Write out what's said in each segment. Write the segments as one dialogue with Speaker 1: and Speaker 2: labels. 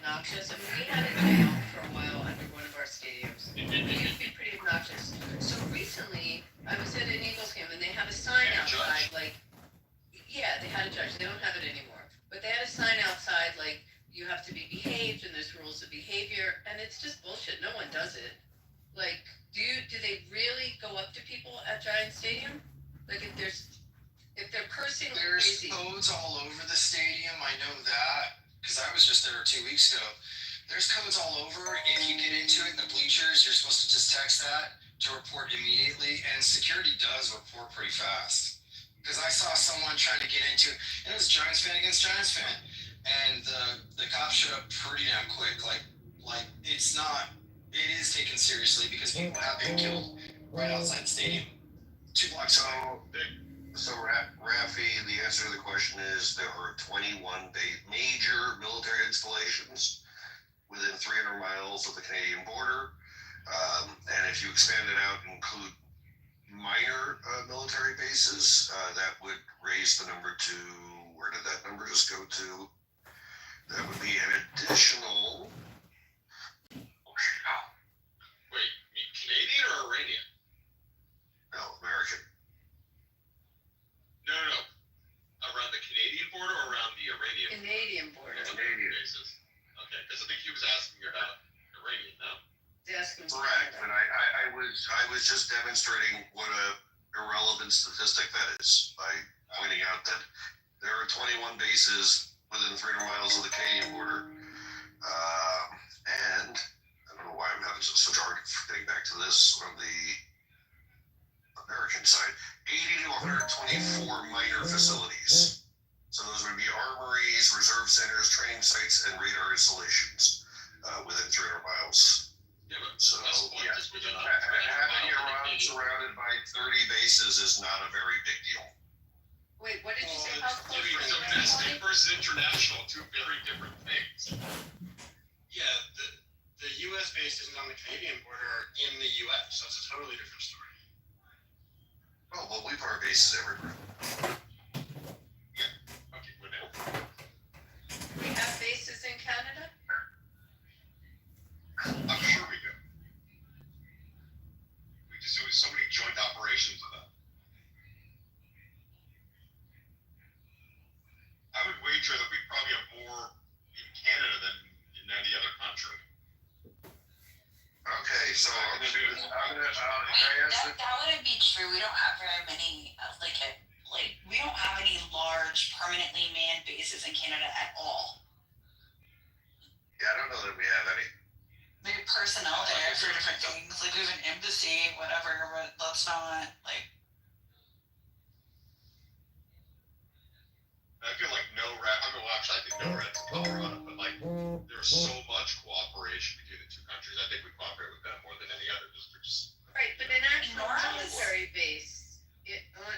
Speaker 1: obnoxious. I mean, we had a jail for a while under one of our stadiums. It used to be pretty obnoxious. So recently, I was at an Eagles game and they had a sign outside, like, yeah, they had a judge. They don't have it anymore. But they had a sign outside, like, you have to be behaved and there's rules of behavior. And it's just bullshit. No one does it. Like, do they really go up to people at Giant Stadium? Like, if they're cursing like
Speaker 2: There's
Speaker 1: crazy.
Speaker 2: codes all over the stadium. I know that because I was just there 2 weeks ago. There's codes all over. If you get into it in the bleachers, you're supposed to just text that to report immediately, and security does report pretty fast. Because I saw someone trying to get into it, and it was Giants fan against Giants fan, and the cops showed up pretty damn quick. Like it's not. It is taken seriously because people have been killed right outside the stadium, 2 blocks away.
Speaker 3: So, Rafi, the answer to the question is there are 21 major military installations within 300 miles of the Canadian border. And if you expand it out and include minor military bases, that would raise the number to, where did that number just go to? That would be an additional...
Speaker 4: Wait, Canadian or Iranian?
Speaker 3: No, American.
Speaker 4: No. Around the Canadian border or around the Iranian
Speaker 1: border?
Speaker 3: Canadian.
Speaker 4: Bases. Okay, because I think he was asking you about Iranian, no?
Speaker 3: Correct, but I was just demonstrating what a irrelevant statistic that is by pointing out that there are 21 bases within 300 miles of the Canadian border, and I don't know why I'm having such a hard getting back to this on the American side. 80 to 124 minor facilities. So those would be armories, reserve centers, training sites, and radar installations within 300 miles.
Speaker 4: Yeah, but
Speaker 3: So,
Speaker 4: yeah,
Speaker 3: having Iran surrounded by 30 bases is not a very big deal.
Speaker 1: Wait, what did you say? How close
Speaker 4: It's
Speaker 1: are you?
Speaker 4: domestic versus international, two very different things.
Speaker 5: Yeah, the U.S. bases on the Canadian border are in the U.S., so it's a totally different story.
Speaker 3: Oh, well, we've our bases everywhere.
Speaker 4: Okay, we're now.
Speaker 1: We have bases in Canada?
Speaker 4: I'm sure we do. We just do so many joint operations with them. I would wager that we probably have more in Canada than in any other country.
Speaker 3: Okay, so I'm gonna do this.
Speaker 6: That wouldn't be true. We don't have very many, we don't have any large permanently manned bases in Canada at all.
Speaker 3: Yeah, I don't know that we have any.
Speaker 6: Maybe personnel there for different things, like we have an embassy, whatever, but that's not, like...
Speaker 4: I feel like I think NORAD is Colorado, but like there's so much cooperation between the two countries. I think we cooperate with them more than any other districts.
Speaker 1: Right, but an actual
Speaker 6: NORAD is-
Speaker 1: military base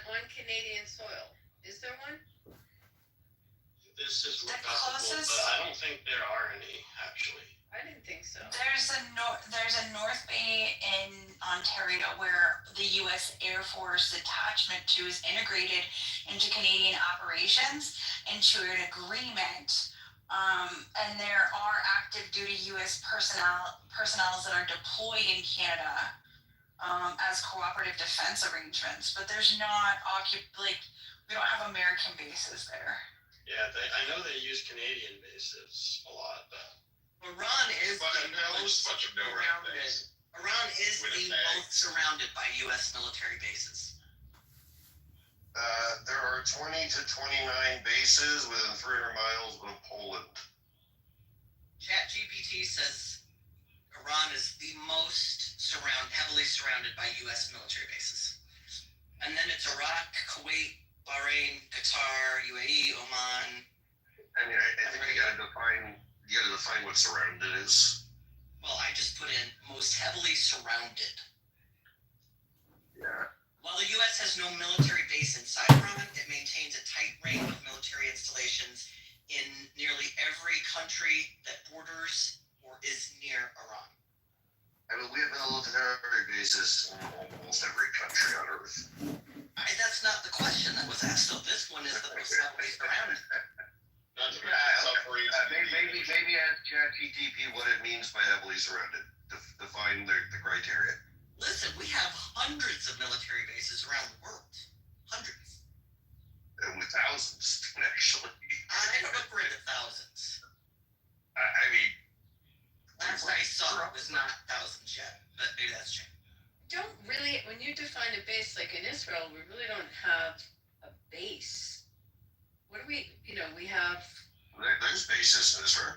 Speaker 1: on Canadian soil, is there one?
Speaker 5: This is
Speaker 6: The
Speaker 5: possible,
Speaker 6: closest-
Speaker 5: but I don't think there are any, actually.
Speaker 1: I didn't think so.
Speaker 6: There's a North Bay in Ontario where the U.S. Air Force detachment 2 is integrated into Canadian operations into an agreement. And there are active duty U.S. personnel that are deployed in Canada as cooperative defense arrangements, but there's not we don't have American bases there.
Speaker 5: Yeah, I know they use Canadian bases a lot, but...
Speaker 7: Iran is
Speaker 4: But
Speaker 7: the
Speaker 4: there's a
Speaker 7: most
Speaker 4: bunch of NORAD
Speaker 7: surrounded.
Speaker 4: bases.
Speaker 7: Iran is the
Speaker 4: Winnipeg.
Speaker 7: most surrounded by U.S. military bases.
Speaker 3: There are 20 to 29 bases within 300 miles of Poland.
Speaker 7: ChatGPT says Iran is the most heavily surrounded by U.S. military bases. And then it's Iraq, Kuwait, Bahrain, Qatar, UAE, Oman.
Speaker 3: I mean, I think you gotta define what surrounded is.
Speaker 7: Well, I just put in most heavily surrounded.
Speaker 3: Yeah.
Speaker 7: While the U.S. has no military base inside Iran, it maintains a tight ring of military installations in nearly every country that borders or is near Iran.
Speaker 3: I mean, we have military bases in almost every country on Earth.
Speaker 7: That's not the question that was asked, though. This one is the most heavily surrounded.
Speaker 4: Not to mention submarines.
Speaker 3: Maybe ask ChatGPT what it means by heavily surrounded. Define the criteria.
Speaker 7: Listen, we have hundreds of military bases around the world. Hundreds.
Speaker 3: And with thousands, actually.
Speaker 7: I don't know if we're in the thousands.
Speaker 3: I mean,
Speaker 7: Last I saw it was not thousands yet, but maybe that's changed.
Speaker 1: Don't really, when you define a base like in Israel, we really don't have a base. What do we have
Speaker 3: there's bases in Israel.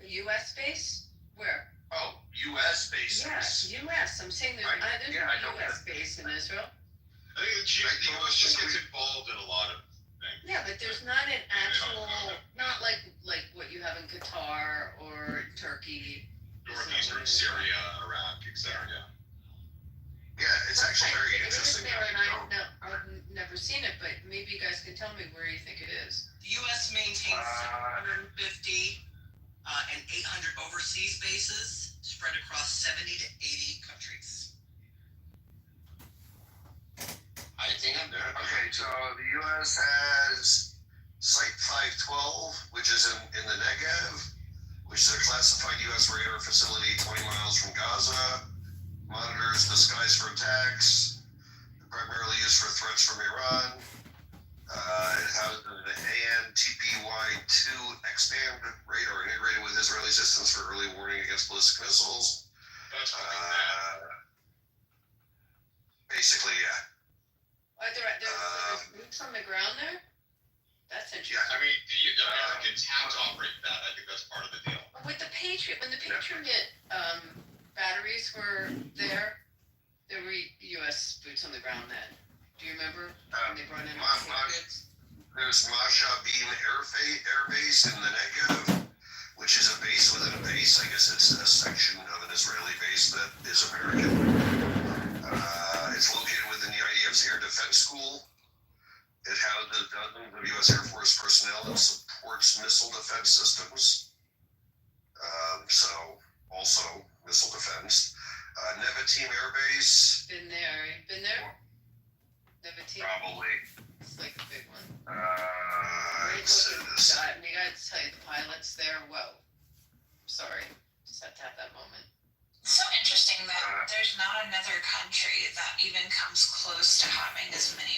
Speaker 1: a U.S. base? Where?
Speaker 3: Oh, U.S. bases.
Speaker 1: Yeah, U.S. I'm saying there's
Speaker 3: I know
Speaker 1: no U.S.
Speaker 3: that.
Speaker 1: base in Israel.
Speaker 4: I think the U.S. just gets involved in a lot of things.
Speaker 1: Yeah, but there's not an actual, not like what you have in Qatar or Turkey.
Speaker 4: Northeastern Syria, Iraq, etc.
Speaker 3: Yeah, it's actually very
Speaker 1: It is
Speaker 3: interesting.
Speaker 1: there, and
Speaker 3: how you
Speaker 1: I've never seen it, but maybe you guys can tell me where you think it is.
Speaker 7: The U.S. maintains 750 and 800 overseas bases spread across 70 to 80 countries.
Speaker 3: I think I'm there. Okay, so the U.S. has Site 512, which is in the Negev, which is a classified U.S. radar facility 20 miles from Gaza. Monitors the skies for attacks, primarily used for threats from Iran. It has an AN-TPY-2 X-band radar integrated with Israeli systems for early warning against ballistic missiles.
Speaker 4: That's what
Speaker 3: Basically, yeah.
Speaker 1: Are there's boots on the ground there? That's interesting.
Speaker 4: I mean, the Americans have to operate that. I think that's part of the deal.
Speaker 1: With the Patriot, when the Patriot batteries were there were U.S. boots on the ground then. Do you remember when they brought in the Patriots?
Speaker 3: There's Masha Beam Air Base in the Negev, which is a base within a base. I guess it's a section of an Israeli base that is American. It's located within the IDF's Air Defense School. It houses dozens of U.S. Air Force personnel and supports missile defense systems. So, also missile defense. Nevatim Air Base.
Speaker 1: Been there. You've been there? Nevatim?
Speaker 3: Probably.
Speaker 1: It's like a big one.
Speaker 3: It says.
Speaker 1: God, and you gotta tell you, the pilots there, whoa. Sorry. Just had to have that moment.
Speaker 6: It's so interesting that there's not another country that even comes close to having as many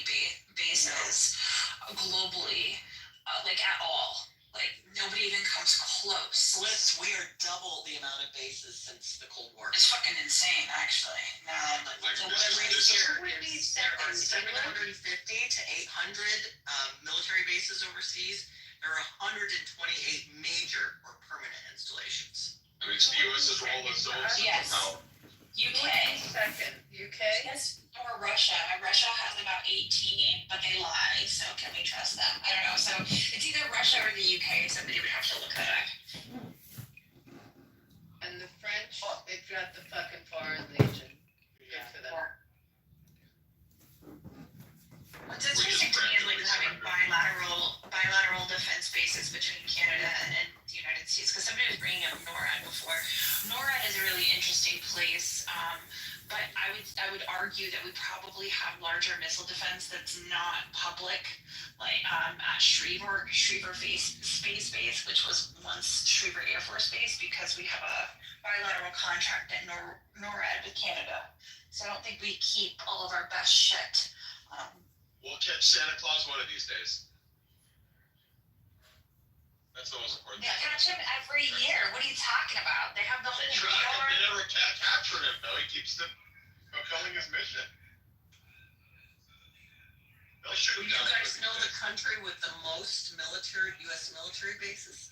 Speaker 6: bases globally, like at all. Like nobody even comes close.
Speaker 7: Bliss, we are double the amount of bases since the Cold War.
Speaker 6: It's fucking insane, actually.
Speaker 7: So what I read here is there are 750 to 800 military bases overseas. There are 128 major or permanent installations.
Speaker 4: I mean, it's the U.S.'s role as those
Speaker 6: Yes.
Speaker 4: power.
Speaker 6: UK.
Speaker 1: Second, UK?
Speaker 6: Yes, or Russia. Russia has about 18, but they lie, so can we trust them? I don't know. So it's either Russia or the UK. Somebody would have to look that up.
Speaker 1: And the French, they've got the fucking Foreign Legion. Good for them.
Speaker 6: What's interesting to me is like having bilateral defense bases between Canada and the United States. Because somebody was bringing up NORAD before. NORAD is a really interesting place, but I would argue that we probably have larger missile defense that's not public, like at Schriever Space Base, which was once Schriever Air Force Base, because we have a bilateral contract at NORAD with Canada. So I don't think we keep all of our best shit.
Speaker 4: We'll catch Santa Claus one of these days. That's the most important
Speaker 6: Yeah,
Speaker 4: thing.
Speaker 6: catch him every year. What are you talking about? They have the whole
Speaker 4: They never captured him, though. He keeps fulfilling his mission. They'll shoot
Speaker 7: Do
Speaker 4: him
Speaker 7: you
Speaker 4: down.
Speaker 7: guys know the country with the most U.S. military bases?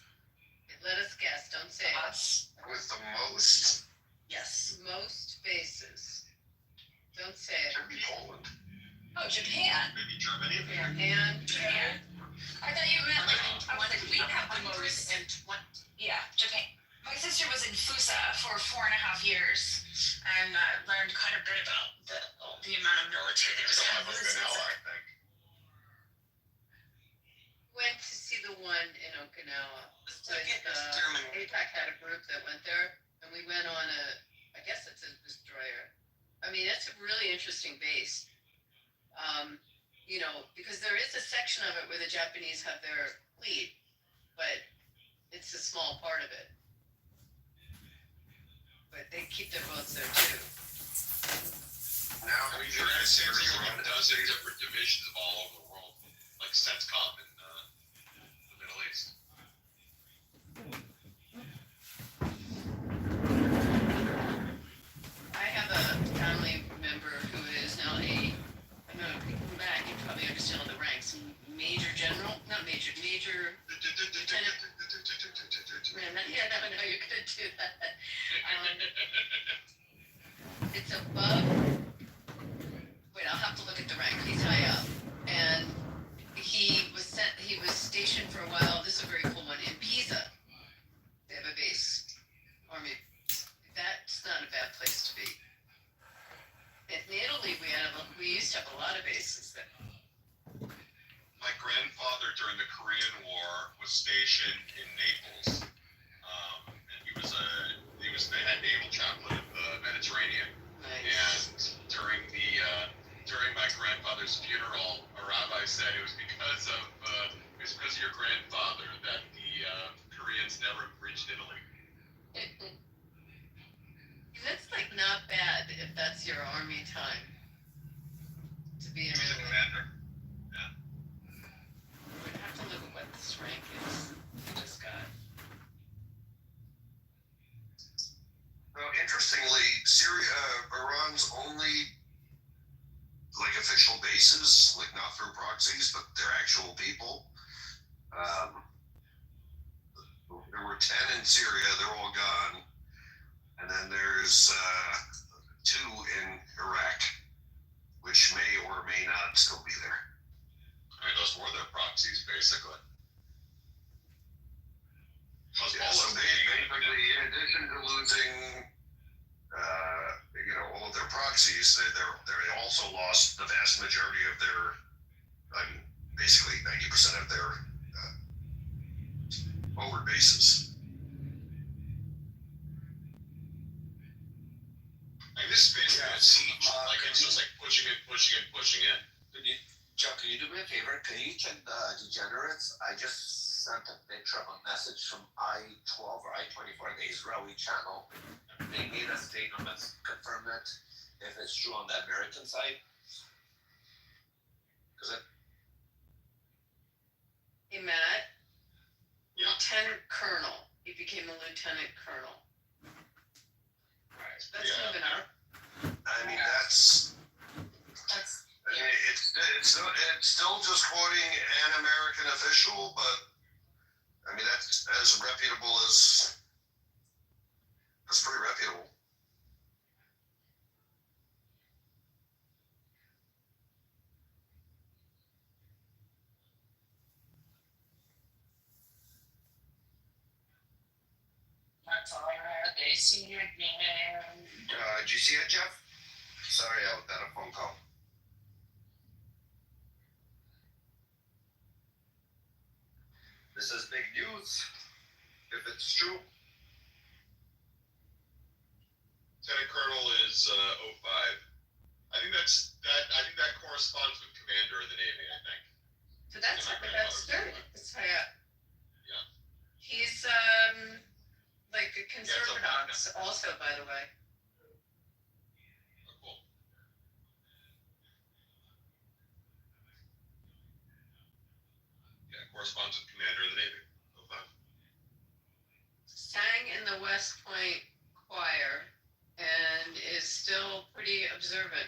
Speaker 1: Let us guess, don't say it.
Speaker 6: us.
Speaker 3: With the most.
Speaker 7: Yes.
Speaker 1: Most bases. Don't say it.
Speaker 3: Should be Poland.
Speaker 6: Oh, Japan.
Speaker 4: Maybe Germany?
Speaker 1: And
Speaker 6: Japan. I thought you meant like I was like we have the most.
Speaker 7: 120.
Speaker 6: Yeah, Japan. My sister was in Fusa for 4.5 years and learned quite a bit about the amount of military that was
Speaker 4: It's a lot
Speaker 6: kind
Speaker 4: of
Speaker 6: of
Speaker 4: Okinawa, I think.
Speaker 1: went to see the one in Okinawa.
Speaker 7: The second is Germany.
Speaker 1: APAC had a group that went there, and we went on I guess it's a destroyer. I mean, it's a really interesting base. Because there is a section of it where the Japanese have their fleet, but It's a small part of it. But they keep their boats there too.
Speaker 3: Now,
Speaker 4: I mean, the United States has like a dozen different divisions all over the world, like CENTCOM in the Middle East.
Speaker 1: I have a family member who is now I'm gonna come back, you probably understand all the ranks. Major general, not major, major, man, yeah, I know you're gonna do that. It's above, wait, I'll have to look at the rank, he's high up. And he was stationed for a while, this is a very cool one, in Pisa. They have a base, army, that's not a bad place to be. In Italy, we used to have a lot of bases there.
Speaker 4: My grandfather during the Korean War was stationed in Naples, and they had naval chaplain in the Mediterranean.
Speaker 1: Nice.
Speaker 4: And during my grandfather's funeral, a rabbi said it was because of your grandfather that the Koreans never reached Italy.
Speaker 1: That's like not bad if that's your army time to be in
Speaker 4: He was a
Speaker 1: Italy.
Speaker 4: commander.
Speaker 1: We'd have to look at what this rank is we just got.
Speaker 3: interestingly, Iran's only like official bases, like not through proxies, but they're actual people. There were 10 in Syria; they're all gone, and then there's 2 in Iraq, which may or may not still be there.
Speaker 4: I mean, those were their proxies, basically.
Speaker 3: Yeah, so basically, in addition to losing, all of their proxies, they also lost the vast majority of their, basically 90% of their forward bases.
Speaker 4: Like this is basically a siege. Like it's just like pushing in.
Speaker 8: Joe, can you do me a favor? Can you check the degenerates? I just sent a picture of a message from I-12 or I-24, the Israeli channel. They made a statement that's confirmed it if it's true on the American side.
Speaker 1: Hey, Matt.
Speaker 4: Yeah.
Speaker 1: Lieutenant Colonel. He became a Lieutenant Colonel.
Speaker 4: Right.
Speaker 1: That's moving up.
Speaker 3: I mean, it's still just quoting an American official, but I mean that's as reputable as that's pretty reputable.
Speaker 9: That's all I had. They see you again.
Speaker 3: Did you see it, Jeff? Sorry, I got a phone call. This is big news, if it's true.
Speaker 4: Lieutenant Colonel is 05. I think that corresponds with Commander of the Navy. I think.
Speaker 1: So that's good. That's high up.
Speaker 4: Yeah.
Speaker 1: He's like a conservative also, by the way.
Speaker 4: Oh, cool. Yeah, corresponds with Commander of the Navy. 05.
Speaker 1: Sang in the West Point choir and is still pretty observant.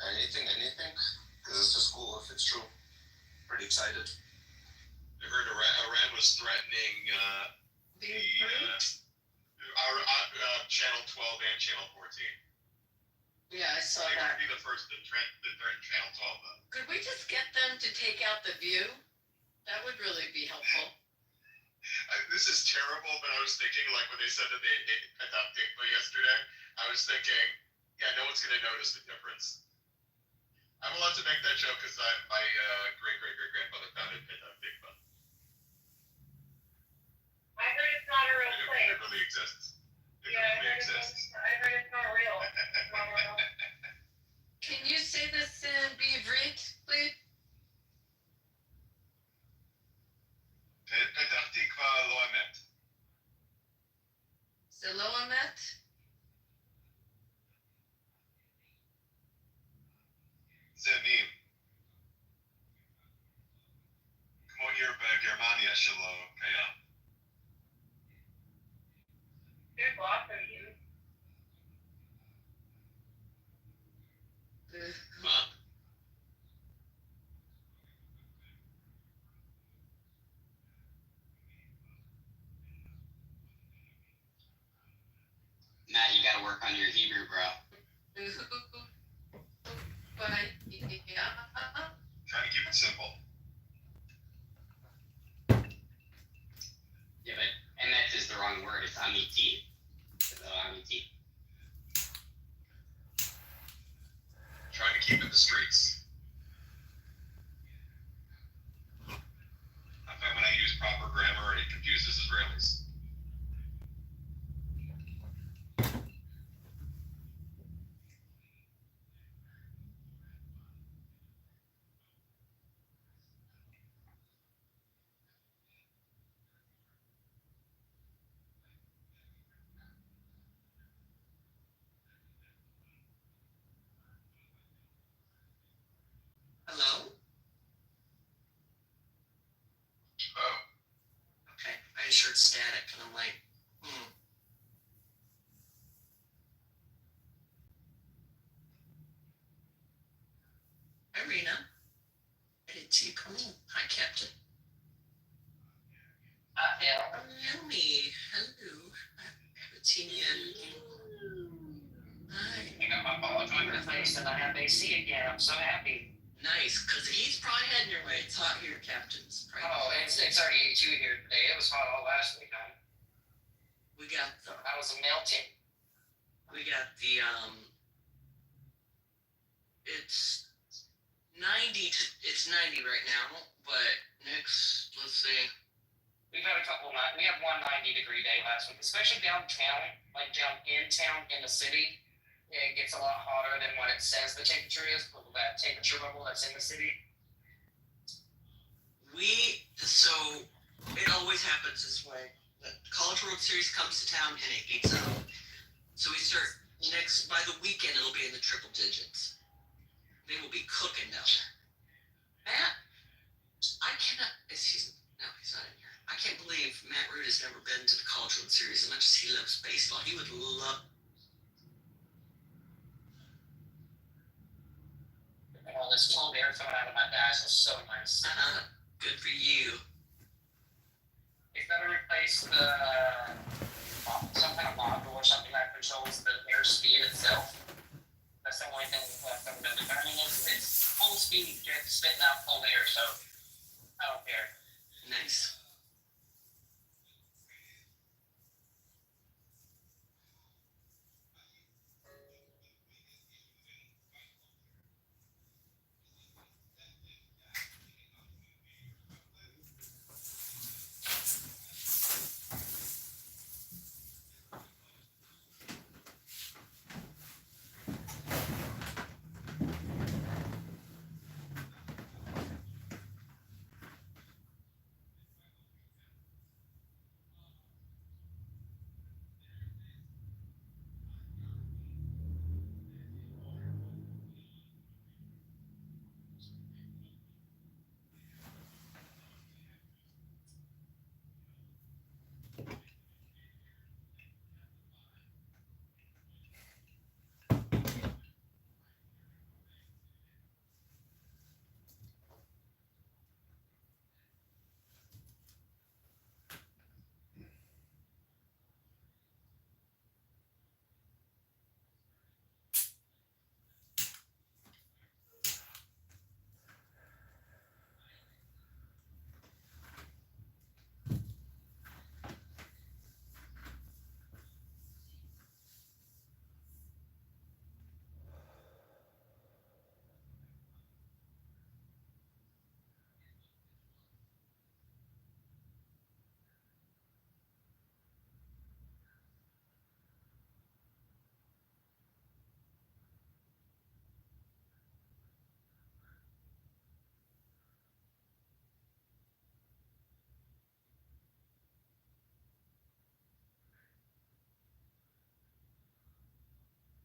Speaker 8: Anything? Because it's just cool if it's true. Pretty excited.
Speaker 4: I heard Iran was threatening Channel 12 and Channel 14.
Speaker 1: Yeah, I saw
Speaker 4: They
Speaker 1: that.
Speaker 4: would be the first to threaten Channel 12, though.
Speaker 1: Could we just get them to take out the view? That would really be helpful.
Speaker 4: This is terrible, but I was thinking, like, when they said that they cut down Bigfoot yesterday, I was thinking, yeah, no one's going to notice the difference. I'm allowed to make that joke because my great-great-great-grandmother founded Bigfoot.
Speaker 9: Good luck for you.
Speaker 4: Huh?
Speaker 7: Matt, you gotta work on your Hebrew, bro.
Speaker 1: But yeah.
Speaker 4: Trying to keep it simple.
Speaker 7: Yeah, but emet is the wrong word. It's amiti. It's amiti.
Speaker 4: Trying to keep it the streets. I find when I use proper grammar, it confuses Israelis.
Speaker 7: Hello?
Speaker 4: Oh,
Speaker 7: Okay. I just heard static and I'm like, Hi, Rena. I didn't see you come in. Hi, Captain.
Speaker 9: Yeah.
Speaker 7: Yummy. Hello. I haven't seen you in. Hi.
Speaker 9: I got my ball joint replaced and I have AC again. I'm so happy.
Speaker 7: Nice, because he's probably heading your way. It's hot here, Captain. It's probably
Speaker 9: Oh, it's already 82 here today. It was hot all last week.
Speaker 7: We got the
Speaker 9: I was melting.
Speaker 7: it's 90 right now, but next, let's see.
Speaker 9: We've had a couple of nights. We had one 90-degree day last week, especially downtown, like down in town in the city. It gets a lot hotter than what it says the temperature is, but that temperature level that's in the city.
Speaker 7: So it always happens this way. The College World Series comes to town and it heats up. So we start by the weekend it'll be in the triple digits. They will be cooking down there. Matt, he's not in here. I can't believe Matt Root has never been to the College World Series as much as he loves baseball. He would love.
Speaker 9: This cold air coming out of my eyes is so nice.
Speaker 7: Good for you.
Speaker 9: They've got to replace some kind of module or something that controls the airspeed itself. That's the only thing left over to do. But I mean, it's full speed, just spitting out cold air, so I don't care.
Speaker 7: Nice.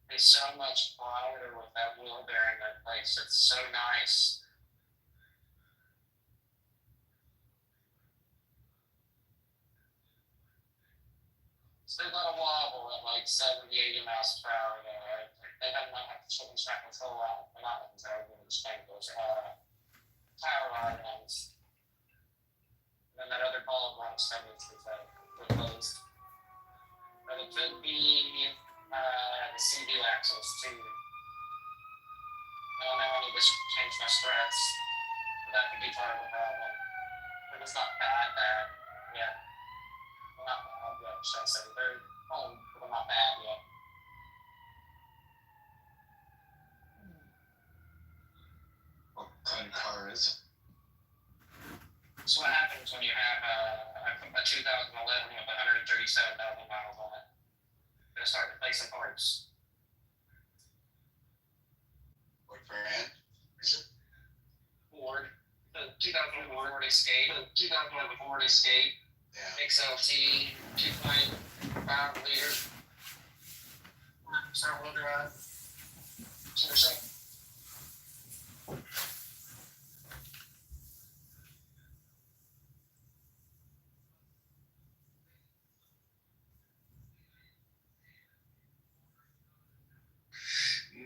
Speaker 9: It's so much quieter with that wheel bearing in place. It's so nice. It's a little wobble. at like 70, 80 miles per hour. They don't have the chicken track control on, they're not control, they're just kind of those power lines. And then that other ball runs from it is like closed. But it could be the CV axles too. I don't know, I need to change my struts. But that could be part of the problem. But it's not bad yet. Well, not bad yet, should I say. They're not bad yet.
Speaker 2: What kind of car is it?
Speaker 9: So what happens when you have a 2011 with 137,000 miles on it? You're gonna start replacing parts.
Speaker 2: What brand?
Speaker 9: Ford, the 2011 Ford Escape,
Speaker 2: Yeah.
Speaker 9: XLT, 2.5 liter, front-wheel drive. Seriously.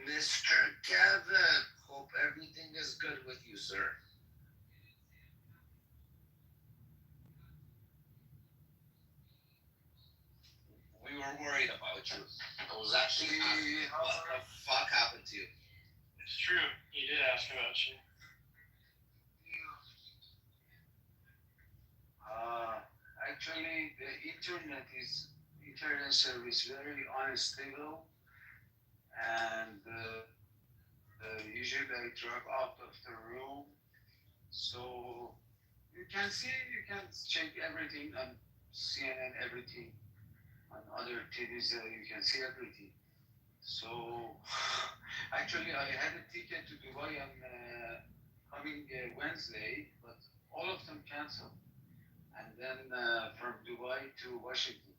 Speaker 8: Mr. Kevin, hope everything is good with you, sir. We were worried about you. I was actually, what the fuck happened to you?
Speaker 5: It's true. He did ask about you.
Speaker 10: Actually, the internet service very unstable, and usually I drop out of the room. So you can check everything on CNN, everything on other TVs. You can see everything. So actually, I had a ticket to Dubai on coming Wednesday, but all of them canceled. And then from Dubai to Washington,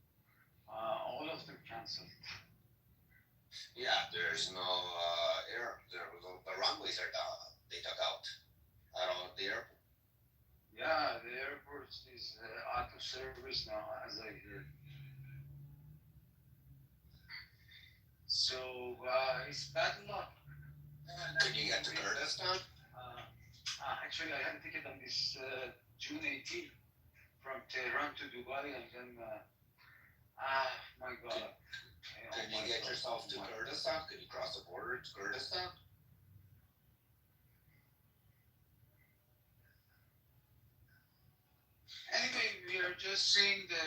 Speaker 10: all of them canceled.
Speaker 8: Yeah, there's no air. The runways are down. They took out the airport.
Speaker 10: Yeah, the airport is out of service now, as I heard. So it's bad luck.
Speaker 8: Can you get to Kurdistan?
Speaker 10: Actually, I had a ticket on this June 18th from Tehran to Dubai, and then my God.
Speaker 8: Can you get yourself to Kurdistan? Can you cross the border to Kurdistan?
Speaker 10: Anyway, we are just seeing the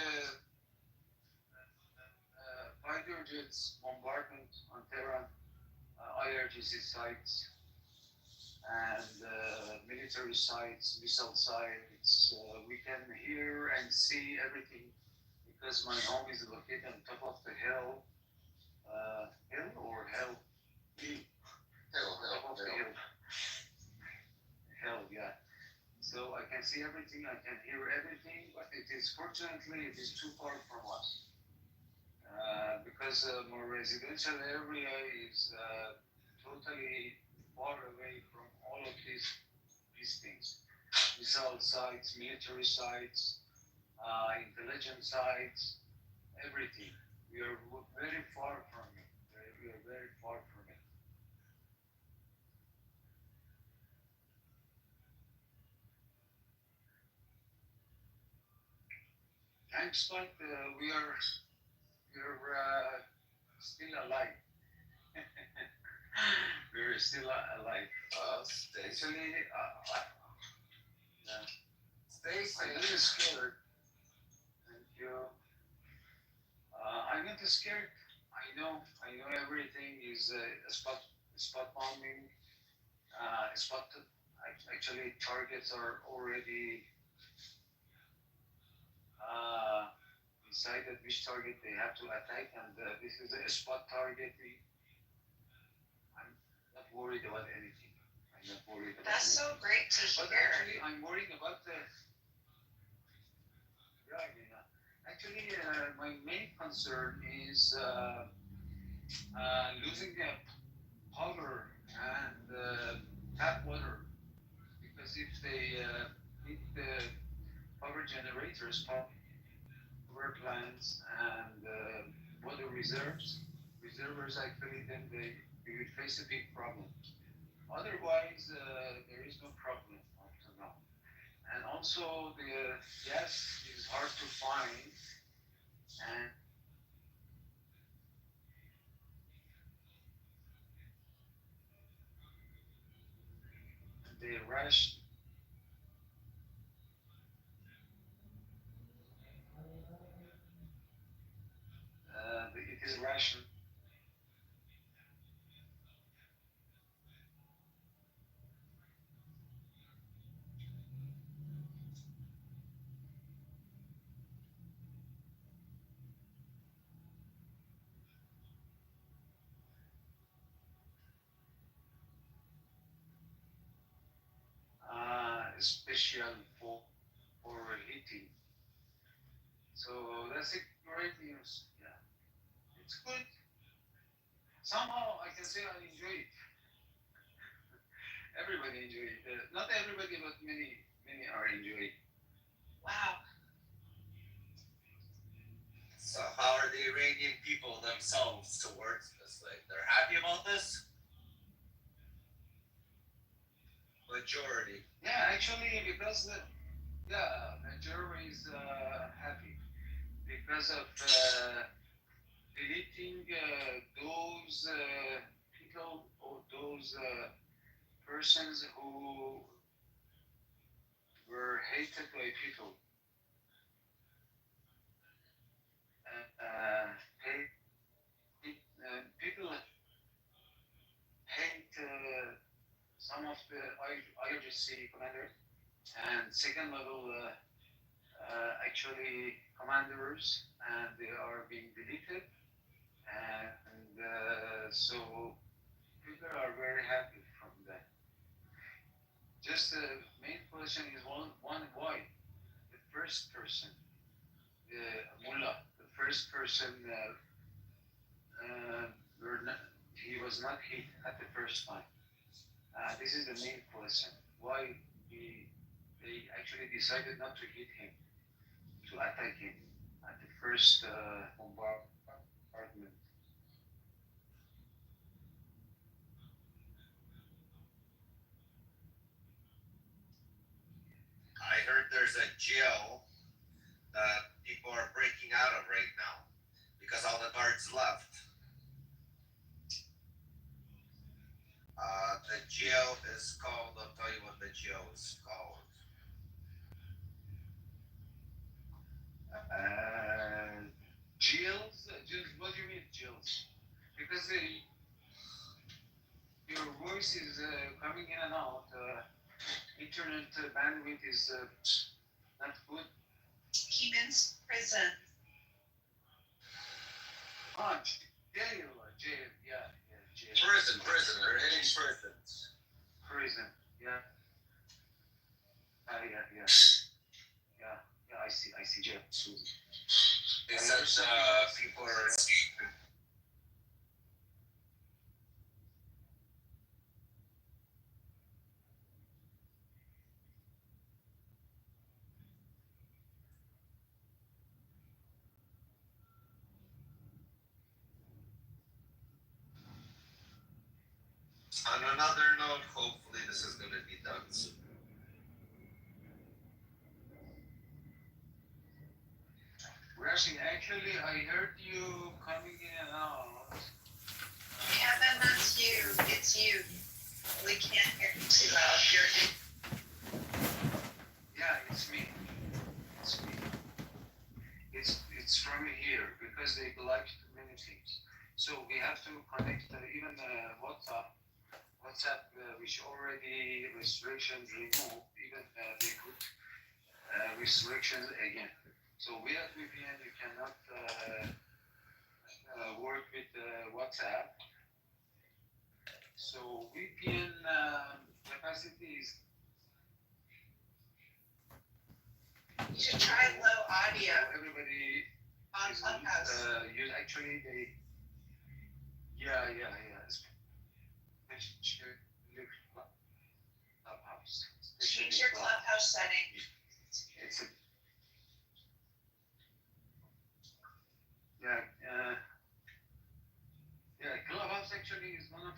Speaker 10: fighter jets bombardment on Tehran, IRGC sites, and military sites, missile sites. We can hear and see everything because my home is located on top of the hill. Hill or hell? Top of the hill. Hill, yeah. So I can see everything, I can hear everything, but fortunately it is too far from us. Because my residential area is totally far away from all of these things. Missile sites, military sites, intelligence sites, everything. We are very far from it. We are very far from it. Thanks, but we are still alive. We're still alive. Actually, yeah.
Speaker 8: Stay
Speaker 10: I'm a little scared. Thank you. I'm not scared. I know everything is spot bombing. Spot. Actually, targets are already uh, decided which target they have to attack, and this is a spot targeting. I'm not worried about anything. I'm not worried about
Speaker 6: That's so
Speaker 10: anything.
Speaker 6: great to
Speaker 10: But
Speaker 6: hear.
Speaker 10: actually, I'm worried about the. Yeah, I mean, actually, my main concern is losing the power and tap water, because if they hit the power generators, power plants, and water reservoirs actually, then we would face a big problem. Otherwise, there is no problem up to now. And also, the gas is hard to find, and they rush. It is ration. Special for heating. So that's a great news. Yeah, it's good. Somehow I can say I enjoy it. Everybody enjoy it. Not everybody, but many are enjoying.
Speaker 6: Wow.
Speaker 8: So how are the Iranian people themselves towards this? Like they're happy about this? Majority.
Speaker 10: Yeah, actually, because majority is happy because of deleting those people or those persons who were hated by people. Hate, people hate some of the IRGC commanders and second level actually commanders, and they are being deleted. And so people are very happy from that. Just the main question is one why the first person, the mullah, the first person, he was not hit at the first time. This is the main question. Why they actually decided not to hit him, to attack him at the first bombardment.
Speaker 8: I heard there's a jail that people are breaking out of right now because all the guards left. The jail is called, I'll tell you what the jail is called.
Speaker 10: Jills? What do you mean, jills? Because your voice is coming in and out. Internet bandwidth is not good.
Speaker 1: He means prison.
Speaker 10: Ah, jail, yeah, jail.
Speaker 8: Prison, they're hitting prisons.
Speaker 10: Prison, yeah. Yeah. I see jail.
Speaker 8: They said people are escaping. On another note, hopefully this is going to be done soon.
Speaker 10: Rushing, actually, I heard you coming in and out.
Speaker 1: Yeah, then that's you. It's you. We can't hear you too loud.
Speaker 10: Yeah, it's me. It's from here because they blocked many things. So we have to connect even WhatsApp, which already restrictions removed, even they put restrictions again. So without VPN, you cannot work with WhatsApp. So VPN capacity is.
Speaker 1: You should try low audio.
Speaker 10: Everybody
Speaker 1: on Clubhouse.
Speaker 10: Actually, they. Yeah. Clubhouse.
Speaker 1: Change your Clubhouse setting.
Speaker 10: It's a. Yeah. is one of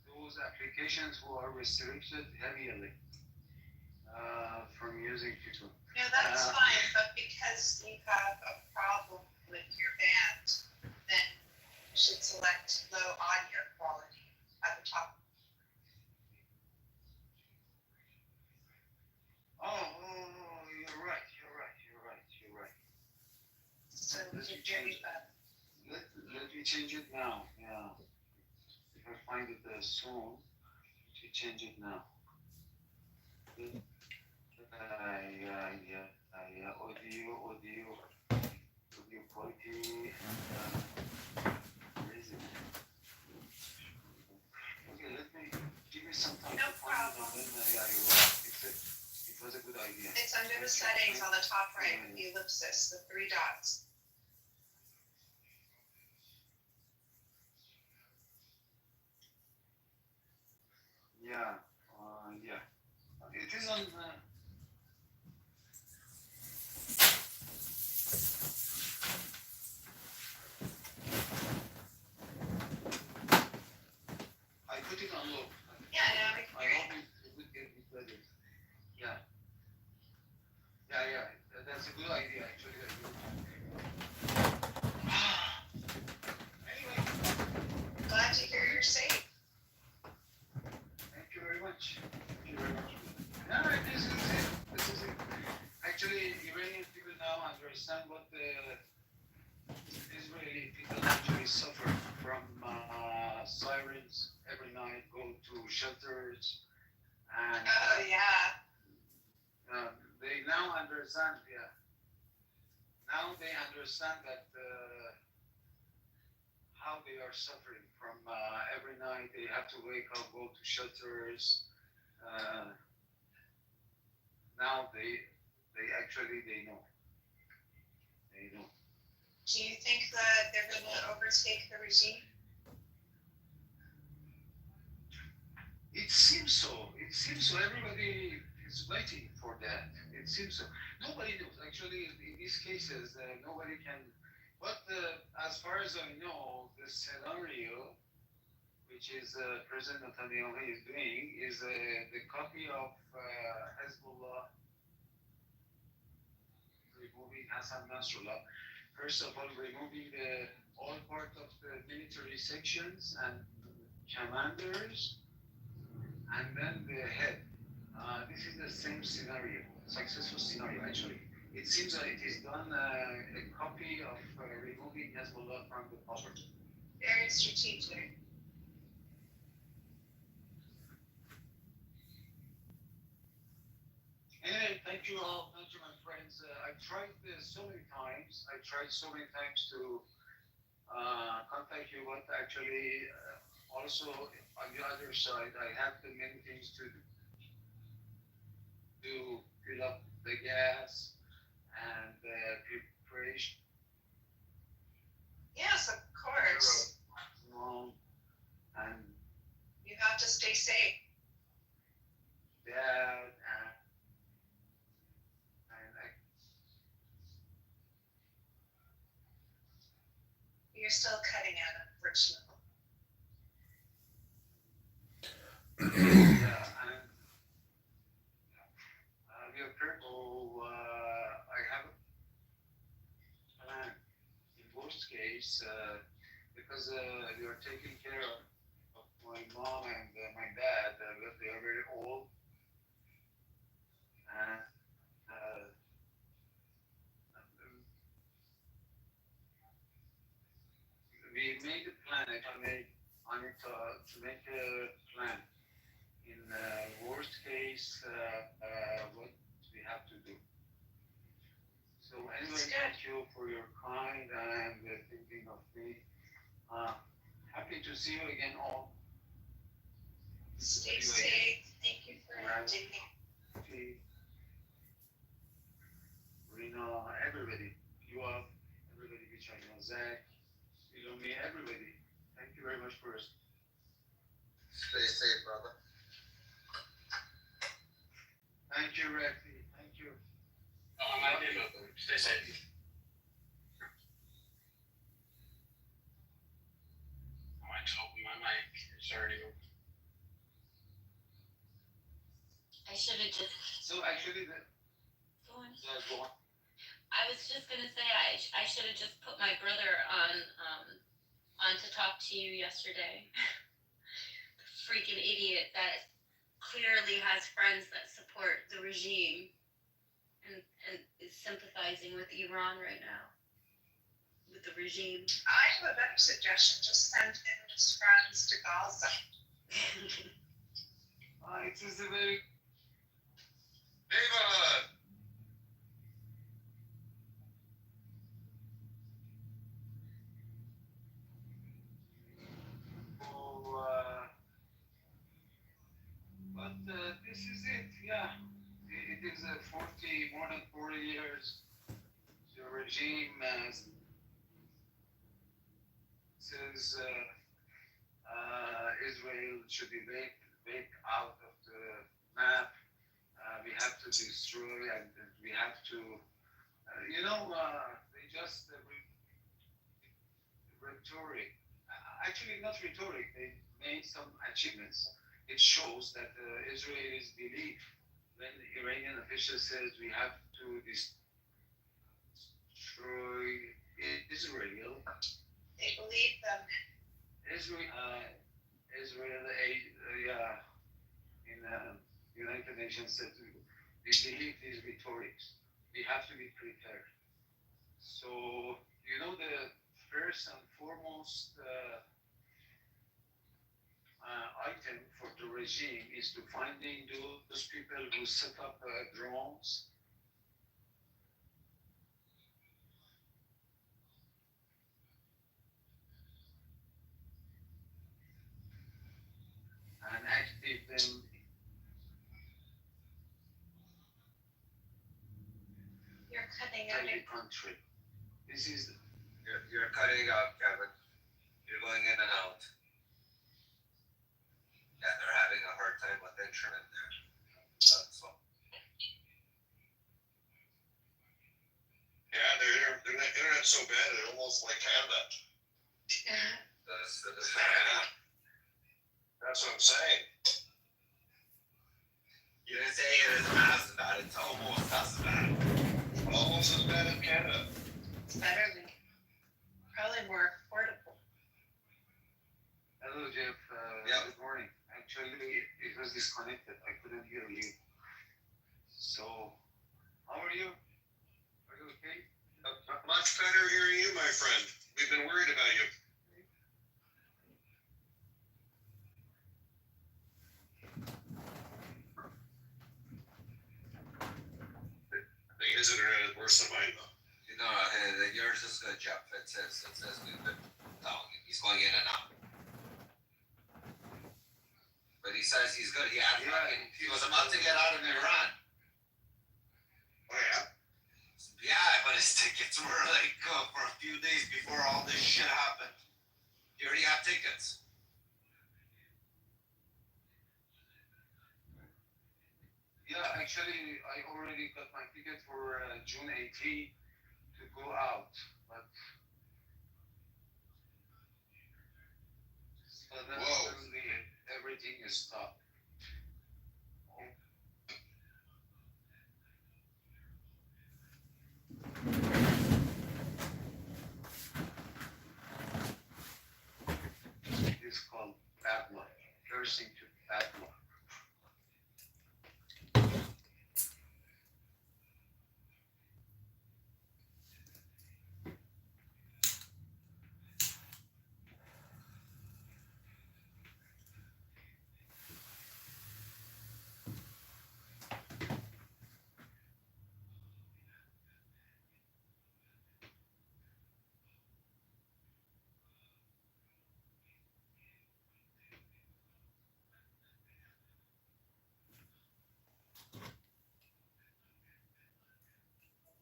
Speaker 10: those applications who are restricted heavily from using Kitover.
Speaker 1: No, that's fine, but because you have a problem with your band, then you should select low audio quality at the top.
Speaker 10: You're right.
Speaker 1: So
Speaker 10: Let
Speaker 1: you
Speaker 10: me change
Speaker 1: change that.
Speaker 10: Let me change it now. Yeah. If I find it soon, to change it now. Audio quality. Where is it? Okay, give me some time.
Speaker 1: No
Speaker 10: to find it,
Speaker 1: problem.
Speaker 10: and then, yeah, you're right. It was a good idea.
Speaker 1: It's under the settings on the top right, with the ellipsis, the three dots.
Speaker 10: Yeah, yeah. It is on. I put it on low.
Speaker 1: Yeah, now we can
Speaker 10: I
Speaker 1: hear
Speaker 10: hope
Speaker 1: it.
Speaker 10: it would get me better. Yeah. Yeah. That's a good idea, actually. Anyway,
Speaker 1: Glad to hear you're safe.
Speaker 10: thank you very much. No, this is it. Actually, Iranian people now understand what the Israeli people actually suffer from sirens every night, go to shelters, and
Speaker 1: Oh, yeah.
Speaker 10: they now understand. Yeah, now they understand that how they are suffering from every night. They have to wake up, go to shelters. Now they actually they know.
Speaker 1: Do you think that they're going to overtake the regime?
Speaker 10: It seems so. Everybody is waiting for that. It seems so. Nobody knows. Actually, in these cases, nobody can. But as far as I know, the scenario, which is President Netanyahu is doing, is the copy of Hezbollah removing Hassan Nasrallah. First of all, removing all part of the military sections and commanders, and then the head. This is the same scenario, successful scenario actually. It seems that it is done a copy of removing Hezbollah from the power.
Speaker 1: Very strategic.
Speaker 10: Anyway, thank you all. Thank you, my friends. I've tried so many times. To contact you, but actually, also on the other side, I have the many things to do, fill up the gas and preparation.
Speaker 1: Yes, of course.
Speaker 10: And
Speaker 1: You have to stay safe.
Speaker 10: that
Speaker 1: You're still cutting out, unfortunately.
Speaker 10: yeah, and we are careful. I have a plan in worst case because we are taking care of my mom and my dad. They are very old, and we made a plan. I made on it to make a plan. In worst case, what we have to do. So anyway, thank you for your kind and thinking of me. Happy to see you again all.
Speaker 1: Stay safe. Thank you for taking.
Speaker 10: Rina, everybody. You are everybody which I know. Zach, you know me, everybody. Thank you very much for us.
Speaker 8: Stay safe, brother.
Speaker 10: Thank you, Rafi. Thank you.
Speaker 5: Oh, I did nothing. Stay safe. I told
Speaker 1: I was just gonna say I should have just put my brother on to talk to you yesterday. Freaking idiot that clearly has friends that support the regime and is sympathizing with Iran right now. With the regime.
Speaker 11: I have a better suggestion. Just send him and his friends to Gaza.
Speaker 10: It is a very
Speaker 4: They've
Speaker 10: but this is it. Yeah, it is more than 40 years. The regime says Israel should be baked out of the map. We have to destroy, and we have to, they just rhetoric. Actually, not rhetoric. They made some achievements. It shows that Israelis believe when the Iranian official says we have to destroy Israel.
Speaker 11: They believe them.
Speaker 10: Israel, in United Nations said we believe these rhetorics. We have to be prepared. So the first and foremost item for the regime is to finding those people who set up drones. And active them.
Speaker 11: You're cutting out.
Speaker 10: Country. This is.
Speaker 8: You're cutting out, Kevin. You're going in and out. Yeah, they're having a hard time with internet there. That's all.
Speaker 4: Yeah, their internet's so bad they're almost like Canada. That's what I'm saying.
Speaker 8: You didn't say it is as bad. It's almost as bad.
Speaker 4: Almost as bad as Canada.
Speaker 11: It's better than probably more affordable.
Speaker 10: Hello, Jeff.
Speaker 8: Yeah.
Speaker 10: Good morning. Actually, it was disconnected. I couldn't hear you. So, how are you? Are you okay?
Speaker 4: Much better hearing you, my friend. We've been worried about you. His internet is worse than mine, though.
Speaker 8: Yours is good, Jeff. It says we've been telling him. He's going in and out. But he says he's good. He was about to get out of Iran.
Speaker 4: Oh, yeah?
Speaker 8: Yeah, but his tickets were for a few days before all this shit happened. He already had tickets.
Speaker 10: Yeah, actually, I already got my ticket for June 18 to go out, but suddenly everything is stopped. It's called bad luck, cursing to bad luck.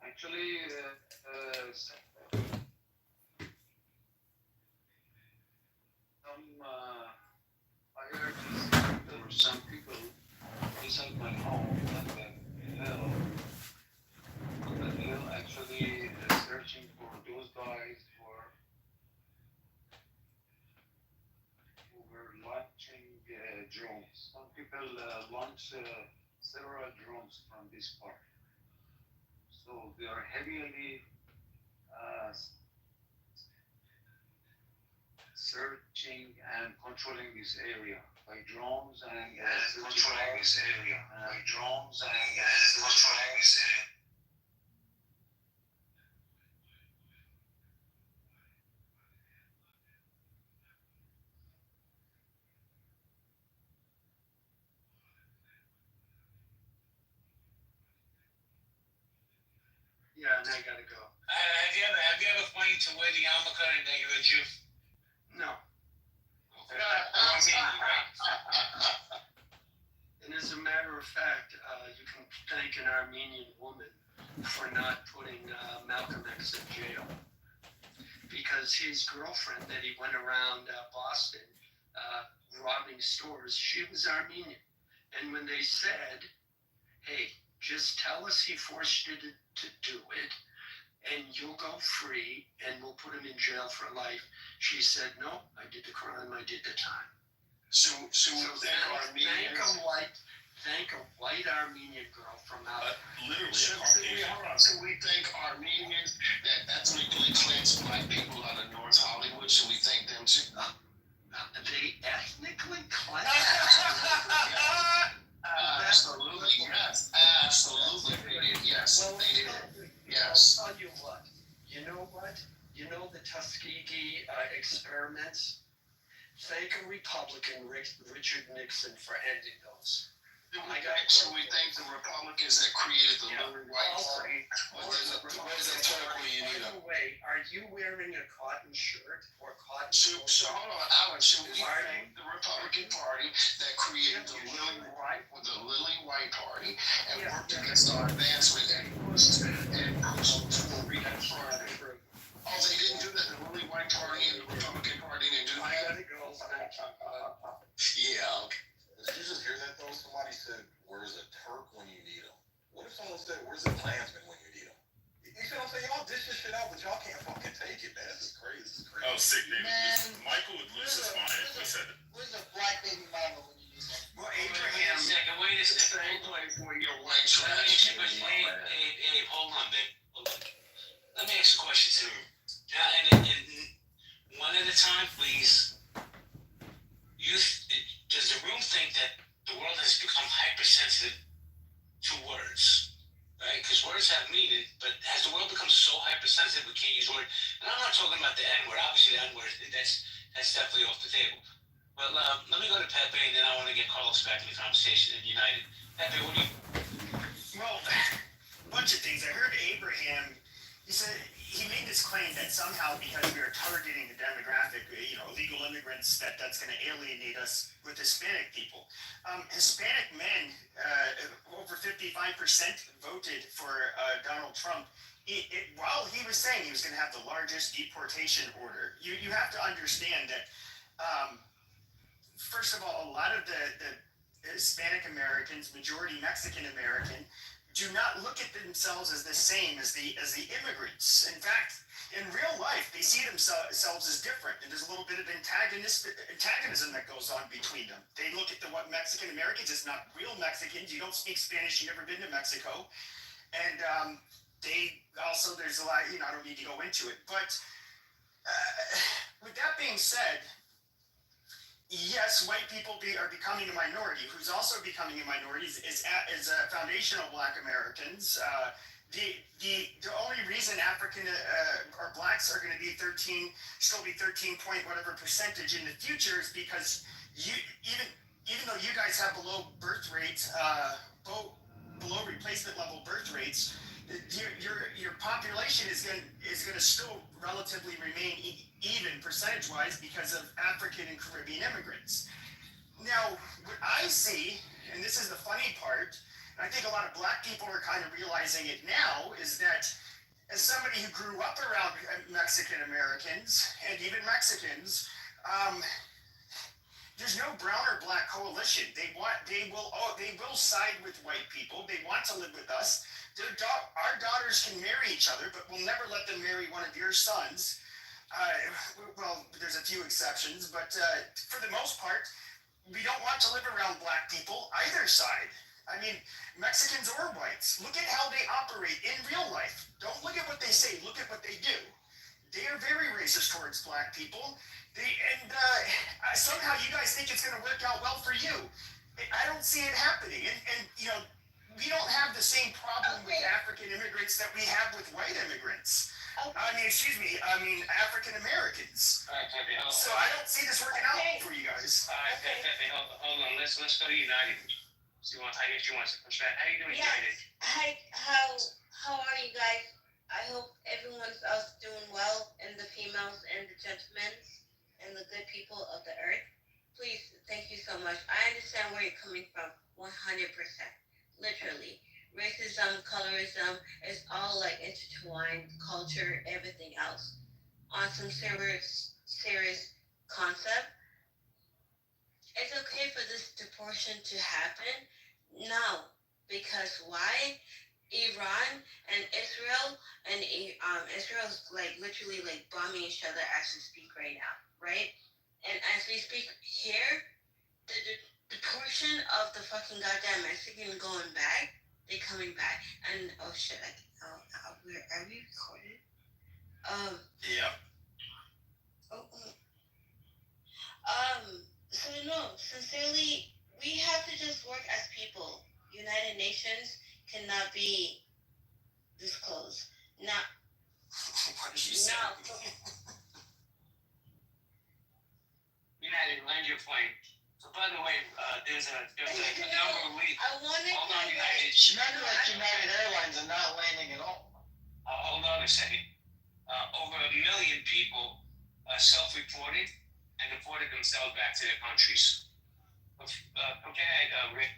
Speaker 10: Actually, there were some people inside my home that hill actually searching for those guys who were launching drones. Some people launch several drones from this part. So we are heavily searching and controlling this area by drones and controlling this area by drones and controlling this area. Yeah, and I gotta go.
Speaker 8: Have you ever flown to where the Almaca and they heard you?
Speaker 10: No.
Speaker 8: Armenia, right?
Speaker 10: And as a matter of fact, you can thank an Armenian woman for not putting Malcolm X in jail. Because his girlfriend that he went around Boston robbing stores, she was Armenian. And when they said, hey, just tell us he forced you to do it, and you'll go free, and we'll put him in jail for life. She said, no, I did the crime, I did the time. So thank a white Armenian girl from out.
Speaker 3: Literally, so we thank Armenians that ethnically cleansed black people out of North Hollywood. Should we thank them too?
Speaker 10: They ethnically cleansed.
Speaker 3: Absolutely, yes. Absolutely, they did. Yes,
Speaker 10: Well,
Speaker 3: they did. Yes.
Speaker 10: I'll tell you what. You know what? You know the Tuskegee experiments? Thank a Republican, Richard Nixon, for ending those.
Speaker 3: So we thank the Republicans that created the Little White Party. Where's the clerk when you need
Speaker 10: By
Speaker 3: them?
Speaker 10: the way, are you wearing a cotton shirt or cotton
Speaker 3: So
Speaker 10: shorts?
Speaker 3: hold on, Alex. So we thank the Republican Party that created the Lily White Party and worked against our advancement and pushed to a Freedom Front. Oh, they didn't do that. The Lily White Party and the Republican Party didn't do
Speaker 10: I
Speaker 3: that.
Speaker 10: gotta go. Thank you.
Speaker 3: Yeah. Okay.
Speaker 12: Did you just hear that though? Somebody said, where's a Turk when you need him? What if someone said, where's a Klansman when you need him? You see what I'm saying? Y'all dish this shit out, but y'all can't fucking take it, man. This is crazy. This is crazy.
Speaker 4: Oh, sick, David.
Speaker 11: Man.
Speaker 4: Michael would lose his mind if we said it.
Speaker 11: Where's a black baby mama when you need one?
Speaker 10: Well,
Speaker 8: Wait
Speaker 10: Abraham,
Speaker 8: a second, wait a second.
Speaker 3: Thank you for your white
Speaker 8: Let me
Speaker 3: trash.
Speaker 8: ask you a question. Abe, hold on, babe. Hold on. Let me ask you a question, too. And one at a time, please. Does the room think that the world has become hypersensitive to words? Right? Because words have meaning, but has the world become so hypersensitive we can't use words? And I'm not talking about the N-word. Obviously, the N-word, that's definitely off the table. But let me go to Pepe, and then I want to get Carlos back in the conversation in United. Pepe, what do you...
Speaker 13: Well, a bunch of things. I heard Abraham, he said, he made this claim that somehow because we are targeting the demographic, illegal immigrants, that's going to alienate us with Hispanic people. Hispanic men, over 55% voted for Donald Trump. While he was saying he was going to have the largest deportation order, you have to understand that, first of all, a lot of the Hispanic Americans, majority Mexican American, do not look at themselves as the same as the immigrants. In fact, in real life, they see themselves as different, and there's a little bit of antagonism that goes on between them. They look at what Mexican Americans as not real Mexicans. You don't speak Spanish, you've never been to Mexico, and they also, there's a lot. I don't need to go into it, but with that being said, yes, white people are becoming a minority. Who's also becoming a minority is foundational Black Americans. The only reason African or blacks are going to be 13 point whatever percentage in the future is because even though you guys have below birth rates, below replacement level birth rates, your population is going to still relatively remain even percentage wise because of African and Caribbean immigrants. Now, what I see, and this is the funny part, and I think a lot of Black people are kind of realizing it now, is that as somebody who grew up around Mexican Americans and even Mexicans, there's no brown or black coalition. They will side with white people. They want to live with us. Our daughters can marry each other, but we'll never let them marry one of your sons. Well, there's a few exceptions, but for the most part, we don't want to live around Black people either side. I mean, Mexicans or whites. Look at how they operate in real life. Don't look at what they say. Look at what they do. They are very racist towards black people. Somehow you guys think it's going to work out well for you. I don't see it happening. And you know, we don't have the same problem with African immigrants that we have with white immigrants. I mean African Americans.
Speaker 9: All right, Pepe, hold on.
Speaker 13: So I don't see this working out for you guys.
Speaker 9: All right, Pepe, hold on. Let's go to United. I guess you want to push back. How you doing,
Speaker 1: Yes.
Speaker 9: United?
Speaker 1: Hi, how are you guys? I hope everyone's else doing well, and the females and the gentlemen and the good people of the earth. Please, thank you so much. I understand where you're coming from, 100%. Literally. Racism, colorism is all like intertwined, culture, everything else. On some serious concept, it's okay for this proportion to happen. No, because why? Iran and Israel Israel's like literally like bombing each other as we speak right now, right? And as we speak here, the portion of the fucking goddamn Mexican going back, they coming back, and oh shit, are we recorded?
Speaker 12: Yeah.
Speaker 1: So no, sincerely, we have to just work as people. United Nations cannot be this close. Not.
Speaker 12: What did you say?
Speaker 1: No.
Speaker 9: United, land your plane. So by the way, there's a number of weeks.
Speaker 1: I wanted
Speaker 9: Hold on,
Speaker 1: to,
Speaker 9: United.
Speaker 5: She meant like United Airlines and not landing at all.
Speaker 9: Hold on a second. Over 1 million people self-reported and deported themselves back to their countries. Okay, Rick.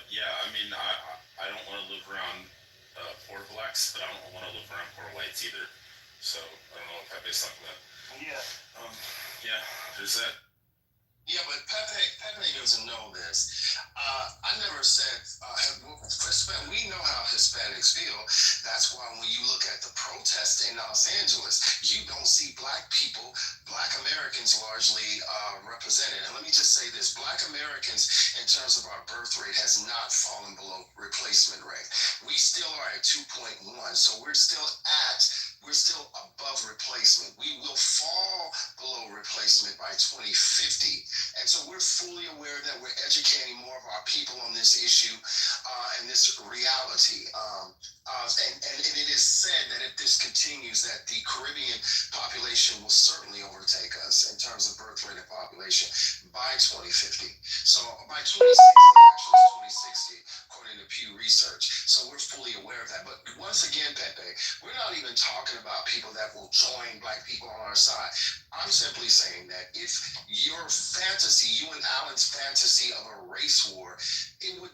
Speaker 14: Yeah. I mean, I don't want to live around poor blacks, but I don't want to live around poor whites either. So I don't know if Pepe's talking about.
Speaker 5: Yeah.
Speaker 14: Yeah, there's that.
Speaker 2: Yeah, but Pepe doesn't know this. I never said, we know how Hispanics feel. That's why when you look at the protest in Los Angeles, you don't see black people, black Americans largely represented. And let me just say this, black Americans in terms of our birth rate has not fallen below replacement rate. We still are at 2.1, so we're still above replacement. We will fall below replacement by 2050. And so we're fully aware that we're educating more of our people on this issue and this reality. And it is said that if this continues, that the Caribbean population will certainly overtake us in terms of birth rate and population by 2050. So by 2060, actually it's 2060, according to Pew Research. So we're fully aware of that. But once again, Pepe, we're not even talking about people that will join black people on our side. I'm simply saying that if your fantasy, you and Alan's fantasy of a race war, it would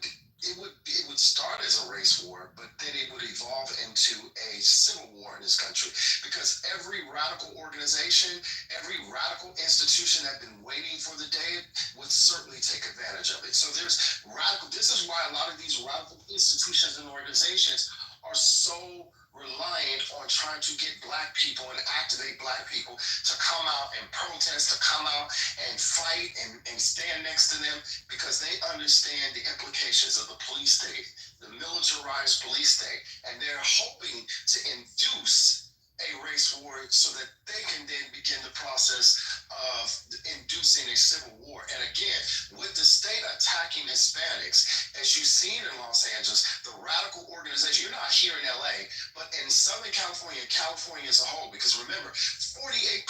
Speaker 2: start as a race war, but then it would evolve into a civil war in this country, because every radical organization, every radical institution that had been waiting for the day would certainly take advantage of it. So this is why a lot of these radical institutions and organizations are so reliant on trying to get black people and activate black people to come out and protest, to come out and fight and stand next to them, because they understand the implications of the police state, the militarized police state, and they're hoping to induce a race war so that they can then begin the process of inducing a civil war. And again, with the state attacking Hispanics, as you've seen in Los Angeles, the radical organization, you're not here in LA, but in Southern California, California as a whole, because remember, 48%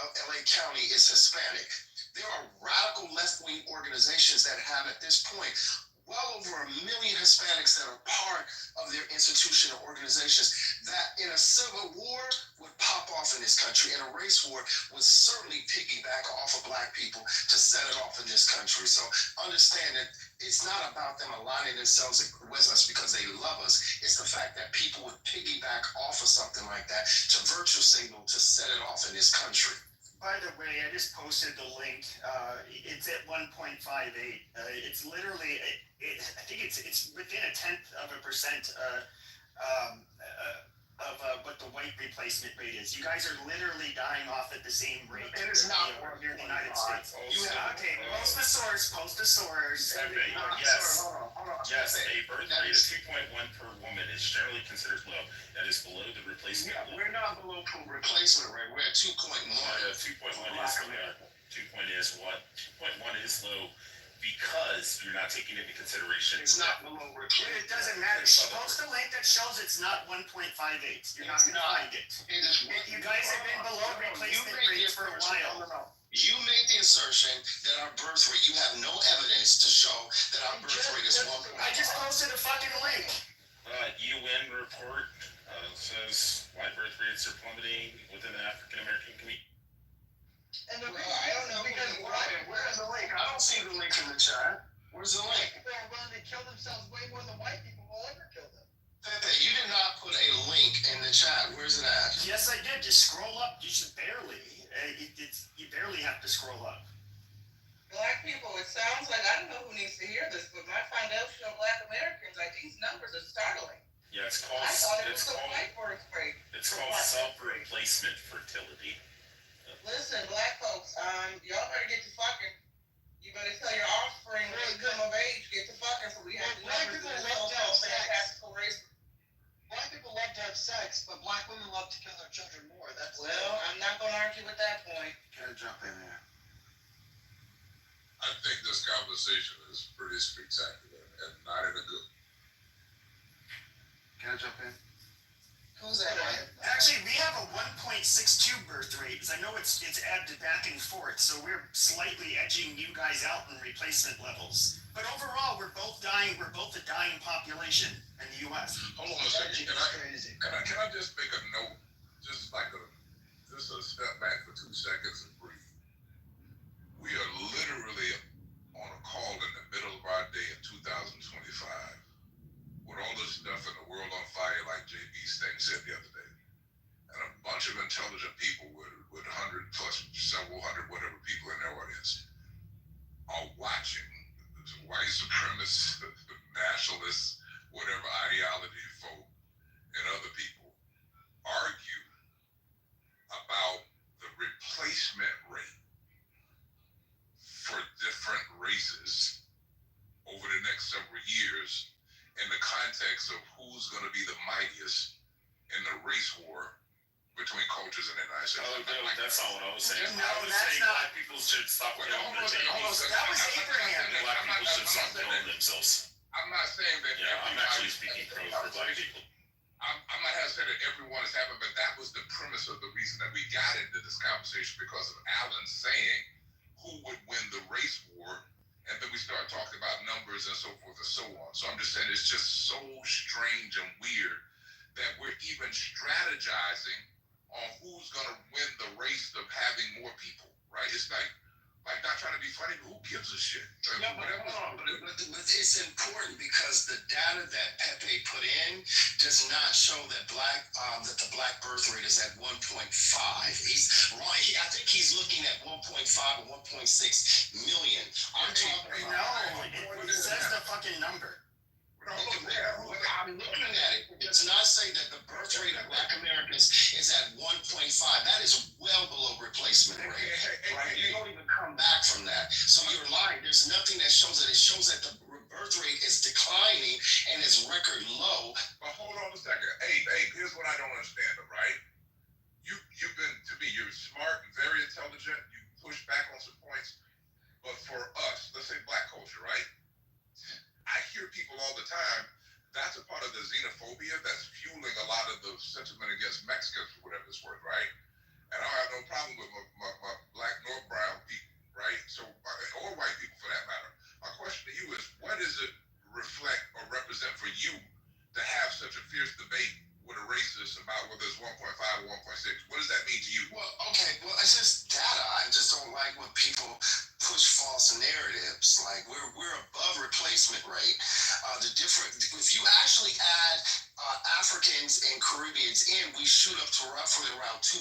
Speaker 2: of LA County is Hispanic. There are radical left-wing organizations that have at this point well over 1 million Hispanics that are part of their institution or organizations that in a civil war would pop off in this country, and a race war would certainly piggyback off of black people to set it off in this country. So understand that it's not about them aligning themselves with us because they love us. It's the fact that people would piggyback off of something like that to virtue signal to set it off in this country.
Speaker 13: By the way, I just posted the link. It's at 1.58. It's literally, I think it's within 0.1% of what the white replacement rate is. You guys are literally dying off at the same rate.
Speaker 3: It is not
Speaker 13: here in the United States. Okay, post the source.
Speaker 14: Yes. Yes, a birth rate of 2.1 per woman is generally considered low. That is below the replacement
Speaker 3: Yeah,
Speaker 14: rate.
Speaker 3: we're not below replacement rate. We're at 2.1.
Speaker 14: 2.1 is low. 2.1 is low because you're not taking into consideration.
Speaker 3: It's not below replacement.
Speaker 13: It doesn't matter. Post a link that shows it's not 1.58. You're not going to find it. You guys have been below replacement rates for a while.
Speaker 3: You made the assertion that our birth rate, you have no evidence to show that our birth rate is 1.5.
Speaker 13: I just posted a fucking link.
Speaker 14: UN report says why birth rates are plummeting within the African American community.
Speaker 3: And I don't know because where's the link? I don't see the link in the chat. Where's the link?
Speaker 5: People are willing to kill themselves way more than white people will ever kill them.
Speaker 3: Pepe, you did not put a link in the chat. Where's it at?
Speaker 13: Yes, I did. Just scroll up. You should barely. You barely have to scroll up.
Speaker 7: Black people, it sounds like, I don't know who needs to hear this, but my foundation of Black Americans, like, these numbers are startling.
Speaker 14: Yeah, it's called.
Speaker 7: I thought it was the white birth rate.
Speaker 14: It's called self-replacement fertility.
Speaker 7: Listen, Black folks, y'all better get to fucking. You better tell your offspring when they come of age, get to fucking, so we have the
Speaker 5: Black
Speaker 7: numbers
Speaker 5: people
Speaker 7: that
Speaker 5: love to have sex.
Speaker 7: fantastical race.
Speaker 5: Black people love to have sex, but black women love to kill their children more. That's
Speaker 7: Well, I'm not gonna argue with that point.
Speaker 3: Can I jump in here?
Speaker 15: I think this conversation is pretty spectacular and not in a good.
Speaker 3: Can I jump in?
Speaker 7: Who's that?
Speaker 13: Actually, we have a 1.62 birth rate, because I know it's added back and forth, so we're slightly edging you guys out in replacement levels. But overall, we're both dying. We're both a dying population in the U.S.
Speaker 15: Hold on a second. Can I just make a note? Just a step back for 2 seconds and breathe. We are literally on a call in the middle of our day in 2025 with all this stuff in the world on fire, like JB's thing said the other day. And a bunch of intelligent people with 100 plus, several hundred, whatever people in their audience are watching white supremacists, nationalists, whatever ideology folk, and other people argue about the replacement rate for different races over the next several years in the context of who's going to be the mightiest in the race war between cultures in the United States.
Speaker 14: Oh, no, that's not what I was saying.
Speaker 13: No,
Speaker 14: I was
Speaker 13: that's
Speaker 14: saying
Speaker 13: not-
Speaker 14: black people should stop killing their babies.
Speaker 13: That was Abraham.
Speaker 14: Black people should stop killing themselves.
Speaker 15: I'm not saying that.
Speaker 14: Yeah, I'm actually speaking for black people.
Speaker 15: I'm not have said that everyone is having, but that was the premise of the reason that we got into this conversation, because of Alan saying who would win the race war, and then we start talking about numbers and so forth and so on. So I'm just saying it's just so strange and weird that we're even strategizing on who's going to win the race of having more people, right? It's like not trying to be funny, but who gives a shit?
Speaker 3: No, but it's important because the data that Pepe put in does not show that that the black birth rate is at 1.5. He's wrong. I think he's looking at 1.5 or 1.6 million. I'm talking about.
Speaker 13: No, it says the fucking number.
Speaker 3: I'm looking at it. It does not say that the birth rate of Black Americans is at 1.5. That is well below replacement rate. Right? You don't even come back from that. So you're lying. There's nothing that shows it. It shows that the birth rate is declining and is record low.
Speaker 15: But hold on a second. Hey, here's what I don't understand, right? You've been, to me, you're smart and very intelligent. You push back on some points. But for us, let's say black culture, right? I hear people all the time, that's a part of the xenophobia that's fueling a lot of the sentiment against Mexicans, for whatever it's worth, right? And I have no problem with my black nor brown people, right? So, or white people for that matter. My question to you is, what does it reflect or represent for you to have such a fierce debate with a racist about whether it's 1.5 or 1.6? What does that mean to you?
Speaker 3: Well, okay, well, it's just data. I just don't like when people push false narratives. Like we're above replacement rate. If you actually add Africans and Caribbean
Speaker 2: Caribbeans in, we shoot up to roughly around 2.2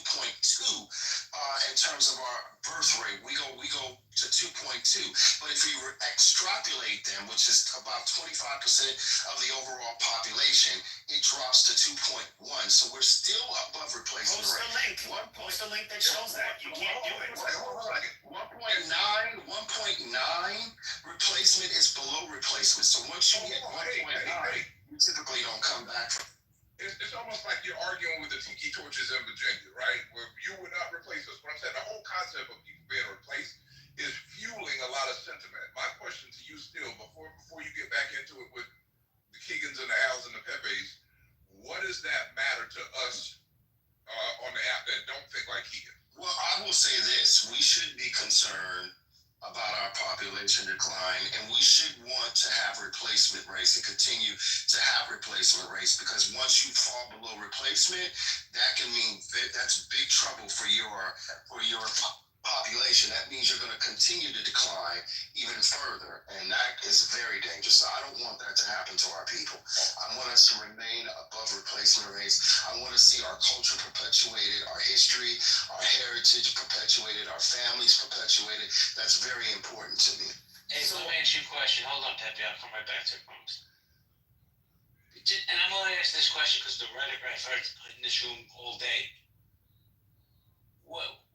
Speaker 2: in terms of our birth rate. We go to 2.2. But if you extrapolate them, which is about 25% of the overall population, it drops to 2.1. So we're still above replacement rate.
Speaker 13: Post a link that shows that. You can't do it.
Speaker 2: 1.9 replacement is below replacement. So once you hit 1.9, you typically don't come back from.
Speaker 15: It's almost like you're arguing with the tiki torches in Virginia, right? Where you would not replace us. What I'm saying, the whole concept of people being replaced is fueling a lot of sentiment. My question to you still, before you get back into it with the Keegans and the Als and the Pepes, what does that matter to us on the app that don't think like Keegan?
Speaker 2: Well, I will say this. We should be concerned about our population decline, and we should want to have replacement rates and continue to have replacement rates, because once you fall below replacement, that can mean that's big trouble for your population. That means you're going to continue to decline even further, and that is very dangerous. So I don't want that to happen to our people. I want us to remain above replacement rates. I want to see our culture perpetuated, our history, our heritage perpetuated, our families perpetuated. That's very important to me.
Speaker 16: Hey, so let me ask you a question. Hold on, Pepe. I'll come right back to it, promise. And I'm only asking this question because the rhetoric I've heard in this room all day.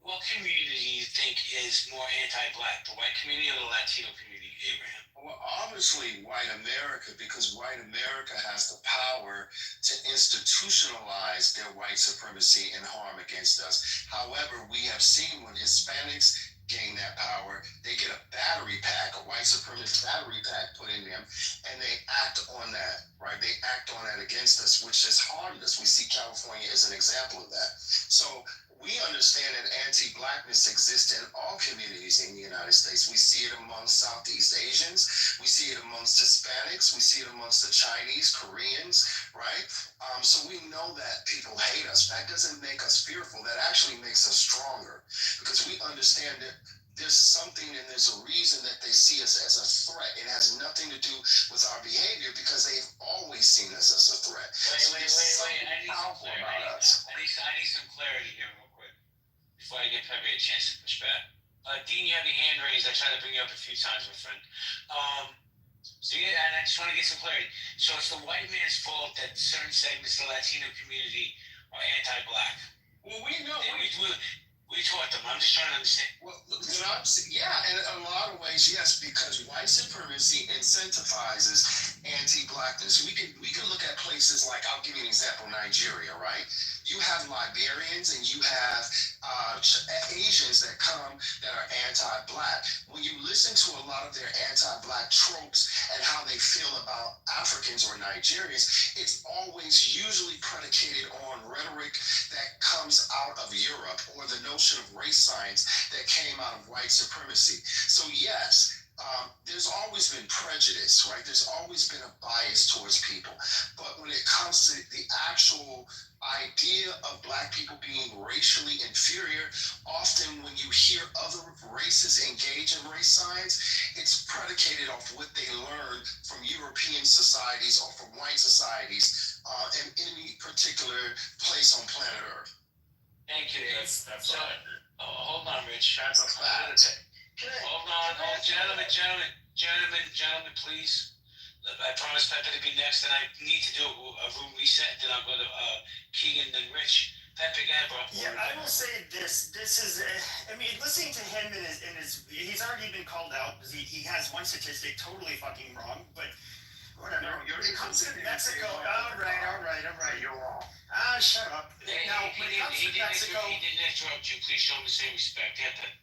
Speaker 16: What community do you think is more anti-black, the white community or the Latino community, Abraham?
Speaker 2: Well, obviously white America, because white America has the power to institutionalize their white supremacy and harm against us. However, we have seen when Hispanics gain that power, they get a battery pack, a white supremacist battery pack put in them, and they act on that, right? They act on that against us, which has harmed us. We see California as an example of that. So we understand that anti-blackness exists in all communities in the United States. We see it amongst Southeast Asians. We see it amongst Hispanics. We see it amongst the Chinese, Koreans, right? So we know that people hate us. That doesn't make us fearful. That actually makes us stronger, because we understand that there's something and there's a reason that they see us as a threat. It has nothing to do with our behavior, because they've always seen us as a threat.
Speaker 16: Wait. I need some clarity here real quick before I give Pepe a chance to push back. Dean, you have your hand raised. I tried to bring you up a few times, my friend. And I just want to get some clarity. So it's the white man's fault that certain segments of the Latino community are anti-black.
Speaker 2: Well, we know.
Speaker 16: We taught them. I'm just trying to understand.
Speaker 2: Well, yeah, in a lot of ways, yes, because white supremacy incentivizes anti-blackness. We can look at places like, I'll give you an example, Nigeria, right? You have Liberians and you have Asians that come that are anti-black. When you listen to a lot of their anti-black tropes and how they feel about Africans or Nigerians, it's always usually predicated on rhetoric that comes out of Europe, or the notion of race science that came out of white supremacy. So yes, there's always been prejudice, right? There's always been a bias towards people. But when it comes to the actual idea of black people being racially inferior, often when you hear other races engage in race science, it's predicated off what they learned from European societies or from white societies in any particular place on planet Earth.
Speaker 16: Thank you.
Speaker 14: That's
Speaker 16: so,
Speaker 14: what I heard.
Speaker 16: Hold on, Rich.
Speaker 2: That's a fact.
Speaker 16: Hold on, gentlemen, please. I promised Pepe to be next, and I need to do a room reset. Then I'll go to Keegan, then Rich. Pepe, go ahead, bro.
Speaker 13: Yeah, I will say this. This is, I mean, listening to him and his, he's already been called out because he has one statistic totally fucking wrong, but whatever.
Speaker 2: No,
Speaker 13: when it comes to Mexico, all right.
Speaker 2: You're wrong.
Speaker 13: Shut up. Now, when it comes to Mexico,
Speaker 16: he didn't interrupt you. Please show him the same respect. Get that.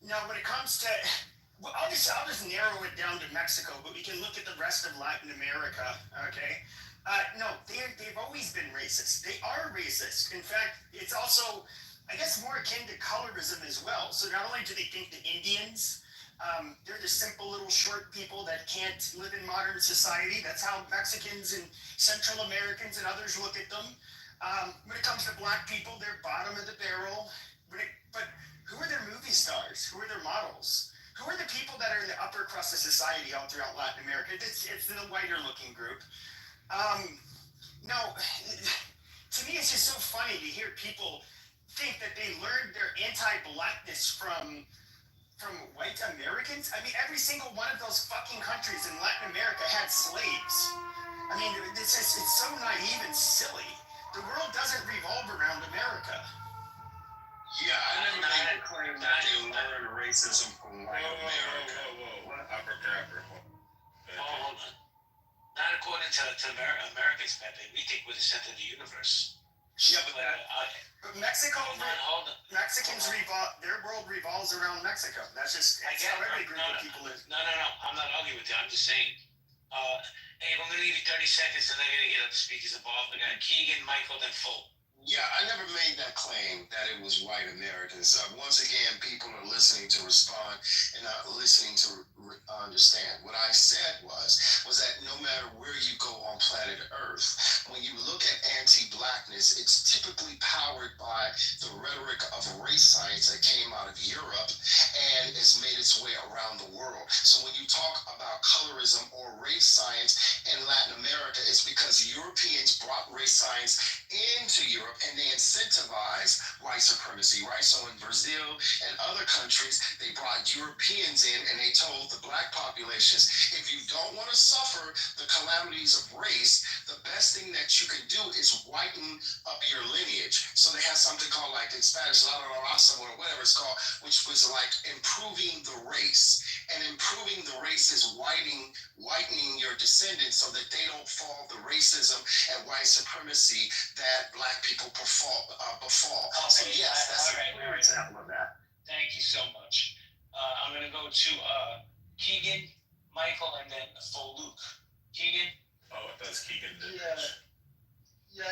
Speaker 13: Now, when it comes to, well, I'll just narrow it down to Mexico, but we can look at the rest of Latin America, okay? No, they've always been racist. They are racist. In fact, it's also, I guess, more akin to colorism as well. So not only do they think the Indians, they're the simple little short people that can't live in modern society. That's how Mexicans and Central Americans and others look at them. When it comes to black people, they're bottom of the barrel. But who are their movie stars? Who are their models? Who are the people that are in the upper crust of society all throughout Latin America? It's the whiter looking group. No, to me, funny to hear people think that they learned their anti-blackness from white Americans. I mean, every single one of those fucking countries in Latin America had slaves. I mean, it's so naive and silly. The world doesn't revolve around America.
Speaker 2: Yeah, I never made a claim that they learned racism from white America.
Speaker 14: Whoa. Abracadabra.
Speaker 16: Hold on. Not according to Americans, Pepe. We think we're the center of the universe.
Speaker 13: Yeah, but Mexico,
Speaker 16: hold on.
Speaker 13: Mexicans their world revolves around Mexico. That's just how every group of people is.
Speaker 16: No. I'm not arguing with you. I'm just saying. Hey, I'm gonna give you 30 seconds, and then I'm gonna get up the speakers involved. We got Keegan, Michael, then Full.
Speaker 2: Yeah, I never made that claim that it was white Americans. Once again, people are listening to respond and not listening to understand. What I said was that no matter where you go on planet Earth, when you look at anti-blackness, it's typically powered by the rhetoric of race science that came out of Europe and has made its way around the world. So when you talk about colorism or race science in Latin America, it's because Europeans brought race science into Europe and they incentivized white supremacy, right? So in Brazil and other countries, they brought Europeans in and they told the black populations, if you don't want to suffer the calamities of race, the best thing that you can do is whiten up your lineage. So they have something called, like in Spanish, la raza or whatever it's called, which was like improving the race. And improving the race is whitening your descendants so that they don't fall the racism and white supremacy that black people befall. So yes, that's a clear example of that.
Speaker 16: Thank you so much. I'm gonna go to Keegan, Michael, and then Full Luke. Keegan.
Speaker 14: Oh, that's Keegan.
Speaker 17: Yeah.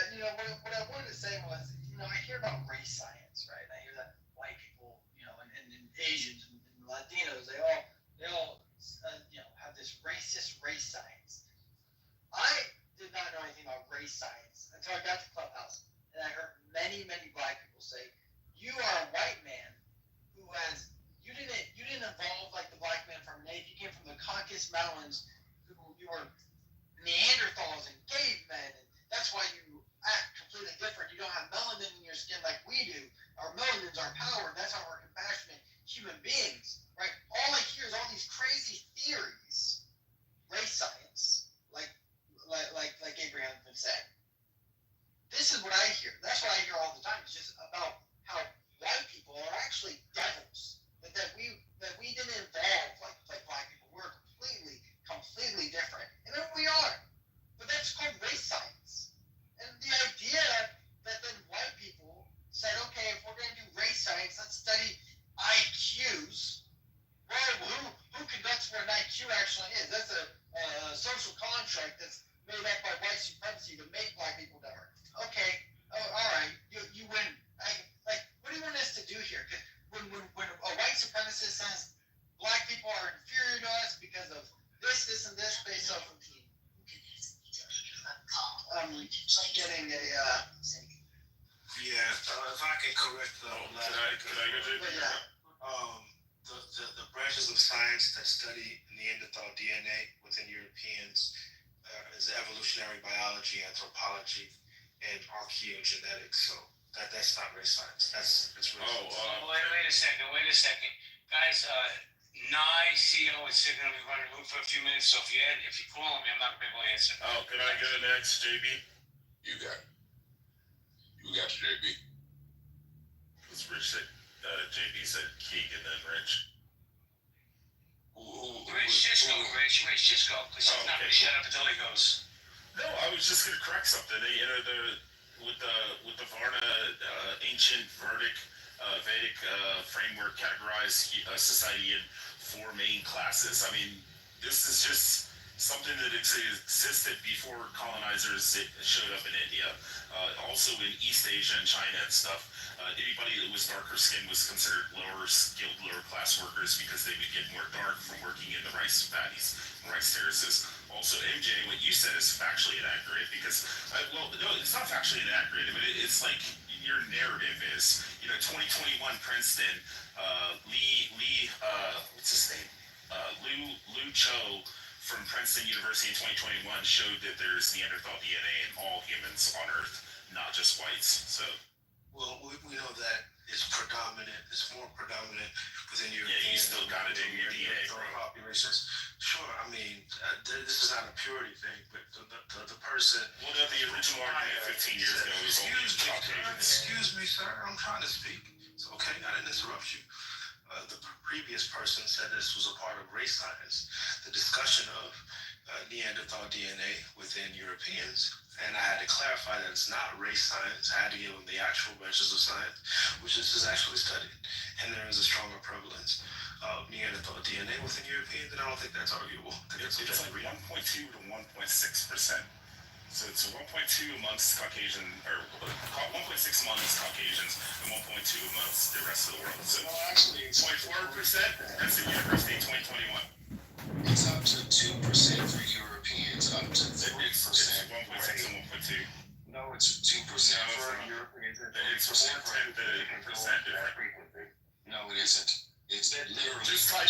Speaker 17: What I wanted to say was, I hear about race science, right? I hear that white people, and Asians and Latinos, they all have this racist race science. I did not know anything about race science until I got to Clubhouse, and I heard many black people say, "You are a white man who you didn't evolve like the black man from Native. You came from the Caucasus Mountains, you were Neanderthals and cavemen, and that's why you act completely different. You don't have melanin in your skin like we do. Our melanin's our power. That's how we're compassionate human beings, right?" All I hear is all these crazy theories, race science, like Abraham been saying. This is what I hear. That's what I hear all the time. It's just about how white people are actually devils. That we didn't evolve like black people. We're completely different. And then we are. But that's called race science. And the idea that then white people said, okay, if we're going to do race science, let's study IQs. Well, who conducts what an IQ actually is? That's a social contract that's made up by white supremacy to make black people dumber. Okay, all right, you win. What do you want us to do here? Because when a white supremacist says black people are inferior to us because of this, and this, based off of getting a.
Speaker 18: Yeah, if I can correct the
Speaker 14: Could I go to?
Speaker 18: the branches of science that study Neanderthal DNA within Europeans is evolutionary biology, anthropology, and archaeogenetics. So that's not race science. That's really.
Speaker 16: Wait a second, guys. Nye, CEO, is going to be running room for a few minutes. So if you call me, I'm not going to be able to answer.
Speaker 14: Oh, can I go next, JB?
Speaker 15: You got JB.
Speaker 14: Because Rich said, JB said Keegan, then Rich.
Speaker 16: Rich, just go, because he's not going to shut up until he goes.
Speaker 14: No, I was just going to correct something. With the Varna ancient Vedic framework categorized society in 4 main classes. I mean, this is just something that existed before colonizers showed up in India. Also in East Asia and China and stuff. Anybody that was darker skinned was considered lower skilled, lower class workers because they would get more dark from working in the rice paddies, rice terraces. Also, MJ, what you said is factually inaccurate because, no, it's not factually inaccurate. I mean, it's like your narrative is, 2021 Princeton, what's his name? Lu Cho from Princeton University in 2021 showed that there's Neanderthal DNA in all humans on Earth. not just whites. So.
Speaker 18: Well, we know that it's predominant. It's more predominant within your.
Speaker 14: Yeah, you still got it in your DNA, bro.
Speaker 18: Populations. Sure, I mean, this is not a purity thing, but the person.
Speaker 14: Well, the original argument 15 years ago was only Caucasians.
Speaker 18: Excuse me, sir. I'm trying to speak. It's okay. I didn't interrupt you. The previous person said this was a part of race science, the discussion of Neanderthal DNA within Europeans. And I had to clarify that it's not race science. I had to give them the actual measures of science, which is actually studied. And there is a stronger prevalence of Neanderthal DNA within Europeans, and I don't think that's arguable.
Speaker 14: It's like 1.2 to 1.6%. So it's 1.2 amongst Caucasian, or 1.6 amongst Caucasians, and 1.2 amongst the rest of the world. So
Speaker 2: actually, it's
Speaker 14: 0.4%. That's the University 2021.
Speaker 2: It's up to 2% for Europeans, up to 3%.
Speaker 14: It's 1.6 and 1.2.
Speaker 2: No, it's 2% for Europeans.
Speaker 14: It's 4 10 percent different.
Speaker 2: No, it isn't. It's literally.
Speaker 14: Just type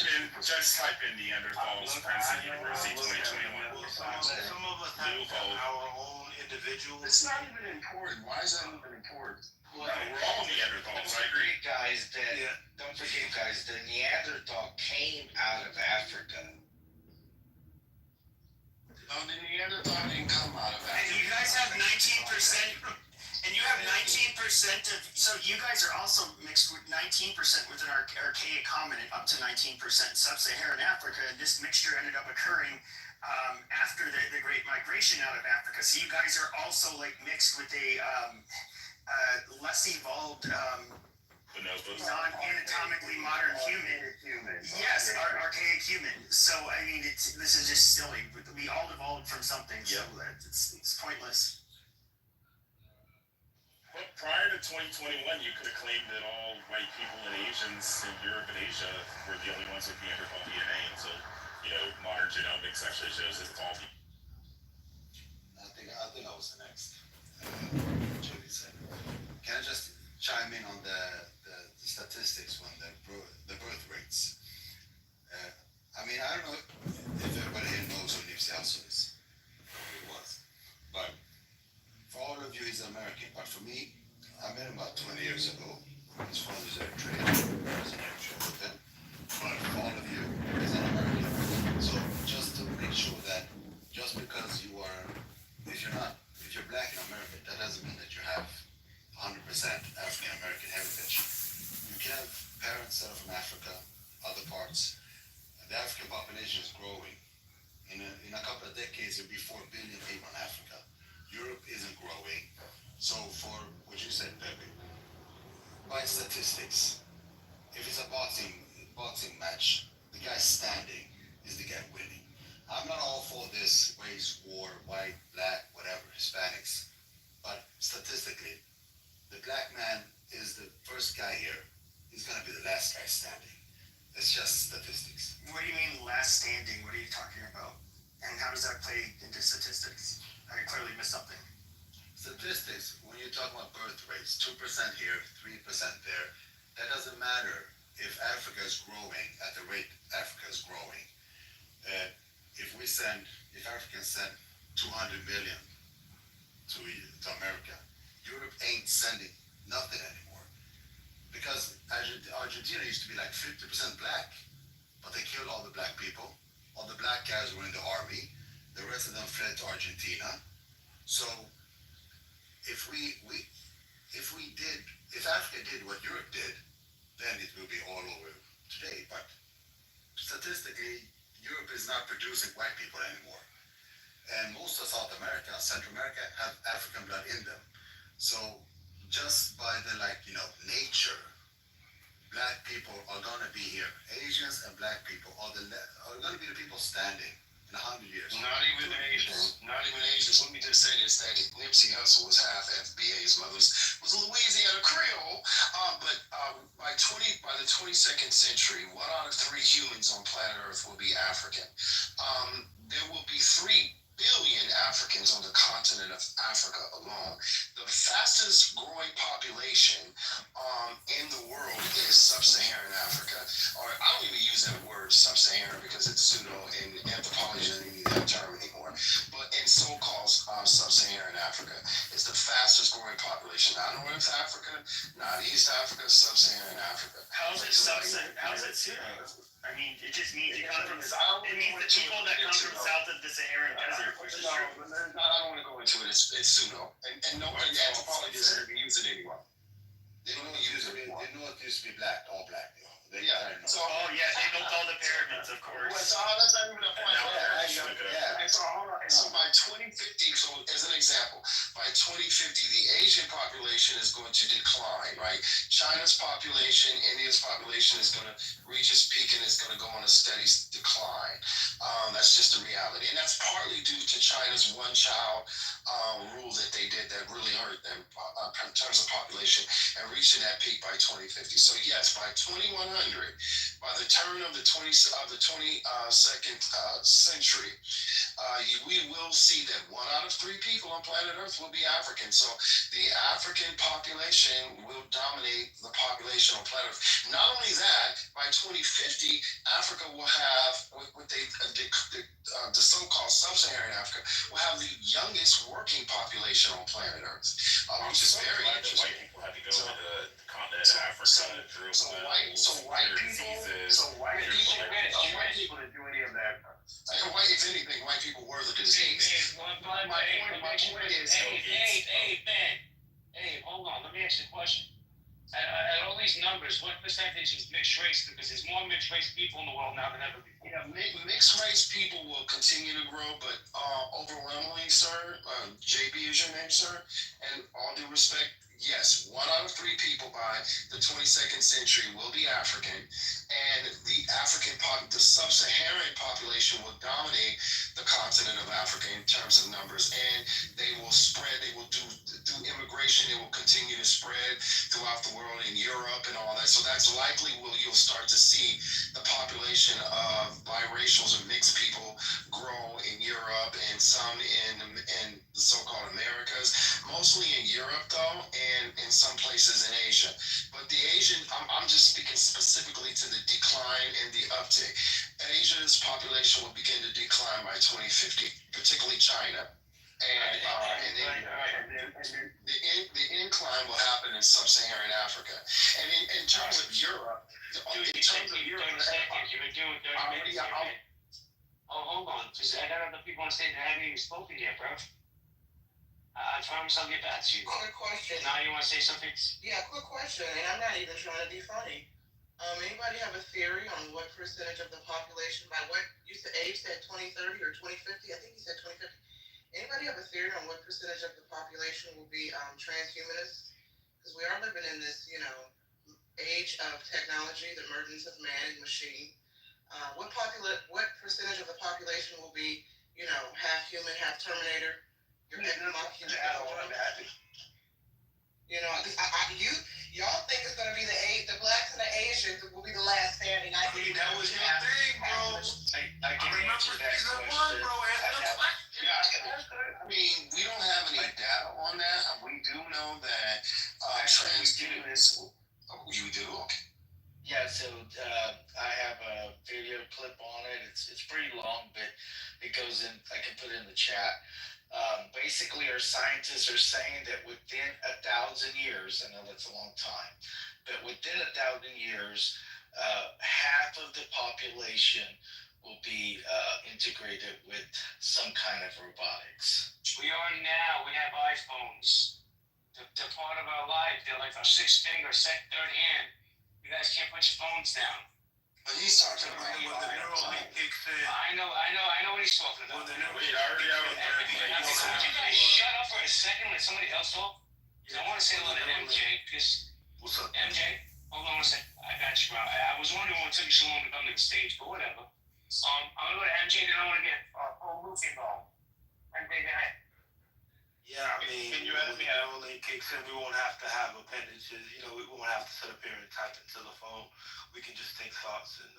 Speaker 14: in Neanderthals, Princeton University 2021.
Speaker 18: Well, some of us have our own individual.
Speaker 2: It's not even important. Why is that even important?
Speaker 14: Well, we're all Neanderthals. I agree.
Speaker 8: Guys, don't forget, guys, the Neanderthal came out of Africa.
Speaker 2: No, the Neanderthal didn't come out of Africa.
Speaker 13: And you guys have 19%. And you have 19% of, so you guys are also mixed with 19% within our archaic hominin, up to 19% sub-Saharan Africa, and this mixture ended up occurring after the Great Migration out of Africa. So you guys are also like mixed with a less evolved, non-anatomically modern human. Yes, archaic human. So I mean, this is just silly. We all evolved from something, so it's pointless.
Speaker 14: But prior to 2021, you could have claimed that all white people and Asians in Europe and Asia were the only ones with Neanderthal DNA until, modern genomics actually shows that it's all people.
Speaker 19: I think I was the next. Joey said. Can I just chime in on the statistics when the birth rates? I mean, I don't know if everybody here knows who Nipsey Hussle is, or who he was, but for all of you, he's American, but for me, I met him about 20 years ago. His father's Eritrean. I was in Eritrea with him. But for all of you, he's an American. So just to make sure that just because if you're black in America, that doesn't mean that you have 100% African American heritage. You can have parents that are from Africa, other parts. The African population is growing. In a couple of decades, there'll be 4 billion people in Africa. Europe isn't growing. So for what you said, Pepe, by statistics, if it's a boxing match, the guy standing is the guy winning. I'm not all for this race war, white, black, whatever, Hispanics. But statistically, the black man is the first guy here. He's going to be the last guy standing. It's just statistics.
Speaker 13: What do you mean last standing? What are you talking about? And how does that play into statistics? I clearly missed something.
Speaker 19: Statistics, when you talk about birth rates, 2% here, 3% there, that doesn't matter if Africa is growing at the rate Africa is growing. If Africans send 200 million to America, Europe ain't sending nothing anymore. Because Argentina used to be like 50% black, but they killed all the black people. All the black guys were in the army. The rest of them fled to Argentina. So if Africa did what Europe did, then it will be all over today. But statistically, Europe is not producing white people anymore. And most of South America, Central America, have African blood in them. So just by the nature, black people are gonna be here. Asians and black people are gonna be the people standing in 100 years.
Speaker 2: Not even Asians. Let me just say this: that Nipsey Hussle was half FBA. His mother was a Louisiana Creole. But by the 22nd century, 1 out of 3 humans on planet Earth will be African. There will be 3 billion Africans on the continent of Africa alone. The fastest growing population in the world is sub-Saharan Africa. Or I don't even use that word sub-Saharan because it's pseudo in anthropology. I don't even use that term anymore. anymore. But in so-called sub-Saharan Africa, it's the fastest growing population. Not North Africa, not East Africa, sub-Saharan Africa.
Speaker 13: How's it sub-Saharan? How's it I mean, it just means you come from south. It means the people that come from south of the Saharan Desert, which is true.
Speaker 2: I don't want to go into it. It's pseudo, and no, and anthropologists don't even use it anymore. They don't use it anymore.
Speaker 19: The North used to be black, all black.
Speaker 2: Yeah. So,
Speaker 13: they built all the pyramids, of course.
Speaker 2: So that's not even a point. And so hold on. And so by 2050, so as an example, by 2050, the Asian population is going to decline, right? China's population, India's population is going to reach its peak and it's going to go on a steady decline. That's just a reality. And that's partly due to China's one-child rule that they did that really hurt them in terms of population and reaching that peak by 2050. So yes, by 2100, by the turn of the 22nd century, we will see that 1 out of 3 people on planet Earth will be African. So the African population will dominate the population on planet Earth. Not only that, by 2050, Africa will have what the so-called sub-Saharan Africa will have the youngest working population on planet Earth, which is very interesting.
Speaker 14: White people had to go to the continent of Africa to drill wells,
Speaker 2: white people didn't do any of that. If anything, white people were the disease.
Speaker 9: Hey, hold on. Let me ask you a question. At all these numbers, what percentage is mixed race? Because there's more mixed race people in the world now than ever before.
Speaker 2: Yeah, mixed race people will continue to grow, but overwhelmingly, sir, JB is your name, sir, and all due respect, yes, 1 out of 3 people by the 22nd century will be African, and the sub-Saharan population will dominate the continent of Africa in terms of numbers, and they will spread, they will do through immigration, it will continue to spread throughout the world in Europe and all that. So that's likely you'll start to see the population of biracials and mixed people grow in Europe and some in the so-called Americas, mostly in Europe though, and in some places in Asia. But the Asian, I'm just speaking specifically to the decline and the uptick. Asia's population will begin to decline by 2050, particularly China. And the incline will happen in sub-Saharan Africa. And in terms of Europe,
Speaker 9: You've been doing 30 minutes here, man. Oh, hold on, because I got other people on stage that haven't even spoken yet, bro. I promise I'll get back to you.
Speaker 7: Quick question.
Speaker 9: Now you want to say something?
Speaker 7: Yeah, quick question, and I'm not even trying to be funny. Anybody have a theory on what percentage of the population, by what you said, Abe said 2030 or 2050? I think he said 2050. Anybody have a theory on what percentage of the population will be transhumanists? Because we are living in this, age of technology, the emergence of man and machine. What percentage of the population will be, half human, half Terminator? Y'all think it's gonna be the blacks and the Asians will be the last standing. I think
Speaker 2: that was your thing, bro.
Speaker 9: I can answer that question.
Speaker 2: I mean, we don't have any data on that. We do know that transhumanists. Oh, you do? Okay.
Speaker 18: Yeah, so I have a video clip on it. It's pretty long, but it goes in. I can put it in the chat. Basically, our scientists are saying that within 1,000 years, I know that's a long time, but within 1,000 years, half of the population will be integrated with some kind of robotics.
Speaker 9: We are now. We have iPhones. They're part of our life. They're like our 6th finger, third hand. You guys can't put your phones down.
Speaker 2: But he's talking about
Speaker 9: I know what he's talking about.
Speaker 14: Wait, I already have
Speaker 9: Would you guys shut up for a second and let somebody else talk? I want to say hello to MJ, because...
Speaker 14: What's up?
Speaker 9: MJ? Hold on a second. I got you, bro. I was wondering what took you so long to come to the stage, but whatever. I'm going to go to MJ, then I want to get Luke involved. MJ, go ahead.
Speaker 18: Yeah, I mean, when the link kicks in, we won't have to have appendages. We won't have to sit up here and type into the phone. We can just think thoughts, and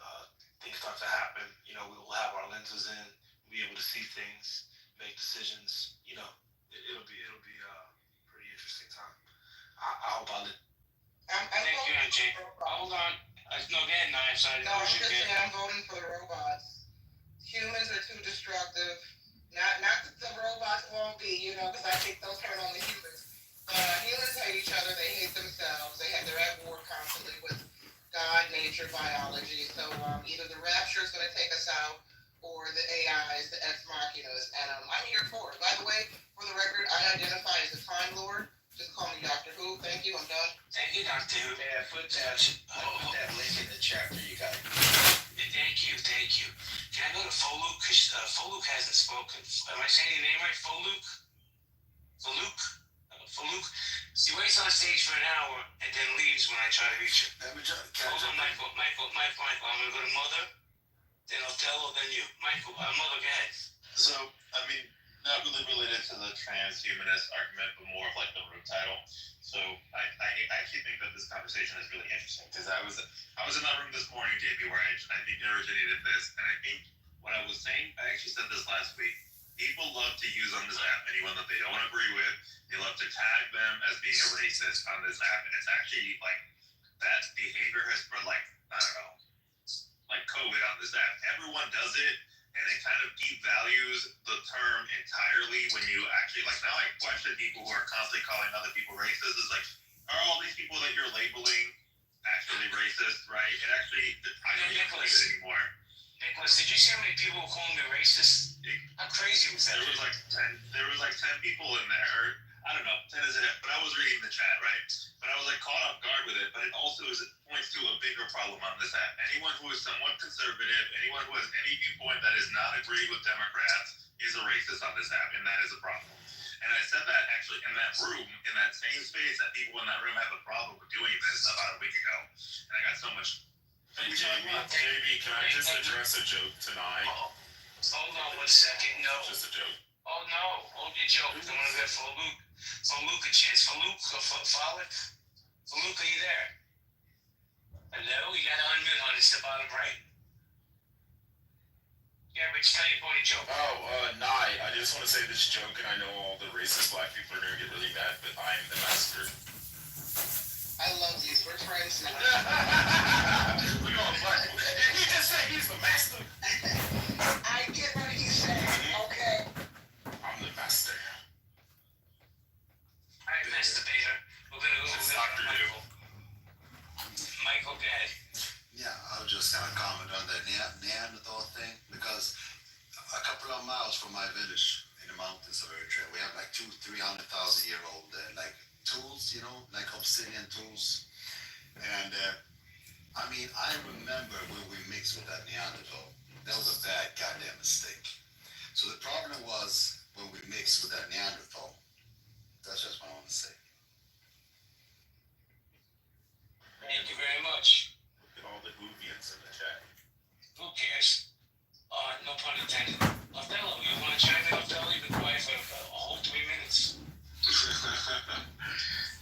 Speaker 18: things start to happen. We will have our lenses in, be able to see things, make decisions. It'll be a pretty interesting time. I hope I live.
Speaker 9: Thank you, MJ. Hold on. No, go ahead, Knives.
Speaker 7: I'm just saying I'm voting for the robots. Humans are too destructive.
Speaker 20: Not that the robots won't be, because I think those turn on the humans. Humans hate each other. They hate themselves. They're at war constantly with God, nature, biology. So either the rapture is going to take us out, or the AIs, the ex machinas, and I'm here for it. By the way, for the record, I identify as a Time Lord. Just call me Doctor Who. Thank you. I'm done.
Speaker 16: Thank you, Doctor Who.
Speaker 8: Yeah, put that link in the chat for you guys.
Speaker 16: Thank you. Can I go to Foluk? Because Foluk hasn't spoken. Am I saying your name right? Foluk? Foluk? He waits on stage for an hour and then leaves when I try to reach him. Hold on, Michael. I'm going to go to Mother, then Othello, then you. Michael, Mother, go ahead.
Speaker 21: So, I mean, not really related to the transhumanist argument, but more of like the room title. So, I actually think that this conversation is really interesting because I was in that room this morning, JB, where I think originated this, and I think what I was saying, I actually said this last week. People love to use on this app anyone that they don't agree with. They love to tag them as being a racist on this app, and it's actually like that behavior has spread like, I don't know, like COVID on this app. Everyone does it, and it kind of devalues the term entirely when you actually, like, now I question people who are constantly calling other people racist. It's like, are all these people that you're labeling actually racist, right? It actually, I don't even believe it anymore.
Speaker 16: Nicholas, did you see how many people were calling me racist? How crazy was that?
Speaker 21: There was like 10 people in there, or I don't know, 10 isn't it, but I was reading the chat, right? But I was like caught off guard with it, but it also points to a bigger problem on this app. Anyone who is somewhat conservative, anyone who has any viewpoint that is not agreed with Democrats is a racist on this app, and that is a problem. And I said that actually in that room, in that same space, that people in that room have a problem with doing this about a week ago. And I got so much.
Speaker 14: Hey, JB, can I just address a joke tonight?
Speaker 16: Hold on 1 second. No.
Speaker 14: Just a joke.
Speaker 16: Oh, no. Hold your joke. I want to get Faluk a chance. Faluk, are you there? Hello? You got to unmute on. It's the bottom right. Yeah, Rich, tell your funny joke.
Speaker 14: Nye, I just want to say this joke, and I know all the racist black people are going to get really mad, but I am the master.
Speaker 20: I love you. We're friends now.
Speaker 14: Look at all the black people. He just said he's the master.
Speaker 20: I get what he's saying, okay?
Speaker 14: I'm the master.
Speaker 16: All right, masturbator. We're going to go with Dr. Michael. Michael, go ahead.
Speaker 19: Yeah, I was just going to comment on that Neanderthal thing because a couple of miles from my village in the mountains of Eritrea, we have like 200,000-300,000 year old like tools, like obsidian tools. And I mean, I remember when we mixed with that Neanderthal, that was a bad goddamn mistake. So the problem was when we mixed with that Neanderthal. That's just what I want to say.
Speaker 16: Thank you very much.
Speaker 14: Look at all the Hoovians in the chat.
Speaker 16: Who cares? No pun intended. Othello, you want to chime in? Othello, you've been quiet for a whole 3 minutes.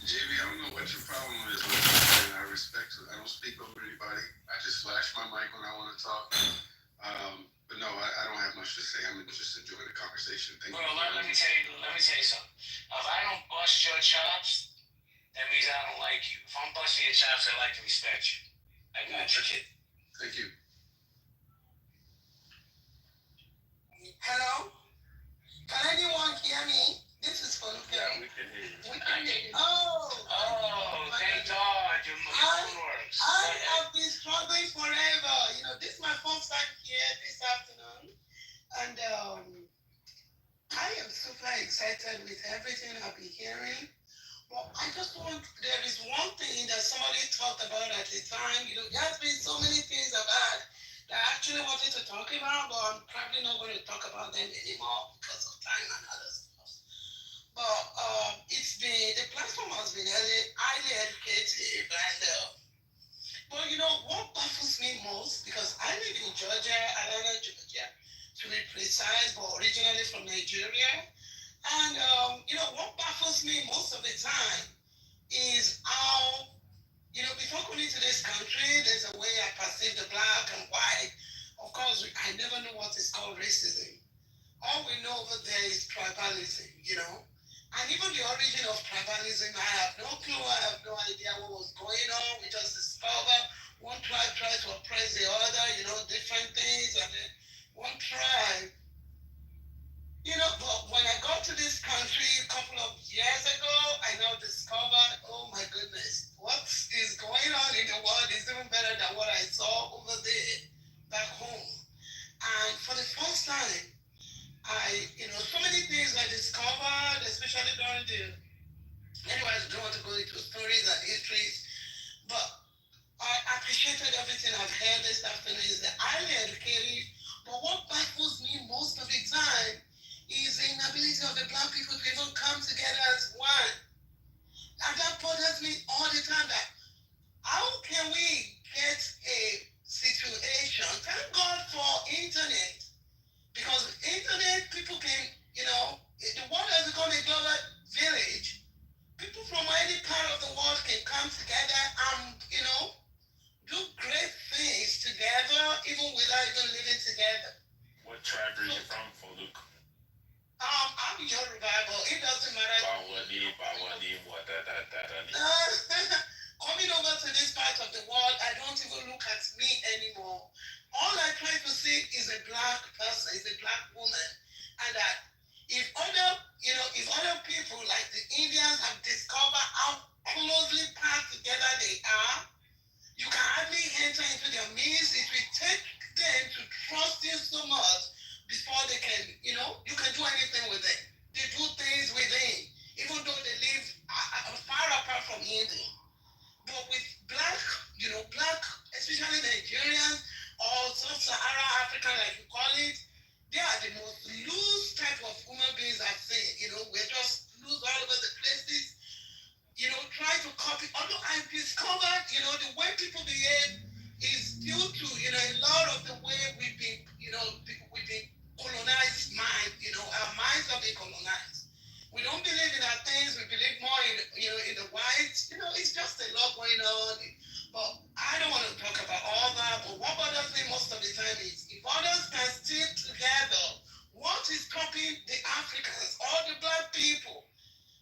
Speaker 22: JB, I don't know what your problem is with me, and I respect it. I don't speak over anybody. I just flash my mic when I want to talk. But no, I don't have much to say. I'm just enjoying the conversation. Thank you.
Speaker 16: Let me tell you something. If I don't bust your chops, that means I don't like you. If I'm busting your chops, I like to respect you. I got you, kid.
Speaker 22: Thank you.
Speaker 20: Hello? Can anyone hear me? This is Faluk.
Speaker 14: Yeah, we can hear you.
Speaker 20: We can hear you.
Speaker 16: Thank God. Your phone works.
Speaker 20: I have been struggling forever. This is my first time here this afternoon. And I am super excited with everything I've been hearing. But there is one thing that somebody talked about at the time. There's been so many things I've had that I actually wanted to talk about, but I'm probably not going to talk about them anymore because of time and other stuff. But the platform has been highly educative, and but what baffles me most, because I live in Georgia, Atlanta, Georgia, to be precise, but originally from Nigeria. And what baffles me most of the time is how, before coming to this country, there's a way I perceive the black and white. Of course, I never know what is called racism. All we know over there is tribalism, And even the origin of tribalism, I have no clue. I have no idea what was going on. We just discovered one tribe tried to oppress the other, different things. And then one tribe, I've heard this afternoon is the highly educated, but what baffles me most of the time is the inability of the black people to even come together as one. And that bothers me all the time. That how can we get a situation? Thank God for internet, because internet people can, the world has become a global village. People from any part of the world can come together and, do great things together, even without even living together.
Speaker 14: What tribe are you from, Foluk?
Speaker 20: I'm Yoruba, but it doesn't matter. Coming over to this part of the world, I don't even look at me anymore. All I try to see is a black person, is a black woman, and that if other people like the Indians have discovered how closely packed together they are, you can hardly enter into their midst. It will take them to trust you so much before they can, you can do anything with them. They do things within, even though they live far apart from India. But with black, especially Nigerians or sub-Saharan African, like you call it, they are the most loose type of human beings I've seen. We're just loose all over the places. Try to copy. Although I've discovered, the way people behave is due to, a lot of the way we've been colonized mind. Our minds have been colonized. We don't believe in our things. We believe more in the whites. It's just a lot going on. But I don't want to talk about all that. But what bothers me most of the time is if others can stick together, what is stopping the Africans or the black people,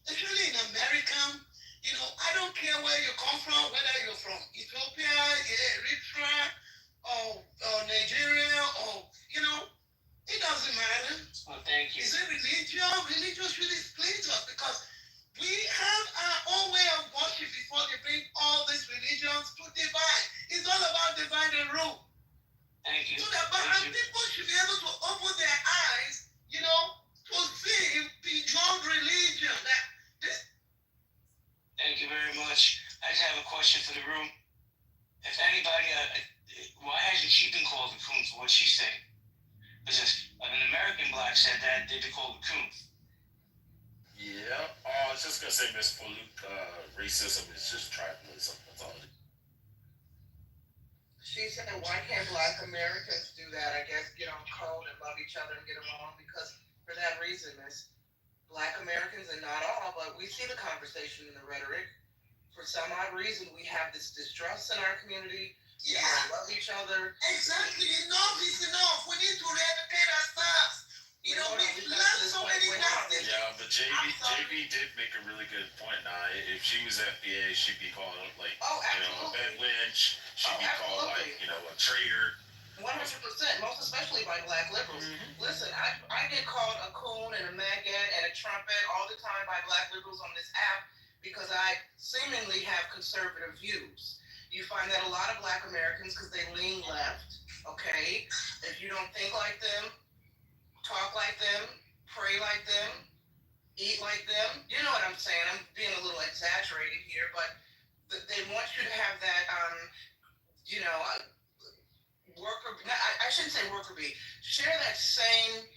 Speaker 20: especially in America? I don't care where you come from, whether you're from Ethiopia, Eritrea, or Nigeria, or, it doesn't matter.
Speaker 9: Well, thank you.
Speaker 20: Is it religion? Religion should split us because we have our own way of worship before they bring all these religions to divide. It's all about divide and rule.
Speaker 9: Thank you.
Speaker 20: So that people should be able to open their eyes, to see beyond religion.
Speaker 9: Thank you very much. I just have a question for the room. If anybody, why hasn't she been called a coon for what she said? Because an American black said that they'd be called a coon.
Speaker 14: Yeah. I was just gonna say, Miss Foluk, racism is just tribalism. That's all it is.
Speaker 7: She said, why can't black Americans do that? I guess get on code and love each other and get along, because for that reason, Miss, black Americans, and not all, but we see the conversation in the rhetoric. For some odd reason, we have this distrust in our community.
Speaker 20: Yeah.
Speaker 7: We love each other.
Speaker 20: Exactly. Enough is enough. We need to re-educate ourselves. We've learned so many things.
Speaker 14: Yeah, but JB did make a really good point. Now, if she was FBA, she'd be called a bed wench. She'd be called a traitor.
Speaker 7: 100%, most especially by black liberals. Mm-hmm. Listen, I get called a coon and a maggot and a trumpet all the time by black liberals on this app because I seemingly have conservative views. You find that a lot of black Americans, because they lean left, okay? If you don't think like them, talk like them, pray like them, eat like them, you know what I'm saying? I'm being a little exaggerated here, but they want you to have that, I shouldn't say worker bee. Share that same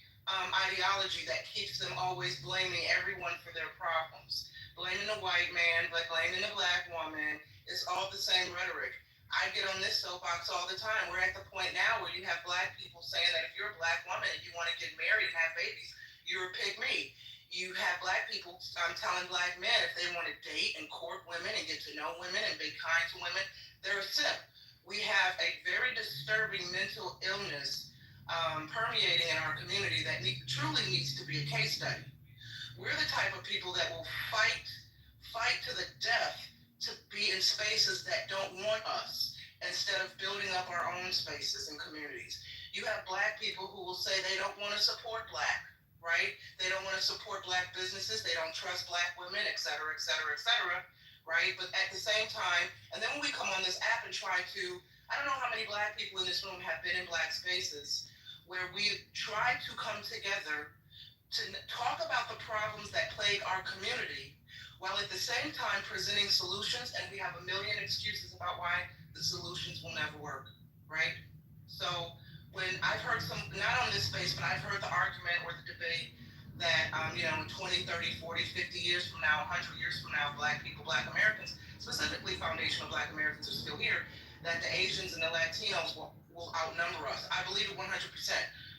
Speaker 7: ideology that keeps them always blaming everyone for their problems. Blaming the white man, but blaming the black woman. It's all the same rhetoric. I get on this soapbox all the time. We're at the point now where you have black people saying that if you're a black woman and you want to get married and have babies, you're a pygmy. You have black people telling black men if they want to date and court women and get to know women and be kind to women, they're a simp. We have a very disturbing mental illness permeating in our community that truly needs to be a case study. We're the type of people that will fight to the death to be in spaces that don't want us instead of building up our own spaces and communities. You have black people who will say they don't want to support black, right? They don't want to support black businesses. They don't trust black women, et cetera, et cetera, et cetera, right? But at the same time, and then when we come on this app and try to, I don't know how many black people in this room have been in black spaces where we try to come together to talk about the problems that plague our community while at the same time presenting solutions, and we have a million excuses about why the solutions will never work.
Speaker 4: right? So when I've heard some, not on this space, but I've heard the argument or the debate that, 20, 30, 40, 50 years from now, 100 years from now, Black people, Black Americans, specifically foundational Black Americans are still here, that the Asians and the Latinos will outnumber us. I believe it 100%.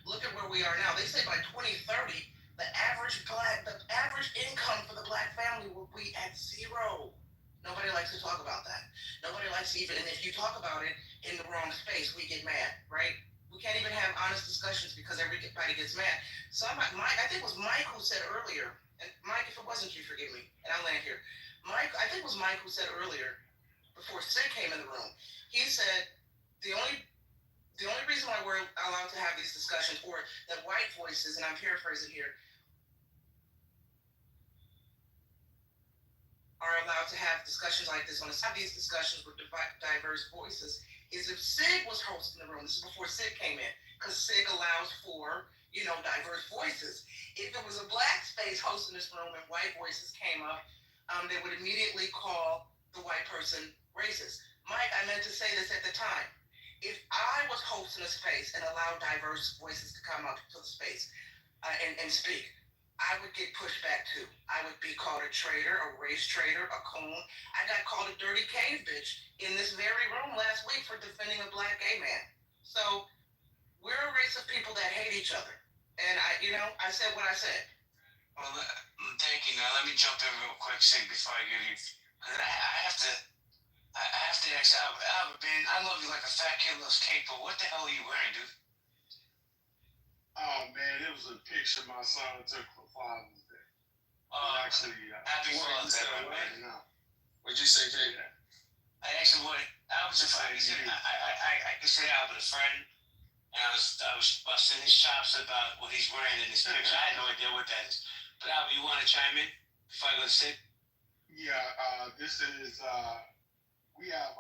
Speaker 4: Look at where we are now. They say by 2030, the average income for the Black family will be at zero. Nobody likes to talk about that. Nobody likes to even, and if you talk about it in the wrong space, we get mad, right? We can't even have honest discussions because everybody gets mad. Mike, I think it was Mike who said earlier, and Mike, if it wasn't you, forgive me, and I'll land here. Mike, I think it was Mike who said earlier, before Sid came in the room, he said the only reason why we're allowed to have these discussions, or that white voices, and I'm paraphrasing here, are allowed to have discussions like this, have these discussions with diverse voices, is if Sig was hosting the room. This is before Sig came in, because Sig allows for, diverse voices. If it was a Black space hosting this room and white voices came up, they would immediately call the white person racist. Mike, I meant to say this at the time. If I was hosting a space and allowed diverse voices to come up to the space and speak, I would get pushed back too. I would be called a traitor, a race traitor, a coon. I got called a dirty cave bitch in this very room last week for defending a Black gay man. So we're a race of people that hate each other. And I said what I said.
Speaker 16: Well, thank you. Now let me jump in real quick, Sig, before I give you. I have to ask Albert. Albert, man, I love you like a fat kid loves cake, but what the hell are you wearing, dude?
Speaker 12: Oh man, it was a picture my son took for Father's Day. Actually,
Speaker 16: Happy Father's Day, my man.
Speaker 2: What'd you say, Jay?
Speaker 16: I actually wanted Albert's a friend. I consider Albert a friend, and I was busting his chops about what he's wearing in this picture. I had no idea what that is. But Albert, you want to chime in before I go to Sid?
Speaker 12: Yeah, this is we have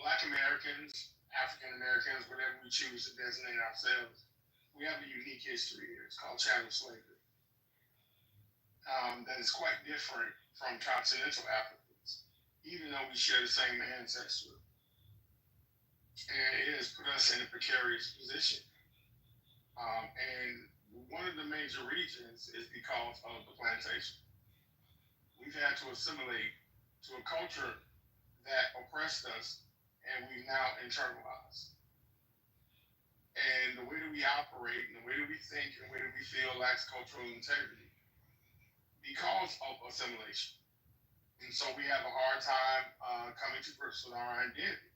Speaker 12: Black Americans, African Americans, whatever we choose to designate ourselves. We have a unique history here. It's called chattel slavery. That is quite different from continental Africans, even though we share the same ancestry. And it has put us in a precarious position. And one of the major reasons is because of the plantation. We've had to assimilate to a culture that oppressed us, and we've now internalized. And the way that we operate, and the way that we think, and the way that we feel lacks cultural integrity because of assimilation. And so we have a hard time coming to grips with our identity.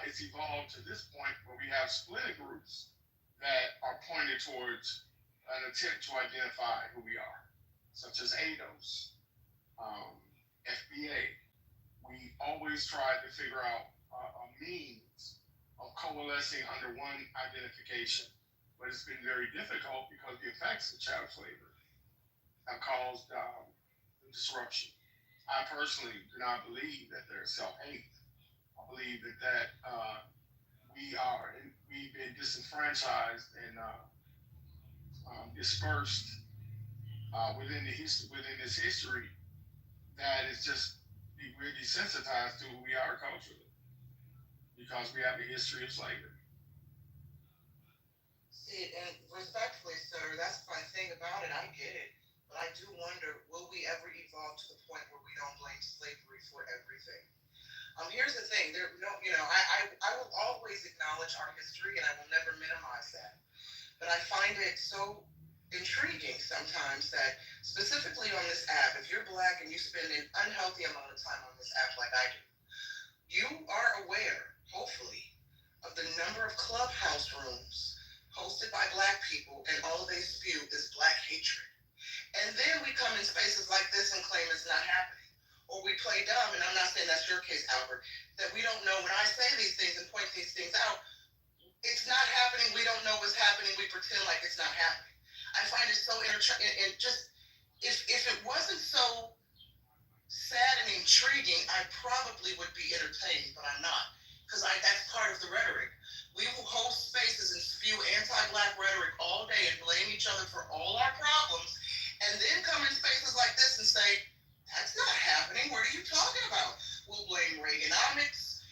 Speaker 12: It's evolved to this point where we have splinter groups that are pointed towards an attempt to identify who we are, such as ADOS, FBA. We always try to figure out a means of coalescing under one identification, but it's been very difficult because the effects of chattel slavery have caused disruption. I personally do not believe that there's self-hate. I believe that we've been disenfranchised and dispersed within this history that is just, we're desensitized to who we are culturally because we have a history of slavery.
Speaker 4: See, and respectfully, sir, that's my thing about it. I get it. But I do wonder, will we ever evolve to the point where we don't blame slavery for everything? Here's the thing. I will always acknowledge our history, and I will never minimize that. But I find it so intriguing sometimes that, specifically on this app, if you're Black and you spend an unhealthy amount of time on this app like I do, you are aware, hopefully, of the number of clubhouse rooms hosted by Black people, and all they spew is Black hatred. And then we come in spaces like this and claim it's not happening. Or we play dumb, and I'm not saying that's your case, Albert, that we don't know when I say these things and point these things out, it's not happening, we don't know what's happening, we pretend like it's not happening. I find it so and just, if it wasn't so sad and intriguing, I probably would be entertained, but I'm not. Because that's part of the rhetoric. We will host spaces and spew anti-Black rhetoric all day and blame each other for all our problems, and then come in spaces like this and say, that's not happening. What are you talking about? We'll blame Reaganomics,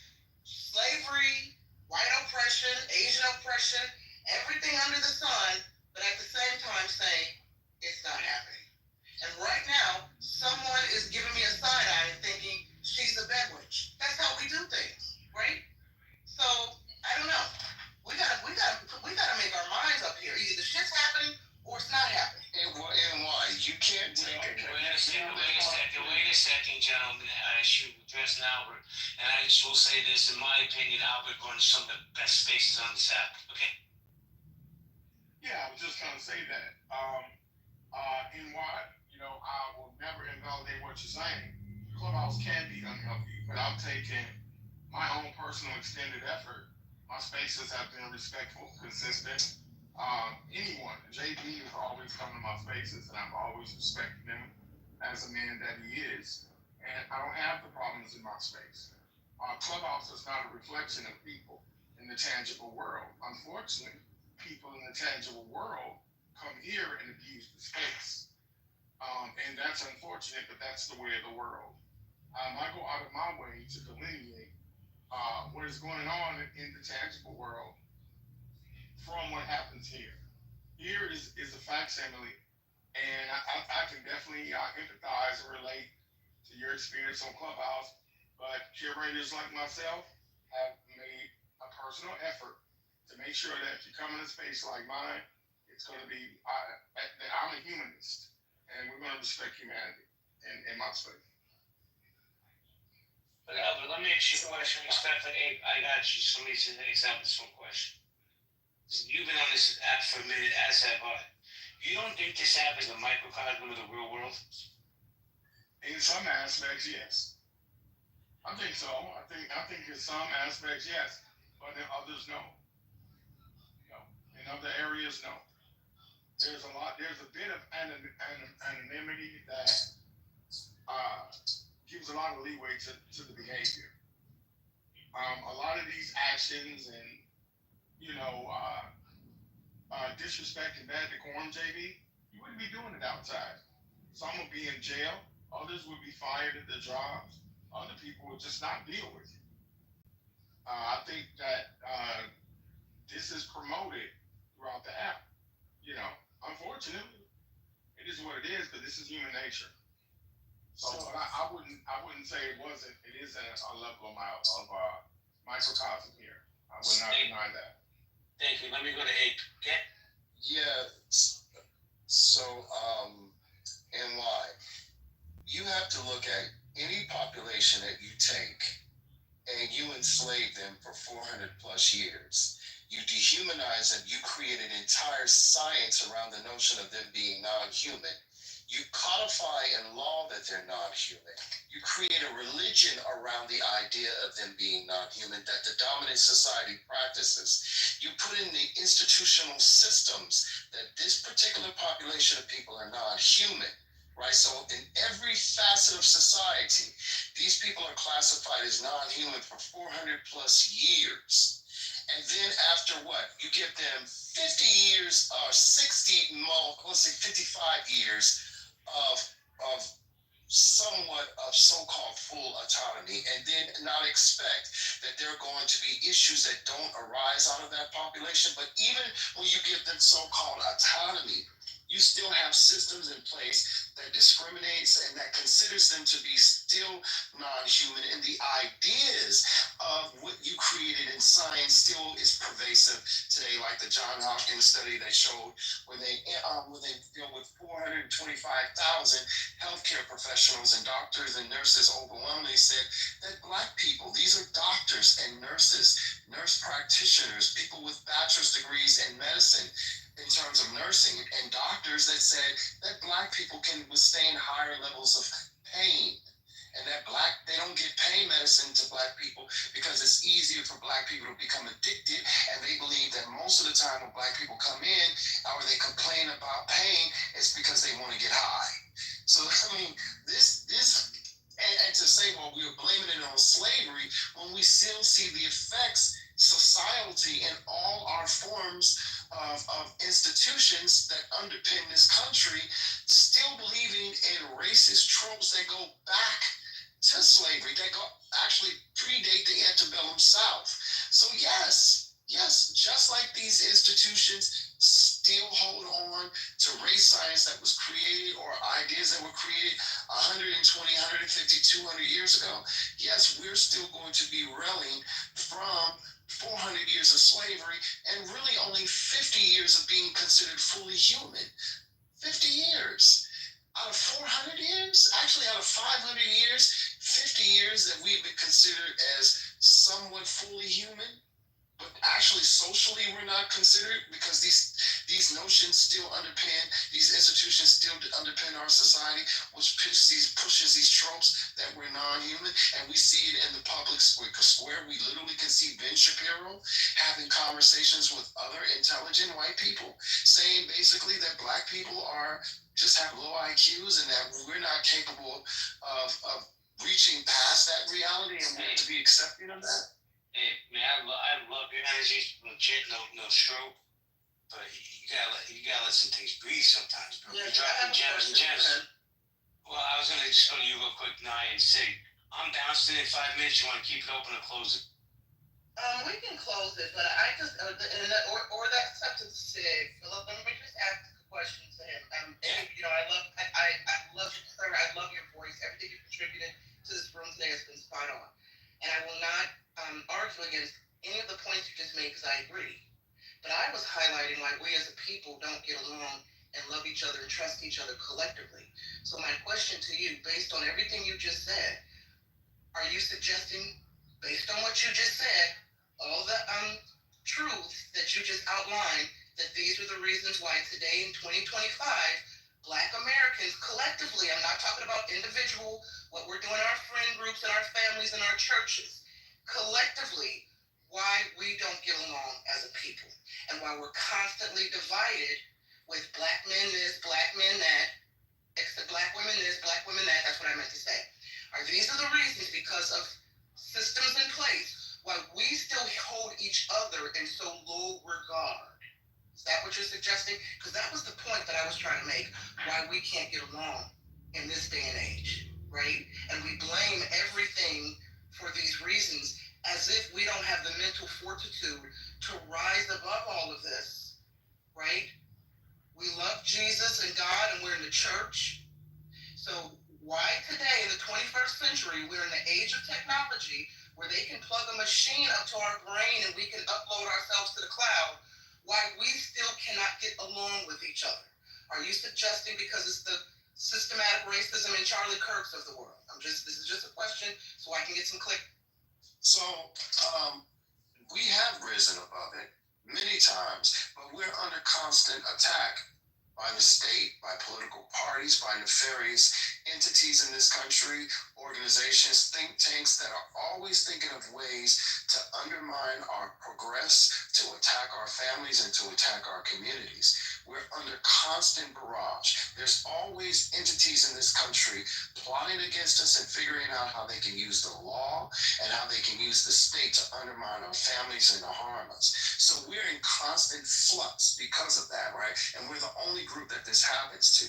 Speaker 4: giving me a side eye and thinking she's a bed witch. That's how we do things, right? So I don't know. We gotta make our minds up here. Either the shit's happening or it's not happening.
Speaker 2: And why? You can't take it.
Speaker 16: Wait a second, gentlemen. I should address Albert, and I just will say this: in my opinion, Albert runs some of the best spaces on this app. Okay.
Speaker 12: Yeah, I was just gonna say that. And why? I will never invalidate what you're saying. Clubhouse can be unhealthy, but I'm taking my own personal extended effort. My spaces have been respectful, consistent. Anyone, JB has always come to my spaces, and I've always respected him as a man that he is. And I don't have the problems in my space. Clubhouse is not a reflection of people in the tangible world. Unfortunately, people in the tangible world come here and abuse the space. And that's unfortunate, but that's the way of the world. I go out of my way to delineate what is going on in the tangible world from what happens here. Here is a facsimile, and I can definitely empathize and relate to your experience on Clubhouse, but curators like myself have made a personal effort to make sure that if you come in a space like mine, it's going to be that I'm a humanist, and we're going to respect humanity in my space.
Speaker 16: But Albert, let me ask you a question. Respectfully, Abe, I got you. So let me examine this one question. You've been on this app for a minute, as have I. You don't think this app is a microcosm of the real world?
Speaker 12: In some aspects, yes. I think so. I think in some aspects, yes, but in others, no. In other areas, no. There's a bit of anonymity that gives a lot of leeway to the behavior. A lot of these actions and disrespect and bad decorum, JB, you wouldn't be doing it outside. Some would be in jail. Others would be fired at their jobs. Other people would just not deal with you. I think that this is promoted throughout the app. Unfortunately, it is what it is, but this is human nature. So I wouldn't say it wasn't. It isn't a level of microcosm here. I would not deny that.
Speaker 16: Thank you. Let me go to Abe. Okay.
Speaker 2: Yeah. So, and why? You have to look at any population that you take and you enslave them for 400 plus years. You dehumanize them. You create an entire science around the notion of them being non-human. You codify in law that they're non-human. You create a religion around the idea of them being non-human that the dominant society practices. You put in the institutional systems that this particular population of people are non-human, right? So in every facet of society, these people are classified as non-human for 400 plus years. And then after what? You give them 50 years or 60, let's say 55 years of somewhat of so-called full autonomy, and then not expect that there are going to be issues that don't arise out of that population. But even when you give them so-called autonomy, you still have systems in place that discriminates and that considers them to be still non-human. And the ideas of what you created in science still is pervasive today, like the John Hopkins study that showed when they deal with 425,000 healthcare professionals and doctors and nurses, overwhelmingly said that Black people, these are doctors and nurses, nurse practitioners, people with bachelor's degrees in medicine, in terms of nursing, and doctors that said that Black people can withstand higher levels of pain, and that they don't give pain medicine to Black people because it's easier for Black people to become addicted, and they believe that most of the time when Black people come in or they complain about pain, it's because they want to get high. So I mean, this and to say, well, we are blaming it on slavery when we still see the effects society and all our forms of institutions that underpin this country still believing in racist tropes that go back to slavery, that actually predate the antebellum South. So yes, just like these institutions still hold on to
Speaker 3: to race science that was created or ideas that were created 120, 150, 200 years ago, yes, we're still going to be reeling from 400 years of slavery and really only 50 years of being considered fully human. 50 years. Out of 400 years, actually out of 500 years, 50 years that we've been considered as somewhat fully human. But actually, socially, we're not considered because these notions still underpin, these institutions still underpin our society, which pushes these tropes that we're non-human. And we see it in the public square. We literally can see Ben Shapiro having conversations with other intelligent white people, saying basically that black people just have low IQs and that we're not capable of reaching past that reality and we have to be accepting of that.
Speaker 16: Hey, man, I love your energy. Legit, no stroke. But you gotta let some things breathe sometimes, bro.
Speaker 4: Yeah,
Speaker 16: You're dropping gems and gems. Well, I was gonna just go to you real quick, Nye, and Sig. I'm bouncing in 5 minutes. You want to keep it open or close it?
Speaker 4: We can close it, but I just or that's up to Sig. Let me just ask a question to him. You know, I love you, sir. I love your voice. Everything you contributed to this room today has been spot on, and I will not argue against any of the points you just made because I agree. But I was highlighting why we as a people don't get along and love each other and trust each other collectively. So my question to you, based on everything you just said, are you suggesting, based on what you just said, all the truths that you just outlined, that these are the reasons why today in 2025, Black Americans collectively, I'm not talking about individual, what we're doing in our friend groups and our families and our churches, collectively, why we don't get along as a people and why we're constantly divided with black men this, black men that, except black women this, black women that, that's what I meant to say. These are the reasons because of systems in place why we still hold each other in so low regard. Is that what you're suggesting? Because that was the point that I was trying to make, why we can't get along in this day and age, right? And we blame everything for these reasons as if we don't have the mental fortitude to rise above all of this, right? We love Jesus and God and we're in the church. So why today in the 21st century, we're in the age of technology where they can plug a machine up to our brain and we can upload ourselves to the cloud, why we still cannot get along with each other? Are you suggesting because it's the systematic racism and Charlie Kirk's of the world? This is just a question so I can get some click.
Speaker 3: So we have risen above it many times, but we're under constant attack by the state, by political parties, by nefarious entities in this country, organizations, think tanks that are always thinking of ways to undermine our progress, to attack our families, and to attack our communities. We're under constant barrage. There's always entities in this country plotting against us and figuring out how they can use the law and how they can use the state to undermine our families and to harm us. So we're in constant flux because of that, right? And we're the only group that this happens to.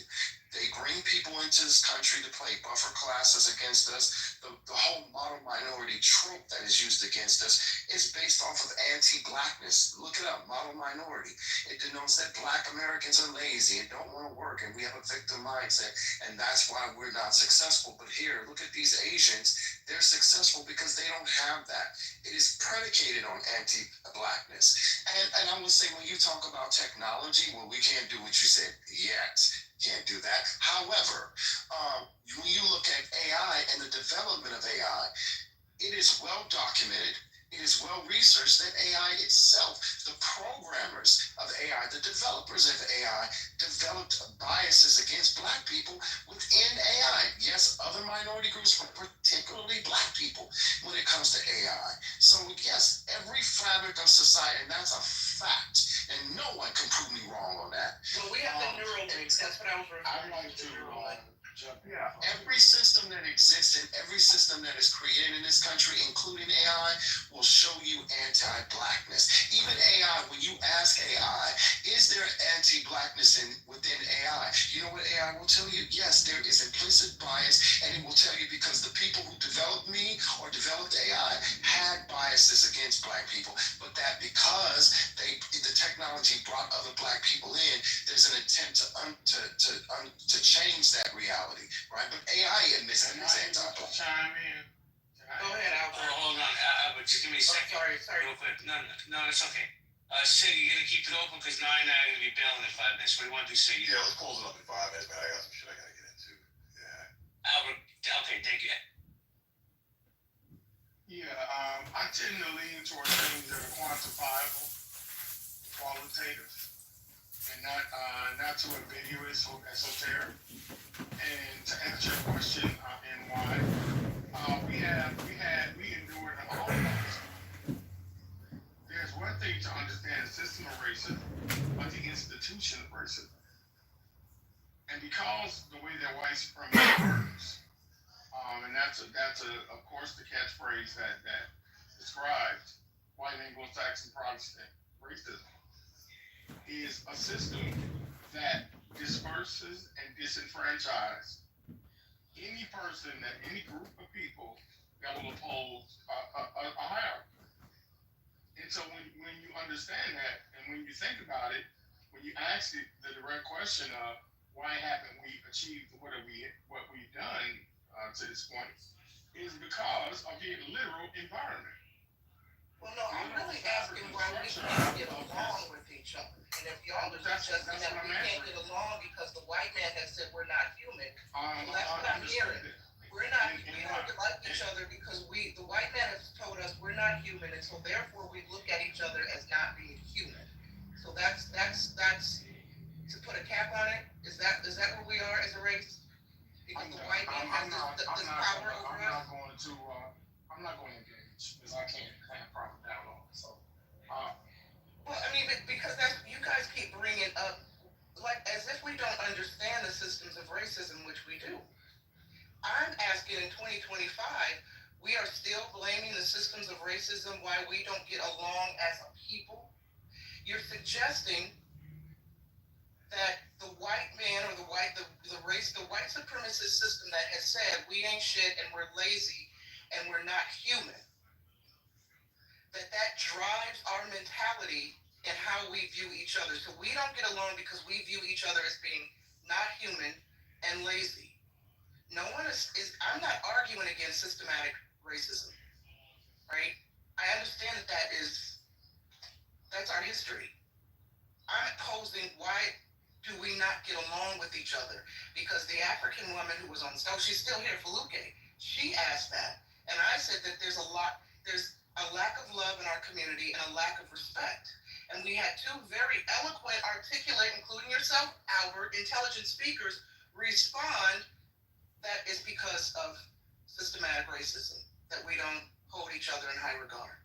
Speaker 3: They bring people into this country to play buffer classes against us. The whole model minority trope that is used against us is based off of anti-blackness. Look it up, model minority. It denotes that Black Americans are lazy and don't want to work and we have a victim mindset and that's why we're not successful. But here, look at these Asians. They're successful because they don't have that. It is predicated on anti-blackness. And I would say when you talk about technology, well, we can't do what you said yet. Can't do that. However, when you look at AI and the development of AI, it is well documented, it is well researched that AI itself, the programmers of AI, the developers of AI, developed biases against Black people within AI. Yes, other minority groups, but particularly Black people when it comes to AI. So yes, every fabric of society, and that's a fact, and no one can prove me wrong on that.
Speaker 4: Well, we have the neural links. That's what I was referring to.
Speaker 3: I'd like to jump in. Yeah, every system that exists and every system that is created in this country, including AI, will show you anti-Blackness. Even AI, when you ask AI, is there anti-Blackness within AI? You know what AI will tell you? Yes, there is implicit bias, and it will tell you because the people who developed me or developed AI had biases against Black people, but that because the technology
Speaker 2: technology brought other black people in, there's an attempt to change that reality, right? But AI admits that it's anti-black.
Speaker 12: Chime in.
Speaker 4: Go ahead, Albert.
Speaker 16: Hold on, Albert, just give me a second.
Speaker 4: Sorry.
Speaker 16: Real quick. No, it's okay. Siggy, you're gonna keep it open because Nine and I are gonna be bailing in 5 minutes. What do you want to do, Siggy?
Speaker 3: Yeah, let's close it up in 5 minutes, man. I got some shit I gotta get into. Yeah.
Speaker 16: Albert, okay, thank you.
Speaker 12: Yeah, I tend to lean towards things that are quantifiable, qualitative, and not too ambiguous or esoteric. And to answer your question, and why, we endured a Holocaust. There's one thing to understand the system of racism, but the institution of racism. And because the way that white supremacy works, and that's of course the catchphrase that describes white Anglo-Saxon Protestant racism, is a system that disperses and disenfranchises any person, any group of people that will oppose a hierarchy. And so when you understand that, and when you think about it, when you ask the direct question of why haven't we achieved what we've done to this point, is because of the literal environment.
Speaker 4: Well, no, I'm really asking why we can't get along with each other. And if y'all are discussing that we can't get along because the white man has said we're not human, well, that's what I'm hearing. We don't like each other because the white man has told us we're not human, and so therefore we look at each other as not being human. So that's to put a cap on it. Is that where we are as a race? Because the white man has this power over us.
Speaker 12: I'm not going to engage because I can't have proper dialogue. So,
Speaker 4: well, I mean, because you guys keep bringing up like as if we don't understand the systems of racism, which we do. I'm asking in 2025, we are still blaming the systems of racism why we don't get along as a people. You're suggesting that the white man or the white supremacist system that has said we ain't shit and we're lazy and we're not human, that drives our mentality and how we view each other. So we don't get along because we view each other as being not human and lazy. No one I'm not arguing against systematic racism, right? I understand that's our history. I'm posing why do we not get along with each other? Because the African woman who was on the show, she's still here, Faluke, she asked that. And I said that there's a lack of love in our community and a lack of respect. And we had two very eloquent, articulate, including yourself, Albert, intelligent speakers respond that is because of systematic racism, that we don't hold each other in high regard.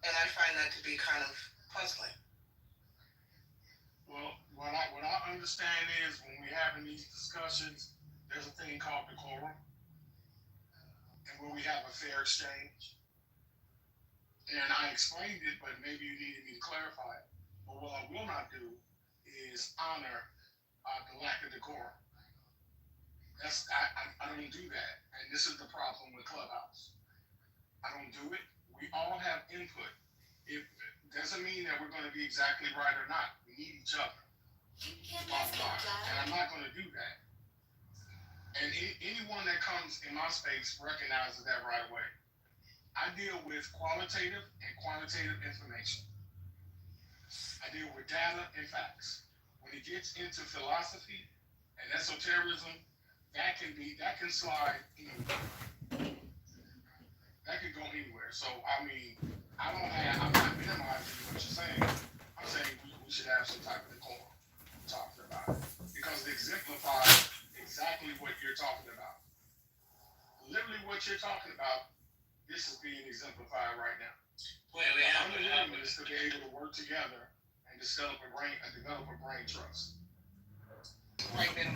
Speaker 4: And I find that to be kind of puzzling.
Speaker 12: Well, what I understand is when we're having these discussions, there's a thing called decorum, and where we have a fair exchange. And I explained it, but maybe you needed me to clarify it. But what I will not do is honor the lack of decorum. I don't do that, and this is the problem with Clubhouse. I don't do it. We all have input. It doesn't mean that we're going to be exactly right or not. We need each other. And I'm not going to do that. And anyone that comes in my space recognizes that right away. I deal with qualitative and quantitative information. I deal with data and facts. When it gets into philosophy and esotericism, that can slide anywhere. That could go anywhere. So I mean, I'm not minimizing what you're saying. I'm saying we should have some type of decorum talking about it. Because it exemplifies exactly what you're talking about. Literally what you're talking about, this is being exemplified right now. I'm willingness to be able to work together and develop a brain trust.
Speaker 4: Right then,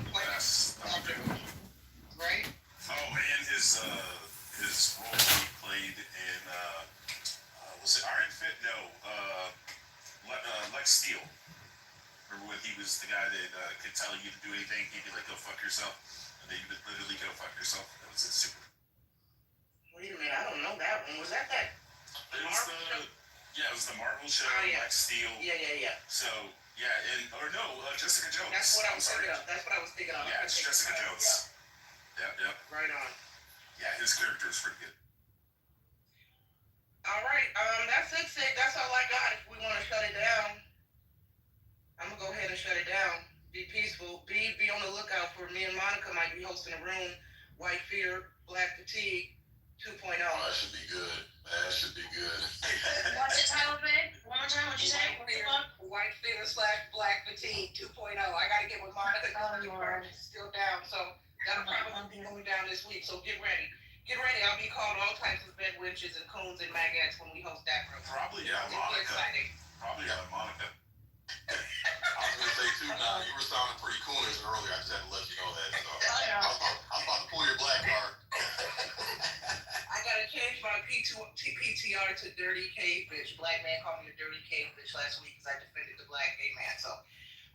Speaker 4: right?
Speaker 14: Oh, and his role he played in was it Iron Fist? No, Lex Steel. Remember when he was the guy that could tell you to do anything? He'd be like, "Go fuck yourself," and then you would literally go fuck yourself. That was his super.
Speaker 4: Wait a minute, I don't know that one. Was that?
Speaker 14: It was the Marvel Marvel show,
Speaker 4: Oh, yeah.
Speaker 14: Max Steel.
Speaker 4: Yeah.
Speaker 14: So yeah, Jessica Jones.
Speaker 4: That's what I was
Speaker 14: sorry.
Speaker 4: thinking of. That's what I was thinking of.
Speaker 14: Yeah, it's Jessica Jones. Yep.
Speaker 4: Right on.
Speaker 14: Yeah, his character is pretty good.
Speaker 4: All right. That's it, Sig. That's all I got. If we want to shut it down, I'm gonna go ahead and shut it down. Be peaceful. Be on the lookout for me and Monica might be hosting a room. White fear, black fatigue, 2.0.
Speaker 22: Oh, that should be good. That should be good.
Speaker 6: What's the title, babe? One more time, what'd you say?
Speaker 4: White fear / black fatigue 2.0. I gotta get with Monica because she's still down. So that'll probably be going down this week. So get ready. Get ready. I'll be calling all types of bed witches and coons and maggots when we host that room.
Speaker 14: Probably
Speaker 4: It'll be exciting.
Speaker 14: Monica.
Speaker 22: I was gonna say too. Now you were sounding pretty coolish earlier. I just had to let you know that. So I was about to pull your black card.
Speaker 4: I gotta change my PTR to dirty cave bitch. Black man called me a dirty cave bitch last week because I defended the black gay man. So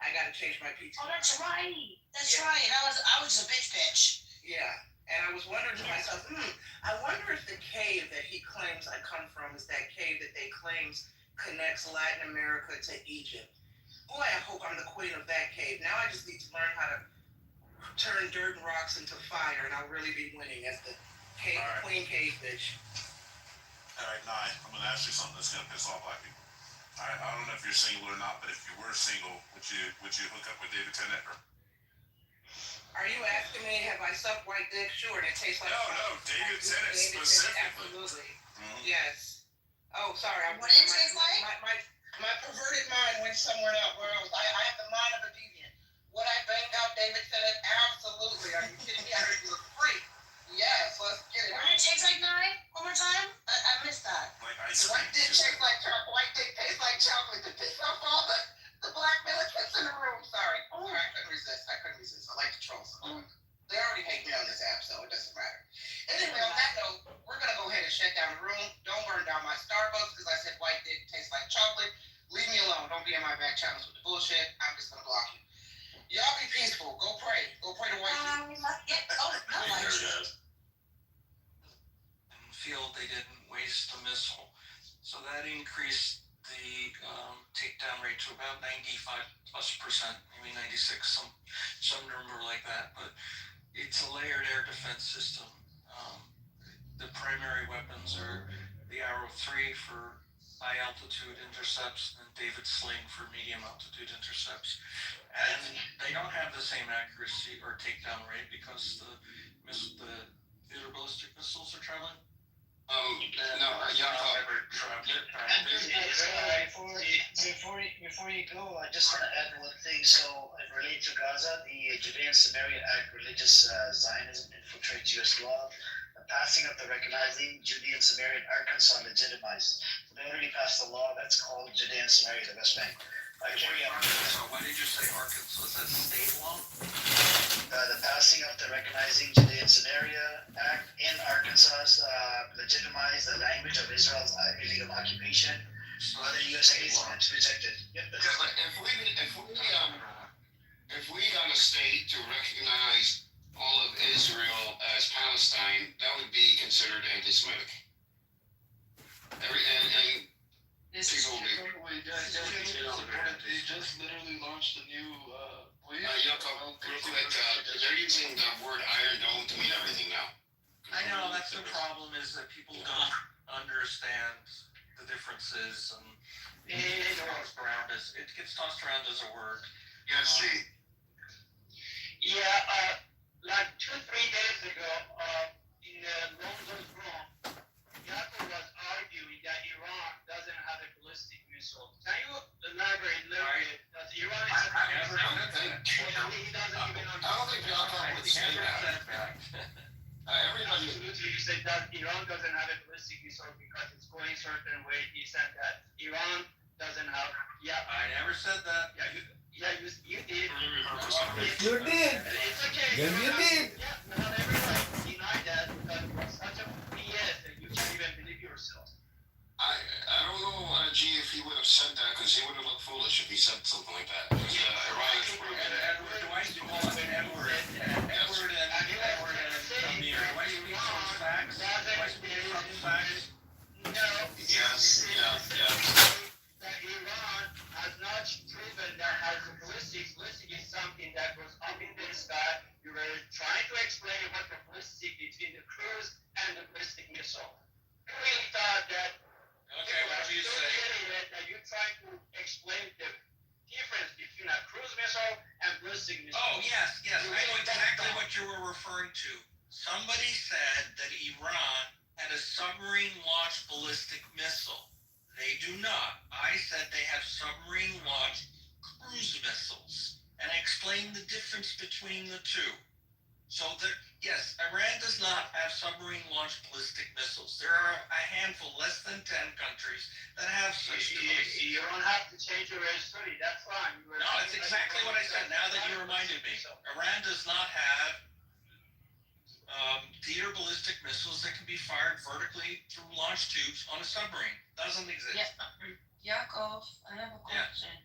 Speaker 4: I gotta change my PTR.
Speaker 6: Oh, that's right. That's right. I was a bitch.
Speaker 4: Yeah. And I was wondering to myself, I wonder if the cave that he claims I come from is that cave that they claims connects Latin America to Egypt. Boy, I hope I'm the queen of that cave. Now I just need to learn how to turn dirt and rocks into fire, and I'll really be winning as the cave, queen cave bitch.
Speaker 14: All right, Nye, I'm gonna ask you something that's gonna piss off black people. I don't know if you're single or not, but if you were single, would you hook up with David Tennant?
Speaker 4: Are you asking me, have I sucked white dick? Sure, and it tastes like...
Speaker 14: No, David Tennant specifically.
Speaker 4: Absolutely. Yes. Oh, sorry.
Speaker 6: What did it taste like?
Speaker 4: My perverted mind went somewhere else. I have the mind of a deviant. Would I bang out David Tennant? Absolutely. Are you kidding me? I heard you were free. Yes, let's get it.
Speaker 6: What did it taste like, Nye? One more time? I missed that.
Speaker 14: Like ice cream.
Speaker 4: White dick tastes like chocolate. White dick tastes like chocolate. To piss off all the black militants in the room. Sorry. I couldn't resist. I like to troll someone. They already hate me on this app, so it doesn't matter. Anyway, on that note, we're going to go ahead and shut down the room. Don't burn down my Starbucks because I said white dick tastes like chocolate. Leave me alone. Don't be in my back channels with the bullshit. I'm just going to block you. Y'all be peaceful. Go pray. Go pray to white people.
Speaker 7: Feel they didn't waste a missile. So that increased the takedown rate to about 95+%, maybe 96, some number like that. But it's a layered air defense system. The primary weapons are the Arrow 3 for high altitude intercepts and David Sling for medium altitude intercepts. And they don't have the same accuracy or takedown rate because the theater ballistic missiles are traveling.
Speaker 11: Before you go, I just want to add one thing. So, related to Gaza, the Judean Samaria Act, religious Zionism infiltrates U.S. law. The passing of the Recognizing Judean Samaria in Arkansas legitimized. They already passed a law that's called Judean Samaria, the West Bank. Carry on.
Speaker 7: So, why did you say Arkansas? Is that state law?
Speaker 11: The passing of the Recognizing Judean Samaria Act in Arkansas legitimized the language of Israel's illegal occupation. Other U.S. states rejected.
Speaker 3: If we got a state to recognize all of Israel as Palestine, that would be considered anti-Semitic.
Speaker 4: They just literally launched a new
Speaker 3: real quick, they're using the word Iron Dome to mean everything now.
Speaker 7: I know, that's the problem, is that people don't understand the differences, and it gets tossed around as a word.
Speaker 3: Yes, see.
Speaker 11: Yeah, like 2-3 days ago, in London, Rome, Yaakov was arguing that Iran doesn't have a ballistic missile. Can you elaborate a little bit? Does Iran
Speaker 3: I don't think Yaakov would say that. Everybody.
Speaker 11: Absolutely, you said that Iran doesn't have a ballistic missile because it's going a certain way. He said that Iran doesn't have. Yeah.
Speaker 7: I never said that.
Speaker 11: You did.
Speaker 23: You did.
Speaker 11: It's okay.
Speaker 23: Then you did.
Speaker 11: Yeah, not everyone denied that because it's such a BS that you can't even believe yourself.
Speaker 3: I don't know, G, if he would have said that, because he would have looked foolish if he said something like that. Because Iran is proven.
Speaker 7: Edward and Amir. Do I speak from facts? Do I speak from facts?
Speaker 11: No.
Speaker 3: Yes, yeah.
Speaker 11: Iran has not proven that has ballistics. Ballistic is something that goes up in the sky. You were trying to explain what the ballistic between the cruise and the ballistic missile. You really thought that
Speaker 16: Okay, whatever you say.
Speaker 11: that you're trying to explain the difference between a cruise missile and ballistic missile.
Speaker 16: Oh, yes, yes. I know exactly what you were referring to. Somebody said that Iran had a submarine-launched ballistic missile. They do not. I said they have submarine-launched cruise missiles. And I explained the difference between the two. So, yes, Iran does not have submarine-launched ballistic missiles. There are a handful, less than 10 countries, that have such devices.
Speaker 11: You don't have to change your history. That's fine.
Speaker 16: No, that's exactly what I said. Now that you reminded me, Iran does not have theater ballistic missiles that can be fired vertically through launch tubes on a submarine. Doesn't exist.
Speaker 6: Yakov, I have a question.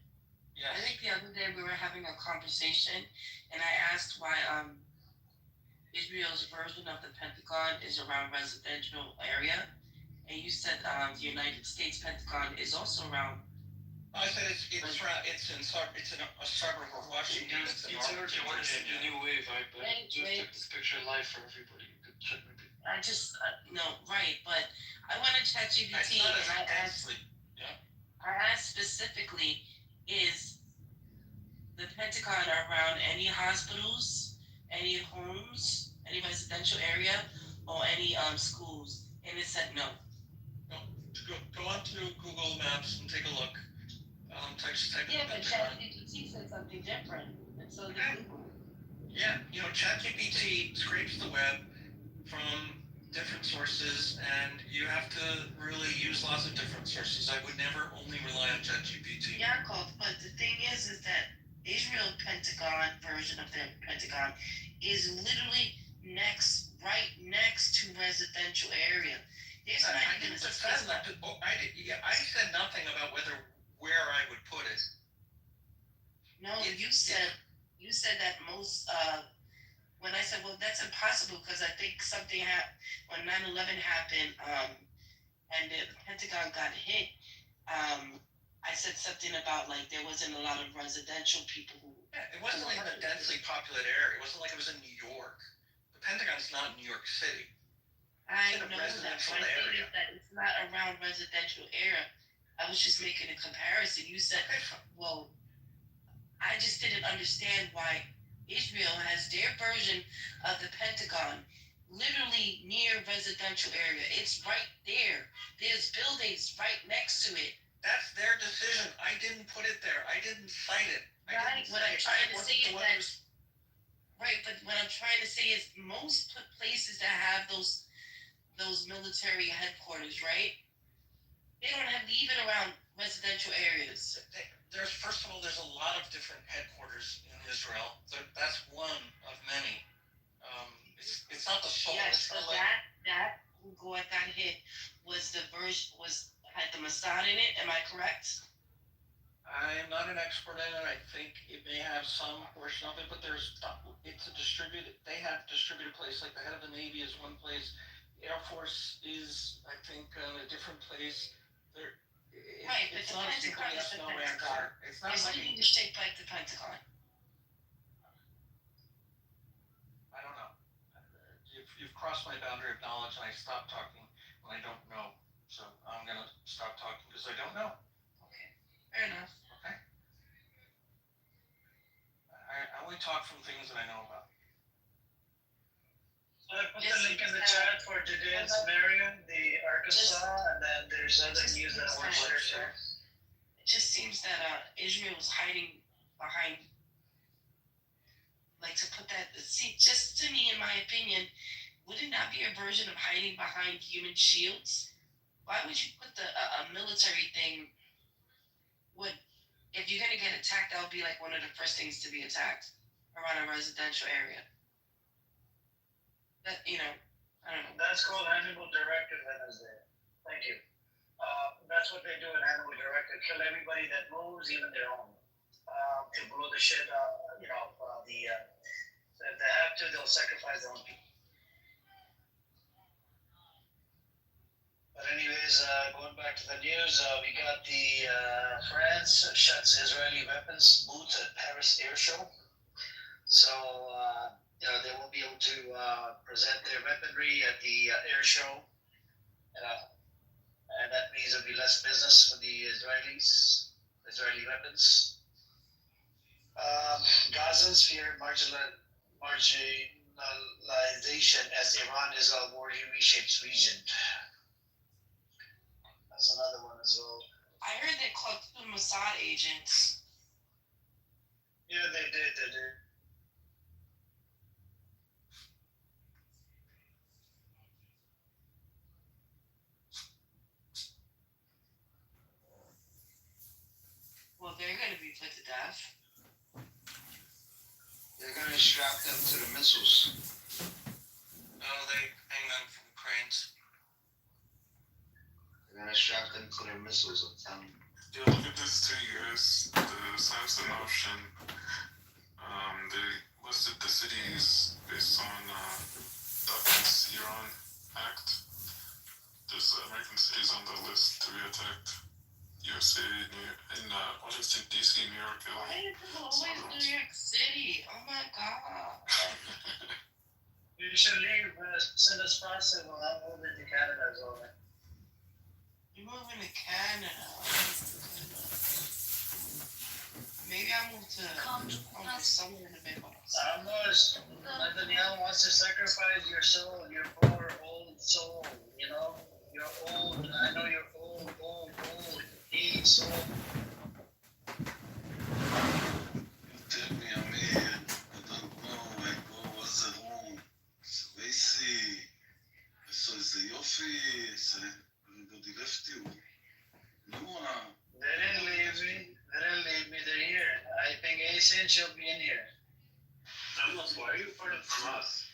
Speaker 16: Yes.
Speaker 6: I think the other day we were having a conversation, and I asked why Israel's version of the Pentagon is around residential area, and you said the United States Pentagon is also around.
Speaker 16: I said it's in a suburb of Washington.
Speaker 1: It's similar to what is the new wave, right? But just take this picture live for everybody. You could check maybe.
Speaker 6: I just no, right, but I went to ChatGPT and I asked specifically, is the Pentagon around any hospitals, any homes, any residential area, or any schools? And it said no.
Speaker 16: Go onto Google Maps and take a look.
Speaker 6: Yeah, but ChatGPT said something different, and so did Google.
Speaker 16: Yeah, ChatGPT scrapes the web from different sources, and you have to really use lots of different sources. I would never only rely on ChatGPT.
Speaker 6: Yaakov, but the thing is that Israel Pentagon version of their Pentagon is literally right next to residential area.
Speaker 16: I didn't defend that. I said nothing about where I would put it.
Speaker 6: No, you said that most. When I said, well, that's impossible because I think something happened when 9/11 happened, and the Pentagon got hit. I said something about like there wasn't a lot of residential people who.
Speaker 16: Yeah, it wasn't like in a densely populated area. It wasn't like it was in New York. The Pentagon's not in New York City.
Speaker 6: I know that. My thing is that it's not around residential area. I was just making a comparison. You said, well, I just didn't understand why Israel has their version of the Pentagon literally near residential area. It's right there. There's buildings right next to it.
Speaker 16: That's their decision. I didn't put it there. I didn't cite it.
Speaker 6: Right. What I'm trying to say is that. Right, but what I'm trying to say is most places that have those military headquarters, right? They don't leave it around residential areas.
Speaker 16: First of all, there's a lot of different headquarters in Israel. That's one of many. It's not the sole.
Speaker 6: Yes, so that what got hit was had the Mossad in it. Am I correct?
Speaker 16: I'm not an expert in it. I think it may have some portion of it, but it's a distributed. They have distributed place. Like the head of the Navy is one place. Air Force is, I think, a different place.
Speaker 6: Right, but the Pentagon is the Pentagon.
Speaker 16: It's not
Speaker 6: like shaped like the Pentagon.
Speaker 16: I don't know. You've crossed my boundary of knowledge, and I stop talking when I don't know. So I'm gonna stop talking because I don't know.
Speaker 6: Okay, fair enough.
Speaker 16: Okay. I only talk from things that I know about.
Speaker 11: I put the link in the chat for Judea and Samaria, the Arkansas, and then there's other news that I want to share.
Speaker 6: It just seems that Israel was hiding behind, like to put that. See, just to me, in my opinion, would it not be a version of hiding behind human shields? Why would you put a military thing? If you're gonna get attacked, that would be like one of the first things to be attacked around a residential area. That, I don't know.
Speaker 11: That's called Hannibal Directive, Wednesday. Thank you. That's what they do in Hannibal Directive. Kill everybody that moves, even their own. To blow the shit, if they have to, they'll sacrifice their own people. But anyways, going back to the news, we got the France shuts Israeli weapons booth at Paris Air Show. So, they won't be able to present their weaponry at the air show. And that means there'll be less business for the Israeli weapons. Gazans fear marginalization as Iran-Israel war reshapes region. That's another one as well.
Speaker 6: I heard they caught 2 Mossad agents.
Speaker 11: Yeah, they did.
Speaker 6: Well, they're going to be put to death.
Speaker 11: They're going to strap them to the missiles.
Speaker 7: No, they hang them from cranes.
Speaker 11: They're going to strap them to their missiles and tell them.
Speaker 5: Yeah, look at this too, guys. The Samson option. They listed the cities based on documents Iran hacked. There's American cities on the list to be attacked. USA, Washington, D.C., New York, LA.
Speaker 6: Why is it always New York City? Oh my God.
Speaker 11: You should leave as soon as possible. I'm moving to Canada as well.
Speaker 6: You're moving to Canada. Maybe I'll move to somewhere in the Midwest.
Speaker 11: Almost. Netanyahu wants to sacrifice your soul, your poor old soul. You're old. I know you're old. Need soul.
Speaker 22: Tell me, Amir, I don't know, I go was at home. Spacey. So it's a Yofi, everybody left you. No one.
Speaker 11: They didn't leave me. They're here. I think Asian should be in here.
Speaker 21: Almost, why are you further from us?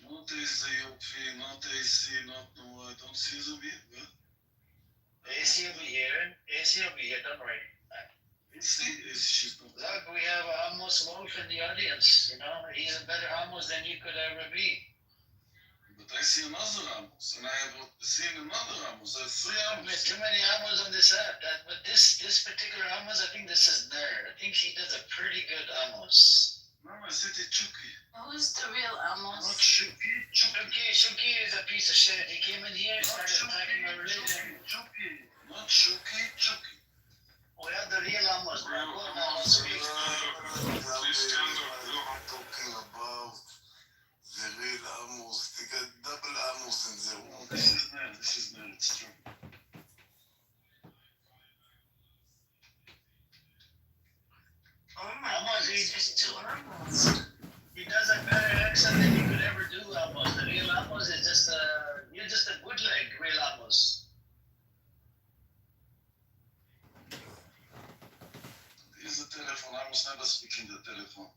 Speaker 22: Not is a Yofi, not AC, not no, I don't see them here, but.
Speaker 11: AC will be here, don't worry.
Speaker 22: She's not.
Speaker 11: Look, we have Amos Wolf in the audience, he's a better Amos than you could ever be.
Speaker 22: But I see another Amos, and I have seen another Amos. There's 3 Amos.
Speaker 11: There's too many Amos on this app. But this particular Amos, I think this is Nerd. I think he does a pretty good Amos.
Speaker 22: No, I said it Chucky.
Speaker 6: Who's the real Amos?
Speaker 22: Not Chucky.
Speaker 11: Chucky is a piece of shit. He came in here and started attacking my religion.
Speaker 22: Not Chucky.
Speaker 11: We have the real Amos, bro.
Speaker 5: Please stand up.
Speaker 22: I'm talking about the real Amos. They got double Amos in their own. This is not, it's true.
Speaker 6: Oh my God, he's just 2 Amos.
Speaker 11: He does a better accent than you could ever do, Amos. The real Amos is you're just a bootleg real Amos.
Speaker 22: Here's the telephone. I was never speaking the telephone.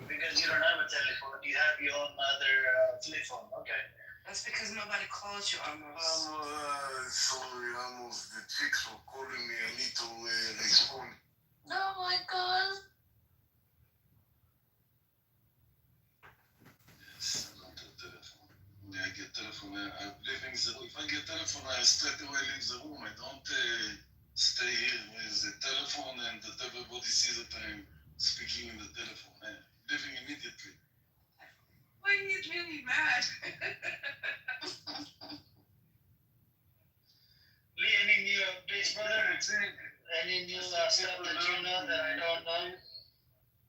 Speaker 11: Because you don't have a telephone, you have your own other flip phone. Okay.
Speaker 6: That's because nobody calls you Amos.
Speaker 22: Sorry, Amos. The chicks were calling me. I need to respond.
Speaker 6: Oh my God.
Speaker 22: Yes, I don't have telephone. When I get telephone, I'm leaving the room. If I get telephone, I straight away leave the room. I don't stay here with the telephone and that everybody sees that I'm speaking in the telephone. I'm leaving immediately.
Speaker 6: Well, he's really mad.
Speaker 11: Lee, any new updates, brother? Any new stuff that you know that I don't know?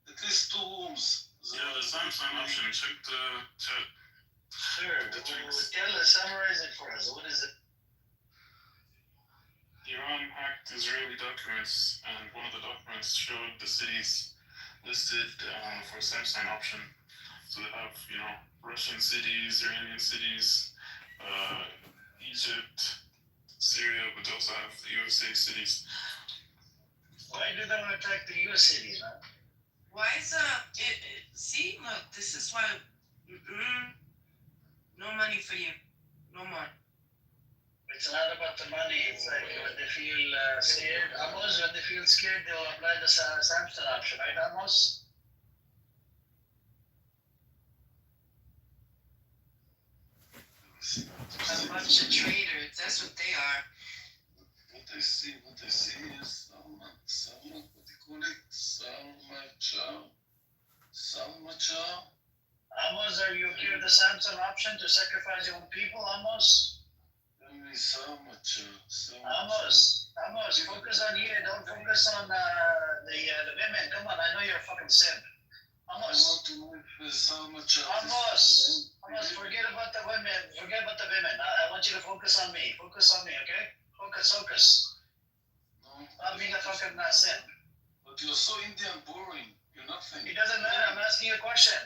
Speaker 22: At least 2 rooms.
Speaker 5: Yeah, the Samsung option. Check the chat.
Speaker 11: Sure. Summarize it for us. What is it?
Speaker 5: Iran hacked Israeli documents, and one of the documents showed the cities listed for Samsung option. So they have, Russian cities, Iranian cities, Egypt, Syria, but they also have the USA cities.
Speaker 11: Why do they want to attack the US cities, man?
Speaker 6: Why is see, look, this is why no money for you. No more.
Speaker 11: It's not about the money. It's like when they feel scared. Amos, when they feel scared, they'll apply the Samson option, right, Amos?
Speaker 6: A bunch of traitors. That's what they are.
Speaker 22: What they see is what they call it, Salmacha.
Speaker 11: Amos, are you okay with the Samson option to sacrifice your own people, Amos? Amos, focus on you. Don't focus on the women. Come on, I know you're a fucking simp. Amos, forget about the women. I want you to focus on me. Focus on me, okay? Focus. Not being a fucking simp.
Speaker 22: But you're so Indian boring. You're nothing.
Speaker 11: It doesn't matter. I'm asking you a question.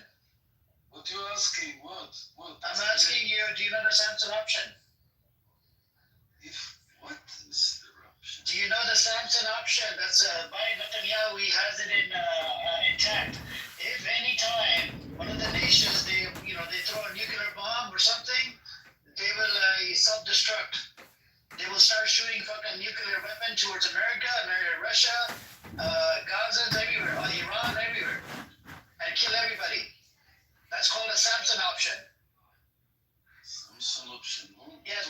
Speaker 22: What you're asking? What?
Speaker 11: I'm asking you, do you know the Samson option?
Speaker 22: What is the option?
Speaker 11: Do you know the Samson option? That's by Netanyahu. He has it intact. If any time one of the nations they throw a nuclear bomb or something, they will self-destruct. They will start shooting fucking nuclear weapon towards America, Russia, Gaza, everywhere, Iran, everywhere, and kill everybody. That's called a Samson option.
Speaker 22: Samson option.
Speaker 11: Yeah,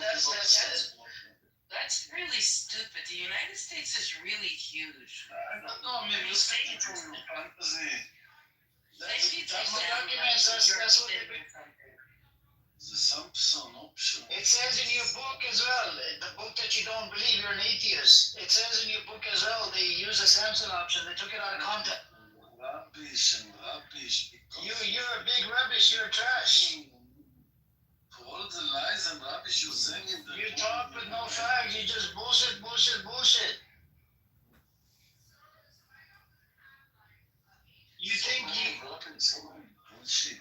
Speaker 6: That's really stupid. The United States is really huge.
Speaker 22: No, man, you're speaking from your fantasy.
Speaker 11: That's the documents. That's what they do.
Speaker 22: The Samson option.
Speaker 11: It says in your book as well, the book that you don't believe, you're an atheist. It says in your book as well, they use a Samson option. They took it out of context.
Speaker 22: Rubbish.
Speaker 11: You're a big rubbish. You're trash.
Speaker 22: For all the lies and rubbish you're saying in the
Speaker 11: You talk with no facts. You just bullshit. You think you...
Speaker 22: bullshit.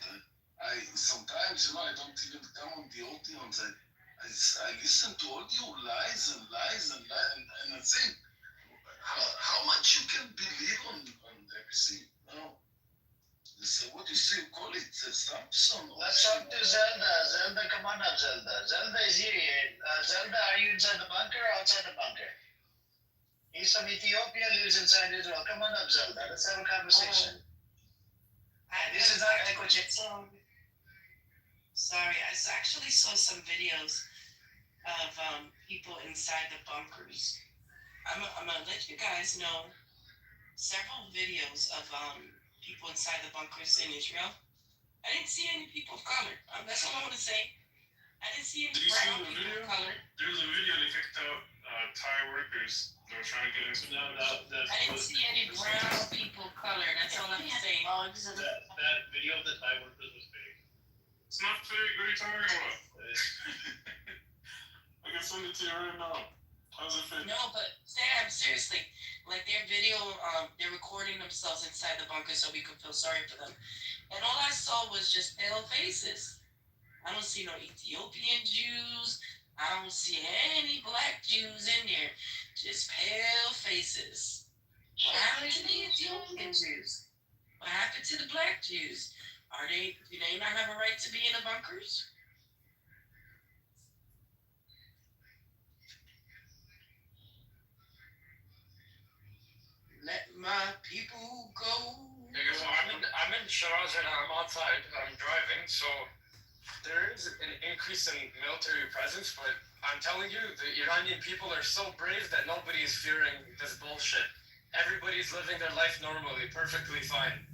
Speaker 22: I sometimes, I don't even come on the audience. I listen to all your lies and I think, how much you can believe on everything? No. So what do you call it? Samson.
Speaker 11: Let's talk to Zelda. Zelda, come on up, Zelda. Zelda is here. Zelda, are you inside the bunker or outside the bunker? He's from Ethiopia, lives inside Israel. Come on up, Zelda. Let's have a conversation. This is not Echo Chip.
Speaker 6: Sorry, I actually saw some videos of people inside the bunkers. I'm gonna let you guys know several videos of people inside the bunkers in Israel. I didn't see any people of color. That's all I want to say. I didn't see any brown people of color.
Speaker 5: There's a video they kicked out Thai workers. They were trying to get into.
Speaker 6: I didn't see any brown people of color. That's all I'm saying.
Speaker 1: That video of the Thai workers was fake.
Speaker 5: It's not fake. What are you talking about? I can send it to you right now. How's it fake?
Speaker 6: No, but Sam, seriously, like their video, they're recording themselves inside the bunker so we could feel sorry for them. And all I saw was just pale faces. I don't see no Ethiopian Jews. I don't see any black Jews in there. Just pale faces. What happened to the Ethiopian Jews? What happened to the black Jews? Do they not have a right to be in the bunkers? Let my people go.
Speaker 1: Okay, so I'm in Shiraz right now. I'm outside. I'm driving. So there is an increase in military presence, but I'm telling you, the Iranian people are so brave that nobody is fearing this bullshit. Everybody's living their life normally, perfectly fine.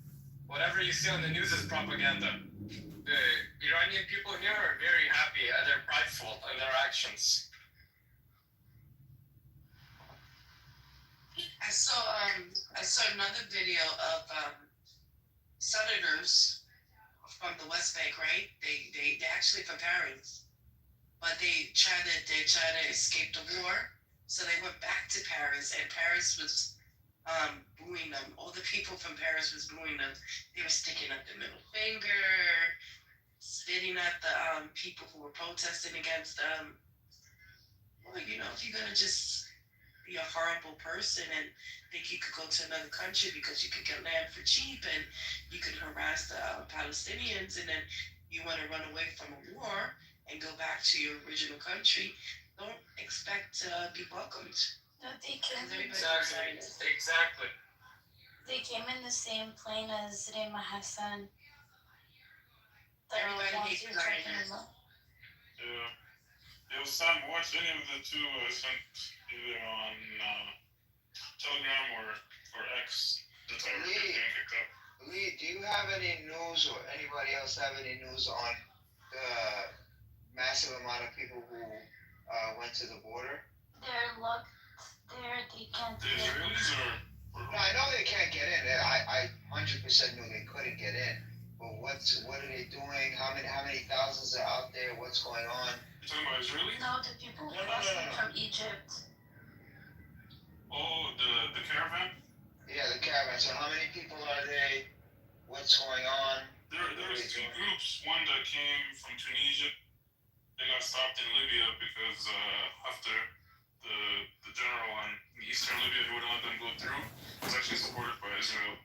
Speaker 1: Whatever you see on the news is propaganda. The Iranian people here are very happy and they're prideful in their actions.
Speaker 6: I saw another video of senators from the West Bank, right? They actually from Paris, but they try to escape the war, so they went back to Paris, and Paris was booing them. All the people from Paris was booing them. They were sticking up the middle finger, spitting at the people who were protesting against them. Well, if you're gonna just be a horrible person and think you could go to another country because you could get land for cheap and you could harass the Palestinians, and then you want to run away from a war and go back to your original country, don't expect to be welcomed.
Speaker 10: No, they came.
Speaker 1: Exactly.
Speaker 10: They came in the same plane as Rema Hassan.
Speaker 6: Everybody hates
Speaker 10: talking about.
Speaker 5: Yeah. Yo, Sam, watch any of the two I sent either on Telegram or X. The Telegram
Speaker 13: Lee,
Speaker 5: getting kicked up.
Speaker 13: Lee, do you have any news or anybody else have any news on the massive amount of people who went to the border?
Speaker 10: They're locked there. They can't
Speaker 5: The
Speaker 10: get in.
Speaker 5: Israelis or
Speaker 13: No, I know they can't get in. I 100% knew they couldn't get in. But what are they doing? How many thousands are out there? What's going on?
Speaker 5: you talking about Israelis?
Speaker 10: No, the people
Speaker 13: No.
Speaker 10: crossing from Egypt.
Speaker 5: Oh, the caravan?
Speaker 13: Yeah, the caravan. So how many people are they? What's going on?
Speaker 5: There's two groups. One that came from Tunisia. They got stopped in Libya because after the general in eastern Libya who wouldn't let them go through was actually supported by Israel.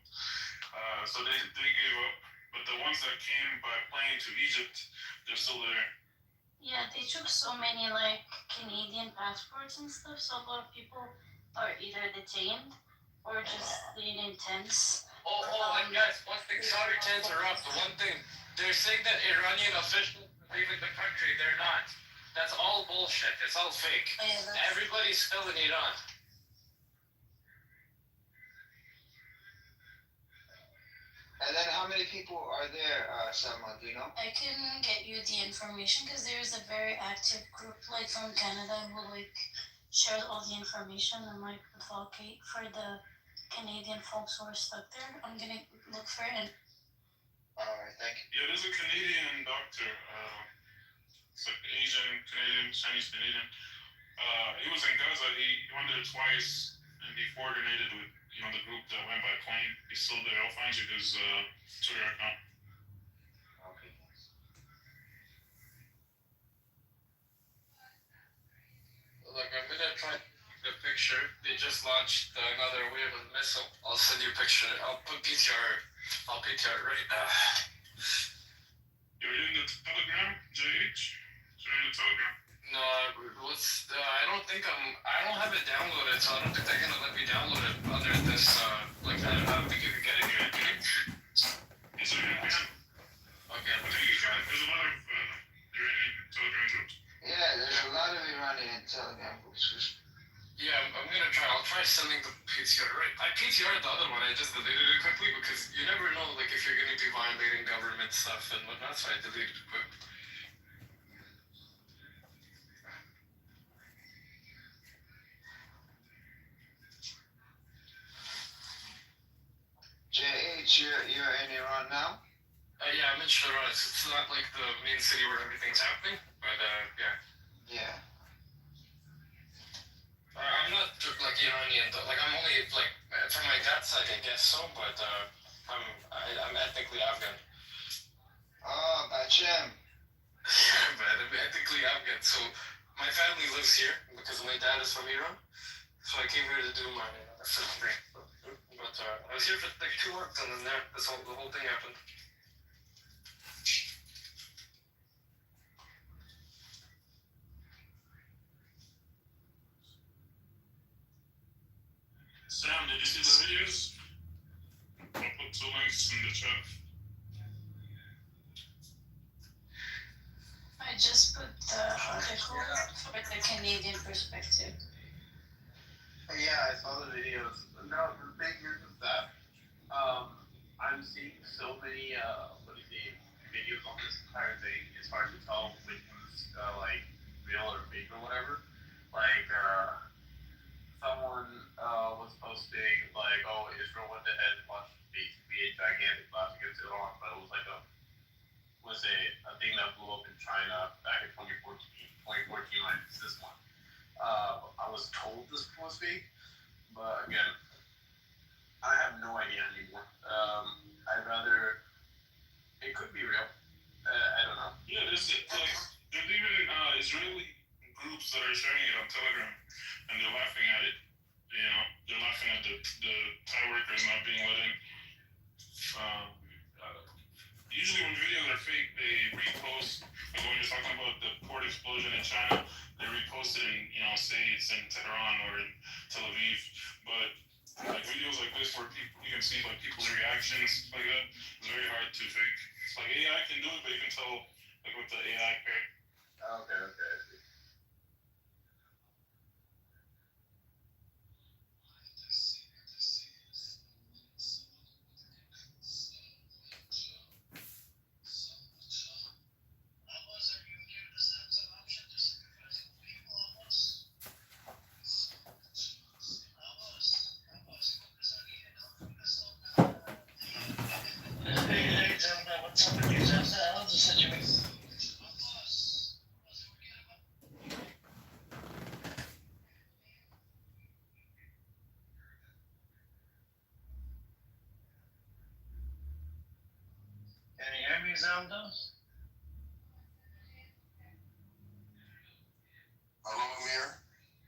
Speaker 5: So they gave up. But the ones that came by plane to Egypt, they're still there.
Speaker 10: Yeah, they took so many like Canadian passports and stuff, so a lot of people are either detained or just staying in tents.
Speaker 1: And guys, one thing, sorry to interrupt, but one thing, they're saying that Iranian officials are leaving the country. They're not. That's all bullshit. It's all fake.
Speaker 10: Oh, yeah,
Speaker 1: Everybody's still in Iran.
Speaker 13: And then how many people are there, Salman? Do you know?
Speaker 10: I can get you the information because there's a very active group like from Canada who like shares all the information and like advocate for the Canadian folks who are stuck there. I'm gonna look for it.
Speaker 13: Alright, thank you.
Speaker 5: Yeah, there's a Canadian doctor. It's like Asian, Canadian, Chinese Canadian. He was in Gaza. He went there twice, and he coordinated with the group that went by plane. He's still there. I'll find you his Twitter account.
Speaker 13: Okay.
Speaker 1: Look, I'm gonna try to take the picture. They just launched another wave of missile. I'll send you a picture. I'll put PTR. I'll PTR right now.
Speaker 5: You're in the Telegram, JH? You're in the Telegram.
Speaker 1: No, I don't think I don't have it downloaded, so I don't think they're gonna let me download it under this, I don't think you can get it here.
Speaker 5: Is there anything?
Speaker 1: Okay,
Speaker 5: I think you can. There's a lot of Iranian Telegram groups.
Speaker 13: Yeah, there's a lot of Iranian Telegram groups.
Speaker 1: Yeah, I'm gonna try. I'll try sending the PTR. Right, I PTR'd the other one. I just deleted it quickly because you never know, like, if you're gonna be violating government stuff and whatnot. So I deleted it quick.
Speaker 13: JH, you're in Iran now?
Speaker 1: Yeah, I'm in Shiraz. It's not like the main city where everything's happening, but yeah.
Speaker 13: Yeah.
Speaker 1: I'm not like Iranian though. Like I'm only like from my dad's side, I guess so. But I'm ethnically Afghan.
Speaker 13: Oh, Bachem.
Speaker 1: Yeah, man, I'm ethnically Afghan. So my family lives here because my dad is from Iran. So I came here to do my filming. But I was here for like 2 months, and then the whole thing happened.
Speaker 5: Sam, did you see the videos? I'll put 2 links in the chat.
Speaker 10: I just put the article for the Canadian perspective.
Speaker 21: Yeah, I saw the videos. No, the thing is that I'm seeing so many videos on this entire thing. It's hard to tell which one's like real or fake or whatever. Like someone was posting like, oh, Israel went ahead and launched basically a gigantic blast against Iran, but it was like a thing that blew up in China back in 2014. 2014, like this one. I was told this was fake, but again, I have no idea anymore. I'd rather. It could be real. I don't know.
Speaker 5: Yeah, there's even Israeli groups that are sharing it on Telegram, and they're laughing at it. They're laughing at the Thai workers not being let in. Usually when videos are fake, they repost. Like when you're talking about the port explosion in China, they repost it in, say it's in Tehran or in Tel Aviv. But like videos like this where you can see like people's reactions like that, it's very hard to fake. It's like AI can do it, but you can tell like with the AI part.
Speaker 21: Okay.
Speaker 11: Zelda?
Speaker 3: Hello, Amir.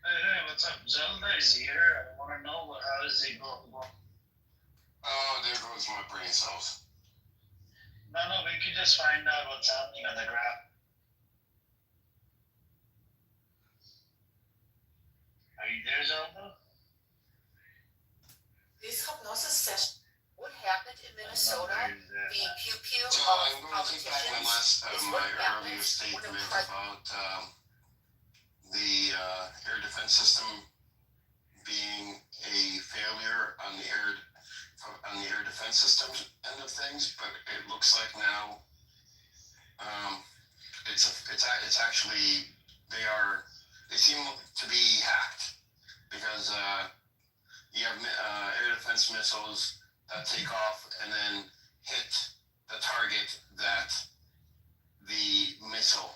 Speaker 11: Hey, what's up? Zelda is here. I want to know how is he going.
Speaker 3: Oh, there goes my brain cells.
Speaker 11: No, we can just find out what's happening on the graph. Are you there, Zelda?
Speaker 4: This hypnosis session, what happened in Minnesota, the pew-pew
Speaker 3: So
Speaker 4: of
Speaker 3: I'm going to take back my earlier statement about the air defense system being a failure on the air defense system end of things, but it looks like now it's actually they seem to be hacked because you have air defense missiles that take off and then hit the target that the missile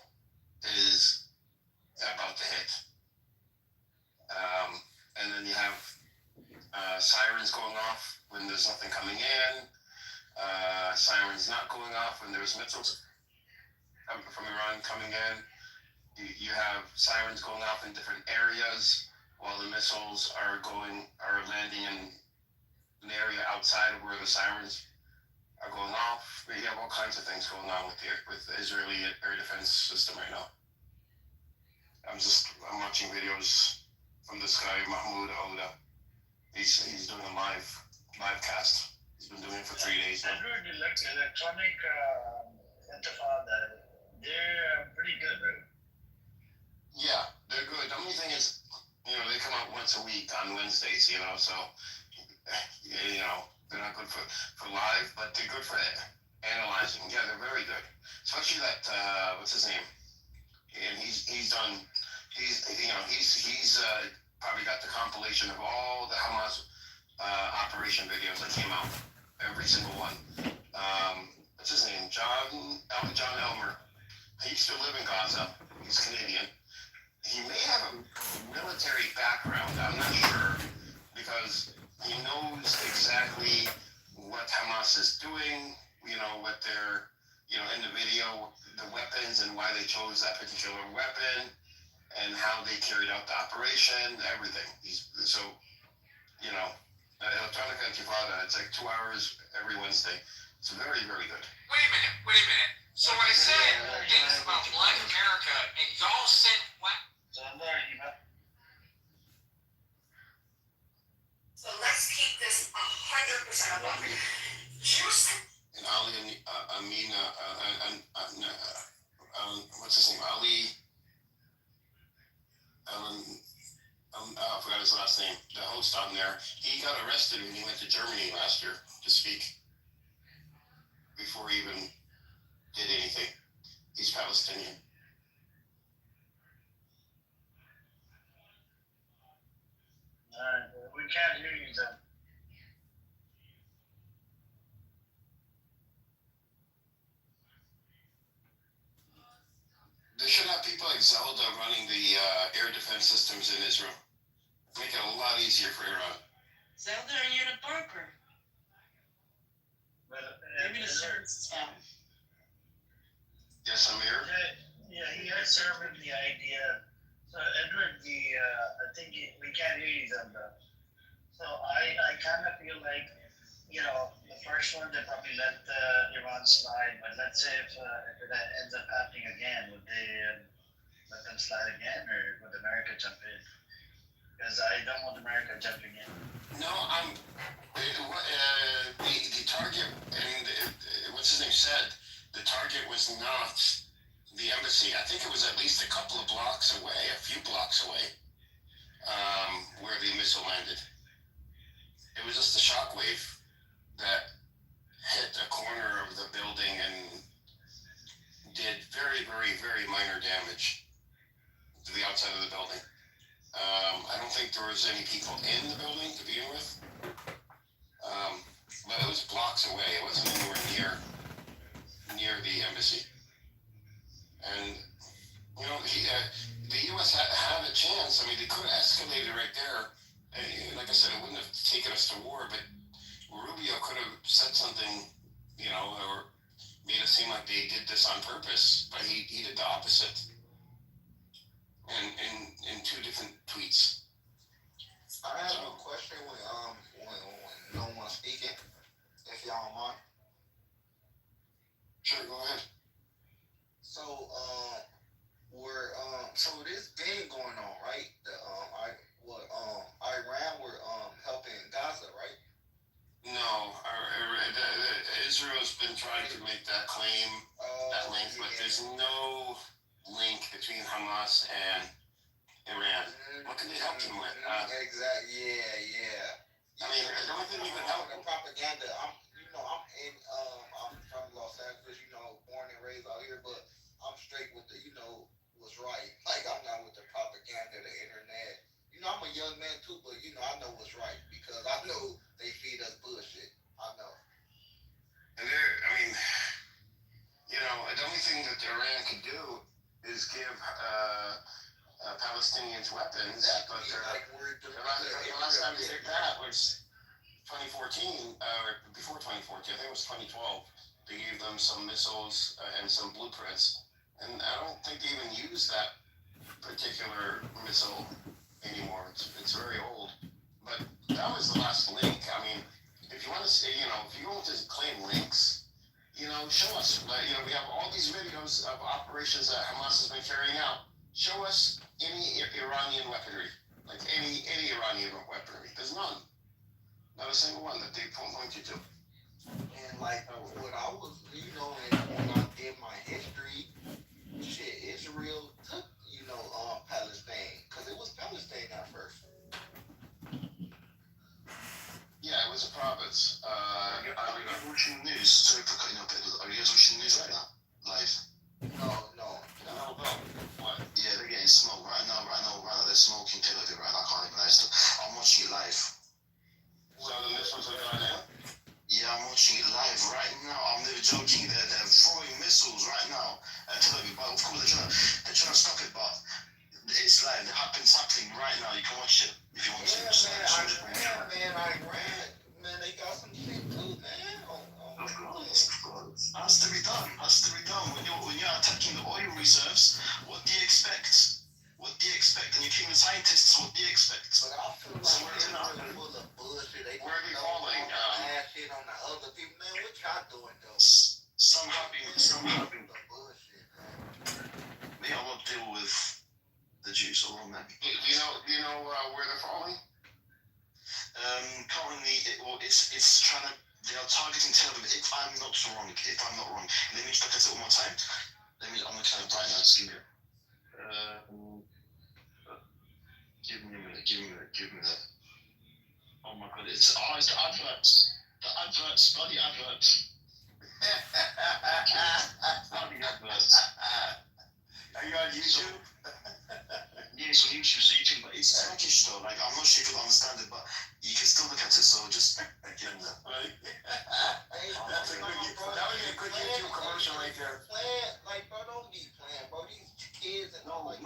Speaker 3: is about to hit. And then you have sirens going off when there's nothing coming in, sirens not going off when there's missiles from Iran coming in. You have sirens going off in different areas while the missiles are landing in an area outside of where the sirens are going off. You have all kinds of things going on with the Israeli air defense system right now. I'm watching videos from this guy Mahmoud Oda. He's doing a live cast. He's been doing it for 3 days now.
Speaker 11: Edward, electronic intifada, they're pretty good, right?
Speaker 3: Yeah, they're good. The only thing is, they come out once a week on Wednesdays, so, they're not good for live, but they're good for analyzing. Yeah, they're very good. Especially that, what's his name? And he's probably got the compilation of all the Hamas operation videos that came out. Every single one. What's his name? John Elmer. He used to live in Gaza. He's Canadian. He may have a military background. I'm not sure because he knows exactly what Hamas is doing. What they're, in the video, the weapons and why they chose that particular weapon and how they carried out the operation, everything. Electronic Intifada, it's like 2 hours every Wednesday. It's very, very good.
Speaker 15: Wait a minute. So I said things about Black America, and y'all said what?
Speaker 4: So let's keep this 100% above.
Speaker 3: And Ali Amina, what's his name? I forgot his last name. The host on there, he got arrested when he went to Germany last year to speak before he even did anything. He's Palestinian.
Speaker 11: We can't hear you, then.
Speaker 3: They should have people like Zelda running the air defense systems in Israel. Make it a lot easier for Iran.
Speaker 6: Zelda, are you in a bunker? Maybe the service is down.
Speaker 3: Yes, I'm here.
Speaker 11: Yeah, he has served the idea. So Edward, I think we can't hear you, Zelda. So I kind of feel like, the first one they probably let Iran slide, but let's say if that ends up happening again, would they let them slide again, or would America jump in? Because I don't want America jumping in.
Speaker 3: No, the target, and what's his name said, the target was not the embassy. I think it was at least a couple of blocks away, a few blocks away, where the missile landed. It was just a shockwave that hit a corner of the building and did very, very, very minor damage to the outside of the building. I don't think there was any people in the building to begin with, but it was blocks away. It wasn't anywhere near the embassy. And the U.S. had a chance. I mean, they could have escalated right there. And like I said, it wouldn't have taken us to war, but Rubio could have said something, or
Speaker 16: made it seem like they did this on purpose, but he did the opposite. And in two different tweets.
Speaker 8: I have a question when no one's speaking, if y'all don't mind.
Speaker 16: Sure, go ahead.
Speaker 8: So so this been going on, right? Iran were helping Gaza, right?
Speaker 16: No, Israel's been trying to make that claim, that link, but there's no link between Hamas and Iran. What can they help them with?
Speaker 8: Exactly. Yeah.
Speaker 16: I mean, the only thing you can help
Speaker 8: the propaganda. I'm from Los Angeles, born and raised out here, but I'm straight with the, what's right. Like I'm not with the propaganda, the internet. I'm a young man too, but I know what's right because I know they feed us bullshit. I know.
Speaker 16: And I mean, the only thing that Iran could do is give Palestinians weapons,
Speaker 8: exactly.
Speaker 16: But the last time they did that was 2014, or before 2014, I think it was 2012. They gave them some missiles and some blueprints, and I don't think they even use that particular missile anymore. It's very old, but that was the last link. I mean, if you want to say, if you want to claim links, show us. We have all these videos of operations that Hamas has been carrying out. Show us any Iranian weaponry, like any Iranian weaponry. There's none. Not a single one that they point you to.
Speaker 8: And when I was, and when I did my history, Israel took, Palestine, because it was Palestine at first.
Speaker 16: Yeah, it was a province.
Speaker 19: Are you watching the news? Sorry for cutting up. Are you guys watching the news right now? Live?
Speaker 8: No.
Speaker 16: What?
Speaker 19: Yeah, they're getting smoked right now. They're smoking Kitover right now. I can't even lie. I'm watching it live.
Speaker 16: So the missiles are going in?
Speaker 19: Yeah, I'm watching it live right now. I'm never joking. They're throwing missiles right now at Kitover. But of course they're trying to stop it, but it's live. It's happening right now. You can watch it if you want to. Man, they got some shit too, man. Of course. Has to be done. When you're attacking the oil reserves, what do you expect? And you're killing scientists, what do you expect?
Speaker 8: But I feel like they're full of bullshit. They
Speaker 16: where are they falling?
Speaker 8: Shit on the other people. Man, what y'all doing though?
Speaker 19: Some happening.
Speaker 8: The bullshit, man.
Speaker 19: Me, I won't deal with the Jews or man.
Speaker 16: Do you know where they're falling?
Speaker 19: Currently, it's trying to. They are targeting Tel Aviv. If I'm not wrong, let me just look at it one more time. I'm looking at it right now. Just give me a minute. Oh my god, it's the adverts. Bloody adverts. Bloody adverts.
Speaker 16: Are you on YouTube?
Speaker 19: Yes, on YouTube, but it's Turkish though. Like, I'm not sure if you'll understand it, but you can still look at it, so just give me that.
Speaker 16: Right.
Speaker 8: That would be a good YouTube commercial right there. Bro, don't be playing, bro. These kids and
Speaker 19: No,
Speaker 8: bro.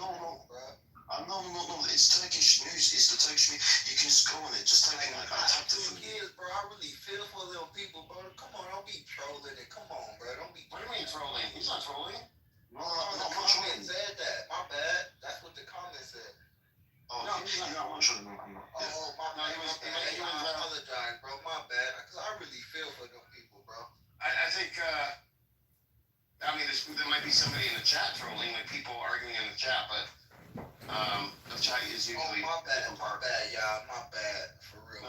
Speaker 19: No, it's Turkish news. It's the Turkish news. You can just go on it. Just type in I tapped it for you.
Speaker 8: Kids, bro, I really feel for little people, bro. Come on, don't be trolling it. Come on, bro. Don't be.
Speaker 16: What do you mean trolling? He's not trolling.
Speaker 19: No,
Speaker 8: the comment said that. My bad. That's what the comment said.
Speaker 19: Oh, no, I'm not sure. I'm not.
Speaker 8: Oh, my bad. I apologize, bro. My bad. Because I really feel for them people, bro.
Speaker 16: I think, there might be somebody in the chat trolling, like people arguing in the chat, but the chat is usually.
Speaker 8: Oh, my bad, y'all. My bad. For real.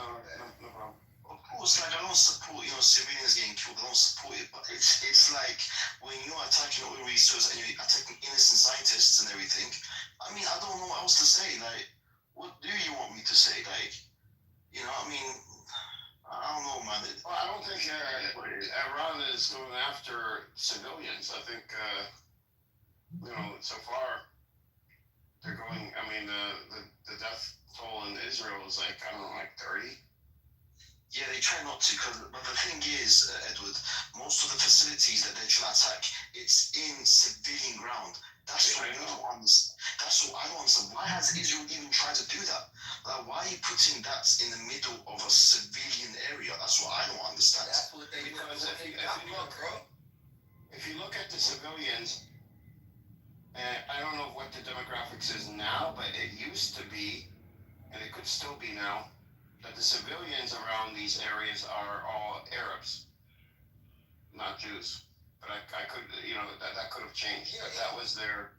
Speaker 16: No problem.
Speaker 19: Of course, like, I don't support, civilians getting killed. I don't support it, but it's like when you're attacking oil resources and you're attacking innocent scientists and everything. I mean, I don't know what else to say. Like, what do you want me to say? Like, I don't know, man.
Speaker 16: Well, I don't think Iran is going after civilians. I think, so far they're going. I mean, the death toll in Israel is like 30.
Speaker 19: Yeah, they try not to, but the thing is, Edward, most of the facilities that they're trying to attack, it's in civilian ground. That's what I don't understand. That's what I don't understand. Why has Israel even tried to do that? Like, why are you putting that in the middle of a civilian area? That's what I don't understand.
Speaker 8: That's what they because if you bro.
Speaker 12: if you look at the civilians, and I don't know what the demographics is now, but it used to be, and it could still be now, that the civilians around these areas are all Arabs, not Jews. But I could, that could have changed.
Speaker 8: Yeah,
Speaker 12: but that was their.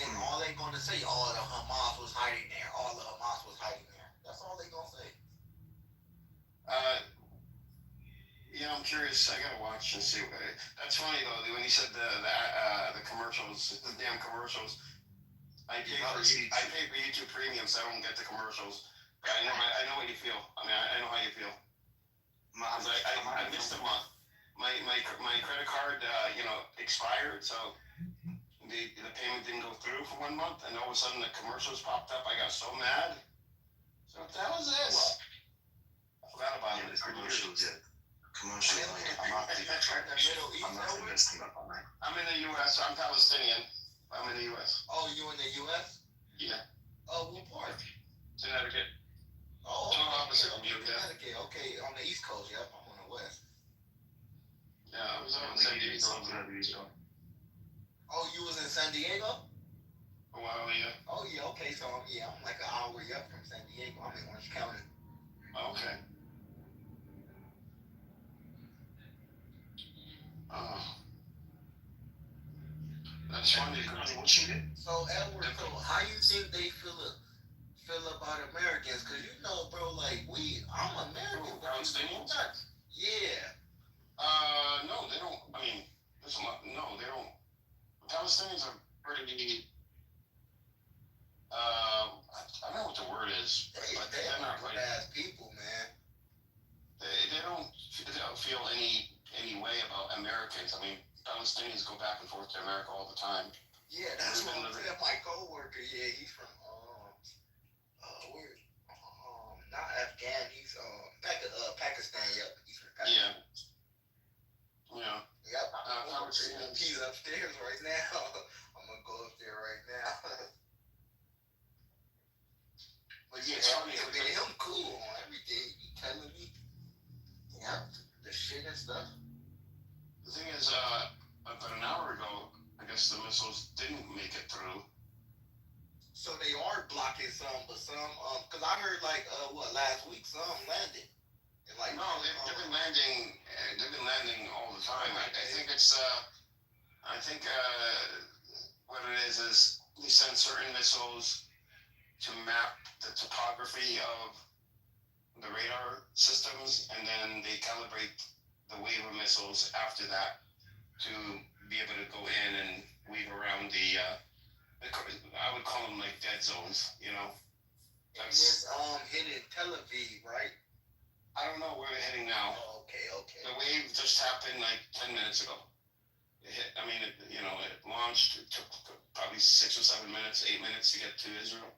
Speaker 8: And all they gonna say, oh, the Hamas was hiding there. All the Hamas was hiding there. That's all they gonna say.
Speaker 12: I'm curious. I gotta watch and see. That's funny though. When you said the commercials, the damn commercials. I pay for YouTube Premium, so I don't get the commercials. But I know what you feel. I mean, I know how you feel. I missed a month. My credit card, expired, so the payment didn't go through for 1 month, and all of a sudden the commercials popped up. I got so mad. So what the hell is this? I forgot about it.
Speaker 2: Commercials, yeah. Commercials. I'm not investing.
Speaker 12: I'm in the U.S. I'm Palestinian. I'm in the U.S.
Speaker 8: Oh, you in the U.S.?
Speaker 12: Yeah.
Speaker 8: Oh, what part?
Speaker 12: Connecticut.
Speaker 8: Oh,
Speaker 12: opposite from you, yeah.
Speaker 8: Connecticut. Okay, on the East Coast. Yep, I'm on the West.
Speaker 12: Yeah, I was on San Diego.
Speaker 8: Oh, you was in San Diego?
Speaker 12: A while, yeah.
Speaker 8: Oh, yeah. Okay, so I'm like an hour up from San Diego. I'm in Orange County.
Speaker 12: Okay. That's funny.
Speaker 8: So Edward, so how you think they feel about Americans? Cause bro, like I'm American.
Speaker 12: Palestinians?
Speaker 8: Yeah.
Speaker 12: No, they don't. I mean, there's a lot. No, they don't. Palestinians are pretty. I don't know what the word is, but they're not
Speaker 8: good ass people, man.
Speaker 12: They don't feel any way about Americans. I mean, Palestinians go back and forth to America all the time.
Speaker 8: Yeah, that's what I'm saying. My coworker, yeah, he's from where? Not Afghan. He's Pakistan. Yep, he's from Pakistan.
Speaker 12: Yeah.
Speaker 8: Yep. He's upstairs right now. I'm gonna go up there right now. But yeah, him cool on everything. He telling me, the shit and stuff.
Speaker 12: The thing is, about an hour ago, I guess the missiles didn't make it through.
Speaker 8: So they are blocking some, but some, cause I heard last week some landed. And
Speaker 12: no, they've been landing. They've been landing all the time. I think it's. I think what it is they send certain missiles to map the topography of the radar systems, and then they calibrate the wave of missiles after that to be able to go in and weave around the I would call them like dead zones,
Speaker 8: That's hitting Tel Aviv, right?
Speaker 12: I don't know where they're heading now.
Speaker 8: Oh, okay.
Speaker 12: The wave just happened like 10 minutes ago. It hit. I mean, it launched. It took probably 6 or 7 minutes, 8 minutes to get to Israel.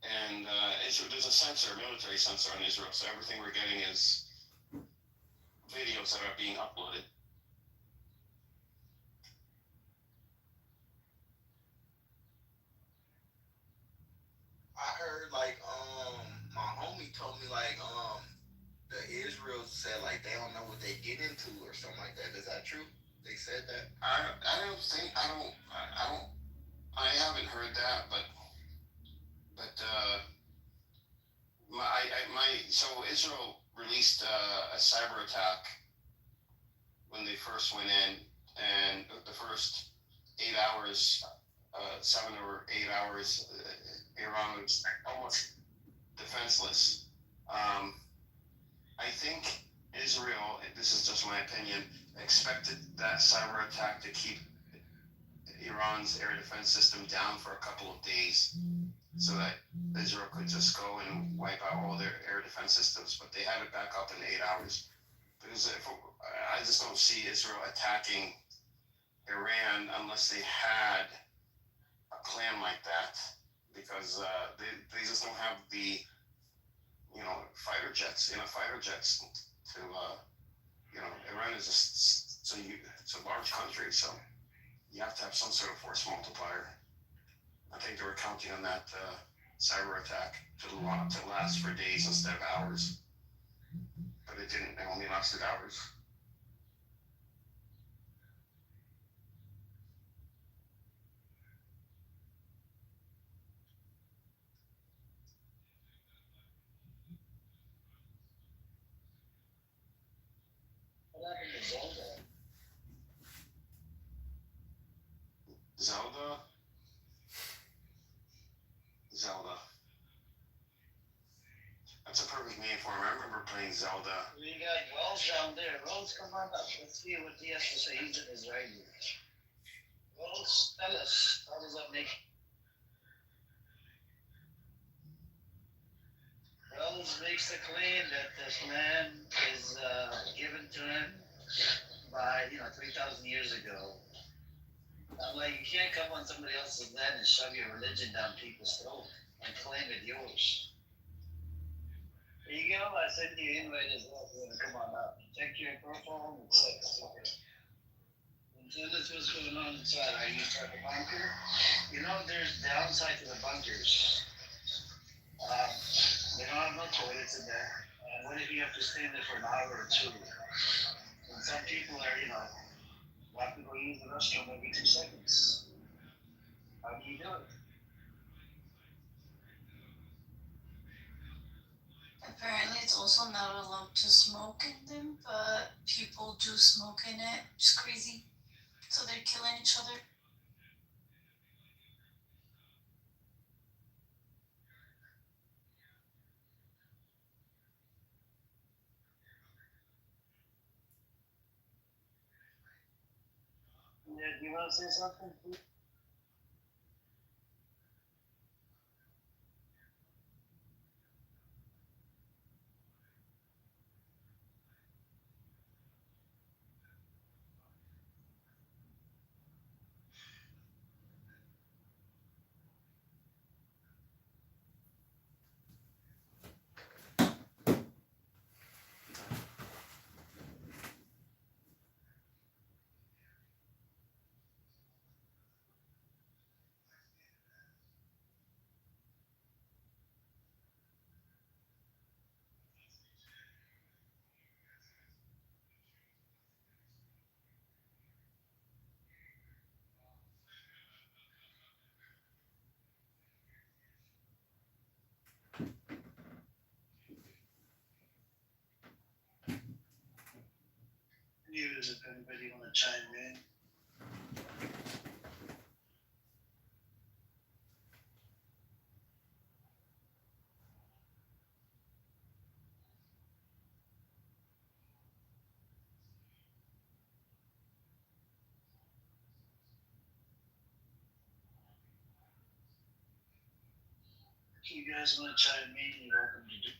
Speaker 12: And there's a military sensor on Israel, so everything we're getting is videos that are being uploaded.
Speaker 8: I heard my homie told me the Israel said they don't know what they get into or something like that. Is that true? They said that.
Speaker 12: I haven't heard that, but so Israel released a cyber attack when they first went in, and the first 8 hours, 7 or 8 hours, Iran was almost defenseless. I think Israel, this is just my opinion, expected that cyber attack to keep Iran's air defense system down for a couple of days so that Israel could just go and wipe out all their air defense systems, but they had it back up in 8 hours. Because I just don't see Israel attacking Iran unless they had a plan like that, because they just don't have the fighter jets to Iran is just it's a large country, so you have to have some sort of force multiplier. I think they were counting on that cyber attack to last for days instead of hours, but it didn't. It only lasted hours.
Speaker 14: we're playing Zelda.
Speaker 11: We got Wells down there. Wells, come on up. Let's see what he has to say. He's in his right here. Wells, tell us. How does that make? Wells makes the claim that this land is given to him by 3,000 years ago. I'm like, you can't come on somebody else's land and shove your religion down people's throat and claim it yours. There you go. I sent you an invite as well. If you want to come on up, check your profile and set. And tell us what's going on inside. Are you inside the bunker? There's downside to the bunkers. They don't have no toilets in there. And what if you have to stay there for an hour or two? And some people are, have to go use the restroom every 2 seconds. How do you do it?
Speaker 10: Apparently, it's also not allowed to smoke in them, but people do smoke in it. It's crazy. So they're killing each other.
Speaker 11: Yeah, do you want to say something? News if anybody want to chime in. If you guys want to chime in, you're welcome to do.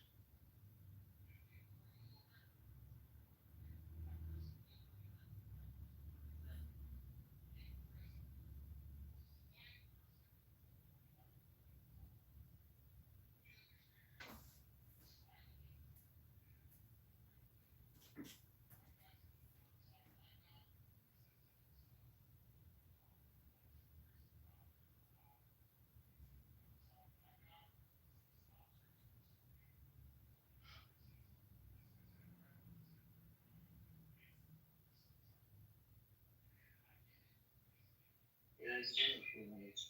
Speaker 11: Yeah, it's been a few minutes.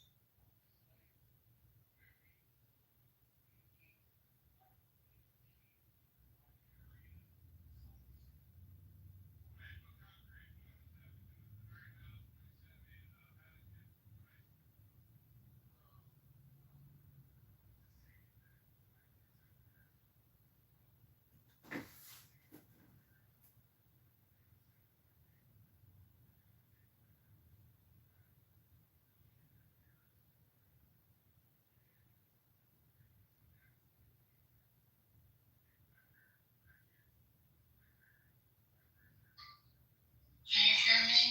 Speaker 9: Can you hear me?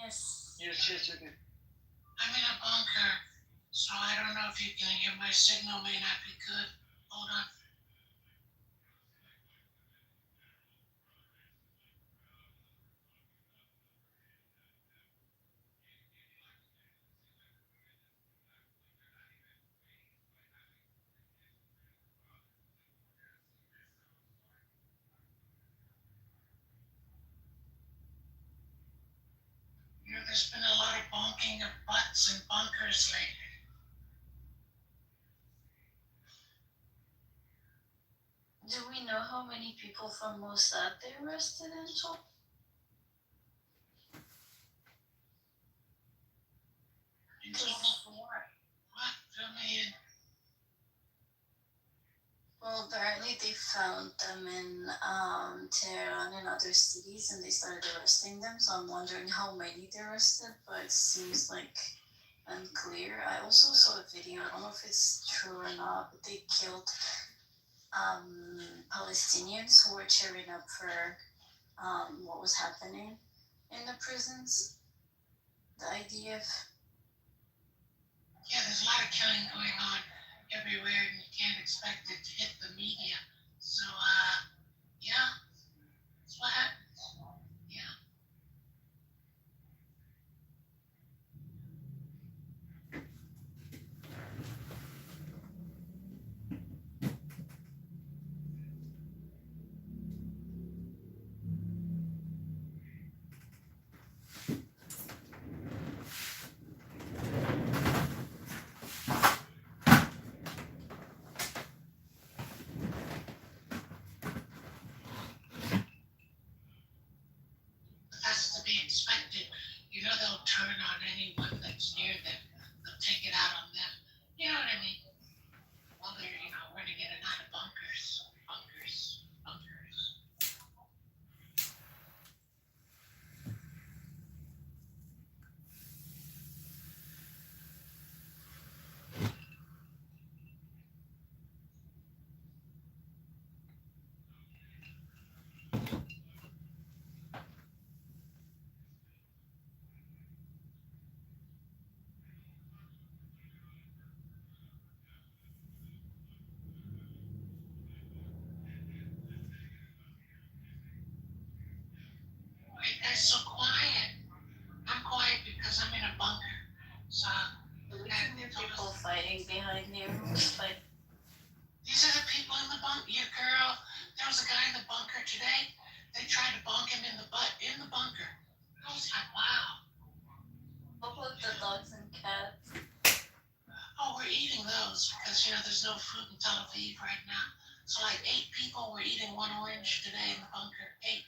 Speaker 10: Yes.
Speaker 11: Yes, you can.
Speaker 9: I'm in a bunker, so I don't know if you can hear. My signal may not be good. Hold on. There's been a lot of bonking of butts and bunkers lately.
Speaker 10: Do we know how many people from Mossad they arrested in total?
Speaker 9: What? Fill me in.
Speaker 10: Well, apparently they found them in Tehran and other cities, and they started arresting them. So I'm wondering how many they arrested, but it seems like unclear. I also saw a video. I don't know if it's true or not, but they killed Palestinians who were cheering up for what was happening in the prisons. The IDF.
Speaker 9: Yeah, there's a lot of killing going on everywhere, and you can't expect it to hit the media. So, yeah, that's what happens. Yeah. That's to be expected. You know they'll turn on anyone that's near them. They'll take it out on them. You know what I mean? While they're, running in and out of bunkers. Bunkers. Bunkers. Why you guys so quiet? I'm quiet because I'm in a bunker. So,
Speaker 10: People fighting behind their rooms, but
Speaker 9: these are the people in the bunker. Yeah, girl, there was a guy in the bunker today. They tried to bonk him in the butt in the bunker. I was like, wow.
Speaker 10: what about the dogs and cats?
Speaker 9: Oh, we're eating those because, there's no food in Tel Aviv right now. So, like 8 people were eating 1 orange today in the bunker. 8.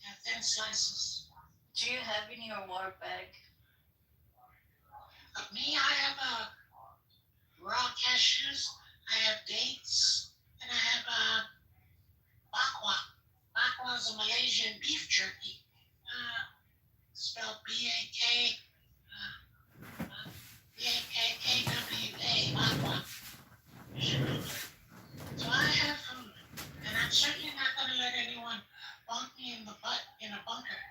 Speaker 9: Yeah, thin slices.
Speaker 10: Do you have in your water bag?
Speaker 9: Me, I have raw cashews. I have dates. And I have bakwa. Bakwa is a Malaysian beef jerky. Spelled B-A-K. B-A-K-K-W-A. Bakwa. So I have food. And I'm certainly not going to let anyone bonk me in the butt in a bunker.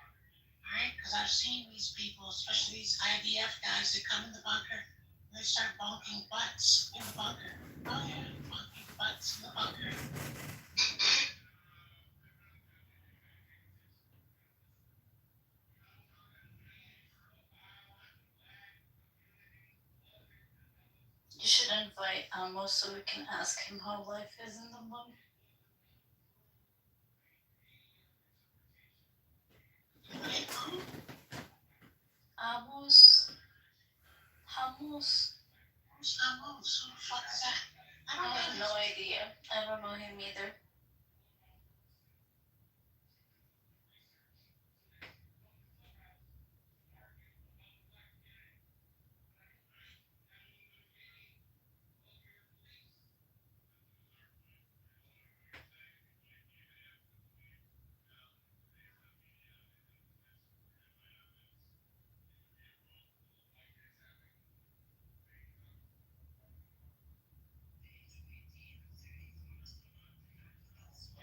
Speaker 9: Alright? Because I've seen these people, especially these IDF guys, that come in the bunker and they start bonking butts in the bunker. Oh yeah, bonking butts in the bunker.
Speaker 10: You should invite Amos so we can ask him how life is in the bunker. Amos. Amos.
Speaker 9: Who's Amos? Who the fuck is that?
Speaker 10: I have no idea. I don't know him either.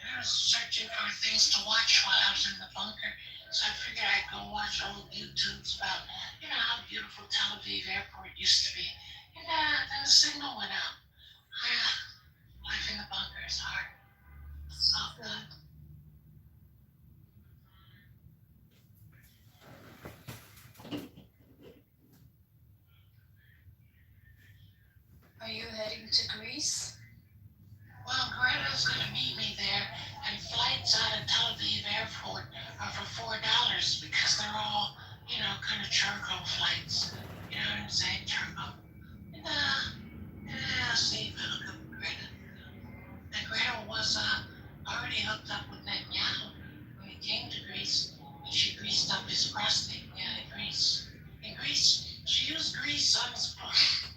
Speaker 9: I was searching for things to watch while I was in the bunker. So I figured I'd go watch old YouTubes about, how beautiful Tel Aviv airport used to be. And then the signal went out. Life in the bunker is hard. Oh, God.
Speaker 10: Are you heading to Greece?
Speaker 9: Well, Greta's gonna meet me there, and flights out of Tel Aviv airport are for $4 because they're all, kind of chargo flights. You know what I'm saying? Chargo. And, I'll see if I hook up with Greta. And Greta was, already hooked up with Netanyahu when he came to Greece, and she greased up his prostate. Yeah, in Greece. In Greece, she used grease on his prostate.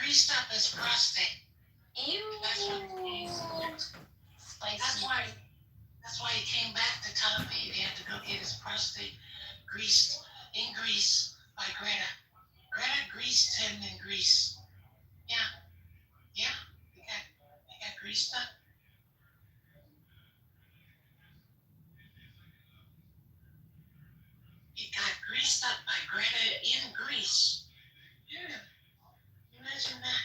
Speaker 9: greased up his prostate.
Speaker 10: Ew.
Speaker 9: That's what it is.
Speaker 10: Spicy.
Speaker 9: That's why he came back to Tel Aviv. He had to go get his prostate greased in Greece by Greta. Greta greased him in Greece. Yeah, he got greased up. He got greased up by Greta in Greece. Yeah, imagine that.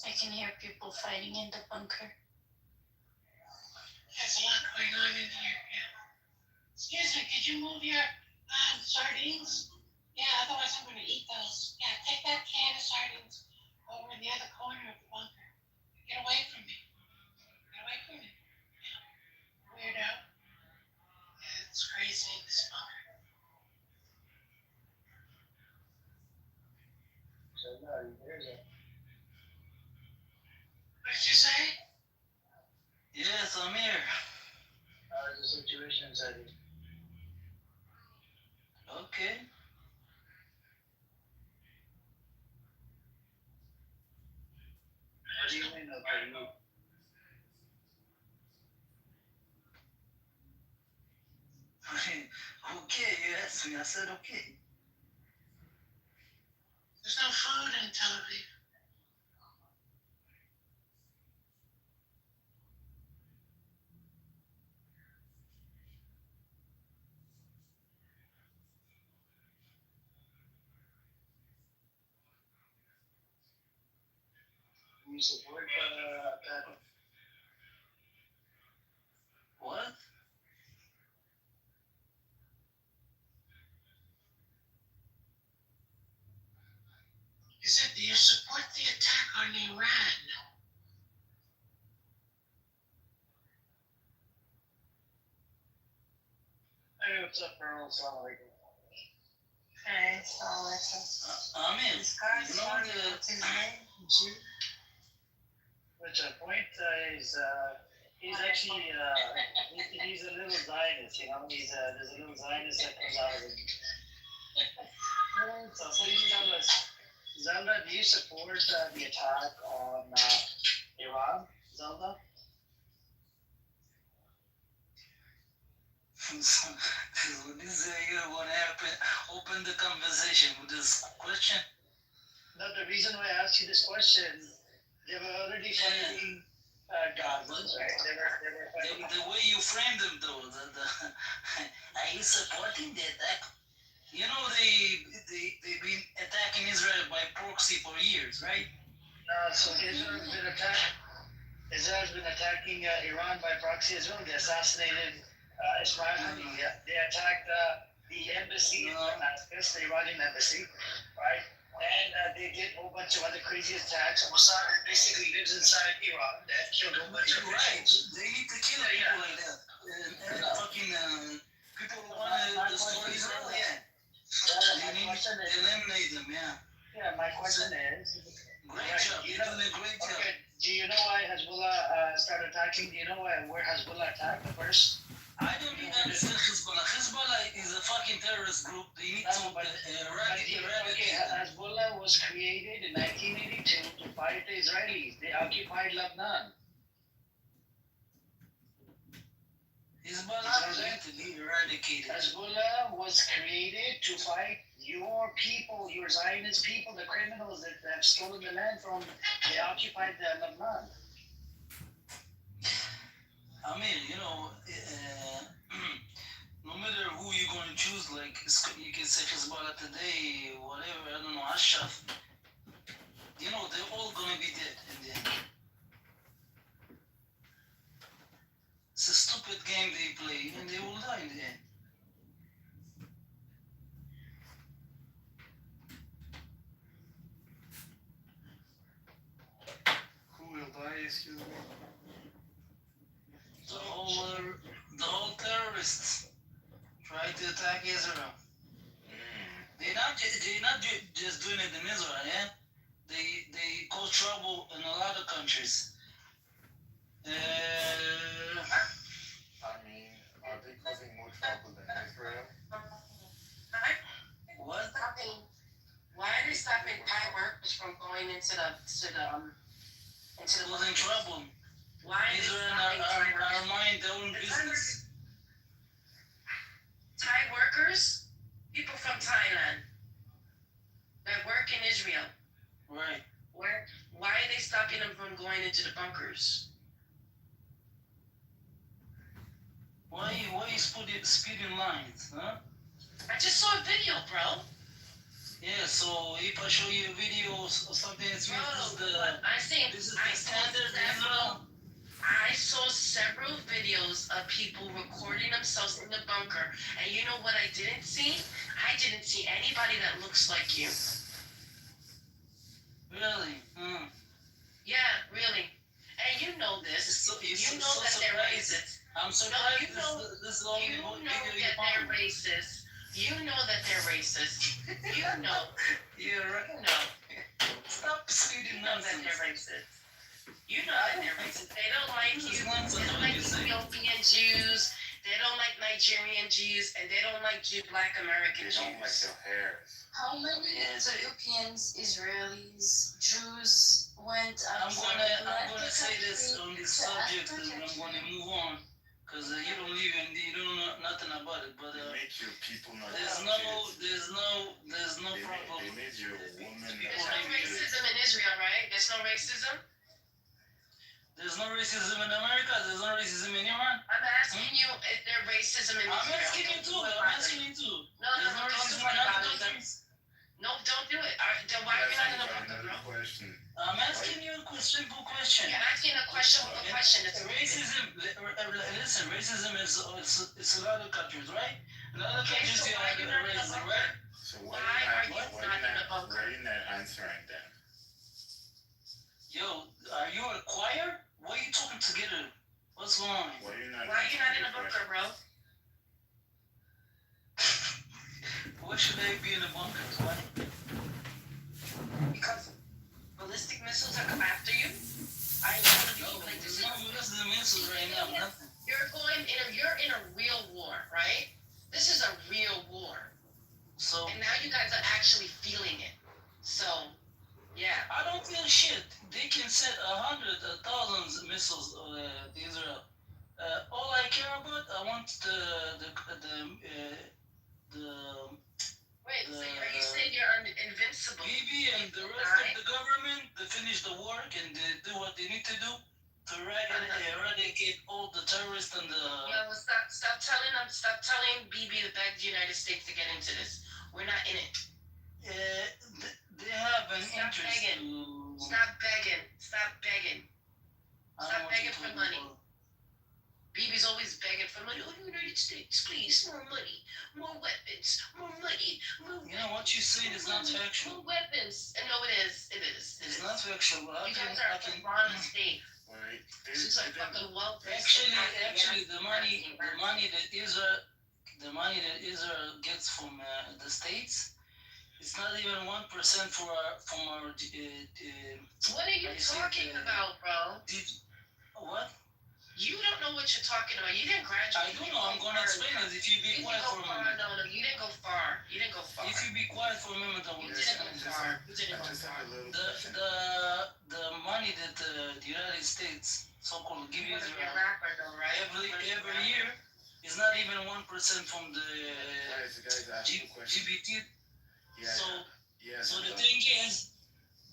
Speaker 10: I can hear people fighting in the bunker.
Speaker 9: There's a lot going on in here. Yeah. Excuse me, could you move your sardines? Yeah, otherwise I'm going to eat those. Yeah, take that can of sardines over in the other corner of the bunker. Get away from me. Get away from me. Yeah. Weirdo. Yeah, it's crazy in this bunker. What did you say?
Speaker 13: Yes, I'm here.
Speaker 11: How's the situation inside here?
Speaker 13: Okay.
Speaker 11: What do you mean, okay? You,
Speaker 13: Okay, you asked me. I said okay.
Speaker 9: There's no food in Tel Aviv.
Speaker 11: you support attack?
Speaker 13: What?
Speaker 9: He said, do you support the attack on Iran?
Speaker 11: Hey, what's up, Earl? Assalamu alaikum.
Speaker 6: Hey, so
Speaker 13: I'm in.
Speaker 6: this guy,
Speaker 13: You know
Speaker 6: what's his name? Jew?
Speaker 11: Which point he's actually he's a little Zionist, you know. There's a little Zionist that comes out of him. So please tell us, Zelda, do you support the attack on Iran, Zelda?
Speaker 13: This you want to open the conversation with this question?
Speaker 11: No, the reason why I asked you this question, they were already fighting Gazans, right? They were fighting.
Speaker 13: The way you framed them, though, are you supporting the attack? You know, they've been attacking Israel by proxy for years, right?
Speaker 11: So Israel's been attacking Iran by proxy as well. They assassinated Ismail Haniyeh. They attacked the embassy in Damascus, the Iranian embassy, right? And they did a whole bunch of other crazy attacks. Mossad basically lives inside Iran. They killed a whole bunch of Christians.
Speaker 13: They need to kill people like that. And fucking people who want to destroy Israel, yeah. They need to eliminate them, yeah.
Speaker 11: Yeah, my question is.
Speaker 13: Great job. You're doing a great job.
Speaker 11: Okay, do you know why Hezbollah started attacking? Do you know where Hezbollah attacked first?
Speaker 13: I don't even understand Hezbollah. Hezbollah is a fucking terrorist group. They need to eradicate.
Speaker 11: Okay, Hezbollah was created in 1982 to fight the Israelis. They occupied Lebanon.
Speaker 13: Hezbollah is meant to be eradicated.
Speaker 11: Hezbollah was created to fight your people, your Zionist people, the criminals that have stolen the land from. They occupied Lebanon.
Speaker 13: I mean, you know, no matter who you're going to choose, like you can say Hezbollah today, whatever, I don't know, Ashraf, you know, they're all going to be dead in the end. It's a stupid game they play, and they will die in the end.
Speaker 12: Who will die, excuse me?
Speaker 13: The whole terrorists try to attack Israel. They're not just doing it in Israel, yeah? they cause trouble in a lot of countries.
Speaker 17: I mean, are they causing more trouble than Israel?
Speaker 13: What?
Speaker 6: Why are they stopping Thai workers from going into the
Speaker 13: Causing trouble.
Speaker 6: Why are they
Speaker 13: Israel
Speaker 6: stopping Thai
Speaker 13: are
Speaker 6: workers?
Speaker 13: minding their own business.
Speaker 6: Thai workers, people from Thailand that work in Israel.
Speaker 13: Right.
Speaker 6: Why are they stopping them from going into the bunkers?
Speaker 13: Why you speeding lines, huh?
Speaker 6: I just saw a video, bro.
Speaker 13: Yeah, so if I show you a video or something, it's
Speaker 6: Bro,
Speaker 13: this is the standard Israel.
Speaker 6: I saw several videos of people recording themselves in the bunker, and you know what I didn't see? I didn't see anybody that looks like you.
Speaker 13: Really?
Speaker 6: Yeah, really. And you know this. You know
Speaker 13: so
Speaker 6: that they're
Speaker 13: surprised.
Speaker 6: racist.
Speaker 13: I'm surprised this is all
Speaker 6: You
Speaker 13: video
Speaker 6: know
Speaker 13: you
Speaker 6: that
Speaker 13: found.
Speaker 6: they're racist. You know that they're racist. You know.
Speaker 13: You're right.
Speaker 6: You know.
Speaker 13: Stop speeding
Speaker 6: You know that
Speaker 13: nonsense.
Speaker 6: they're racist. You know that they're racist. They don't like you.
Speaker 13: This is
Speaker 6: They
Speaker 13: nonsense
Speaker 6: don't
Speaker 13: what
Speaker 6: like
Speaker 13: you're saying.
Speaker 6: Ethiopian Jews. They don't like Nigerian Jews, and they don't like Black American
Speaker 17: They don't like
Speaker 6: Jews.
Speaker 17: their hair.
Speaker 10: How many Ethiopians, Israelis, Jews went
Speaker 13: I'm
Speaker 10: outside
Speaker 13: gonna
Speaker 10: the
Speaker 13: say this
Speaker 10: country
Speaker 13: on this
Speaker 10: to
Speaker 13: subject,
Speaker 10: Africa?
Speaker 13: and I'm gonna move on, cause you don't know nothing about it. But
Speaker 17: They make your people not
Speaker 13: there's
Speaker 17: have
Speaker 13: no
Speaker 17: kids.
Speaker 13: problem.
Speaker 17: They made your woman
Speaker 6: There's no racism in Israel, right? There's no racism.
Speaker 13: There's no racism in America. There's no racism in Iran.
Speaker 6: I'm asking you if there's racism in Israel.
Speaker 13: I'm asking you too.
Speaker 6: No,
Speaker 13: There's no
Speaker 6: don't
Speaker 13: racism
Speaker 6: do
Speaker 13: in
Speaker 6: it
Speaker 13: other
Speaker 6: about it.
Speaker 13: countries.
Speaker 6: No, don't do it. Then why are you not in the bunker, bro?
Speaker 17: Another question.
Speaker 13: I'm asking you a simple question.
Speaker 6: You're asking a question with a question. It's
Speaker 13: Racism. Listen, racism is it's a lot of countries, right? In other countries you have racism, right?
Speaker 17: So
Speaker 6: Why are you not in the bunker?
Speaker 17: why are you not answering them?
Speaker 13: Yo, are you a choir? Why are you talking together? What's going on?
Speaker 17: Why are you not
Speaker 6: Why are you not in
Speaker 17: answering
Speaker 6: the
Speaker 17: the
Speaker 6: bunker, bro?
Speaker 13: Why should I be in a bunker? Why?
Speaker 6: Because ballistic missiles are coming after you. I want to be like this.
Speaker 13: This is the missiles right now. Nothing.
Speaker 6: You're in a real war, right? This is a real war.
Speaker 13: So
Speaker 6: And now you guys are actually feeling it. So, yeah.
Speaker 13: I don't feel shit. They can send 100,000 missiles to Israel. All I care about, I want the
Speaker 6: Wait, so are you saying you're invincible?
Speaker 13: Bibi and the rest of the government, they finish the work and they do what they need to do to eradicate all the terrorists and the.
Speaker 6: Yeah, well, stop telling BB to beg the United States to get into this. We're not in it.
Speaker 13: They have an
Speaker 6: Stop
Speaker 13: interest
Speaker 6: begging.
Speaker 13: to.
Speaker 6: Stop begging. Stop begging.
Speaker 13: I don't
Speaker 6: Stop
Speaker 13: want
Speaker 6: begging
Speaker 13: you
Speaker 6: for
Speaker 13: to-
Speaker 6: money. BB's always begging for money. Oh, the United States, please, more money, more weapons, more money, more
Speaker 13: You know what you said is not factual.
Speaker 6: more weapons. And no, it is. It is.
Speaker 13: It's not factual.
Speaker 6: You guys are a Ron state.
Speaker 17: Wait,
Speaker 6: This is a fucking welfare.
Speaker 13: Actually, the money that Israel gets from the states, it's not even 1% from our.
Speaker 6: What are you talking about, bro?
Speaker 13: What?
Speaker 6: You don't know what you're talking about. You didn't graduate.
Speaker 13: I do know. I'm gonna explain it if you be quiet for a moment.
Speaker 6: No, you didn't go far. You didn't go far.
Speaker 13: If you be quiet for a moment, I will
Speaker 6: You
Speaker 13: explain.
Speaker 6: didn't go far. You didn't go far.
Speaker 13: The money that the United States so-called give
Speaker 6: You're
Speaker 13: Israel
Speaker 6: a rapper, though, right?
Speaker 13: every year is not even 1% from the
Speaker 17: guys, I have a question.
Speaker 13: GBT.
Speaker 17: Yeah.
Speaker 13: So the thing is,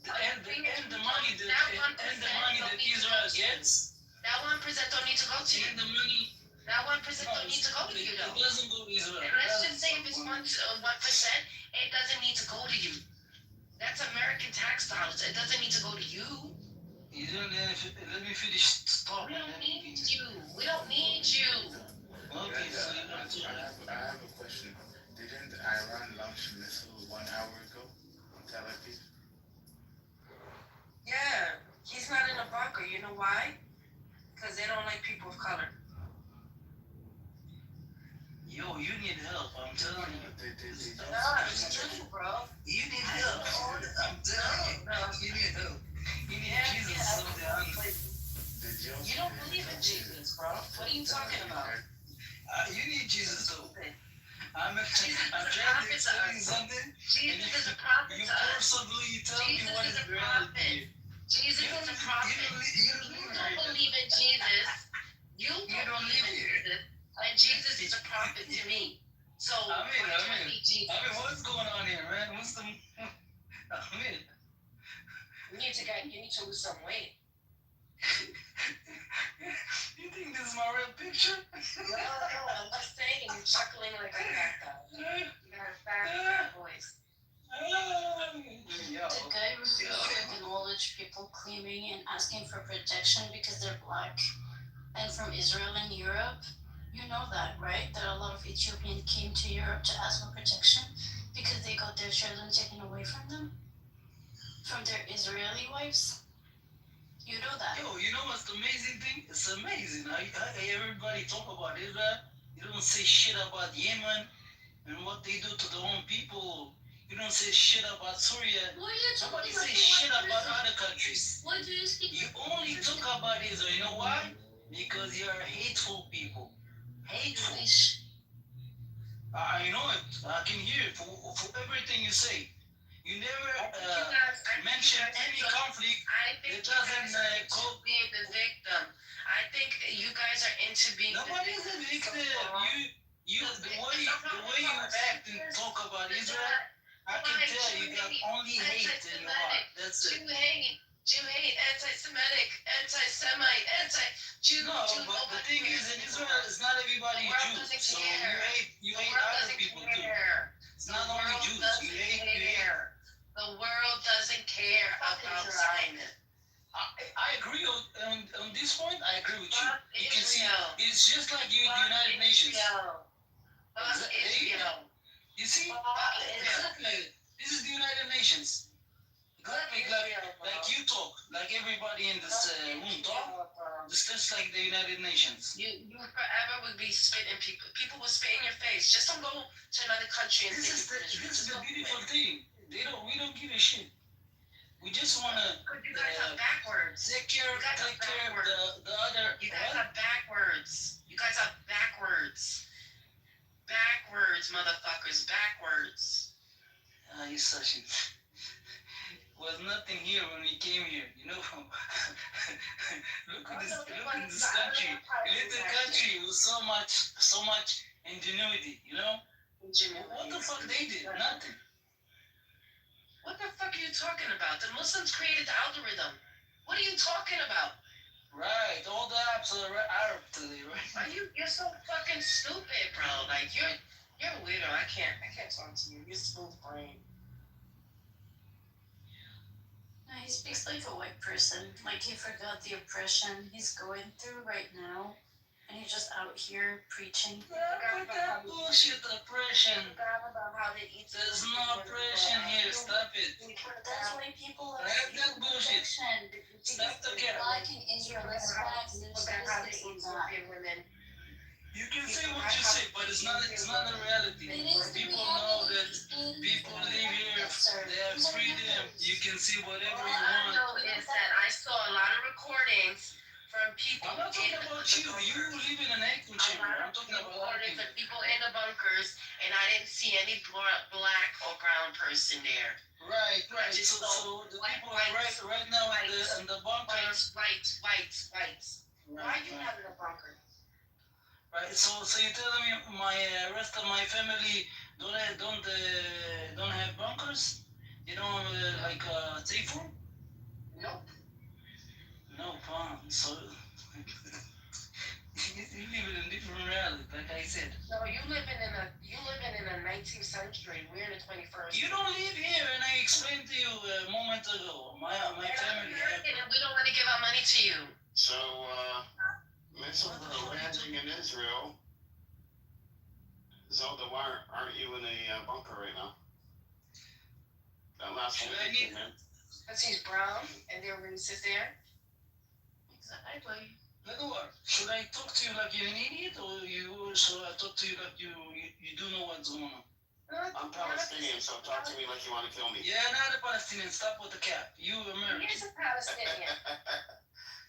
Speaker 13: the money that Israel gets.
Speaker 6: That 1% don't need to go to you.
Speaker 13: And the money.
Speaker 6: That 1% don't need to go to you, though.
Speaker 13: It doesn't go to Israel.
Speaker 6: And let's just say if it's 1%, it doesn't need to go to you. That's American tax dollars. It doesn't need to go to you.
Speaker 13: You didn't let me finish talking.
Speaker 6: We don't need you. We don't need you.
Speaker 13: Okay, so you
Speaker 17: I have a question. Didn't Iran launch a missile 1 hour ago on Tel Aviv?
Speaker 6: Yeah, he's not in a bunker. You know why? Because they don't like people of color.
Speaker 13: Yo, you need help. I'm telling you.
Speaker 6: No, it's true, bro.
Speaker 13: You need help. I'm telling you.
Speaker 6: No,
Speaker 13: You need help. You need Jesus.
Speaker 6: You don't believe in Jesus, bro. What are you talking about?
Speaker 13: You need Jesus though. I'm
Speaker 6: Jesus is
Speaker 13: trying
Speaker 6: a
Speaker 13: to
Speaker 6: prophet to
Speaker 13: explain
Speaker 6: us.
Speaker 13: something.
Speaker 6: Jesus is a prophet
Speaker 13: You
Speaker 6: to us.
Speaker 13: personally tell me
Speaker 6: Jesus
Speaker 13: what
Speaker 6: is
Speaker 13: is
Speaker 6: a
Speaker 13: reality.
Speaker 6: prophet. Jesus
Speaker 13: You
Speaker 6: is a prophet.
Speaker 13: you
Speaker 6: don't believe in Jesus. You don't believe in Jesus. And Jesus is a prophet to me. So
Speaker 13: I mean,
Speaker 6: Jesus.
Speaker 13: what's going on here, man? What's the?
Speaker 6: You need to lose some weight.
Speaker 13: You think this is my real picture?
Speaker 6: No, I'm just saying you're chuckling like a fat guy. You got a fat voice.
Speaker 10: The guy refused to acknowledge people claiming and asking for protection because they're black and from Israel and Europe. You know that, right? That a lot of Ethiopians came to Europe to ask for protection because they got their children taken away from them, from their Israeli wives. You know that.
Speaker 13: Yo, you know what's the amazing thing? It's amazing. Everybody talk about Israel. You don't say shit about Yemen and what they do to their own people. You don't say shit about Syria. Nobody say shit about other countries.
Speaker 10: What do you speak?
Speaker 13: You only talk about Israel. You know why? Because you're hateful people. Hateful. I know it. I can hear it for everything you say. You never mention any conflict.
Speaker 6: I think
Speaker 13: it doesn't
Speaker 6: cope being the victim. I think you guys are into being
Speaker 13: Nobody is a victim. The way you act and talk about Israel, I can tell you got only hate in your heart. That's it.
Speaker 6: Jew hate, anti-Semitic, anti-Semite, anti-Jew.
Speaker 13: No, but the thing is, in Israel, it's not everybody Jews. So you hate other people too. It's not only Jews. You hate.
Speaker 6: The world doesn't care about Zionists.
Speaker 13: I agree on this point. I agree with you.
Speaker 6: Fuck
Speaker 13: You can see
Speaker 6: Israel.
Speaker 13: it's just like you, the United Nations.
Speaker 6: Fuck Israel.
Speaker 13: You see, exactly. This is the United Nations. Exactly, like you talk, like everybody in this room talk. It's just like the United Nations.
Speaker 6: You forever would be spitting people. People will spit in your face. Just don't go to another country and
Speaker 13: This is the beautiful thing. We don't give a shit. We just wanna
Speaker 6: you guys are backwards.
Speaker 13: take care of the other.
Speaker 6: You guys are backwards. You guys are backwards. Backwards, motherfuckers. Backwards.
Speaker 13: You such a... was nothing here when we came here, you know. look at this country. Little country with so much ingenuity, you know. What the fuck they did? Nothing.
Speaker 6: What the fuck are you talking about? The Muslims created the algorithm. What are you talking about?
Speaker 13: Right, all the apps are Arab today, right?
Speaker 6: You're so fucking stupid, bro. Like you're a weirdo. I can't talk to you. You're smooth brain.
Speaker 10: No, he speaks like a white person. Like he forgot the oppression he's going through right now. And he's just out here preaching.
Speaker 13: Put that bullshit oppression. There's no oppression here. Stop it.
Speaker 10: That's why people are
Speaker 13: that bullshit. Stop the cap.
Speaker 10: Black and Israelites facts. There's statistics on that.
Speaker 13: You can say what you say, but it's not the reality. People know that people live here, they have freedom. You can see whatever you want.
Speaker 6: All I know is that I saw a lot of recordings from people.
Speaker 13: I'm not talking about you. You live in an echo chamber. I'm talking about
Speaker 6: recordings of people in the bunkers, and I didn't see any black or brown person there.
Speaker 13: Right. So the people right now in the bunkers.
Speaker 6: Whites. Why are you having a bunker?
Speaker 13: Right. So you're telling me my rest of my family don't have bunkers? You don't like safe room?
Speaker 6: Nope.
Speaker 13: No, fun. So you live in a different reality, like I said.
Speaker 6: No, you living in a 19th century. We're in the 21st.
Speaker 13: You don't live here, and I explained to you a moment ago. My family.
Speaker 6: And we don't want to give our money to you.
Speaker 12: So, missiles are landing in Israel. Zelda, why aren't you in a bunker right now? That last one, man.
Speaker 6: Because he's brown and they're racist there.
Speaker 10: Exactly.
Speaker 13: Edward, should I talk to you like you're an idiot, or should I talk to you like you do know what's going on?
Speaker 3: I'm Palestinian, so talk to me like you want to kill me.
Speaker 13: Yeah, not a Palestinian. Stop with the cap. You American.
Speaker 6: He is a Palestinian.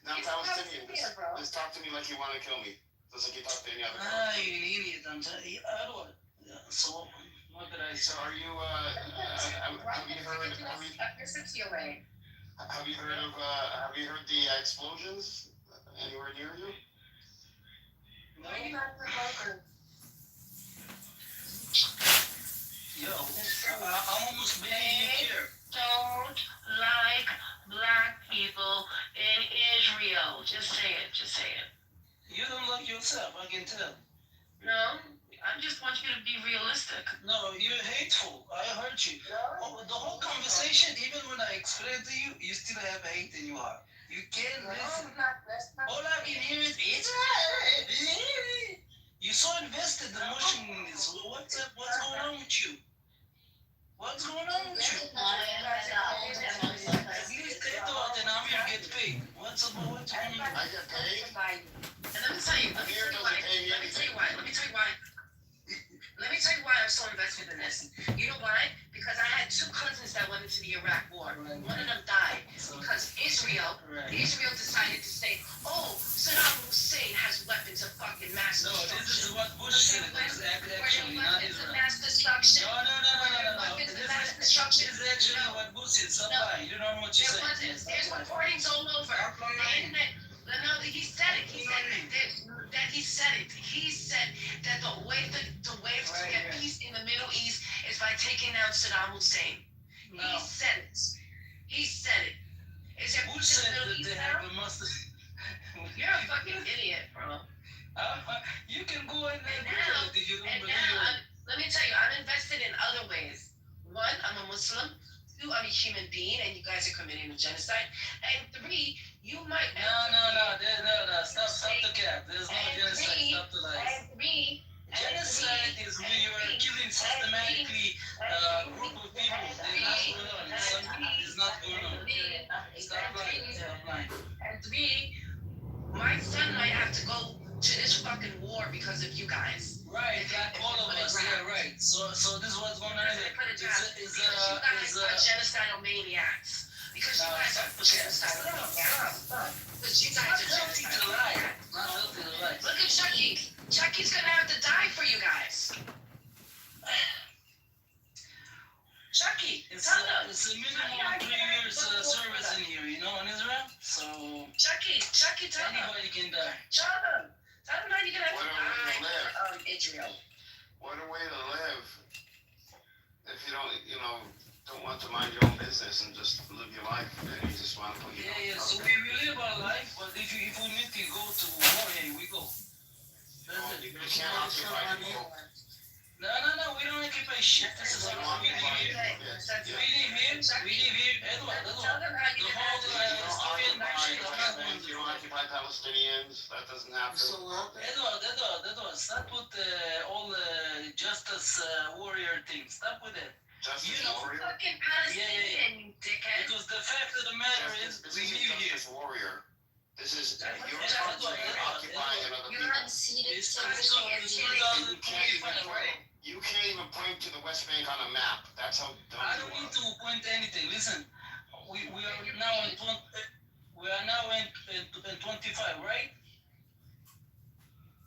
Speaker 3: No, I'm
Speaker 6: He's a
Speaker 3: Palestinian.
Speaker 6: Palestinian, bro.
Speaker 3: Just talk to me like you want to kill me. Just like you talk to any other
Speaker 13: Ah,
Speaker 3: person.
Speaker 13: you're an idiot. I'm telling you. Edward. Yeah, so, what did I say?
Speaker 3: So are you, have you heard,
Speaker 6: Listen to your way.
Speaker 3: have you heard the explosions anywhere near you?
Speaker 6: No, you're not provoking.
Speaker 13: Yo, I'm almost begging you here.
Speaker 6: Don't like black people in Israel. Just say it. Just say it.
Speaker 13: You don't like yourself, I can tell.
Speaker 6: No, I just want you to be realistic.
Speaker 13: No, you're hateful. I hurt you. Oh, the whole conversation, even when I explain to you, you still have hate in your heart. You can't listen. All I can hear is Israel. You're so invested emotion in this. What's up? What's going on with you? What's going on with you? At least they thought that I'm here to get paid. What's up? What's going on?
Speaker 3: I get paid?
Speaker 6: And let me tell you, let me tell you why I'm so invested in this. You know why? Because I had two cousins that went into the Iraq war. One of them died because Israel decided to say, oh, Saddam Hussein has weapons of fucking mass destruction.
Speaker 13: No, this is what Bush said. Actually, not Israel.
Speaker 6: Mass destruction.
Speaker 13: No.
Speaker 6: Weapons of mass destruction.
Speaker 13: This is actually what Bush said. Somebody, you don't know what you're saying.
Speaker 6: There's recordings all over. The internet. No, he said it. He said that the way to get peace in the Middle East is by taking down Saddam Hussein.
Speaker 13: No.
Speaker 6: He said it. Is there
Speaker 13: Bush
Speaker 6: peace in
Speaker 13: said
Speaker 6: the Middle
Speaker 13: that
Speaker 6: East
Speaker 13: they
Speaker 6: now?
Speaker 13: have a must.
Speaker 6: You're a fucking idiot, bro.
Speaker 13: You can go in there
Speaker 6: And
Speaker 13: if you don't
Speaker 6: now,
Speaker 13: believe it.
Speaker 6: let me tell you, I'm invested in other ways. One, I'm a Muslim. Two, I'm a human being, and you guys are committing a genocide. And three, you might.
Speaker 13: No. Stop the cap. There's no genocide. Stop the lies. Genocide is when you are killing systematically a group of people. It's not going on. Stop lying.
Speaker 6: And three, my son might have to go to this fucking war because of you guys.
Speaker 13: Right, like all of us. Yeah, right. So this is what's going on.
Speaker 6: Because you guys are genocidal maniacs. Because you guys are genocidal maniacs. Because you guys are genocidal maniacs. Look at Chucky. Chucky's gonna have to die for you guys. Chucky,
Speaker 13: It's a minimum 3 years service in here, you know, in Israel. So
Speaker 6: Chucky, tell him.
Speaker 13: anybody can die.
Speaker 6: Tell him how you're gonna have to die for Israel.
Speaker 3: What a way to live. If you don't want to mind your own business and just live your life, and you just want to put your
Speaker 13: Yeah. So we live our life, but if we need to go to war, hey, we go.
Speaker 3: You can't occupy people.
Speaker 13: No, we don't occupy shit. This is how we live here. We live here, Edward. The whole Syrian bullshit, I'm not going to
Speaker 3: You don't occupy Palestinians. That doesn't happen.
Speaker 13: Edward, stop with all justice warrior things. Stop with it.
Speaker 3: Justice warrior?
Speaker 6: Fucking Palestinian, you dickhead.
Speaker 13: Because the fact of the matter is, we live here.
Speaker 3: Justice warrior. This is your
Speaker 13: Edward,
Speaker 3: country occupying another
Speaker 6: You're
Speaker 3: people.
Speaker 6: unceded
Speaker 13: It's
Speaker 6: territory.
Speaker 13: 2025, right?
Speaker 3: You can't even point to the West Bank on a map. That's how dumb
Speaker 13: I
Speaker 3: you
Speaker 13: don't
Speaker 3: are.
Speaker 13: need to point to anything. Listen, we are now in 25, right?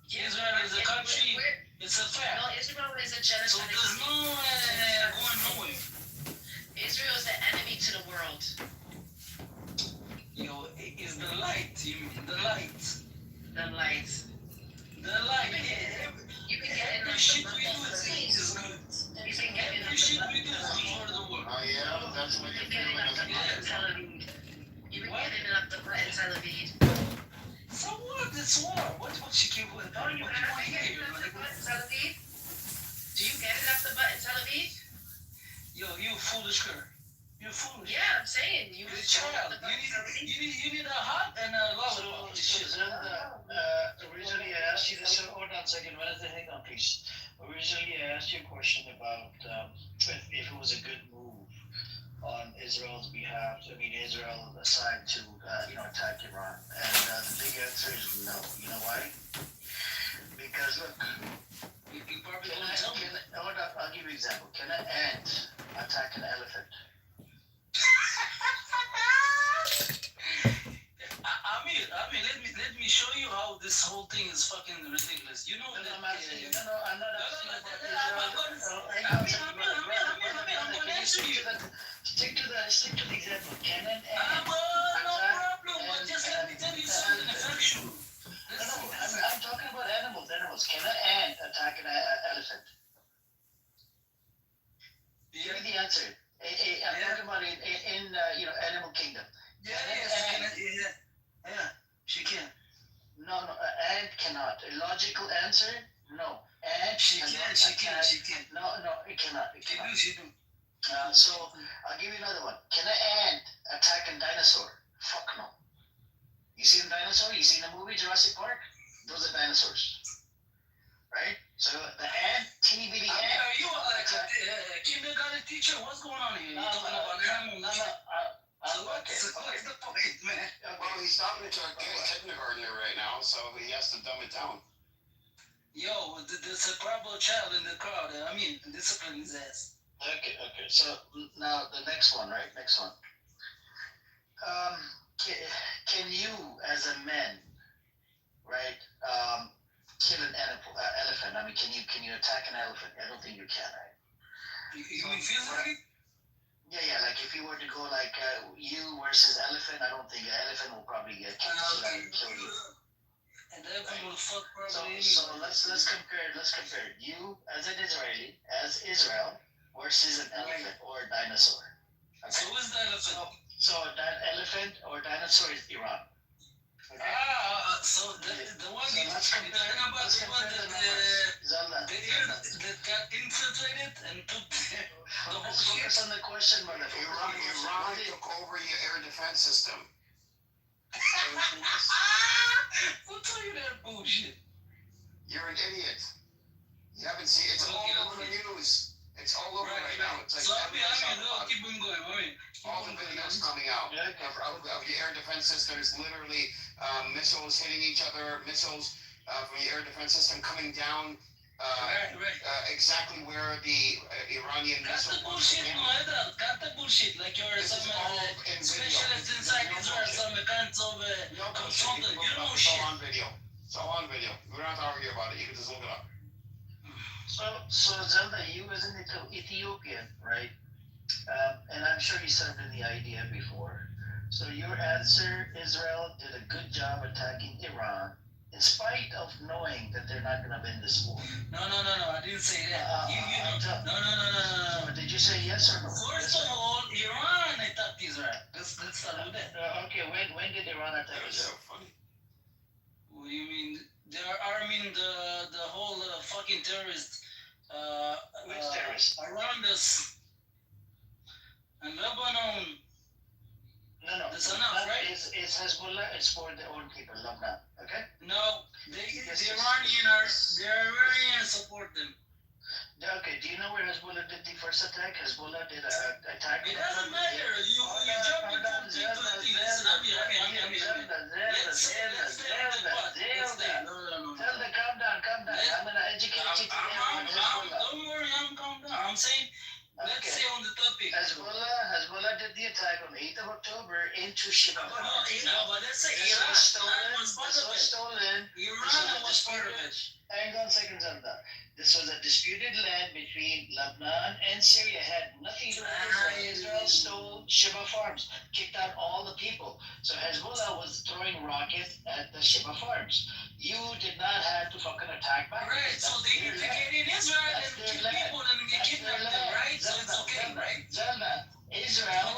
Speaker 13: Israel is a country. It's a fact.
Speaker 6: No, Israel is a
Speaker 13: So
Speaker 6: genocide.
Speaker 13: there's no going nowhere.
Speaker 6: Israel is the enemy to the world.
Speaker 13: It's the light. You mean the light?
Speaker 6: The light.
Speaker 13: The light.
Speaker 6: You can get in
Speaker 13: Every shit we do is good.
Speaker 6: You can get in
Speaker 13: Every shit we do is good for the world.
Speaker 3: Oh yeah, that's what you're feeling as a
Speaker 6: Tel Aviv. You can get it up the butt in Tel Aviv.
Speaker 13: So what? It's war. What you keep with?
Speaker 6: Oh, you
Speaker 13: What
Speaker 6: have
Speaker 13: want
Speaker 6: to
Speaker 13: to
Speaker 6: get
Speaker 13: hear?
Speaker 6: it up the butt in Tel Aviv? Do you get it up the butt in Tel Aviv?
Speaker 13: Yo, you foolish girl. You're foolish.
Speaker 6: Yeah, I'm saying. You
Speaker 13: You're a child. You need a hug and a lollipop.
Speaker 11: Originally I asked you this. Hold on a second. Hang on, please. Originally I asked you a question about if it was a good move on Israel's behalf. I mean, Israel assigned to attack Iran, and the big answer is no. You know why? Because look,
Speaker 13: You probably
Speaker 11: can
Speaker 13: won't tell me.
Speaker 11: hold up, I'll give you an example. Can an ant attack an elephant?
Speaker 13: Let me show you how this whole thing is fucking ridiculous. You know
Speaker 11: No,
Speaker 13: that.
Speaker 11: I'm asking you. No, I'm not asking you about
Speaker 13: I'm gonna answer you.
Speaker 11: Stick to the example. Can an ant
Speaker 13: No problem. But just let me tell you something factual.
Speaker 11: I'm talking about animals. Can an ant attack an elephant? Give me the answer. I'm talking about in animal kingdom.
Speaker 13: Yeah, she can.
Speaker 11: No, ant cannot. A logical answer? No. Ant
Speaker 13: She can.
Speaker 11: No, it cannot.
Speaker 13: She do.
Speaker 11: So I'll give you another one. Can an ant attack a dinosaur? Fuck no. You seen a dinosaur? You seen the movie Jurassic Park? Those are dinosaurs. Right? So the ant, teeny bitty ant.
Speaker 13: Are you like a kindergarten teacher? What's going on here? You're talking about animals. What's the point, man?
Speaker 12: Well, he's talking to a kindergartner right now, so he has to dumb it down.
Speaker 13: Yo, there's a probable child in the crowd. I mean, discipline his ass.
Speaker 11: Okay. So now the next one, right? Next one. Can you, as a man, right, kill an elephant? I mean, can you attack an elephant? I don't think you can, right?
Speaker 13: You mean physically?
Speaker 11: Yeah. Like if you were to go like you versus elephant, I don't think an elephant will probably get kicked and kill you.
Speaker 13: And elephant will fuck probably.
Speaker 11: So let's compare. You as an Israeli, as Israel versus an elephant or a dinosaur. Okay?
Speaker 13: So who's the elephant?
Speaker 11: So that elephant or dinosaur is Iran. Okay?
Speaker 13: So the one you're talking about the one that got infiltrated and took the whole shit.
Speaker 11: Focus on the question, mother.
Speaker 12: Iran took over your air defense system.
Speaker 13: Who told you that bullshit?
Speaker 12: You're an idiot. You haven't seen it's all over the news. It's all over right now. It's like
Speaker 13: keep on going.
Speaker 12: All the videos coming out of the air defense systems, literally missiles hitting each other, missiles from the air defense system coming down exactly where the Iranian missile was.
Speaker 13: Cut the bullshit. Like you're some specialist inside Israel, some kinds of consultant. You know shit.
Speaker 12: It's all on video. We don't have to argue about it. You can just look it up.
Speaker 11: So Zelda, you as an Ethiopian, right? And I'm sure you served in the IDF before. So your answer, Israel did a good job attacking Iran, in spite of knowing that they're not going to win this war.
Speaker 13: No, I didn't say that. No.
Speaker 11: Did you say yes or no?
Speaker 13: First of all, Iran attacked Israel. Let's start with that.
Speaker 11: Okay, when did Iran attack Israel?
Speaker 13: What do you mean? The whole fucking terrorists.
Speaker 11: Which terrorists?
Speaker 13: Around us. And Lebanon.
Speaker 11: No.
Speaker 13: That's enough, right?
Speaker 11: It's Hezbollah. It's for their own people, Lebanon. Okay?
Speaker 13: No, the Iranians support them.
Speaker 11: Okay, do you know where Hezbollah did the first attack? Hezbollah did an attack.
Speaker 13: It doesn't matter. You jump from thing to thing. Listen,
Speaker 11: Zelda, calm down. I'm gonna educate you today.
Speaker 13: Don't worry, I'm calm down. I'm saying, let's stay on the topic.
Speaker 11: Hezbollah did the attack on 8th of October into Shibboleth.
Speaker 13: But let's say Iran was part of it. Iran was part of it.
Speaker 11: Hang on a second, Zelda. This was a disputed land between Lebanon and Syria. It had nothing to do with Israel. Israel stole Shiba farms, kicked out all the people. So Hezbollah was throwing rockets at the Shiba farms. You did not have to fucking attack back.
Speaker 13: Right, so they get in Israel and kill people and they kidnap them, right? So it's okay, right?
Speaker 11: Zelda, Israel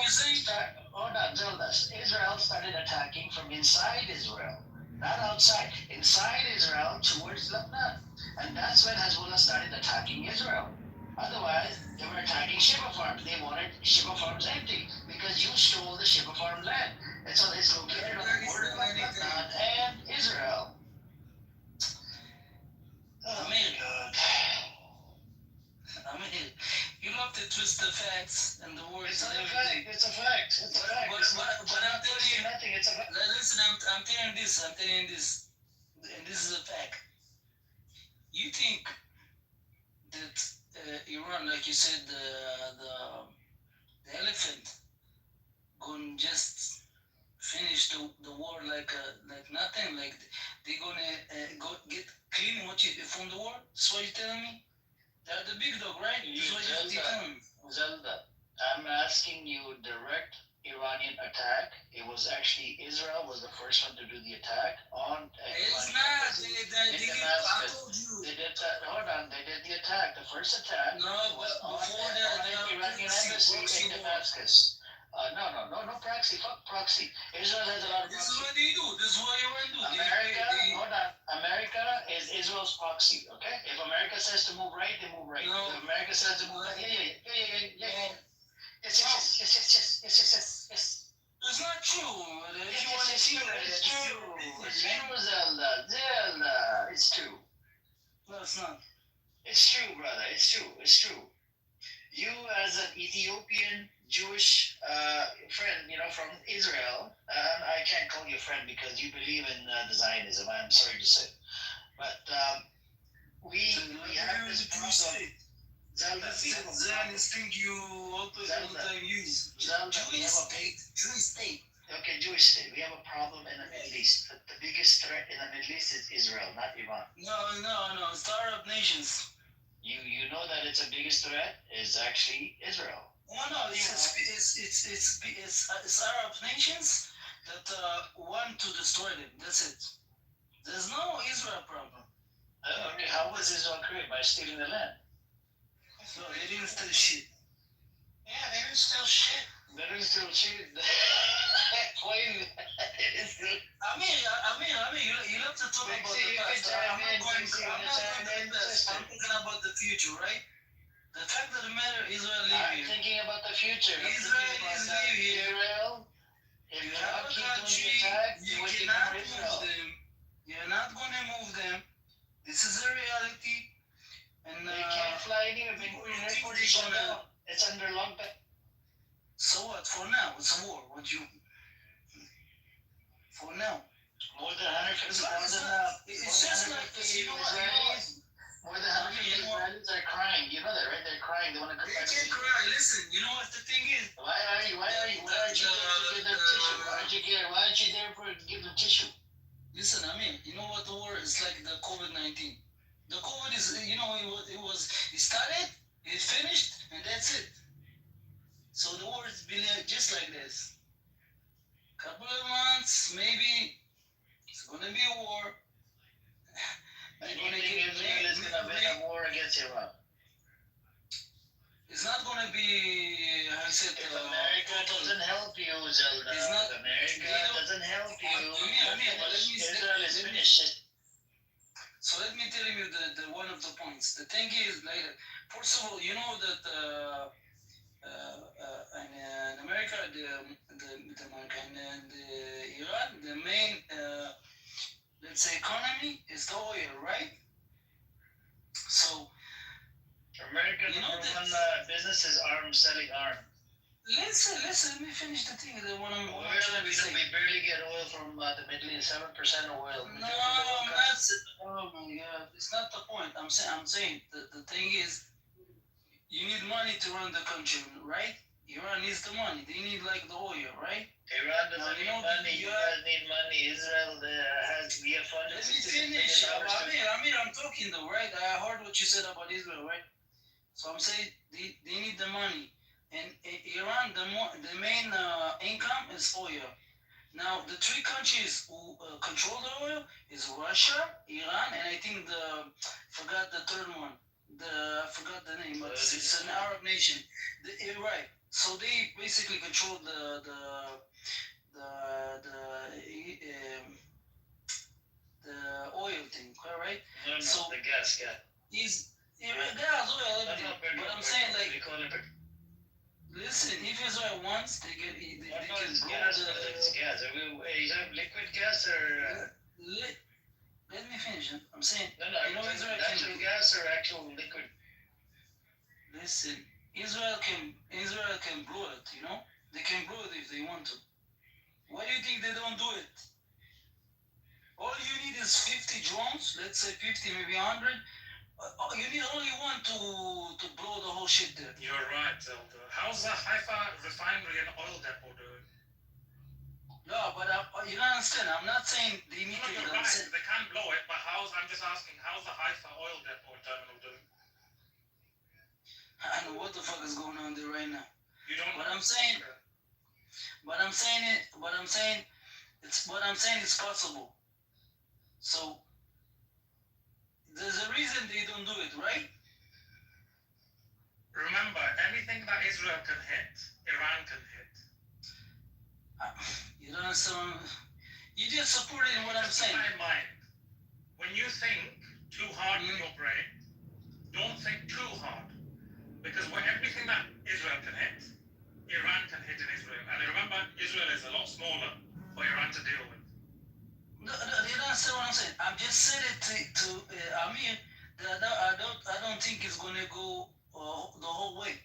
Speaker 11: started attacking from inside Israel. Not outside, inside Israel towards Lebanon. And that's when Hezbollah started attacking Israel. Otherwise, they were attacking Shiba farms. They wanted Shiba farms empty because you stole the Shiba farm land. And so it's located on the border of Lebanon and Israel. Oh,
Speaker 13: I mean, you love want to twist the facts and the words
Speaker 11: It's
Speaker 13: and
Speaker 11: not a
Speaker 13: everything.
Speaker 11: fact. It's a fact. It's a fact.
Speaker 13: But I'm telling you,
Speaker 11: nothing. It's a fact.
Speaker 13: listen, I'm telling this, and this is a fact. You think that Iran, like you said, the elephant, gonna just finish the war like nothing? Like they're gonna go get clean from the war? That's what you're telling me? They're the big dog, right? That's what you're telling me.
Speaker 11: Zelda, I'm asking you direct Iranian attack. It was actually Israel was the first one to do the attack on
Speaker 13: It's
Speaker 11: Iranian
Speaker 13: not.
Speaker 11: embassy
Speaker 13: They
Speaker 11: in
Speaker 13: I
Speaker 11: Damascus.
Speaker 13: told you.
Speaker 11: They did that. Hold on. They did the attack. The first attack
Speaker 13: No,
Speaker 11: was
Speaker 13: but
Speaker 11: on
Speaker 13: before
Speaker 11: on
Speaker 13: that,
Speaker 11: the Iranian embassy in Damascus. No proxy. Fuck proxy. Israel has a lot of
Speaker 13: This is
Speaker 11: proxy.
Speaker 13: what they do. This is what Iran do.
Speaker 11: Hold on. America is Israel's proxy, okay? If America says to move right, they move right.
Speaker 13: No.
Speaker 11: If America says to move right, yeah. Yes.
Speaker 13: It's not true. If you want to see
Speaker 11: It's true, Zelda. It's true.
Speaker 13: No, it's not.
Speaker 11: It's true, brother. It's true. You, as an Ethiopian Jewish friend, from Israel, I can't call you a friend because you believe in the Zionism. I'm sorry to say, but we have this problem. Zelda, we have a problem.
Speaker 13: Zionist thing you all the time use. Jewish state.
Speaker 11: Okay, Jewish state. We have a problem in the Middle East. The biggest threat in the Middle East is Israel, not Iran.
Speaker 13: No. It's the Arab nations.
Speaker 11: You know that it's the biggest threat is actually Israel.
Speaker 13: No. It's Arab nations that want to destroy them. That's it. There's no Israel problem.
Speaker 11: Okay, how was Israel created? By stealing the land?
Speaker 13: No, they didn't steal shit.
Speaker 11: Yeah, they didn't steal shit. They didn't steal shit. Explain that.
Speaker 13: I mean, you love to talk about the past. I'm not going to the past. I'm thinking about the future, right? The fact of the matter, Israel live
Speaker 11: I'm
Speaker 13: here.
Speaker 11: thinking about the future.
Speaker 13: Israel is live here.
Speaker 11: Israel, if
Speaker 13: You
Speaker 11: you
Speaker 13: have a
Speaker 11: keep
Speaker 13: country,
Speaker 11: doing the attack,
Speaker 13: you
Speaker 11: will
Speaker 13: cannot
Speaker 11: ignore
Speaker 13: move
Speaker 11: Israel.
Speaker 13: them. You're not going to move them. This is a reality. And
Speaker 11: They can't fly anywhere. It's under lockdown.
Speaker 13: So what? For now, it's a war. For now.
Speaker 11: More than 150,000.
Speaker 13: It's just like you know what?
Speaker 11: More than 150 Israelis are crying. You know that, right? They're crying. They want to come back.
Speaker 13: They can't cry. Listen, you know what the thing is?
Speaker 11: Why aren't you there to give them tissue? Why aren't you there to give them tissue?
Speaker 13: Listen, you know what the war is like? The COVID-19. The COVID is, it started, it finished, and that's it. So the war has been just like this. Couple of months, maybe it's gonna be a war.
Speaker 11: And you think Israel is gonna win a war against Iran?
Speaker 13: It's not gonna be, I said,
Speaker 11: if America doesn't help you, Zelda, if America doesn't help you, Israel is finished.
Speaker 13: So let me tell you the one of the points. The thing is, like, first of all, you know that in America, and Iran, the main, let's say, economy is the oil, right? So,
Speaker 11: American business is selling arms.
Speaker 13: Listen, let me finish the thing. The one I'm
Speaker 11: trying to say. We barely get oil from the Middle East, 7% oil.
Speaker 13: No, that's it. Oh my God, it's not the point. I'm saying the thing is, you need money to run the country, right? Iran needs the money. They need like the oil, right?
Speaker 11: Iran doesn't need money. You guys need money. Israel we have funded.
Speaker 13: Let me finish. I'm talking though, right? I heard what you said about Israel, right? So I'm saying they need the money. And Iran, the main income is oil. Now, the three countries who control the oil is Russia, Iran, and I think forgot the third one. I forgot the name, but it's an Arab nation. Right. So they basically control the oil thing, right?
Speaker 11: No, so the gas,
Speaker 13: gas, oil, everything. But I'm saying like. Listen, if Israel wants, they can blow
Speaker 11: gas. It's gas. Is that liquid gas or?
Speaker 13: Let me finish. I'm saying.
Speaker 11: No. Israel natural gas or actual liquid?
Speaker 13: Listen, Israel can blow it, you know? They can blow it if they want to. Why do you think they don't do it? All you need is 50 drones, let's say 50, maybe 100. You need only one to blow the whole shit there.
Speaker 1: You're right, Zelda. How's the Haifa refinery and oil depot doing?
Speaker 13: No, but you don't understand. I'm not saying they need
Speaker 1: No,
Speaker 13: to.
Speaker 1: you're right. They can't blow it, but I'm just asking, how's the Haifa oil depot terminal doing?
Speaker 13: I don't know what the fuck is going on there right now.
Speaker 1: You don't
Speaker 13: But
Speaker 1: know?
Speaker 13: I'm saying it's possible. So there's a reason they don't do it, right?
Speaker 1: Remember, anything that Israel can hit, Iran can hit.
Speaker 13: You don't understand. You just supporting what I'm saying.
Speaker 1: Keep that in mind. When you think too hard with your brain, don't think too hard. Because when everything that Israel can hit, Iran can hit in Israel. And remember, Israel is a lot smaller for Iran to deal with.
Speaker 13: No, you don't understand what I'm saying. I'm just saying it to Amir that I don't think it's gonna go the whole way.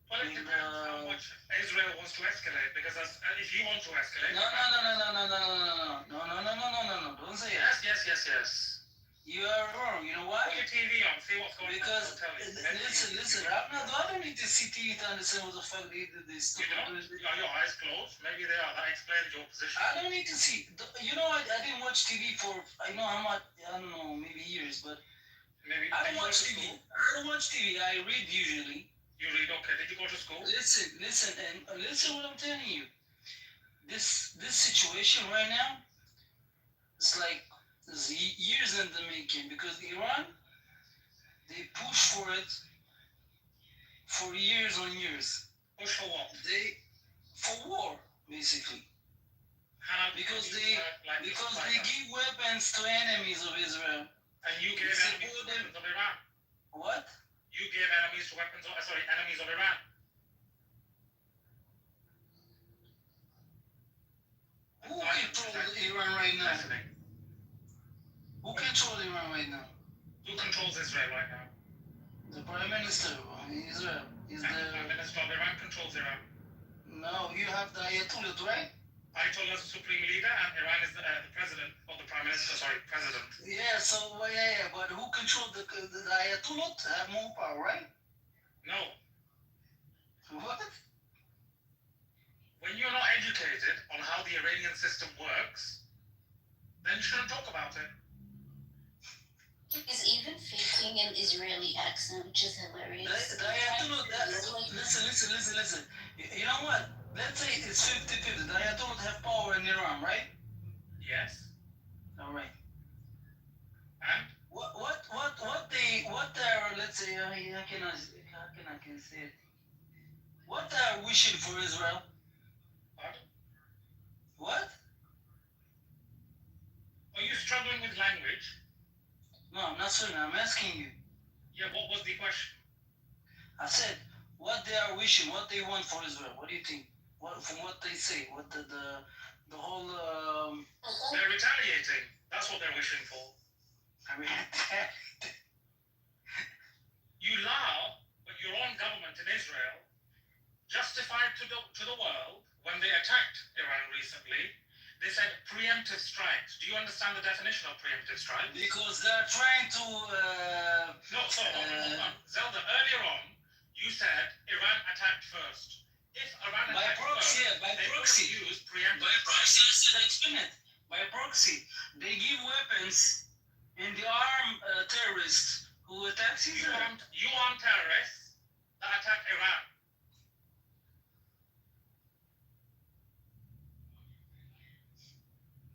Speaker 1: Well, it depends how much Israel wants to escalate. Because if you want to escalate,
Speaker 13: no. Don't say
Speaker 1: yes.
Speaker 13: You are wrong. You know why?
Speaker 1: Put your TV on, see what's going on.
Speaker 13: Because listen. I don't need to see TV to understand what the fuck they did this.
Speaker 1: You don't? Are your eyes closed? Maybe they are. That explains your position.
Speaker 13: I don't need to see. You know, I didn't watch TV for I don't know, maybe years, but
Speaker 1: maybe
Speaker 13: I don't watch TV. I don't watch TV. I read usually.
Speaker 1: You read? Okay. Did you go to school?
Speaker 13: Listen what I'm telling you. This situation right now, it's like it's years in the making because Iran, they push for it for years on years.
Speaker 1: Push for what?
Speaker 13: For war, basically. Because they give weapons to enemies of Israel.
Speaker 1: And you gave enemies to weapons of Iran.
Speaker 13: What?
Speaker 1: You gave enemies to enemies of Iran.
Speaker 13: Who controls Iran right now? Who controls Iran right now?
Speaker 1: Who controls Israel right now?
Speaker 13: The Prime Minister of Israel.
Speaker 1: The Prime Minister of Iran controls Iran.
Speaker 13: No, you have the Ayatollah, right?
Speaker 1: Ayatollah is the supreme leader, and Iran is the president, or the prime minister, president.
Speaker 13: Yeah, but who controls the Ayatollah have more power, right?
Speaker 1: No.
Speaker 13: What?
Speaker 1: When you're not educated on how the Iranian system works, then you shouldn't talk about it.
Speaker 10: He's even faking an Israeli accent, which is hilarious.
Speaker 13: The Ayatollah, listen. You know what? Let's say it's 50-50. The Ayatollah have power in Iran, right?
Speaker 1: Yes.
Speaker 13: All right.
Speaker 1: And
Speaker 13: what they're let's say how can I say it? What they're wishing for Israel? What?
Speaker 1: Are you struggling with language?
Speaker 13: No, I'm not saying. I'm asking you.
Speaker 1: Yeah, what was the question?
Speaker 13: I said what they are wishing, what they want for Israel. What do you think? From what they say, what the whole
Speaker 1: They're retaliating. That's what they're wishing for.
Speaker 13: I mean,
Speaker 1: you laugh, but your own government in Israel justified to the world when they attacked Iran recently. They said preemptive strikes. Do you understand the definition of preemptive strikes?
Speaker 13: Because they're trying to.
Speaker 1: No, hold on. Zelda, earlier on, you said Iran attacked first. If Iran attacked first, they could use preemptive strikes.
Speaker 13: By proxy, they give weapons and they arm terrorists who attack Israel.
Speaker 1: You arm terrorists that attack Iran.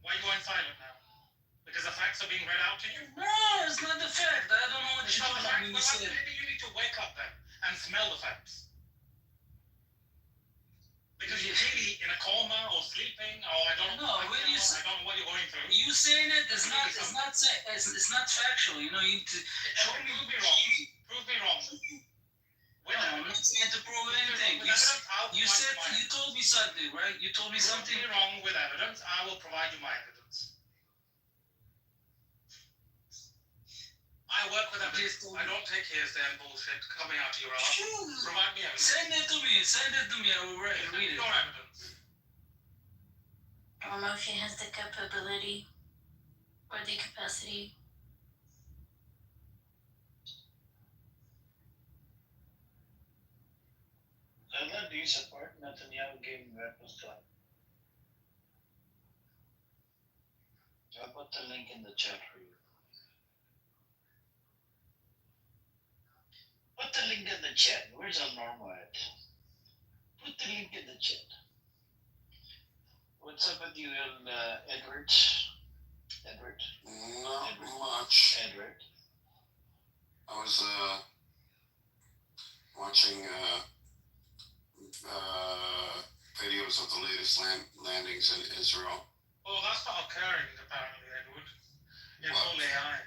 Speaker 1: Why are you going silent now? Because the facts are being read out to you?
Speaker 13: No, it's not the fact. I don't know what you're talking about when you said.
Speaker 1: Maybe you need to wake up then and smell the facts. Because you're really in a coma or sleeping or I don't know what you're going through.
Speaker 13: You saying it is it's not factual. You know, you need to show me.
Speaker 1: Prove me wrong.
Speaker 13: I'm not saying to prove anything. You told me something, right? You told me something.
Speaker 1: Prove me wrong with evidence. I will provide you my evidence. I I work with evidence. I don't take hearsay and bullshit coming out of your ass.
Speaker 13: Sure.
Speaker 1: Provide me evidence.
Speaker 13: Send it to me. Send it to me. I will read it.
Speaker 1: Your evidence.
Speaker 10: I don't know if he has the capability or the capacity.
Speaker 11: Zelda, do you support Netanyahu giving weapons to him? I'll put the link in the chat for you. Put the link in the chat. Where's our normal at? Put the link in the chat. What's up with you, Edward? Edward?
Speaker 18: Not much.
Speaker 11: Edward?
Speaker 18: I was watching videos of the latest landings in Israel.
Speaker 1: Oh, that's not occurring, apparently, Edward. It's
Speaker 18: What?
Speaker 1: all AI.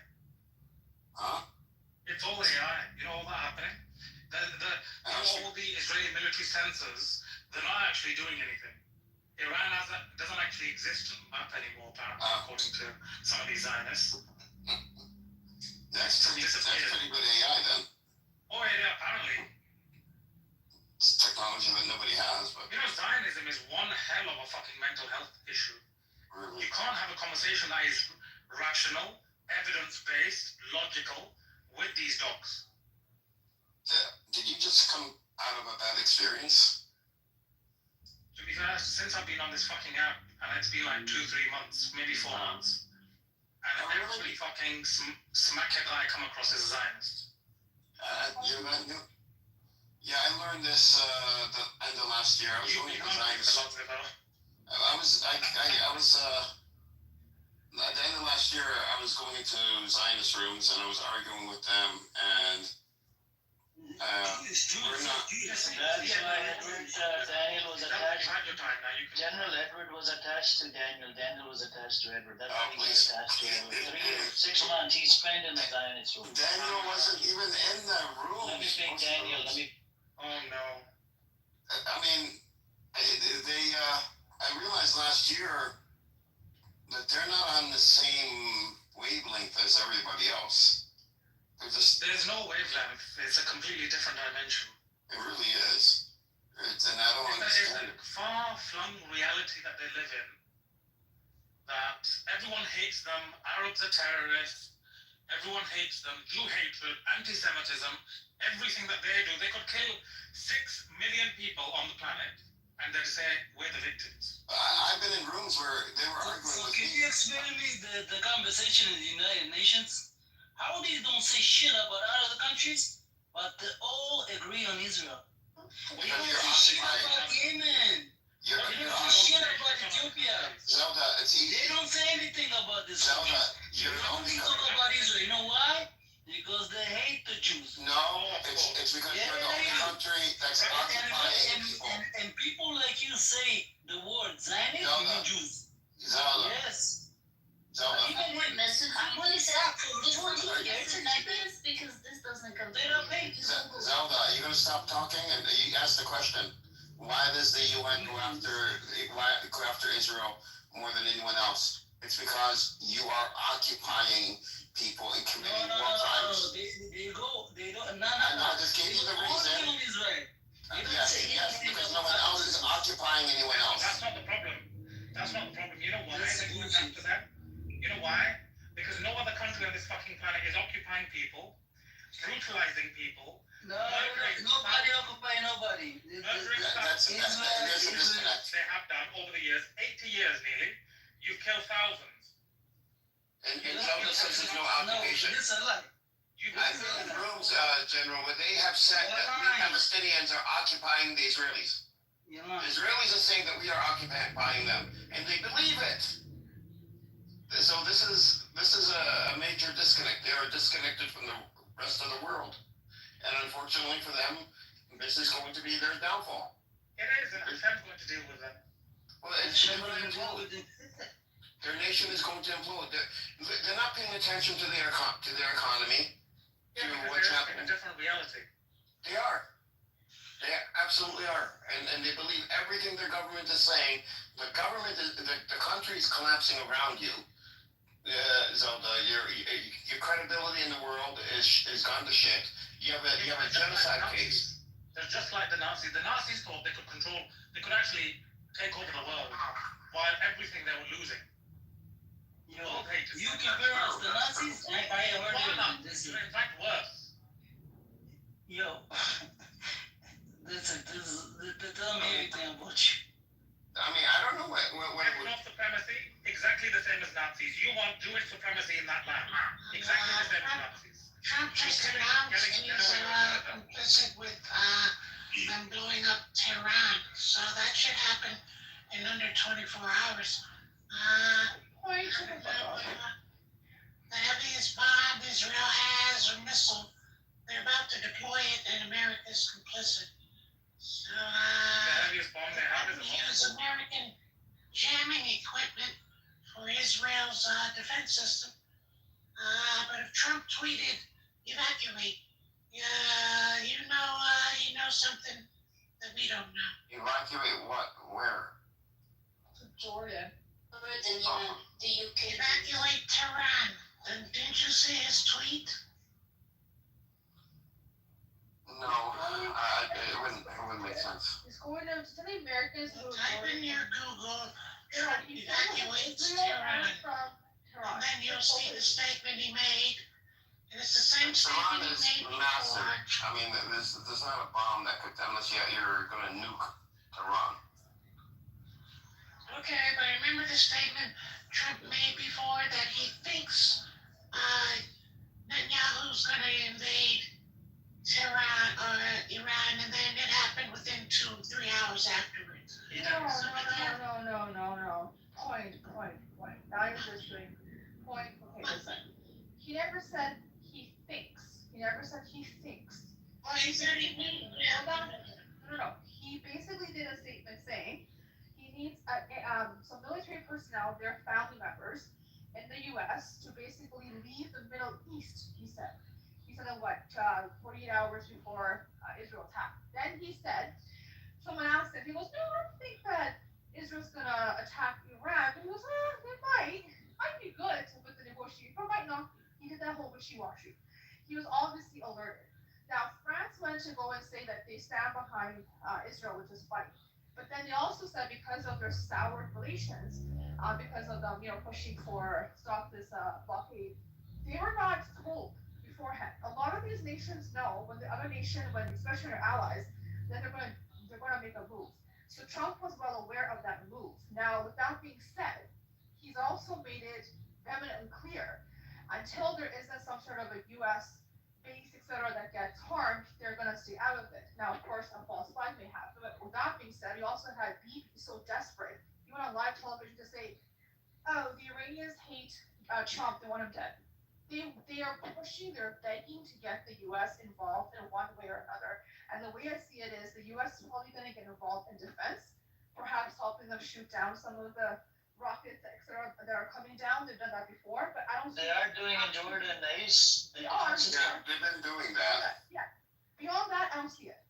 Speaker 18: Huh?
Speaker 1: It's all AI. You know all that happening? All the Israeli military sensors, they're not actually doing anything. Iran doesn't actually exist on the map anymore, apparently, according to some of these Zionists.
Speaker 18: That's pretty good AI then.
Speaker 1: Oh, yeah, apparently.
Speaker 18: It's technology that nobody has, but
Speaker 1: You know, Zionism is one hell of a fucking mental health issue.
Speaker 18: really.
Speaker 1: You can't have a conversation that is rational, evidence-based, logical with these dogs.
Speaker 18: Did you just come out of a bad experience?
Speaker 1: To be fair, since I've been on this fucking app, and it's been like 2-3 months, maybe 4 months, and every fucking smackhead that I come across is a Zionist.
Speaker 18: You're that new? Yeah, I learned this the end of last year. I was going to Zionist. I was at the end of last year. I was going into Zionist rooms and I was arguing with them, and we're not.
Speaker 11: That's why Edward, Daniel was attached. General Edward was attached to Daniel. Daniel was attached to Edward. That's why he was attached to him. 3 years, 6 months he spent in the Zionist room.
Speaker 18: Daniel wasn't even in that room.
Speaker 11: Let me pick Daniel.
Speaker 1: Oh no.
Speaker 18: I mean, I realized last year that they're not on the same wavelength as everybody else.
Speaker 1: There's no wavelength. It's a completely different dimension.
Speaker 18: It really is. And I don't understand it.
Speaker 1: It's a far-flung reality that they live in. That everyone hates them. Arabs are terrorists. Everyone hates them. Jew hatred, anti-Semitism, everything that they do. They could kill 6 million people on the planet, and they'd say we're the victims.
Speaker 18: I've been in rooms where they were arguing with
Speaker 13: Can you explain to me the conversation in the United Nations? How they don't say shit about other countries, but they all agree on Israel? They don't say shit about Yemen. They don't say shit about Ethiopia.
Speaker 18: Zelda, it's easy.
Speaker 13: They don't say anything about this.
Speaker 18: Zelda,
Speaker 13: you're only talk about Israel. You know why? Because they hate the Jews.
Speaker 18: No, it's because you're the only country that's occupying people.
Speaker 13: And people like you say the word Zionist, you mean Jews.
Speaker 18: Zelda.
Speaker 13: Yes.
Speaker 18: Zelda.
Speaker 10: Even when message, when it's after this one here tonight, because this doesn't come. They don't pay.
Speaker 18: Zelda, are you gonna stop talking and you ask the question? Why does the UN go after Israel more than anyone else? It's because you are occupying people and committing war crimes.
Speaker 13: They don't.
Speaker 18: I know, I just gave you the reason. Yes, because no one else is occupying anyone else.
Speaker 1: That's not the problem. That's not the problem. You know why they're going after them? You know why? Because no other country on this fucking planet is occupying people, brutalizing people.
Speaker 13: Nobody occupy nobody.
Speaker 1: Murdering
Speaker 18: There's a disconnect.
Speaker 1: They have done over the years, 80 years nearly. You've killed thousands.
Speaker 18: And Zelda says there's no occupation.
Speaker 13: No, it's a lie.
Speaker 18: I've been in rooms, General, where they have said that we Palestinians are occupying the Israelis. The Israelis are saying that we are occupying them, and they believe it. So this is a major disconnect. They are disconnected from the rest of the world, and unfortunately for them, this is going to be their downfall.
Speaker 1: It is, and I'm going to deal with that.
Speaker 18: Well, it's going to implode. Their nation is going to implode. They're not paying attention to their economy.
Speaker 1: Yeah, because they're in a different reality.
Speaker 18: They are. They absolutely are. And they believe everything their government is saying. The country is collapsing around you. Zelda, Your credibility in the world is gone to shit. You have a genocide case.
Speaker 11: They're just like the Nazis. The Nazis thought they could actually take over the world while everything they were losing.
Speaker 13: Yo, you compare us to Nazis? I heard this.
Speaker 11: In fact, worse.
Speaker 13: Yo, tell me everything about you.
Speaker 18: I mean, I don't know what
Speaker 11: Ethnic supremacy, exactly the same as Nazis. You want Jewish supremacy in that land. Exactly the same as Nazis.
Speaker 9: Trump just announced he's complicit with them blowing up Tehran, so that should happen in under 24 hours. The heaviest bomb Israel has, or missile, they're about to deploy it, and America's complicit. So,
Speaker 11: the heaviest bomb they have is a
Speaker 9: use American jamming equipment for Israel's defense system. But if Trump tweeted, evacuate, you know something that we don't know.
Speaker 18: evacuate what? Where?
Speaker 10: Jordan, the UK.
Speaker 9: Evacuate Tehran. Then didn't you see his tweet?
Speaker 18: No, it wouldn't make sense.
Speaker 10: It's going to the Americans who
Speaker 9: Type in your Google, Trump evacuates Tehran. And then you'll see the statement he made. And it's the same
Speaker 18: Iran
Speaker 9: statement
Speaker 18: is
Speaker 9: he made
Speaker 18: massive.
Speaker 9: before.
Speaker 18: I mean, there's not a bomb that could, unless you're going to nuke Iran.
Speaker 9: Okay, but remember the statement Trump made before that he thinks Netanyahu's going to invade Tehran or Iran, and then it happened within 2-3 hours afterwards.
Speaker 10: No. Point. Now you're just doing point. Okay, listen. He never said he thinks. He never said he thinks.
Speaker 9: Oh, he said he knew.
Speaker 10: No. He basically did a statement saying he needs some military personnel, their family members, in the U.S. to basically leave the Middle East, he said. He said that 48 hours before Israel attacked. Then he said, someone asked him, he goes, no, I don't think that Israel's gonna attack Iran. He goes, they might. Might be good with the negotiation, but might not. He did that whole wishy-washy. He was obviously alerted. Now, France went to go and say that they stand behind Israel, which is fine. But then they also said because of their soured relations, because of them, pushing for stop this blockade, they were not told beforehand. A lot of these nations know when the other nation, especially their allies, that they're going to make a move. So Trump was well aware of that move. Now, with that being said, he's also made it eminently clear until there isn't some sort of a U.S. base, etc., that gets harmed, they're going to stay out of it. Now, of course, a false flag may happen, but with that being said, we also had Bibi so desperate. He went on live television to say, oh, the Iranians hate Trump, they want him dead. They are pushing, they're begging to get the U.S. involved in one way or another. And the way I see it is the U.S. is probably going to get involved in defense, perhaps helping them shoot down some of the rockets, etc., that are coming down. They've done that before, but I don't.
Speaker 11: They are doing in Jordan. They
Speaker 10: are.
Speaker 18: Yeah, they've been doing that.
Speaker 10: Yeah. Beyond that, I don't see it.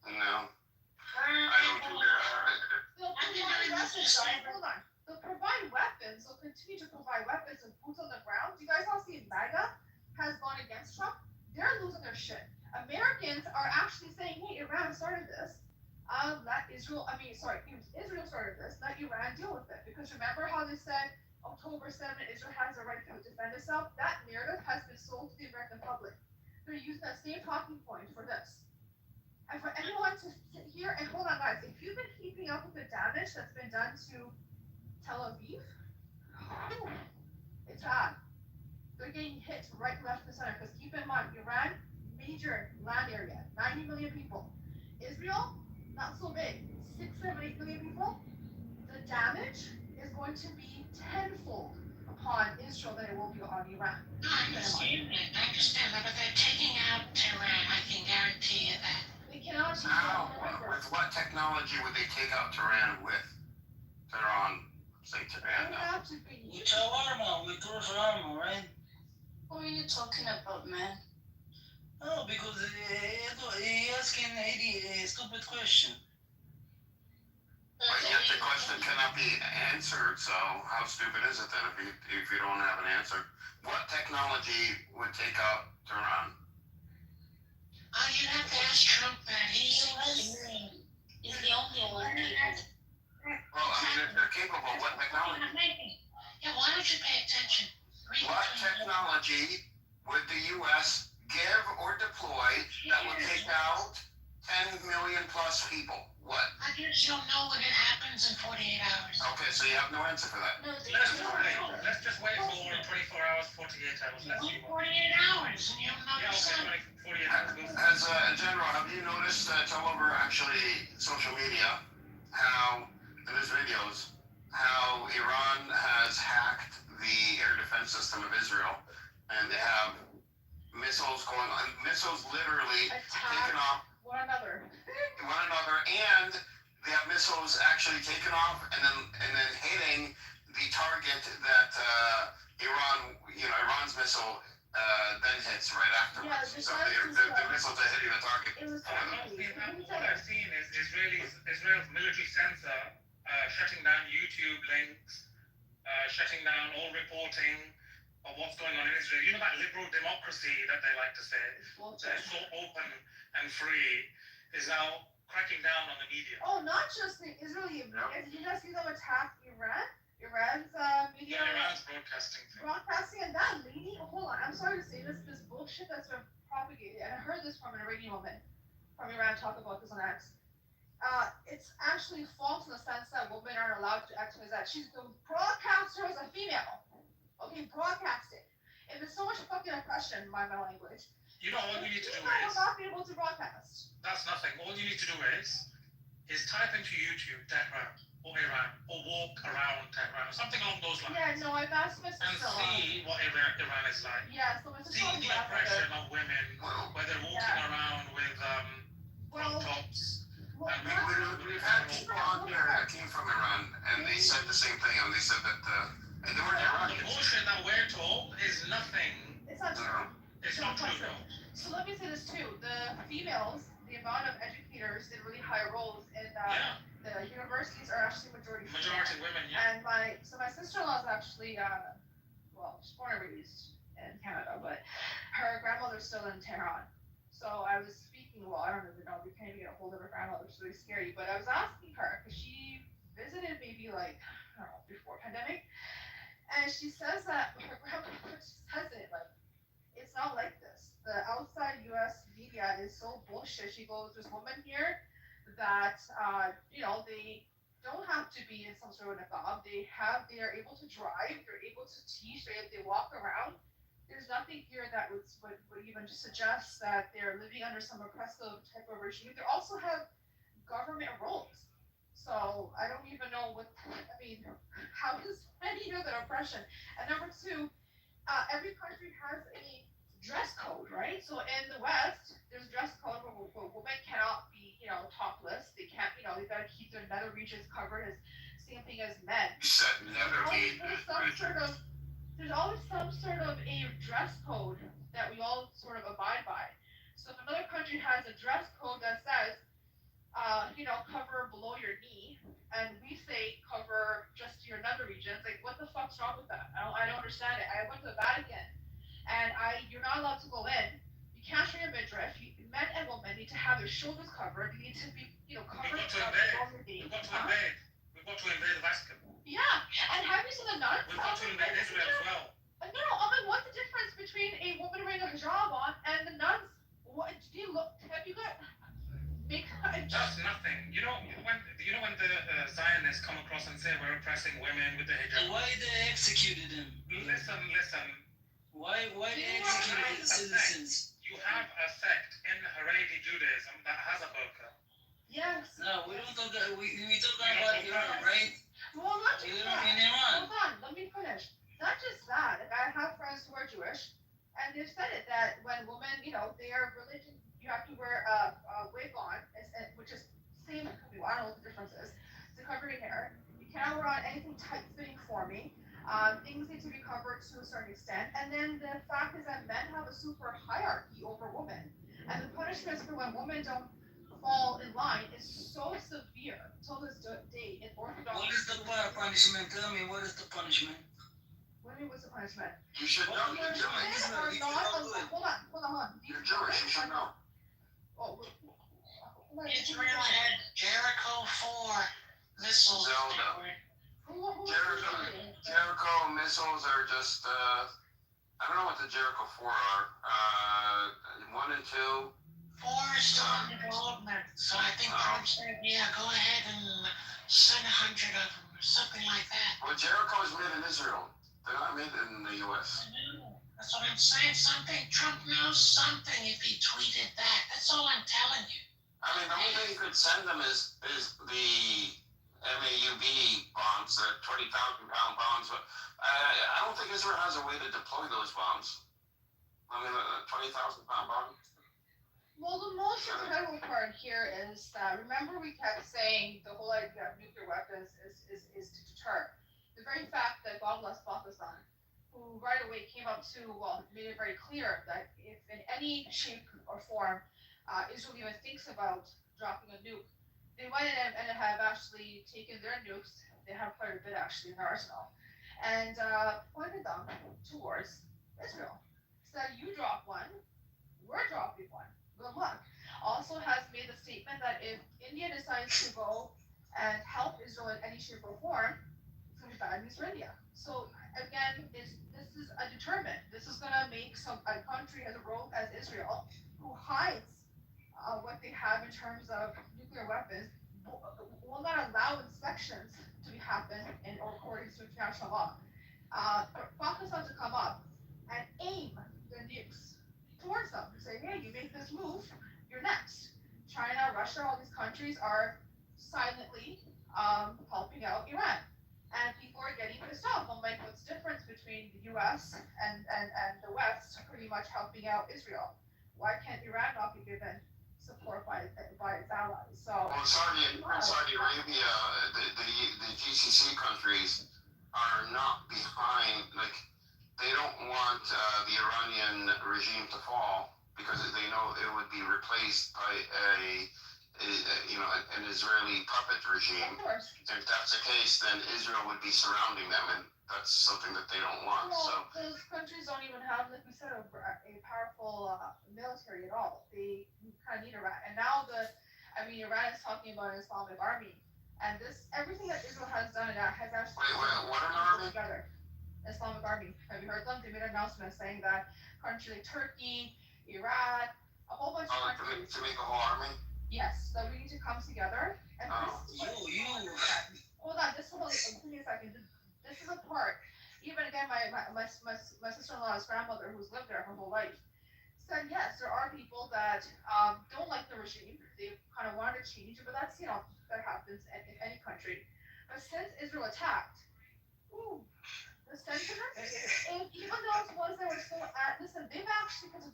Speaker 18: No. I don't think there are.
Speaker 10: They'll provide weapons. Hold on. They'll provide weapons. They'll continue to provide weapons and boots on the ground. Do you guys all see MAGA has gone against Trump? They're losing their shit. Americans are actually saying, hey, Iran started this. Israel started this. Let Iran deal with it. Because remember how they said October 7th, Israel has the right to defend itself? That narrative has been sold to the American public. They're using that same talking point for this. And for anyone to sit here and hold on, guys, if you've been keeping up with the damage that's been done to Tel Aviv, it's bad. They're getting hit right, left, and center. Because keep in mind, Iran, major land area, 90 million people. Israel, not so big, 6, 7, 8 million people. The damage is going to be tenfold upon Israel than it will be on Iran.
Speaker 9: I understand that, but they're taking out Tehran, I can guarantee you that.
Speaker 10: They cannot take
Speaker 18: How? With what technology would they take out Tehran with? They're on, say, Tehran now.
Speaker 13: With shawarma, with shawarma, right?
Speaker 10: What are you talking about, man?
Speaker 13: Oh, because he asking a stupid question.
Speaker 18: But yet the question question cannot be answered, so how stupid is it then if you don't have an answer? What technology would take out Tehran?
Speaker 9: You'd have to ask Trump that.
Speaker 10: He's the only one capable.
Speaker 18: Well, I mean, if they're capable, what technology?
Speaker 9: Yeah, why don't you pay attention?
Speaker 18: What technology would the U.S. give or deploy that would take out 10 million plus people? What?
Speaker 9: I guess you'll know when it happens in 48 hours.
Speaker 18: Okay, so you have no answer for that.
Speaker 10: No,
Speaker 1: Let's just wait for 24 hours, 48 hours. Let's see.
Speaker 9: 48 hours, and you'll know
Speaker 1: Yeah,
Speaker 9: yourself.
Speaker 1: okay, 48 hours.
Speaker 18: As a general, have you noticed all over actually social media how, in his videos, how Iran has hacked the air defense system of Israel, and they have missiles going on, missiles literally taken off
Speaker 7: one another,
Speaker 18: and they have missiles actually taken off and then hitting the target that Iran's missile then hits right afterwards.
Speaker 7: Yeah,
Speaker 18: so the missiles are hitting the target.
Speaker 1: What I've seen is Israel's military censor shutting down YouTube links, shutting down all reporting of what's going on in Israel. You know that liberal democracy that they like to say, they're so open and free, is now cracking down on the media.
Speaker 7: Oh, not just the Israeli media. Did you guys see them attack Iran? Iran's media.
Speaker 1: Yeah, Iran's broadcasting.
Speaker 7: And that lady, hold on, I'm sorry to say this bullshit that's been propagated, and I heard this from an Iranian woman from Iran talk about this on X. It's actually false in the sense that women aren't allowed to act as that. She's the broadcaster as a female. Okay, broadcasting. If it's so much fucking oppression, my language.
Speaker 1: You know all you need to do
Speaker 7: will
Speaker 1: is
Speaker 7: not be able to broadcast.
Speaker 1: That's nothing. All you need to do is type into YouTube Tehran or Iran or walk around Tehran or something along those lines.
Speaker 7: Yeah, no, I've asked my sister.
Speaker 1: And see what Iran is like.
Speaker 7: Yeah, so my sister.
Speaker 1: See the oppression of women, where they're walking around with tops.
Speaker 18: We've had people on here that came from Iran, and they said the same thing, and they said that and they were Iranians.
Speaker 1: The bullshit that we're told is nothing.
Speaker 7: It's not true.
Speaker 1: It's not true.
Speaker 7: So let me say this too: the females, the amount of educators in really high roles in the universities are actually majority
Speaker 1: women. Yeah.
Speaker 7: And my sister-in-law is actually she's born and raised in Canada, but her grandmother's still in Tehran. So I was speaking. Well, I don't even know. We can't even get a hold of her grandmother. It's really scary. But I was asking her because she visited maybe before pandemic, and she says that her grandmother says it it's not like this. The outside U.S. media is so bullshit. She goes, there's women here that they don't have to be in some sort of niqab. They are able to drive. They're able to teach. They walk around. There's nothing here that would even just suggest that they're living under some oppressive type of regime. They also have government roles. So I don't even know how is that oppression? And number two, every country has a dress code, right? So in the West, there's dress code where women cannot be, topless. They can't, they gotta keep their nether regions covered. As same thing as men. There's always some sort of a dress code that we all sort of abide by. So if another country has a dress code that says, cover below your knee, and we say cover just your nether regions, what the fuck's wrong with that? I don't understand it. I went to the Vatican, and you're not allowed to go in. You can't show your midriff. Men and women need to have their shoulders covered. You need to be, covered.
Speaker 1: We've got to invade the Vatican.
Speaker 7: Yeah, and have you seen the nuns?
Speaker 1: We've got to invade Israel as well.
Speaker 7: No, what's the difference between a woman wearing a hijab on and the nuns? What do you look? Have you got?
Speaker 1: That's nothing. You know when the Zionists come across and say we're oppressing women with the hijab.
Speaker 13: Why they executed him?
Speaker 1: Listen.
Speaker 13: Why they executed the citizens?
Speaker 1: You have a sect in Haredi Judaism that has a burqa.
Speaker 7: Yes.
Speaker 13: No, we don't talk. We talk about Iran, right?
Speaker 7: Well, not just that.
Speaker 13: In Iran.
Speaker 7: Hold on, let me finish. Not just that. I have friends who are Jewish, and they've said it that when women, they are religion. You have to wear a wig on, which is same. I don't know what the difference is. To cover your hair. You cannot wear on anything tight-fitting for me. Things need to be covered to a certain extent. And then the fact is that men have a super hierarchy over women. And the punishments for when women don't fall in line is so severe till this day in Orthodox.
Speaker 13: What is the punishment? Tell me, what is the punishment?
Speaker 7: What do you mean, what's the punishment?
Speaker 18: You should know. You're Jewish.
Speaker 7: Hold on.
Speaker 18: You're Jewish. You should know.
Speaker 7: Oh,
Speaker 9: Israel had Jericho 4 missiles.
Speaker 18: Jericho missiles are just. I don't know what the Jericho 4 are. 1 and 2.
Speaker 9: 4 is still in development, so I think Trump said, yeah, go ahead and send 100 of them or something like that.
Speaker 18: Well, Jericho is made in Israel. They're not made in the U.S.
Speaker 9: I know. That's what I'm saying. Trump knows something if he tweeted that. That's all I'm telling you.
Speaker 18: I mean, the only thing you could send them is the MAUB bombs, the 20,000-pound bombs. But I don't think Israel has a way to deploy those bombs. I mean, a 20,000-pound bomb.
Speaker 7: Well, the most incredible part here is that, remember we kept saying the whole idea of nuclear weapons is to deter. The very fact that God bless Pakistan, who right away came up to, made it very clear that if in any shape or form Israel even thinks about dropping a nuke, they went in and have actually taken their nukes, they have quite a bit actually in their arsenal, and pointed them towards Israel. Said, you drop one, we're dropping one. Good luck. Also has made the statement that if India decides to go and help Israel in any shape or form, it's going to be bad news for India. So again, this is a deterrent. This is going to make a country as rogue as Israel, who hides what they have in terms of nuclear weapons, will not allow inspections to happen in accordance to international law. For Pakistan to come up and aim their nukes towards them, say, hey, you make this move, you're next. China, Russia, all these countries are silently helping out Iran. And people are getting pissed off. I'm like, what's the difference between the US and the West pretty much helping out Israel? Why can't Iran not be given support by its allies? So,
Speaker 18: well, Saudi Arabia, the GCC countries are not behind, like, they don't want the Iranian regime to fall because they know it would be replaced by an Israeli puppet regime.
Speaker 7: Of course.
Speaker 18: If that's the case, then Israel would be surrounding them, and that's something that they don't want.
Speaker 7: Well, those countries don't even have, like we said, a powerful military at all. They kind of need Iran. And now Iran is talking about an Islamic army. And everything that Israel has done has actually come together. Islamic army. Have you heard them? They made an announcement saying that countries like Turkey, Iran, a whole bunch of countries.
Speaker 18: To make a whole army?
Speaker 7: Yes, that we need to come together. And hold on, give me a second. This is a part. Even again, my sister-in-law's grandmother, who's lived there her whole life, said yes, there are people that don't like the regime. They kind of wanted to change it, but that's that happens in any country. But since Israel attacked, the sentiment, even those ones that were still listen, they've actually, because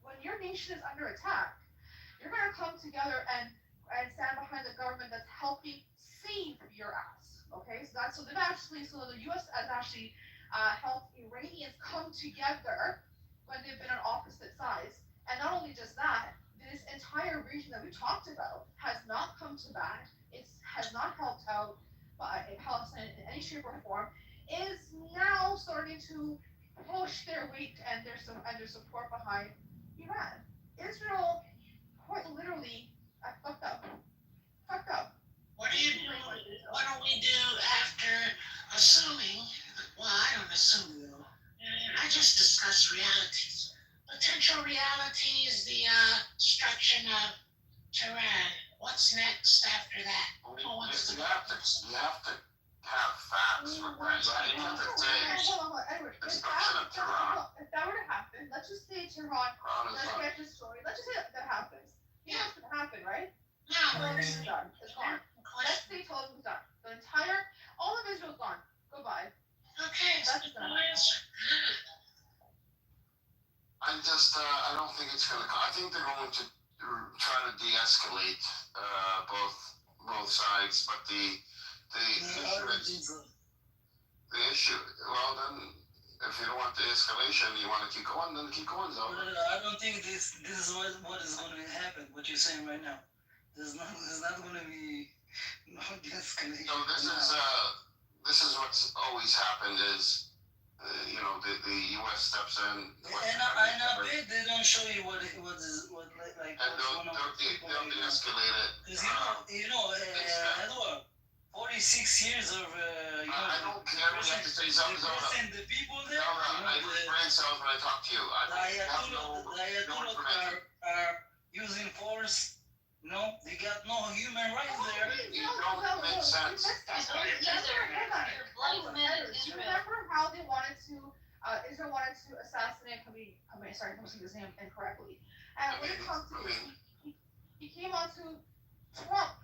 Speaker 7: when your nation is under attack, you're going to come together and stand behind the government that's helping save your ass. Okay, so the U.S. has actually helped Iranians come together when they've been on opposite sides. And not only just that, this entire region that we talked about has not come to that. It has not helped out Palestine in any shape or form. Is now starting to push their weight and their support behind Iran. Israel, quite literally, fucked up.
Speaker 9: What do we do after assuming? Well, I don't assume. I just discuss realities. Potential reality is the destruction of Tehran. What's next after that?
Speaker 18: You have to have facts for that. You have to say destruction of Tehran.
Speaker 7: If that were to happen, let's just say Tehran get destroyed. Let's just say that happens. You know what's going to happen, right?
Speaker 9: No,
Speaker 7: it's done. It's gone. Let's say totally done. All of Israel's gone. Goodbye.
Speaker 9: Okay, that's the answer.
Speaker 18: I don't think it's going to. I think they're going to try to de-escalate both sides, but the issue. Well, then, if you don't want the escalation, you want to keep going, then keep going.
Speaker 13: I don't think this is what is going to happen. What you're saying right now. There's not gonna be no de-escalation.
Speaker 18: So this is what's always happened is, the U.S. steps in.
Speaker 13: And I bet they don't show you what like
Speaker 18: And
Speaker 13: what's
Speaker 18: they'll
Speaker 13: one of the people.
Speaker 18: de-escalate it.
Speaker 13: Because Edward, 46 years of
Speaker 18: I don't care. We have to say something.
Speaker 13: the people there.
Speaker 18: I lose brain cells when I talk to you.
Speaker 13: The Ayatollah are using force. No, they got no human rights there.
Speaker 18: You don't make sense.
Speaker 7: You remember how they wanted to, Israel wanted to assassinate, sorry, I'm saying his name incorrectly. And when it comes to he came on to Trump,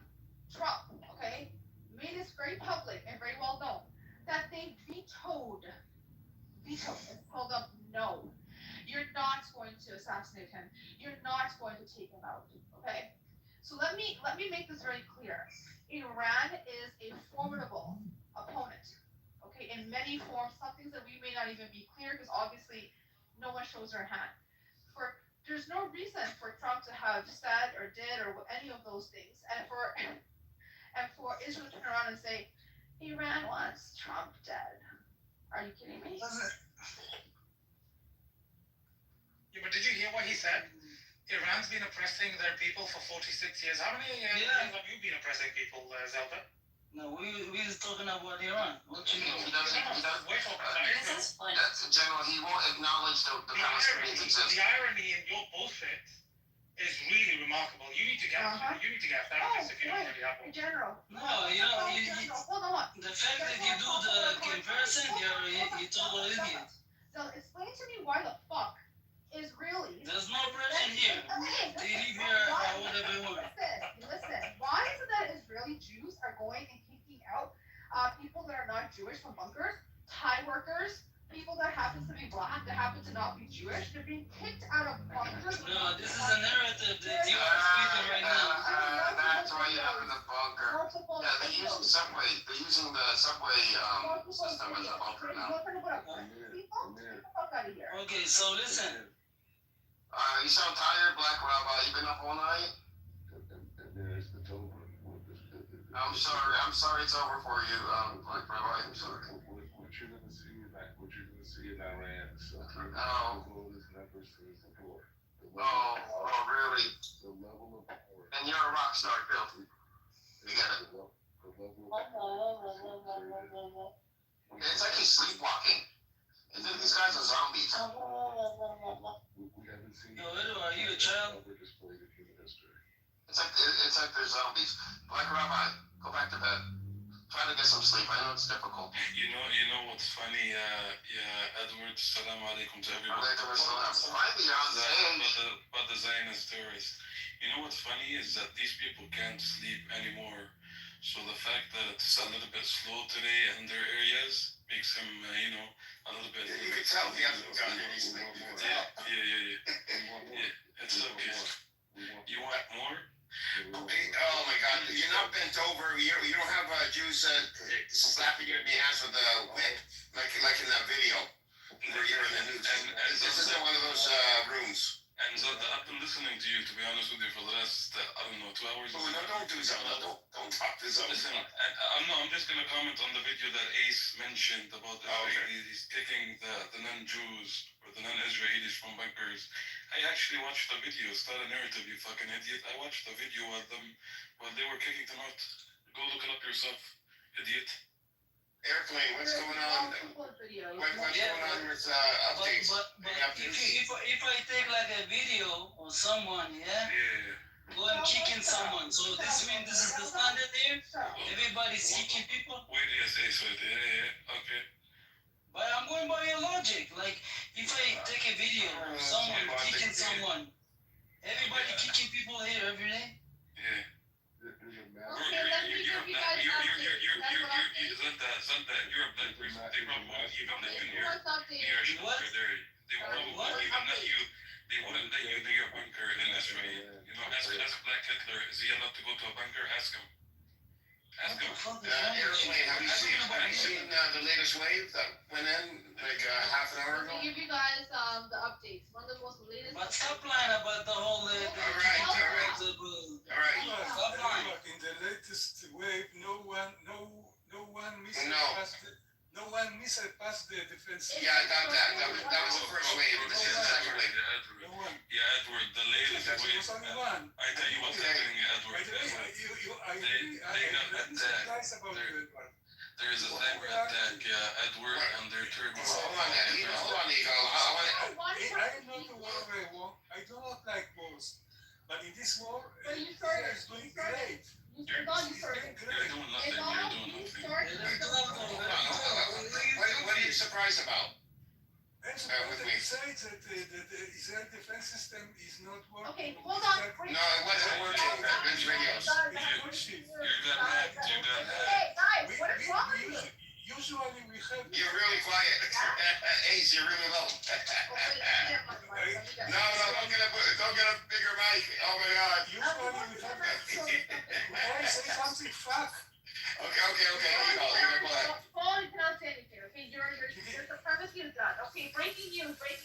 Speaker 7: okay, made this very public and very well known that they vetoed and told them, no, you're not going to assassinate him. You're not going to take him out, okay? So let me make this very clear. Iran is a formidable opponent, okay, in many forms. Some things that we may not even be clear because obviously no one shows their hand. There's no reason for Trump to have said or did or any of those things, and for Israel to turn around and say Iran wants Trump dead. Are you kidding me?
Speaker 15: Yeah, but did you hear what he said? Iran's been oppressing their people for 46 years. How many years have you been oppressing people, Zelda?
Speaker 13: No, we was talking about Iran. What you mean?
Speaker 18: He doesn't. That's general. He won't acknowledge the Palestinians exist.
Speaker 15: The irony in your bullshit is really remarkable. You need to get you need to get therapists if you don't already have one.
Speaker 7: In general.
Speaker 13: No, hold on. The fact that you do the comparison, you're total idiot.
Speaker 7: So explain to me why the fuck Israelis.
Speaker 13: There's no oppression here. They live here whatever they want.
Speaker 7: Listen. Why is it that Israeli Jews are going and kicking out people that are not Jewish from bunkers, Thai workers, people that happen to be black, that happen to not be Jewish? They're being kicked out of bunkers.
Speaker 13: No, this is a narrative that you are speaking right now.
Speaker 18: That's why you have in the bunker. Yeah, they're using subway. They're using the subway system as a bunker now.
Speaker 13: Okay, so listen.
Speaker 18: You sound tired, Black Rabbi. You been up all night? I'm sorry it's over for you, Black Rabbi. I'm sorry.
Speaker 17: What you're gonna see in Iran is numbers for support.
Speaker 18: Really?
Speaker 17: The level of power.
Speaker 18: And you're a rock star, Bill. You get it. It's like he's sleepwalking. These guys are zombies.
Speaker 13: Yo, are you a child?
Speaker 18: It's like they're zombies. Black Rabbi, go back to bed. Try to get some sleep. I know it's difficult.
Speaker 5: You know what's funny, Edward, salam alaikum to everybody.
Speaker 18: Finally, you're on stage.
Speaker 5: But the Zionist terrorists. You know what's funny is that these people can't sleep anymore. So the fact that it's a little bit slow today in their areas makes him, a little bit.
Speaker 18: You can tell he hasn't gotten any sleep.
Speaker 5: Yeah. It's okay. You want more?
Speaker 18: Oh my God! You're not bent over. You don't have Jews slapping you in the ass with a whip like in that video where you're in the news. This isn't one of those rooms.
Speaker 5: And I've been listening to you, to be honest with you, for the last 2 hours.
Speaker 18: Oh, no, don't do Zelda. Don't talk to Zelda.
Speaker 5: Listen, I'm just gonna comment on the video that Ace mentioned about he's kicking the non-Jews or the non-Israelis from bunkers. I actually watched the video. It's not a narrative, you fucking idiot. I watched the video of them while they were kicking them out. Go look it up yourself, idiot.
Speaker 18: Airplane, what's going on? What's going on with updates?
Speaker 13: If I take like a video of someone, go and kicking someone. So this means this is the standard here? Everybody's kicking people?
Speaker 5: Wait, yes, okay.
Speaker 13: But I'm going by your logic. Like, if I take a video of someone kicking someone, everybody kicking people here every day?
Speaker 5: Yeah. You're a black person. They probably won't even let you near your shelter there. They probably won't even let you. They wouldn't let you near a bunker in Israel. Ask Black Hitler. Is he allowed to go to a bunker? Ask him.
Speaker 18: Airplane, have you seen the latest wave that went in like half an hour ago?
Speaker 7: I'll give you guys the updates. One of the most latest.
Speaker 13: But stop lying about the whole.
Speaker 18: All right.
Speaker 20: police had passed the defense.
Speaker 18: Yeah, I got that. That was the first wave. This is the second wave.
Speaker 20: No one.
Speaker 5: Yeah, Edward, the latest
Speaker 20: There
Speaker 5: wave.
Speaker 20: was only one.
Speaker 5: I tell you what's happening, Edward.
Speaker 20: By the way, I
Speaker 5: They got attacked.
Speaker 20: guys about Edward.
Speaker 5: There's a cyber attack, Edward, and their turbo.
Speaker 18: Hold on, Eagle.
Speaker 20: I am not a war of a war. I do not like wars. But in this war, Israel is doing great.
Speaker 5: You're doing nothing.
Speaker 18: What are you surprised about?
Speaker 20: I'm surprised that you say that the Israel defense system is not working.
Speaker 7: Okay, hold on.
Speaker 18: No, it wasn't working. There's videos.
Speaker 20: It's bullshit.
Speaker 5: You got hacked.
Speaker 7: Hey, guys, what is wrong with you?
Speaker 20: Usually we have.
Speaker 18: You're really quiet. Ace, you're really low. No, don't get a bigger mic. Oh my God.
Speaker 20: Usually we have. Boy, say something. Fuck.
Speaker 18: Okay. Eagle, go ahead.
Speaker 7: Paul, you cannot say anything. Okay, your supremacy is done. Okay, breaking news, guys.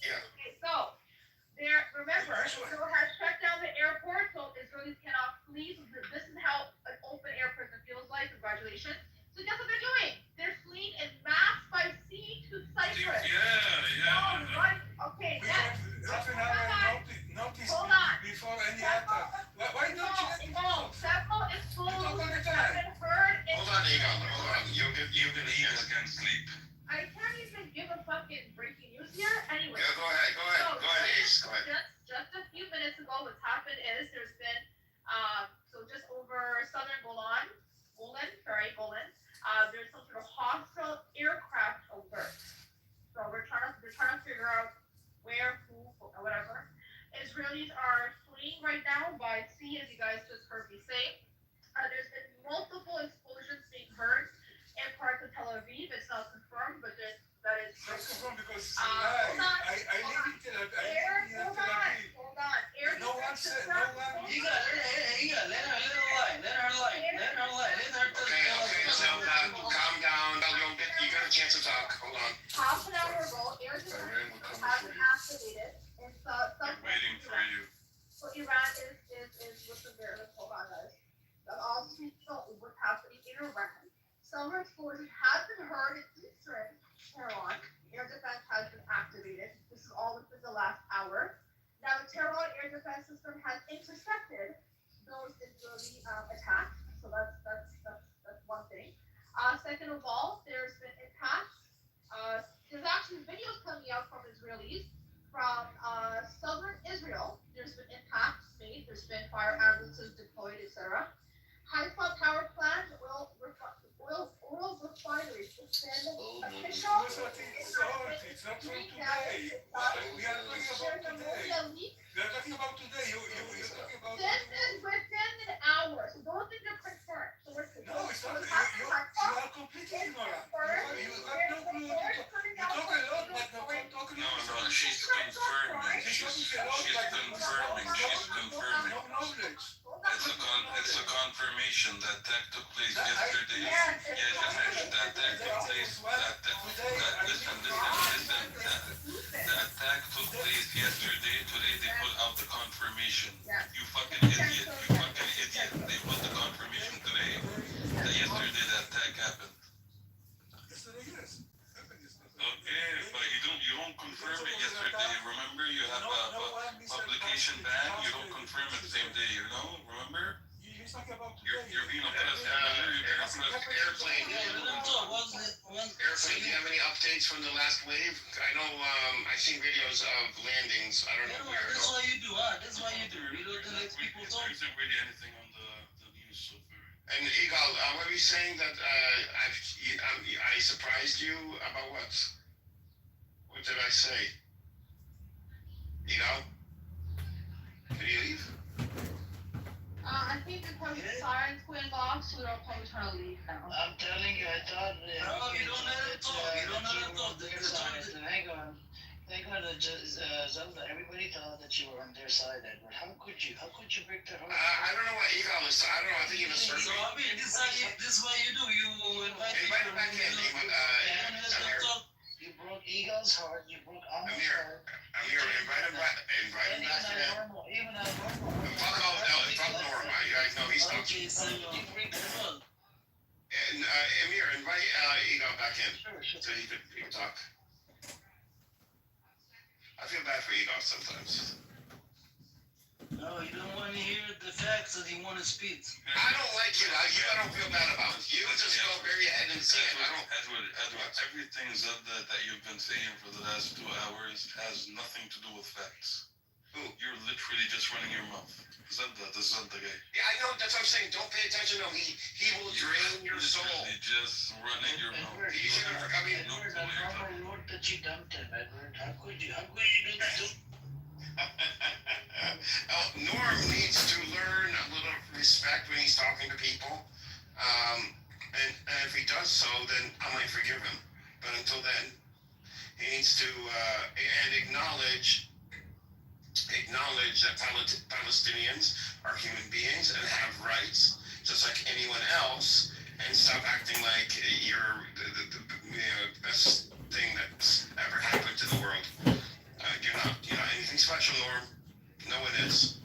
Speaker 18: Yeah.
Speaker 7: Okay, so remember, Israel has shut down the airport, so Israelis cannot flee. So this is how an open air prison feels like. Congratulations. So guess what they're doing? They're fleeing in mass by sea to Cyprus.
Speaker 5: Yeah.
Speaker 7: Oh, right. Okay, next. Hold on.
Speaker 20: Before any attack. Why don't you?
Speaker 7: No, Seppo is full.
Speaker 20: You talk all the
Speaker 7: I've
Speaker 20: time.
Speaker 7: been heard.
Speaker 18: Hold on, Eagle. You
Speaker 5: Even Eagle can't sleep.
Speaker 7: I can't even give a fucking breaking news here. Anyway.
Speaker 18: Yeah, go ahead, Ace. Go ahead.
Speaker 7: Just a few minutes ago, what's happened is there's been so just over southern Golan. There's some sort of hostile aircraft alert. So we're trying to figure out where, who, whatever. Israelis are fleeing right now by sea, as you guys just heard me say. There's been multiple explosions being heard in parts of Tel Aviv. It's not confirmed, but that is.
Speaker 20: That's confirmed because
Speaker 7: Hold on.
Speaker 20: I live in Tel Aviv.
Speaker 7: Hold on. Air
Speaker 20: No one said. No one.
Speaker 13: Let her lie.
Speaker 18: Okay, so calm down. You got a chance to talk. Hold on.
Speaker 7: Half an hour ago, air defense has been activated in some
Speaker 5: Waiting for you.
Speaker 7: So Iran is listen there. Let's hold on, guys. That's all what's happening in Iran. Some explosions have been heard in eastern Tehran. Air defense has been activated. This is all within the last hour. Now the Tehran air defense system has intercepted those Israeli attacks. So that's one thing. Second of all, there's been impacts. There's actually videos coming out from Israelis from southern Israel. There's been impacts made. There's been fire ambulances deployed, etc. Haifa power plant, oil refineries. It's been official.
Speaker 20: It's not from today. We are talking about today. You're talking about.
Speaker 7: This is within an hour, so those things are confirmed. So
Speaker 20: no, it's not. You are completely ignorant. You have no clue. You talk a lot, but don't talk a lot.
Speaker 5: No, she's confirming. She's confirming.
Speaker 20: No knowledge.
Speaker 5: It's a confirmation that attack took place yesterday. That attack took place. Listen. The attack took place yesterday. Today they put out the confirmation. You fucking idiot. They put the confirmation today that yesterday the attack happened. Okay, but you don't confirm it yesterday. Remember, you have a publication ban. You don't confirm it the same day. Remember? You're being oppressed.
Speaker 18: Airplane. Do you have any updates from the last wave? I know. I've seen videos of landings. I don't know where.
Speaker 13: That's why you do. That's why you do. You don't let people talk.
Speaker 5: There isn't really anything on the news so far.
Speaker 18: And Igal, were you saying that I surprised you about what? What did I say? Igal? Can you leave?
Speaker 7: I think because the sirens went off, so they're probably trying to leave now.
Speaker 11: I'm telling you, I thought.
Speaker 13: No, you don't let it talk. You don't let it talk.
Speaker 11: Hang on. Zelda, everybody thought that you were on their side, Edward. How could you break their heart?
Speaker 18: I don't know what Igal is. I don't know. I think he was
Speaker 13: So, I mean, this is what you do. You invite
Speaker 18: him back in.
Speaker 11: You broke Eagle's heart. You broke Amir's heart.
Speaker 18: Amir, invite him back in.
Speaker 11: Even at normal.
Speaker 18: Fuck Norma. You guys know he's not.
Speaker 11: Okay, so you break the rule.
Speaker 18: Yeah, And, Amir, invite Egon back in so he could talk. I feel bad for Egon sometimes.
Speaker 13: No, you don't want to hear the facts that you want to speak.
Speaker 18: I don't like you. I don't feel bad about it. You just go bury your head in the sand.
Speaker 5: Edward, everything that you've been saying for the last 2 hours has nothing to do with facts.
Speaker 18: Who?
Speaker 5: You're literally just running your mouth. Zanda, the Zanda guy.
Speaker 18: Yeah, I know. That's what I'm saying. Don't pay attention to him. He will drain your soul.
Speaker 5: Literally just running your mouth.
Speaker 18: You should have. I mean,
Speaker 11: Edward, I'm not my lord that you dumped him, Edward. How could you do that to
Speaker 18: Norm needs to learn a little respect when he's talking to people. And if he does so, then I might forgive him. But until then, he needs to acknowledge that Palestinians are human beings and have rights, just like anyone else, and stop acting like you're the best thing that's ever happened to the world. You're not anything special, Norm. No one is.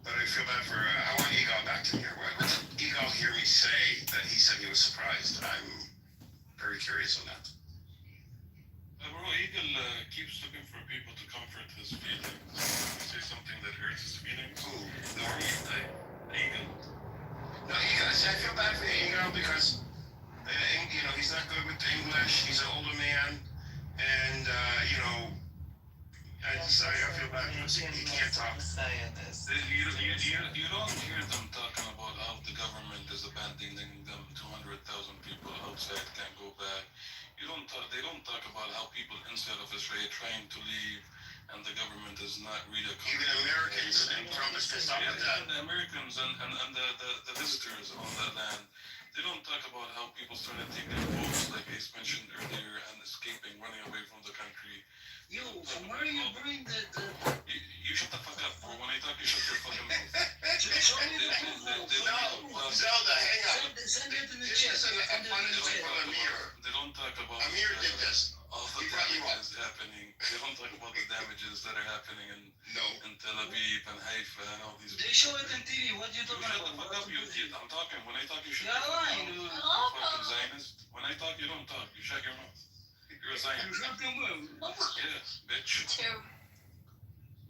Speaker 18: But I feel bad for. I want Egal back in here. What did Egal hear me say that he said he was surprised? I'm very curious on that.
Speaker 5: Bro, Eagle keeps looking for people to comfort his feelings. Say something that hurts his feelings.
Speaker 18: Who? Norm?
Speaker 5: Eagle.
Speaker 18: No, Egal. See, I feel bad for Egal because he's not good with English. He's an older man, and I feel bad because he can't talk.
Speaker 5: You don't hear them talking about how the government is abandoning them. 200,000 people outside can't go back. They don't talk about how people inside of Israel are trying to leave, and the government is not really.
Speaker 18: Even Americans, and Trump is pissed off at that.
Speaker 5: The Americans and the visitors on that land, they don't talk about how people started taking boats, like Ace mentioned earlier, and escaping, running away from the country.
Speaker 13: Yo, from where you bring the
Speaker 5: You shut the fuck up, bro. When I talk, you shut your fucking mouth.
Speaker 13: show me the proof.
Speaker 18: Zelda, hang up.
Speaker 13: Send it in the chat.
Speaker 18: This isn't a fun for Amir.
Speaker 5: They don't talk about
Speaker 18: Amir did this.
Speaker 5: all the damages happening. They don't talk about the damages that are happening in Tel Aviv and Haifa and all these.
Speaker 13: They show it on TV. What you talking
Speaker 5: Shut
Speaker 13: about?
Speaker 5: the fuck up, you idiot. I'm talking. When I talk, you shut
Speaker 13: You're
Speaker 5: your
Speaker 13: lying,
Speaker 5: mouth.
Speaker 13: dude.
Speaker 5: You fucking Zionist. When I talk, you don't talk. You shut your mouth. You're a Zionist. Yeah, bitch.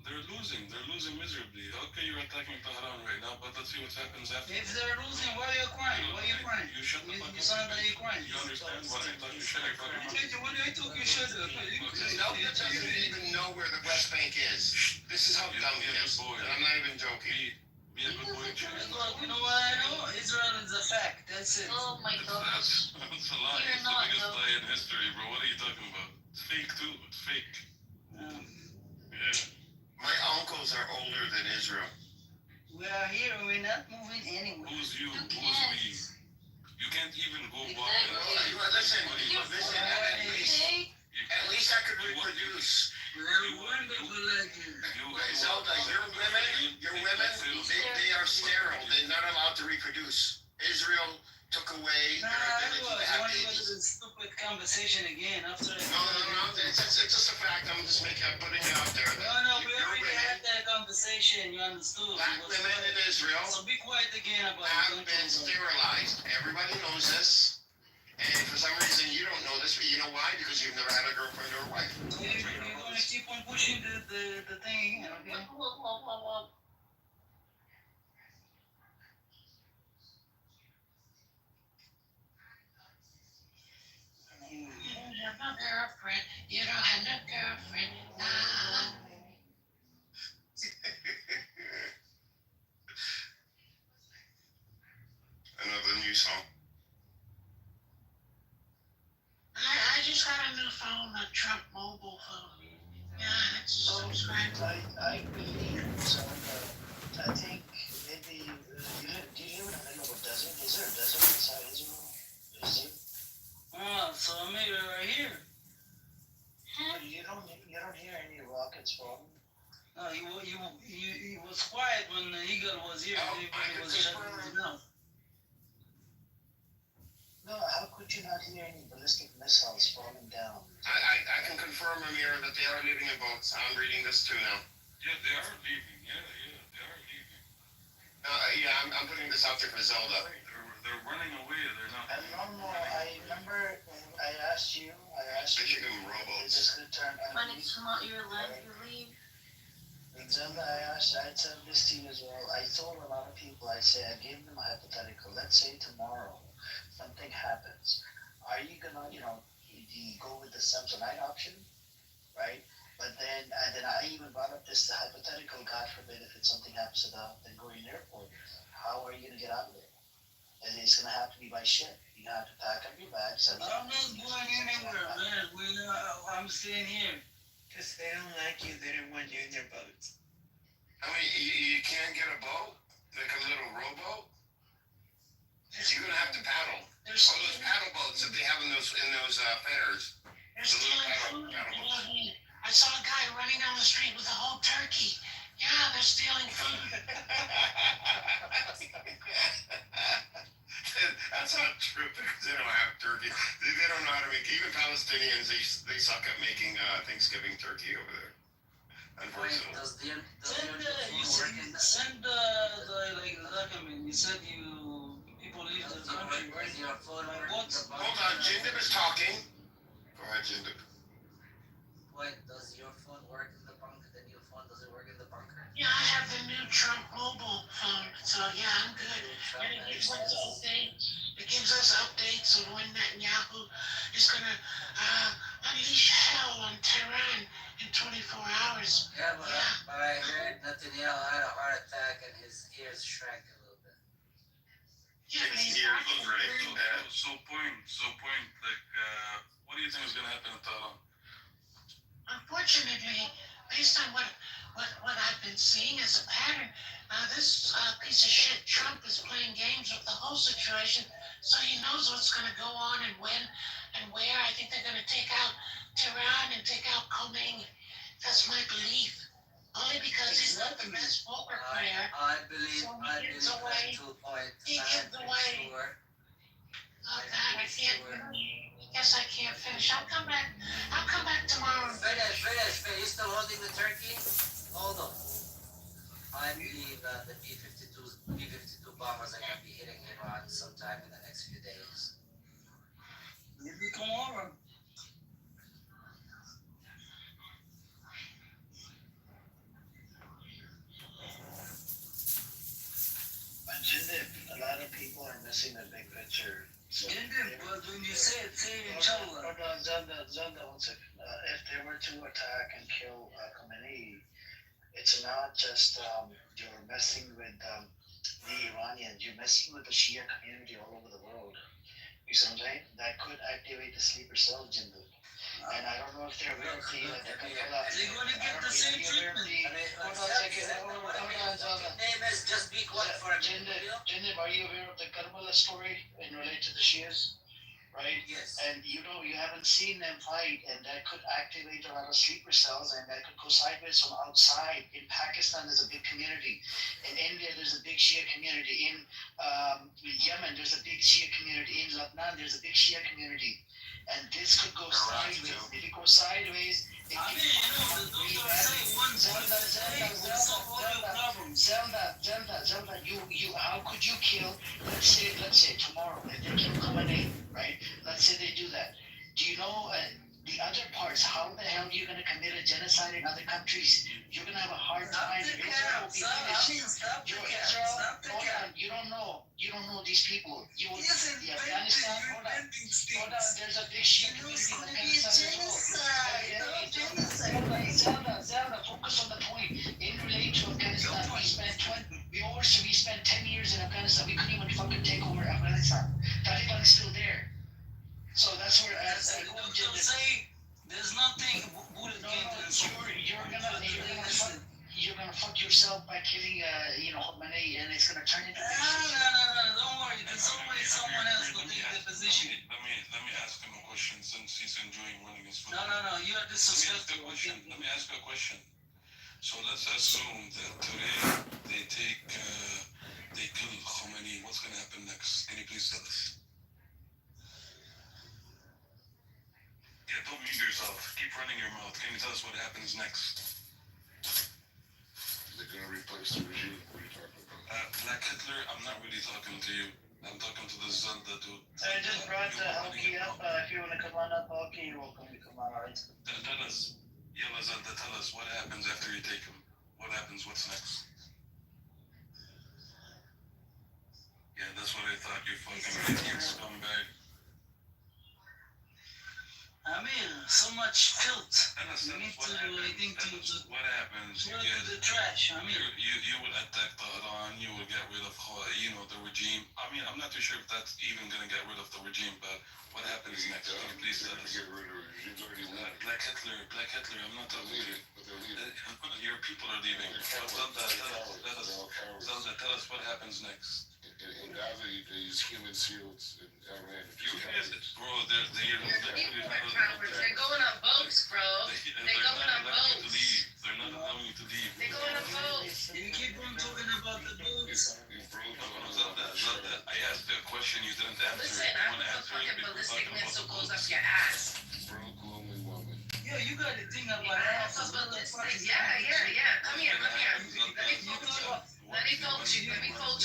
Speaker 5: They're losing miserably. Okay, you're attacking Tehran right now, but let's see what happens after.
Speaker 13: If they're losing, why are you crying? Why are you crying?
Speaker 5: You shut the fuck up.
Speaker 13: You sound like you're crying.
Speaker 5: You understand what I talk? You shut your fucking mouth.
Speaker 13: What are you talking? Shut up.
Speaker 18: Zelda doesn't even know where the West Bank is. This is how dumb he is. And I'm not even joking.
Speaker 5: Be a good boy, Jerry.
Speaker 13: Look, you know what I know? Israel is a fact. That's it.
Speaker 10: Oh my god.
Speaker 5: That's a lie. It's the biggest lie in history, bro. What are you talking about? It's fake too. It's fake. Yeah.
Speaker 18: My uncles are older than Israel.
Speaker 13: We are here. We're not moving anywhere.
Speaker 5: Who's you? Who's we? You can't even go walk.
Speaker 18: Listen, at least I could reproduce. Zelda, your women, they are sterile. They're not allowed to reproduce. Israel took away their ability to have babies.
Speaker 13: Stupid conversation again after.
Speaker 18: No. It's just a fact. I'm putting it out there.
Speaker 13: No, we already had that conversation. You understood?
Speaker 18: Black women in Israel
Speaker 13: So be quiet again about
Speaker 18: have been sterilized. Everybody knows this. And for some reason you don't know this, but you know why? Because you've never had a girlfriend or a wife.
Speaker 13: You're gonna keep on pushing the thing, okay?
Speaker 9: You don't have no girlfriend. You don't have no girlfriend. Nah.
Speaker 18: Another new song.
Speaker 9: I just got a new phone, a Trump mobile phone. Yeah, it's subscribed.
Speaker 11: I believe so. I think maybe do you live in the middle of a desert? Is there a desert inside Israel? Is there?
Speaker 13: So maybe right here.
Speaker 11: You don't hear any rockets falling.
Speaker 13: No, he was quiet when the eagle was here. Everybody was shutting him down.
Speaker 11: No, how could you not hear any ballistic missiles falling down?
Speaker 18: I can confirm, Amir, that they are leaving in boats. I'm reading this too now.
Speaker 5: Yeah, they are leaving. Yeah, they are leaving.
Speaker 18: I'm putting this out there for Zelda.
Speaker 5: They're running away. They're not.
Speaker 11: No. I remember I asked you.
Speaker 18: They should give them rowboats.
Speaker 11: Is this gonna turn?
Speaker 10: When it's not your land, you leave.
Speaker 11: Zelda, I said this to you as well. I told a lot of people, I gave them a hypothetical. Let's say tomorrow something happens. Are you gonna, do you go with the Samsonite option, right? But then I even brought up this hypothetical, God forbid, if something happens to the Ben Gurion Airport, how are you gonna get out of there? And it's gonna have to be by ship. You have to pack up your bags.
Speaker 13: I'm not going anywhere, man. I'm staying here.
Speaker 4: Because they don't like you, they don't want you in their boats.
Speaker 18: I mean, you can't get a boat? Like a little rowboat? You're gonna have to paddle. All those paddle boats that they have in those fairs.
Speaker 9: They're stealing food. I saw a guy running down the street with a whole turkey. Yeah, they're stealing food.
Speaker 18: That's not true because they don't have turkey. They don't know how to make. Even Palestinians, they suck at making Thanksgiving turkey over there. Unfortunately.
Speaker 13: Send the document. You said people leave the country, right?
Speaker 18: Hold on, Jindib is talking. Go ahead, Jindib.
Speaker 21: Wait, does your phone work in the bunker? The new phone, does it work in the bunker?
Speaker 9: Yeah, I have the new Trump mobile phone, so yeah, I'm good. And it gives us updates. It gives us updates on when Netanyahu is gonna unleash hell on Tehran in 24 hours.
Speaker 21: Yeah, but I heard Netanyahu had a heart attack and his ears shrank a little bit.
Speaker 9: Yeah, but he's
Speaker 5: So point. Like, what do you think is gonna happen in Tehran?
Speaker 9: Unfortunately, based on what I've been seeing as a pattern, this piece of shit Trump is playing games with the whole situation, so he knows what's going to go on and when and where. I think they're going to take out Tehran and take out Khomeini. That's my belief. Only because he's not the best poker player.
Speaker 21: I believe
Speaker 9: that to a point. He gives away.
Speaker 21: Sure.
Speaker 9: Oh God, I can't. Yes, I can't finish. I'll come back tomorrow.
Speaker 21: Finish. You still holding the turkey? Hold on. I believe that the B-52 bombers are going to be hitting Iran sometime in the next few days.
Speaker 13: Maybe tomorrow.
Speaker 11: A lot of people are missing the big picture. So
Speaker 13: but when you say inshallah.
Speaker 11: Zonda, one second. If they were to attack and kill Khomeini, it's not just you're messing with the Iranians, you're messing with the Shia community all over the world. You see what I'm saying? That could activate the sleeper cell, Jindu. And I don't know if they're aware of the Kabbalah.
Speaker 13: They're going to get the same treatment.
Speaker 11: Hold on a second.
Speaker 21: Name is just be quiet for a minute.
Speaker 11: Jindu, are you aware of the Karbala story in relation to the Shias? Right?
Speaker 21: Yes.
Speaker 11: And you haven't seen them fight, and that could activate a lot of sleeper cells, and that could go sideways from outside. In Pakistan, there's a big community. In India, there's a big Shia community. In Yemen, there's a big Shia community. In Lebanon, there's a big Shia community. And this could go sideways. If it goes sideways, it can be Zelda, how could you kill, let's say tomorrow, if they kill Khamenei, right? Let's say they do that. Do you know the other parts, how the hell are you going to commit a genocide in other countries? You're going to have a hard time. Israel will be finished. You don't know these people. Afghanistan, hold on. There's a big Shia community in Afghanistan as well. Zelda, focus on the point. In relation to Afghanistan, we spent 10 years in Afghanistan. We couldn't even fucking take over Afghanistan. Taliban is still there. So that's where
Speaker 13: there's nothing
Speaker 11: you're gonna fuck yourself by killing Khomeini, and it's gonna turn into
Speaker 13: no, don't worry, there's always someone else to take the position.
Speaker 5: Let me ask him a question since he's enjoying running his phone.
Speaker 13: No, you are disrespectful.
Speaker 5: Let me ask a question. So let's assume that today they kill Khomeini. What's gonna happen next? Can you please tell us? Yeah, don't mute yourself. Keep running your mouth. Can you tell us what happens next?
Speaker 3: They're gonna replace the regime. What are you talking about?
Speaker 5: Like Hitler, I'm not really talking to you. I'm talking to the Zelda dude.
Speaker 11: I just brought Hulky up. If you want to come on up, Hulky, you're welcome to come on, alright?
Speaker 5: Tell us. Yalla Zelda, tell us what happens after you take him. What happens? What's next? Yeah, that's what I thought. You fucking idiot scumbag.
Speaker 13: I mean, so much filth.
Speaker 5: Tell us,
Speaker 13: You need
Speaker 5: what
Speaker 13: to,
Speaker 5: happens?
Speaker 13: I think,
Speaker 5: Tell
Speaker 13: to
Speaker 5: us what happens. You
Speaker 13: throw
Speaker 5: get
Speaker 13: to the trash. I mean,
Speaker 5: you will attack the Iran. You will get rid of the regime. I mean, I'm not too sure if that's even gonna get rid of the regime, but what happens next? Can you please tell us?
Speaker 3: Get rid of it.
Speaker 5: Black Hitler. I'm not talking to you.
Speaker 3: But they're leaving.
Speaker 5: Your people are leaving. Zelda, tell us what happens next.
Speaker 3: In Gaza, these human shields in Iran.
Speaker 5: Bro, they're
Speaker 6: They're going on boats, bro. They're going on boats.
Speaker 5: They're not allowing you to leave.
Speaker 6: They're going on boats.
Speaker 13: you keep on talking about the boats.
Speaker 5: Zelda, I asked a question you didn't answer.
Speaker 6: Listen, I hope a fucking ballistic missile goes up your ass.
Speaker 3: Broke, lonely woman.
Speaker 13: Yo, you got to think about
Speaker 6: Yeah,
Speaker 13: that.
Speaker 6: ballistic. Yeah. Come here. Let me fold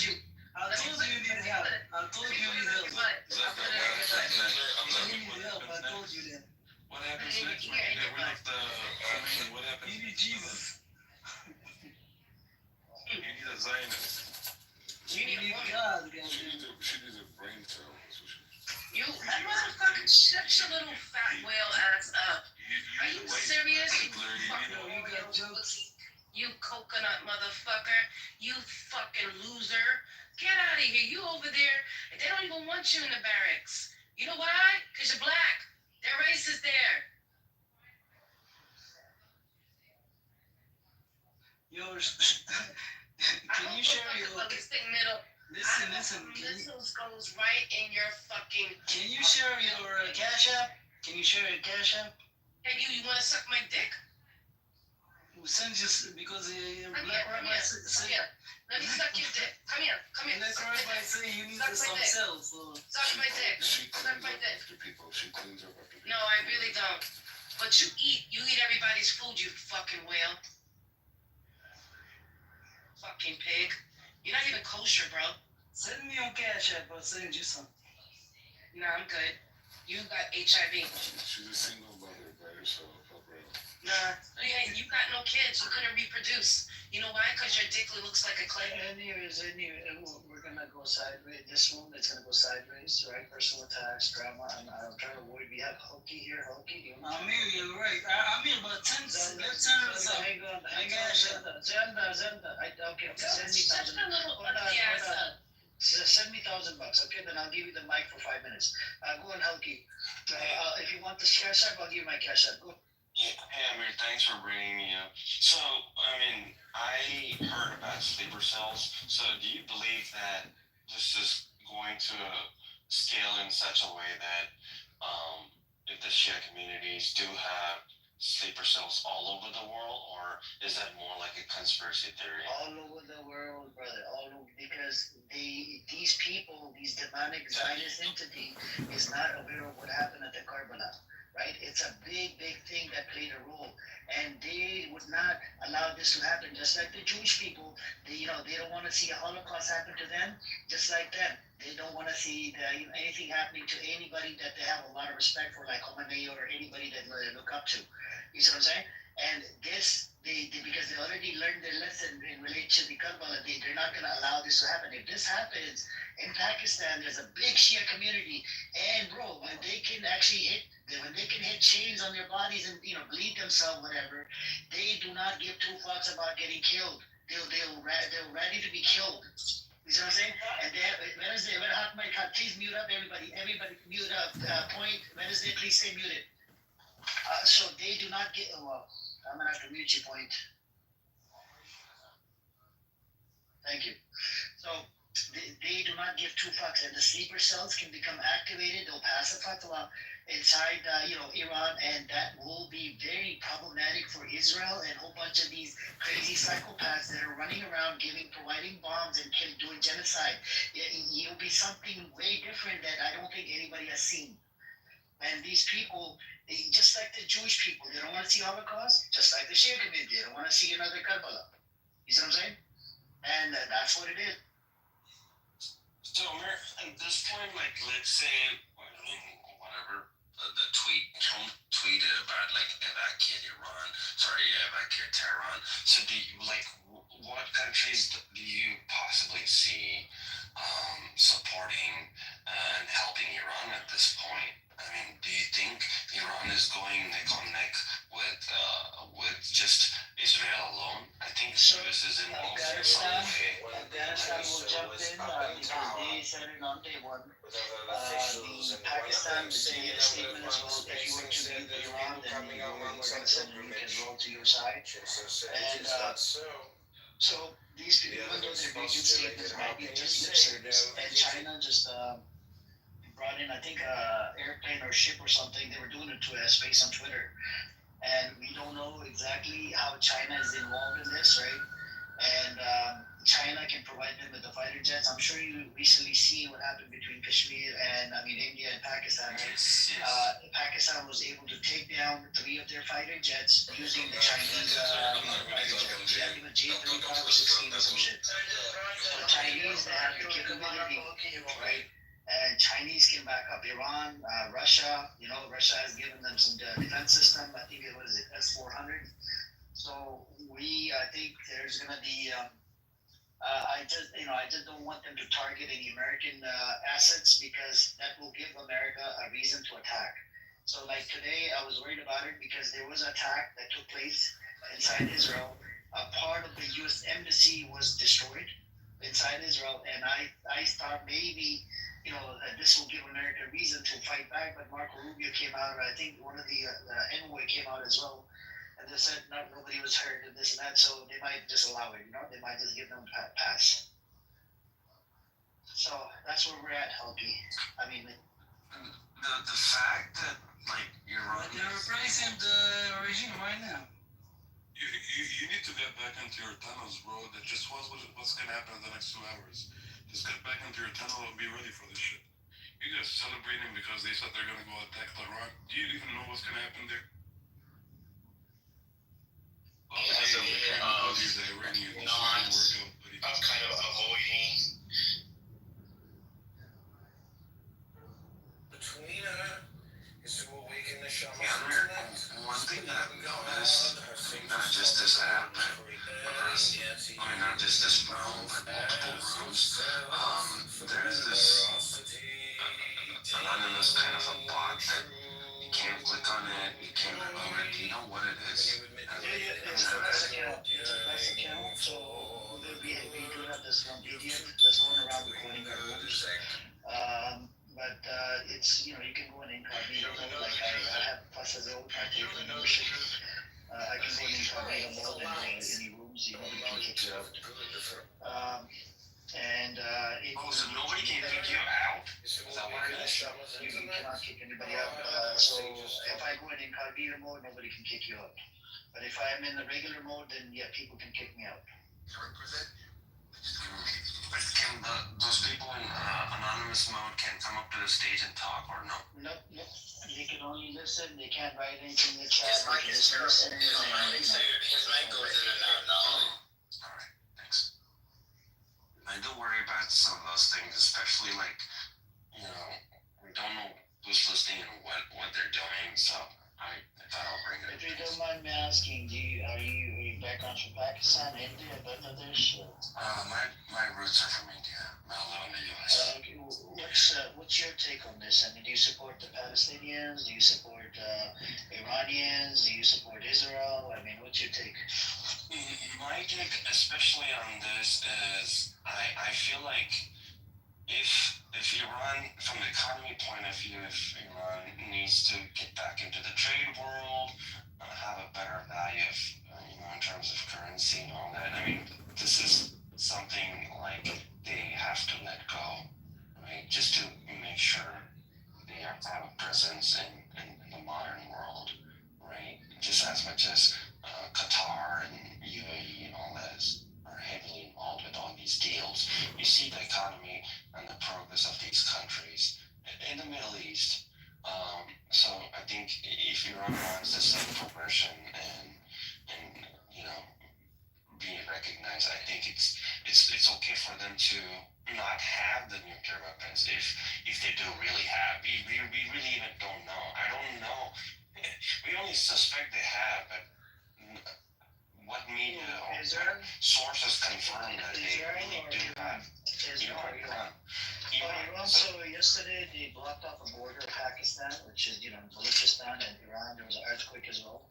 Speaker 6: you.
Speaker 13: I told you you need help. I told you you need help. You need help. I told you that.
Speaker 5: What happens next when you get rid of the Khomeini? What happens?
Speaker 13: You need Jesus.
Speaker 5: You need a Zionist.
Speaker 6: You need
Speaker 13: God.
Speaker 3: She needs a brain cell. That's what she needs.
Speaker 6: You motherfucking shut your little fat whale ass up. Are you serious? You coconut motherfucker. You fucking loser. Get out of here. You over there. They don't even want you in the barracks. You know why? Because you're black. They're racist there.
Speaker 13: Yo, can you share your
Speaker 6: ballistic middle?
Speaker 13: Listen.
Speaker 6: Missiles goes right in your fucking.
Speaker 13: Can you share your Cash App? Can you share your Cash App?
Speaker 6: And you want to suck my dick?
Speaker 13: We'll send you because
Speaker 6: Come here. Let me suck your dick. Come here.
Speaker 13: Unless everybody say you need to some cells.
Speaker 6: Suck my dick.
Speaker 3: She
Speaker 6: Suck
Speaker 3: cleans
Speaker 6: my
Speaker 3: up
Speaker 6: dick.
Speaker 3: after people. She cleans up after people.
Speaker 6: No, I really don't. But you eat everybody's food, you fucking whale. Fucking pig. You're not even kosher, bro.
Speaker 13: Send me on Cash App. I'll send you some.
Speaker 6: Nah, I'm good. You got HIV.
Speaker 3: She's a single mother by herself. Help her out.
Speaker 6: Nah, you got no kids. You couldn't reproduce. You know why? Because your dick looks like a clay.
Speaker 11: Anyways, we're gonna go sideways. This one, it's gonna go sideways, right? Personal attacks, drama. I'm trying to avoid. We have Hulky here. Hulky,
Speaker 13: I mean, you're right. I mean, about 10 let's send us up.
Speaker 11: Hang on. Zelda. Okay, send me
Speaker 6: Such a little ugly ass up.
Speaker 11: Send me $1,000, okay? Then I'll give you the mic for 5 minutes. Go on, Hulky. If you want the cash app, I'll give you my cash app. Go.
Speaker 16: Hey, Amir, thanks for bringing me up. So, I heard about sleeper cells. So, do you believe that this is going to scale in such a way that if the Shia communities do have sleeper cells all over the world, or is that more like a conspiracy theory?
Speaker 11: All over the world, brother. All over, because these people, these demonic Zionist entity, is not aware of what happened at the Karbala. Right? It's a big thing that played a role, and they would not allow this to happen. Just like the Jewish people, they don't want to see a Holocaust happen to them. Just like them, they don't want to see anything happening to anybody that they have a lot of respect for, like Khomeini or anybody that they look up to. You see what I'm saying? And this, because they already learned their lesson in relation to the Karbala, they're not going to allow this to happen. If this happens in Pakistan, there's a big Shia community, and bro, when they can hit chains on their bodies and bleed themselves, whatever, they do not give two fucks about getting killed. They're ready to be killed. You see what I'm saying? And Wednesday, please mute up everybody. Everybody mute up. Point Wednesday, please stay muted. So they do not get. Well, I'm gonna have to mute you, Point. Thank you. So they do not give two fucks, and the sleeper cells can become activated. They'll pass a fatwa inside, Iran, and that will be very problematic for Israel and a whole bunch of these crazy psychopaths that are running around providing bombs and doing genocide. It'll be something way different that I don't think anybody has seen. And these people, just like the Jewish people, they don't want to see Holocaust. Just like the Shia community, they don't want to see another Karbala. You see what I'm saying? And that's what it is.
Speaker 16: So, at this point, like, let's say, I mean, whatever, the Trump tweeted about, like, evacuate Tehran. So, what countries do you possibly see supporting and helping Iran at this point? I mean, do you think Iran is going neck on neck with just Israel alone? I think
Speaker 11: So
Speaker 16: US is involved in some way.
Speaker 11: Afghanistan will jump in because they said it on day one. The Pakistan made a statement as well. If you were to nuke Iran, then we're going to send a nuke as well to your side. And so these people, even though they're making statements, might be just lip service. And China just brought in, I think, airplane or ship or something. They were doing it to a space on Twitter, and we don't know exactly how China is involved in this, right? And China can provide them with the fighter jets. I'm sure you recently see what happened between Kashmir and India and Pakistan, right?
Speaker 16: Yes.
Speaker 11: Pakistan was able to take down 3 of their fighter jets using the Chinese fighter jets. I think it was J-35 or 16 or some shit. So the Chinese, they have the capability, right? And Chinese can back up Iran, Russia. Russia has given them some defense system. I think what is it, S-400. So I think there's gonna be. I just don't want them to target any American assets because that will give America a reason to attack. So like today, I was worried about it because there was an attack that took place inside Israel. A part of the U.S. embassy was destroyed inside Israel, and I thought maybe this will give America a reason to fight back. But Marco Rubio came out, I think one of the envoy came out as well. And they said nobody was hurt and this and that, so they might just allow it, they might just give them a pass. So that's where we're at, Helgi. I mean,
Speaker 16: the fact that Iran,
Speaker 13: they're replacing the regime right now.
Speaker 5: You need to get back into your tunnels, bro. That just what's gonna happen in the next 2 hours. Just get back into your tunnel and be ready for this shit. You just celebrating because they said they're gonna go attack Tehran. Do you even know what's gonna happen there?
Speaker 2: Of kind of avoiding
Speaker 3: between is to awaken the shaman.
Speaker 16: One thing that I've noticed, not just this app, not just this room, but multiple rooms, there's this anonymous kind of a bot that you can't click on it, you can't remove it. Do you know what it is?
Speaker 11: It's a press account. It's a press account. So we do have this one idiot that's going around recording our rooms. But it's you can go in incognito mode. Like I have plus as old, I pay for membership. I can go in incognito mode and go in any rooms. Nobody can kick you out.
Speaker 16: So nobody can kick you out?
Speaker 11: Is that what it is? You cannot kick anybody out. So if I go in incognito mode, nobody can kick you out. But if I'm in the regular mode, then yeah, people can kick me out.
Speaker 16: Can those people in anonymous mode can come up to the stage and talk or no?
Speaker 11: Nope. They can only listen. They can't write anything in the chat. They can just listen.
Speaker 2: His mic goes in and out now.
Speaker 16: Alright, thanks. I do worry about some of those things, especially we don't know who's listening and what they're doing, so I thought I'll bring it up.
Speaker 11: If you don't mind me asking, are you background from Pakistan, India, Bangladesh?
Speaker 16: My roots are from India. I live in the U.S.
Speaker 11: What's your take on this? I mean, do you support the Palestinians? Do you support Iranians? Do you support Israel? I mean, what's your take?
Speaker 16: My take, especially on this, is I feel like if Iran, from the economy point of view, if Iran needs to get back into the trade world, have a better value of, in terms of currency and all that, this is something they have to let go, right? Just to make sure they have a presence in the modern world, right? Just as much as Qatar and UAE and all that are heavily involved with all these deals. You see the economy and the progress of these countries in the Middle East. So I think if Iran wants the same progression and being recognized, I think it's okay for for them to not have the nuclear weapons if they do really have. We really even don't know. I don't know. We only suspect they have, but what media or
Speaker 11: Israel?
Speaker 16: sources confirm that they
Speaker 11: Israel
Speaker 16: really
Speaker 11: or
Speaker 16: do
Speaker 11: Iran?
Speaker 16: have.
Speaker 11: Israel or Iran? Iran.
Speaker 16: Iran.
Speaker 11: So yesterday they blocked off a border of Pakistan, which is Balochistan and Iran. There was an earthquake as well.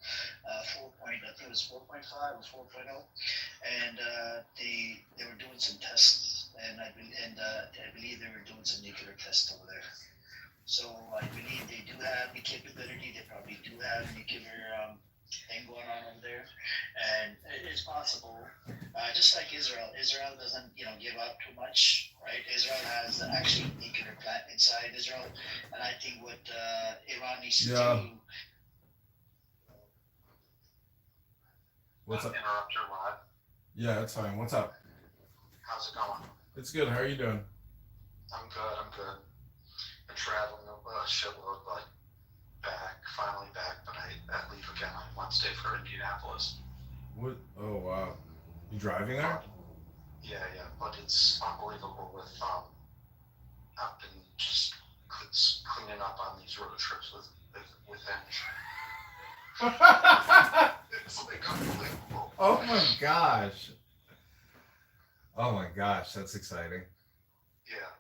Speaker 11: 4 point, I think it was 4.5 or 4.0, and they were doing some tests, and I believe they were doing some nuclear tests over there. So I believe they do have the capability. They probably do have nuclear thing going on over there, and it is possible. Just like Israel, Israel doesn't give up too much, right? Israel has actually a nuclear plant inside Israel, and I think what Iran needs to do.
Speaker 19: What's up?
Speaker 22: Interrupt your live.
Speaker 19: Yeah, that's fine. What's up?
Speaker 22: How's it going?
Speaker 19: It's good. How are you doing?
Speaker 22: I'm good. Been traveling a shitload, but finally back, but I leave again on Wednesday for Indianapolis.
Speaker 19: What? Oh, wow. You driving there?
Speaker 22: Yeah, but it's unbelievable with, I've been just cleaning up on these road trips with them. It's like unbelievable.
Speaker 19: Oh my gosh. Oh my gosh, that's exciting.
Speaker 22: Yeah.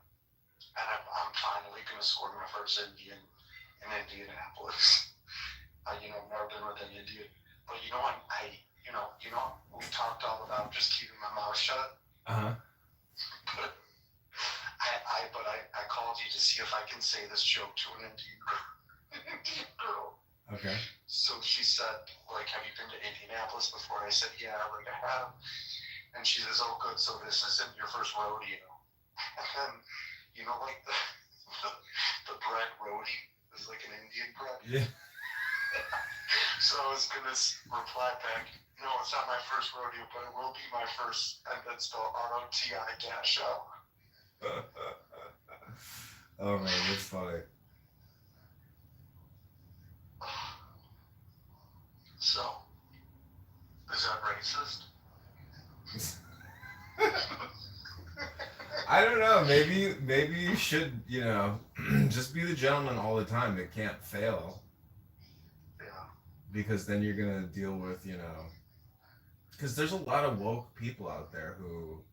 Speaker 22: And I'm finally going to score my first Indian in Indianapolis. Never been with an Indian. But we talked all about just keeping my mouth shut.
Speaker 19: Uh-huh.
Speaker 22: But I called you to see if I can say this joke to an Indian girl.
Speaker 19: Okay.
Speaker 22: So she said, have you been to Indianapolis before? I said, yeah, I have. And she says, oh, good. So this isn't your first rodeo. And then, the bread roti is like an Indian bread.
Speaker 19: Yeah.
Speaker 22: So I was going to reply back, no, it's not my first rodeo, but it will be my first, and then spell ROTI-O.
Speaker 19: Oh man, that's funny.
Speaker 22: So, is that racist?
Speaker 19: I don't know. Maybe you should, just be the gentleman all the time that can't fail.
Speaker 22: Yeah.
Speaker 19: Because then you're gonna deal with, because there's a lot of woke people out there who,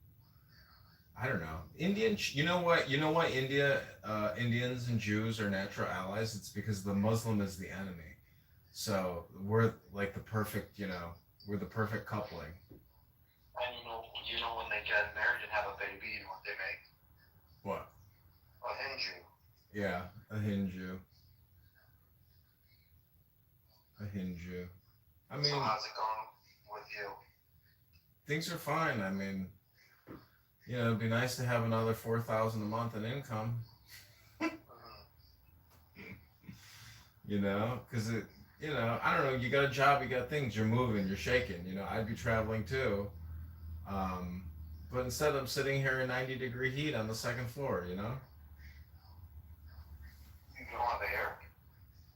Speaker 19: I don't know. You know what Indians and Jews are natural allies? It's because the Muslim is the enemy. So we're like the perfect, we're the perfect coupling.
Speaker 22: And when they get married and have a baby, you know what they make?
Speaker 19: What?
Speaker 22: A Hindu.
Speaker 19: Yeah, a Hindu. A Hindu. I mean,
Speaker 22: so how's it going with you?
Speaker 19: Things are fine. I mean, it'd be nice to have another $4,000 a month in income. Because I don't know. You got a job, you got things. You're moving, you're shaking. I'd be traveling too. But instead, I'm sitting here in 90-degree heat on the second floor.
Speaker 22: You don't have air.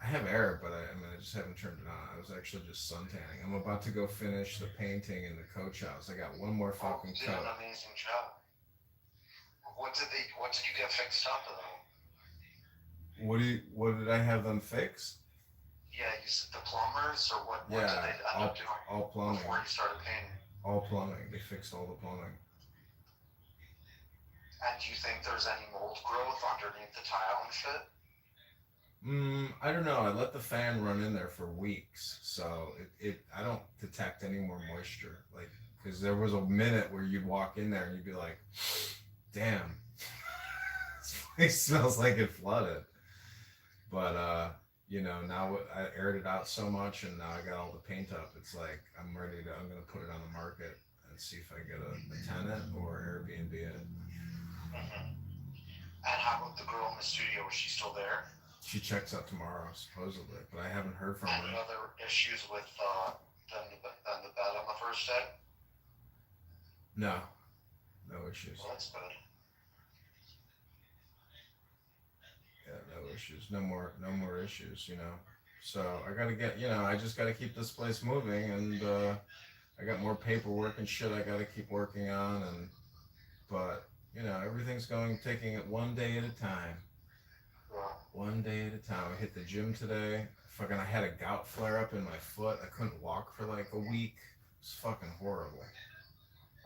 Speaker 19: I have air, but I just haven't turned it on. I was actually just suntanning. I'm about to go finish the painting in the coach house. I got one more fucking
Speaker 22: You did
Speaker 19: coat.
Speaker 22: an amazing job. What did you get fixed up though?
Speaker 19: What did I have them fix?
Speaker 22: Yeah, you said the plumbers or what?
Speaker 19: Yeah,
Speaker 22: what did they end up doing
Speaker 19: all plumbing.
Speaker 22: before you started painting?
Speaker 19: All plumbing. They fixed all the plumbing.
Speaker 22: And do you think there's any mold growth underneath the tile and shit?
Speaker 19: I don't know. I let the fan run in there for weeks, so I don't detect any more moisture. Because there was a minute where you'd walk in there and you'd be like, "Damn, this place smells like it flooded." But now I aired it out so much, and now I got all the paint up. It's like I'm gonna put it on the market and see if I get a tenant or Airbnb it.
Speaker 22: Mm-hmm. And how about the girl in the studio? Is she still there?
Speaker 19: She checks out tomorrow, supposedly, but I haven't heard from
Speaker 22: Any
Speaker 19: her.
Speaker 22: other issues with than the bed on the first day?
Speaker 19: No issues.
Speaker 22: Well, that's good.
Speaker 19: Yeah, no issues. No more issues. So I gotta get. I just gotta keep this place moving, and I got more paperwork and shit I gotta keep working on, but everything's taking it one day at a time. One day at a time. I hit the gym today. Fucking, I had a gout flare up in my foot. I couldn't walk for like a week. It was fucking horrible.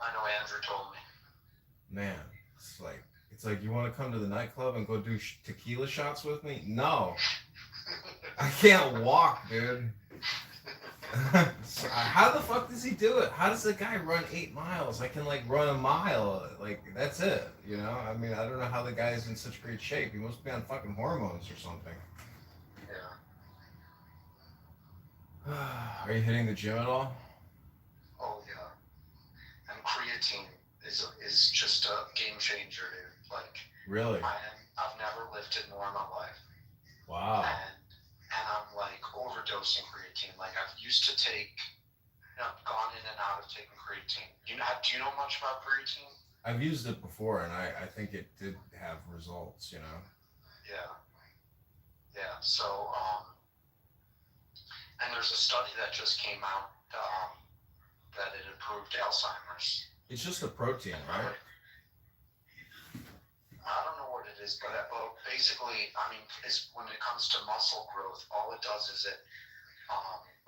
Speaker 22: I know Andrew told me.
Speaker 19: Man, it's like you want to come to the nightclub and go do tequila shots with me? No, I can't walk, dude. How the fuck does he do it? How does the guy run 8 miles? I can like run a mile. Like that's it. You know? I mean, I don't know how the guy is in such great shape. He must be on fucking hormones or something.
Speaker 22: Yeah.
Speaker 19: Are you hitting the gym at all?
Speaker 22: Oh yeah. And creatine is just a game changer, dude. Like
Speaker 19: really?
Speaker 22: I've never lifted more in my life.
Speaker 19: Wow.
Speaker 22: And I'm like overdosing creatine. Like I've used to take, I've gone in and out of taking creatine. Do you know much about creatine?
Speaker 19: I've used it before, and I think it did have results. You know.
Speaker 22: Yeah. Yeah. So and there's a study that just came out that it improved Alzheimer's.
Speaker 19: It's just a protein, right?
Speaker 22: I don't know what it is, but basically, I mean, when it comes to muscle growth, all it does is it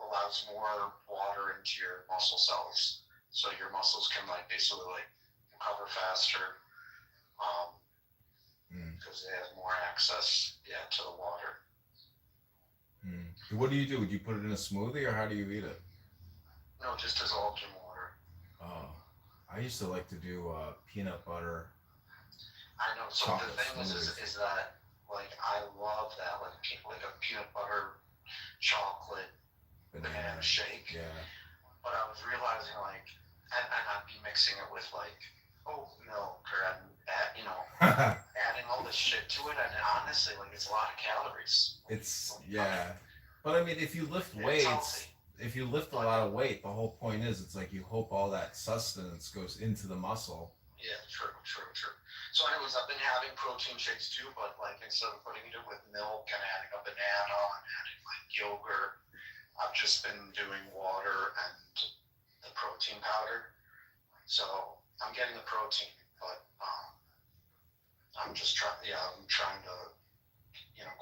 Speaker 22: allows more water into your muscle cells, so your muscles can basically recover faster, because they have more access, to the water.
Speaker 19: What do you do? Would you put it in a smoothie, or how do you eat it?
Speaker 22: No, just dissolved in water.
Speaker 19: Oh, I used to like to do peanut butter.
Speaker 22: I know. So the thing is that I love that like a peanut butter chocolate banana shake.
Speaker 19: Yeah.
Speaker 22: But I was realizing and I'd be mixing it with oat milk or adding all this shit to it, and honestly it's a lot of calories.
Speaker 19: But I mean, if you lift weights, if you lift a lot of weight, the whole point is it's like you hope all that sustenance goes into the muscle.
Speaker 22: Yeah, true. So anyways, I've been having protein shakes too, but instead of putting it with milk and adding a banana and adding yogurt, I've just been doing water and the protein powder. So I'm getting the protein, but I'm just trying to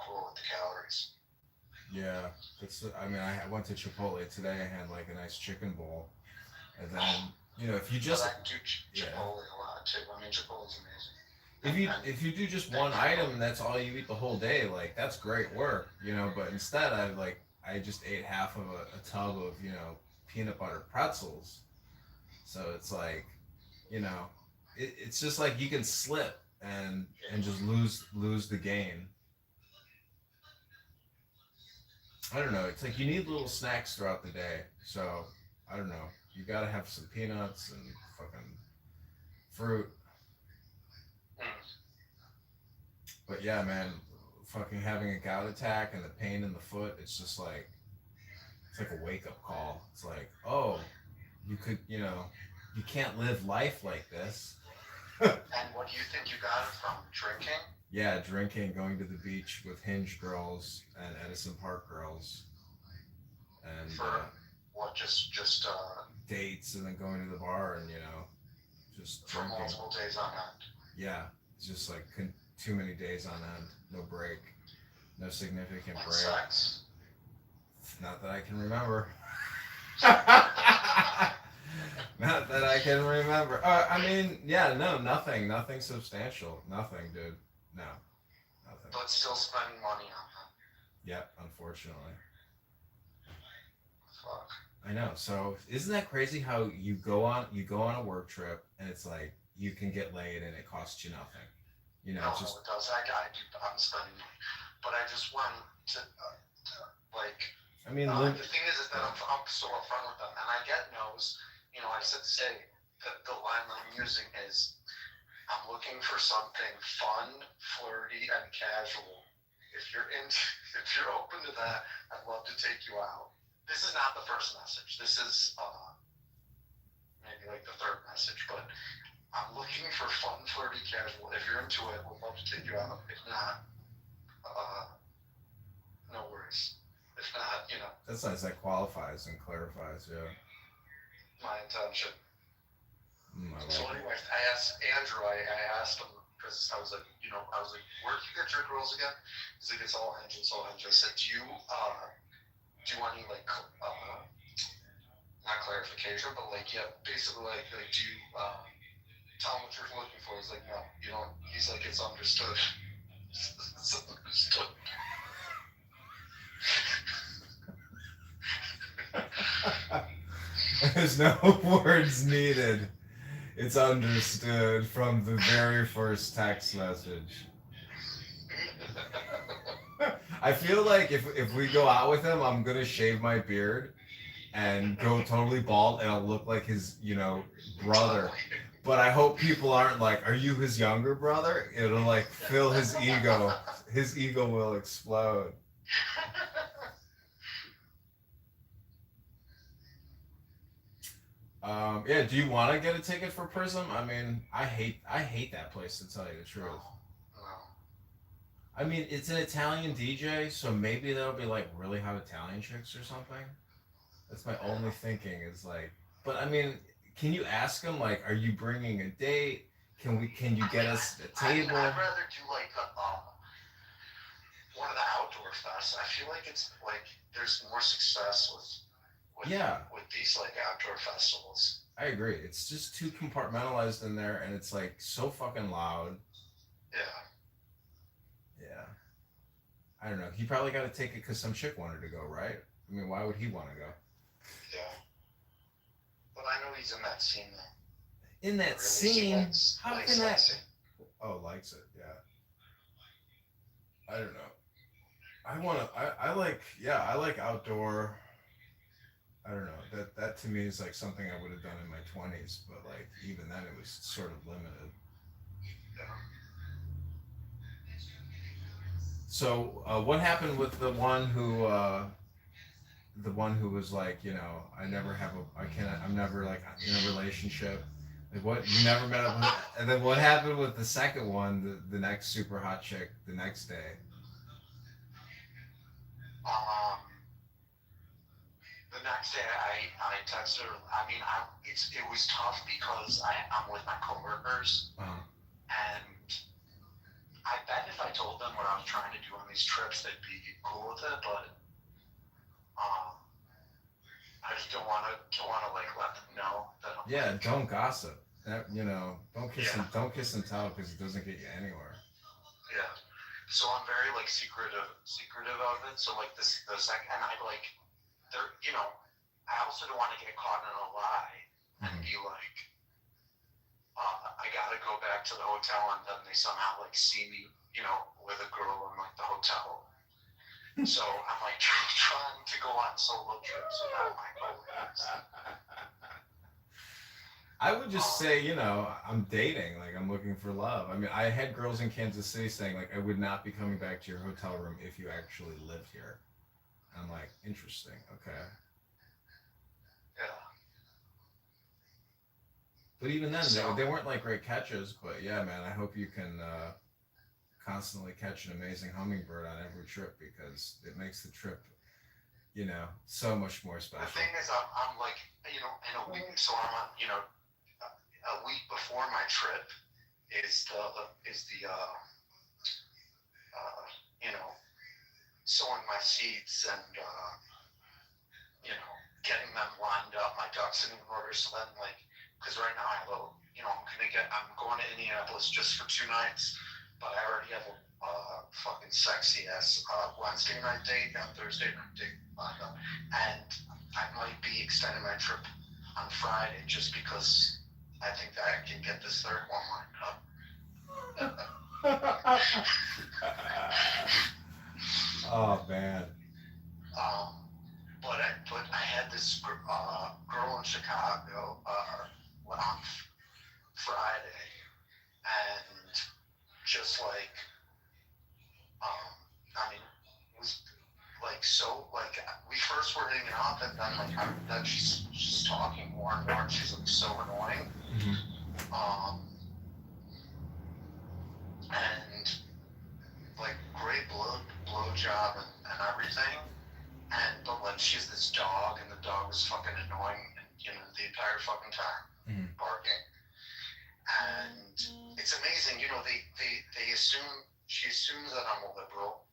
Speaker 22: cool with the calories.
Speaker 19: Yeah, I mean, I went to Chipotle today. I had a nice chicken bowl, and then if you just
Speaker 22: I do Chipotle a lot too. I mean, Chipotle's amazing.
Speaker 19: If you do just one item, that's all you eat the whole day. That's great work, But instead, I just ate half of a tub of peanut butter pretzels. So it's it's just you can slip and just lose the game. I don't know. It's you need little snacks throughout the day. So I don't know. You gotta have some peanuts and fucking fruit. But yeah, man, fucking having a gout attack and the pain in the foot, it's just it's like a wake up call. It's oh, you could, you can't live life like this.
Speaker 22: And what do you think you got it from? Drinking?
Speaker 19: Yeah, drinking, going to the beach with Hinge girls and Edison Park girls. And
Speaker 22: for what? Just
Speaker 19: dates, and then going to the bar and just
Speaker 22: for
Speaker 19: drinking.
Speaker 22: Multiple days on end.
Speaker 19: Yeah, it's just too many days on end, no break, no significant break.
Speaker 22: Sex?
Speaker 19: Not that I can remember. Not that I can remember. I mean, yeah, no, nothing substantial, nothing, dude. No, nothing.
Speaker 22: But still spending money on that.
Speaker 19: Yep, unfortunately.
Speaker 22: Fuck.
Speaker 19: I know. So isn't that crazy how you go on a work trip and it's you can get laid and it costs you nothing.
Speaker 22: No, it does. I'm spending money, but I just went to
Speaker 19: I mean,
Speaker 22: the thing is that I'm so upfront with them, and I get no's. I said the line that I'm using is, I'm looking for something fun, flirty, and casual. If you're open to that, I'd love to take you out. This is not the first message. This is maybe the third message, but I'm looking for fun, flirty, casual. If you're into it, we'd love to take you out. If not, no worries. If not,
Speaker 19: That's nice. That qualifies and clarifies, yeah.
Speaker 22: My intention.
Speaker 19: I
Speaker 22: So
Speaker 19: like it.
Speaker 22: anyways, I asked Andrew, I asked him because I was like, where do you get your girls again? He's like, it's all Hinge, it's all Hinge. I said, do you want any like not clarification, but like basically like do you tell him what you're looking for? He's like, no, you don't. He's like, it's understood. It's understood.
Speaker 19: There's no words needed. It's understood from the very first text message. I feel like if we go out with him, I'm gonna shave my beard and go totally bald, and I'll look like his, brother. But I hope people aren't like, "Are you his younger brother?" It'll like fill his ego. His ego will explode. Yeah. Do you want to get a ticket for Prism? I mean, I hate that place, to tell you the truth. I mean, it's an Italian DJ, so maybe there'll be like really hot Italian chicks or something. That's my only thinking is like, but I mean, can you ask them like, are you bringing a date? Can you get us a table?
Speaker 22: I'd rather do like one of the outdoor fests. I feel like it's like there's more success with these like outdoor festivals.
Speaker 19: I agree. It's just too compartmentalized in there, and it's like so fucking loud.
Speaker 22: Yeah.
Speaker 19: I don't know. He probably got a ticket because some chick wanted to go, right? I mean, why would he want to go?
Speaker 22: Yeah. But I know he's in that scene now.
Speaker 19: In that
Speaker 22: really
Speaker 19: scene? How
Speaker 22: likes
Speaker 19: can that?
Speaker 22: scene.
Speaker 19: Oh, likes it. Yeah. I don't know. I like outdoor. I don't know. That to me is like something I would have done in my 20s, but like even then it was sort of limited.
Speaker 22: Yeah.
Speaker 19: So what happened with the one who was like, I'm never like in a relationship. Like what, you never met up with, and then what happened with the second one, the next super hot chick the next day?
Speaker 22: The next day I texted her. I mean, it was tough because I'm with my coworkers, and I bet if I told them what I was trying to do on these trips, they'd be cool with it. But I just don't want to like let them know that I'm.
Speaker 19: Yeah, don't gossip. Don't kiss and tell because it doesn't get you anywhere.
Speaker 22: Yeah. So I'm very like secretive of it. So like the second, and I like, I also don't want to get caught in a lie and be like, I gotta go back to the hotel, and then they somehow like see me, with a girl in like the hotel. So I'm like trying to go on solo trips without my coworkers.
Speaker 19: I would just say, I'm dating, like I'm looking for love. I mean, I had girls in Kansas City saying like, I would not be coming back to your hotel room if you actually lived here. And I'm like, interesting, okay.
Speaker 22: Yeah.
Speaker 19: But even then, they weren't like great catches. But yeah, man, I hope you can constantly catch an amazing hummingbird on every trip because it makes the trip, so much more special.
Speaker 22: The thing is, I'm like, in a week, so I'm on, a week before my trip is the sowing my seeds and getting them lined up, my ducks in order. So then like, because right now I have I'm going to Indianapolis just for 2 nights, but I already have a fucking sexy ass Wednesday night date and Thursday night date lined up, and I might be extending my trip on Friday just because I think that I can get this third one lined up.
Speaker 19: Oh man.
Speaker 22: But I had this girl in Chicago on Friday, and just like, I mean, it was like so like we first were hanging out, and then like then she's talking more and more, and she's like so annoying. And like great blow job and everything. But like she's this dog, and the dog was fucking annoying, the entire fucking time, barking. And it's amazing, they assumes that I'm a liberal.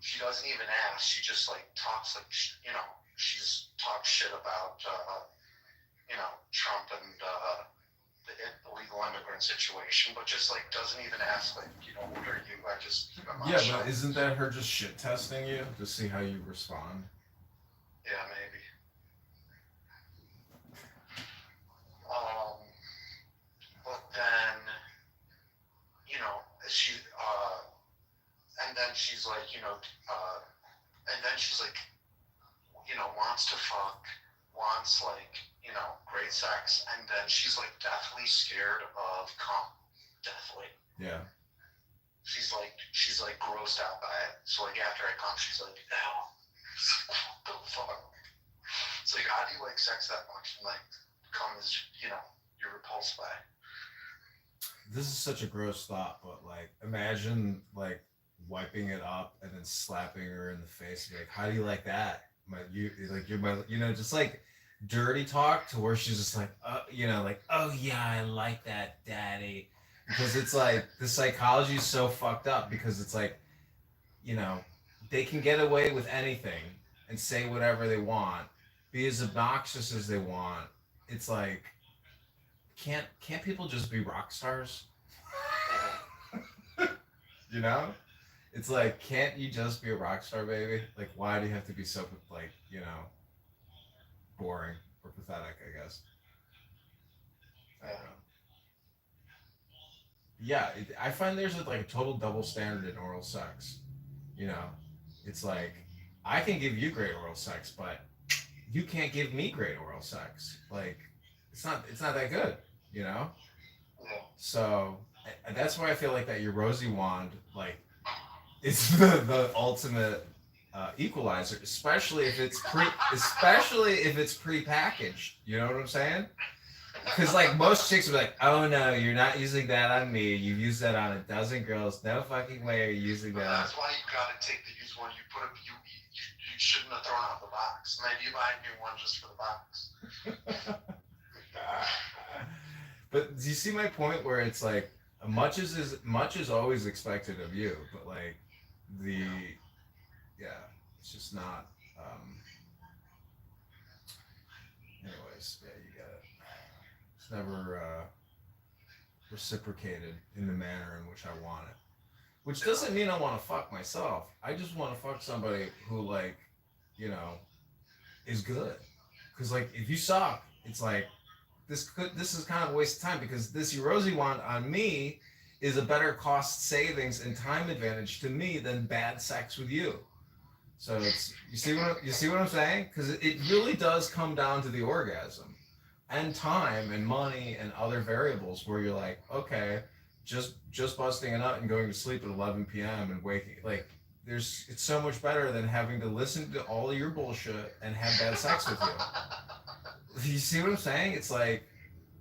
Speaker 22: She doesn't even ask. She just like talks like she's talks shit about Trump and the illegal immigrant situation, but just like doesn't even ask like what are you? I just
Speaker 19: Yeah, but isn't that her just shit testing you to see how you respond?
Speaker 22: Yeah, maybe. But then she and then she's like and then she's like wants to fuck, wants like great sex, and then she's like deathly scared of cum. Deathly.
Speaker 19: Yeah.
Speaker 22: She's like grossed out by it. So like after I come, she's like, ew. What the fuck? It's like, how do you like sex that much? And like cum is you're repulsed by it.
Speaker 19: This is such a gross thought, but like imagine like wiping it up and then slapping her in the face and be like, how do you like that? Just like dirty talk to where she's just like, like, oh yeah, I like that, daddy. Because it's like the psychology is so fucked up because it's like, they can get away with anything and say whatever they want, be as obnoxious as they want. It's like, can't people just be rock stars? It's like, can't you just be a rock star, baby? Like, why do you have to be so like, boring or pathetic, I guess. I don't know. Yeah, I find there's like a total double standard in oral sex. It's like, I can give you great oral sex, but you can't give me great oral sex. Like, it's not that good, So that's why I feel like that your rosy wand, like, it's the ultimate equalizer, especially if it's pre-packaged. You know what I'm saying? Because like most chicks are like, oh no, you're not using that on me. You've used that on a dozen girls. No fucking way are you using that.
Speaker 22: That's why you gotta take the used one. You put it. You shouldn't have thrown out the box. Maybe you buy a new one just for the box.
Speaker 19: But do you see my point where it's like much is always expected of you, but like it's just not. Anyways, yeah, you get it. It's never reciprocated in the manner in which I want it. Which doesn't mean I want to fuck myself. I just want to fuck somebody who like, is good. Because like if you suck, it's like this is kind of a waste of time because this Erosi wand on me is a better cost savings and time advantage to me than bad sex with you. So it's you see what I'm saying? Because it really does come down to the orgasm and time and money and other variables where you're like, okay, just busting a nut and going to sleep at 11 p.m. and waking like it's so much better than having to listen to all of your bullshit and have bad sex with you. You see what I'm saying? It's like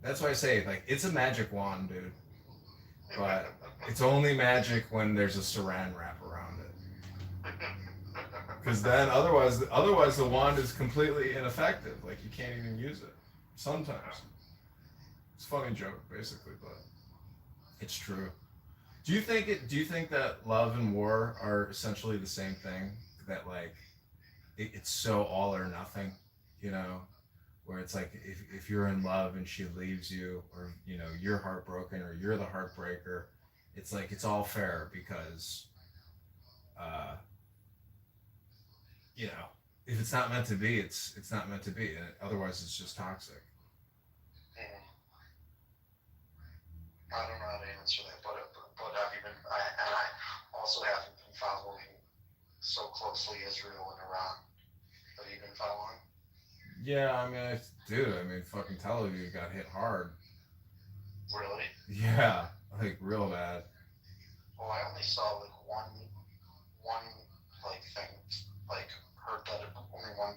Speaker 19: that's why I say like it's a magic wand, dude. But it's only magic when there's a saran wrap around it. Because then otherwise the wand is completely ineffective. Like you can't even use it. Sometimes. It's a funny joke, basically, but it's true. Do you think that love and war are essentially the same thing? That like it's so all or nothing, where it's like if you're in love and she leaves you, or you're heartbroken or you're the heartbreaker, it's like it's all fair because if it's not meant to be, it's not meant to be, and otherwise it's just toxic.
Speaker 22: I don't know how to answer that, but I also haven't been following so closely Israel and Iran. Have you been following?
Speaker 19: Yeah, I mean, fucking Tel Aviv got hit hard.
Speaker 22: Really?
Speaker 19: Yeah, like real bad.
Speaker 22: Well, I only saw like one like thing, like heard that only one.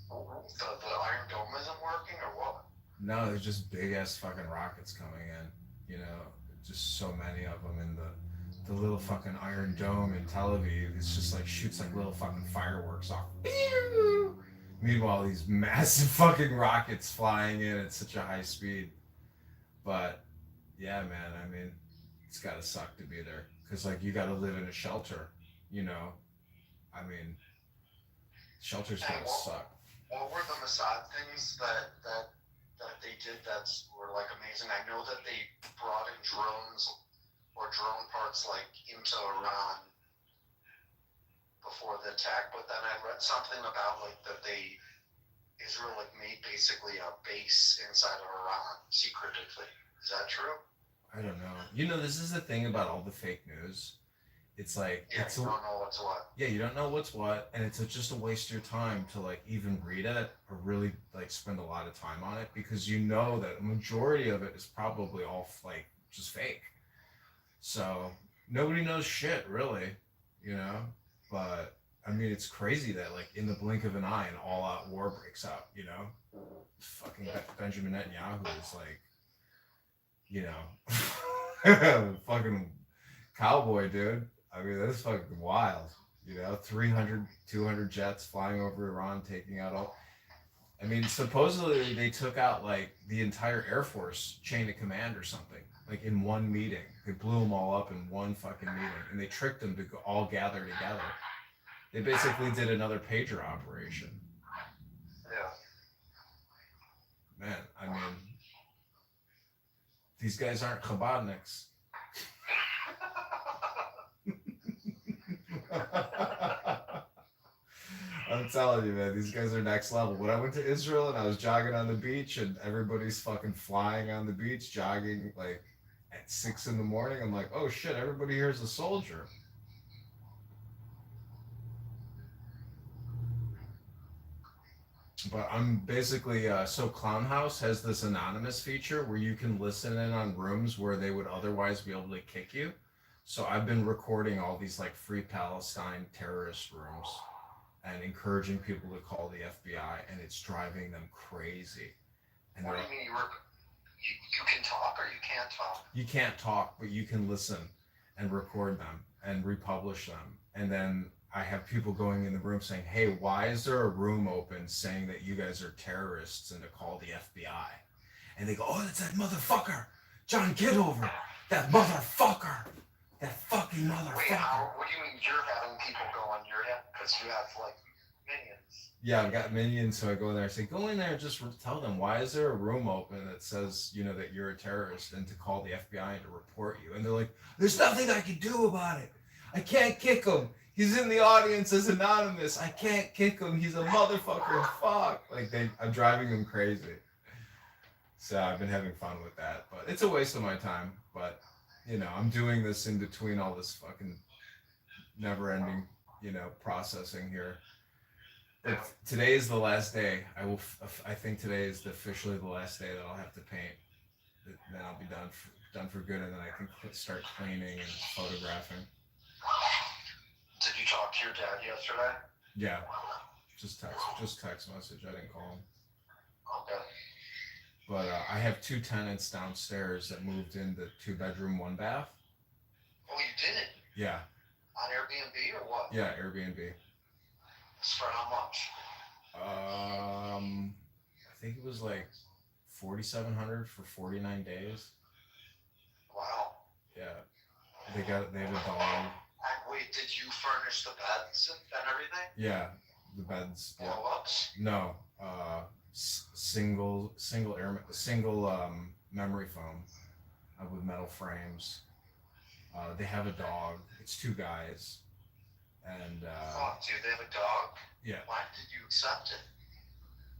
Speaker 22: The Iron Dome isn't working, or what?
Speaker 19: No, there's just big ass fucking rockets coming in. Just so many of them in the little fucking Iron Dome in Tel Aviv. It's just like shoots like little fucking fireworks off. Meanwhile, these massive fucking rockets flying in at such a high speed. But yeah, man, I mean, it's gotta suck to be there because like you gotta live in a shelter, you know. I mean, shelters
Speaker 22: And
Speaker 19: gotta suck.
Speaker 22: what were the Mossad things that they did that were like amazing? I know that they brought in drones or drone parts like into Iran before the attack, but then I read something about like that Israel like made basically a base inside of Iran secretively. Is that true?
Speaker 19: I don't know. You know, this is the thing about all the fake news. It's like
Speaker 22: Yeah, you don't know what's what.
Speaker 19: Yeah, you don't know what's what, and it's just a waste of your time to like even read it or really like spend a lot of time on it because you know that a majority of it is probably all like just fake. So nobody knows shit really, you know. But I mean, it's crazy that like in the blink of an eye, an all-out war breaks out. You know, fucking Benjamin Netanyahu is like, you know, fucking cowboy dude. I mean, that's fucking wild. You know, 300, 200 jets flying over Iran, taking out all. I mean, supposedly they took out like the entire Air Force chain of command or something, like in one meeting. They blew them all up in one fucking meeting, and they tricked them to all gather together. They basically did another pager operation.
Speaker 22: Yeah.
Speaker 19: Man, I mean, these guys aren't Chabadniks. I'm telling you, man, these guys are next level. When I went to Israel and I was jogging on the beach and everybody's fucking flying on the beach, jogging like at 6 in the morning, I'm like, oh shit, everybody here is a soldier. But I'm basically, so Clown House has this anonymous feature where you can listen in on rooms where they would otherwise be able to kick you. So I've been recording all these like free Palestine terrorist rooms and encouraging people to call the FBI, and it's driving them crazy. And
Speaker 22: what do you mean you can talk or you can't talk?
Speaker 19: You can't talk, but you can listen and record them and republish them. And then I have people going in the room saying, hey, why is there a room open saying that you guys are terrorists and to call the FBI? And they go, oh, it's that motherfucker, John Kitover, that motherfucker. That fucking motherfucker.
Speaker 22: Wait, what do you mean you're having people go on your head? Because you have, like, minions.
Speaker 19: Yeah, I've got minions, so I go in there and say, go in there and just tell them, why is there a room open that says, you know, that you're a terrorist and to call the FBI and to report you? And they're like, there's nothing I can do about it. I can't kick him. He's in the audience as anonymous. I can't kick him. He's a motherfucker. Fuck. Like, I'm driving them crazy. So I've been having fun with that. But it's a waste of my time. But you know, I'm doing this in between all this fucking never-ending, you know, processing here. But today is the last day. I think today is officially the last day that I'll have to paint. Then I'll be done for good, and then I can start cleaning and photographing.
Speaker 22: Did you talk to your dad yesterday?
Speaker 19: Yeah, just text message. I didn't call him.
Speaker 22: Okay.
Speaker 19: But I have 2 tenants downstairs that moved in the 2-bedroom, 1-bath.
Speaker 22: Oh, you did?
Speaker 19: Yeah.
Speaker 22: On Airbnb or what?
Speaker 19: Yeah, Airbnb.
Speaker 22: For how much?
Speaker 19: I think it was like $4,700 for 49 days.
Speaker 22: Wow.
Speaker 19: Yeah. They have a dog.
Speaker 22: And wait, did you furnish the beds and everything?
Speaker 19: Yeah, the beds. Yeah.
Speaker 22: Blow-ups?
Speaker 19: No. Single memory foam with metal frames. They have a dog. It's 2 guys. And
Speaker 22: oh, dude, they have a dog?
Speaker 19: Yeah.
Speaker 22: Why did you accept it?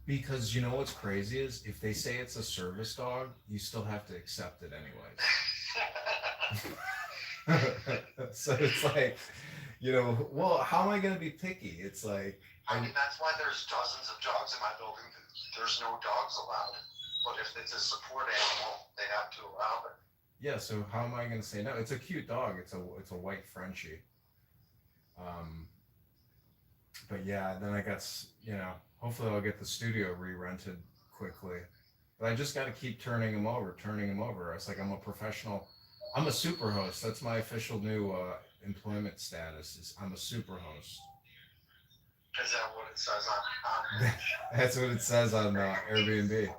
Speaker 19: Because you know what's crazy is if they say it's a service dog, you still have to accept it anyways. So it's like, you know, well, how am I going to be picky? It's like,
Speaker 22: I mean, that's why there's dozens of dogs in my building. There's no dogs allowed. But if it's a support animal, they have to allow it.
Speaker 19: Yeah, so how am I going to say no? It's a cute dog. It's a white Frenchie. But yeah, then I got, you know, hopefully I'll get the studio re-rented quickly. But I just got to keep turning them over. It's like I'm a professional. I'm a super host. That's my official new employment status. Is I'm a super host.
Speaker 22: Is that what it says on?
Speaker 19: That's what it says on Airbnb.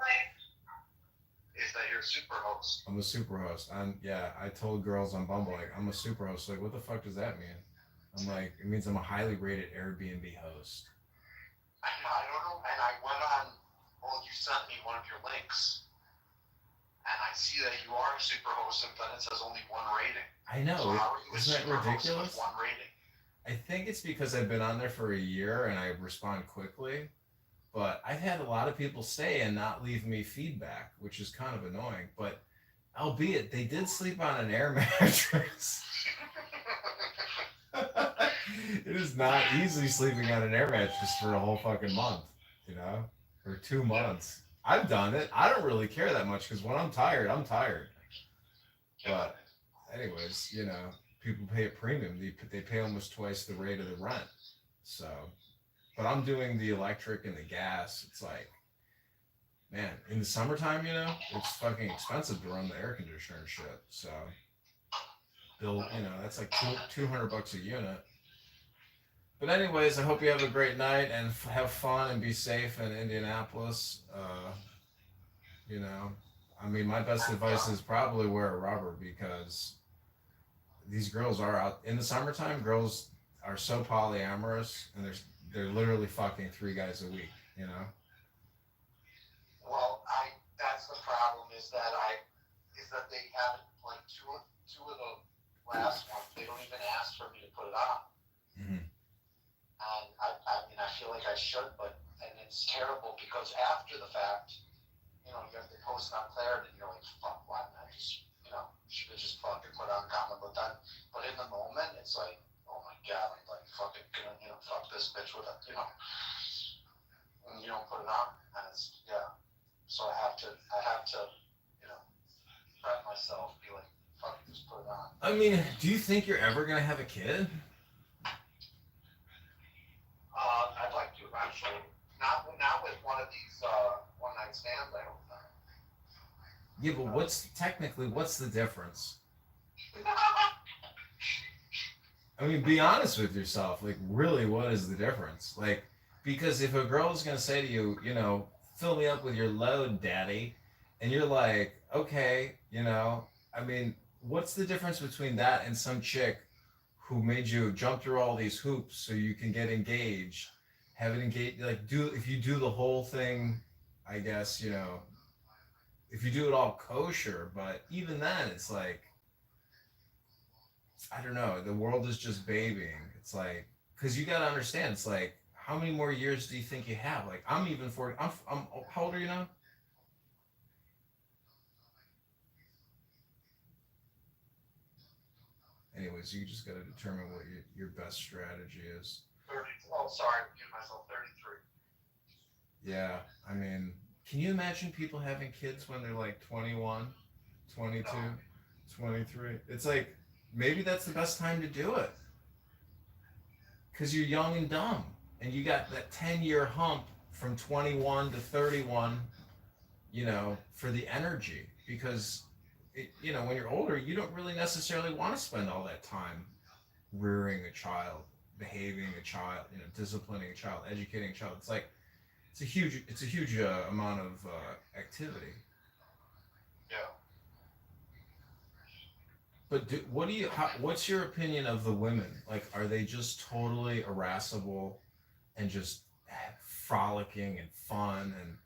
Speaker 22: is that you're a super host.
Speaker 19: I'm a super host. I told girls on Bumble, like, I'm a super host. Like, what the fuck does that mean? I'm like, it means I'm a highly rated Airbnb host.
Speaker 22: I don't know, and I went on, well, you sent me one of your links, and I see that you are a super host, and then it says only one rating.
Speaker 19: I know.
Speaker 22: So how are you a
Speaker 19: Isn't that
Speaker 22: super host
Speaker 19: ridiculous?
Speaker 22: with one rating?
Speaker 19: I think it's because I've been on there for a year and I respond quickly. But I've had a lot of people stay and not leave me feedback, which is kind of annoying. But albeit they did sleep on an air mattress. It is not easy sleeping on an air mattress for a whole fucking month, or 2 months. I've done it. I don't really care that much because when I'm tired, I'm tired. But anyways, people pay a premium. They pay almost twice the rate of the rent. So, but I'm doing the electric and the gas. It's like, man, in the summertime, it's fucking expensive to run the air conditioner and shit. So, that's like $200 a unit. But anyways, I hope you have a great night and have fun and be safe in Indianapolis. My best advice is probably wear a rubber because these girls are out in the summertime. Girls are so polyamorous and they're literally fucking 3 guys a week.
Speaker 22: Well, that's the problem is that they haven't, like, two of the last ones, they don't even ask for me to put it on.
Speaker 19: Mm-hmm.
Speaker 22: And I feel like I should, and it's terrible because after the fact, you have to post on Clarity and you're like, fuck, why didn't I just, should have just fucking put on comment, but in the moment, it's like, oh my god, I'm like fucking gonna, fuck this bitch with it, and you don't put it on, and it's, yeah, so I have to, prep myself, be like, fuck, just put it on.
Speaker 19: I mean, do you think you're ever gonna have a kid?
Speaker 22: I'd like to eventually. Not with one of these one night stands, I don't think.
Speaker 19: Yeah, but what's the difference? I mean, be honest with yourself. Like, really, what is the difference? Like, because if a girl is gonna say to you, fill me up with your load, daddy, and you're like, okay, I mean, what's the difference between that and some chick who made you jump through all these hoops so you can get engaged, have it engaged, like, if you do the whole thing, I guess, if you do it all kosher, but even then, it's like, I don't know, the world is just babying. It's like, because you got to understand, it's like, how many more years do you think you have? Like, I'm even 40, I'm how old are you now? Anyways, you just got to determine what your best strategy is.
Speaker 22: 30. Oh, sorry, I'm giving myself 33.
Speaker 19: Yeah, I mean, can you imagine people having kids when they're like 21, 22, 23? It's like, maybe that's the best time to do it. Because you're young and dumb. And you got that 10-year hump from 21 to 31, for the energy. Because, when you're older, you don't really necessarily want to spend all that time rearing a child, behaving a child, disciplining a child, educating a child. It's like, it's a huge amount of activity.
Speaker 22: Yeah.
Speaker 19: But what's your opinion of the women? Like, are they just totally irascible and just frolicking and fun and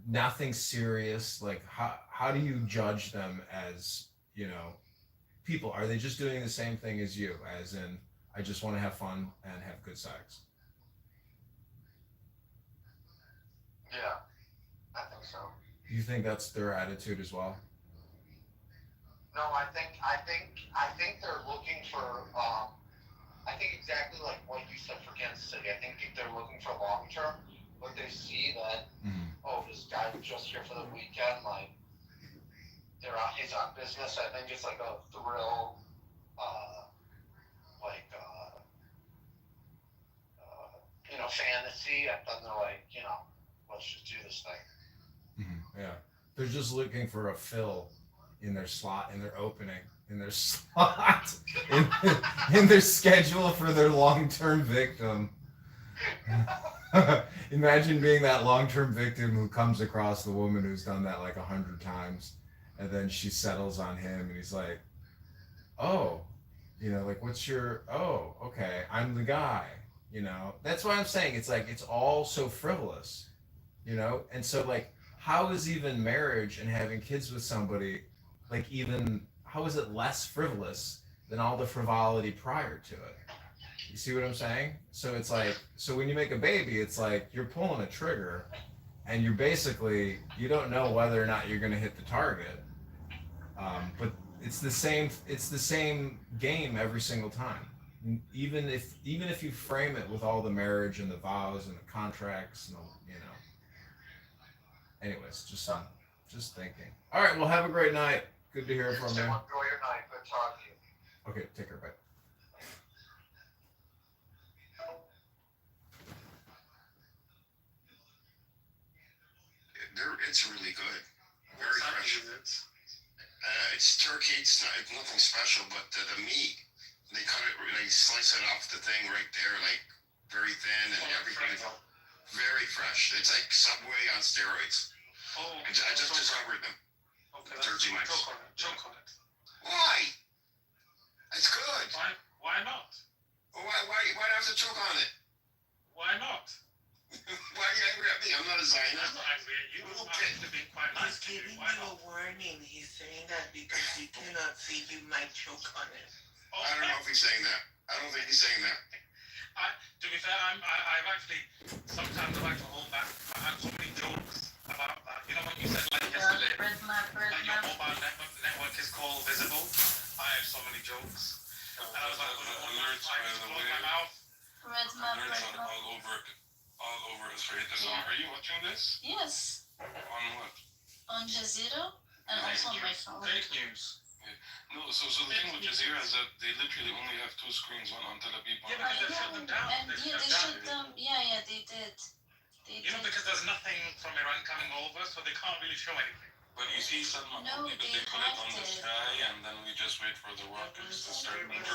Speaker 19: nothing serious? Like, how do you judge them as, people? Are they just doing the same thing as you, as in, I just want to have fun and have good sex?
Speaker 22: Yeah, I think so.
Speaker 19: You think that's their attitude as well?
Speaker 22: No, I think they're looking for, I think exactly like what you said for Kansas City. I think they're looking for long term, but they see that, this guy was just here for the weekend, like, he's on business. I think it's like a thrill, fantasy, and then they're like, let's just do this thing.
Speaker 19: Mm-hmm. Yeah. They're just looking for a fill in their slot, in their opening, in their slot, in their schedule for their long-term victim. Imagine being that long-term victim who comes across the woman who's done that like 100 times, and then she settles on him, and he's like, "Oh, like what's your? Oh, okay, I'm the guy." That's why I'm saying it's like it's all so frivolous, and so like, how is even marriage and having kids with somebody, like even how is it less frivolous than all the frivolity prior to it? You see what I'm saying? So it's like, so when you make a baby, it's like you're pulling a trigger, and you're basically you don't know whether or not you're going to hit the target, but it's the same game every single time. Even if you frame it with all the marriage and the vows and the contracts and anyways, just thinking. All right, well, have a great night. Good to hear from you.
Speaker 22: Enjoy your night. Good talking to you.
Speaker 19: Okay, take care. Bye.
Speaker 3: It's really good. Very fresh. It's turkey. It's nothing special, but the meat, they cut it, they slice it off the thing right there, like very thin, and everything. Very fresh. It's like Subway on steroids.
Speaker 15: Oh,
Speaker 3: I just discovered them.
Speaker 15: Okay,
Speaker 3: Jersey Mike's.
Speaker 15: Choke on it.
Speaker 3: Why? It's good.
Speaker 15: Why not?
Speaker 3: Why do I have to choke on it?
Speaker 15: Why not?
Speaker 3: Why are you angry at me? I'm not a Zionist.
Speaker 15: I'm not angry at you. I'm actually being quite nice to you.
Speaker 4: He's giving
Speaker 15: Why
Speaker 4: you
Speaker 15: not?
Speaker 4: a warning. He's saying that because he cannot see you might choke on it.
Speaker 3: I don't know if he's saying that. I don't think he's saying that.
Speaker 15: To be fair, I've actually sometimes I like to hold back. I have so many jokes about that. You know when you said like yesterday, like your mobile network is called Visible. I have so many jokes. And I was like,
Speaker 16: Alerts, by the way.
Speaker 15: my mouth.
Speaker 16: Alerts on all over us, right?
Speaker 10: Yeah.
Speaker 16: Are you watching this?
Speaker 10: Yes,
Speaker 16: On what?
Speaker 10: on Jazeera and also on my phone.
Speaker 15: Fake news.
Speaker 16: No, so the thing with Jazeera is that they literally only have two screens, one on Tel Aviv, one
Speaker 15: Yeah,
Speaker 16: on
Speaker 15: because they shut them down.
Speaker 10: And
Speaker 15: They
Speaker 10: yeah,
Speaker 15: shut
Speaker 10: they
Speaker 15: down.
Speaker 10: shut them. Yeah, they did.
Speaker 15: You know, because there's nothing from Iran coming over, so they can't really show anything.
Speaker 16: But you see some
Speaker 10: No,
Speaker 16: because
Speaker 10: they
Speaker 16: they put it on the
Speaker 10: hacked it.
Speaker 16: sky and then we just wait for the rockets to start moving.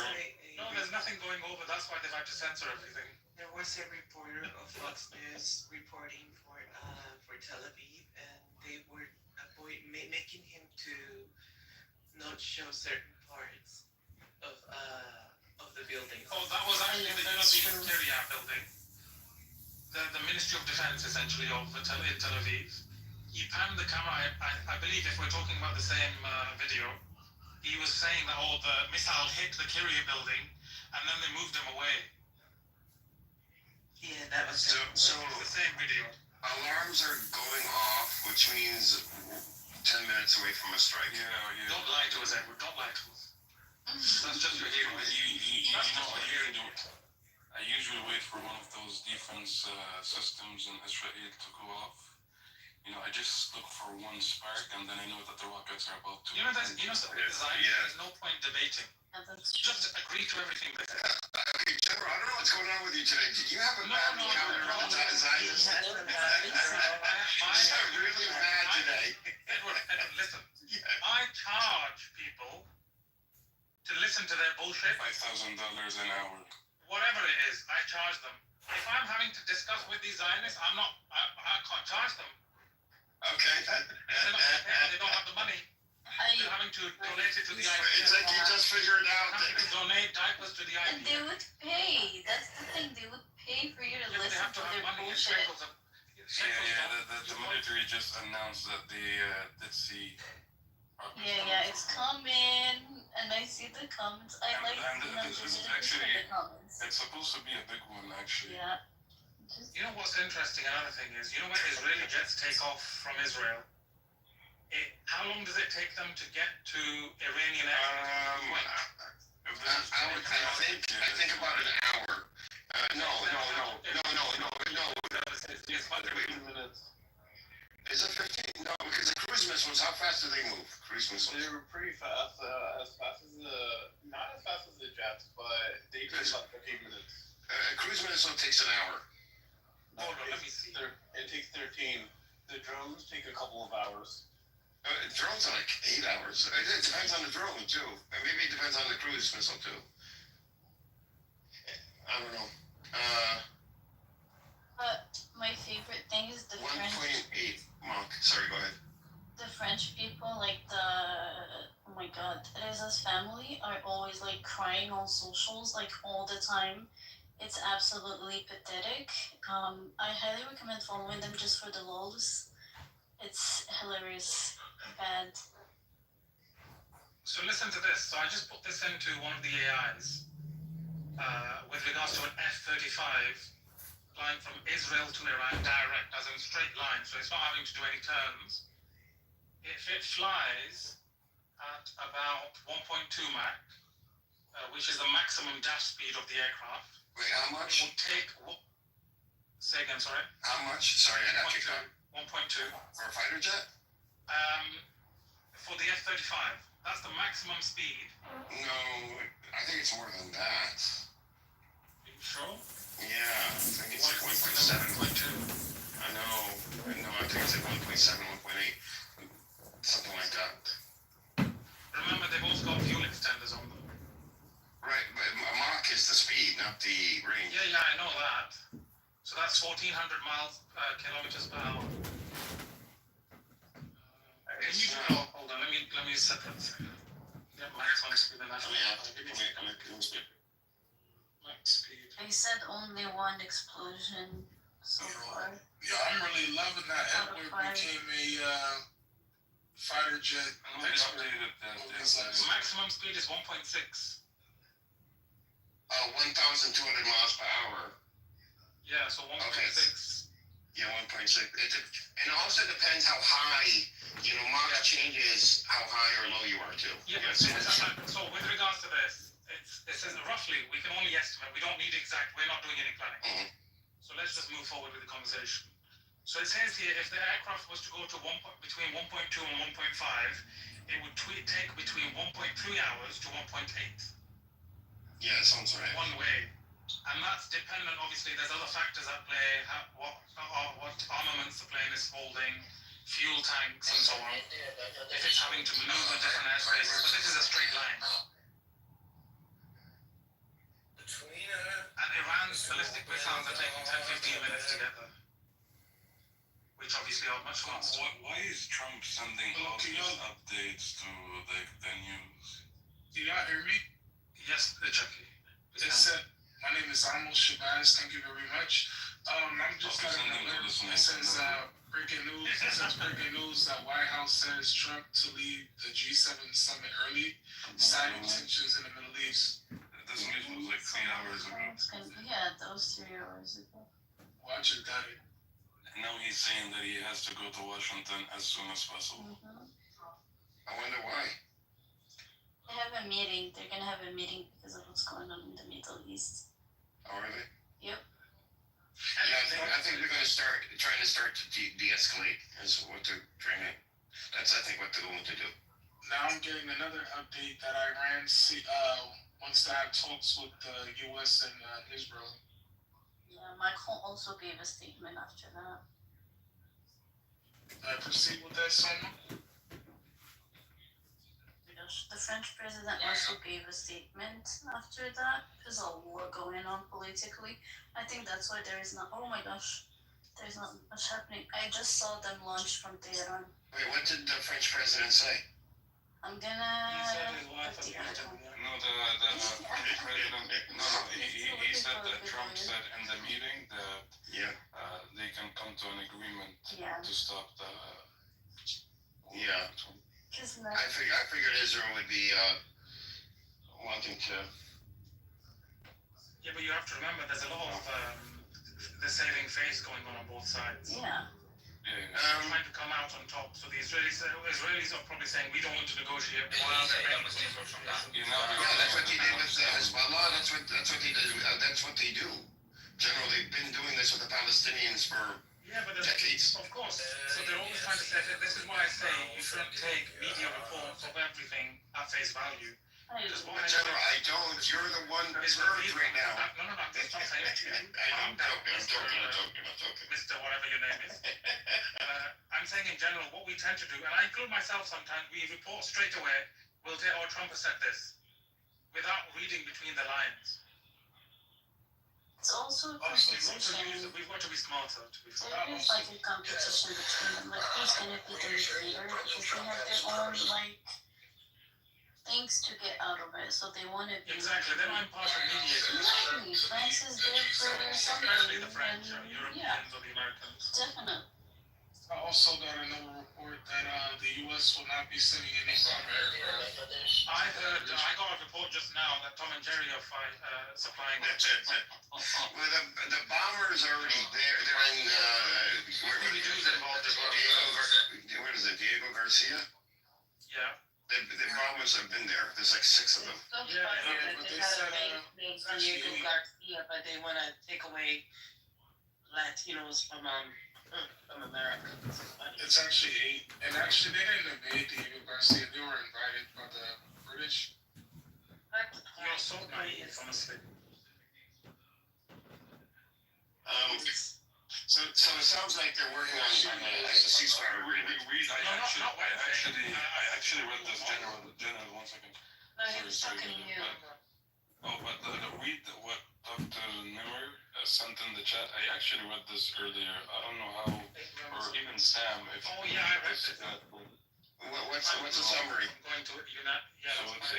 Speaker 15: No, there's nothing going over. That's why they've had to censor everything.
Speaker 4: There was a reporter of Fox News reporting for Tel Aviv, and they were making him to not show certain parts of the building.
Speaker 15: Oh, that was actually the Syria building. The Ministry of Defense, essentially, of Tel Aviv. He panned the camera. I believe if we're talking about the same video, he was saying that the missile hit the Kyria building, and then they moved him away.
Speaker 4: Yeah, that was
Speaker 3: So
Speaker 15: the same video.
Speaker 3: Alarms are going off, which means 10 minutes away from a strike.
Speaker 16: Yeah.
Speaker 15: Don't lie to us, Edward. Don't lie to us. That's just your hero.
Speaker 16: I usually wait for one of those defense systems in Israel to go off. I just look for one spark, and then I know that the rockets are about to.
Speaker 15: There's no point debating. Just agree to everything they say.
Speaker 3: Okay, Trevor, I don't know what's going on with you today. Did you have a bad encounter with the Zionists? I'm really mad today.
Speaker 15: Edward, listen. I charge people to listen to their bullshit.
Speaker 16: $5,000 an hour.
Speaker 15: Whatever it is, I charge them. If I'm having to discuss with these Zionists, I can't charge them.
Speaker 3: Okay.
Speaker 15: They don't have the money. They're having to donate it to the IDF.
Speaker 3: It's like you just figured out that.
Speaker 15: To donate diapers to the IDF.
Speaker 10: And they would pay. That's the thing. They would pay for you to
Speaker 15: They
Speaker 10: listen
Speaker 15: have
Speaker 10: to
Speaker 15: to
Speaker 10: their
Speaker 15: have money in
Speaker 10: bullshit.
Speaker 15: shekels.
Speaker 16: The military just announced that they did see.
Speaker 10: Yeah, it's coming, and I see the comments. I like
Speaker 16: It's
Speaker 10: just read the comments.
Speaker 16: It's supposed to be a big one, actually.
Speaker 10: Yeah.
Speaker 15: You know what's interesting? Another thing is, when Israeli jets take off from Israel, how long does it take them to get to Iranian airfield?
Speaker 3: I think about an hour. No.
Speaker 12: It's 15 minutes.
Speaker 3: Is it 15? No, because the cruise missiles, how fast do they move? Cruise missiles.
Speaker 12: They were pretty fast. Not as fast as the jets, but they take about 15 minutes.
Speaker 3: Cruise missile takes an hour.
Speaker 15: Hold on, let me see.
Speaker 12: It takes 13. The drones take a couple of hours.
Speaker 3: Drones are like 8 hours. It depends on the drone too. Maybe it depends on the cruise missile too. I don't know.
Speaker 10: My favorite thing is the
Speaker 18: 1.8 Mark. Sorry, go ahead.
Speaker 10: The French people, like oh my god, Teresa's family are always like crying on socials like all the time. It's absolutely pathetic. I highly recommend following them just for the lols. It's hilarious. Bad.
Speaker 15: So listen to this. So I just put this into one of the AIs with regards to an F-35 flying from Israel to Iran direct, as in straight line. So it's not having to do any turns. If it flies at about 1.2 Mach, which is the maximum dash speed of the aircraft.
Speaker 18: Wait, how much?
Speaker 15: It will take. Say again, sorry.
Speaker 18: How much? Sorry, I got kicked out.
Speaker 15: 1.2.
Speaker 18: For a fighter jet?
Speaker 15: For the F-35, that's the maximum speed.
Speaker 18: No, I think it's more than that.
Speaker 15: Are you sure?
Speaker 18: Yeah, I think it's like 1.7.
Speaker 15: 1.2.
Speaker 18: I know. No, I think it's like 1.7, 1.8. Something like that.
Speaker 15: Remember, they've also got fuel extenders on them.
Speaker 18: Right, but Mach is the speed, not the range.
Speaker 15: Yeah, I know that. So that's 1,400 kilometers per hour. Can you hold on? Let me set that. Yeah, maximum speed and that's max speed.
Speaker 10: They said only one explosion so far.
Speaker 12: Yeah, I'm really loving that Edward became a fighter jet.
Speaker 15: Maximum speed is 1.6.
Speaker 18: 1,200 miles per hour.
Speaker 15: Yeah, so 1.6.
Speaker 18: Okay. Yeah, 1.6. And also depends how high, Mach changes how high or low you are too.
Speaker 15: Yeah, so with regards to this, it says roughly, we can only estimate, we don't need exact, we're not doing any planning.
Speaker 18: Mm-hmm.
Speaker 15: So let's just move forward with the conversation. So it says here, if the aircraft was to go to between 1.2 and 1.5, it would take between 1.3 hours to 1.8.
Speaker 18: Yeah, that sounds right.
Speaker 15: One way. And that's dependent, obviously, there's other factors at play, what armaments the plane is holding, fuel tanks, and so on. If it's having to maneuver different airspaces, but this is a straight line. And Iran's ballistic missiles are taking 10-15 minutes to get there. Which obviously are much faster.
Speaker 5: Why is Trump sending all these updates to the news?
Speaker 12: Do y'all hear me?
Speaker 15: Yes, Chucky.
Speaker 12: It said, my name is Amos Shabazz. Thank you very much. I'm just letting you know. It says breaking news. It says breaking news that White House says Trump to leave the G7 summit early, citing tensions in the Middle East.
Speaker 5: This news was like 3 hours ago.
Speaker 10: Yeah, that was 3 hours ago.
Speaker 12: Watch your daddy.
Speaker 5: And now he's saying that he has to go to Washington as soon as possible.
Speaker 18: I wonder why.
Speaker 10: They have a meeting. They're gonna have a meeting because of what's going on in the Middle East.
Speaker 18: Oh, really?
Speaker 10: Yep.
Speaker 18: Yeah, I think they're going to trying to de-escalate is what they're trying to. That's I think what they're going to do.
Speaker 12: Now I'm getting another update that Iran wants to have talks with the U.S. and Israel.
Speaker 10: Yeah, Macron also gave a statement after that.
Speaker 12: Proceed with that, Soma.
Speaker 10: The French president also gave a statement after that. There's a war going on politically. I think that's why there is not. Oh my gosh, there's not much happening. I just saw them launch from Tehran.
Speaker 18: Wait, what did the French president say?
Speaker 10: I'm gonna.
Speaker 5: No, the French president. No, he said that Trump said in the meeting that they can come to an agreement to stop the.
Speaker 18: Yeah. I figured Israel would be wanting to.
Speaker 15: Yeah, but you have to remember, there's a lot of the saving face going on both sides.
Speaker 10: Yeah.
Speaker 15: Trying to come out on top. So the Israelis are probably saying we don't want to negotiate. While they're
Speaker 18: that's what they did with Hezbollah. That's what they did. That's what they do. General, they've been doing this with the Palestinians for decades.
Speaker 15: Of course. So they're always trying to say that. This is why I say you shouldn't take media reports of everything at face value.
Speaker 18: General, I don't. You're the one that's hurt right now.
Speaker 15: No, that's not saying it to you.
Speaker 18: I'm joking.
Speaker 15: Mr. Whatever your name is. I'm saying in general, what we tend to do, and I include myself sometimes, we report straight away, we'll say, oh, Trump has said this, without reading between the lines.
Speaker 10: it's also a
Speaker 15: Obviously,
Speaker 10: competition.
Speaker 15: we've got to be smarter.
Speaker 10: There is like a competition between them, like who's gonna be the mediator, because they have their own like things to get out of it, so they want to be
Speaker 15: Exactly. Then I'm part of mediators.
Speaker 10: exactly. France is there for
Speaker 15: Especially
Speaker 10: something,
Speaker 15: the French,
Speaker 10: and
Speaker 15: Europeans, or the Americans.
Speaker 10: definitely.
Speaker 12: I also got another report that the U.S. will not be sending any bomber aircraft.
Speaker 15: I got a report just now that Tom and Jerry are supplying it.
Speaker 18: Well, the bombers are already there. They're in what is it, Diego Garcia?
Speaker 15: Yeah.
Speaker 18: The bombers have been there. There's like 6 of them.
Speaker 6: So
Speaker 12: Yeah,
Speaker 6: funny
Speaker 12: yeah,
Speaker 6: that
Speaker 12: but
Speaker 6: they
Speaker 12: they
Speaker 6: had
Speaker 12: said,
Speaker 6: a base named
Speaker 12: actually-
Speaker 6: Diego Garcia, but they want to take away Latinos from America. It's funny.
Speaker 12: It's actually 8. And actually, they didn't invade Diego Garcia. They were invited by the British.
Speaker 6: That's
Speaker 15: You're so naive, honestly.
Speaker 18: So it sounds like they're working on a ceasefire agreement.
Speaker 5: I actually read this general 1 second.
Speaker 6: No, he was talking to you.
Speaker 5: But read what Dr. Nimmer sent in the chat. I actually read this earlier. I don't know how, or even Sam.
Speaker 15: Oh yeah, I read it.
Speaker 18: What's the summary?
Speaker 15: I'm going to
Speaker 5: So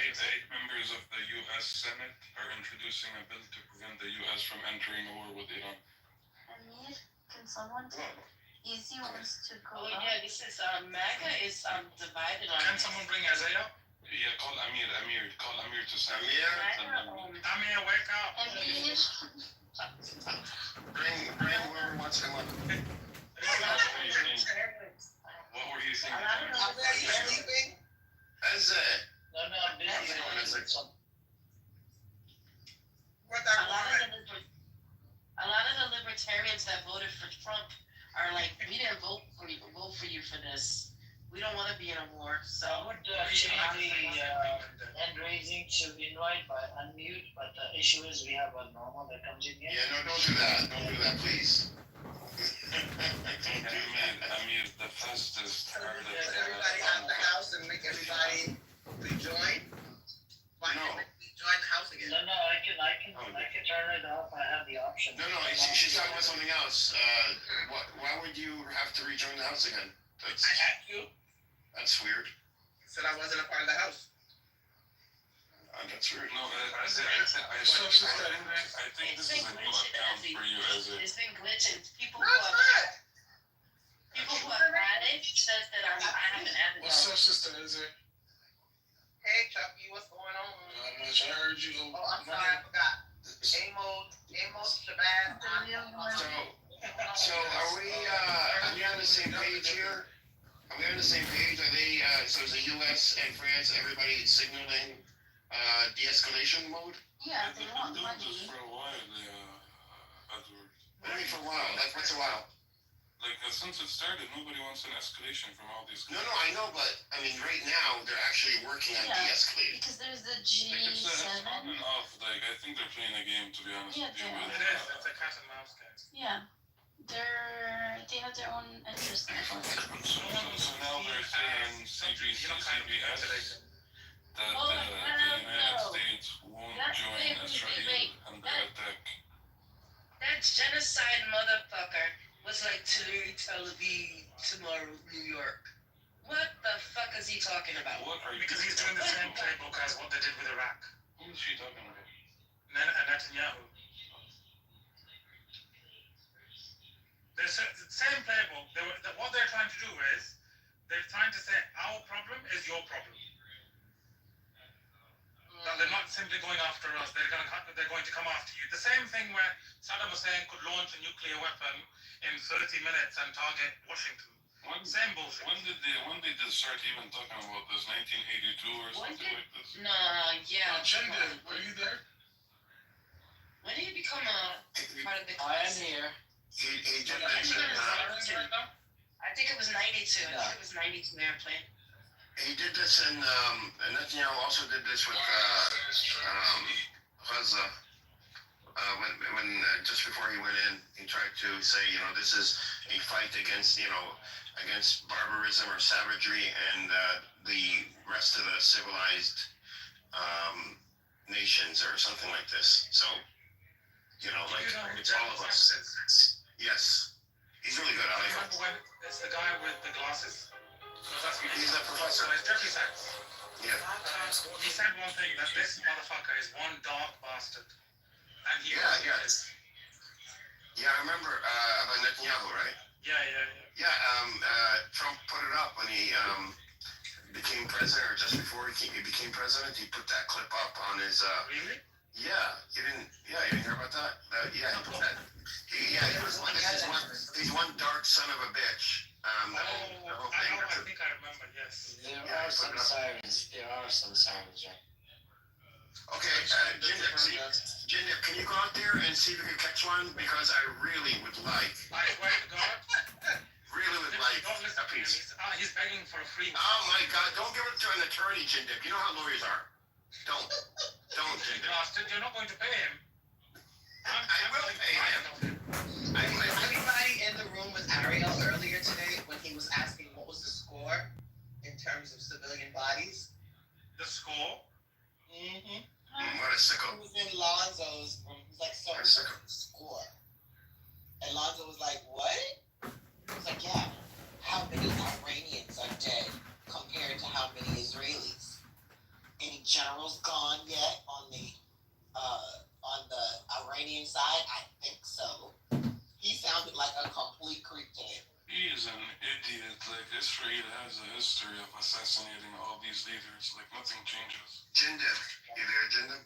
Speaker 5: it's 8 members of the U.S. Senate are introducing a bill to prevent the U.S. from entering a war with Iran.
Speaker 10: Amir, can someone Easy wants to go
Speaker 6: Oh
Speaker 10: up?
Speaker 6: yeah, this is MAGA is divided on.
Speaker 15: Can someone bring Isaiah?
Speaker 5: Yeah, call Amir to Sam.
Speaker 15: Amir, wake up.
Speaker 10: Amir.
Speaker 18: Bring whoever wants to come up.
Speaker 5: What were you thinking?
Speaker 4: Are you sleeping?
Speaker 18: As
Speaker 11: No, I'm busy.
Speaker 4: What
Speaker 6: A lot of the libertarians that voted for Trump are like, we didn't vote for you for this. We don't want to be in a war. So
Speaker 11: I would change the hand raising to invite by unmute, but the issue is we have a normal that comes in here.
Speaker 18: yeah, no, don't do that. Don't do that, please.
Speaker 5: Amir, the fastest,
Speaker 4: Does everybody out the house and make everybody rejoin? Why
Speaker 18: No.
Speaker 4: can't we join the house again?
Speaker 11: No, I can turn it off. I have the option.
Speaker 18: No, she's talking about something else. Why would you have to rejoin the house again?
Speaker 4: I had to.
Speaker 18: That's weird.
Speaker 4: Said I wasn't a part of the house.
Speaker 18: That's weird.
Speaker 5: No, I think this is a new account for you as a...
Speaker 6: It's been glitching. People
Speaker 4: No,
Speaker 6: who
Speaker 4: it's
Speaker 6: have
Speaker 4: not.
Speaker 6: had it says that I haven't added
Speaker 12: What's
Speaker 6: it.
Speaker 12: up, Sister Izzy?
Speaker 4: Hey Chucky, what's going on?
Speaker 12: Not much. I heard you.
Speaker 4: Oh, I'm sorry, I forgot. Amos, Shabazz.
Speaker 18: So are we on the same page here? Are we on the same page? Are they, so is the US and France, everybody signaling de-escalation mode?
Speaker 10: Yeah, they
Speaker 5: They've
Speaker 10: want
Speaker 5: been doing this
Speaker 10: money.
Speaker 5: for a while, Edward.
Speaker 18: What do you mean for a while? Like, what's a while?
Speaker 5: Like, since it started, nobody wants an escalation from all these...
Speaker 18: No, I know, but, I mean, right now, they're actually working on
Speaker 10: Yeah.
Speaker 18: de-escalating.
Speaker 10: Because there's the
Speaker 5: Like, it's on
Speaker 10: G7.
Speaker 5: and off. Like, I think they're playing a game, to be honest
Speaker 10: Yeah,
Speaker 5: with you.
Speaker 10: they
Speaker 5: With,
Speaker 15: It is. It's a cat and mouse game.
Speaker 10: Yeah. They have their own interests in it.
Speaker 5: so now they're saying CBS that
Speaker 6: Oh,
Speaker 5: the United
Speaker 6: no.
Speaker 5: States won't
Speaker 6: That's
Speaker 5: join
Speaker 6: wait,
Speaker 5: Israel and the attack.
Speaker 6: That genocide motherfucker was like today, Tel Aviv, tomorrow, New York. What the fuck is he talking about?
Speaker 5: What are you
Speaker 15: Because he's doing the same playbook as what they did with Iraq.
Speaker 5: Who is she talking about?
Speaker 15: Netanyahu. The same playbook. What they're trying to do is, they're trying to say, our problem is your problem. That they're not simply going after us, they're going to come after you. The same thing where Saddam Hussein could launch a nuclear weapon in 30 minutes and target Washington. Same bullshit.
Speaker 5: When did they start even talking about this? 1982 or something like this?
Speaker 6: No, yeah.
Speaker 12: Agenda, are you there?
Speaker 6: When did he become a part of the
Speaker 11: I am here.
Speaker 18: He did
Speaker 6: I
Speaker 18: mention,
Speaker 6: think it was 92. I think it was 92 airplane.
Speaker 18: he did this in, Netanyahu also did this with, Gaza. When just before he went in, he tried to say, this is a fight against, against barbarism or savagery and the rest of the civilized nations or something like this. So
Speaker 3: You know, like
Speaker 1: You know who
Speaker 3: it's all of
Speaker 1: Jack
Speaker 3: us.
Speaker 1: is?
Speaker 3: Yes, he's really good. I like him.
Speaker 1: Remember when it's the guy with the glasses?
Speaker 3: He's a professor.
Speaker 1: So it's Jeffrey Sachs.
Speaker 3: Yeah.
Speaker 1: He said one thing, that this motherfucker is one dog bastard. And he
Speaker 3: Yeah.
Speaker 1: is.
Speaker 3: Yeah, I remember about Netanyahu, right?
Speaker 1: Yeah.
Speaker 3: Trump put it up when he became president, or just before he became president. He put that clip up on his.
Speaker 1: Really?
Speaker 3: Yeah, you didn't hear about that? He put that. He's one dark son of a bitch. The whole thing.
Speaker 1: I think I remember. Yes.
Speaker 21: There are some sirens, right?
Speaker 3: Okay, Jindip, can you go out there and see if you can catch one? Because I really would like.
Speaker 1: I swear to God.
Speaker 3: Don't listen
Speaker 1: a piece. He's begging for a free.
Speaker 3: Oh my God! Don't give it to an attorney, Jindip. You know how lawyers are. Don't, Jindip.
Speaker 1: Bastard, you're not going to pay him.
Speaker 3: I will pay him.
Speaker 4: Everybody in the room with Ariel earlier today when he was asking what was the score in terms of civilian bodies.
Speaker 1: The score?
Speaker 4: Mm-hmm.
Speaker 3: What a sicko.
Speaker 4: He was in Lonzo's room. He's like, so what's the score? And Lonzo was like, what? He was like, yeah. How many Iranians are dead compared to how many Israelis? Any generals gone yet on the Iranian side? I think so. He sounded like a complete creep to him.
Speaker 5: He is an idiot. Like, Israel has a history of assassinating all these leaders. Like, nothing changes.
Speaker 3: Jindip. You there, Jindip?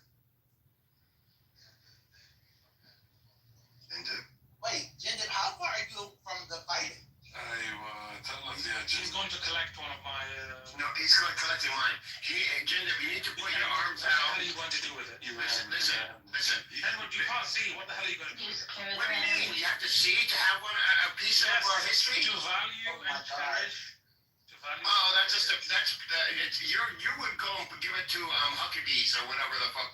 Speaker 3: Jindip?
Speaker 4: Wait, Jindip, how far are you from the fighting?
Speaker 1: He's going to collect one of my.
Speaker 3: No, he's going to collect mine. Jindip, you need to put your arms out.
Speaker 1: What are you going to do with it?
Speaker 3: Listen.
Speaker 1: Edward, you can't see. What the hell are you going to do with it?
Speaker 3: What do you mean? You have to see to have a piece of our history?
Speaker 1: To value and cherish.
Speaker 3: Oh, you would go and give it to Huckabees or whatever the fuck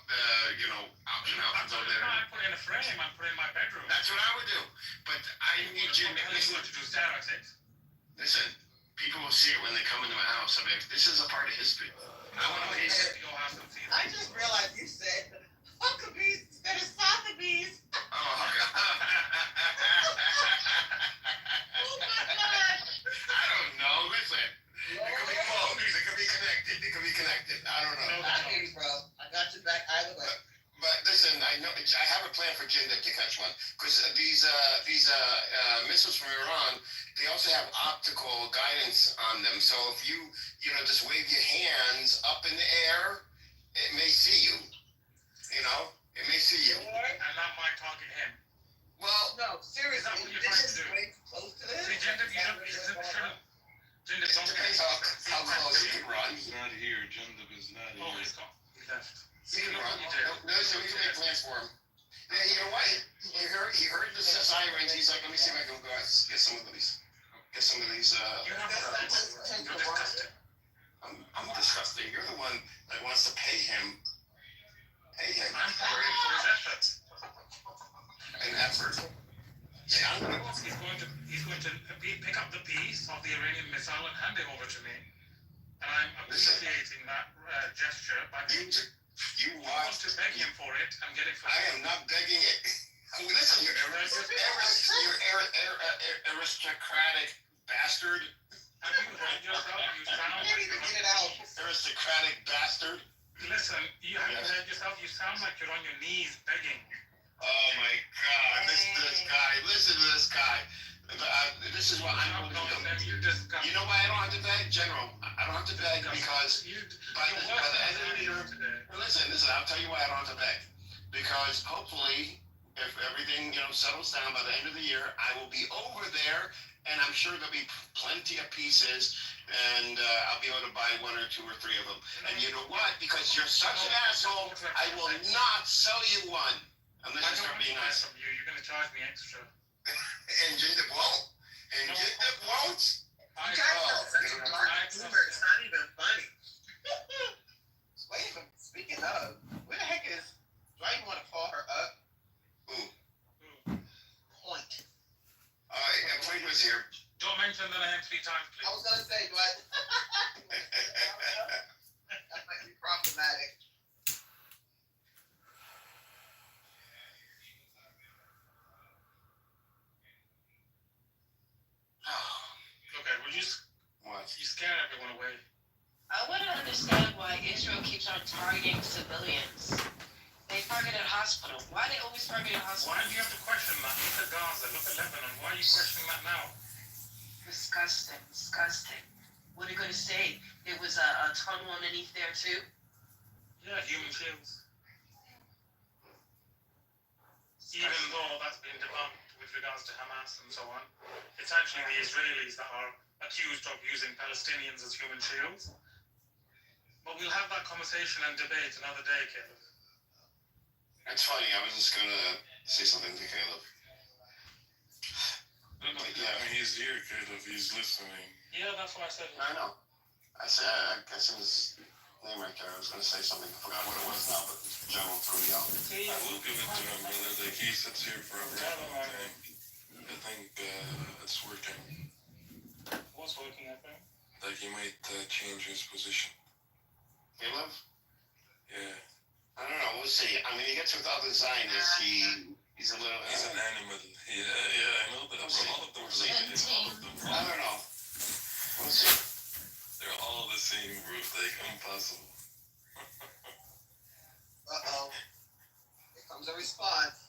Speaker 3: option out there.
Speaker 1: I put it in a frame. I put it in my bedroom.
Speaker 3: That's what I would do. But I need you.
Speaker 1: What the hell are you going to do? Stare at it?
Speaker 3: Listen, people will see it when they come into my house. I mean, this is a part of history. I want to piece it.
Speaker 4: I just realized you said Huckabees instead of Sockabees.
Speaker 3: Oh my gosh. I don't know. Listen. It could be both. It could be connected. I don't know.
Speaker 4: I hear you, bro. I got you back either way.
Speaker 3: But listen, I have a plan for Jindip to catch one, because these missiles from Iran, they also have optical guidance on them. So if you just wave your hands up in the air, it may see you. It may see you.
Speaker 1: And that might target him.
Speaker 3: Well,
Speaker 4: no, seriously.
Speaker 1: Is that what you're trying to do?
Speaker 4: Close to this?
Speaker 1: See, Jindip, you shouldn't. Jindip, don't
Speaker 3: depends how close you can run.
Speaker 5: He's not here. Jindip is not here.
Speaker 1: Oh, he's gone. He left.
Speaker 3: He can run. No, so we can make plans for him. Yeah, you know what? He heard the sirens. He's like, let me see if I can go get some of these.
Speaker 1: You're disgusting.
Speaker 3: I'm disgusting. You're the one that wants to pay him.
Speaker 1: I'm paying for his effort.
Speaker 3: An effort. Yeah,
Speaker 1: He's going to pick up the piece of the Iranian missile and hand it over to me. And I'm appreciating that gesture, but
Speaker 3: you want
Speaker 1: to beg him for it and get it for
Speaker 3: I am not begging it. Listen, you aristocratic bastard.
Speaker 1: Have you heard yourself? You sound like
Speaker 3: aristocratic bastard.
Speaker 1: Listen, you haven't heard yourself. You sound like you're on your knees begging.
Speaker 3: Oh my God! Listen to this guy. This is what I'm going to do. You know why I don't have to beg, General? I don't have to beg because by the end of the year. Listen. I'll tell you why I don't have to beg. Because hopefully, if everything settles down by the end of the year, I will be over there, and I'm sure there'll be plenty of pieces, and I'll be able to buy 1 or 2 or 3 of them. And you know what? Because you're such an asshole, I will not sell you one unless you start being nice.
Speaker 1: You're going to charge me extra.
Speaker 3: And Jindip won't. Jindip won't.
Speaker 4: You guys are such a dark humor. It's not even funny. Wait a minute. Speaking of, where the heck is? Do I even want to call her up?
Speaker 3: Who?
Speaker 4: Point.
Speaker 3: Point was here.
Speaker 1: Don't mention the name 3 times, please.
Speaker 4: I was gonna say, do I? That might be problematic.
Speaker 6: targeting civilians. They targeted hospital. Why they always targeting hospital?
Speaker 15: Why do you have to question that? Look at Gaza, look at Lebanon. Why are you questioning that now?
Speaker 6: Disgusting, disgusting. What are you gonna say? There was a tunnel underneath there too?
Speaker 15: Yeah, human shields. Even though that's been debunked with regards to Hamas and so on, it's actually the Israelis that are accused of using Palestinians as human shields. But we'll have that conversation and debate another day, Caleb.
Speaker 18: It's funny. I was just gonna say something to Caleb.
Speaker 5: No, yeah, I mean, he's here, Caleb. He's listening.
Speaker 15: Yeah, that's what I said.
Speaker 18: I know. I guess it was name right there. I was gonna say something. I forgot what it was now, but General threw me out.
Speaker 5: I will give it to him, brother. Like, he sits here for a very long time. I think it's working.
Speaker 15: What's working, I think?
Speaker 5: Like, he might change his position.
Speaker 18: Caleb?
Speaker 5: Yeah.
Speaker 18: I don't know. We'll see. I mean, he gets with other Zionists. He's a little.
Speaker 5: He's an animal. Yeah, I know that.
Speaker 18: We'll
Speaker 5: Bro,
Speaker 18: see.
Speaker 5: all of them are like all of them.
Speaker 18: I don't know. We'll see.
Speaker 5: They're all the same, bro. Like, impossible.
Speaker 4: Uh-oh. Here comes a response.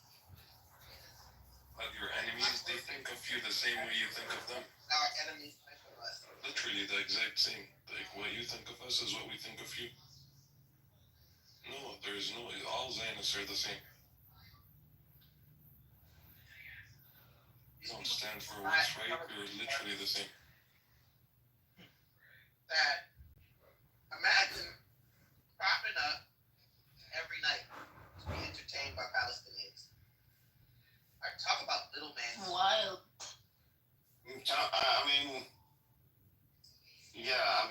Speaker 5: But your enemies, they think of you the same way you think of them.
Speaker 4: Our enemies think of us.
Speaker 5: Literally the exact same. Like, what you think of us is what we think of you. No, there's no. All Zionists are the same. You don't stand for what's right. You're literally the same.
Speaker 4: That imagine propping up every night to be entertained by Palestinians. I talk about little man.
Speaker 10: Wild.
Speaker 18: I mean, yeah,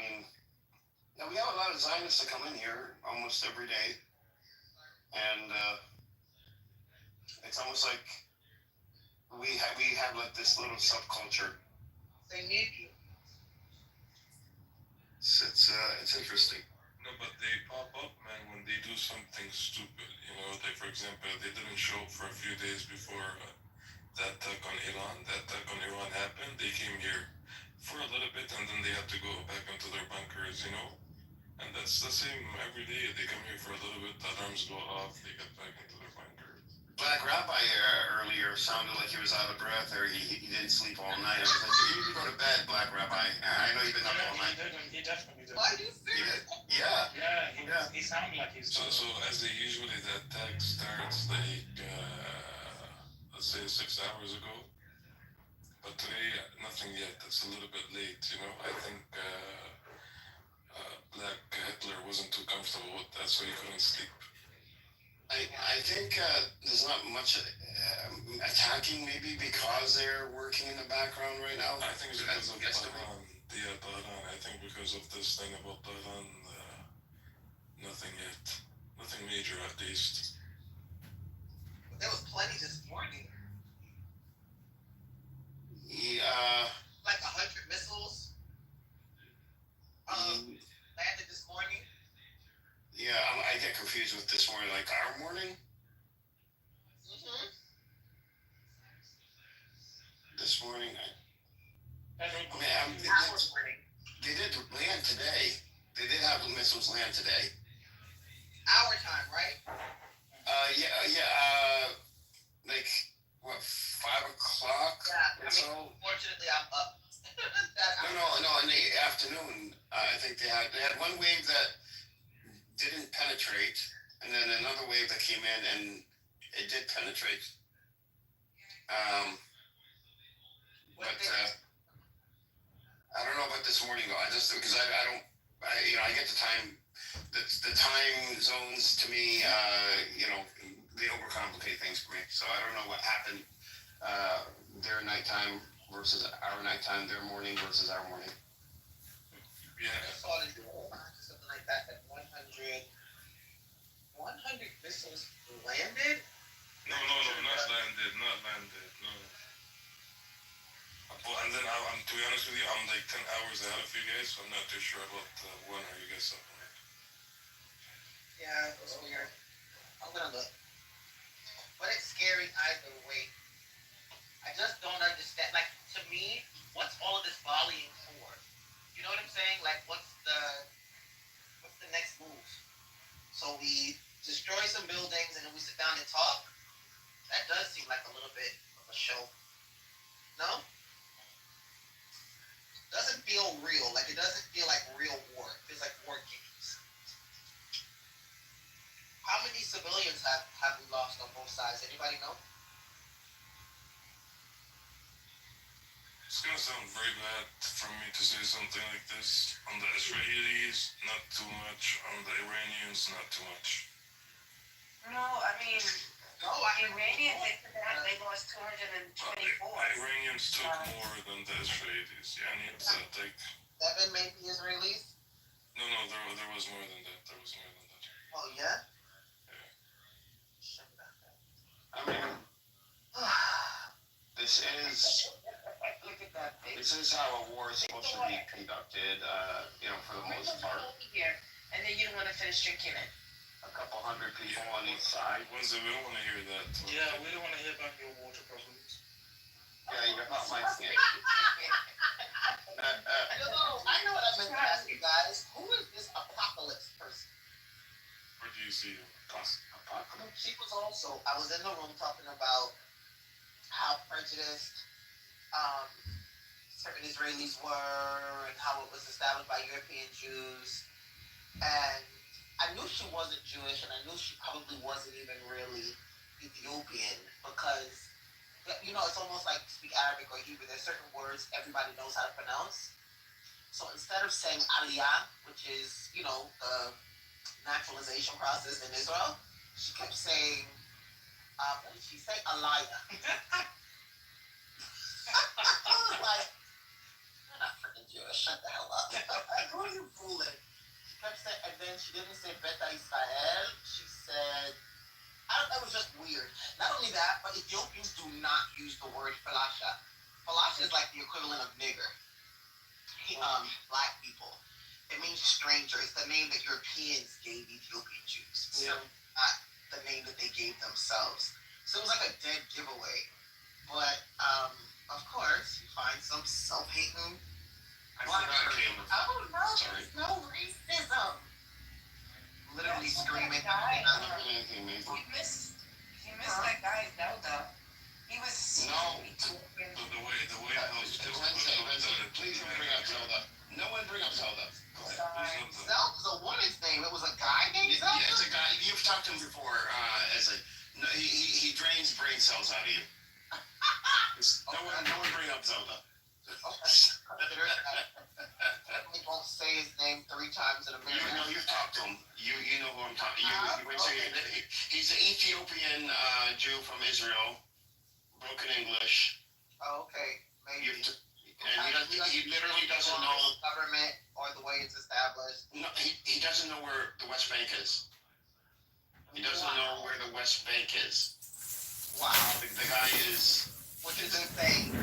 Speaker 18: we have a lot of Zionists that come in here almost every day, and it's almost like we have like this little subculture.
Speaker 4: They need you.
Speaker 18: It's interesting.
Speaker 5: No, but they pop up, man, when they do something stupid. You know, like, for example, they didn't show up for a few days before that attack on Iran. That attack on Iran happened. They came here for a little bit, and then they had to go back into their bunkers, you know? And that's the same every day. They come here for a little bit, the alarms go off, they get back into their bunkers.
Speaker 18: Black Rabbi earlier sounded like he was out of breath, or he didn't sleep all night. I was like, you need to go to bed, Black Rabbi. I know you've been up all night.
Speaker 15: He definitely did.
Speaker 4: Why do you think?
Speaker 18: Yeah.
Speaker 15: Yeah, he sounded like he's.
Speaker 5: So as they usually, the attack starts like, let's say 6 hours ago. But today, nothing yet. It's a little bit late, you know? I think Black Hitler wasn't too comfortable with that, so he couldn't sleep.
Speaker 18: I think there's not much attacking, maybe because they're working in the background right now.
Speaker 5: I think it's because of Tehran. Yeah, Tehran. I think because of this thing about Tehran, nothing yet. Nothing major, at least.
Speaker 4: But there was plenty this morning.
Speaker 18: Yeah.
Speaker 4: Like 100 missiles landed this morning.
Speaker 18: Yeah, I get confused with this morning, like our morning. This morning, they did land today. They did have the missiles land today.
Speaker 4: Our time, right?
Speaker 18: Like what, 5 o'clock?
Speaker 4: Yeah, fortunately I'm up.
Speaker 18: No, in the afternoon. I think they had one wave that didn't penetrate, and then another wave that came in and it did penetrate. But I don't know about this morning though. I just because I get the time. The time zones to me, they overcomplicate things for me. So I don't know what happened their nighttime versus our nighttime, their morning versus our morning.
Speaker 5: Yeah.
Speaker 4: I saw it something like that. That 100 missiles landed.
Speaker 5: No, not landed. No. And then to be honest with you, I'm like 10 hours ahead of you guys, so I'm not too sure about when are you guys up on it.
Speaker 4: Yeah, it was weird. I'm gonna look. But it's scary either way. I just don't understand. Like, to me, what's all of this volleying for? You know what I'm saying? Like, what's the next move? we destroy some buildings and then we sit down and talk. That does seem like a little bit of a show. No? Doesn't feel real. Like it doesn't feel like real war. It feels like war games. How many civilians have we lost on both sides? Anybody know?
Speaker 5: It's gonna sound very bad for me to say something like this. On the Israelis, not too much. On the Iranians, not too much.
Speaker 6: No, I mean,
Speaker 4: No,
Speaker 6: the Iranians, they lost 224.
Speaker 5: Iranians took more than the Israelis. Yani, it's like...
Speaker 4: 7 maybe Israelis?
Speaker 5: No, there was more than that. There was more than that.
Speaker 4: Oh, yeah?
Speaker 18: I mean, this is
Speaker 6: Look at that face.
Speaker 18: this is how a war is supposed to be conducted. For the most part,
Speaker 6: Here, and then you don't want to finish drinking it.
Speaker 18: a couple hundred people on each side.
Speaker 5: Wednesday, we don't want to hear that.
Speaker 15: Yeah, we don't want to hear about your water problems.
Speaker 18: Yeah, you're not my thing.
Speaker 4: I know what I meant to ask you guys. Who is this apocalypse person?
Speaker 5: Where do you see
Speaker 18: Apocalypse.
Speaker 4: She was also, I was in the room talking about how prejudiced certain Israelis were and how it was established by European Jews. And I knew she wasn't Jewish, and I knew she probably wasn't even really Ethiopian because, it's almost like you speak Arabic or Hebrew. There's certain words everybody knows how to pronounce. So instead of saying Aliyah, which is, the naturalization process in Israel, she kept saying, what did she say? Aliyah. I was like, you're not freaking Jewish. Shut the hell up. Who are you fooling? She kept saying, and then she didn't say Beta Israel. She said, it was just weird. Not only that, but Ethiopians do not use the word falasha. Falasha is like the equivalent of nigger. Black people. It means stranger. It's the name that Europeans gave Ethiopian Jews. Yeah. Not the name that they gave themselves. So it was like a dead giveaway. But, of course, you find some self-hating black person. Oh, no, there's no racism. Literally screaming.
Speaker 6: You missed that guy, Zelda. He was
Speaker 18: No.
Speaker 5: The way
Speaker 18: Wednesday, please don't bring up Zelda. No one bring up Zelda. Go ahead.
Speaker 4: Zelda's a woman's name. It was a guy named Zelda?
Speaker 18: Yeah, it's a guy. You've talked to him before. He drains brain cells out of you. No one bring up Zelda.
Speaker 4: Definitely won't say his name 3 times in a minute.
Speaker 18: You've talked to him. You know who I'm talking. He's an Ethiopian Jew from Israel, broken English.
Speaker 4: Oh, okay, maybe.
Speaker 18: He literally doesn't know
Speaker 4: government or the way it's established.
Speaker 18: No, he doesn't know where the West Bank is. He doesn't know where the West Bank is.
Speaker 4: Wow.
Speaker 18: The guy is.
Speaker 4: Which is insane.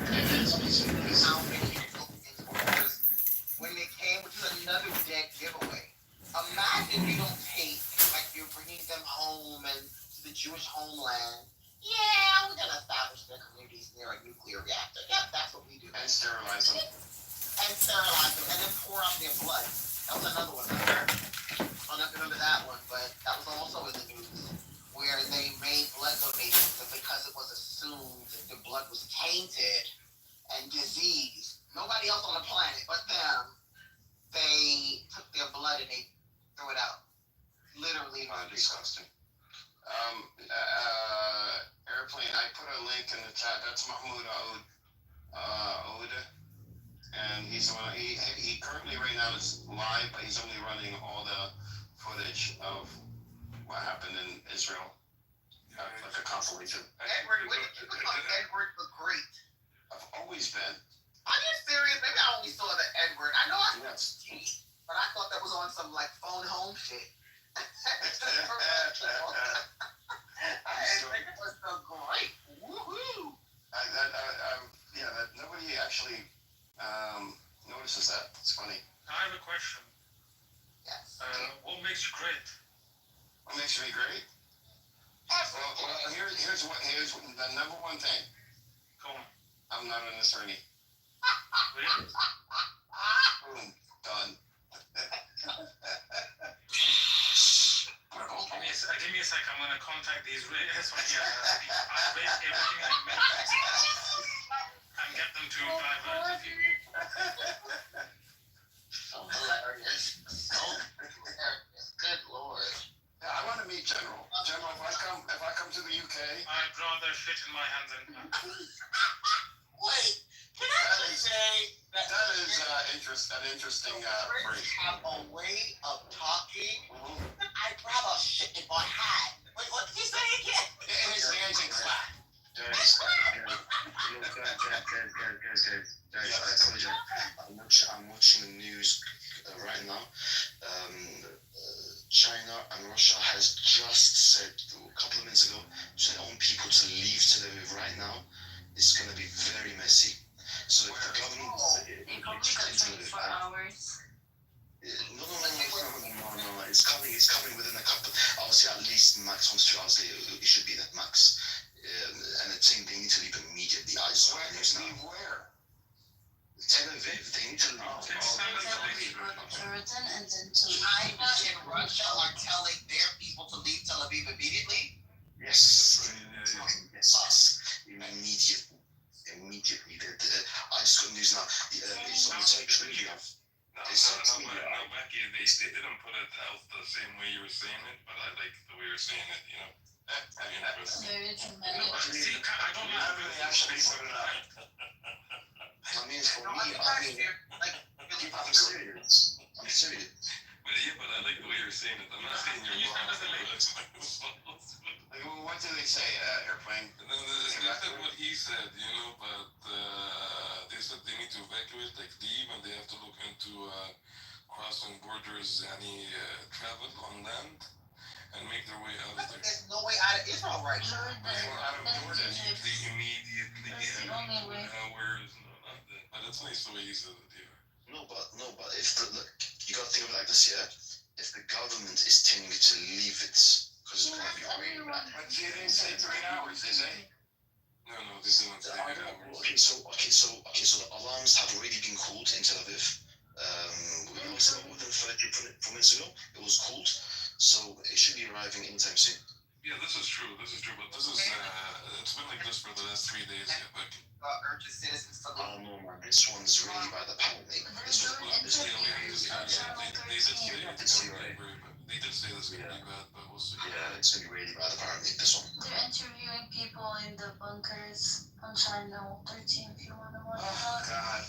Speaker 4: When they came, which is another dead giveaway. Imagine you don't take, like you're bringing them home and to the Jewish homeland. Yeah, we're gonna establish their communities near a nuclear reactor. Yep, that's what we do.
Speaker 18: And sterilize them.
Speaker 4: And then pour out their blood. That was another one. I don't remember that one, but that was also in the news where they made blood donations, and because it was assumed that the blood was tainted and diseased, nobody else on the planet but them, they took their blood and they threw it out. Literally.
Speaker 18: Disgusting. Airplane, I put a link in the chat. That's Mahmoud Oud. And he's the one, he currently right now is live, but he's only running all the footage of what happened in Israel. Like a compilation.
Speaker 4: Edward, when did you become Edward the Great?
Speaker 18: I've always been.
Speaker 4: Are you serious? Maybe I only saw the Edward. I know I saw T, but I thought that was on some like phone home shit. Edward was the Great. Woohoo!
Speaker 18: Nobody actually notices that. It's funny.
Speaker 15: I have a question.
Speaker 4: Yes.
Speaker 15: What makes you great?
Speaker 18: What makes me great? Well, here's the number one thing.
Speaker 15: Go on.
Speaker 18: I'm not an attorney.
Speaker 15: Really?
Speaker 18: Boom. Done.
Speaker 15: Give me a give me a sec. I'm gonna contact these Iranian military and get them to divert.
Speaker 21: So hilarious. So hilarious. Good lord.
Speaker 18: Yeah, I want to meet General. General, if I come to the UK,
Speaker 15: I'd rather shit in my hands and
Speaker 21: Wait, can I just say
Speaker 18: that is an interesting phrase.
Speaker 21: Have a way of talking. I'd rather shit in my hat. Wait, what did you say again?
Speaker 18: In his hands and clap.
Speaker 22: Guys, I told you, I'm watching the news right now. China and Russia has just said a couple of minutes ago, they want people to leave Tel Aviv right now. It's going to be very messy. So if the government
Speaker 10: They probably got 24 hours.
Speaker 22: No, it's coming within a couple. Obviously, at least max 1 to 2 hours later, it should be that max. And the team, they need to leave immediately. I saw the news now.
Speaker 18: Where?
Speaker 22: Tel Aviv, they need to leave.
Speaker 10: Jordan and then to
Speaker 21: China and Russia are telling their people to leave Tel Aviv immediately?
Speaker 22: Yes. Immediately. I just got news now. It's on the Turkish media.
Speaker 5: No, Becky, they didn't put it out the same way you were saying it, but I like the way you're saying it, you know.
Speaker 10: very dramatic.
Speaker 15: No, see, I don't know how they actually put it out.
Speaker 22: I mean, for me, I'm serious.
Speaker 5: But I like the way you're saying it. I'm not saying you're wrong.
Speaker 18: What do they say, Airplane?
Speaker 5: They said what he said, you know, but they said they need to evacuate, like leave, and they have to look into crossing borders, any travel on land, and make their way out of there.
Speaker 21: There's no way out of Israel right now.
Speaker 5: Immediately,
Speaker 10: That's the only way.
Speaker 5: hours, no, not that. But it's nice the way you said it, yeah.
Speaker 22: No, but if look, you gotta think of it like this, yeah. If the government is telling you to leave it, because it's gonna be really bad.
Speaker 18: But they didn't say 3 hours, did they?
Speaker 5: No, they didn't say 3 hours.
Speaker 22: Okay, so the alarms have already been called in Tel Aviv. Within 34 minutes ago, it was called, so it should be arriving anytime soon.
Speaker 5: Yeah, this is true, but it's been like this for the last 3 days, yeah, but...
Speaker 21: Urgent citizens to
Speaker 22: Oh no, man, this one's really bad, apparently.
Speaker 5: They did say this would be bad, but we'll see.
Speaker 22: Yeah, it's gonna be really bad, apparently, this one.
Speaker 10: They're interviewing people in the bunkers on Channel 13 if you want to watch
Speaker 18: Oh,
Speaker 10: that.
Speaker 18: God.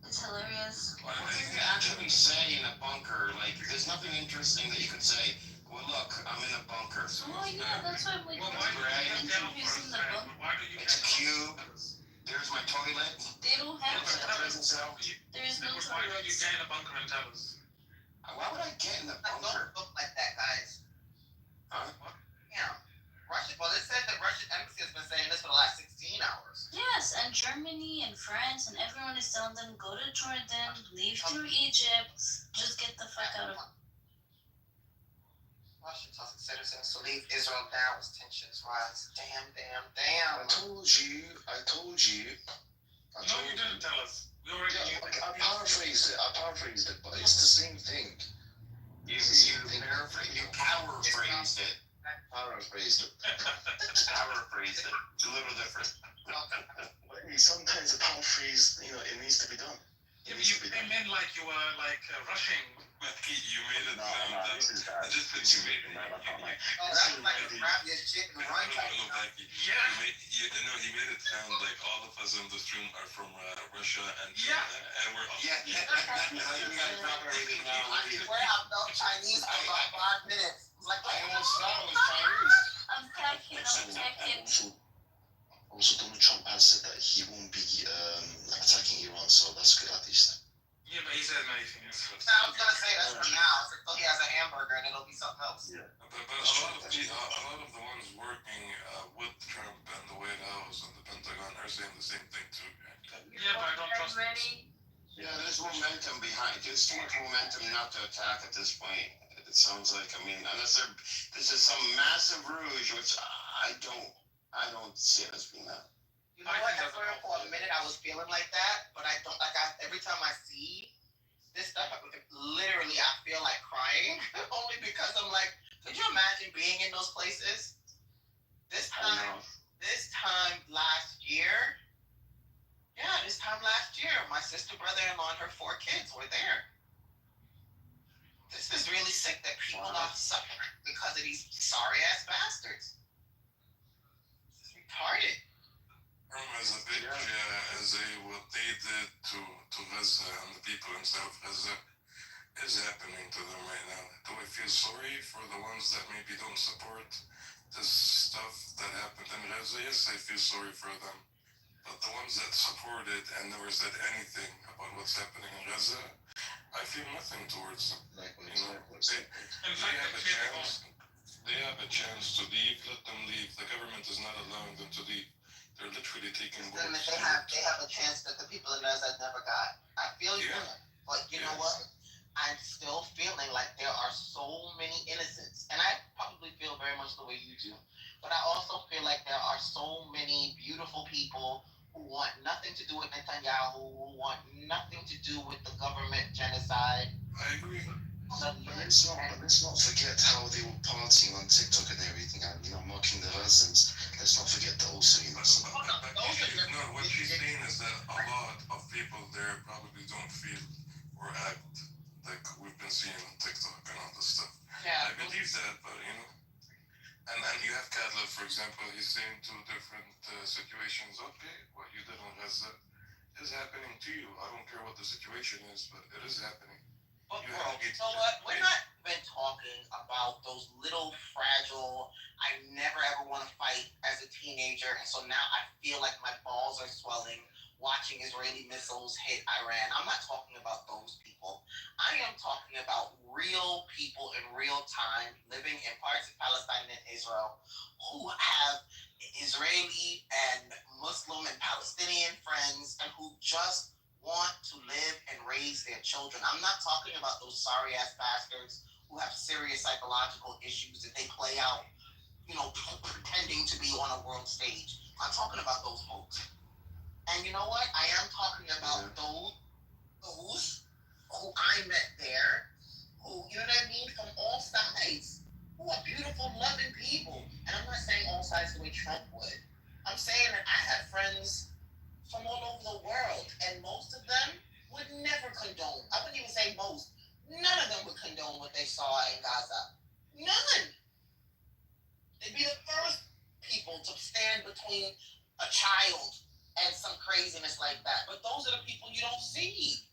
Speaker 10: It's hilarious.
Speaker 18: What do you actually say in a bunker? Like, there's nothing interesting that you could say. Well, look, I'm in a bunker.
Speaker 10: Oh yeah, that's why we
Speaker 18: Well,
Speaker 10: interviews in the bunker.
Speaker 18: It's a cube. There's my toilet.
Speaker 10: They don't have
Speaker 18: Prison cell.
Speaker 10: There is no
Speaker 15: Why don't you
Speaker 10: toilets.
Speaker 15: get in a bunker and tell us?
Speaker 18: Why would I get in the bunker?
Speaker 21: Don't look like that, guys.
Speaker 18: Huh?
Speaker 21: Yeah. Well, it said the Russian embassy has been saying this for the last 16 hours.
Speaker 10: Yes, and Germany and France and everyone is telling them go to Jordan, leave through Egypt, just get the fuck out of.
Speaker 21: Russian tells its citizens to leave Israel now as tensions rise. Damn.
Speaker 22: I told you.
Speaker 15: No, you didn't tell us. We already knew.
Speaker 22: I paraphrased it, but it's the same thing.
Speaker 18: You paraphrased it.
Speaker 22: Paraphrased it.
Speaker 18: Paraphrased it. It's a little different.
Speaker 22: Sometimes a paraphrase, it needs to be done.
Speaker 15: Yeah, but you came in like you were rushing.
Speaker 5: You made it sound
Speaker 22: this is bad.
Speaker 5: just that you made it.
Speaker 21: Oh, that was like a crappiest shit in the right
Speaker 5: Becky.
Speaker 15: Yeah.
Speaker 5: He made it sound like all of us in this room are from Russia and
Speaker 15: Yeah.
Speaker 5: and we're all.
Speaker 18: Yeah. We gotta drop everything now.
Speaker 21: I swear I felt Chinese for about 5 minutes. It was like,
Speaker 18: I almost thought it was Chinese.
Speaker 10: I'm packing.
Speaker 22: Also, Donald Trump has said that he won't be attacking Iran, so that's good at least.
Speaker 15: Yeah, but he said many things.
Speaker 21: I was gonna say that's for now. So he has a hamburger and it'll be something else.
Speaker 22: Yeah.
Speaker 5: But a lot of the ones working with Trump and the White House and the Pentagon are saying the same thing too.
Speaker 15: Yeah, but I don't trust
Speaker 10: Ready?
Speaker 18: Yeah, there's momentum behind. There's too much momentum not to attack at this point. It sounds like, unless this is some massive rouge, which I don't see it as being that.
Speaker 21: You know what? I swear for a minute I was feeling like that, but I don't. Every time I see this stuff, literally I feel like crying only because I'm like,
Speaker 4: Could you imagine being in those places? This time last year, my sister, brother-in-law, and her 4 kids were there. This is really sick that people are suffering because of these sorry ass bastards. This is retarded.
Speaker 5: As a big as what they did to Gaza and the people in South Gaza is happening to them right now. Do I feel sorry for the ones that maybe don't support this stuff that happened in Gaza? Yes, I feel sorry for them. But the ones that supported and never said anything about what's happening in Gaza, I feel nothing towards them. They have a chance to leave. Let them leave. The government is not allowing them to leave. They're literally taking boats.
Speaker 4: They have a chance that the people in Gaza never got. I feel you, but you know what? I'm still feeling like there are so many innocents, and I probably feel very much the way you do. But I also feel like there are so many beautiful people who want nothing to do with Netanyahu, who want nothing to do with the government genocide.
Speaker 5: I agree.
Speaker 2: But let's not forget how they were partying on TikTok and everything, and mocking the Russians. Let's not forget those things.
Speaker 5: No, what she's saying is that a lot of people there probably don't feel or act like we've been seeing on TikTok and all this stuff.
Speaker 4: Yeah.
Speaker 5: I believe that, but and then you have Kadla, for example, he's saying 2 different situations. Okay, what you did on Gaza is happening to you. I don't care what the situation is, but it is happening.
Speaker 4: But bro, you know what? We're not even talking about those little fragile, I never ever want to fight as a teenager, and so now I feel like my balls are swelling watching Israeli missiles hit Iran. I'm not talking about those people. I am talking about real people in real time living in parts of Palestine and Israel who have Israeli and Muslim and Palestinian friends and who just want to live and raise their children. I'm not talking about those sorry ass bastards who have serious psychological issues that they play out, pretending to be on a world stage. I'm talking about those folks. And you know what? I am talking about those who I met there, who, you know what I mean, from all sides, who are beautiful, loving people. And I'm not saying all sides the way Trump would. I'm saying that I have friends from all over the world, and most of them would never condone. I wouldn't even say most. None of them would condone what they saw in Gaza. None. They'd be the first people to stand between a child and some craziness like that. But those are the people you don't see.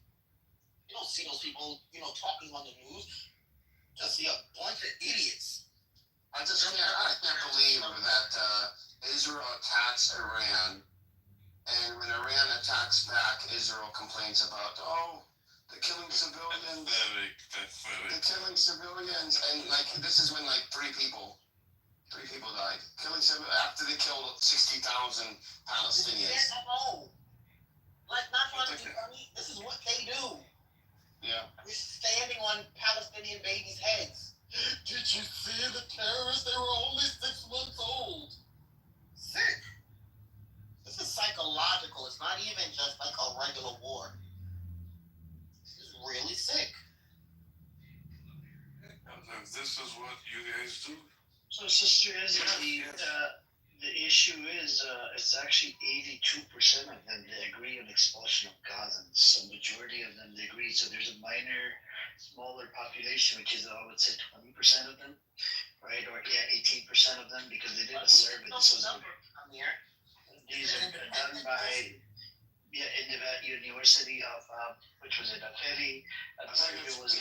Speaker 4: You don't see those people, talking on the news. You just see a bunch of idiots.
Speaker 2: I can't believe that Israel attacks Iran. And when Iran attacks back, Israel complains about, they're killing civilians. They're killing civilians. And, this is when, 3 people died. Killing civilians after they killed 60,000 Palestinians.
Speaker 4: Yes, I know. Not trying to be funny. This is what they do.
Speaker 2: Yeah.
Speaker 4: They're standing on Palestinian babies' heads. Did you see the terrorists? They were only 6 months old. Sick. This is psychological. It's not even just like a regular war. This is really sick.
Speaker 5: This is what you guys do.
Speaker 11: So, Sister Izzy, the issue is it's actually 82% of them that agree on expulsion of Gazans. So majority of them they agree. So there's a smaller population, which is I would say 20% of them, right? Or 18% of them, because they did a survey. These are done by University of which was it? Philly.
Speaker 2: I think it was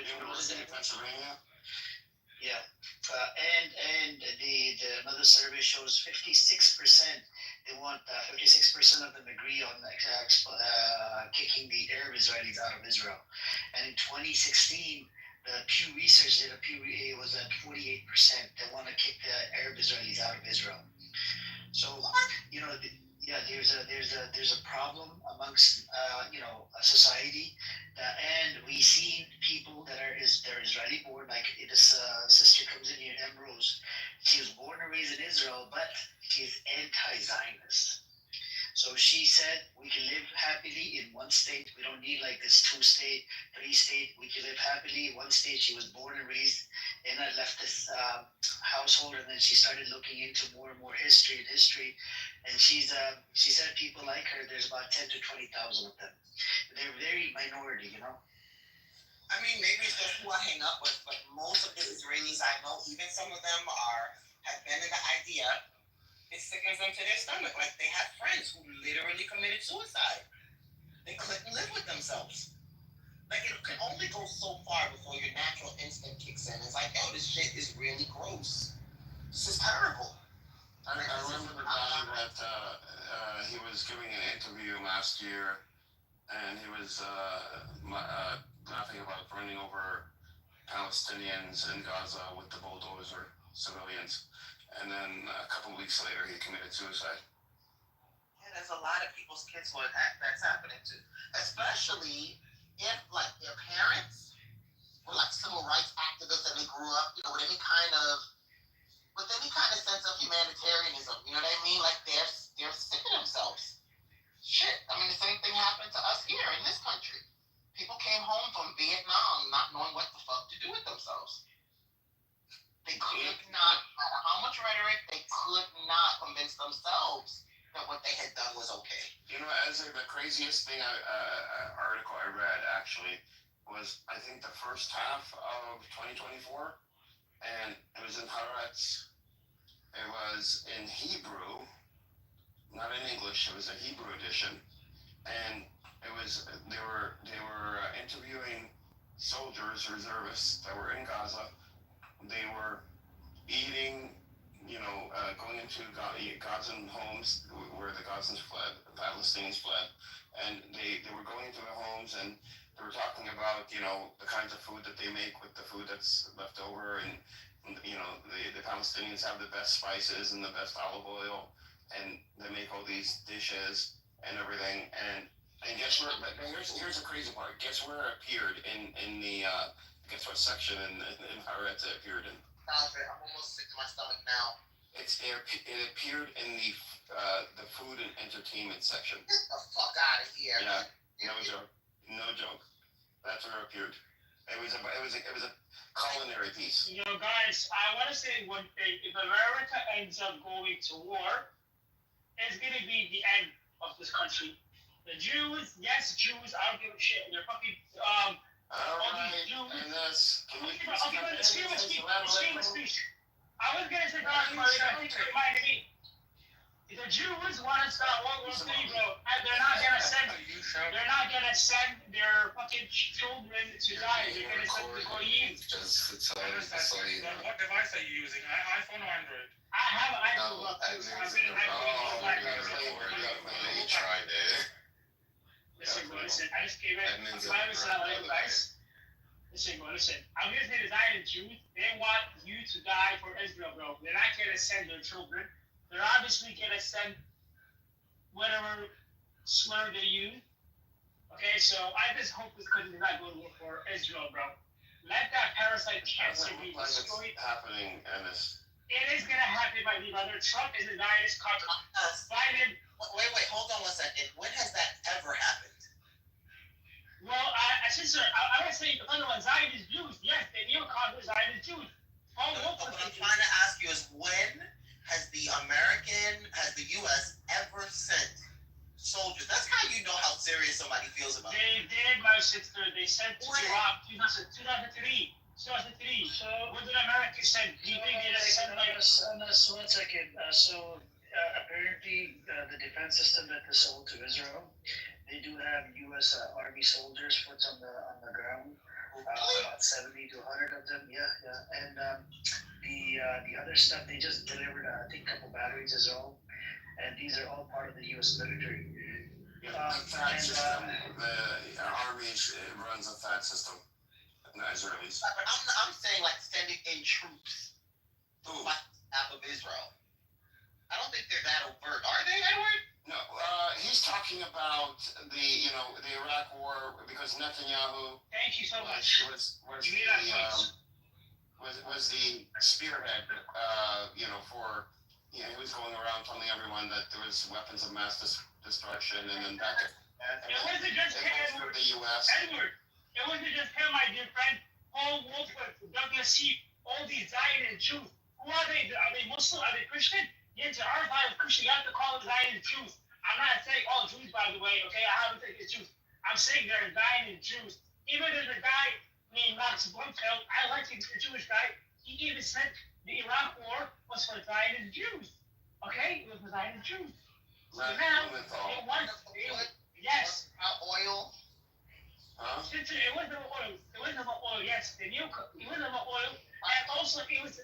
Speaker 2: University of Pennsylvania.
Speaker 11: Yeah, and the another survey shows 56%. They want 56% of them agree on kicking the Arab Israelis out of Israel. And in 2016, the Pew Research did it was at 48%. They want to kick the Arab Israelis out of Israel. So there's a problem amongst a society, and we see people that are Israeli born. Like this sister comes in here, Ambrose. She was born and raised in Israel, but she's anti-Zionist. So she said we can live happily in one state. We don't need like this 2-state, 3-state. We can live happily in one state. She was born and raised in a leftist household, and then she started looking into more and more history. And she said people like her. There's about 10 to 20,000 of them. They're very minority, you know.
Speaker 4: I mean, maybe it's just who I hang up with, but most of the Israelis I know, even some of them have been in the idea. It sickens them to their stomach. Like they have friends who literally committed suicide. They couldn't live with themselves. Like it can only go so far before your natural instinct kicks in. It's like, yo, this shit is really gross. This is terrible.
Speaker 18: I remember the guy that he was giving an interview last year, and he was laughing about running over Palestinians in Gaza with the bulldozer, civilians. And then a couple weeks later, he committed suicide.
Speaker 4: Yeah, there's a lot of people's kids that's happening to, especially if like their parents were like civil rights activists and they grew up, with any kind of sense of humanitarianism. You know what I mean? Like they're sick of themselves. Shit. I mean, the same thing happened to us here in this country. People came home from Vietnam not knowing what the fuck to do with themselves. They could not, no matter how much rhetoric, they could not convince themselves that what they had done was okay.
Speaker 18: The craziest thing article I read actually was, I think, the first half of 2024, and it was in Haaretz. It was in Hebrew, not in English. It was a Hebrew edition, and they were interviewing soldiers, reservists that were in Gaza. They were eating, going into Gazan homes where the Gazans fled, the Palestinians fled, and they were going into the homes and they were talking about, the kinds of food that they make with the food that's left over, and the Palestinians have the best spices and the best olive oil, and they make all these dishes and everything, and guess where? But here's the crazy part. Guess where it appeared in the guess what section in Haaretz it appeared in?
Speaker 4: I'm almost sick to my stomach now.
Speaker 18: It appeared in the food and entertainment section.
Speaker 4: Get the fuck out of here.
Speaker 18: Yeah, no joke. That's where it appeared. It was a culinary piece.
Speaker 8: Guys, I want to say one thing. If America ends up going to war, it's gonna be the end of this country. The Jews, yes, Jews, I don't give a shit. They're fucking, all these Jews. Excuse me. I was gonna say that, but I think it reminded me. If the Jews want to start World War III, bro, and they're not gonna send their fucking children to die. They're gonna send them to Goyim.
Speaker 15: What device are you using? iPhone or Android?
Speaker 8: I have an iPhone.
Speaker 18: You tried it.
Speaker 8: Listen, I just came in. I'm Listen, I'm gonna say the Zionist Jews, they want you to die for Israel, bro. They're not gonna send their children. They're obviously gonna send whatever slur they use. Okay, so I just hope this country is not going to work for Israel, bro. Let that parasite cancer be destroyed.
Speaker 18: Happening, Ennis.
Speaker 8: It is gonna happen, my brother. Trump is a Zionist country. Biden.
Speaker 4: Wait, hold on 1 second. When has that ever happened?
Speaker 8: Well, I would say the other one, Zionist Jews. Yes, they neocons are Zionist Jews.
Speaker 4: What I'm trying to ask you is when has the U.S. ever sent soldiers? That's how you know how serious somebody feels about it.
Speaker 8: They did, my sister. They sent to Iraq 2003. So what did America send? Do you think they just sent like...
Speaker 11: 1 second. Apparently, the defense system that they sold to Israel, they do have U.S. Army soldiers foot on the ground. About 70 to 100 of them. Yeah. And the other stuff they just delivered, I think, a couple batteries as well. And these are all part of the U.S. military.
Speaker 18: The Army runs a FAT system. The Israelis.
Speaker 4: But I'm saying like sending in troops to fight half of Israel. I don't think they're that overt, are they, Edward?
Speaker 18: No, he's talking about the Iraq War because Netanyahu.
Speaker 8: Thank you so much.
Speaker 18: Was the spearhead, for he was going around telling everyone that there was weapons of mass
Speaker 12: destruction, and then back.
Speaker 8: It wasn't just him, Edward.
Speaker 12: The U.S.
Speaker 8: Edward. It wasn't just him, my dear friend. Paul Wolford, Douglas Heath, all these Zionist Jews. Who are they? Are they Muslim? Are they Christian? Yes, to our side of Christian, you have to call them Zionist Jews. I'm not saying all Jews, by the way, okay? I haven't said it's Jews. I'm saying they're Zionist Jews. Even there's a guy named Max Blumfeld. I like him, a Jewish guy. He even said the Iraq War was for Zionist Jews. Okay? It was for Zionist Jews. So now, it was, yes.
Speaker 18: Oil.
Speaker 12: Huh?
Speaker 8: It wasn't about oil. It wasn't about oil. Yes, it wasn't about oil, and also it was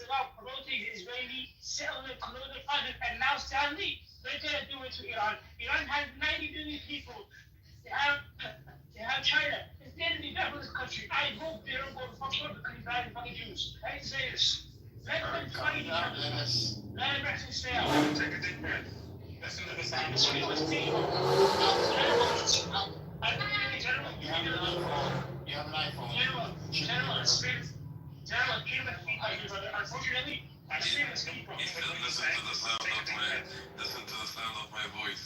Speaker 8: about promoting the Israeli settlement colonial project. And now, sadly, they're gonna do it to Iran. Iran has 90 million people. They have China. It's the enemy of this country. I hope they don't go to fuck up because they're fucking Jews. I hate to say this. Let them fight each other. Let them actually stay out.
Speaker 15: Take a deep breath. Listen to the sound.
Speaker 8: General,
Speaker 12: You have an iPhone.
Speaker 8: Unfortunately, I see this people.
Speaker 5: Listen to the sound of my voice.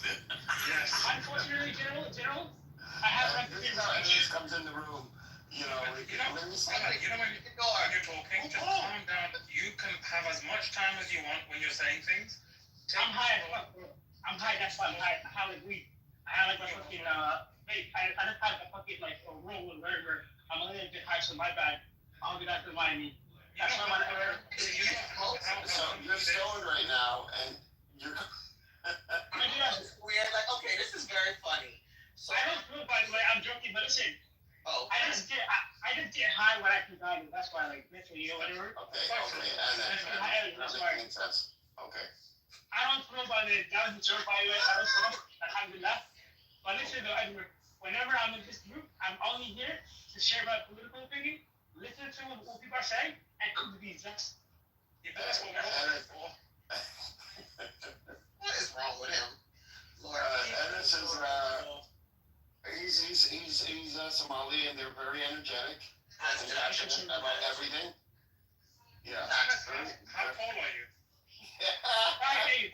Speaker 8: Yes. Unfortunately, General, I have
Speaker 12: This comes in the room. You know when you're talking, just
Speaker 15: calm down. You can have as much time as you want when you're saying things.
Speaker 8: I'm high. That's why I'm high. I have like weed. I have like my fucking I just have a fucking like a roll with where I'm a little bit high, so my bad. I hope you guys don't mind me. That's why I'm
Speaker 12: so you're stoned right now, and you're.
Speaker 18: We're like, okay, this is very funny. So
Speaker 8: I don't feel, by the way, I'm joking, but listen.
Speaker 18: Oh.
Speaker 8: I just get high when I can die. That's why, like, literally, you know, whatever.
Speaker 12: Okay.
Speaker 8: That's why.
Speaker 12: Okay.
Speaker 8: I don't feel by the down the by the way. I don't feel. Alhamdulillah. But listen, though, Edward, whenever I'm in this group, I'm only here to share my political opinion, listen to what people are saying, and come to the exact. That's what we're all for.
Speaker 18: What is wrong with him? Lord,
Speaker 12: Ennis is he's Somali, and they're very energetic and passionate about everything. Yeah.
Speaker 15: How tall are you?
Speaker 8: 5'8".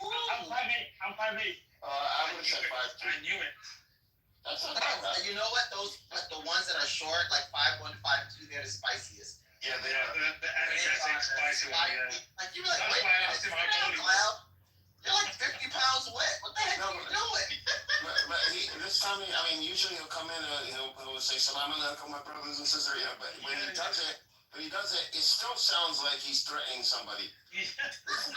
Speaker 8: I'm 5'8".
Speaker 12: I would say 5'2".
Speaker 15: I knew it.
Speaker 12: That's not bad.
Speaker 18: You know what? Those like the ones that are short, like 5'1", 5'2", they're the spiciest.
Speaker 15: Yeah, they are the energetic, spicy one. Yeah.
Speaker 18: Like you be like,
Speaker 15: That's
Speaker 18: wait,
Speaker 15: why I asked him how tall he was.
Speaker 18: cloud. You're like 50 pounds wet. What the heck are you doing?
Speaker 12: But this time, I mean, usually he'll come in and he'll say salam alaikum, my brothers and sisters. You know, but when he does it, it still sounds like he's threatening somebody. It does.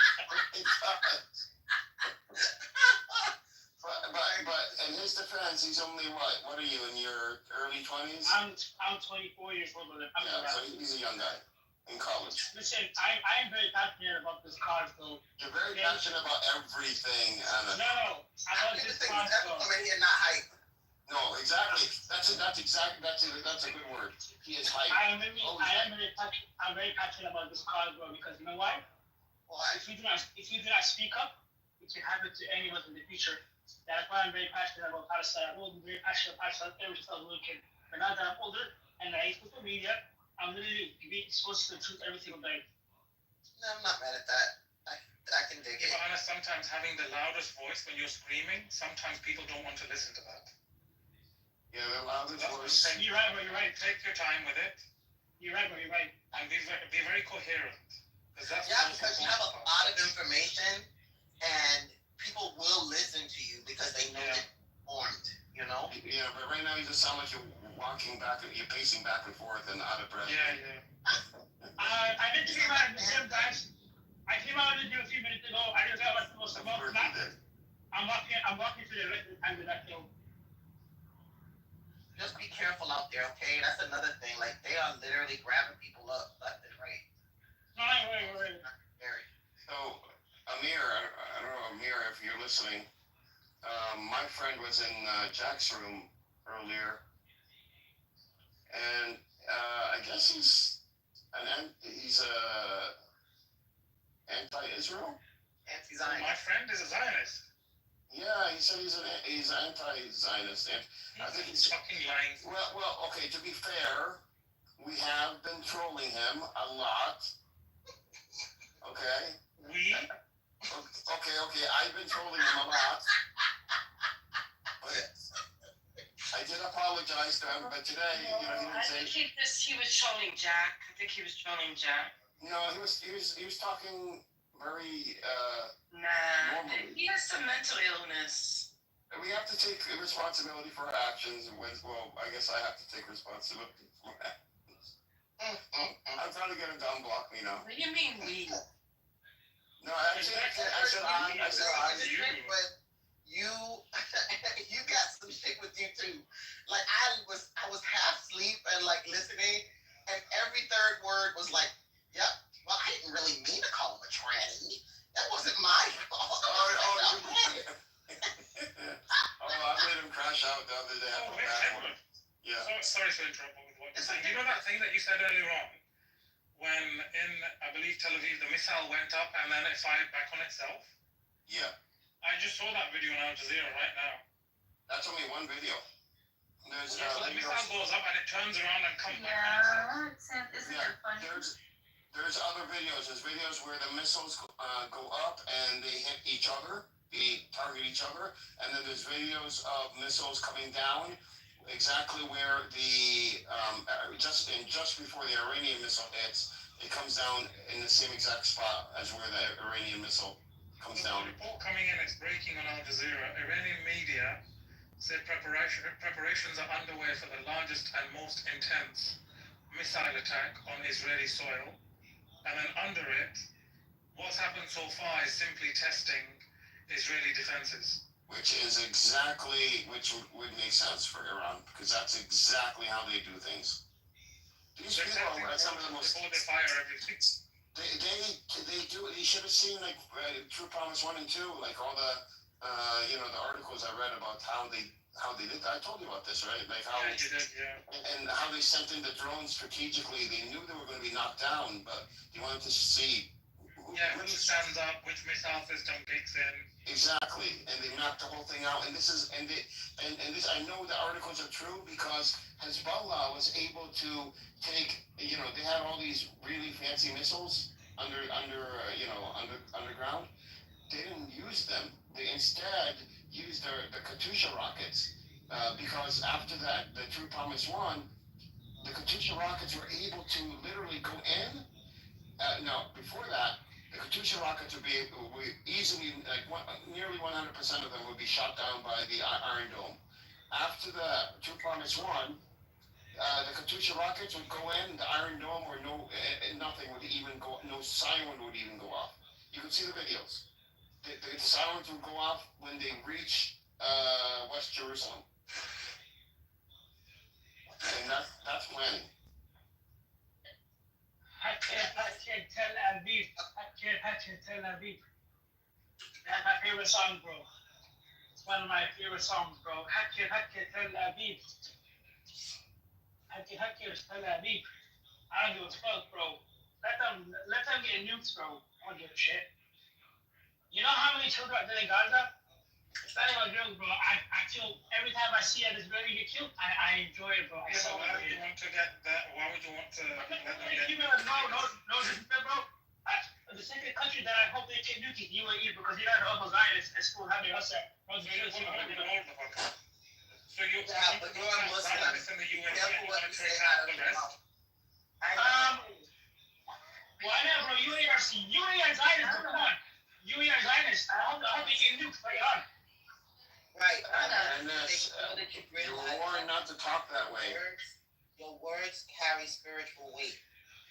Speaker 12: But in his defense, he's only what? What are you, in your early 20s?
Speaker 8: I'm 24 years old.
Speaker 12: So he's a young guy in college.
Speaker 8: Listen, I am very passionate about this card, though.
Speaker 12: You're very passionate about everything, Anna.
Speaker 8: No, about this card, though.
Speaker 18: Already not hype.
Speaker 12: No, exactly. That's a good word. He is hype.
Speaker 8: I'm very passionate about this card, bro, because you know why?
Speaker 18: Why?
Speaker 8: If you do not speak up, it can happen to anyone in the future. That's why I'm very passionate about Palestine. I've always been very passionate about Palestine ever since I was a little kid. But now that I'm older and I use social media, I'm literally being exposed to the truth every single day.
Speaker 18: No, I'm not mad at that. I can dig it.
Speaker 15: But honest, sometimes having the loudest voice when you're screaming, sometimes people don't want to listen to that.
Speaker 12: Yeah, the loudest voice.
Speaker 8: You're right, bro. You're right.
Speaker 15: Take your time with it.
Speaker 8: You're right, bro. You're right.
Speaker 15: And be very coherent. That's
Speaker 18: because you have a lot of information, and people will listen to you because they know you're informed, you know?
Speaker 12: Yeah, but right now you just sound like you're pacing back and forth and out of breath.
Speaker 15: Yeah.
Speaker 8: I did came out in the gym, guys. I came out of the gym a few minutes ago. I just got my most smoke. I'm walking to the rest of the time with that hill.
Speaker 18: Just be careful out there, okay? That's another thing. Like, they are literally grabbing people up left and right.
Speaker 8: No, wait.
Speaker 12: So, Amir, I don't know, Amir, if you're listening, my friend was in Jack's room earlier, and I guess he's anti-Israel?
Speaker 18: Anti-Zionist.
Speaker 15: My friend is a Zionist.
Speaker 12: Yeah, he said he's anti-Zionist. And I think he's
Speaker 15: fucking lying.
Speaker 12: Well, okay, to be fair, we have been trolling him a lot. Okay?
Speaker 15: We?
Speaker 12: Okay, I've been trolling him a lot. I did apologize to him, but today, he didn't
Speaker 6: I
Speaker 12: say.
Speaker 6: think he was trolling Jack. I think he was trolling Jack.
Speaker 12: No, he was talking very
Speaker 6: Nah,
Speaker 12: normally.
Speaker 6: he has some mental illness.
Speaker 12: We have to take responsibility for our actions. Well, I guess I have to take responsibility for my actions. I'm trying to get him to unblock me now.
Speaker 6: What do you mean we?
Speaker 12: No, I said I.
Speaker 4: But you, you got some shit with you too. Like I was half asleep and like listening, and every third word was like, "Yep, well, I didn't really mean to call him a tranny. That wasn't my fault."
Speaker 12: I made him crash out the other day. Yeah.
Speaker 15: So, sorry to interrupt with what you're saying. You know that thing that you said earlier on, when in I believe Tel Aviv the missile went up and then it fired back on itself?
Speaker 12: Yeah.
Speaker 15: I just saw that video on Al Jazeera right now.
Speaker 12: That's only one video. There's
Speaker 15: so the missile goes up and it turns around and comes back on itself.
Speaker 10: Isn't it funny?
Speaker 12: There's other videos. There's videos where the missiles go up and they hit each other. They target each other. And then there's videos of missiles coming down exactly where the just before the Iranian missile hits, it comes down in the same exact spot as where the Iranian missile comes down.
Speaker 15: The report coming in is breaking on Al Jazeera. Iranian media said preparations are underway for the largest and most intense missile attack on Israeli soil. And then under it, what's happened so far is simply testing Israeli defenses.
Speaker 12: Which would make sense for Iran, because that's exactly how they do things. These people are some of the most.
Speaker 15: Before they fire everything.
Speaker 12: They do. You should have seen like True Promise 1 and 2, like all the the articles I read about how they did that. I told you about this, right? Like how
Speaker 15: you did, yeah.
Speaker 12: And how they sent in the drones strategically. They knew they were going to be knocked down, but they wanted to see.
Speaker 15: Who stands up? Which missile system kicks in?
Speaker 12: Exactly, and they mapped the whole thing out. And this I know the articles are true because Hezbollah was able to take. They had all these really fancy missiles underground. They didn't use them. They instead used the Katyusha rockets because after that, the True Promise 1, the Katyusha rockets were able to literally go in. Now, before that, the Katyusha rockets would be easily, nearly 100% of them would be shot down by the Iron Dome. After the True Promise 1, the Katyusha rockets would go in, the Iron Dome, or nothing would even go, no siren would even go off. You can see the videos. The sirens would go off when they reach West Jerusalem. And that's planning.
Speaker 8: Hatchet Tel Aviv. Hatchet Tel Aviv. That's my favorite song, bro. It's one of my favorite songs, bro. Hatchet Tel Aviv. Hatchet Tel Aviv. I don't give a fuck, bro. Let them get nukes, bro. I don't give a shit. You know how many children are dead in Gaza? It's not even a joke, bro. I feel every time I see this baby get killed, I enjoy it, bro.
Speaker 15: Yeah, but why would you want to get that? Why would you want to let them get?
Speaker 8: No, bro. The second country that I hope they can nuke is UAE because you know the other guy is cool having us there.
Speaker 15: So you're but you're
Speaker 4: a Muslim.
Speaker 15: in the UN.
Speaker 4: Careful what you say out of your mouth.
Speaker 8: Why not, bro? UAE are Zionists, come on. UAE are Zionists. I hope they get nuked right on.
Speaker 4: Right.
Speaker 12: And you were warned not to talk that way.
Speaker 4: Your words carry spiritual weight.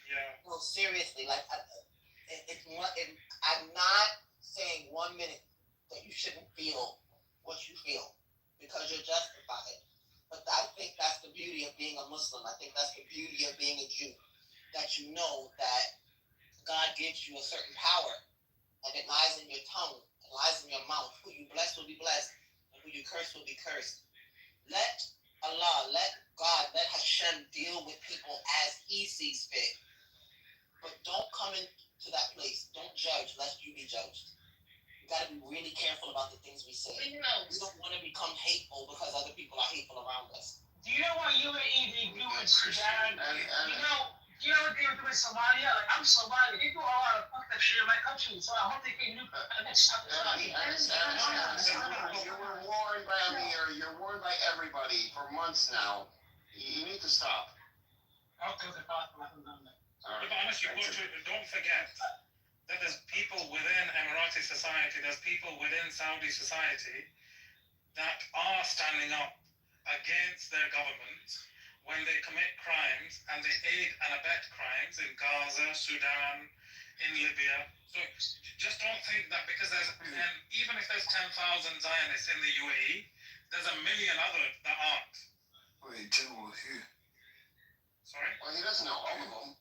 Speaker 15: Yeah.
Speaker 4: No, seriously, like I'm not saying 1 minute that you shouldn't feel what you feel because you're justified. But I think that's the beauty of being a Muslim. I think that's the beauty of being a Jew. That you know that God gives you a certain power, and it lies in your tongue, it lies in your mouth. Who you bless will be blessed, and who you curse will be cursed. Let Allah, let God, let Hashem deal with people as He sees fit. But don't come into that place. Don't judge lest you be judged. You got to be really careful about the things we say. We don't want to become hateful because other people are hateful around us.
Speaker 8: Do you know what UAE they do in Sudan? You know what they do in Somalia? Like, I'm Somali. They do a lot of fucked up shit in my country, so I hope they can do the next step.
Speaker 18: You were warned by Amir, you're warned by everybody for months now. You need to stop.
Speaker 1: Yeah, but honestly, don't forget that there's people within Emirati society, there's people within Saudi society that are standing up against their government when they commit crimes and they aid and abet crimes in Gaza, Sudan, in Libya. So just don't think that because there's, and even if there's 10,000 Zionists in the UAE, there's a million others that aren't.
Speaker 22: Wait, General who?
Speaker 1: Sorry?
Speaker 18: Well, he doesn't know all of them.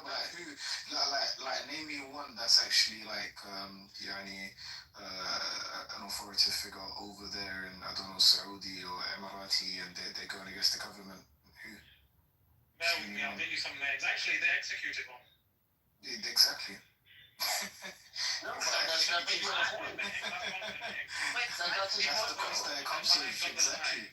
Speaker 22: Like who? Like name me one that's actually like an authoritative figure over there in, I don't know, Saudi or Emirati, and they're going against the government. Who?
Speaker 1: Bear with me, I'll give you some names. Actually, they executed one.
Speaker 22: Exactly.
Speaker 18: No, that's not the point.
Speaker 22: Exactly.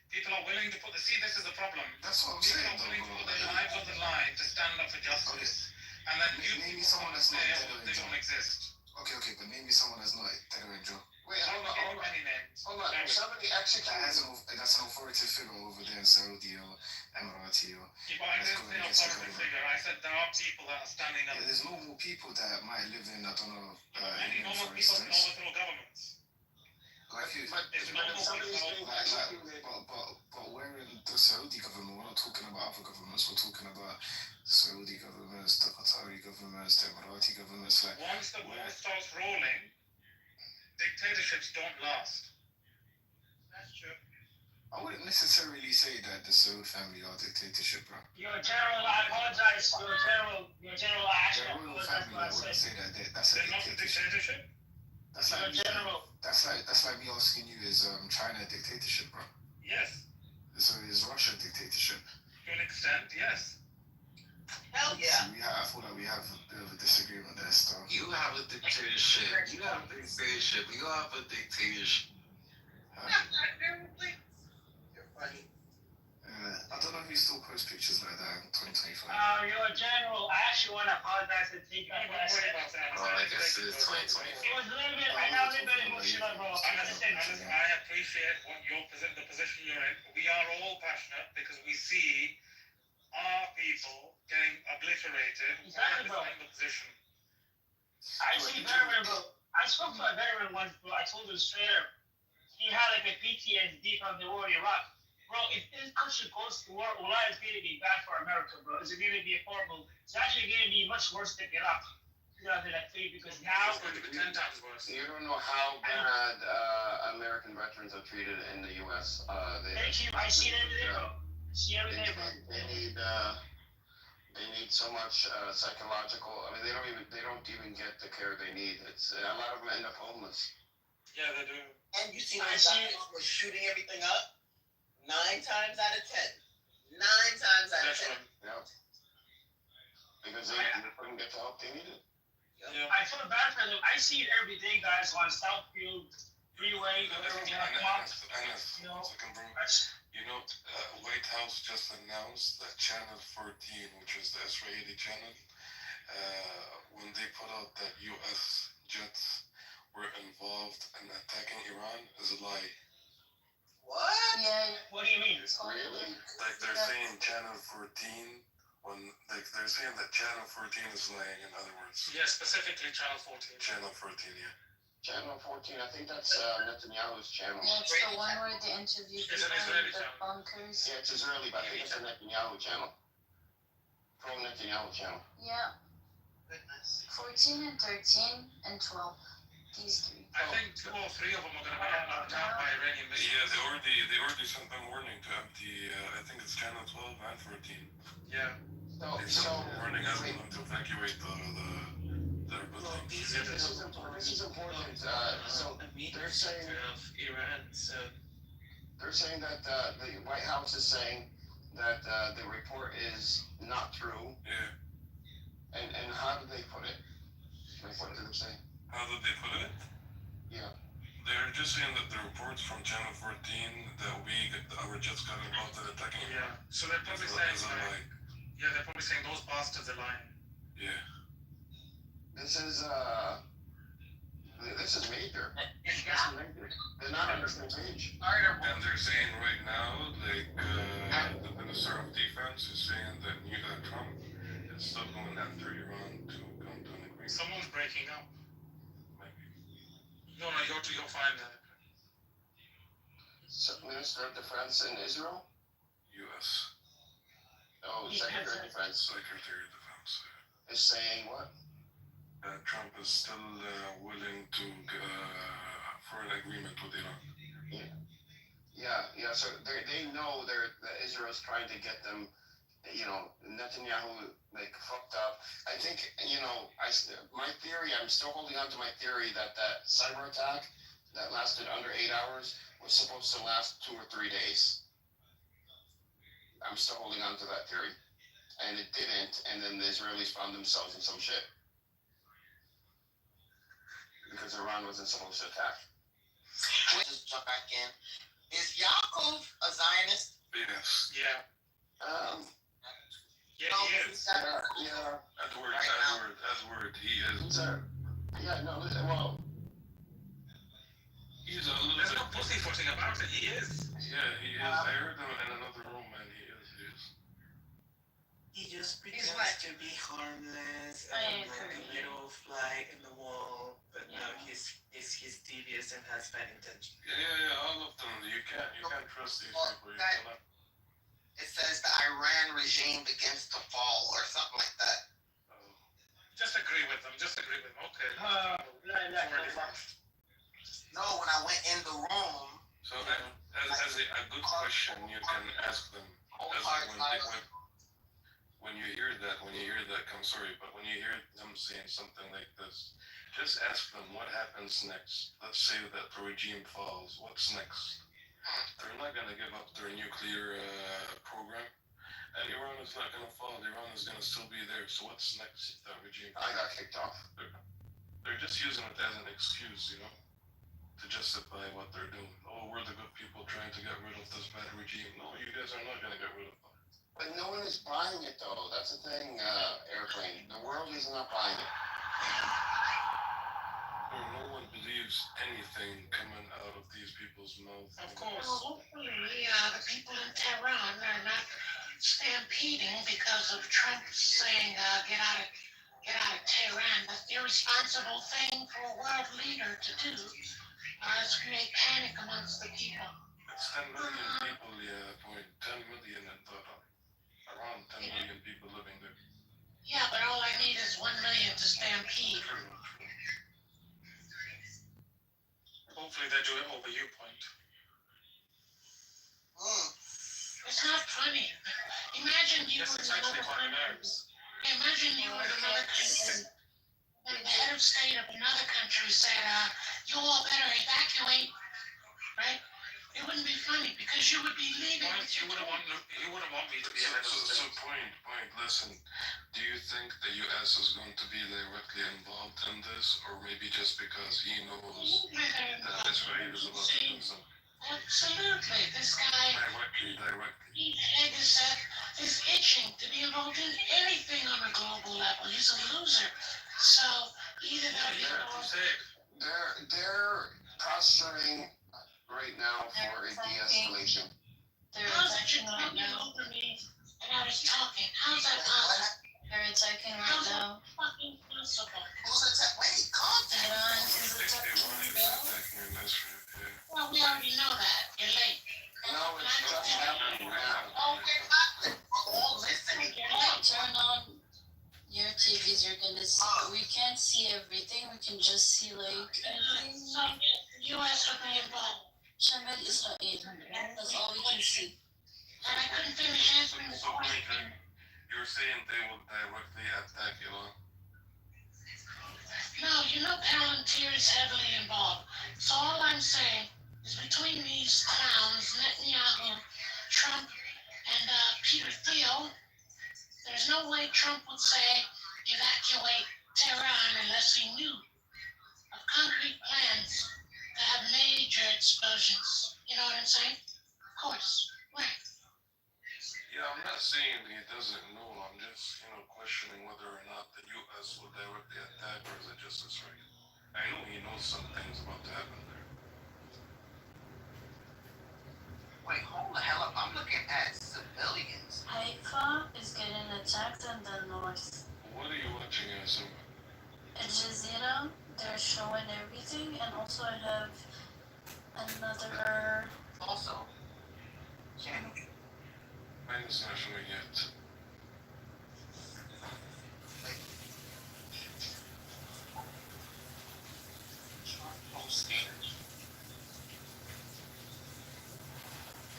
Speaker 1: People are willing to put this is the problem.
Speaker 22: That's what I'm
Speaker 1: People
Speaker 22: saying.
Speaker 1: are willing to put their lives on the line to stand up for justice. And then
Speaker 22: name me someone that's not dead or in
Speaker 1: they
Speaker 22: jail.
Speaker 1: don't exist.
Speaker 22: Okay, but name me someone that's not dead or in jail.
Speaker 18: Wait, hold on.
Speaker 1: Many names.
Speaker 18: Hold on. Somebody executed.
Speaker 22: That's an authoritative figure over there in Saudi or Emirati or.
Speaker 1: Yeah, but I didn't say authoritative figure. I said there are people that are standing up.
Speaker 22: Yeah, there's normal people that might live in, I don't know.
Speaker 1: Many normal people can overthrow governments.
Speaker 22: Like who?
Speaker 1: But
Speaker 22: we're in the Saudi government. We're not talking about other governments. We're talking about the Saudi governments, the Qatari governments, the Emirati governments. Like
Speaker 1: once the ball starts rolling, dictatorships don't last. That's true.
Speaker 22: I wouldn't necessarily say that the Saud family are dictatorship, bro.
Speaker 8: Your general, I apologize. Your general action.
Speaker 22: The royal family, I wouldn't say that that's a
Speaker 1: dictatorship.
Speaker 22: That's like me asking you, is China a dictatorship, bro?
Speaker 1: Yes.
Speaker 22: So is Russia a dictatorship?
Speaker 1: To an extent, yes.
Speaker 4: Hell yeah.
Speaker 22: So I feel like we have a bit of a disagreement there, still.
Speaker 14: You have a dictatorship. You have a dictatorship. You have a dictatorship.
Speaker 4: You're funny.
Speaker 22: I don't know if you still post pictures like that in 2025.
Speaker 8: Your general, I actually want to apologize and take
Speaker 1: Don't worry about that.
Speaker 14: I guess it's 2024.
Speaker 8: It was a little bit, I got a little bit emotional, bro.
Speaker 1: I appreciate the position you're in. We are all passionate because we see our people getting obliterated.
Speaker 8: Exactly, bro.
Speaker 1: The position.
Speaker 8: I see veteran, bro. I spoke to a veteran once, bro. I told him straight up. He had like a PTSD from the war in Iraq. Bro, if this country goes to war, Wallah is going to be bad for America, bro. It's going to be horrible. It's actually going to be much worse than Iraq 2003 because now
Speaker 1: it's going to be 10 times worse.
Speaker 18: You don't know how bad American veterans are treated in the U.S.
Speaker 8: Thank you. I see it every day, bro. I see it every day, bro.
Speaker 18: They need so much psychological. I mean, they don't even get the care they need. It's a lot of them end up homeless.
Speaker 1: Yeah, they do.
Speaker 4: And you see when Zionists were shooting everything up, 9 times out of 10. 9 times out of 10.
Speaker 18: Yeah. Because they couldn't get the help they needed.
Speaker 1: Yeah.
Speaker 8: I feel bad for them. I see it every day, guys, on Southfield Freeway.
Speaker 5: White House just announced that Channel 14, which is the Israeli channel, when they put out that U.S. jets were involved in attacking Iran, is a lie.
Speaker 4: What?
Speaker 10: Yeah.
Speaker 8: What do you mean?
Speaker 18: Really?
Speaker 5: Like they're saying Channel 14 they're saying that Channel 14 is lying. In other words.
Speaker 1: Yeah, specifically Channel 14.
Speaker 5: Channel 14, yeah.
Speaker 18: Channel 14. I think that's Netanyahu's channel.
Speaker 10: Yeah, it's the one where they interview people in the bunkers.
Speaker 18: Yeah, it's Israeli, but I think it's a Netanyahu channel. Pro Netanyahu channel.
Speaker 10: Yeah.
Speaker 4: Goodness.
Speaker 10: 14 and 13 and 12. These 3.
Speaker 1: I think 2 or 3 of them are going to be knocked out by Iranian missiles.
Speaker 5: Yeah, they already sent them warning to empty. I think it's Channel 12 and 14.
Speaker 1: Yeah.
Speaker 5: Warning has them to evacuate their buildings.
Speaker 18: This is important. So they're saying
Speaker 1: Iran. So
Speaker 18: they're saying that the White House is saying that the report is not true.
Speaker 5: Yeah.
Speaker 18: And how did they put it? Like, what did they say?
Speaker 5: How did they put it?
Speaker 18: Yeah.
Speaker 5: They're just saying that the reports from Channel 14 that our jets got involved in attacking.
Speaker 1: Yeah. So they're probably saying
Speaker 15: Yeah, they're probably saying those bastards are lying.
Speaker 5: Yeah.
Speaker 12: This is major. This is major. They're not on the same page.
Speaker 5: And they're saying right now, like, the Minister of Defense is saying that Trump is still going after Iran to come to an agreement.
Speaker 15: Someone's breaking up.
Speaker 5: Maybe.
Speaker 15: No, you'll find that.
Speaker 12: Minister of Defense in Israel?
Speaker 5: U.S.
Speaker 12: Oh, Secretary of Defense.
Speaker 5: Secretary of Defense.
Speaker 12: Is saying what?
Speaker 5: Trump is still willing to for an agreement with Iran.
Speaker 12: Yeah. So they know that Israel's trying to get them. Netanyahu fucked up. I think my theory. I'm still holding on to my theory that cyber attack that lasted under 8 hours was supposed to last 2 or 3 days. I'm still holding on to that theory, and it didn't. And then the Israelis found themselves in some shit because Iran wasn't supposed to attack.
Speaker 21: Just jump back in. Is Yaakov a Zionist?
Speaker 5: Yes.
Speaker 15: Yeah. Yeah, he is.
Speaker 12: Yeah.
Speaker 5: Edward, he is.
Speaker 12: Well.
Speaker 5: He's a little
Speaker 15: There's no pussyfooting about it. He is.
Speaker 5: Yeah, he is. I heard him in another room, and he is.
Speaker 21: He just pretends to be harmless and like a little fly in the wall, but no, he's devious and has bad intentions.
Speaker 5: Yeah, all of them. You can't trust these people.
Speaker 21: It says the Iran regime begins to fall or something like that.
Speaker 15: Just agree with them. Okay.
Speaker 21: No, when I went in the room.
Speaker 5: So as a good question, you can ask them. When you hear that, I'm sorry, but when you hear them saying something like this, just ask them what happens next. Let's say that the regime falls. What's next? They're not going to give up their nuclear program, and Iran is not going to fall. Iran is going to still be there. So what's next if that regime falls?
Speaker 12: I got kicked off.
Speaker 5: They're just using it as an excuse, to justify what they're doing. Oh, we're the good people trying to get rid of this bad regime. No, you guys are not going to get rid of it.
Speaker 12: But no one is buying it, though. That's the thing, Airplane. The world is not buying it.
Speaker 5: No one believes anything coming out of these people's mouths.
Speaker 15: Of course.
Speaker 9: Well, hopefully, the people in Tehran are not stampeding because of Trump saying, get out of Tehran. That's the irresponsible thing for a world leader to do, is create panic amongst the people.
Speaker 5: It's 10 million people, 10 million in total. Around 10 million people living there.
Speaker 9: Yeah, but all I need is 1 million to stampede.
Speaker 5: True.
Speaker 15: Hopefully they do it over you, Point.
Speaker 9: It's not funny. Imagine you
Speaker 15: Yes,
Speaker 9: were
Speaker 15: it's
Speaker 9: in
Speaker 15: actually
Speaker 9: another
Speaker 15: funny
Speaker 9: country.
Speaker 15: nerves.
Speaker 9: Imagine you were in another country, and the head of state of another country said, you all better evacuate, right? It wouldn't be funny because you would be leaving.
Speaker 15: Point, you wouldn't want me to be a head of
Speaker 5: So
Speaker 15: state.
Speaker 5: point, listen. Do you think the U.S. is going to be directly involved in this, or maybe just because he knows that Israel is about to do something?
Speaker 9: Absolutely. This guy,
Speaker 5: Directly.
Speaker 9: Hegseth, is itching to be involved in anything on a global level. He's a loser. So either they'll be involved.
Speaker 12: They're posturing right now for a de-escalation.
Speaker 9: How's that you talking over me and I was talking? How's that possible?
Speaker 10: They're attacking right now.
Speaker 9: Fucking possible.
Speaker 21: Who's attacking? Wait, calm down.
Speaker 10: Iran is attacking
Speaker 9: Well, we already know that. You're late.
Speaker 12: No, it's just happening now.
Speaker 21: Oh, we're not. We're all listening.
Speaker 10: Turn on your TVs, you're gonna see. We can't see everything, we can just see anything.
Speaker 9: So, U.S. would be involved.
Speaker 10: Shemed Israel. That's all we can see.
Speaker 9: And I couldn't finish answering the question.
Speaker 5: You're saying they will directly attack Iran?
Speaker 9: No, Palantir is heavily involved. So all I'm saying is between these clowns, Netanyahu, Trump, and Peter Thiel, there's no way Trump would say evacuate Tehran unless he knew of concrete plans to have major explosions. You know what I'm saying? Of course. Right.
Speaker 5: Yeah, I'm not saying he doesn't know. I'm just, questioning whether or not the U.S. will directly attack or is it just Israel. I know he knows some things about to happen there.
Speaker 21: Wait, hold the hell up. I'm looking at civilians.
Speaker 10: Haifa is getting attacked in the north.
Speaker 5: What are you watching as Simba?
Speaker 10: Al Jazeera, they're showing everything, and also I have another.
Speaker 21: Also, channel.
Speaker 5: Mine is not showing yet.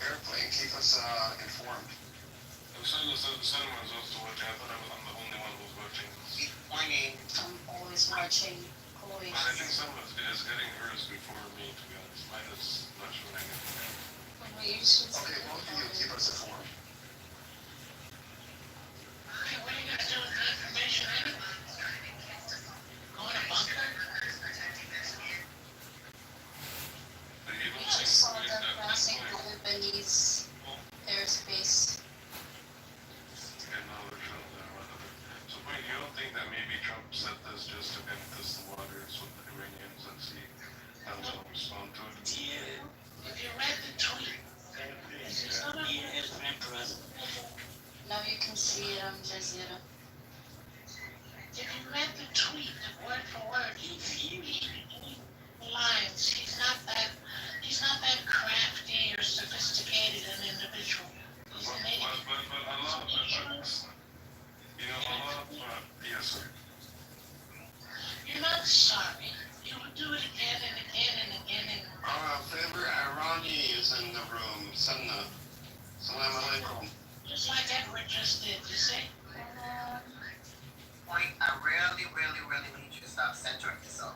Speaker 18: Airplane, keep us informed.
Speaker 5: Someone's also watching. I thought I'm the only one who's watching this.
Speaker 21: Keep pointing.
Speaker 10: I'm always watching. Always.
Speaker 5: I think someone is getting hers before me, to be honest. Mine is not showing anything.
Speaker 18: Okay, both of you keep us informed.
Speaker 9: Hey, what are you gonna do with the information anyway? Go in a bunker?
Speaker 10: I saw them crossing the Lebanese airspace.
Speaker 5: And now they're showing that. So, wait, you don't think that maybe Trump said this just to kind of test the waters with the Iranians and see how they'll respond to it?
Speaker 9: Yeah. If you read the tweet,
Speaker 10: Now you can see it on Jazeera.
Speaker 9: if you read the tweet, word for word, he lines. He's not that crafty or sophisticated an individual. He's an idiot.
Speaker 5: But a lot of, yes, sir.
Speaker 9: You're not sorry. You will do it again and again and again and
Speaker 18: Our favorite Irani is in the room. Sanna. Salam alaikum.
Speaker 9: just like Edward just did, you see?
Speaker 21: Point, I really, really, really need you to stop centering yourself.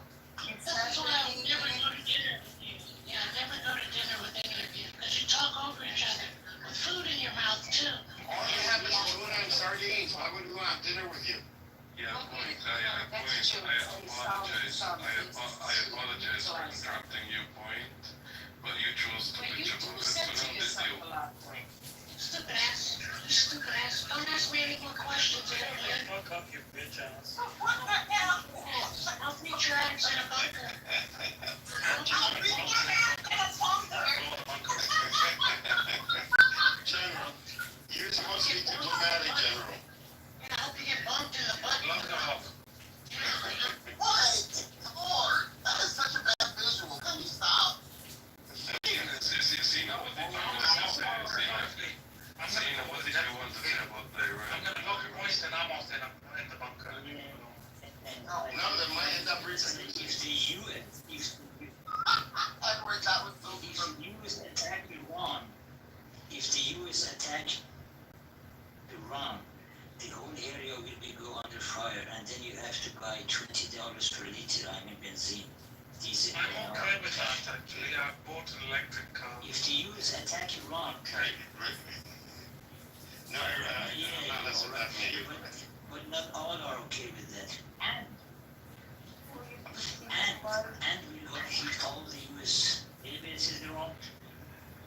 Speaker 9: That's why I would never go to dinner with you. Yeah, I never go to dinner with any of you because you talk over each other with food in your mouth too.
Speaker 18: All you have is tuna and sardines. Why would we want dinner with you?
Speaker 5: Yeah, I apologize for interrupting you, point. But you chose to bitch about it, so no big deal.
Speaker 9: Stupid ass. You stupid ass. Don't ask me any more questions, Edward.
Speaker 8: Fuck up, you bitch ass.
Speaker 9: What the hell? I'll beat your ass in a bunker. I'll beat your ass in a bunker.
Speaker 18: General, you're supposed to be diplomatic, General.
Speaker 9: Yeah, I hope you get bumped in the butt.
Speaker 5: Lock them up.
Speaker 21: What? Come on. That is such a bad visual. Can you stop?
Speaker 5: See, now what did you want to say? See, now what did you want to say about the Iran?
Speaker 15: I'm gonna lock points and I'm off in the bunker.
Speaker 18: No, that might end up reproducing.
Speaker 21: Edward, that was so
Speaker 13: If the US attack Iran, the whole area will be go under fire, and then you have to buy $20 per liter. Benzene, diesel.
Speaker 15: I'm okay with that actually. I bought an electric car.
Speaker 13: If the US attack Iran,
Speaker 18: No, not listen to that maybe.
Speaker 13: but not all are okay with that. And he told the US, maybe this is wrong.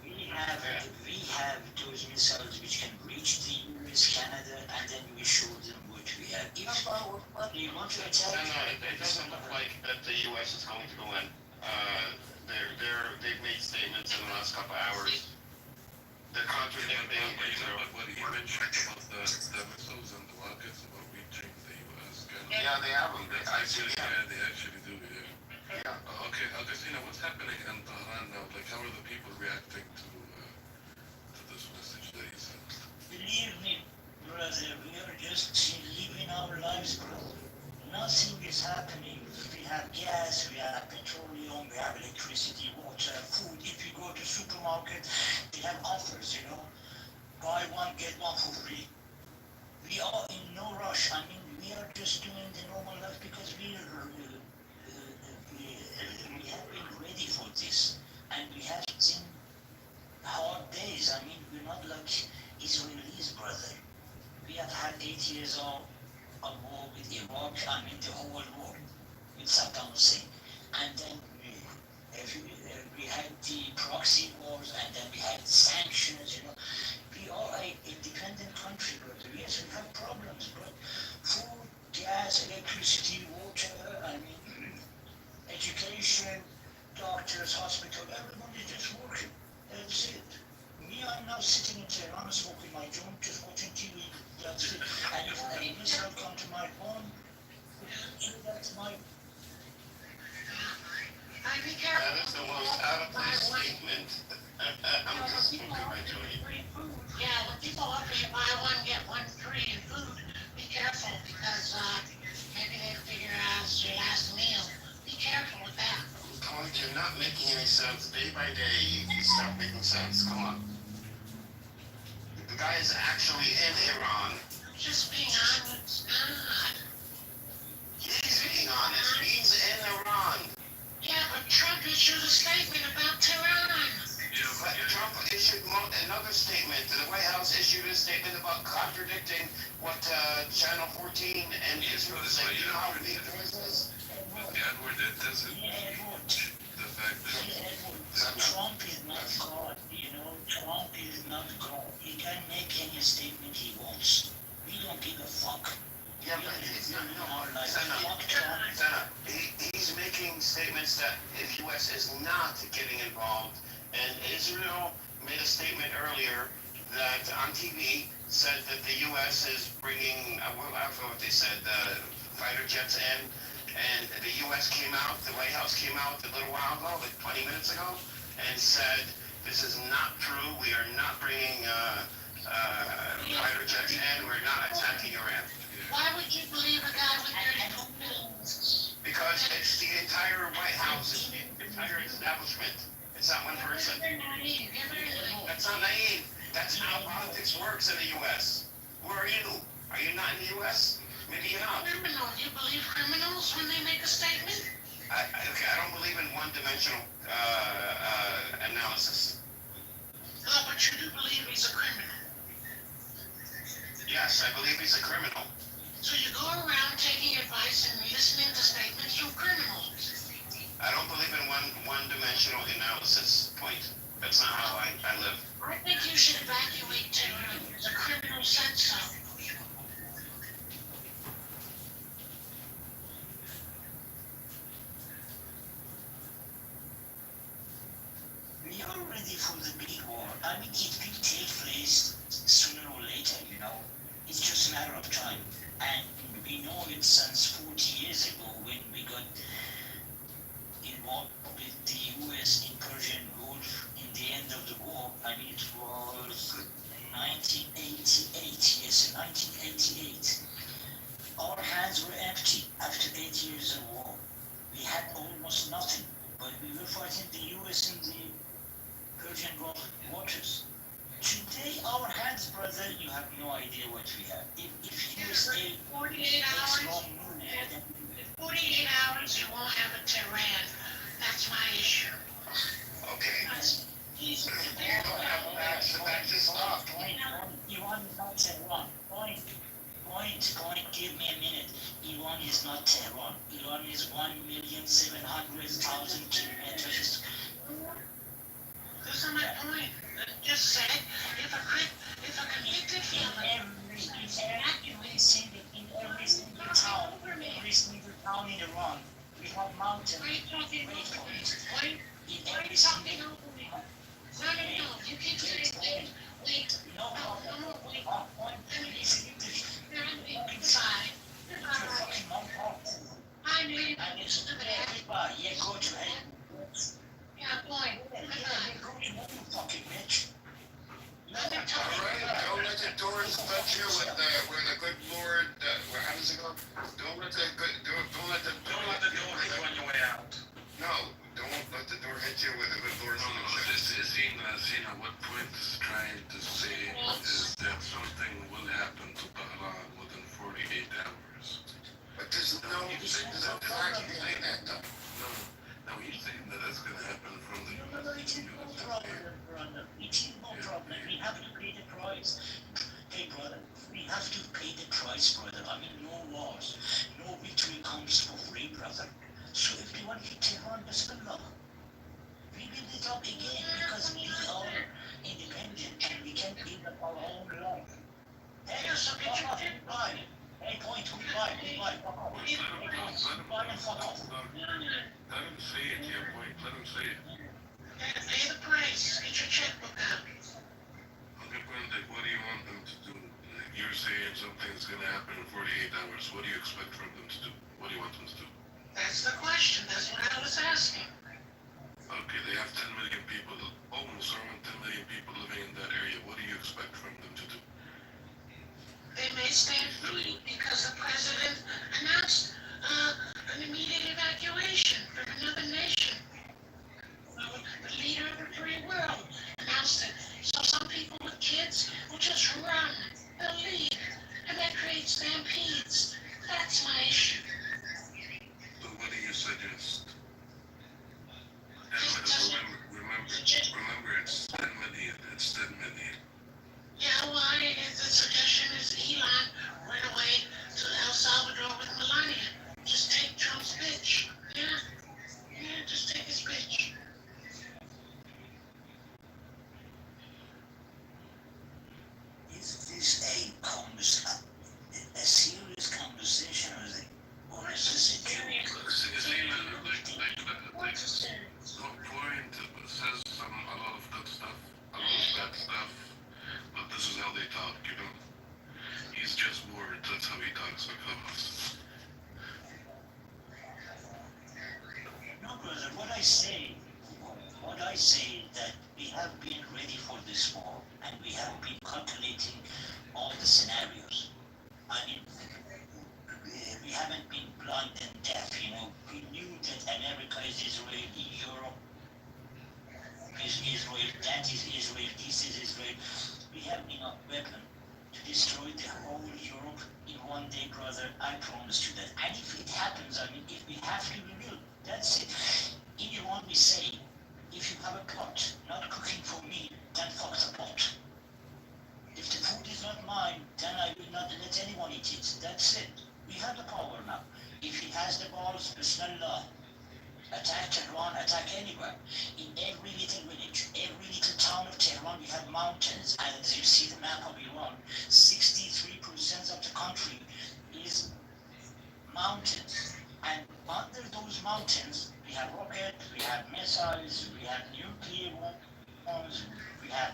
Speaker 13: We have those missiles which can reach the US, Canada, and then we show them what we have. If they want to attack,
Speaker 18: It doesn't look like that the U.S. is going to go in. They've made statements in the last couple of hours. They're contradicting Israel.
Speaker 5: What he mentioned about the missiles and the rockets about reaching the US, Canada.
Speaker 18: Yeah, they have them. I see.
Speaker 5: Yeah, they actually do, yeah.
Speaker 18: Yeah.
Speaker 5: Okay, Augustina, what's happening in Tehran now? Like, how are the people reacting to this message that he sent?
Speaker 13: believe me, brother, we are just living our lives, bro. Nothing is happening. We have gas, we have petroleum, we have electricity, water, food. If you go to supermarket, they have offers, buy one, get one for free. We are in no rush. We are just doing the normal life because we have been ready for this. And we have seen hard days. We're not like Israelis, brother. We have had 8 years of war with Iraq, the whole war with Saddam Hussein. And then we had the proxy wars, and then we had sanctions,
Speaker 17: We are an independent country, brother. Yes, we have problems, but food, gas, electricity, water, I mean, education, doctors, hospital, everybody just working. That's it. Me, I'm now sitting in Tehran smoking my joint, just watching TV. That's it. And if a missile come to my home, so that's my.
Speaker 9: I be careful.
Speaker 18: That is the most out of place statement. I'm just smoking my joint.
Speaker 9: Yeah, when people offer you buy one, get one free in food, be careful because maybe they figure out it's your last meal. Be careful with that.
Speaker 18: Colin, you're not making any sense. Day by day, you start making sense. Come on. The guy is actually in Iran.
Speaker 9: Just being honest. God.
Speaker 18: He's being honest. He's in Iran.
Speaker 9: Yeah, but Trump issued a statement about Tehran.
Speaker 18: But Trump issued another statement. The White House issued a statement about contradicting what Channel 14 and Israel said. You know how big this is?
Speaker 5: Edward, that doesn't the fact that
Speaker 17: Trump is not God, you know. Trump is not God. He can make any statement he wants. We don't give a fuck.
Speaker 18: Yeah, but he's making statements that the U.S. is not getting involved. And Israel made a statement earlier that on TV said that the U.S. is bringing, I forgot what they said, fighter jets in. And the U.S. came out, the White House came out a little while ago, like 20 minutes ago, and said, this is not true. We are not bringing fighter jets in. We're not attacking Iran.
Speaker 9: Why would you believe a guy with 32 millions?
Speaker 18: Because it's the entire White House, it's the entire establishment. It's not one person. That's not naive. That's how politics works in the U.S. Where are you? Are you not in the U.S.? Maybe you're not.
Speaker 9: Criminal. You believe criminals when they make a statement?
Speaker 18: Okay, I don't believe in one-dimensional analysis.
Speaker 9: Oh, but you do believe he's a criminal.
Speaker 18: Yes, I believe he's a criminal.
Speaker 9: So you go around taking advice and listening to statements from criminals.
Speaker 18: I don't believe in one-dimensional analysis. Point. That's not how I live.
Speaker 9: I think you should evacuate Tehran. The criminal said so.
Speaker 17: We are ready for the big war. I mean, it will take place sooner or later, you know. It's just a matter of time. And we know it since 40 years ago when we got involved with the US in Persian Gulf in the end of the war. I mean, it was 1988. Yes, 1988. Our hands were empty after 8 years of war. We had almost nothing, but we were fighting the US in the Persian Gulf waters. Today, our hands, brother, you have no idea what we have. If you say
Speaker 9: 48 hours, 48 hours, you won't have a Tehran. That's my issue.
Speaker 18: Okay.
Speaker 9: He's
Speaker 18: That's just off.
Speaker 17: Iran is not Tehran. Point, give me a minute. Iran is not Tehran. Iran is 1,700,000 kilometers.
Speaker 9: Those are my point. Just say, if a convicted felon is evacuated
Speaker 17: In every single town in Iran, we have mountains.
Speaker 9: Why are you talking over me? Why are you talking over me? No. You keep saying, wait. No, wait. You're on the inside. I knew you were stupid ass.
Speaker 17: Yeah, go to hell.
Speaker 9: Yeah, boy.
Speaker 17: Go to hell, you fucking bitch.
Speaker 18: Alright, don't let the doors touch you with where the good Lord, how does it go? Don't let the door hit you on your way out. No, don't let the door hit you with the good Lord.
Speaker 5: Zine, what point is trying to say is that something will happen to Bahrain within 48 hours.
Speaker 18: But there's no, how can you say that though?
Speaker 5: No, he's saying that it's going to happen from the
Speaker 17: It's no problem, brother. It's no problem. We have to pay the price. Hey, brother, we have to pay the price, brother. I mean, no wars. No victory comes for free, brother. So if you want to hit Tehran, Bismillah. We build it up again because we are independent and we can build up our own life. Hey, so get your shit right. Hey, point, goodbye, fuck off. Goodbye and fuck off.
Speaker 5: Let him say it, yeah, boy. Let him say it.
Speaker 9: Pay the price. Get your checkbook out.
Speaker 5: Okay, but like, what do you want them to do? Like, you're saying something's gonna happen in 48 hours. What do you expect from them to do? What do you want them to do?
Speaker 9: That's the question. That's what I was asking.
Speaker 5: Okay, they have 10 million people, almost around 10 million people living in that area. What do you expect from them to do?
Speaker 9: They may stand free because the president announced an immediate evacuation from another nation. The leader of the free world announced it. So some people with kids will just run. They'll leave. And that creates stampedes. That's my issue.
Speaker 5: So what do you suggest? And remember, it's 10 million. It's 10 million.
Speaker 9: Yeah, why? The suggestion is Elon went away to El Salvador with Melania. Just take Trump's bitch. Yeah, just take his bitch.
Speaker 17: Is this a serious conversation or is this a joke?
Speaker 5: Point says a lot of good stuff, a lot of bad stuff, but this is how they talk, you know? He's just bored, that's how he talks on Clubhouse.
Speaker 17: No, brother, what I say is that we have been ready for this war and we have been calculating all the scenarios. I mean, we haven't been blind and deaf, you know. We knew that America is Israel, Europe is Israel, that is Israel, this is Israel. We have enough weapon to destroy the whole Europe in one day, brother. I promise you that. And if it happens, I mean, if we have to, we will. That's it. In Iran, we say, if you have a pot not cooking for me, then fuck the pot. If the food is not mine, then I will not let anyone eat it. That's it. We have the power now. If he has the balls, Bismillah. Attack Tehran, attack anywhere. In every little village, every little town of Tehran, we have mountains. And as you see the map of Iran, 63% of the country is mountains. And under those mountains, we have rockets, we have missiles, we have nuclear weapons, we have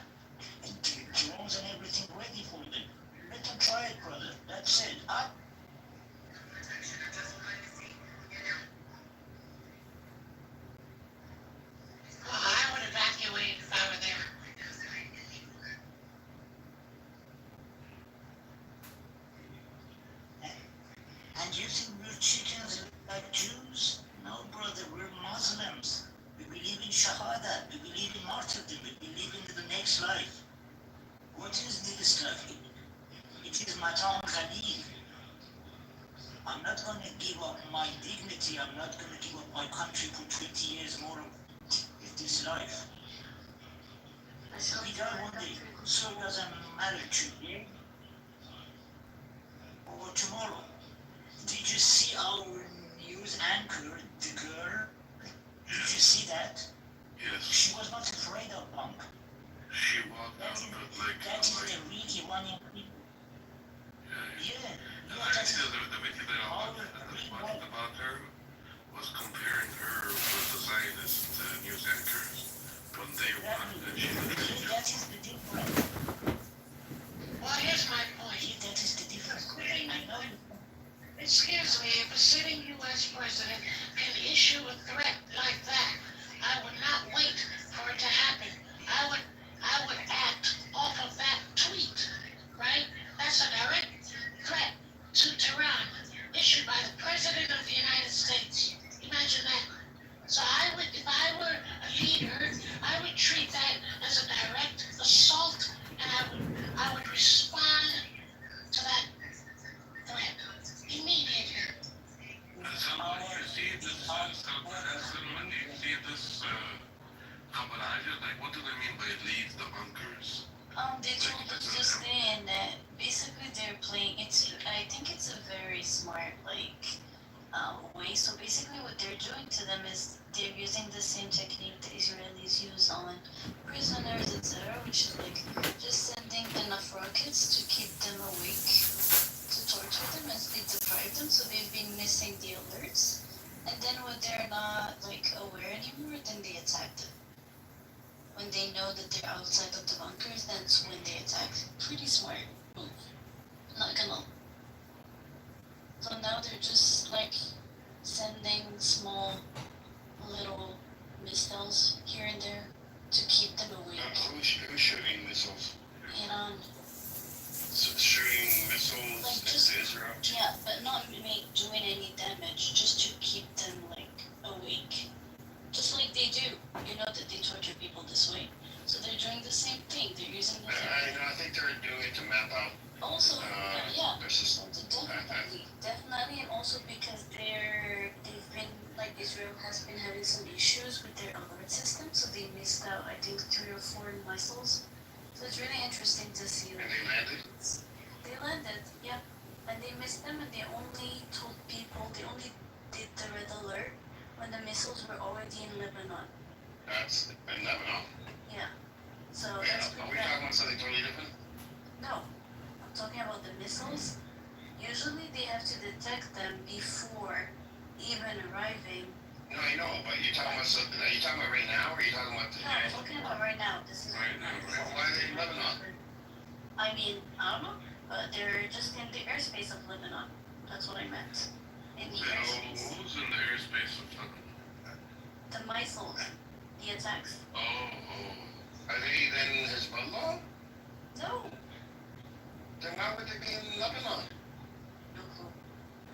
Speaker 17: drones and everything ready for them. Let them try it, brother. That's it.
Speaker 9: Well, I would evacuate if I were there.
Speaker 17: And you think we're chickens like Jews? No, brother, we're Muslims. We believe in Shahada. We believe in martyrdom. We believe in the next life. What is this life? It is Matan Khalil. I'm not going to give up my dignity. I'm not going to give up my country for 20 years more of this life. We die one day, so it doesn't matter today or tomorrow. Did you see our news anchor, the girl? Did you see that?
Speaker 5: Yes.
Speaker 17: She was not afraid of bomb.
Speaker 5: She walked out of it like...
Speaker 17: That is the really running people. Yeah.
Speaker 5: The video that I watched about her was comparing her with the Zionist news anchors when they won and she was...
Speaker 17: That is the difference.
Speaker 9: Well, here's my point.
Speaker 17: That is the difference. I know.
Speaker 9: It scares me if a sitting U.S. president can issue a threat like that. I would not wait for it to happen. I would act off of that tweet, right? That's a direct threat to Tehran issued by the President of the United States. Imagine that. So if I were a leader, I would treat that as a direct assault, and I would respond to that threat immediately.
Speaker 5: Like, what do they mean by leave the bunkers?
Speaker 10: They told us to stay in that. Basically, they're playing. I think it's a very smart, way away. So basically what they're doing to them is they're using the same technique the Israelis use on prisoners, etc., which is like just sending enough rockets to keep them awake, to torture them and sleep deprive them, so they've been missing the alerts. And then when they're not like aware anymore, then they attack them. When they know that they're outside of the bunkers, that's when they attack. Pretty smart move. Not gonna. So now they're just like sending small little missiles here and there to keep them awake.
Speaker 18: Who's shooting missiles?
Speaker 10: Iran.
Speaker 18: Shooting missiles
Speaker 10: Like just,
Speaker 18: into Israel?
Speaker 10: yeah, but not doing any damage, just to keep them like awake. Just like they do. You know that they torture people this way. So they're doing the same thing. They're using the same.
Speaker 18: I think they're doing it to map out
Speaker 10: also, yeah,
Speaker 18: their systems.
Speaker 10: definitely, and also because they've been like Israel has been having some issues with their alert system, so they missed out I think 3 or 4 missiles. So it's really interesting to see.
Speaker 18: And they landed.
Speaker 10: They landed, yeah, and they missed them, and they only told people they only did the red alert when the missiles were already in Lebanon.
Speaker 18: That's in Lebanon.
Speaker 10: Yeah. So
Speaker 18: Wait,
Speaker 10: that's
Speaker 18: are we talking about something totally different?
Speaker 10: No. I'm talking about the missiles. Usually they have to detect them before even arriving.
Speaker 18: No, I know, but you're talking about something. Are you talking about right now, or are you talking about?
Speaker 10: No, I'm talking about right now. This is
Speaker 18: right now. Why are they in Lebanon?
Speaker 10: I mean, I don't know, but they're just in the airspace of Lebanon. That's what I meant. In the airspace.
Speaker 5: Who's in the airspace of Lebanon?
Speaker 10: The missiles, the attacks.
Speaker 18: Are they then Hezbollah?
Speaker 10: No.
Speaker 18: Then why would they be in Lebanon?
Speaker 10: No clue.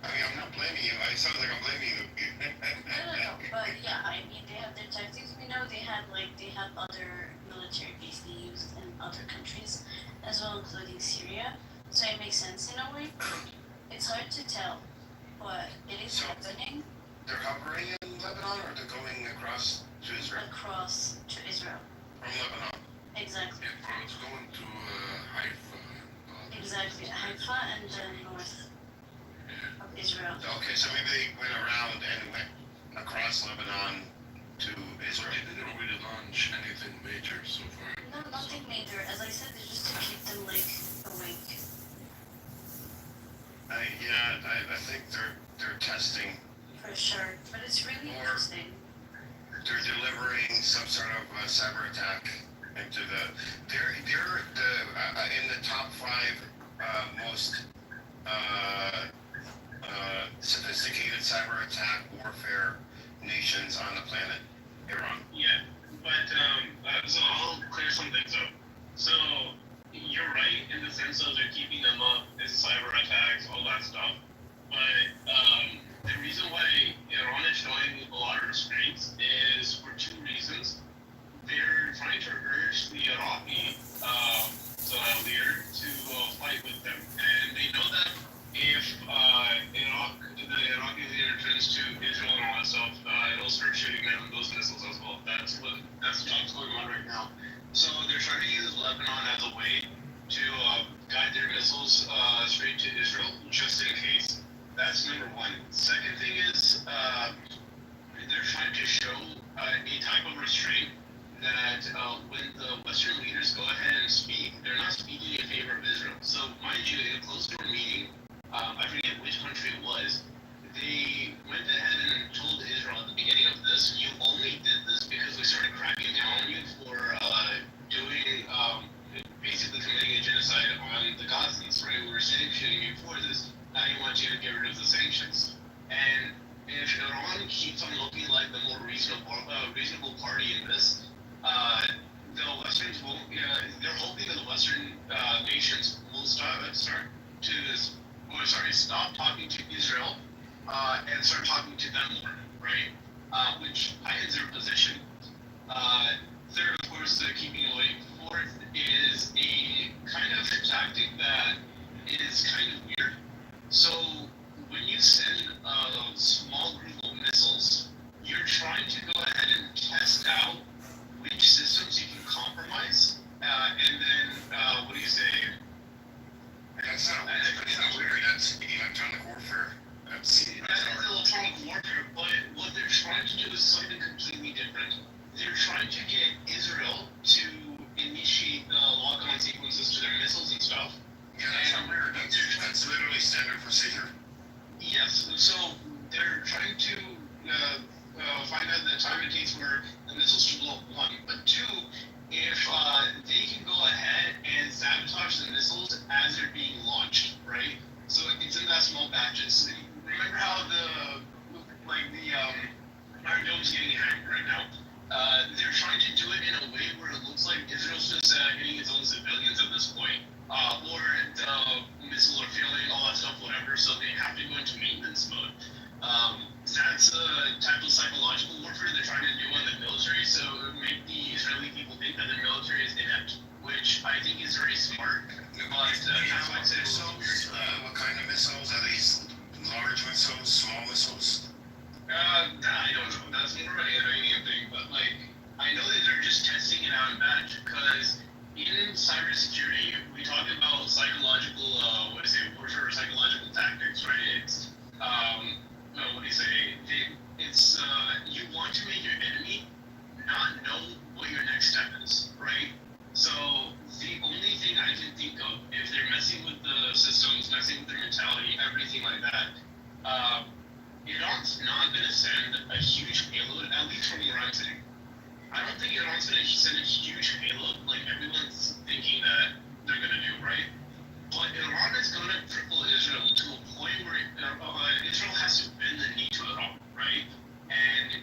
Speaker 18: I mean, I'm not blaming you. It sounds like I'm blaming you.
Speaker 10: No. But yeah, I mean, they have their tactics. We know they have other military bases they used in other countries, as well, including Syria. So it makes sense in a way. It's hard to tell, but it is happening.
Speaker 18: They're hovering in Lebanon, or they're going across to Israel?
Speaker 10: Across to Israel.
Speaker 18: From Lebanon.
Speaker 10: Exactly.
Speaker 5: Yeah, it's going to Haifa.
Speaker 10: Exactly, Haifa and the north of Israel.
Speaker 18: Okay, so maybe they went around and went across Lebanon to Israel.
Speaker 5: They didn't really launch anything major so far.
Speaker 10: No, nothing major. As I said, it's just to keep them like awake.
Speaker 18: I think they're testing.
Speaker 10: For sure, but it's really interesting.
Speaker 18: They're delivering some sort of cyber attack into they're in the top 5 most sophisticated cyber attack warfare nations on the planet. Iran.
Speaker 1: Yeah, but so I'll clear some things up. So you're right in the sense of they're keeping them up, it's cyber attacks, all that stuff. But the reason why Iran is showing a lot of restraints is for 2 reasons. They're trying to urge the Iraqi leader to fight with them, and they know that if the Iraqi leader turns to Israel and all that stuff, it'll start shooting down those missiles as well. That's what's going on right now. So they're trying to use Lebanon as a way to guide their missiles straight to Israel, just in case. That's number one. Second thing is they're trying to show a type of restraint that when the Western leaders go ahead and speak, they're not speaking in favor of Israel. So mind you, in a closed-door meeting, I forget which country it was, they went ahead and told Israel at the beginning of this, you only did this because we started cracking down on you for doing, basically committing a genocide on the Gazans, right? We were sanctioning you for this. Now you want you to get rid of the sanctions. And if Iran keeps on looking like the more reasonable party in this, the Westerns won't. They're hoping that the Western nations will stop talking to Israel and start talking to them more, right? Which heightens their position. Third, of course, keeping away. Fourth is a kind of tactic that is kind of weird. So when you send a small group of missiles, you're trying to go ahead and test out which systems you can compromise, and then what do you say?
Speaker 18: That's not weird. That's electronic warfare. That's
Speaker 1: electronic warfare.
Speaker 7: is something completely different. They're trying to get Israel to initiate the lock-on sequences to their missiles and stuff.
Speaker 18: Yeah, that's not weird. That's literally standard procedure.
Speaker 7: Yes, so they're trying to find out the time it takes for the missiles to blow up, one. But two, if they can go ahead and sabotage the missiles as they're being launched, right? So it's in that small batches. Remember how our dome's getting hacked right now? They're trying to do it in a way where it looks like Israel's just hitting its own civilians at this point. Or the missiles are failing, all that stuff, whatever, so they have to go into maintenance mode. That's a type of psychological warfare they're trying to do on the military, so it would make the Israeli people think that the military is inept, which I think is very smart. But that's why I said it's so weird.
Speaker 18: What kind of missiles? Are these large missiles, small missiles?
Speaker 7: I don't know. That's more of an Iranian thing, but I know that they're just testing it out in batch, because in cybersecurity, we talk about psychological, warfare or psychological tactics, right? It's, what do you say? It's, you want to make your enemy not know what your next step is, right? So, the only thing I can think of, if they're messing with the systems, messing with their mentality, everything like that, Iran's not going to send a huge payload, at least from where I'm sitting. I don't think Iran's going to send a huge payload like everyone's thinking that they're going to do, right? But Iran is going to cripple Israel to a point where Israel has to bend the knee to Iran, right? And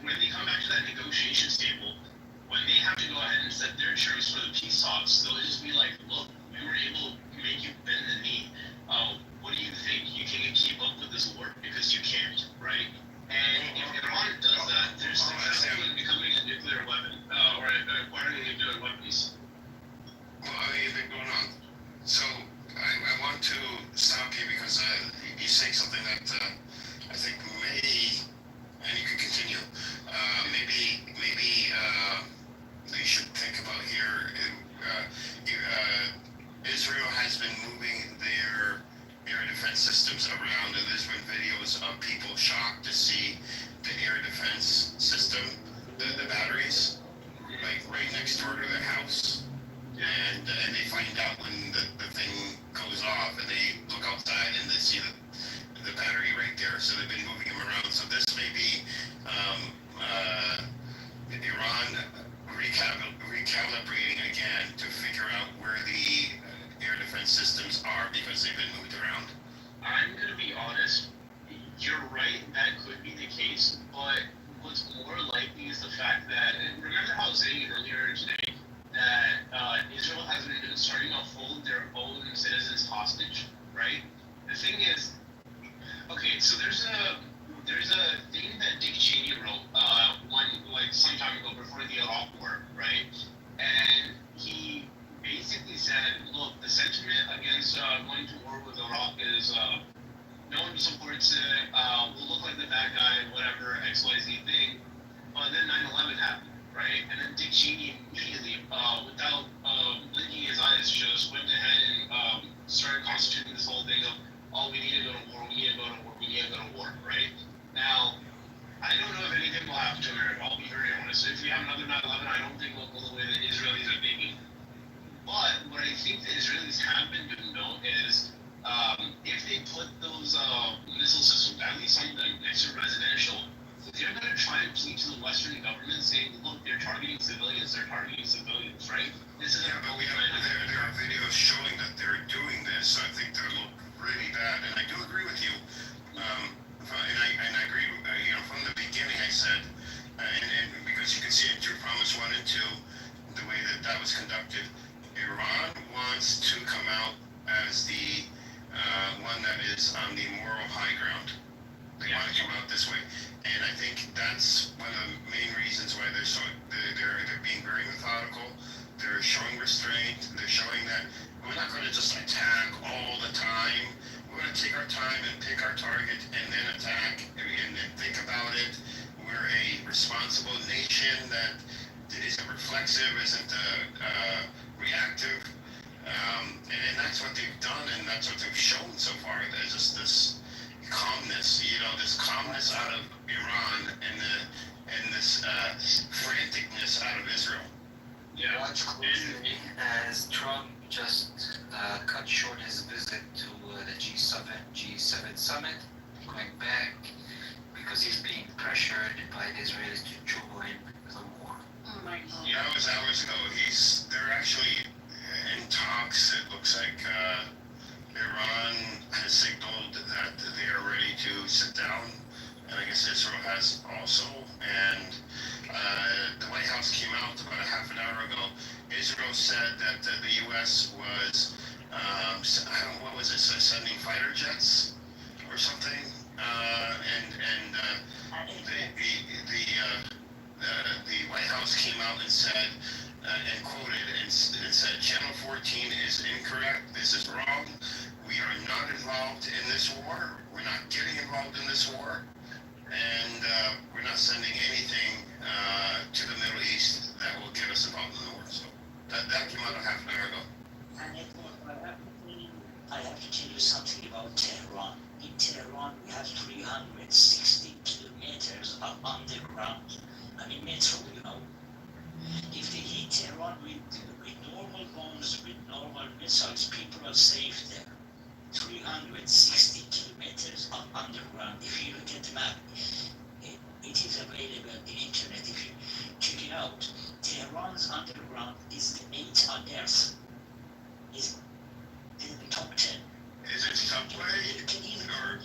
Speaker 7: when they come back to that negotiations table, when they have to go ahead and set their terms for the peace talks, they'll just be like, look, we were able to make you bend the knee. What do you think? You can keep up with this war? Because you can't, right? And if Iran does that, there's the chance of it becoming a nuclear weapon, or acquiring nuclear weapons.
Speaker 18: Well, you've been going on. So, I want to stop you because you say something that I think may, and you can continue, maybe you should think about here. Israel has been moving their air defense systems around, and there's been videos of people shocked to see the air defense system, the batteries, like right next door to their house. And they find out when the thing goes off, and they look outside and they see the battery right there. So they've been moving them around. So this may be Iran recalibrating again to figure out where the air defense systems are because they've been moved around.
Speaker 7: I'm going to be honest. You're right, that could be the case, but what's more likely is the fact that, and remember how I was saying earlier today, that Israel has been starting to hold their own citizens hostage, right? The thing is, okay, so there's a thing that Dick Cheney wrote some time ago before the Iraq War, right? And he basically said, look, the sentiment against going to war with Iraq is no one supports it, we'll look like the bad guy, whatever, XYZ thing. But then 9/11 happened, right? And then Dick Cheney immediately, without blinking his eyes, just went ahead and started constituting this whole thing of, oh, we need to go to war, we need to go to war, we need to go to war, right? Now, I don't know if anything will happen to America, I'll be very honest. If we have another 9/11, I don't think we'll go the way the Israelis are thinking. But what I think the Israelis have been doing, though, is if they put those missile systems, at least some of them next to residential, they're going to try and plead to the Western government saying, look, they're targeting civilians, right? This is
Speaker 18: there are videos showing that they're doing this. I think they look really bad, and I do agree with you. And I agree, from the beginning I said, and because you can see it through Promise 1 and 2, the way that was conducted, Iran wants to come out as the one that is on the moral high ground. They want to come out this way, and I think that's one of the main reasons why they're being very methodical. They're showing restraint. They're showing that we're not going to just attack all the time. We're going to take our time and pick our target and then attack and think about it. We're a responsible nation that isn't reflexive, isn't reactive. And that's what they've done, and that's what they've shown so far. There's just this calmness, this calmness out of Iran, and
Speaker 7: Yeah.
Speaker 19: Watch closely as Trump just cut short his visit to the G7 summit, going back because he's being pressured by the Israelis to join the war.
Speaker 10: Oh my God.
Speaker 18: Yeah, that was hours ago. They're actually in talks. It looks like Iran has signaled that they are ready to sit down, and I guess Israel has also. And the White House came out about a half an hour ago. Israel said that the U.S. was, I don't know, what was it, sending fighter jets or something, the White House came out and said, and quoted, and said, Channel 14 is incorrect. This is wrong. We are not involved in this war. We're not getting involved in this war. And we're not sending anything to the Middle East that will get us involved in the war. So that came out a half an hour ago.
Speaker 17: And I have to tell you something about Tehran. In Tehran, we have 360 kilometers of underground. I mean, metro, you know. If they hit Tehran with normal bombs, with normal missiles, people are safe there. 360 kilometers of underground. If you look at the map, it is available in internet. If you check it out, Tehran's underground is the 8th on Earth. Is in the top 10.
Speaker 18: Is it subway or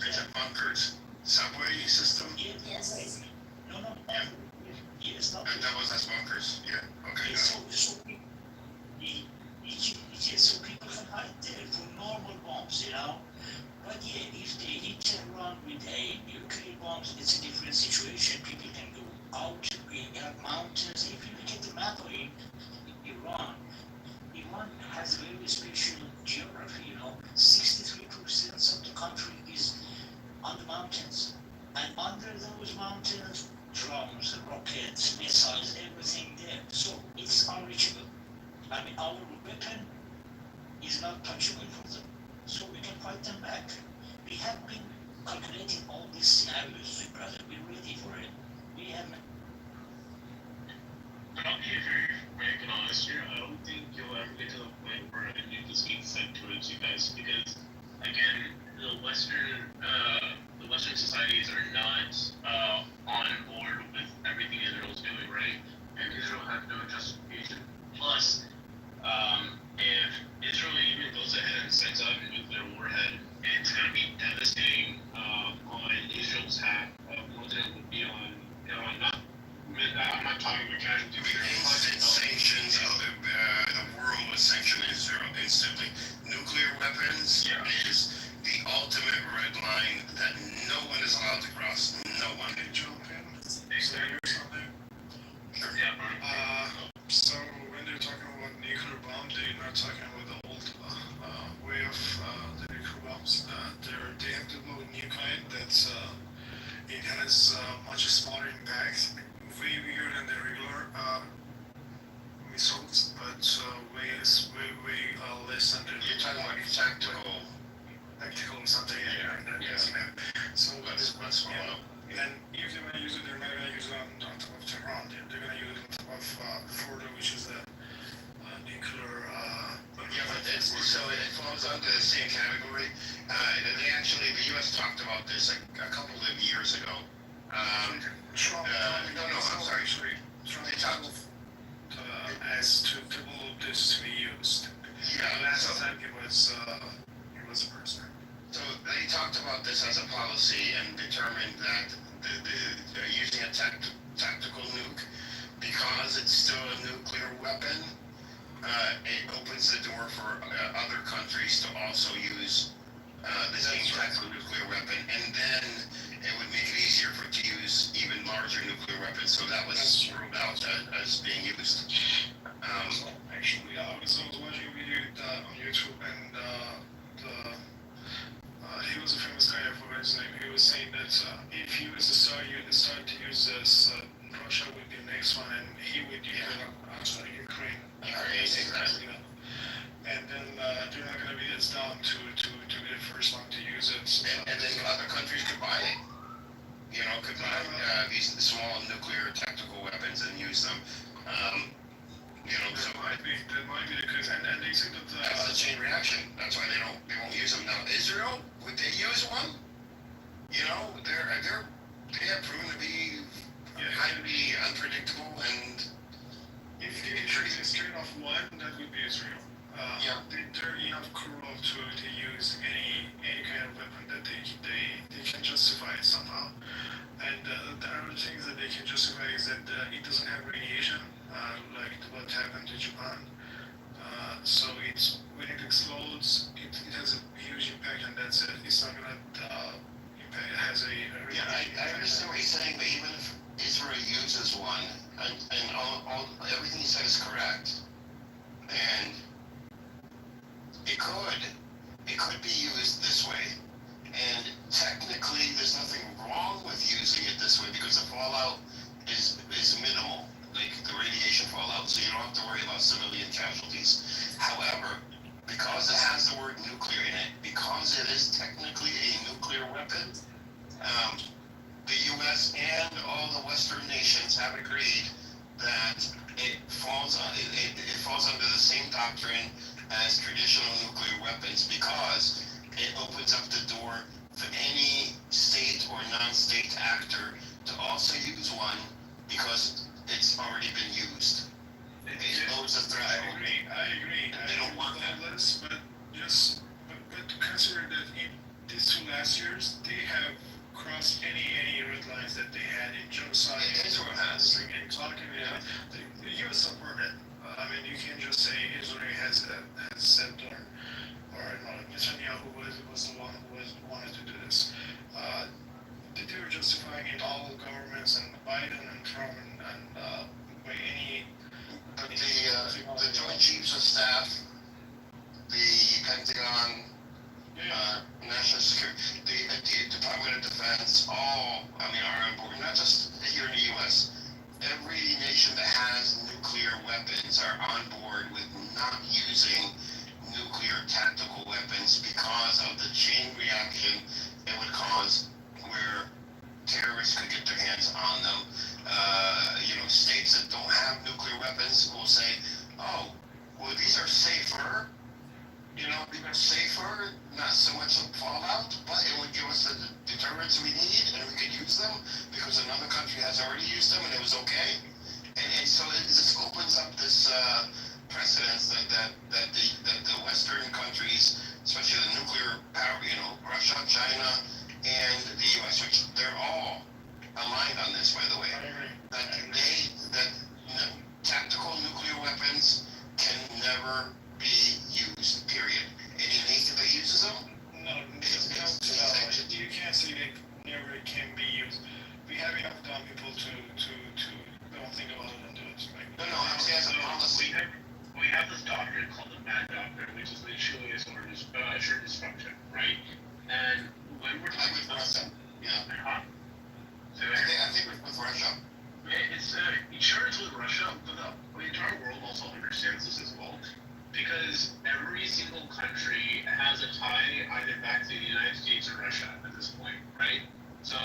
Speaker 18: is it bunkers? Subway system?
Speaker 17: Yes. No.
Speaker 18: Yeah.
Speaker 17: Yes, not.
Speaker 18: That was as bunkers. Yeah. Okay.
Speaker 17: So people can hide there for normal bombs, you know. But yeah, if they hit Tehran with a nuclear bombs, it's a different situation. People can go out. We have mountains. If you look at the map of Iran has very special geography, you know. 63% of the country is on the mountains. And under those mountains, drones, rockets, missiles, everything there. So it's unreachable. I mean, our weapon is not touchable for them. So we can fight them back. We have been calculating all these scenarios, brother. We're ready for it. We have.
Speaker 7: I'll be very frank and honest here. I don't think you'll ever get to the point where a nuke is being sent towards you guys because, again, the Western societies are not on board with everything Israel's doing, right? And Israel has no justification. Plus, if Israel even goes ahead and sends out a nuclear warhead, it's going to be devastating on Israel's half more than it would be on I'm not talking about casualties.
Speaker 18: Instant sanctions of the world would sanction Israel instantly. Nuclear weapons is the ultimate red line that no one is allowed to cross. No one.
Speaker 20: Can jump in?
Speaker 7: Exactly.
Speaker 20: Something?
Speaker 18: Sure.
Speaker 7: Yeah.
Speaker 20: So when they're talking about nuclear bomb, they're not talking about the old way of the nuclear bombs. They have to go with new kind that's it has much smaller impact, way bigger than the regular missiles, but way less than the.
Speaker 18: You're talking about tactical
Speaker 20: something.
Speaker 18: Yeah.
Speaker 20: So
Speaker 18: That's small.
Speaker 20: then if they're gonna use it, they're not gonna use it on top of Tehran. They're gonna use it on top of Fordo, which is the nuclear.
Speaker 18: Yeah, but so it falls under the same category. They actually, the U.S. talked about this a couple of years ago.
Speaker 20: Trump.
Speaker 18: No, I'm sorry.
Speaker 20: Trump
Speaker 18: They talked.
Speaker 20: As to develop this to be used.
Speaker 18: Yeah.
Speaker 20: Last time it was a person.
Speaker 18: So they talked about this as a policy and determined that they're using a tactical nuke because it's still a nuclear weapon. It opens the door for other countries to also use the same type of nuclear weapon, and then it would make it easier to use even larger nuclear weapons. So that was ruled out as being used.
Speaker 20: Actually, I was watching a video on YouTube, and he was a famous guy. I forgot his name. He was saying that if US start to use this, Russia would be the next one, and he would use it on Ukraine.
Speaker 18: Exactly.
Speaker 20: And then they're not going to be as dumb to be the first one to use it.
Speaker 18: And then other countries could buy it. Could buy these small nuclear tactical weapons and use them. So
Speaker 20: that might be the case, and they say that
Speaker 18: that's the chain reaction. That's why they won't use them. Now, Israel, would they use one? They have proven to be highly unpredictable and.
Speaker 20: If they choose a straight off one, that would be Israel. They're enough cruel to use any kind of weapon that they can justify it somehow. And the other things that they can justify is that it doesn't have radiation, like what happened to Japan. So when it explodes, it has a huge impact, and that's it. It's not gonna impact. It has a
Speaker 18: I understand what you're saying, but even if Israel uses one, and everything you said is correct, and it could be used this way, and technically there's nothing wrong with using it this way because the fallout is minimal, like the radiation fallout, so you don't have to worry about civilian casualties. However, because it has the word nuclear in it, because it is technically a nuclear weapon, the U.S. and all the Western nations have agreed that it falls under the same doctrine as traditional nuclear weapons because it opens up the door for any state or non-state actor to also use one because it's already been used. It lowers the threshold.
Speaker 20: I agree.
Speaker 18: They don't want that.
Speaker 20: But consider that in these 2 last years, they have crossed any red lines that they had in genocide.
Speaker 18: Israel has.
Speaker 20: And talking, the U.S. supported. I mean, you can't just say Israel has said or Netanyahu was the one who wanted to do this. They were justifying it all governments and Biden and Trump and by any.
Speaker 18: But the Joint Chiefs of Staff, the Pentagon, National Security, the Department of Defense, are on board. Not just here in the U.S. Every nation that has nuclear weapons are on board with not using nuclear tactical weapons because of the chain reaction it would cause where terrorists could get their hands on them. States that don't have nuclear weapons will say, oh, well, these are safer. These are safer, not so much a fallout, but it would give us the deterrents we need, and we could use them because another country has already used them and it was okay. And so it just opens up this precedence that the Western countries, especially the nuclear power, Russia, China, and the U.S., which they're all aligned on this, by the way, that tactical nuclear weapons can never be used, period. Any nation that uses them?
Speaker 20: No, you can't say they never can be used. We have enough dumb people to don't think about it and do it.
Speaker 18: No, I'm saying as a policy.
Speaker 7: We have this doctrine called the bad doctrine, which is literally a sort of assured dysfunction, right? And when we're talking about
Speaker 18: Russia,
Speaker 7: so
Speaker 18: I think with Russia.
Speaker 7: It's insurance with Russia, but the entire world also understands this as well, because every single country has a tie either back to the United States or Russia at this point, right? So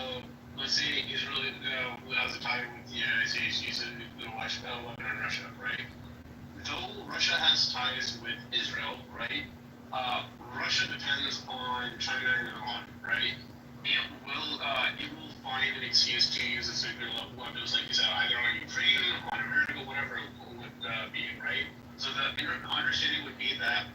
Speaker 7: let's say Israel who has a tie with the United States uses a nuclear weapon on Russia, right? Though Russia has ties with Israel, right? Russia depends on China and Iran, right? It will find an excuse to use its nuclear weapons, like you said, either on Ukraine, on America, whatever it would be, right? So the understanding would be that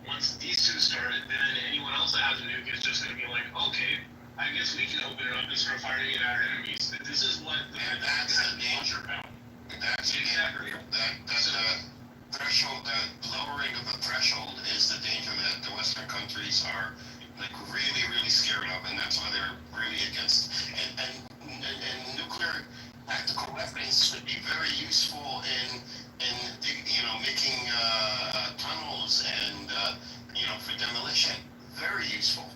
Speaker 7: once these two start, then anyone else that has a nuke is just going to be like, okay, I guess we can open it up and start firing at our enemies. This is what
Speaker 18: that's the danger about. That's exactly the threshold. The lowering of the threshold is the danger that the Western countries are really, really scared of, and that's why they're really against. And nuclear tactical weapons would be very useful in making tunnels and for demolition. Very useful.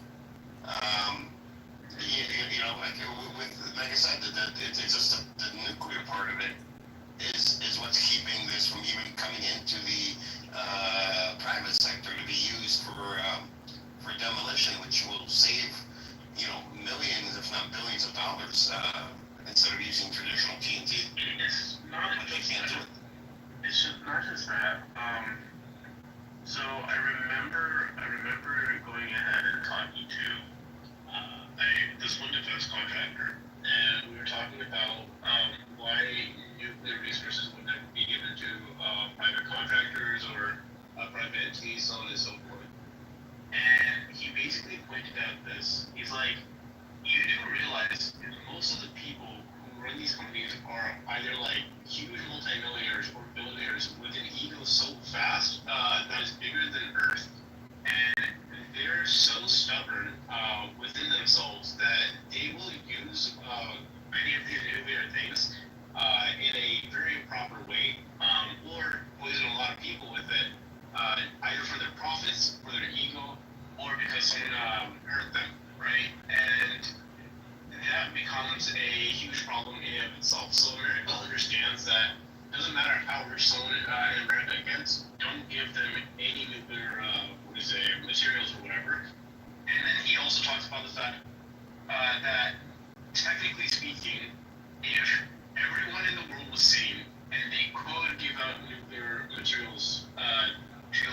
Speaker 18: Like I said, it's just the nuclear part of it is what's keeping this from even coming into the private sector to be used for demolition, which will save millions, if not billions, of dollars instead of using traditional TNT.
Speaker 7: It's not
Speaker 18: but they can't do it.
Speaker 7: it's just not just that. So I remember going ahead and talking to this one defense contractor, and we were talking about why nuclear resources would never be given to private contractors or private entities, so on and so forth. And he basically pointed out this. He's like, you do realize most of the people who run these companies are either like huge multimillionaires or billionaires with an ego so vast that is bigger than Earth, and they're so stubborn within themselves that they will use many of these nuclear things in a very improper way, or poison a lot of people with it, either for their profits, for their ego, or because someone hurt them, right? And that becomes a huge problem in and of itself. So America understands that it doesn't matter how rich someone in America gets, don't give them any nuclear, materials or whatever. And then he also talks about the fact that, technically speaking, if everyone in the world was sane and they could give out nuclear materials to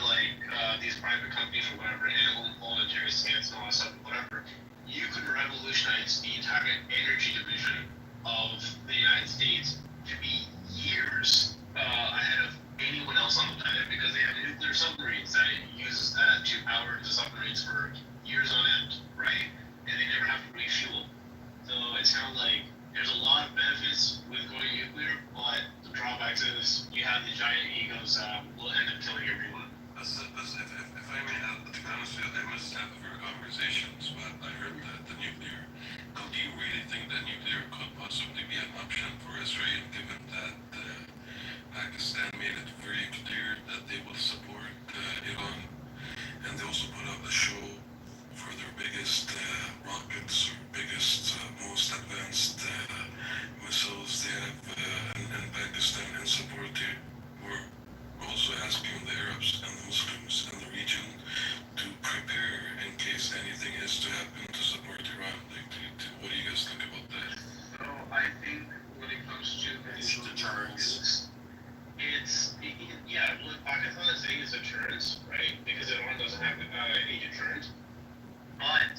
Speaker 7: these private companies or whatever, and it won't fall into your stance and all that stuff, whatever, you could revolutionize the entire energy division of the United States to be years ahead of anyone else on the planet, because they have nuclear submarines that uses that to power the submarines for years on end, right? And they never have to refuel. So it sounds like there's a lot of benefits with going nuclear, but the drawbacks is you have the giant egos will end up killing everyone.
Speaker 5: If I may add, to be honest with you, I missed half of your conversations, but I heard that the nuclear. Now, do you really think that nuclear could possibly be an option for Israel, given that Pakistan made it very clear that they will support Iran, and they also put up a show for their biggest rockets or biggest, most advanced missiles they have in Pakistan and support it. We're also asking the Arabs and the Muslims in the region to prepare in case anything is to happen to support Iran. What do you guys think about that?
Speaker 7: So I think when it comes to deterrence, what Pakistan is saying is deterrence, right? Because Iran doesn't have any deterrent. But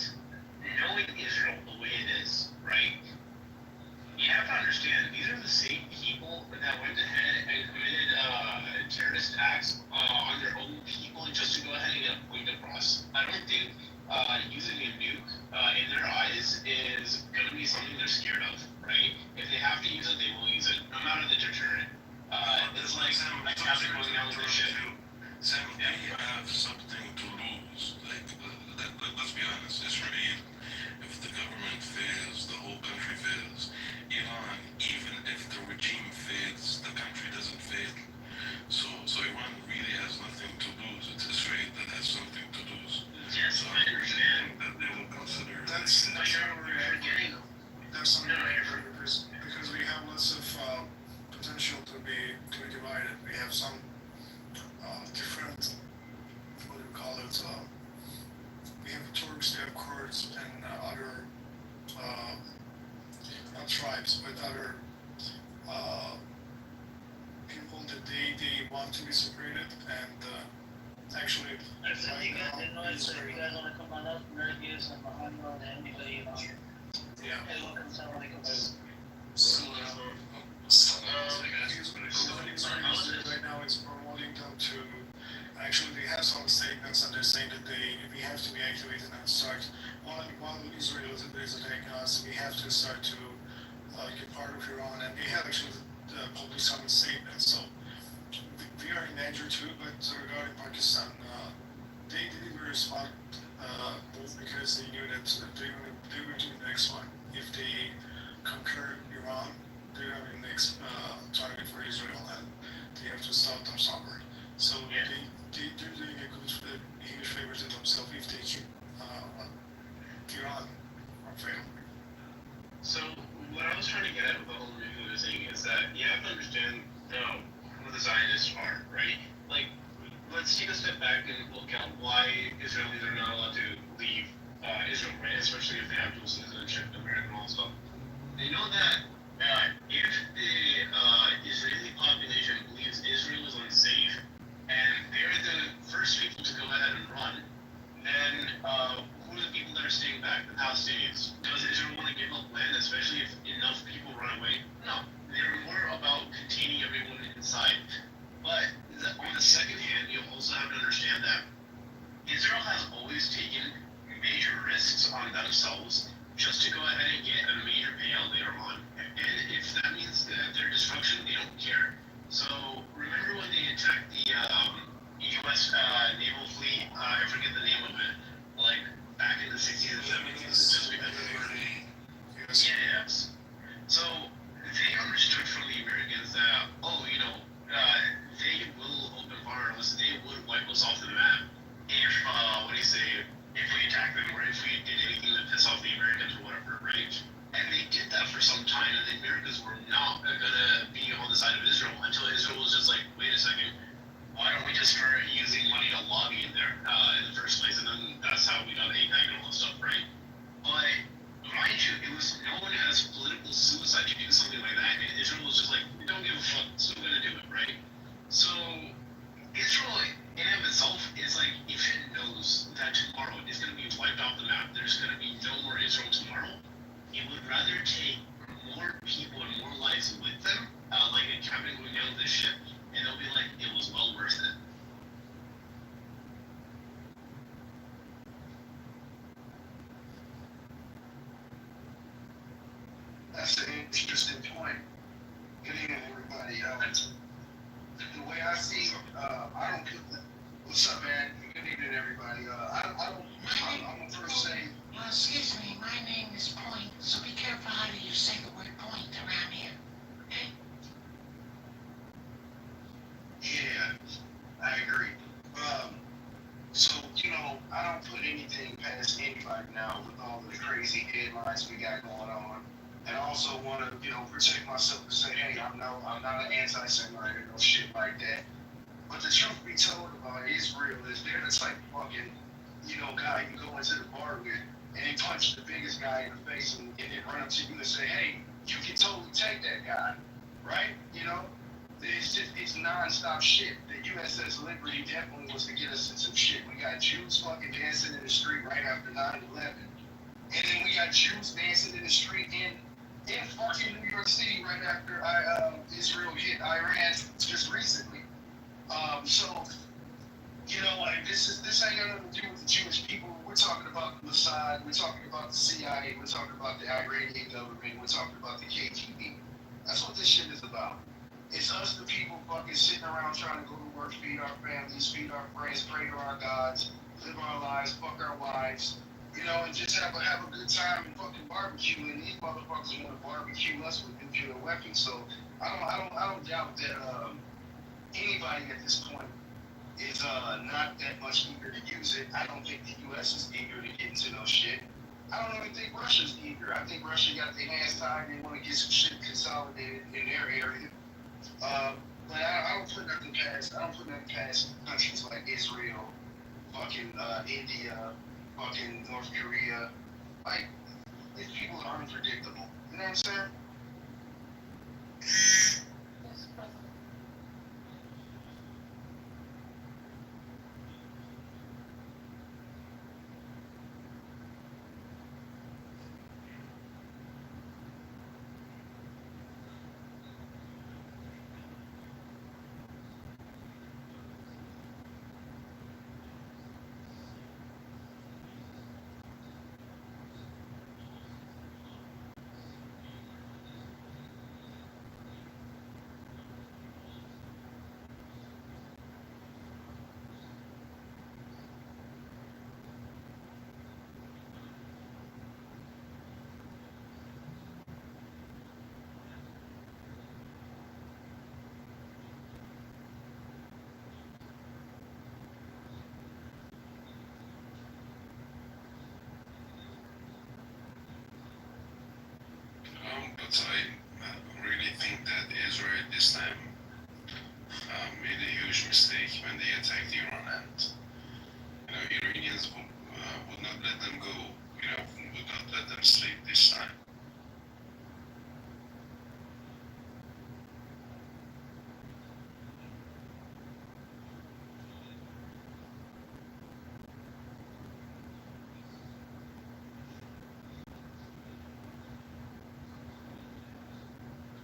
Speaker 7: knowing Israel the way it is, right? You have to understand, these are the same people that went ahead and committed terrorist acts on their own people just to go ahead and get a point across. I don't think using a nuke in their eyes is going to be something they're scared of, right? If they have to use it, they will use it, no matter the deterrent. It's like captain going down with the ship.
Speaker 5: Sam, they have something to lose. Let's be honest, Israel, if the government fails, the whole country fails. Iran, even if the regime fails, the country doesn't fail. So Iran really has nothing to lose. It's Israel that has something to lose.
Speaker 7: Yes,
Speaker 5: so
Speaker 7: I understand.
Speaker 5: That they will consider.
Speaker 20: That's
Speaker 7: something
Speaker 20: because we have lots of potential to be divided. We have some different, what do you call it? We have Turks, we have Kurds, and other not tribes, but other people that they want to be separated, and actually
Speaker 17: I said, you guys didn't know it, so if you guys want to come on up, Nervius and Mahalo and anybody,
Speaker 20: yeah.
Speaker 17: Welcome to
Speaker 20: Right now is promoting them to actually they have some statements and they're saying that we have to be activated and start while Israel is attacking us, we have to start to get part of Iran, and they have actually published some statements. So we are in danger too, but regarding Pakistan, they didn't respond both because they knew that they were going to be the next one. If they conquer Iran, they're going to be the next target for Israel, and they have to stop them somewhere. So they're doing a huge favor to themselves if they keep Iran from failing.
Speaker 7: So what I was trying to get at with the whole nuclear thing is that you have to understand who the Zionists are, right? Like, let's take a step back and look at why Israelis are not allowed to leave Israel, right? Especially if they have dual citizenship, American and all stuff. They know that if the Israeli population believes Israel is Americans were not gonna be on the side of Israel until Israel was just like, wait a second, why don't we just start using money to lobby in there in the first place? And then that's how we got APEC and all that stuff, right? But mind you, it was known as political suicide to do something like that, and Israel was just like, we don't give a fuck, so we're gonna do it, right? So Israel in and of itself is like, if it knows that tomorrow is gonna be wiped off the map, there's gonna be no more Israel tomorrow, it would rather take more people and more lives with them, like a captain going down this ship, and they'll be like, it was well worth it.
Speaker 3: That's an interesting point. Good evening, everybody. The way I see, I don't put. What's up, man? Good evening, everybody. I'm gonna first say.
Speaker 9: Excuse me, my name is Point, so be careful how you say the word point around here. Okay?
Speaker 3: Yeah, I agree. So, I don't put anything past anybody now with all of the crazy headlines we got going on. And I also want to, protect myself to say, hey, I'm not an anti-Semite or no shit like that. But the truth be told about Israel is they're the type of fucking, guy you go into the bar with and he punch the biggest guy in the face and then run up to you and say, hey, you can totally take that guy, right? It's non-stop shit. The USS Liberty definitely was to get us in some shit. We got Jews fucking dancing in the street right after 9/11. And then we got Jews dancing in the street in fucking New York City right after Israel hit Iran just recently. This ain't got nothing to do with the Jewish people. We're talking about the Mossad, we're talking about the CIA, we're talking about the Iranian government, we're talking about the KGB. That's what this shit is about. It's us, the people, fucking sitting around trying to go to work, feed our families, feed our friends, pray to our gods, live our lives, fuck our wives, and just have a good time and fucking barbecue. And these motherfuckers want to barbecue us with nuclear weapons. So I don't doubt that anybody at this point is not that much eager to use it. I don't think the U.S. is eager to get into no shit. I don't even think Russia's eager. I think Russia got their hands tied and they want to get some shit consolidated in their area. But I don't put nothing past countries like Israel, fucking India, fucking North Korea. Like, these people are unpredictable. You know what I'm saying?
Speaker 5: But I really think that Israel this time made a huge mistake when they attacked Iran, and Iranians would not let them go, would not let them sleep this time.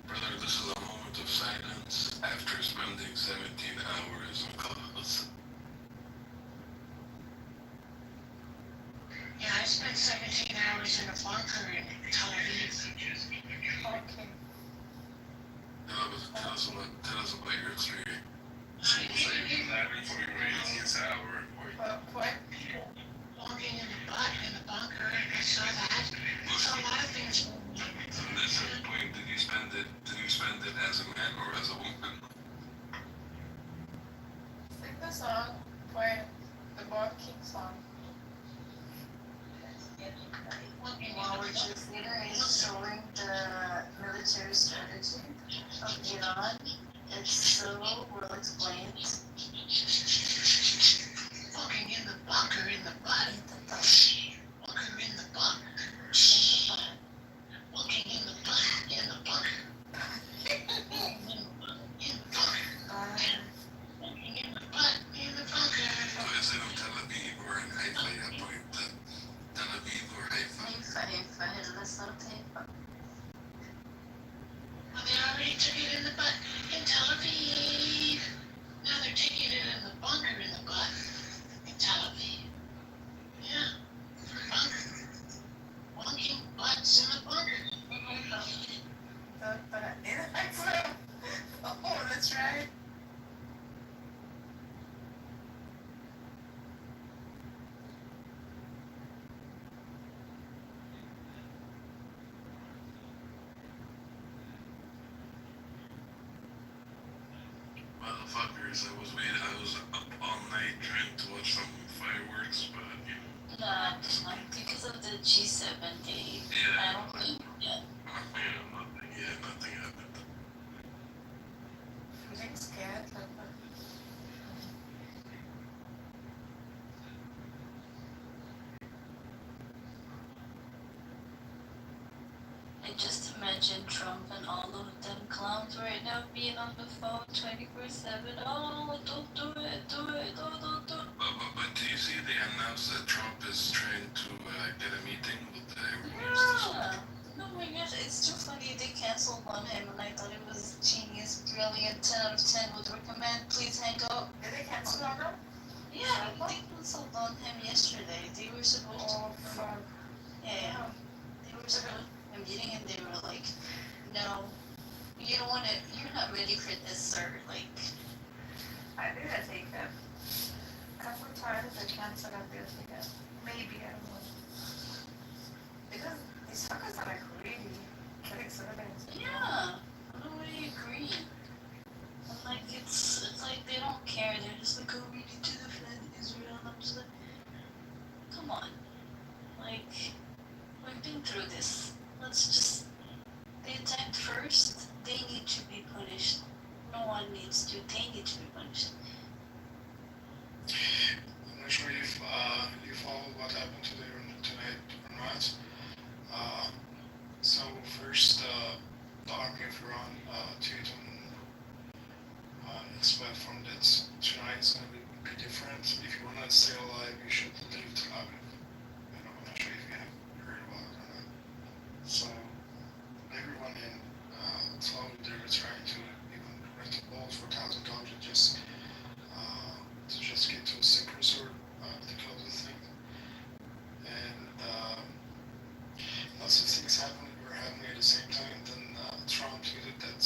Speaker 5: Brother, this is a moment of silence after spending 17 hours on calls.
Speaker 9: Yeah, I spent 17 hours in a bunker in Tel Aviv. Okay.
Speaker 5: Tell us about your experience. So you were laughing for your 18th hour.
Speaker 9: What? Walking in the bunker, I saw that. I saw a lot of things.
Speaker 5: From that certain point, did you spend it as a man or as a woman?
Speaker 10: Sing the song where the ball keeps on. While we're just showing the military stuff.
Speaker 4: thought that in Excel. Oh, that's right.
Speaker 5: Motherfuckers, I was up all night trying to watch some fireworks, but you know.
Speaker 10: Nah, because of the G7 day.
Speaker 5: Yeah.
Speaker 10: I don't think. Yeah.
Speaker 5: Nothing happened.
Speaker 4: Feeling scared, like,
Speaker 10: I just imagine Trump and all of them clowns right now being on the phone 24/7. Oh, don't do it, do it, oh, don't do it.
Speaker 5: But do you see they announced that Trump is trying to get a meeting with the
Speaker 10: Yeah. No, my gosh, it's too funny. They canceled on him, and I thought it was genius, brilliant. 10 out of 10 would recommend. Please hang up.
Speaker 4: did they cancel on them?
Speaker 10: Yeah, they canceled on him yesterday. They were supposed to.
Speaker 4: Oh, fuck.
Speaker 10: Yeah. They were supposed to have a meeting, and they were like, no, you don't want to. You're not ready for this, sir. Like,
Speaker 4: I did take them. A couple of times I canceled on this again. Maybe, I don't know. Because these suckers are like really killing civilians.
Speaker 10: yeah, I don't really agree. And like, it's like they don't care. They're just like, oh, we need to defend Israel. And I'm just like, come on. Like, we've been through this. Let's just. They attacked first. They need to be punished. No one needs to. They need to be punished.
Speaker 12: I'm not sure if you followed what happened tonight or not. So first, the army of Iran tweeted on its platform that tonight is going to be different. If you want to stay alive, you should leave Tel Aviv. I'm not sure if you have heard about it or not. So everyone in Tel Aviv, they were trying to even rent a boat for $1,000 to just get to a sick resort to kill this thing. And lots of things were happening at the same time. Then Trump tweeted that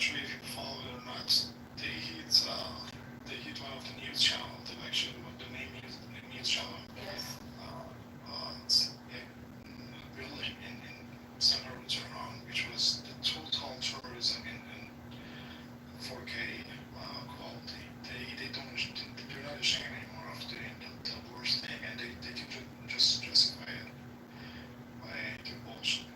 Speaker 20: sure if you follow it or not. They hit one of the news channel, the main news channel.
Speaker 10: Yes.
Speaker 20: Building in center of Tehran, which was the total tourism in 4K quality. They're not ashamed anymore of doing the worst thing, and they can just justify it by doing bullshit.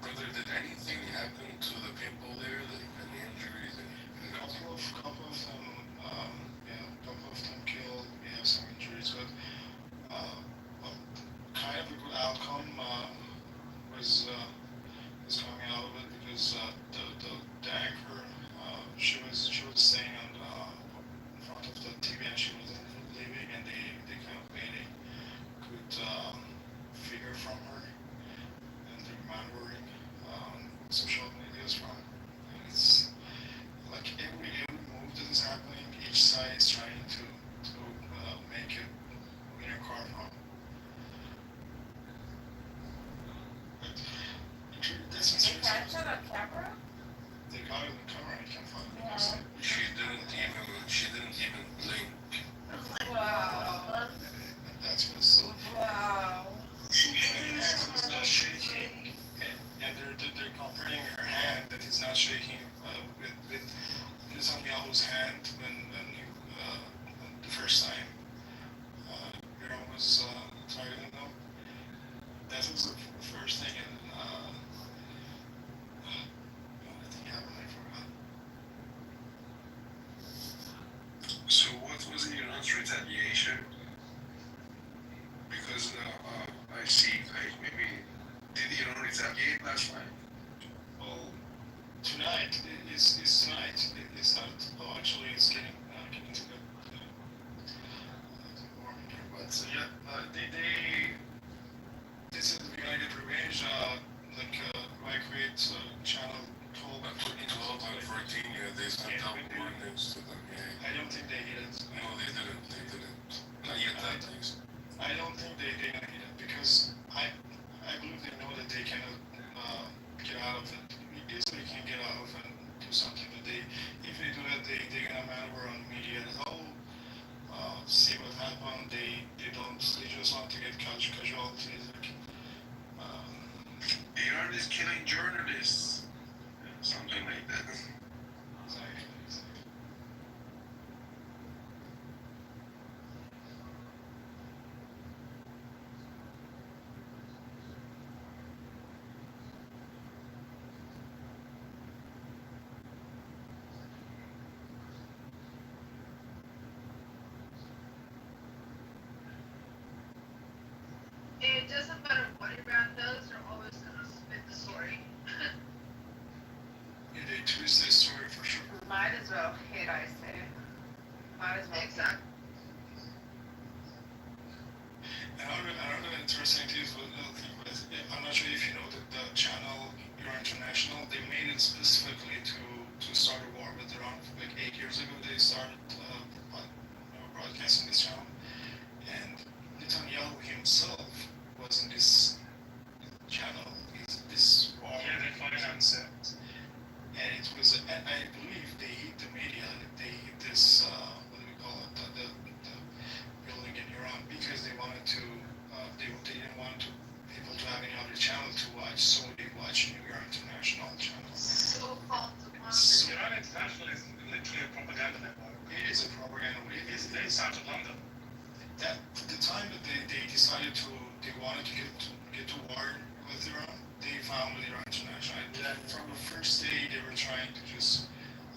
Speaker 14: Brother, did anything happen to the people there? Like any injuries?
Speaker 20: A couple of them, couple of them killed. We have some injuries, but kind of a good outcome was coming out of it because the anchor she was staying in front of the TV and she wasn't leaving, and they kind of made a good figure from her, and they're maneuvering social medias from. And it's like every move that is happening, each side is trying to make it winner card from. That's
Speaker 2: They catch it on camera?
Speaker 20: They got it on camera. I can't find it.
Speaker 2: Yeah.
Speaker 14: She didn't even blink.
Speaker 2: Wow.
Speaker 20: That's what's so.
Speaker 2: Wow.
Speaker 20: Her hand was not shaking, and they're comparing her hand that is not shaking with Netanyahu's hand when the first time Iran was targeting them. That was the first thing, and I think happened. I forgot.
Speaker 16: So what was Iran's retaliation? Because I see, like, maybe did Iran retaliate last night?
Speaker 20: Well, tonight is tonight. It's not. Oh, actually, it's getting to the morning here. But yeah, they said we're gonna get revenge. I create a channel called.
Speaker 14: In 12 and 14, yeah, they sent out warnings to them. Yeah.
Speaker 20: I don't think they hit it.
Speaker 14: No, they didn't. Not yet, at least.
Speaker 20: I don't think they're gonna hit it because I believe they know that they cannot get out of it. Easily can get out of it and do something. But if they do that, they're gonna maneuver on media and see what happened. They just want to get casualties.
Speaker 16: Iran is killing journalists, something like that.
Speaker 20: Exactly.
Speaker 2: It doesn't matter what Iran does, they're always gonna spin the story.
Speaker 20: Yeah, they twist the story for sure.
Speaker 2: Might as well hit, I say. Might as well. Exactly.
Speaker 20: Another interesting thing is I'm not sure if you know that the channel Iran International, they made it specifically to start a war with Iran. Like 8 years ago, they started broadcasting this channel, and Netanyahu himself was in this channel. This war.
Speaker 8: Yeah, they finance it.
Speaker 20: And it was, and I believe they hit the media. They hit this what do we call it? The building in Iran because they wanted to. They didn't want people to have any other channel to watch, so they watched Iran International channel.
Speaker 2: So called
Speaker 8: Iran International is literally a propaganda network.
Speaker 20: It is a propaganda.
Speaker 8: It's based out of London.
Speaker 20: That the time that they decided they wanted to get to war with Iran, they founded Iran International. And that from the first day they were trying to just.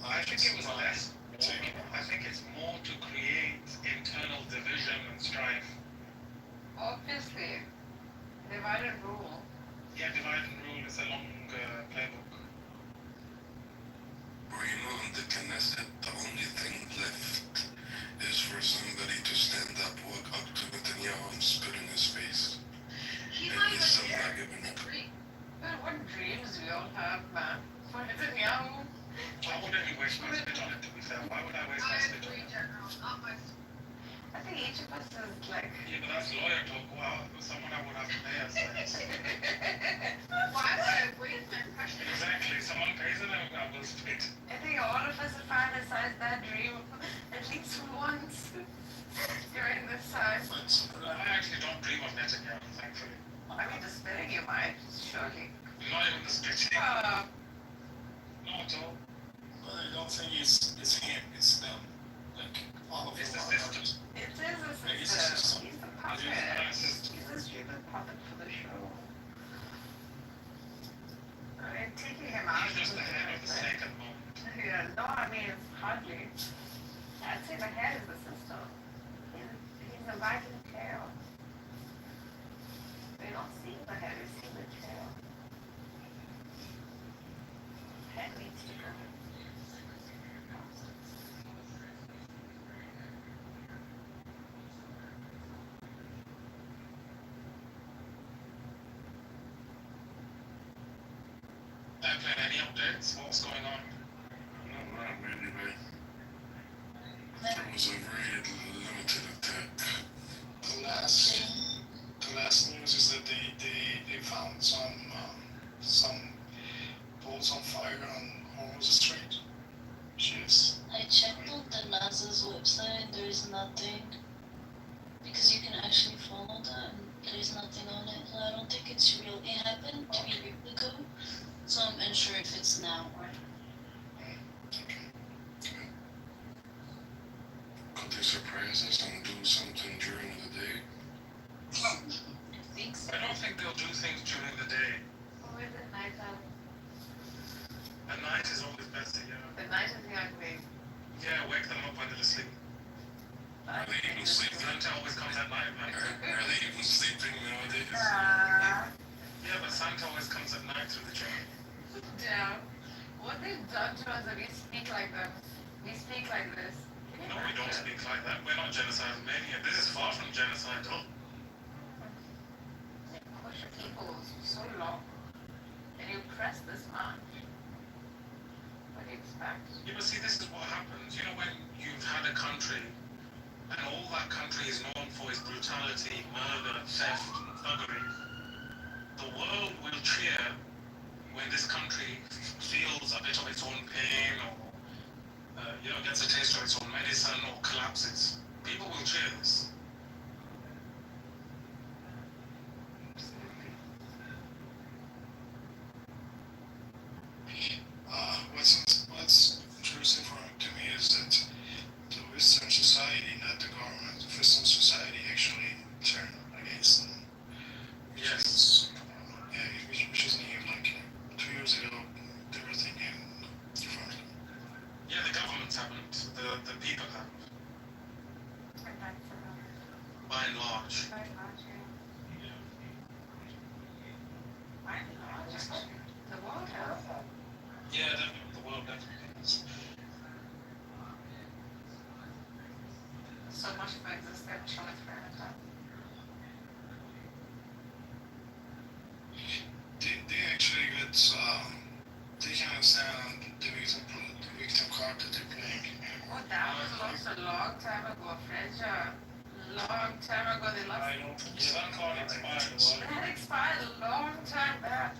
Speaker 8: I think it was less. I think it's more to create internal division and strife.
Speaker 2: Obviously. Divide and rule.
Speaker 8: Yeah, divide and rule is a long playbook.
Speaker 14: Or you know, in the Knesset, the only thing left is for somebody to stand up, walk up to Netanyahu and spit in his face.
Speaker 2: He's
Speaker 14: And
Speaker 2: not
Speaker 14: he's
Speaker 2: even
Speaker 14: still
Speaker 2: here.
Speaker 14: not giving up.
Speaker 2: But what dreams we all have, man. For Netanyahu.
Speaker 8: I wouldn't waste my spit on it, to be fair. Why would I waste my spit on it?
Speaker 2: I think each of us is like.
Speaker 15: Yeah, but that's lawyer talk. Wow, someone I would have to pay us.
Speaker 2: Why would I wait my question?
Speaker 15: Exactly. Someone pays and I will split.
Speaker 2: I think all of us have fantasized that dream at least once during this time.
Speaker 15: I actually don't dream of Netanyahu, thankfully.
Speaker 2: I mean, the spitting you might, surely.
Speaker 15: Not even the splitting.
Speaker 2: Uh,
Speaker 15: Not at all.
Speaker 20: But I don't think it's him, it's them. Like, all of
Speaker 15: It's
Speaker 20: them
Speaker 15: the
Speaker 20: are
Speaker 15: system.
Speaker 2: It is a
Speaker 20: Like, it's a
Speaker 2: system.
Speaker 20: system.
Speaker 2: He's the
Speaker 15: It
Speaker 2: puppet.
Speaker 15: is a system.
Speaker 2: He's a stupid puppet for the show. I mean, taking him out.
Speaker 15: He's just the head of the snake at the moment.
Speaker 2: Yeah, no, I mean, it's hardly. I'd say the head is the system. He's the wagging tail. We don't see the head, we see the tail. Head needs to go.
Speaker 15: Any updates? What's going on?
Speaker 14: No, not really, but it was a very limited attack.
Speaker 20: The last news is that they found some balls on fire on Hormuz Strait. Jeez.
Speaker 10: I checked on the NASA's website, there is nothing. Because you can actually follow them, there's nothing on it. So I don't think it's real. It happened 3 years ago, so I'm unsure if it's now or.
Speaker 14: Could they surprise us and do something during the day?
Speaker 10: I think so.
Speaker 15: I don't think they'll do things during the day.
Speaker 2: Or is it nighttime?
Speaker 15: At night is always better, yeah.
Speaker 2: The night is the ugly.
Speaker 15: Yeah, wake them up when they're asleep.
Speaker 14: Are they even sleeping?
Speaker 15: Santa always comes at night, man.
Speaker 14: Are they even sleeping nowadays?
Speaker 15: Yeah, but Santa always comes at night through the chimney.
Speaker 2: Yeah. What they've done to us is we speak like them. We speak like this.
Speaker 15: No, we don't speak like that. We're not genocidal mania. This is far from genocidal.
Speaker 2: Push people so long. And you press this man. What do you expect?
Speaker 15: Yeah, but see, this is what happens. You know, when you've had a country and all that country is known for is brutality, murder, theft, thuggery, the world will cheer when this country feels a bit of its own pain or, gets a taste of its own medicine or collapses. People will cheer this.
Speaker 20: What's interesting to me is that the Western society, not the government, the Western society actually turned against them.
Speaker 15: Yes.
Speaker 20: Which is new. Like 2 years ago, they were thinking differently.
Speaker 15: Yeah, the governments haven't. The people have. By and large.
Speaker 2: By and large, yeah.
Speaker 15: Yeah.
Speaker 2: By and large, the world has.
Speaker 15: Yeah, definitely. The world definitely has.
Speaker 2: So much for existential experiment.
Speaker 20: They actually get they can understand the victim card that they're playing.
Speaker 2: Oh, that was lost a long time ago, Fredja. Long time ago, they lost.
Speaker 15: I don't think that card expired.
Speaker 2: That expired a long time back.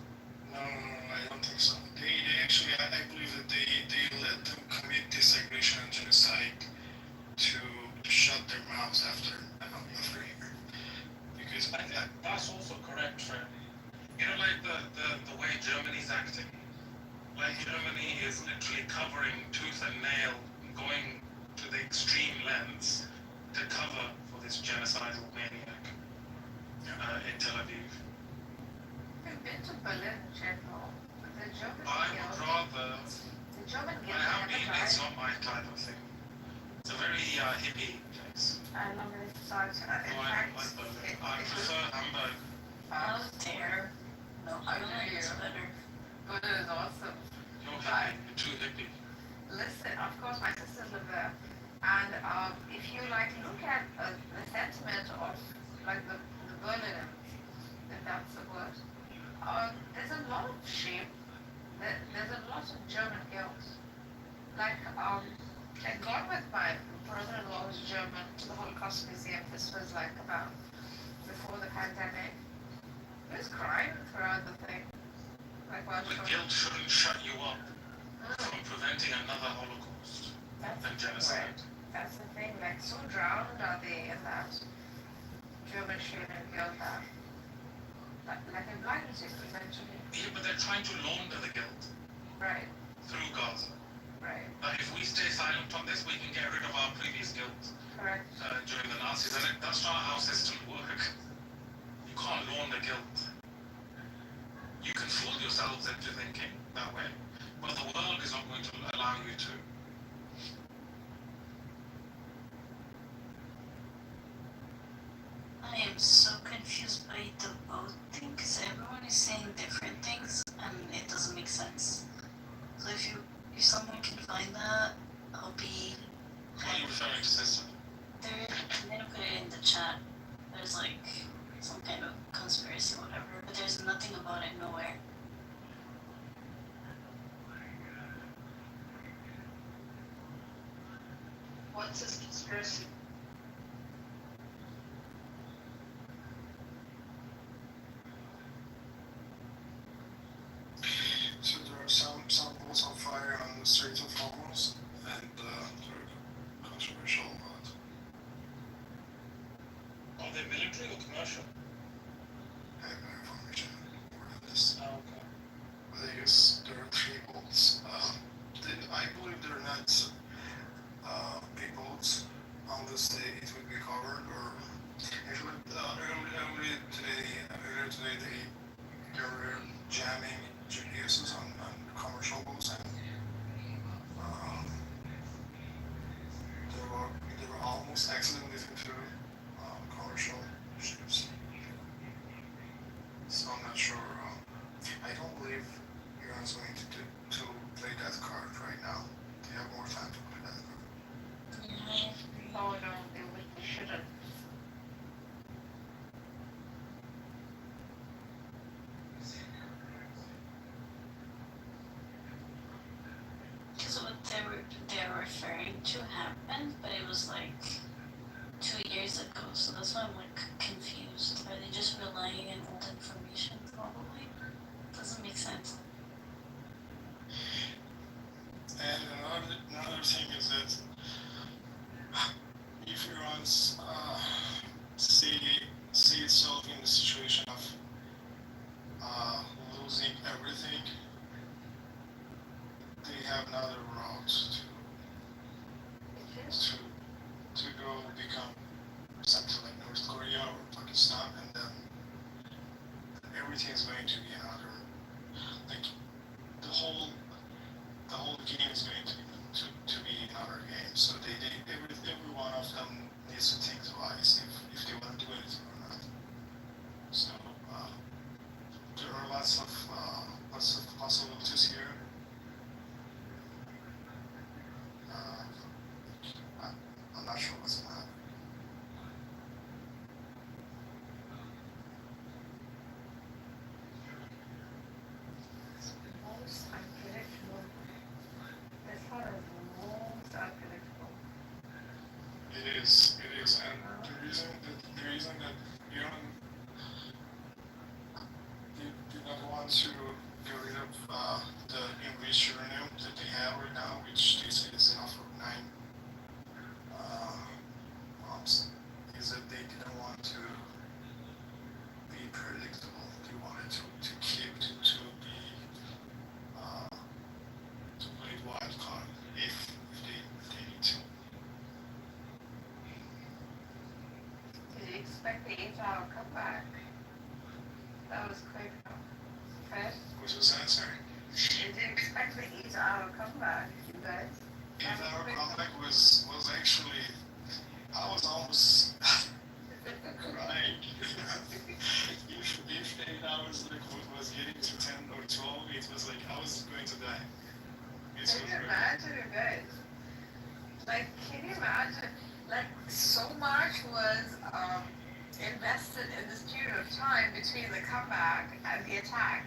Speaker 20: No, I don't think so. They actually, I believe that they let them commit desegregation and genocide to shut their mouths after a year. Because
Speaker 15: That's also correct, Fred. You know, like the way Germany's acting. Like Germany is literally covering tooth and nail, going to the extreme lengths to cover for this genocidal maniac in Tel Aviv.
Speaker 2: We've been to Berlin, General, but the German
Speaker 15: I would rather.
Speaker 2: The German
Speaker 15: I have been. It's not my type of thing. It's a very hippie place.
Speaker 2: I love it. So in fact,
Speaker 15: like Berlin. I prefer Hamburg.
Speaker 10: Out there. No, I don't know it's better.
Speaker 2: Berlin is awesome.
Speaker 15: You're hippie. You're too hippie.
Speaker 2: Listen, of course, my sisters live there, and if you like look at the sentiment of like the Berliner, if that's the word, there's a lot of shame. There's a lot of German guilt. Like I gone with my brother-in-law who's German to the Holocaust Museum. This was like about before the pandemic. He was crying throughout the thing. Like while
Speaker 15: But
Speaker 2: showing.
Speaker 15: guilt shouldn't shut you up from preventing another Holocaust and genocide.
Speaker 2: That's the thing. Like so drowned are they in that German shame and guilt that like it blinds you essentially.
Speaker 15: Yeah, but they're trying to launder the guilt.
Speaker 2: Right.
Speaker 15: Through Gaza.
Speaker 2: Right.
Speaker 15: But if we stay silent on this, we can get rid of our previous guilt.
Speaker 2: Correct.
Speaker 15: During the Nazis, and that's not how systems work. You can't launder guilt. You can fool yourselves into thinking that way, but the world is not going to allow you to.
Speaker 10: I am so confused by the vote thing because everyone is saying different things and it doesn't make sense. So if someone can find that, I'll be.
Speaker 15: What are you referring to, sister?
Speaker 10: I'm gonna put it in the chat. There's like some kind of conspiracy or whatever, but there's nothing about it nowhere.
Speaker 8: What's this conspiracy?
Speaker 20: So there are some samples on fire on the streets of Hormuz, and they're controversial.
Speaker 15: Are they military or commercial?
Speaker 20: I have no information more than this.
Speaker 15: Oh, okay.
Speaker 20: But I guess there are 3 boats. I believe they're not big boats unless it would be covered or actually earlier today they were jamming GPSs on commercial boats and they were almost accidentally into commercial ships. So I'm not sure. I don't believe Iran's going to play that card right now. They have more time to play that card.
Speaker 2: Oh no, they shouldn't.
Speaker 10: Because what they're referring to happened, but it was like 2 years ago, so that's why I'm like confused. Are they just relying on old information? Probably. Doesn't make sense.
Speaker 20: And another thing is that if Iran's see itself in the situation of losing everything, they have another route to go become something like North Korea or Pakistan, and then everything is going to be another, like the whole game is going to be another game. So every one of them needs to think twice if they want to do anything or not. So there are lots of possibilities here. I'm not sure what's going to happen.
Speaker 2: Most unpredictable. This part is the most unpredictable.
Speaker 20: It is, and the reason that Iran did not want to get rid of the enriched uranium that they have right now, which they say is enough for 9 bombs, is that they didn't want to be predictable. They wanted to keep to be to play wild card if they need to.
Speaker 2: Did you expect the 8-hour comeback? That was quick. Okay.
Speaker 20: Which was that, sorry?
Speaker 2: Did you expect the 8-hour comeback, you guys?
Speaker 20: 8-hour comeback was actually, I was almost crying. if 8 hours like was getting to 10 or 12, it was like I was going to die.
Speaker 2: Can you imagine, you guys? Like, can you imagine? Like, so much was invested in this period of time between the comeback and the attack,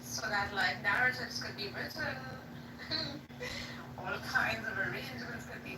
Speaker 2: so that like narratives could be written, all kinds of arrangements could be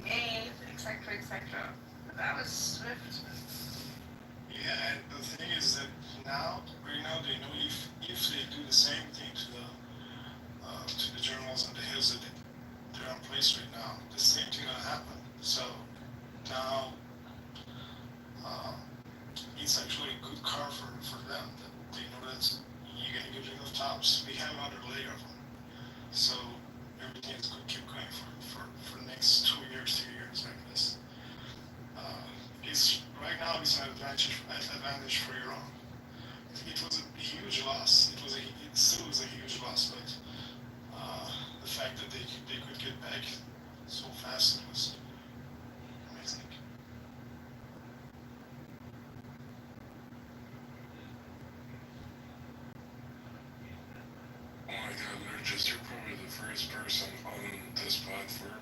Speaker 14: first person on this platform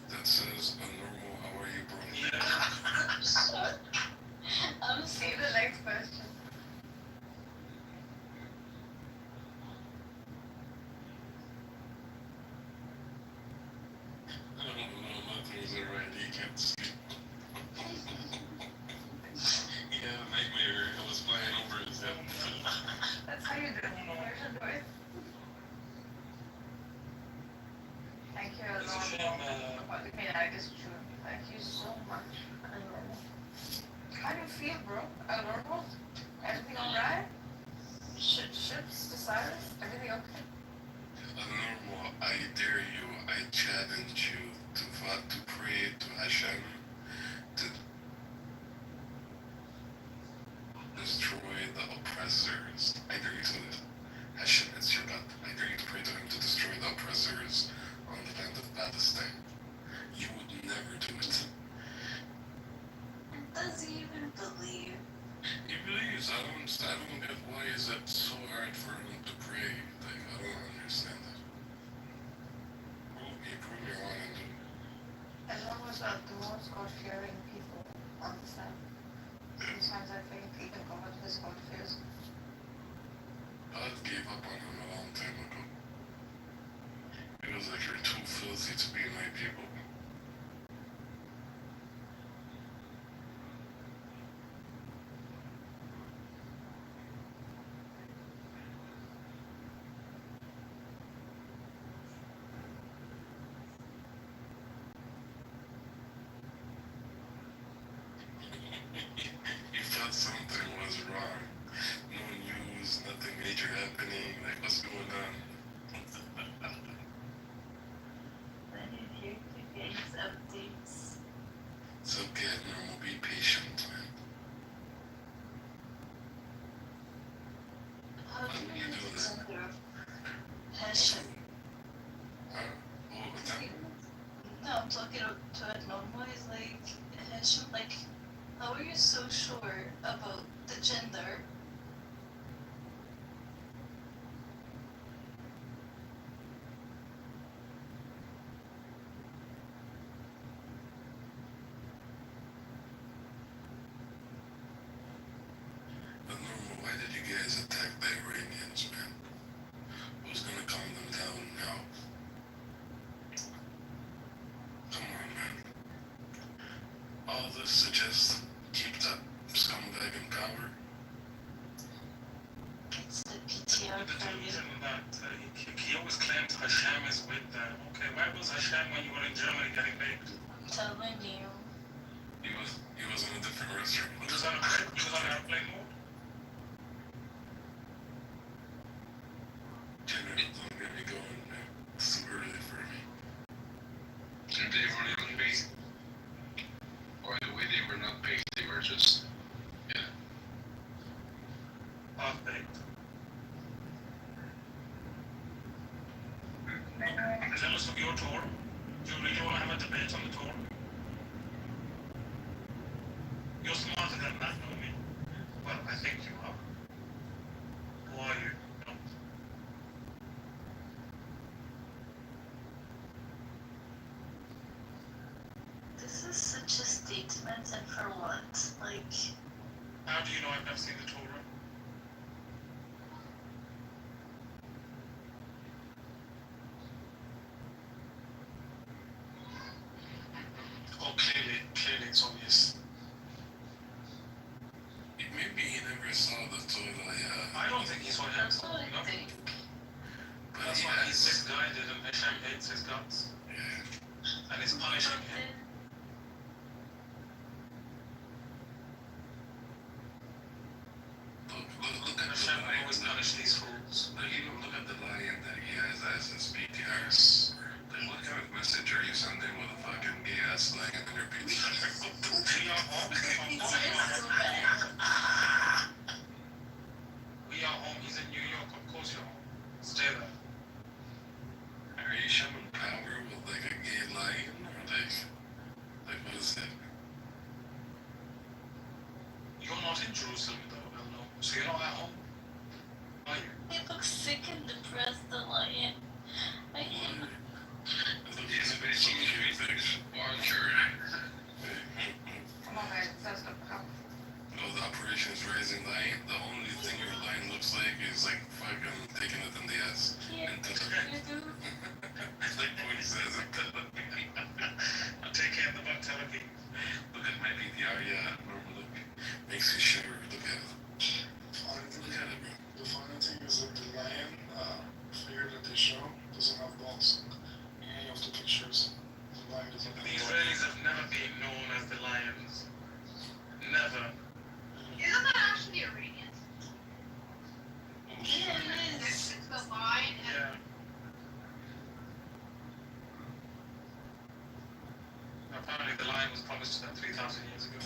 Speaker 14: that says a normal how are you, bro?
Speaker 10: I'm
Speaker 2: See the next question.
Speaker 14: I don't know, nothing's alright, he can't sleep. Yeah, nightmare, I was flying over his head.
Speaker 2: That's how you do it. You should do it. Thank you a
Speaker 15: It's a
Speaker 2: lot
Speaker 15: shame.
Speaker 2: for the kid. It's true. Thank you so much. How do you feel, bro? Normal? Everything alright? Ships, the Cyrus? Everything okay?
Speaker 14: Normal, I dare you, I challenge you to pray to Hashem to destroy the oppressors. I dare you to do it. Hashem, it's your God. I dare you to pray to him to destroy the oppressors on the land of Palestine. You would never do it.
Speaker 10: Does he even believe?
Speaker 14: He believes. I don't get why is it so hard for him to pray. Like, I don't understand it. Prove your own and do it.
Speaker 2: As long as the most God-fearing people understand. Sometimes I think even God is God-fears.
Speaker 14: God gave up on him a long time ago. He was like, you're too filthy to be my people. You thought something was wrong. No news, nothing major happening. Like, what's going on?
Speaker 10: Then he's here to get his updates.
Speaker 14: It's okay, normal. Be patient, man.
Speaker 10: How do you
Speaker 14: do
Speaker 10: use
Speaker 14: this?
Speaker 10: gender? Hashem.
Speaker 14: What was that?
Speaker 10: No, I'm talking to it normal. It's like Hashem. Like, how are you so sure about the gender?
Speaker 14: But normal, why did you guys attack the Iranians, man? Who's gonna calm them down now? Come on, man. All this to just keep that scumbag in power?
Speaker 10: It's the PTR
Speaker 15: The
Speaker 10: for you.
Speaker 15: delusion that he always claims Hashem is with them. Okay, where was Hashem when you were in Germany getting baked?
Speaker 10: I'm telling you.
Speaker 14: He was in a different restaurant.
Speaker 15: He was on airplane mode.
Speaker 14: General, don't get me going, man. It's too early for me.
Speaker 16: And they weren't even baked. By the way, they were not baked, they were just, yeah.
Speaker 15: Half baked. Jealous of your tour? Do you really want to have a debate on the tour? You're smarter than that, know me. Well, I think you are. Who are you? No.
Speaker 10: This is such a statement, and for what? Like,
Speaker 15: How do you know I've never seen the Torah?
Speaker 12: Oh, clearly it's obvious.
Speaker 14: Maybe he never saw the Torah, yeah.
Speaker 15: I don't think he's what
Speaker 10: that's
Speaker 15: happened.
Speaker 10: what I think.
Speaker 14: But
Speaker 15: That's
Speaker 14: he
Speaker 15: why he's
Speaker 14: has.
Speaker 15: misguided and Hashem hates his guts.
Speaker 14: Yeah.
Speaker 15: And is punishing him.
Speaker 14: Look at the
Speaker 15: Hashem will
Speaker 14: lion.
Speaker 15: always punish these fools.
Speaker 14: Like, even look at the lion that he has as his PTRs. Like, what kind of message are you sending with a fucking gay ass lion in your PTR?
Speaker 15: We are home.
Speaker 10: It's so bad.
Speaker 15: We are home. He's in New York. Of course you're home. Stay there.
Speaker 14: Are you showing power with like a gay lion? Or like what is that?
Speaker 15: You're not in Jerusalem though, no. So you're not at home. Are you?
Speaker 10: He looks sick and depressed, the lion. I hate
Speaker 15: Apparently the lion was promised to them 3,000 years ago.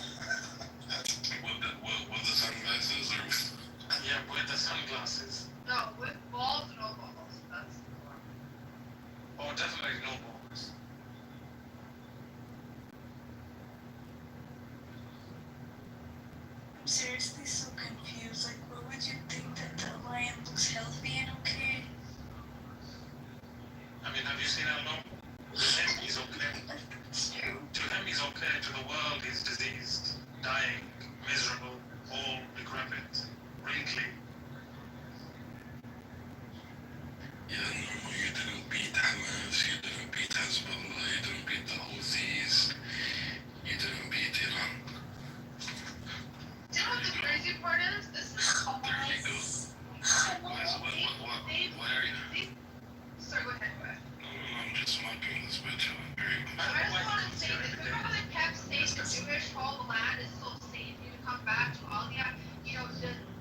Speaker 14: With the sunglasses or with...
Speaker 15: Yeah, with the sunglasses.
Speaker 2: No, with balls or no balls. That's the one.
Speaker 15: Oh, definitely no balls.
Speaker 10: I'm seriously so confused. Like, why would you think that the lion looks healthy and okay?
Speaker 15: I mean, have you seen Elmo? To him, he's okay. To him, he's okay. To the world, he's diseased, dying, miserable, old, decrepit, wrinkly.
Speaker 14: Yeah, no, you didn't beat Hamas, you didn't beat Hezbollah, you didn't beat the Houthis, you didn't beat Iran.
Speaker 2: Do you know what the crazy part is? This is
Speaker 14: There you go. Why are you?
Speaker 2: Sorry, go ahead, go ahead.
Speaker 14: No, I'm just mocking this bitch. I'm very
Speaker 2: I just want to say this. Remember how they kept saying the Jewish whole land is so safe for you to come back to Aliyah? You know,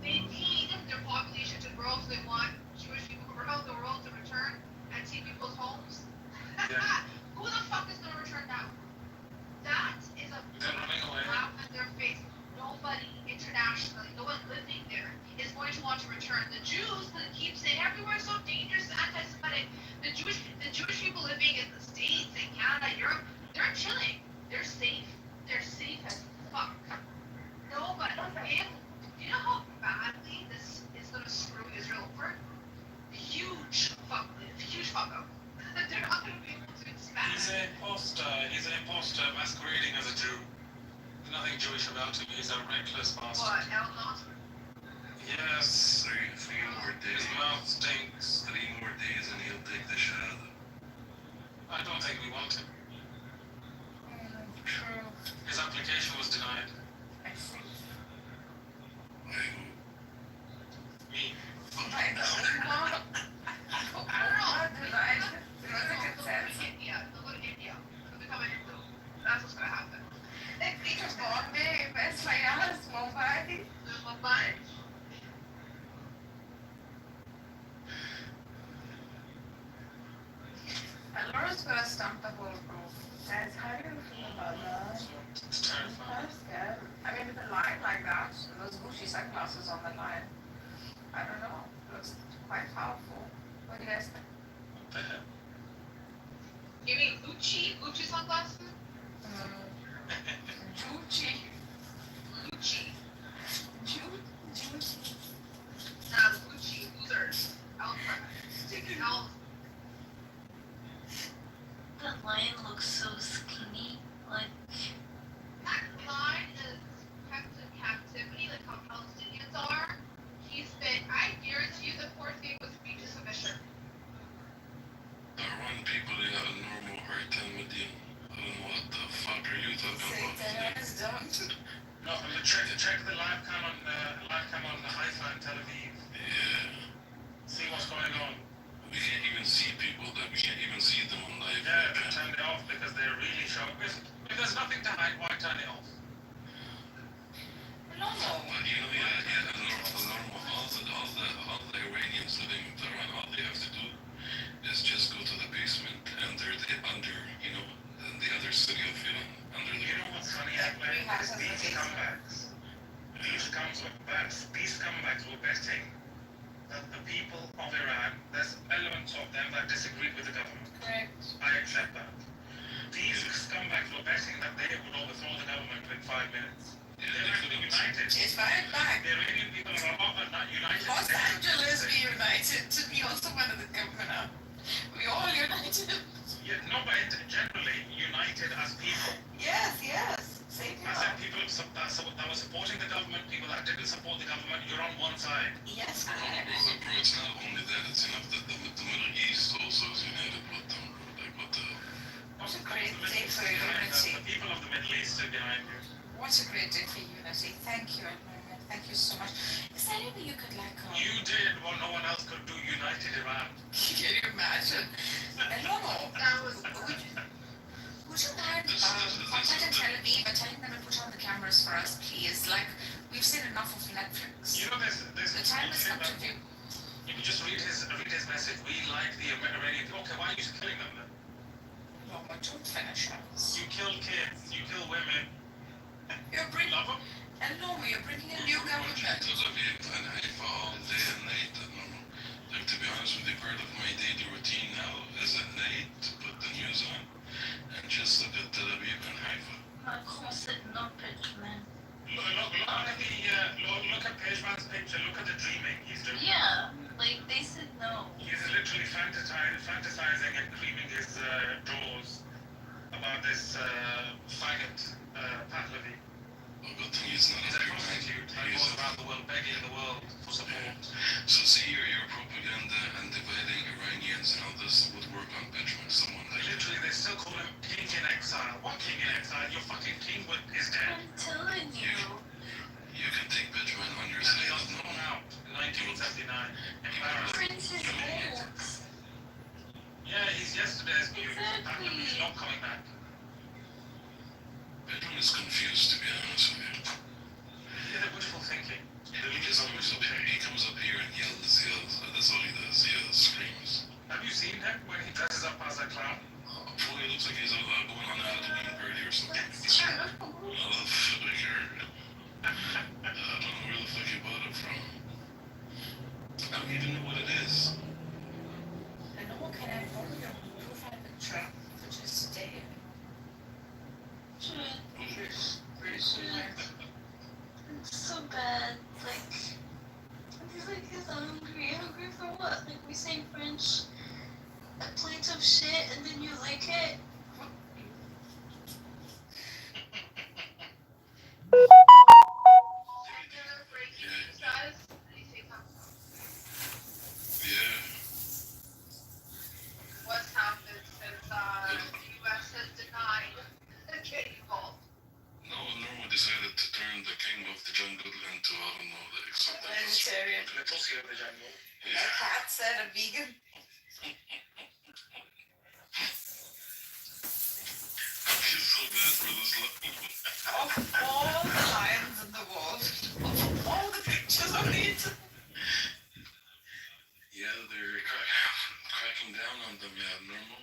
Speaker 2: they need their population to grow, so they want Jewish people around the world to return and see people's homes. Who the fuck is going to return now? That is a slap in their face. Nobody internationally, no one living there is going to want to return. The Jews that keep saying everywhere's so dangerous, anti-Semitic. The Jewish people living in the States, in Canada, Europe, they're chilling. They're safe. They're safe as fuck. Nobody. Do you know how badly this is going to screw Israel over? Huge fuck up. They're not going to be able to expand.
Speaker 15: He's an imposter masquerading as a Jew. There's nothing Jewish about him. He's a reckless bastard.
Speaker 2: What, Elmo?
Speaker 15: Yes.
Speaker 14: Three more days.
Speaker 15: His mouth stinks.
Speaker 14: 3 more days and he'll take the shahada.
Speaker 15: I don't think we want him.
Speaker 2: True.
Speaker 15: His application was denied.
Speaker 2: I see.
Speaker 15: Me.
Speaker 2: I know. I don't know. Denied. It was a consent. India. They'll go to India. They'll become a Hindu. That's what's going to happen. It's Bombay, West Mayas, Mumbai. Mumbai. And Laura's gonna stump the whole group. Guys, how do you feel about that?
Speaker 15: It's terrifying.
Speaker 2: I'm scared. I mean, with a line like that, those Gucci sunglasses on the line, I don't know. Looks quite powerful. What do you guys think?
Speaker 15: What the hell?
Speaker 2: You mean Gucci? Gucci sunglasses? Gucci. Gucci. Gucci. Nah, Gucci. Losers. Alfred. Taking out.
Speaker 10: That lion looks so skinny. Like,
Speaker 2: That line is kept in captivity, like how Palestinians are. I guarantee you the poor thing was beat to submission.
Speaker 14: The Iran people, they got a normal heart 10 million. I don't know what the fuck are you talking about?
Speaker 15: No, check the live cam on Haifa and Tel Aviv.
Speaker 14: Yeah.
Speaker 15: See what's going on.
Speaker 14: We can't even see people that we can't even see them on live.
Speaker 15: Yeah, they turn it off because they're really showing. If there's nothing to hide, why turn it off?
Speaker 2: No.
Speaker 14: But you know, all the Iranians living in Tehran, all they have to do is just go to the basement and they're under, you know, the other city of Iran, under the.
Speaker 15: You know what's funny? These scumbags were betting that the people of Iran, there's elements of them that disagreed with the government.
Speaker 2: Correct.
Speaker 15: I accept that. These scumbags were betting that they would overthrow the government in 5 minutes. They're actually united.
Speaker 2: It's fired back.
Speaker 15: The Iranian people are not united.
Speaker 2: Los Angeles, we united to be also one of the governor. We all united.
Speaker 15: Yeah, no, but generally united as people.
Speaker 2: Yes. Same here.
Speaker 15: I said people that were supporting the government, people that didn't support the government, you're on one side.
Speaker 2: Yes,
Speaker 14: Bro, it's not only that, it's enough that the Middle East also is united with them, bro. Like, what the...
Speaker 2: What a great day for unity.
Speaker 15: The people of the Middle East are behind you.
Speaker 2: What a great day for unity. Thank you, Edmund. Thank you so much. Is there any way you could
Speaker 15: You did what no one else could do, united Iran.
Speaker 2: Can you imagine? No. Would you mind contacting Tel Aviv and telling them to put on the cameras for us, please? Like, we've seen enough of Netflix.
Speaker 15: You know, there's
Speaker 2: the time has come to do.
Speaker 15: You can just read his message. We like the Iranian. Okay, why are you killing them then?
Speaker 2: No, but don't finish us.
Speaker 15: You killed kids.
Speaker 2: And no, you're bringing a new government.
Speaker 14: Tel Aviv and Haifa all day and night. Like, to be honest with you, part of my daily routine now is at night to put the news on and just look at Tel Aviv and Haifa.
Speaker 10: Macron said no pitch, man.
Speaker 15: Look at Pejman's picture. Look at the dreaming he's doing.
Speaker 10: Yeah, like they said no.
Speaker 15: He's literally fantasizing and creaming his jaws about this faggot, Pahlavi.
Speaker 14: Good thing he's not
Speaker 15: He's
Speaker 14: up
Speaker 15: a
Speaker 14: here, man.
Speaker 15: prostitute and goes around the world begging the world for support.
Speaker 14: So see, your propaganda and dividing Iranians and all this would work on Benjamin, someone like
Speaker 15: Literally, they still call him king in exile. What king in exile? Your fucking king is dead.
Speaker 10: I'm telling you.
Speaker 14: You can take Benjamin on your
Speaker 15: And
Speaker 14: side.
Speaker 15: he got thrown out in 1979. Embarrassed.
Speaker 10: Prince is old.
Speaker 15: Yeah, he's yesterday's news.
Speaker 10: Exactly.
Speaker 15: He's not coming back.
Speaker 14: Benjamin is confused, to be honest with you.
Speaker 15: Yeah, wishful thinking.
Speaker 14: He comes up here and yells. That's all he does. He screams.
Speaker 15: Have you seen him when he dresses up as a clown?
Speaker 14: Boy, it looks like he's going on a Halloween party or something.
Speaker 10: That's true.
Speaker 14: I don't know where the fuck he bought it from. I don't even know what it is.
Speaker 2: And no one can I borrow your profile picture for just a day?
Speaker 10: It's so bad. Like, he's like, he's hungry. Hungry for what? Like, we say in French, a plate of shit and then you lick it.
Speaker 14: Yeah.
Speaker 2: What's happened since the US has denied the cable?
Speaker 14: No, Norma decided to turn the king of the jungle into, I don't know, like something else.
Speaker 2: Vegetarian.
Speaker 15: The pussy of the jungle.
Speaker 2: A cat said a vegan.
Speaker 14: I feel so bad for this lion.
Speaker 2: Of all the lions in the world, of all the pictures on the internet.
Speaker 14: Yeah, they're cracking down on them, yeah, normal.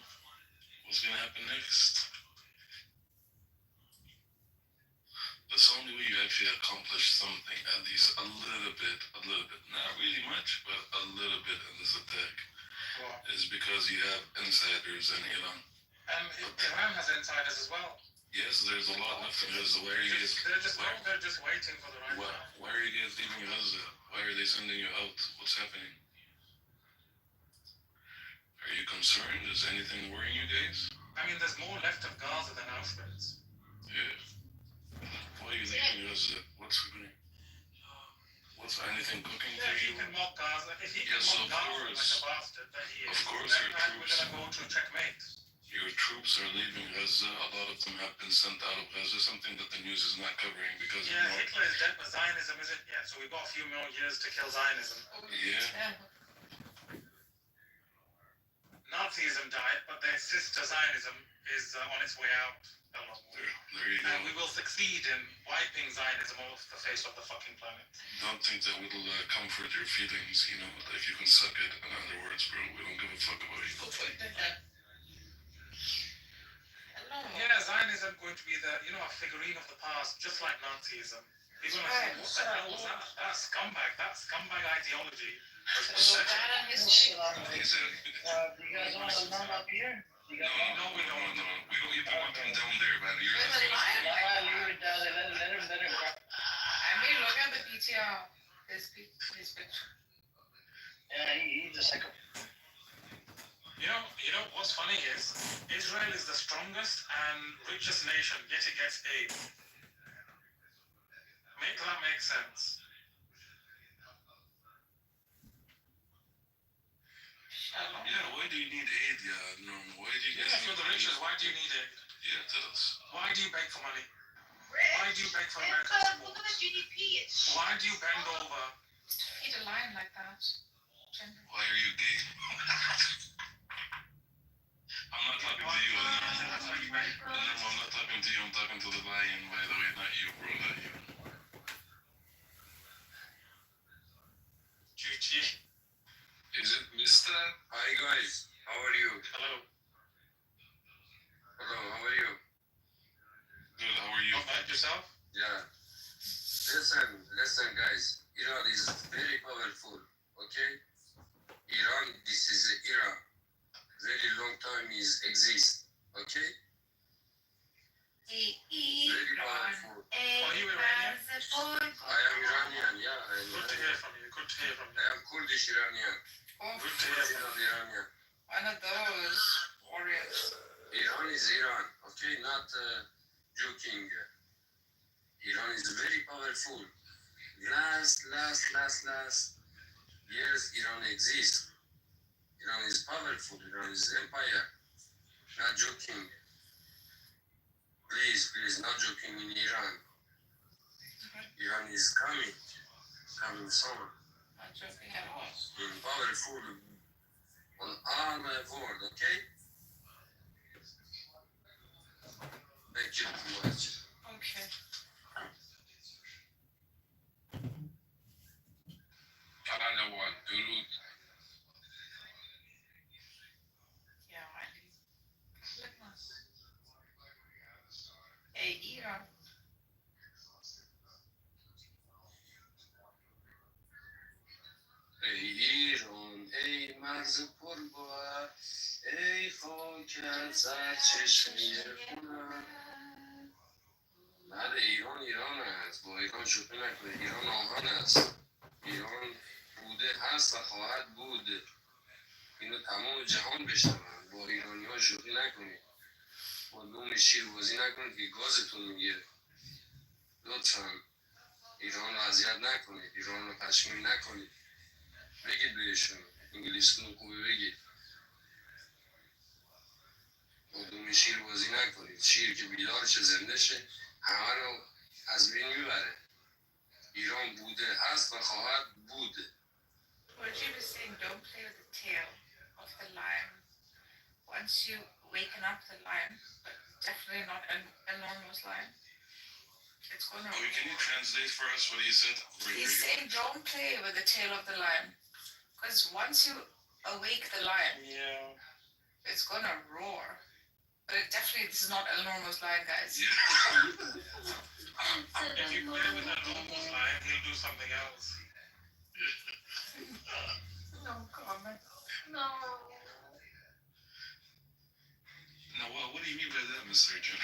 Speaker 14: What's gonna happen next? That's the only way you actually accomplish something, at least a little bit. Not really much, but a little bit in this attack.
Speaker 15: What?
Speaker 14: Is because you have insiders in Iran.
Speaker 15: And Iran has insiders as well.
Speaker 14: Yes, there's a lot left in Gaza. Why are you guys?
Speaker 15: They're just waiting for the right time.
Speaker 14: Why are you guys leaving Gaza? Why are they sending you out? What's happening? Are you concerned? Is anything worrying you guys?
Speaker 15: I mean, there's more left of Gaza than Auschwitz.
Speaker 14: Yeah. Why are you leaving Gaza? What's happening? What's anything cooking
Speaker 15: Yeah,
Speaker 14: for
Speaker 15: if
Speaker 14: you?
Speaker 15: he can mock Gaza, if he
Speaker 14: Yes,
Speaker 15: can
Speaker 14: of
Speaker 15: mock Gaza like
Speaker 14: course.
Speaker 15: a bastard that he is,
Speaker 14: Of course,
Speaker 15: then
Speaker 14: your
Speaker 15: we're
Speaker 14: troops.
Speaker 15: gonna go to checkmate.
Speaker 14: Your troops are leaving Gaza. A lot of them have been sent out of Gaza, something that the news is not covering because
Speaker 15: Yeah,
Speaker 14: of
Speaker 15: Hitler is dead, but Zionism isn't yet, so we've got a few more years to kill Zionism.
Speaker 14: Yeah.
Speaker 15: Nazism died, but their sister Zionism is on its way out.
Speaker 14: There you go.
Speaker 15: And we will succeed in wiping Zionism off the face of the fucking planet.
Speaker 14: Don't think that will comfort your feelings, you know, like you can suck it. In other words, bro, we don't give a fuck about you.
Speaker 15: Yeah, Zionism going to be a figurine of the past, just like Nazism. People are saying, what the hell was that? That scumbag ideology.
Speaker 2: So that history.
Speaker 16: Do you guys want to come up here?
Speaker 14: No, we don't. We don't even want them down there, man. You're
Speaker 2: There's a lion like that.
Speaker 16: Leave it down there. Let him.
Speaker 2: I mean, look at the PTR. His picture.
Speaker 16: Yeah, he's a psycho.
Speaker 15: You know what's funny is Israel is the strongest and richest nation, yet it gets aid. Make that make sense.
Speaker 14: Yeah, why do you need aid? Yeah, no, why do you guys
Speaker 15: If you're the richest, why do you need aid?
Speaker 14: Yeah, tell us.
Speaker 15: Why do you beg for money? Why do you beg for American support?
Speaker 2: Look at the GDP.
Speaker 15: Why do you bend over?
Speaker 2: Feed a lion like that.
Speaker 14: Why are you gay? I'm not talking to you. No, I'm not talking to you. I'm talking to the lion, by the way, not you, bro, not you.
Speaker 15: Chichi.
Speaker 16: Is it Mr.? Hi guys, how are you?
Speaker 15: Hello.
Speaker 16: Hello, how are you?
Speaker 14: Good, how are you?
Speaker 15: Not bad yourself?
Speaker 16: Yeah.
Speaker 6: Listen, guys. Iran is very powerful. Okay, Iran. This is Iran. Very long time is exist. Okay. Very powerful.
Speaker 15: Are you Iranian?
Speaker 6: I am Iranian. Yeah, I am.
Speaker 15: Good to hear from you. Good to hear from you.
Speaker 6: I am Kurdish Iranian.
Speaker 15: Good to hear from you.
Speaker 6: Iranian.
Speaker 2: One of those warriors.
Speaker 6: Iran is Iran. Okay, not joking. Iran is very powerful. Last years, Iran exists. Iran is powerful. Iran is empire. Not joking. Please, not joking in Iran. Iran is coming soon.
Speaker 2: Not joking at all.
Speaker 6: In powerful on all world. Okay. Thank you very much.
Speaker 2: Okay.
Speaker 16: Salawa, Durud.
Speaker 2: Yeah, Hey, Iran.
Speaker 6: ای ایران ای مرز پرگوهر ای خاک سر چشمه خونم. بله ایران است. با ایران شوخی نکنید. ایران آهن است. ایران بوده هست و خواهد بود. اینو تمام جهان بشنون. با ایرانی ها شوخی نکنید. با لوم شیر بازی نکنید که گازتون میگیره. لطفا ایران رو اذیت نکنید. ایران رو تشمیم نکنید. بگید بهشون انگلیسیتون خوبه بگید. با لوم شیر بازی نکنید. شیر که بیدار شه زنده شه همه رو از بین میبره. ایران بوده هست و خواهد بود.
Speaker 2: Virgil is saying don't play with the tail of the lion. Once you waken up the lion, but definitely not an enormous lion, it's gonna.
Speaker 16: Can you translate for us what he said?
Speaker 2: He's saying don't play with the tail of the lion. Because once you awake the lion, it's gonna roar. But it definitely, this is not an enormous lion, guys.
Speaker 15: If you play with an enormous lion, he'll do something else.
Speaker 2: No comment.
Speaker 10: No.
Speaker 16: Now, what do you mean by that, Mr. John?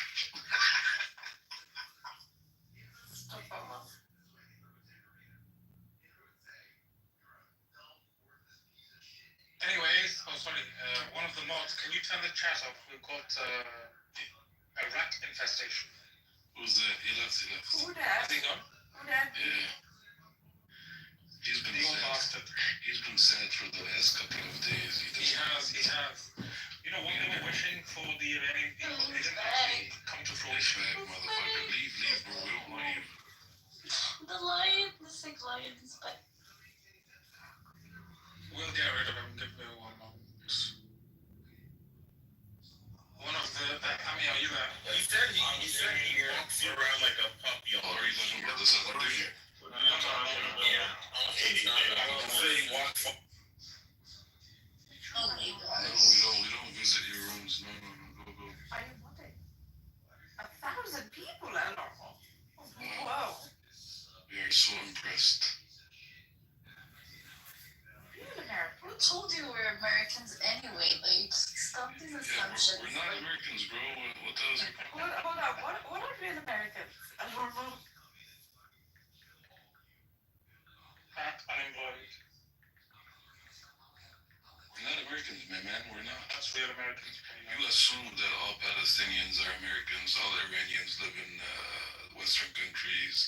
Speaker 15: Anyways, sorry, one of the mods, can you turn the chat off? We've got a rat infestation.
Speaker 16: Who's that? He left.
Speaker 2: Who that?
Speaker 15: Is he gone?
Speaker 2: Who that?
Speaker 16: Yeah. He's been sad.
Speaker 15: Bastard.
Speaker 16: He's been sad for the last couple of days.
Speaker 15: He has. You know what they were wishing for the Iranian people? They didn't actually come to fruition.
Speaker 16: Motherfucker, leave, bro. We don't want you.
Speaker 10: The sick lion is back.
Speaker 15: We'll get rid of him. Give me one moment. One of the. Ami, are you there?
Speaker 6: He said he walks around like a puppy.
Speaker 16: Oh, are you talking about this other dude?
Speaker 6: Yeah. He walks.
Speaker 10: Oh my god.
Speaker 16: No, we don't visit your rooms. No, go.
Speaker 2: I didn't want it. 1,000 people, Eleanor. Whoa.
Speaker 16: We are so impressed.
Speaker 10: Who told you we're Americans anyway? Like, stop these assumptions.
Speaker 16: We're not Americans, bro. What the hell's your problem?
Speaker 2: Hold on. What are real Americans? Eleanor.
Speaker 15: Fat, unemployed.
Speaker 16: We're not Americans, my man. We're not.
Speaker 15: That's real Americans.
Speaker 16: You assume that all Palestinians are Americans, all Iranians live in Western countries,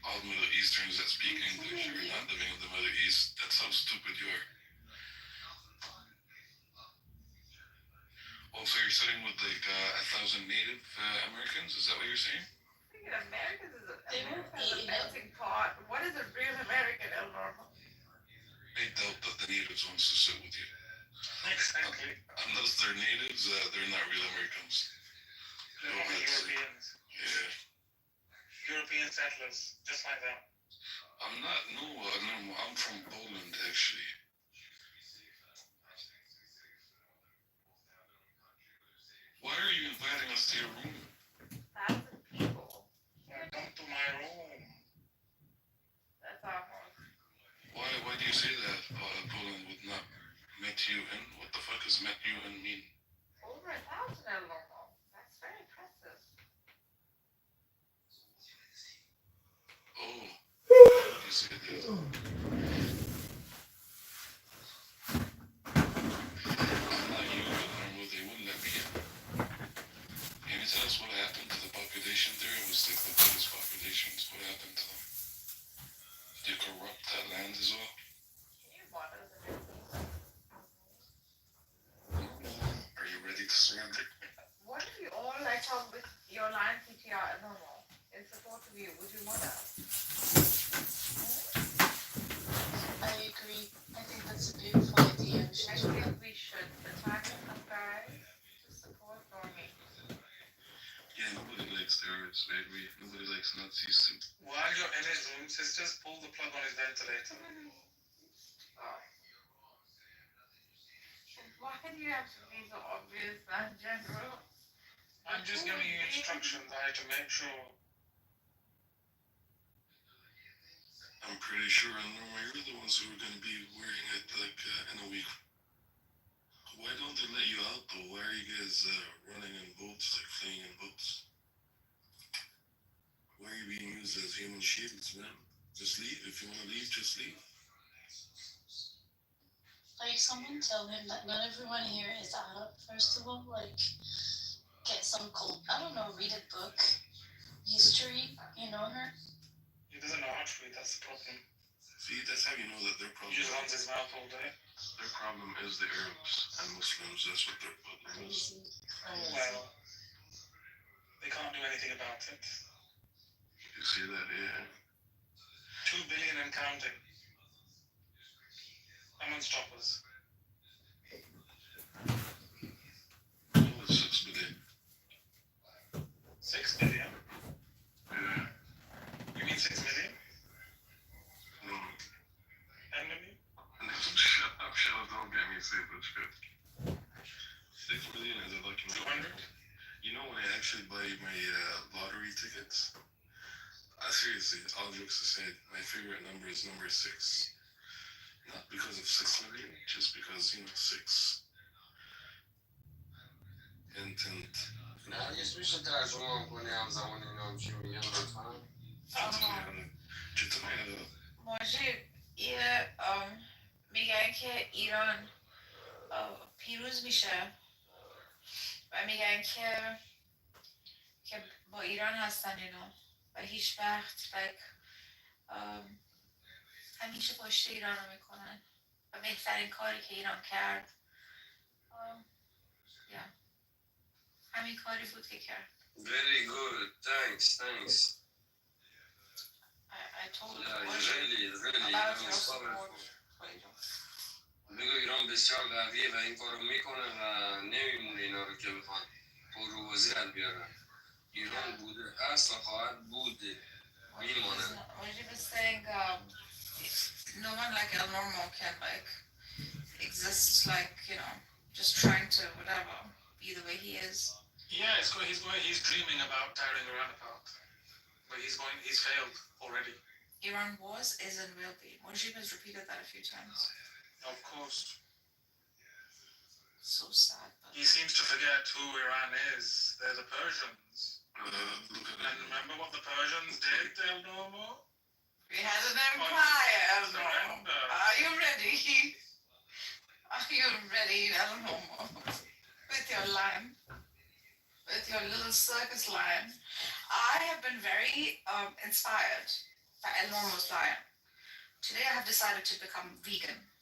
Speaker 16: all Middle Easterns that speak English are not living in the Middle East. That's how stupid you are. Oh, so you're sitting with like 1,000 Native Americans? Is that what you're saying?
Speaker 2: Americans is a melting pot. What is a real American, Eleanor?
Speaker 16: I doubt that the natives wants to sit with you.
Speaker 15: Exactly.
Speaker 16: Unless they're natives, they're not real Americans.
Speaker 15: They're only Europeans.
Speaker 16: Yeah.
Speaker 15: European settlers, just like that.
Speaker 16: I'm from Poland, actually. Why are you inviting us to your room?
Speaker 2: 1,000 people.
Speaker 15: Come to my room.
Speaker 2: your line PTR normal in support of you. Would you want that?
Speaker 10: I agree. I think that's a beautiful idea. We should
Speaker 2: I
Speaker 10: do that.
Speaker 2: think we should. The time has come, guys, to support Normie.
Speaker 16: Yeah, nobody likes terrorists, baby. Nobody likes Nazis.
Speaker 15: While you're in his room, sisters, pull the plug on his ventilator.
Speaker 2: Why do you have to be so obvious, man, General?
Speaker 15: I'm just giving you instructions. I had to make sure.
Speaker 16: I'm pretty sure, Norma, you're the ones who are going to be wearing it like in a week. Why don't they let you out though? Why are you guys running in boats, like fleeing in boats? Why are you being used as human shields, man? Just leave. If you want to leave, just leave.
Speaker 10: Like, someone tell him that not everyone here is Arab, first of all. Like, get some cold, I don't know, read a book. History, you know her?
Speaker 15: He doesn't know how to read, that's the problem.
Speaker 16: See, that's how you know that their
Speaker 15: He
Speaker 16: problem
Speaker 15: just runs his mouth all day.
Speaker 16: Their problem is the Arabs and Muslims. That's what their problem is.
Speaker 15: Oh, well. They can't do anything about it.
Speaker 16: You see that, yeah?
Speaker 15: 2 billion and counting. I'm on stoppers.
Speaker 16: Oh, it's 6 billion.
Speaker 15: 6 billion?
Speaker 16: Yeah.
Speaker 15: You mean 6 million?
Speaker 16: No.
Speaker 15: Enemy?
Speaker 16: Shut up, don't get me stupid shit. 6 million is a lucky number.
Speaker 15: 200?
Speaker 16: You know when I actually buy my lottery tickets? Seriously, all jokes aside, my favorite number is number 6. Not because of 6 million, just because, 6. Intent.
Speaker 6: لا يسويش ترجمة كوني عم زوني نوم شو يلا فاهم
Speaker 2: موجب یه میگن که ایران پیروز میشه و میگن که با ایران هستن اینا و هیچ وقت همیشه پشت ایران رو میکنن و بهترین کاری که ایران کرد همین کاری بود که کرد.
Speaker 6: Very good, thanks.
Speaker 2: I told you.
Speaker 6: Really
Speaker 2: about your support.
Speaker 6: بگو ایران بسیار قویه و این کارو میکنه و نمیمونه اینا رو که بخوان پروازی در بیارن. ایران بوده هست و خواهد بود میمانه.
Speaker 2: Mujib is saying no one like El Normal can exist just trying to whatever be the way he is.
Speaker 15: Yeah, he's dreaming about tearing Iran apart. But he's failed already.
Speaker 2: Iran was, is, and will be. Mujib has repeated that a few times.
Speaker 15: Of course.
Speaker 2: So sad.
Speaker 15: He seems to forget who Iran is. They're the Persians. And remember what the Persians did, El Normo?
Speaker 2: We had an empire, El Normo. Are you ready? Are you ready, El Normo? With your line. With your little circus line. I have been very inspired by El Normo's line. Today I have decided to become vegan.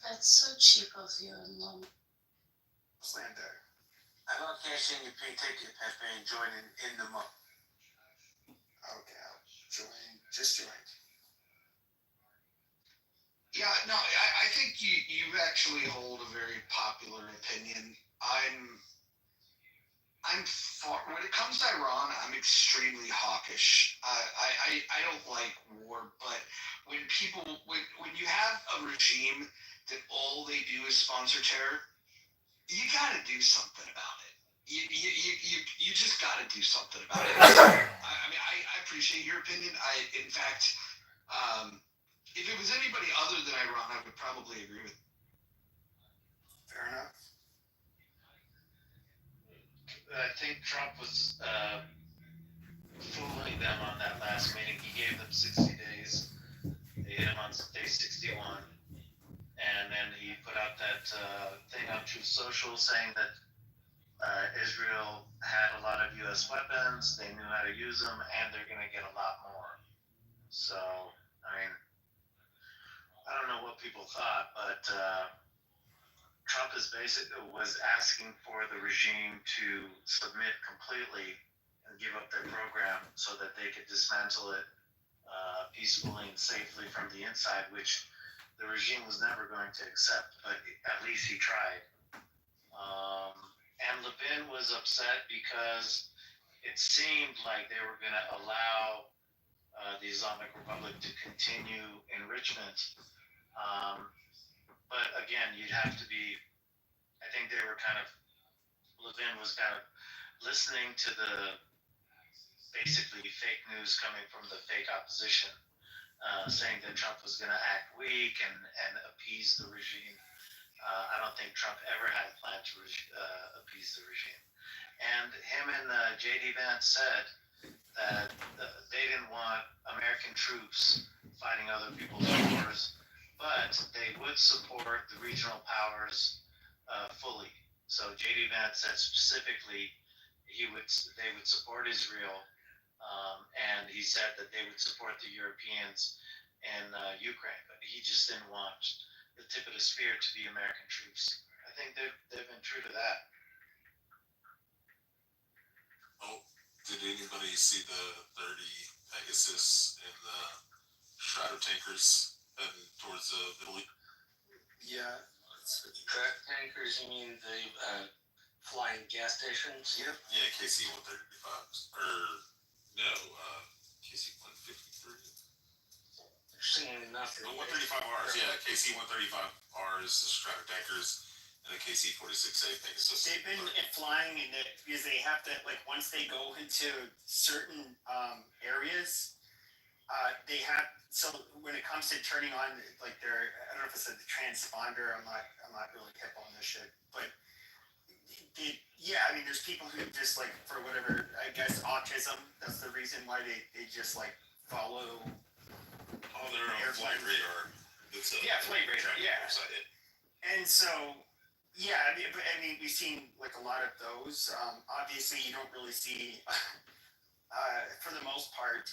Speaker 10: That's so cheap of you, Mom.
Speaker 18: Slander. I don't cash in your pay ticket, Pepe, and join in the month. Okay, I'll join. Just join.
Speaker 3: Yeah, no, I think you actually hold a very popular opinion. I'm far, when it comes to Iran, I'm extremely hawkish. I don't like war, but when you have a regime that all they do is sponsor terror, you got to do something about it. You just got to do something about it. I appreciate your opinion. In fact, if it was anybody other than Iran, I would probably agree with.
Speaker 18: Fair enough.
Speaker 7: I think Trump was
Speaker 11: social saying that Israel had a lot of U.S. weapons, they knew how to use them, and they're going to get a lot more. So, I mean, I don't know what people thought, but Trump was asking for the regime to submit completely and give up their program so that they could dismantle it peacefully and safely from the inside, which the regime was never going to accept, but at least he tried. And Levin was upset because it seemed like they were going to allow the Islamic Republic to continue enrichment. But again, you'd have to be, I think they were Levin was kind of listening to the basically fake news coming from the fake opposition, saying that Trump was going to act weak and appease the regime. I don't think Trump ever had a plan to appease the regime. And him and J.D. Vance said that they didn't want American troops fighting other people's wars, but they would support the regional powers fully. So J.D. Vance said specifically they would support Israel, and he said that they would support the Europeans and Ukraine, but he just didn't want the tip of the spear to be American troops. I think they've been true to that.
Speaker 14: Oh, did anybody see the 30 Pegasus and the Shadow tankers heading towards Italy?
Speaker 13: Yeah. Track tankers, you mean the flying gas stations?
Speaker 14: Yep. Yeah, KC 135. Or, no, KC 153.
Speaker 13: Seeing enough.
Speaker 14: The 135Rs, yeah, KC 135Rs, the Strato tankers, and the KC 46A Pegasus.
Speaker 22: They've been flying in it because they have to, like, once they go into certain areas, they have, so when it comes to turning on, like, their, I don't know if it's a transponder, I'm not really hip on this shit, but yeah, I mean, there's people who just, like, for whatever, I guess, autism, that's the reason why they just, like, follow.
Speaker 14: Oh, they're on flight radar.
Speaker 22: Flight radar, yeah. And so, yeah, I mean, we've seen, like, a lot of those. Obviously, you don't really see, for the most part,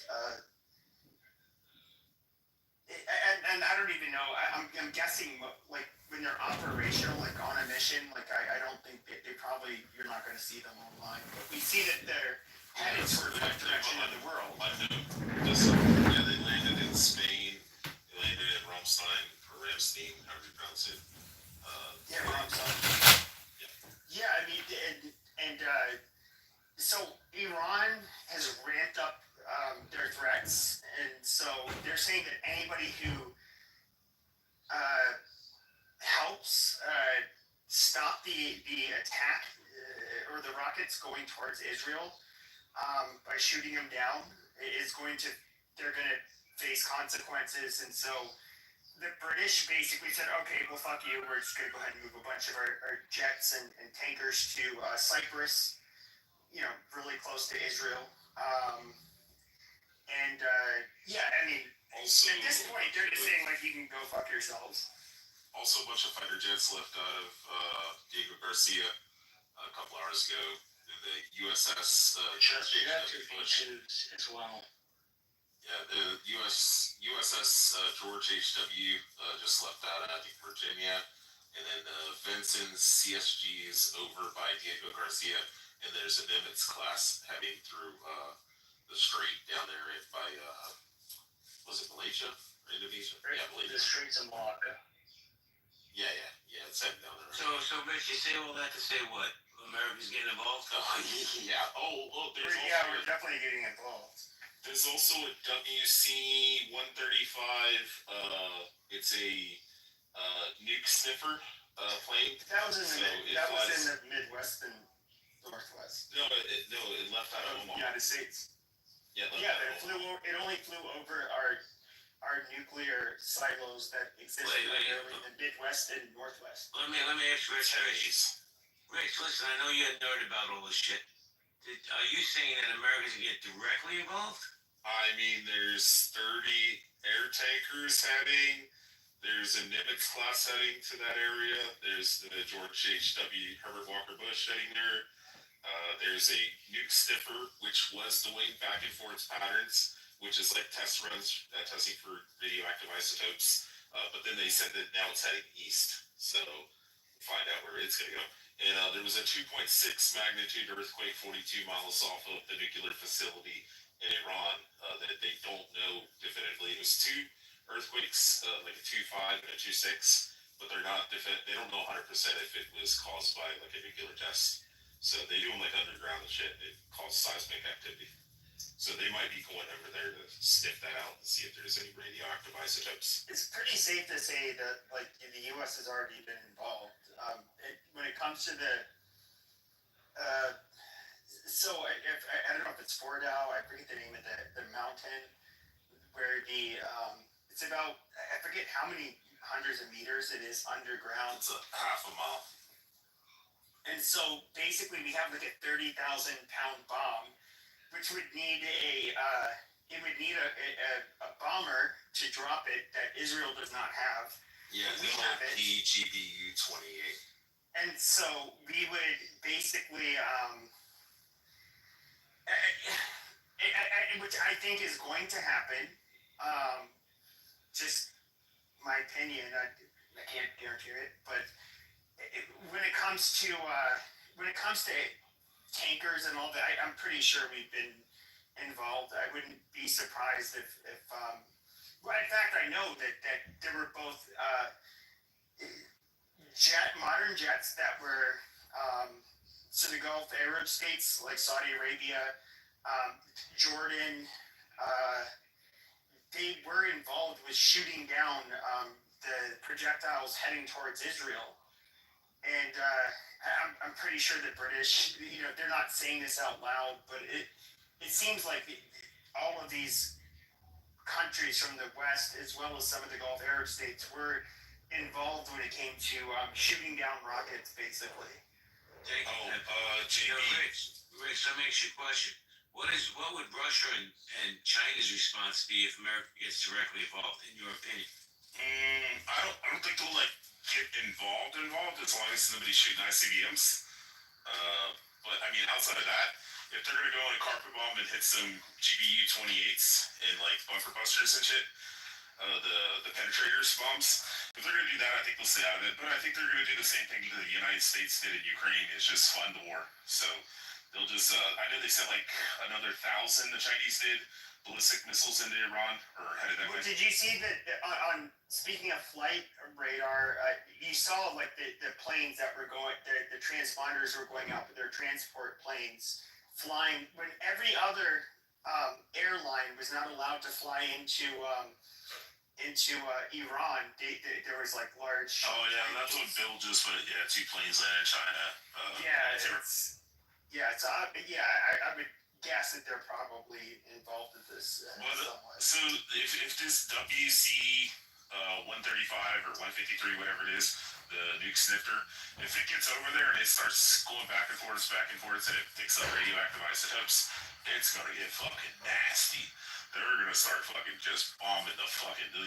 Speaker 22: and I don't even know, I'm guessing, like, when they're operational, like, on a mission, like, I don't think they probably, you're not going to see them online. But we see that they're headed toward that direction of the world.
Speaker 14: Yeah, they landed in Spain. They landed in Ramstein, however you pronounce it.
Speaker 22: Ramstein. Yeah, I mean, and so Iran has ramped up their threats, and so they're saying that anybody who helps stop the attack or the rockets going towards Israel by shooting them down they're going to face consequences. And so the British basically said, okay, well, fuck you, we're just going to go ahead and move a bunch of our jets and tankers to Cyprus, you know, really close to Israel. Yeah, I mean, also, at this point, they're just saying, like, you can go fuck yourselves.
Speaker 14: Also, a bunch of fighter jets left out of Diego Garcia a couple hours ago. The USS
Speaker 13: George as well.
Speaker 14: Yeah, the USS George H.W. Just left out of Virginia, and then Vincent's CSG is over by Diego Garcia, and there's a Nimitz class heading through the strait down there by was it Malaysia or Indonesia?
Speaker 13: Right.
Speaker 14: Yeah, Malaysia.
Speaker 13: The Straits of Malacca.
Speaker 14: Yeah, it's heading down there.
Speaker 6: So Rich, you say all that to say what? America's getting involved?
Speaker 14: Yeah.
Speaker 22: We're definitely getting involved.
Speaker 14: There's also a WC-135. It's a nuke sniffer plane.
Speaker 22: That was in the Midwest and Northwest.
Speaker 14: No, it left out of Omaha.
Speaker 22: United States.
Speaker 14: Yeah,
Speaker 22: it only flew over our nuclear silos that exist in the Midwest and Northwest.
Speaker 6: Let me ask you, Rich, listen, I know you're a nerd about all this shit. Are you saying that Americans get directly involved?
Speaker 14: I mean, there's 30 air tankers heading.
Speaker 5: There's a Nimitz class heading to that area. There's the George H.W. Herbert Walker Bush heading there. There's a nuke sniffer, which was doing back and forth patterns, which is like test runs, testing for radioactive isotopes. But then they said that now it's heading east. So we'll find out where it's going to go. And there was a 2.6 magnitude earthquake 42 miles off of the nuclear facility in Iran that they don't know definitively. It was two earthquakes, like a 2.5 and a 2.6, but they're not they don't know 100% if it was caused by like a nuclear test. So they do them like underground and shit. It caused seismic activity. So they might be going over there to sniff that out and see if there's any radioactive isotopes.
Speaker 22: It's pretty safe to say that like the U.S. has already been involved. When it comes to the I don't know if it's Fordow, I forget the name of the mountain where it's about, I forget how many hundreds of meters it is underground.
Speaker 5: It's a half a mile.
Speaker 22: And so basically we have like a 30,000 pound bomb, which would need a bomber to drop it that Israel does not have.
Speaker 5: Yeah,
Speaker 22: we have it.
Speaker 5: PGBU 28.
Speaker 22: And so we would basically, which I think is going to happen. Just my opinion. I can't guarantee it, but when it comes to tankers and all that, I'm pretty sure we've been involved. I wouldn't be surprised if well, in fact, I know that there were both modern jets that were so the Gulf Arab states like Saudi Arabia, Jordan, they were involved with shooting down the projectiles heading towards Israel. And I'm pretty sure the British, they're not saying this out loud, but it seems like all of these countries from the West, as well as some of the Gulf Arab states, were involved when it came to shooting down rockets, basically.
Speaker 1: Thank you. Rich, let me ask you a question. What would Russia and China's response be if America gets directly involved, in your opinion?
Speaker 5: I don't think they'll like get involved as long as nobody's shooting ICBMs. But I mean, outside of that, if they're gonna go in a carpet bomb and hit some GBU 28s and like bunker busters and shit, the penetrators bombs, if they're gonna do that, I think they'll stay out of it. But I think they're gonna do the same thing that the United States did in Ukraine. It's just fund the war. So they'll just I know they sent like another 1,000, the Chinese did, ballistic missiles into Iran, or headed that way.
Speaker 22: Did you see that on speaking of flight radar, you saw like the planes that were going, the transponders were going out with their transport planes flying when every other airline was not allowed to fly into Iran. There was like large.
Speaker 5: Oh yeah, that's what Bill just put. Yeah, 2 planes landed in China.
Speaker 22: I would guess that they're probably involved in this somewhat.
Speaker 5: So if this WC 135 or 153, whatever it is, the nuke sniffer, if it gets over there and it starts going back and forth, and it picks up radioactive isotopes, it's gonna get fucking nasty. They're gonna start fucking just bombing the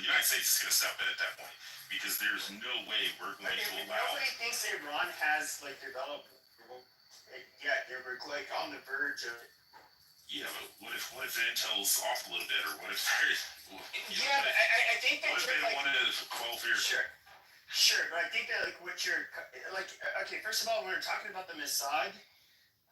Speaker 5: United States is gonna step in at that point, because there's no way we're going to allow.
Speaker 22: Nobody thinks Iran has like developed yet. They were like on the verge of.
Speaker 5: Yeah, but what if the intel's off a little bit, or what if they're?
Speaker 22: I think that.
Speaker 5: What if they don't want to quell fear?
Speaker 22: Sure, but I think that like what you're like. Okay, first of all, when we're talking about the Mossad,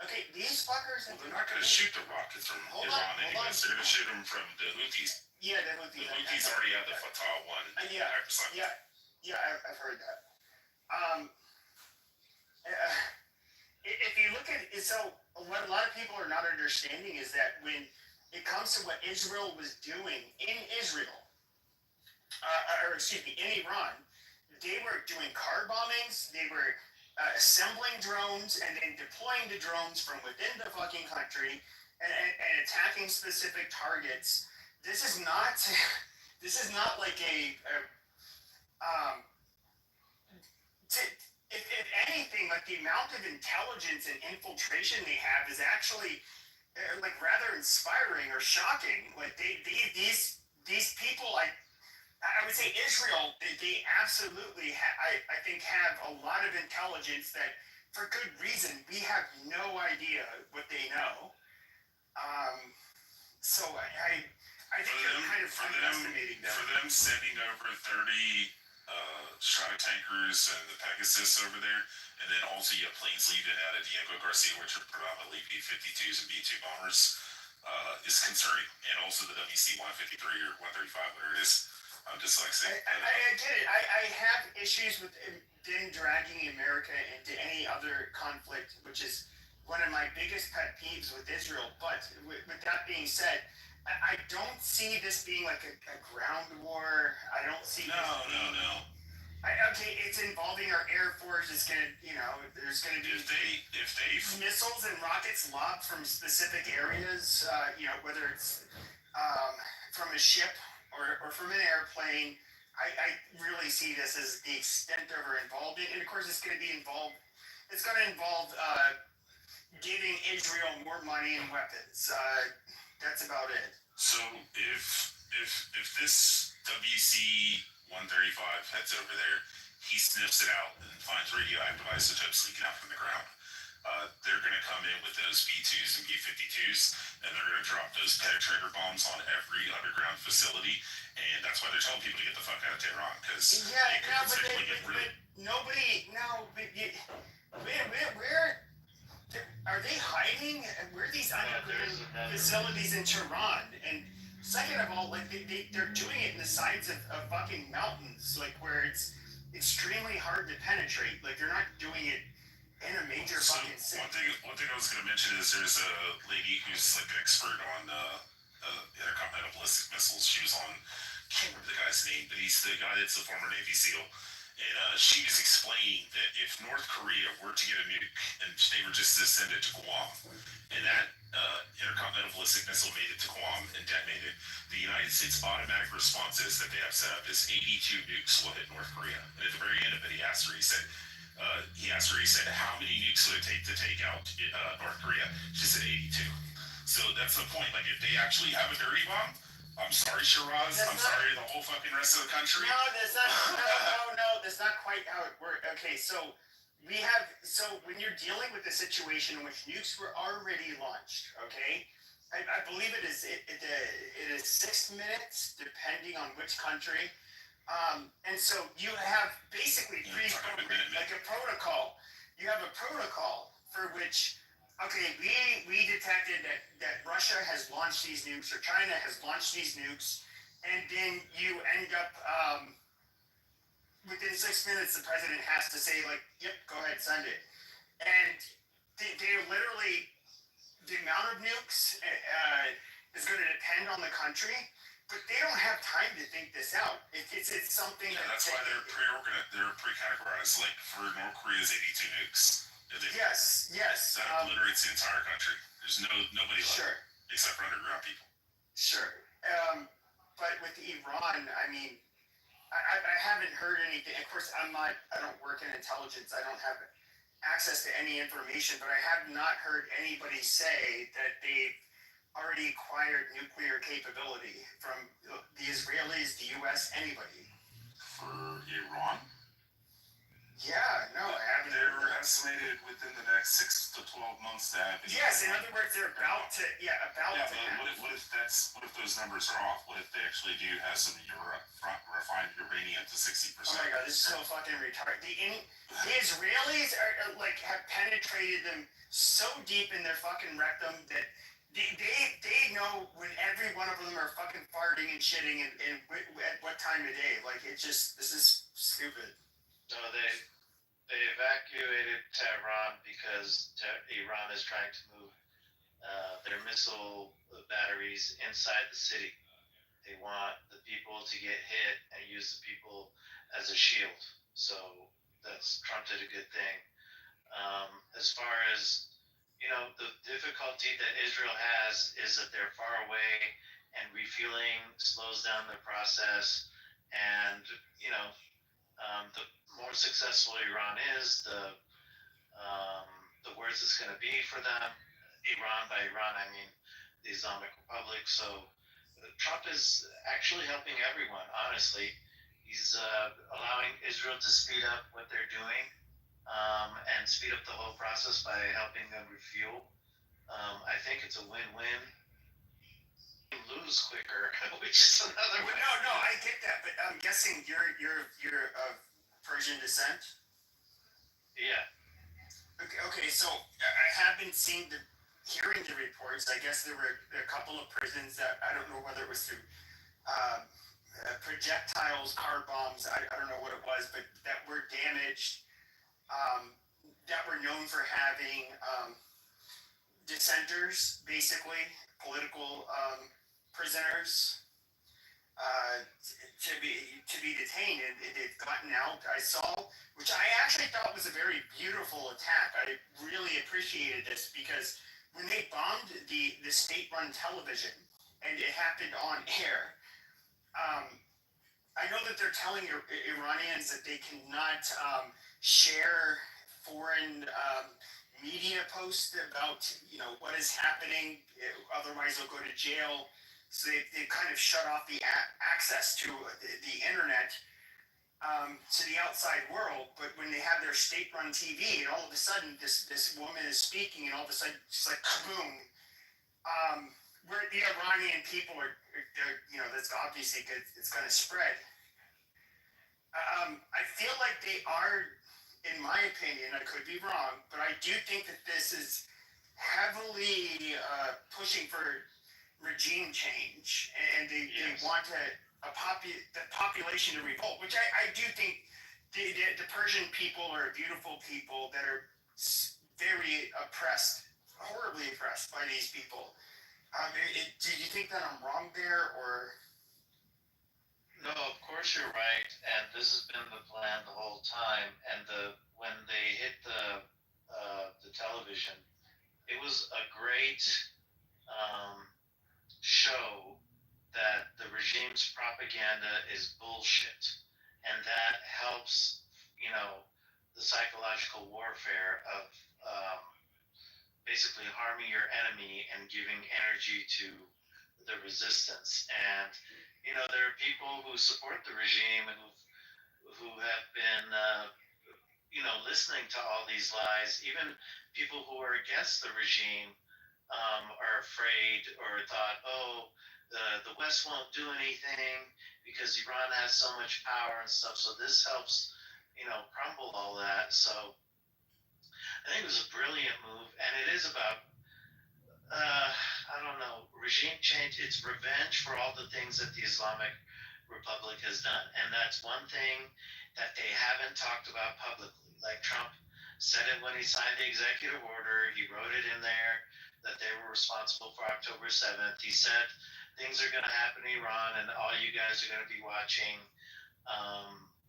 Speaker 22: okay, these fuckers.
Speaker 5: Well, they're not going to shoot the rockets from Iran anyways. They're going to shoot them from the Houthis.
Speaker 22: Yeah, the Houthis.
Speaker 5: The Houthis already have the Fatah 1.
Speaker 22: Yeah, I've heard that. If you look at it, so what a lot of people are not understanding is that when it comes to what Israel was doing in Israel, in Iran, they were doing car bombings, they were assembling drones and then deploying the drones from within the fucking country and attacking specific targets. This is not like if anything, like the amount of intelligence and infiltration they have is actually like rather inspiring or shocking. Like these people,
Speaker 12: I would say Israel, they absolutely, I think, have a lot of intelligence that, for good reason, we have no idea what they know. So I think you're kind of underestimating them.
Speaker 14: For them sending over 30 strata tankers and the Pegasus over there, and then also you have planes leaving out of Diego Garcia, which are predominantly B-52s and B-2 bombers, is concerning. And also the WC-153 or 135, whatever it is. I'm dyslexic.
Speaker 12: I get it. I have issues with them dragging America into any other conflict, which is one of my biggest pet peeves with Israel. But with that being said, I don't see this being like a ground war. I don't see.
Speaker 14: No.
Speaker 12: Okay, it's involving our Air Force. It's gonna, there's gonna be
Speaker 14: if they
Speaker 12: missiles and rockets lobbed from specific areas. Whether it's from a ship or from an airplane. I really see this as the extent of our involvement, and of course, it's going to be involved. It's going to involve giving Israel more money and weapons. That's about it.
Speaker 14: So if this WC-135 heads over there, he sniffs it out and finds radioactive isotopes leaking out from the ground. They're going to come in with those B-2s and B-52s, and they're going to drop those penetrator bombs on every underground facility, and that's why they're telling people to get the fuck out of Tehran, because
Speaker 12: where are they hiding? Where are these underground facilities in Tehran? And second of all, like they're doing it in the sides of fucking mountains, like where it's extremely hard to penetrate. Like they're not doing it in a major fucking city.
Speaker 14: One thing I was going to mention is there's a lady who's like an expert on intercontinental ballistic missiles. She was on, I can't remember the guy's name, but he's the guy that's a former Navy SEAL. And she was explaining that if North Korea were to get a nuke and they were just to send it to Guam, and that intercontinental ballistic missile made it to Guam and detonated, the United States automatic responses that they have set up is 82 nukes will hit North Korea. And at the very end of it, he asked her, he said, how many nukes would it take to take out North Korea? She said 82. So that's the point. Like, if they actually have a dirty bomb, I'm sorry, Shiraz. I'm sorry, the whole fucking rest of the country.
Speaker 12: No, that's not. No, that's not quite how it works. Okay, so when you're dealing with a situation in which nukes were already launched, okay, I believe it is 6 minutes, depending on which country. And so you have basically like a protocol. You have a protocol for which, okay, we detected that Russia has launched these nukes or China has launched these nukes, and then you end up within 6 minutes, the president has to say like, yep, go ahead, send it. And they're literally, the amount of nukes is going to depend on the country. But they don't have time to think this out. It's something.
Speaker 14: Yeah, that's why they're pre-categorized. Like for North Korea's 82 nukes.
Speaker 12: Yes.
Speaker 14: That obliterates the entire country. There's nobody left except for underground people.
Speaker 12: Sure. But with Iran, I mean, I haven't heard anything. Of course, I don't work in intelligence. I don't have access to any information. But I have not heard anybody say that they've already acquired nuclear capability from the Israelis, the U.S., anybody.
Speaker 14: For Iran?
Speaker 12: Yeah, no, I haven't.
Speaker 14: They're estimated within the next 6 to 12 months to have.
Speaker 12: Yes, in other words, they're about to. Yeah,
Speaker 14: what if those numbers are off? What if they actually do have some refined uranium to 60%?
Speaker 12: Oh my god, this is so fucking retarded. The Israelis have penetrated them so deep in their fucking rectum that they know when every one of them are fucking farting and shitting and at what time of day. Like, this is stupid.
Speaker 11: No, they evacuated Tehran because Iran is trying to move their missile batteries inside the city. They want the people to get hit and use the people as a shield. So Trump did a good thing. As far as the difficulty that Israel has is that they're far away, and refueling slows down the process. And the more successful Iran is, the worse it's going to be for them. Iran, by Iran, I mean the Islamic Republic. So Trump is actually helping everyone. Honestly, he's allowing Israel to speed up what they're doing and speed up the whole process by helping them refuel. I think it's a win-win. Lose quicker, which is another way.
Speaker 22: No, I get that, but I'm guessing you're of Persian descent.
Speaker 11: Yeah.
Speaker 22: Okay, so I have been hearing the reports. I guess there were a couple of prisons that I don't know whether it was through projectiles, car bombs. I don't know what it was, but that were damaged. That were known for having dissenters, basically political prisoners, to be detained. They've gotten out. I saw, which I actually thought was a very beautiful attack. I really appreciated this because when they bombed the state-run television and it happened on air, I know that they're telling Iranians that they cannot share foreign media posts about what is happening, otherwise they'll go to jail. So they kind of shut off the access to the internet to the outside world. But when they have their state-run TV, and all of a sudden this woman is speaking, and all of a sudden it's like kaboom. Where the Iranian people are that's obviously good. It's going to spread. I feel like they are, in my opinion, I could be wrong, but I do think that this is heavily pushing for regime change, and they want the population to revolt, which I do think the Persian people are beautiful people that are very oppressed, horribly oppressed by these people. Do you think that I'm wrong there, or?
Speaker 11: No, of course you're right, and this has been the plan the whole time. And when they hit the television, it was a great show that the regime's propaganda is bullshit, and that helps the psychological warfare of basically harming your enemy and giving energy to the resistance. And there are people who support the regime and who have been listening to all these lies. Even people who are against the regime are afraid or thought, oh, the West won't do anything because Iran has so much power and stuff. So this helps crumble all that. So I think it was a brilliant move, and it is about I don't know, regime change. It's revenge for all the things that the Islamic Republic has done. And that's one thing that they haven't talked about publicly. Like Trump said it when he signed the executive order. He wrote it in there that they were responsible for October 7th. He said things are going to happen in Iran and all you guys are going to be watching.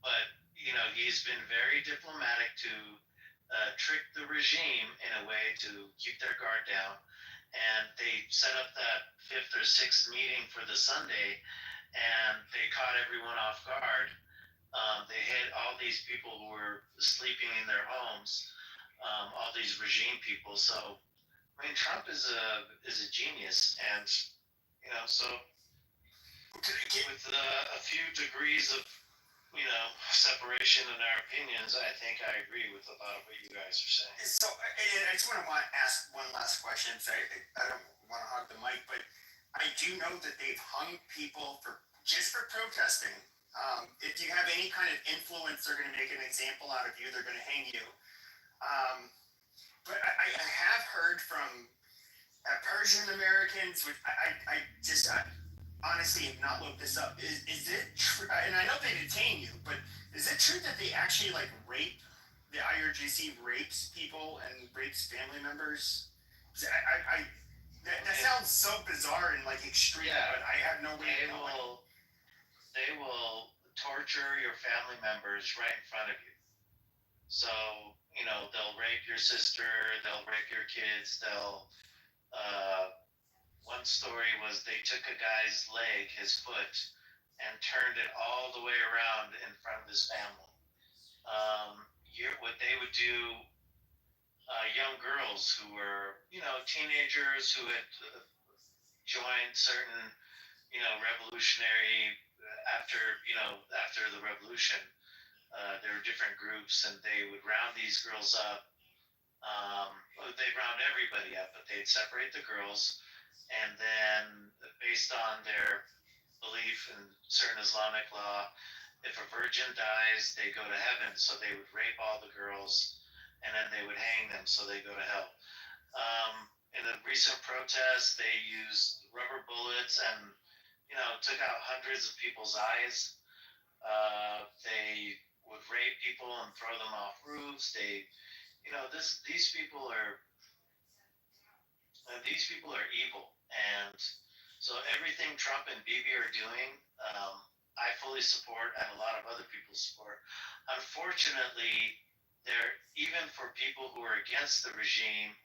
Speaker 11: But, he's been very diplomatic to trick the regime in a way to keep their guard down. And they set up that 5th or 6th meeting for the Sunday, and they caught everyone off guard. They hit all these people who were sleeping in their homes, all these regime people. So, I mean, Trump is a genius, and so with a few degrees of separation in our opinions, I think I agree with a lot of what you guys are saying.
Speaker 22: So I just want to ask one last question. So I don't want to hog the mic, but I do know that they've hung people just for protesting. If you have any kind of influence, they're going to make an example out of you. They're going to hang you. But I have heard from Persian Americans, which I just honestly have not looked this up. Is it true? And I know they detain you, but is it true that they actually rape? The IRGC rapes people and rapes family members? That sounds so bizarre and extreme, but I have no way to know.
Speaker 11: They will torture your family members right in front of you. So they'll rape your sister, they'll rape your kids, they'll. One story was they took a guy's leg, his foot, and turned it all the way around in front of his family. What they would do, young girls who were, teenagers who had joined certain, revolutionary after the revolution. There were different groups, and they would round these girls up. They'd round everybody up, but they'd separate the girls, and then based on their belief in certain Islamic law, if a virgin dies, they go to heaven. So they would rape all the girls, and then they would hang them, so they go to hell. In a recent protest, they used rubber bullets and took out hundreds of people's eyes. They would rape people and throw them off roofs. These people are evil, and so everything Trump and Bibi are doing, I fully support, and a lot of other people support. Unfortunately, even for people who are against the regime,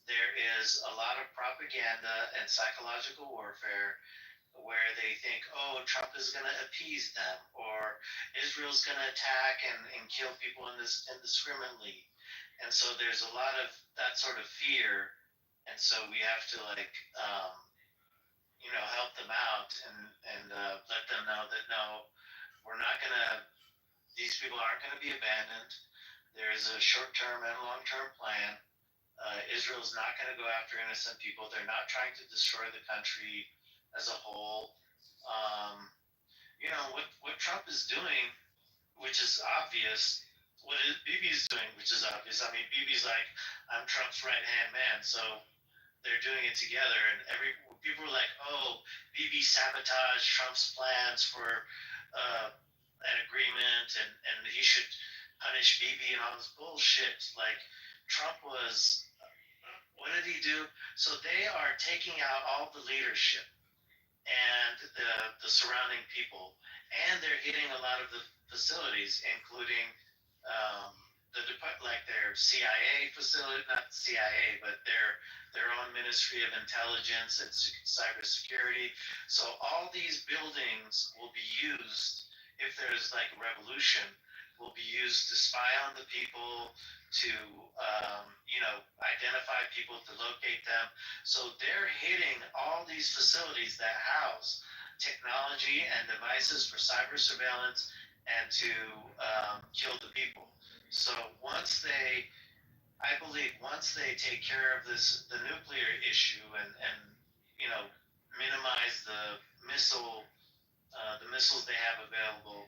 Speaker 11: there is a lot of propaganda and psychological warfare where they think, oh, Trump is going to appease them, or Israel's going to attack and kill people indiscriminately. And so there's a lot of that sort of fear. And so we have to help them out and let them know that no, we're not going to, these people aren't going to be abandoned. There is a short-term and long-term plan. Israel's not going to go after innocent people. They're not trying to destroy the country as a whole. What Trump is doing, which is obvious, what Bibi's doing, which is obvious. I mean, Bibi's like, I'm Trump's right-hand man, so they're doing it together. And people are like, oh, Bibi sabotaged Trump's plans for an agreement, and he should punish Bibi and all this bullshit. Like, Trump was, what did he do? So they are taking out all the leadership and the surrounding people, and they're hitting a lot of the facilities, including their CIA facility, not CIA, but their own Ministry of Intelligence and Cybersecurity. So all these buildings will be used, if there's like a revolution, will be used to spy on the people, to identify people, to locate them. So they're hitting all these facilities that house technology and devices for cyber surveillance and to kill the people. So once they take care of the nuclear issue and minimize the missiles they have available,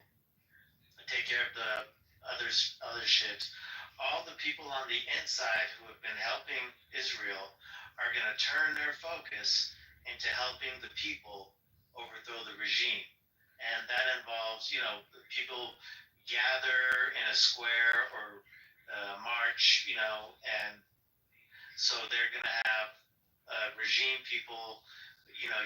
Speaker 11: take care of the other shit, all the people on the inside who have been helping Israel are going to turn their focus into helping the people overthrow the regime. And that involves, people gather in a square or march, and so they're going to have regime people,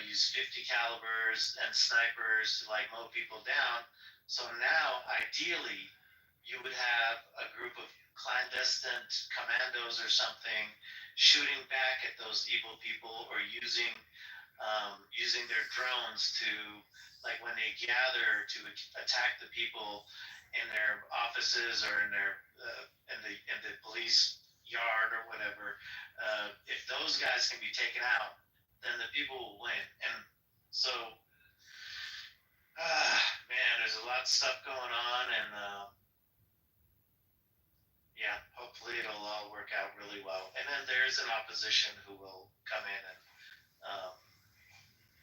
Speaker 11: use 50 calibers and snipers to mow people down. So now, ideally, you would have a group of clandestine commandos or something shooting back at those evil people, or using their drones to, when they gather to attack the people in their offices or in the police yard or whatever. If those guys can be taken out, then the people will win. And so, man, there's a lot of stuff going on, and yeah, hopefully it'll all work out really well. And then there's an opposition who will come in and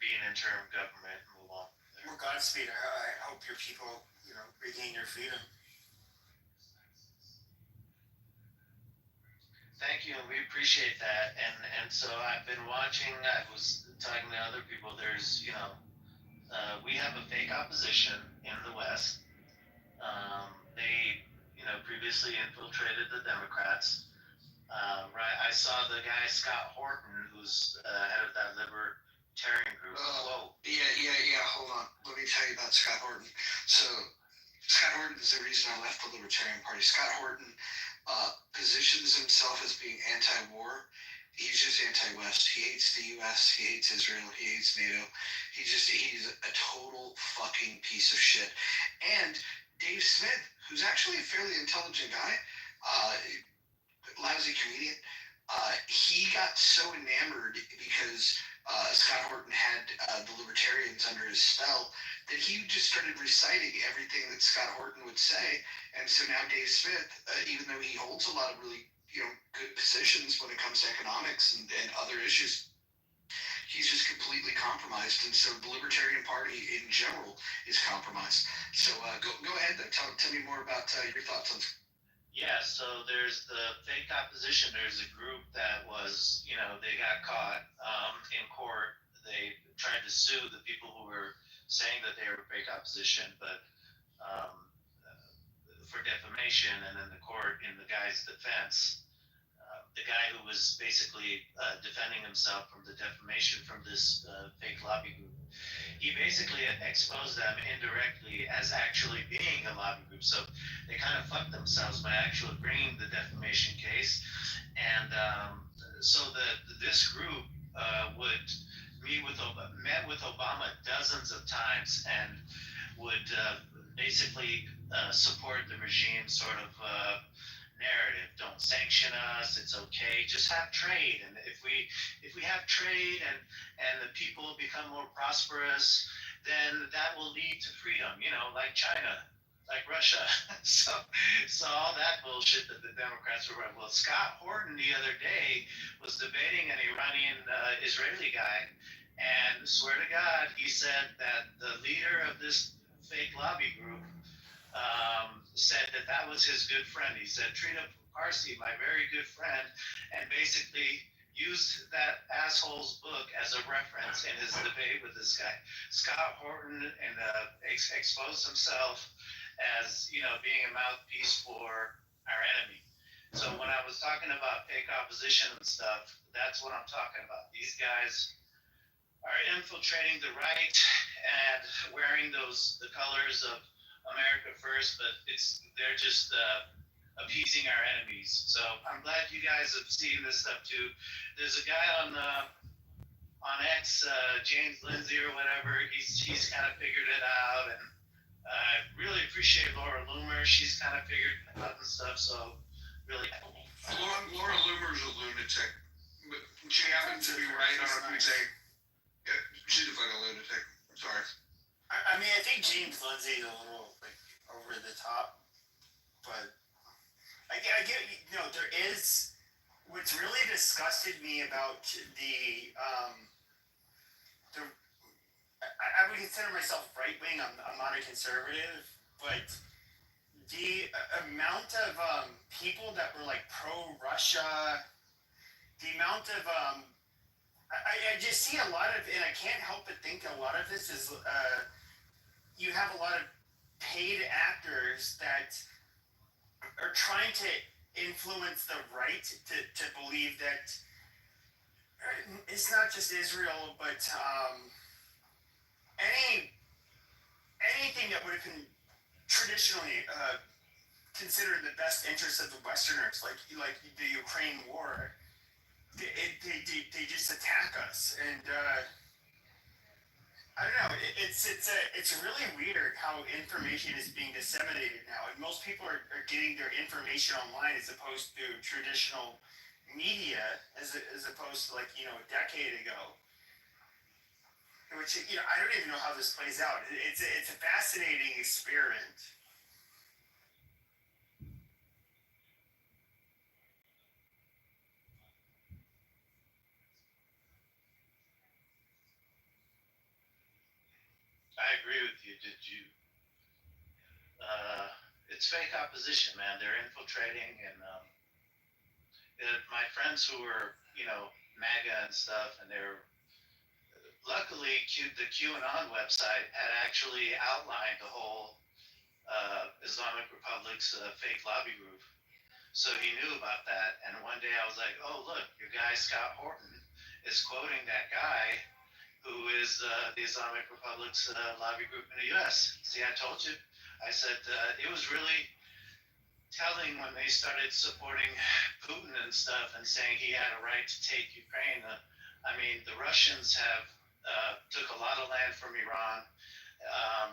Speaker 11: be an interim government and move on.
Speaker 12: Well, Godspeed. I hope your people, regain your freedom.
Speaker 11: Thank you, and we appreciate that. And so I've been watching. I was talking to other people. There's, we have a fake opposition in the West. They, previously infiltrated the Democrats. Right, I saw the guy Scott Horton, who's head of that libertarian group. Whoa.
Speaker 19: Yeah. Hold on. Let me tell you about Scott Horton. So, Scott Horton is the reason I left the Libertarian Party. Scott Horton positions himself as being anti-war. He's just anti-West. He hates the U.S. He hates Israel. He hates NATO. He's a total fucking piece of shit. And Dave Smith, who's actually a fairly intelligent guy, lousy comedian, he got so enamored because Scott Horton had the Libertarian libertarians under his spell that he just started reciting everything that Scott Horton would say. And so now Dave Smith, even though he holds a lot of really good positions when it comes to economics and other issues, he's just completely compromised. And so the Libertarian Party in general is compromised. So go ahead and tell me more about your thoughts on this.
Speaker 11: Yeah, so there's the fake opposition. There's a group that was, they got caught in court. They tried to sue the people who were saying that they were fake opposition, but for defamation, and then the court, in the guy's defense, the guy who was basically defending himself from the defamation from this fake lobby group, he basically exposed them indirectly as actually being a lobby group. So they kind of fucked themselves by actually bringing the defamation case. And so this group met with Obama dozens of times and would basically support the regime sort of narrative. Don't sanction us. It's okay. Just have trade. And if we have trade and the people become more prosperous, then that will lead to freedom. Like China, like Russia. so all that bullshit that the Democrats were running. Well, Scott Horton the other day was debating an Iranian Israeli guy, and swear to God, he said that the leader of this fake lobby group said that was his good friend. He said, Trina Parsi, my very good friend, and basically used that asshole's book as a reference in his debate with this guy. Scott Horton and exposed himself as being a mouthpiece for our enemy. So when I was talking about fake opposition and stuff, that's what I'm talking about. These guys are infiltrating the right and wearing the colors of America first, but they're just appeasing our enemies. So I'm glad you guys have seen this stuff too. There's a guy on X, James Lindsay or whatever. He's kind of figured it out, and I really appreciate Laura Loomer. She's kind of figured it out and stuff. So really,
Speaker 12: Laura Loomer's a lunatic, but she happens to be right on a few things. Yeah, she's a fucking lunatic. I'm sorry.
Speaker 22: I mean, I think James Lindsay is a little over the top, but I get there is what's really disgusted me about I would consider myself right wing. I'm not a conservative, but the amount of people that were pro Russia, the amount of I just see a lot of, and I can't help but think a lot of this is you have a lot of paid actors that are trying to influence the right to believe that it's not just Israel, but anything that would have been traditionally considered the best interests of the Westerners, like the Ukraine war, they just attack us, and I don't know. It's really weird how information is being disseminated now, and most people are getting their information online as opposed to traditional media, as opposed to a decade ago. Which I don't even know how this plays out. It's a fascinating experiment.
Speaker 11: I agree with you. It's fake opposition, man. They're infiltrating, and my friends who were, MAGA and stuff, and they're luckily the QAnon website had actually outlined the whole Islamic Republic's fake lobby group, so he knew about that. And one day I was like, oh look, your guy Scott Horton is quoting that guy who is the Islamic Republic's lobby group in the U.S. See, I told you. I said it was really telling when they started supporting Putin and stuff and saying he had a right to take Ukraine. I mean, the Russians have took a lot of land from Iran.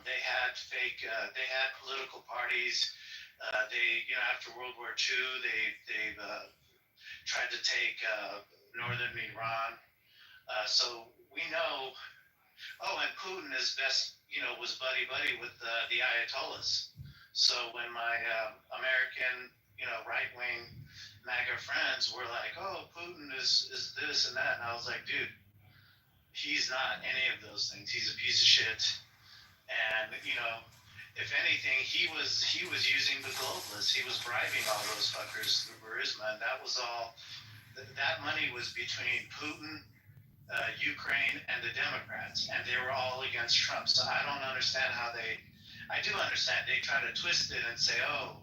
Speaker 11: They had they had political parties. After World War II, they've tried to take northern Iran. So we know. Oh, and Putin is best, was buddy with the Ayatollahs. So when my American, right wing MAGA friends were like, "Oh, Putin is this and that," and I was like, "Dude, he's not any of those things. He's a piece of shit." And if anything, he was using the globalists. He was bribing all those fuckers through Burisma, and that was all. That money was between Putin, Ukraine, and the Democrats, and they were all against Trump. So I don't understand how they. I do understand they try to twist it and say, "Oh,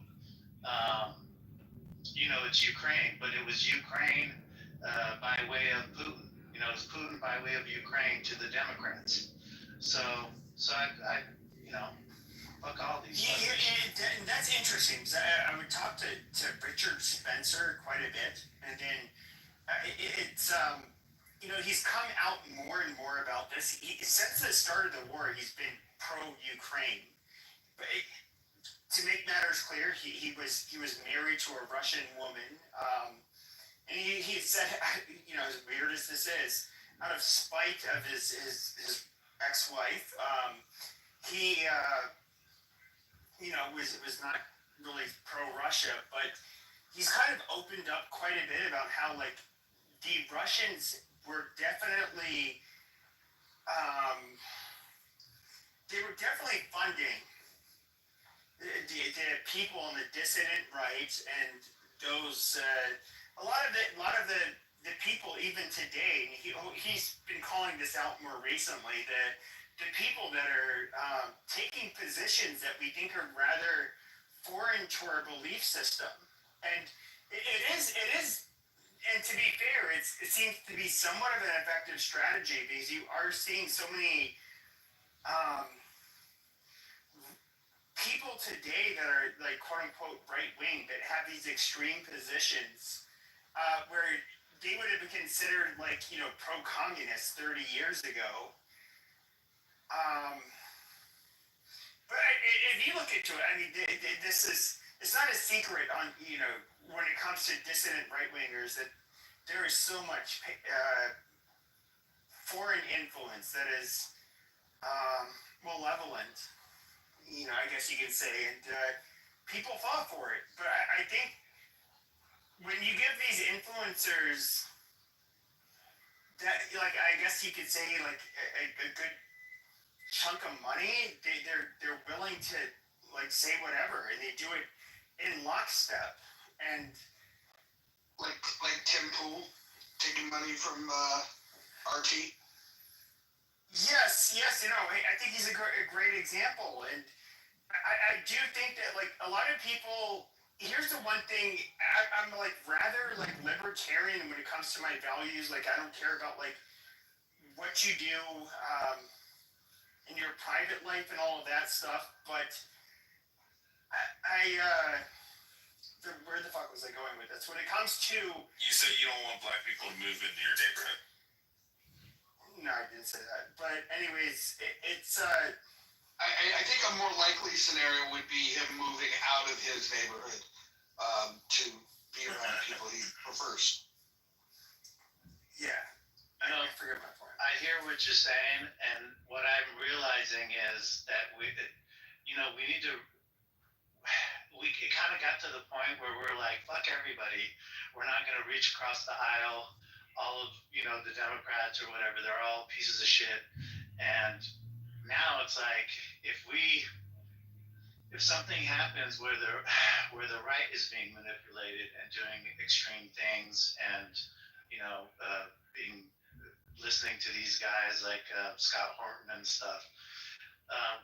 Speaker 11: it's Ukraine," but it was Ukraine by way of Putin. It was Putin by way of Ukraine to the Democrats. So I fuck all these.
Speaker 22: That's interesting. 'Cause I would talk to Richard Spencer quite a bit, and then it's he's come out more and more about this. Since the start of the war, he's been pro-Ukraine. But to make matters clear, he was married to a Russian woman, and he said, as weird as this is, out of spite of his ex-wife, he was not really pro-Russia, but he's kind of opened up quite a bit about how the Russians were definitely funding the people on the dissident right, and those a lot of the people even today. He's been calling this out more recently. The people that are taking positions that we think are rather foreign to our belief system, and it is. And to be fair, it seems to be somewhat of an effective strategy because you are seeing so many people today that are quote unquote right wing that have these extreme positions where they would have been considered pro communist 30 years ago. But if you look into it, I mean, it's not a secret on when it comes to dissident right wingers that there is so much foreign influence that is malevolent. I guess you could say, and people fall for it. But I think when you give these influencers that, I guess you could say, a good chunk of money, they're willing to say whatever, and they do it in lockstep. And
Speaker 19: like Tim Pool taking money from RT.
Speaker 22: Yes, I think he's a great example, and I do think that a lot of people. Here's the one thing I'm rather libertarian when it comes to my values. I don't care about what you do in your private life and all of that stuff. But where the fuck was I going with this? When it comes to,
Speaker 14: you say you don't want black people to move into your neighborhood.
Speaker 22: No, I didn't say that. But anyways, it's.
Speaker 19: I think a more likely scenario would be him moving out of his neighborhood to be around people he prefers.
Speaker 22: Yeah. I forget my point.
Speaker 11: I hear what you're saying, and what I'm realizing is that we need to. It kind of got to the point where we're like, fuck everybody. We're not going to reach across the aisle. All of the Democrats or whatever, they're all pieces of shit. And now it's like if something happens where the right is being manipulated and doing extreme things, and listening to these guys like Scott Horton and stuff,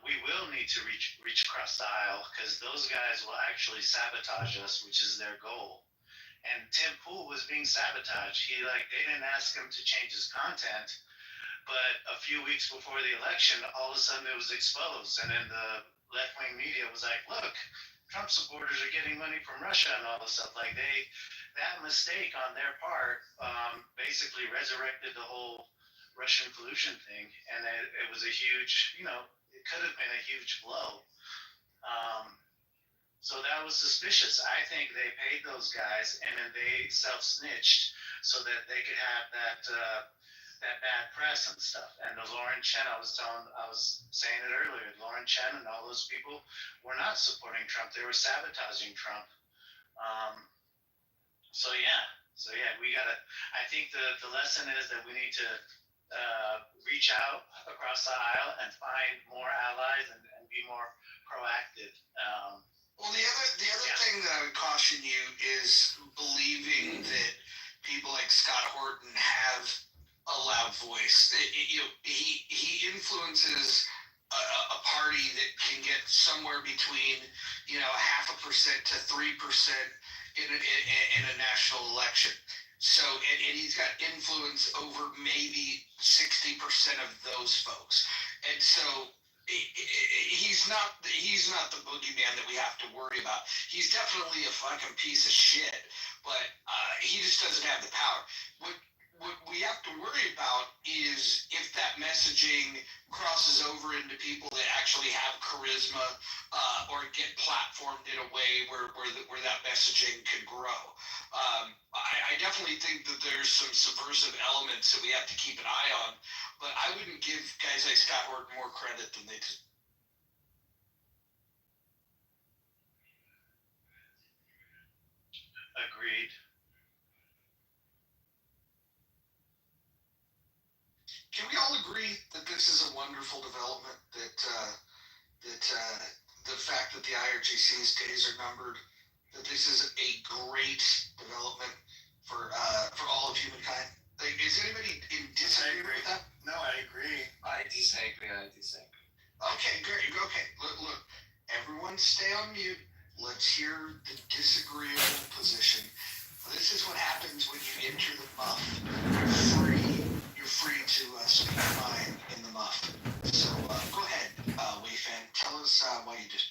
Speaker 11: we will need to reach across the aisle, because those guys will actually sabotage us, which is their goal. And Tim Pool was being sabotaged. They didn't ask him to change his content, but a few weeks before the election, all of a sudden it was exposed, and then the left-wing media was like, "Look, Trump supporters are getting money from Russia," and all this stuff. That mistake on their part basically resurrected the whole Russian collusion thing, and it was a huge, it could have been a huge blow. So that was suspicious. I think they paid those guys, and then they self-snitched so that they could have that bad press and stuff. And the Lauren Chen, I was saying it earlier, Lauren Chen and all those people were not supporting Trump. They were sabotaging Trump. So yeah, we gotta. I think the lesson is that we need to reach out across the aisle and find more allies and be more proactive.
Speaker 19: Well, the other thing that I would caution you is believing that people like Scott Horton have a loud voice. He influences a party that can get somewhere between 0.5% to 3% in a national election. So and he's got influence over maybe 60% of those folks, and so he's not the boogeyman that we have to worry about. He's definitely a fucking piece of shit, but he just doesn't have the power. What we have to worry about is if that messaging crosses over into people that actually have charisma or get platformed in a way where that messaging can grow. I definitely think that there's some subversive elements that we have to keep an eye on, but I wouldn't give guys like Scott Horton more credit than they do.
Speaker 11: Agreed.
Speaker 19: Can we all agree that this is a wonderful development? That the fact that the IRGC's days are numbered, that this is a great development for all of humankind. Like, is anybody in disagreement with that?
Speaker 12: No, I agree.
Speaker 6: I disagree.
Speaker 19: Okay, great. Okay, look. Everyone, stay on mute. Let's hear the disagreeable position. This is what happens when you enter the muff. You're free to speak your mind in the muff. So go ahead, Wayfan. Tell us why you did.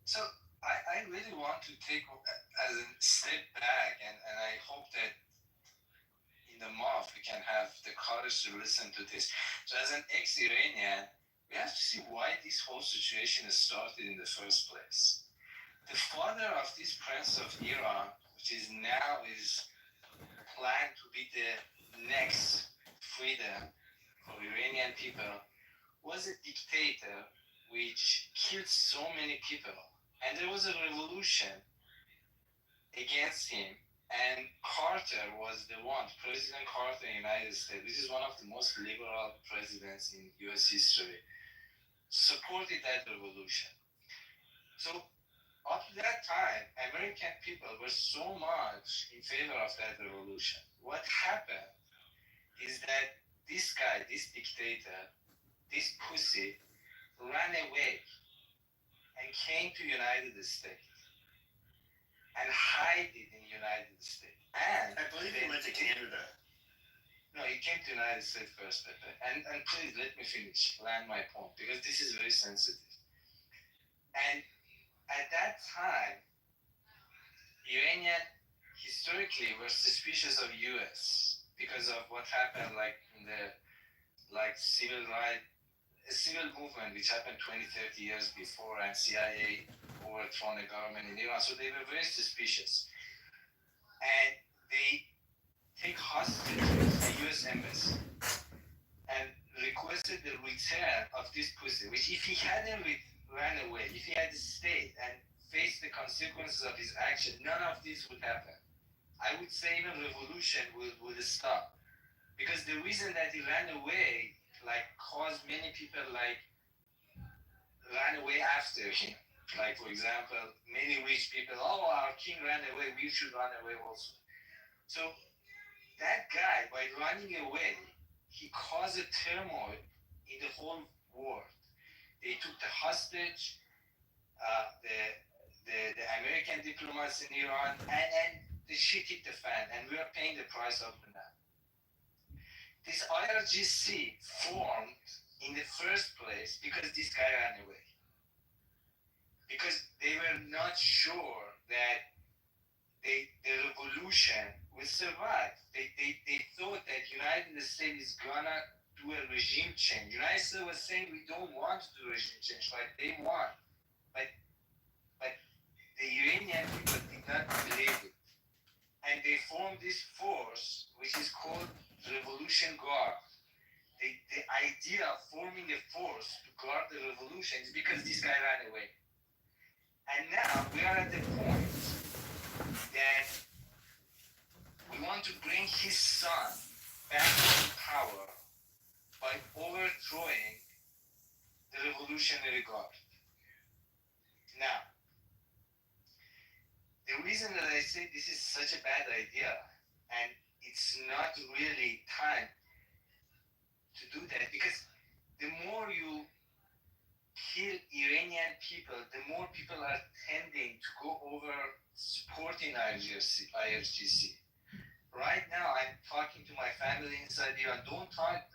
Speaker 6: So I really want to take as a step back, and I hope that in the month we can have the courage to listen to this. So as an ex-Iranian, we have to see why this whole situation started in the first place. The father of this Prince of Iran, which is planned to be the next freedom for Iranian people, was a dictator which killed so many people. And there was a revolution against him. And Carter was the one, President Carter in the United States, which is one of the most liberal presidents in US history, supported that revolution. So up to that time, American people were so much in favor of that revolution. What happened is that this guy, this dictator, this pussy, ran away and came to United States and hid it in United States. And
Speaker 12: I believe he went to Canada.
Speaker 6: No, he came to United States first, Pepe. And please let me finish, land my point, because this is very sensitive. And at that time, Iranian historically were suspicious of US because of what happened like in the civil movement which happened 20-30 years before, and CIA overthrown the government in Iran. So they were very suspicious. And they take hostage the US embassy and requested the return of this pussy, which if he hadn't ran away, if he had stayed and faced the consequences of his action, none of this would happen. I would say even revolution would stop. Because the reason that he ran away caused many people ran away after him. Like, for example, many rich people, our king ran away, we should run away also. So that guy, by running away, he caused a turmoil in the whole world. They took the hostage, the American diplomats in Iran, and the shit hit the fan, and we are paying the price of that. This IRGC formed in the first place because this guy ran away. Because they were not sure that the revolution will survive. They thought that United States is gonna do a regime change. United States was saying we don't want to do regime change like they want. But the Iranian people did not believe it.
Speaker 17: and they formed this force which is called Revolution Guard. The idea of forming a force to guard the revolution is because this guy ran away. And now we are at the point that we want to bring his son back to power by overthrowing the Revolutionary Guard. Now, the reason that I say this is such a bad idea, and it's not really time to do that, because the more you kill Iranian people, the more people are tending to go over supporting IRGC. Right now, I'm talking to my family inside Iran. Don't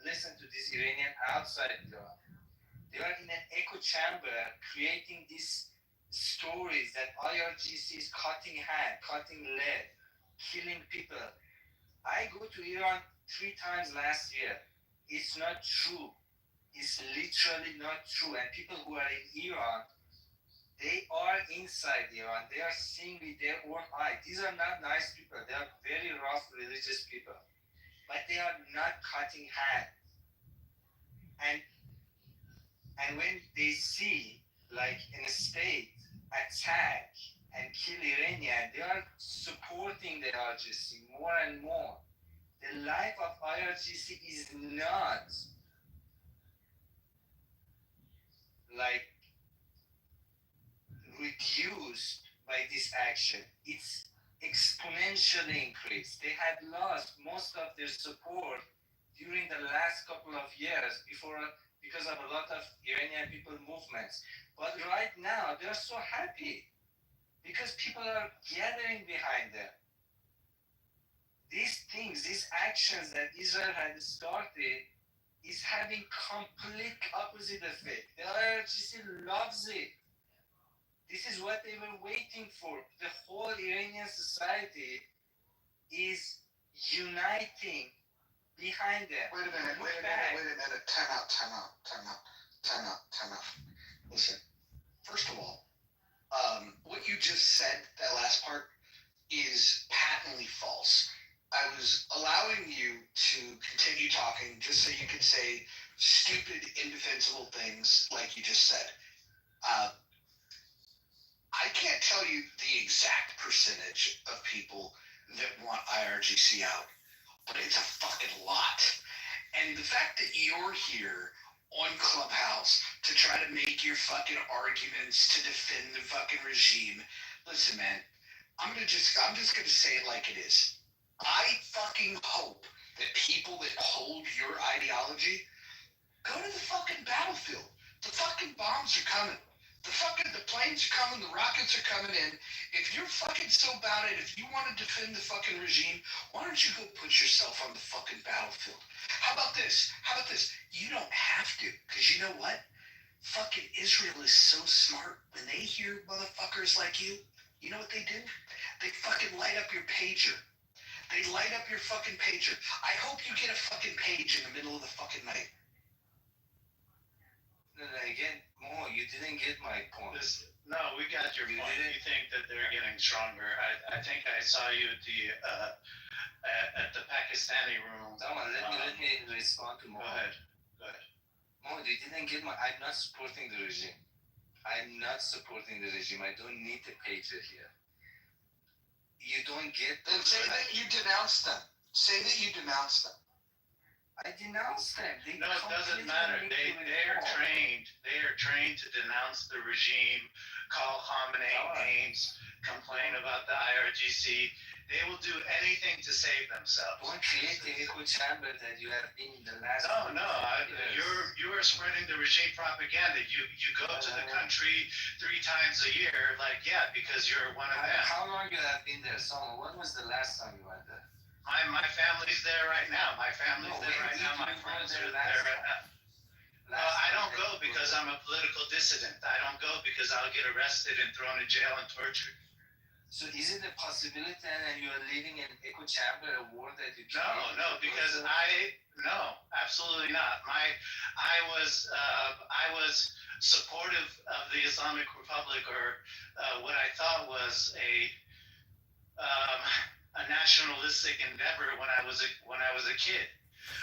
Speaker 17: listen to this Iranian outside Iran. They are in an echo chamber creating these stories that IRGC is cutting hand, cutting leg, killing people. I go to Iran 3 times last year. It's not true. It's literally not true. And people who are in Iran, they are inside Iran. They are seeing with their own eye. These are not nice people. They are very rough religious people. But they are not cutting hand. And when they see, like in a state, attack and kill Iranian, they are supporting the IRGC more and more. The life of IRGC is not like reduced by this action. It's exponentially increased. They had lost most of their support during the last couple of years because of a lot of Iranian people movements. But right now, they're so happy because people are gathering behind them. These things, these actions that Israel had started is having complete opposite effect. The IRGC loves it. This is what they were waiting for. The whole Iranian society is uniting behind them.
Speaker 19: Wait a minute. Time out. Listen, first of all, what you just said, that last part, is patently false. I was allowing you to continue talking just so you could say stupid, indefensible things like you just said. I can't tell you the exact percentage of people that want IRGC out, but it's a fucking lot. And the fact that you're here on Clubhouse to try to make your fucking arguments to defend the fucking regime, listen, man, I'm just gonna say it like it is. I fucking hope that people that hold your ideology go to the fucking battlefield. The fucking bombs are coming. The planes are coming, the rockets are coming in. If you're fucking so about it, if you want to defend the fucking regime, why don't you go put yourself on the fucking battlefield? How about this? You don't have to, because you know what? Fucking Israel is so smart. When they hear motherfuckers like you know what they do? They fucking light up your pager. They light up your fucking pager. I hope you get a fucking page in the middle of the fucking night.
Speaker 17: Again, Mo, you didn't get my point.
Speaker 11: No, we got your point. You think that they're getting stronger. I think I saw you at the Pakistani room.
Speaker 17: Let me respond to Mo.
Speaker 11: Go ahead.
Speaker 17: Mo, you didn't get my... I'm not supporting the regime. I don't need the pager here. You don't get...
Speaker 19: Then say that you denounced them.
Speaker 17: I denounced them.
Speaker 11: No, it doesn't matter. They are trained to denounce the regime, call Khamenei names, complain about the IRGC. They will do anything to save themselves.
Speaker 17: Don't create the echo chamber that you have been in the last...
Speaker 11: No. You are spreading the regime propaganda. You go to the country 3 times a year, because you're one of them.
Speaker 17: How long you have been there, Soma? When was the last time you went there?
Speaker 11: My family's there right now. My friends are there right now. I don't go because I'm a political dissident. I don't go because I'll get arrested and thrown in jail and tortured.
Speaker 17: So is it a possibility that you are living in an echo chamber, a war that you...
Speaker 11: No, because absolutely not. I was supportive of the Islamic Republic, or what I thought was a nationalistic endeavor when I was a kid.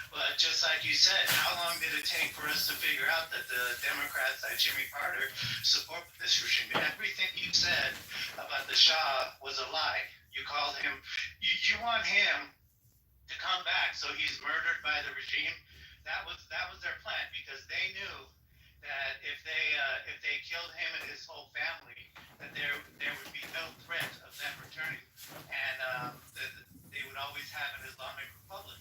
Speaker 11: But just like you said, how long did it take for us to figure out that the Democrats, like Jimmy Carter, support this regime? Everything you said about the Shah was a lie. You called him, you want him to come back, so he's murdered by the regime. That was their plan, because they knew that if they killed him and his whole family, that there would be no threat of them returning, and they would always have an Islamic Republic.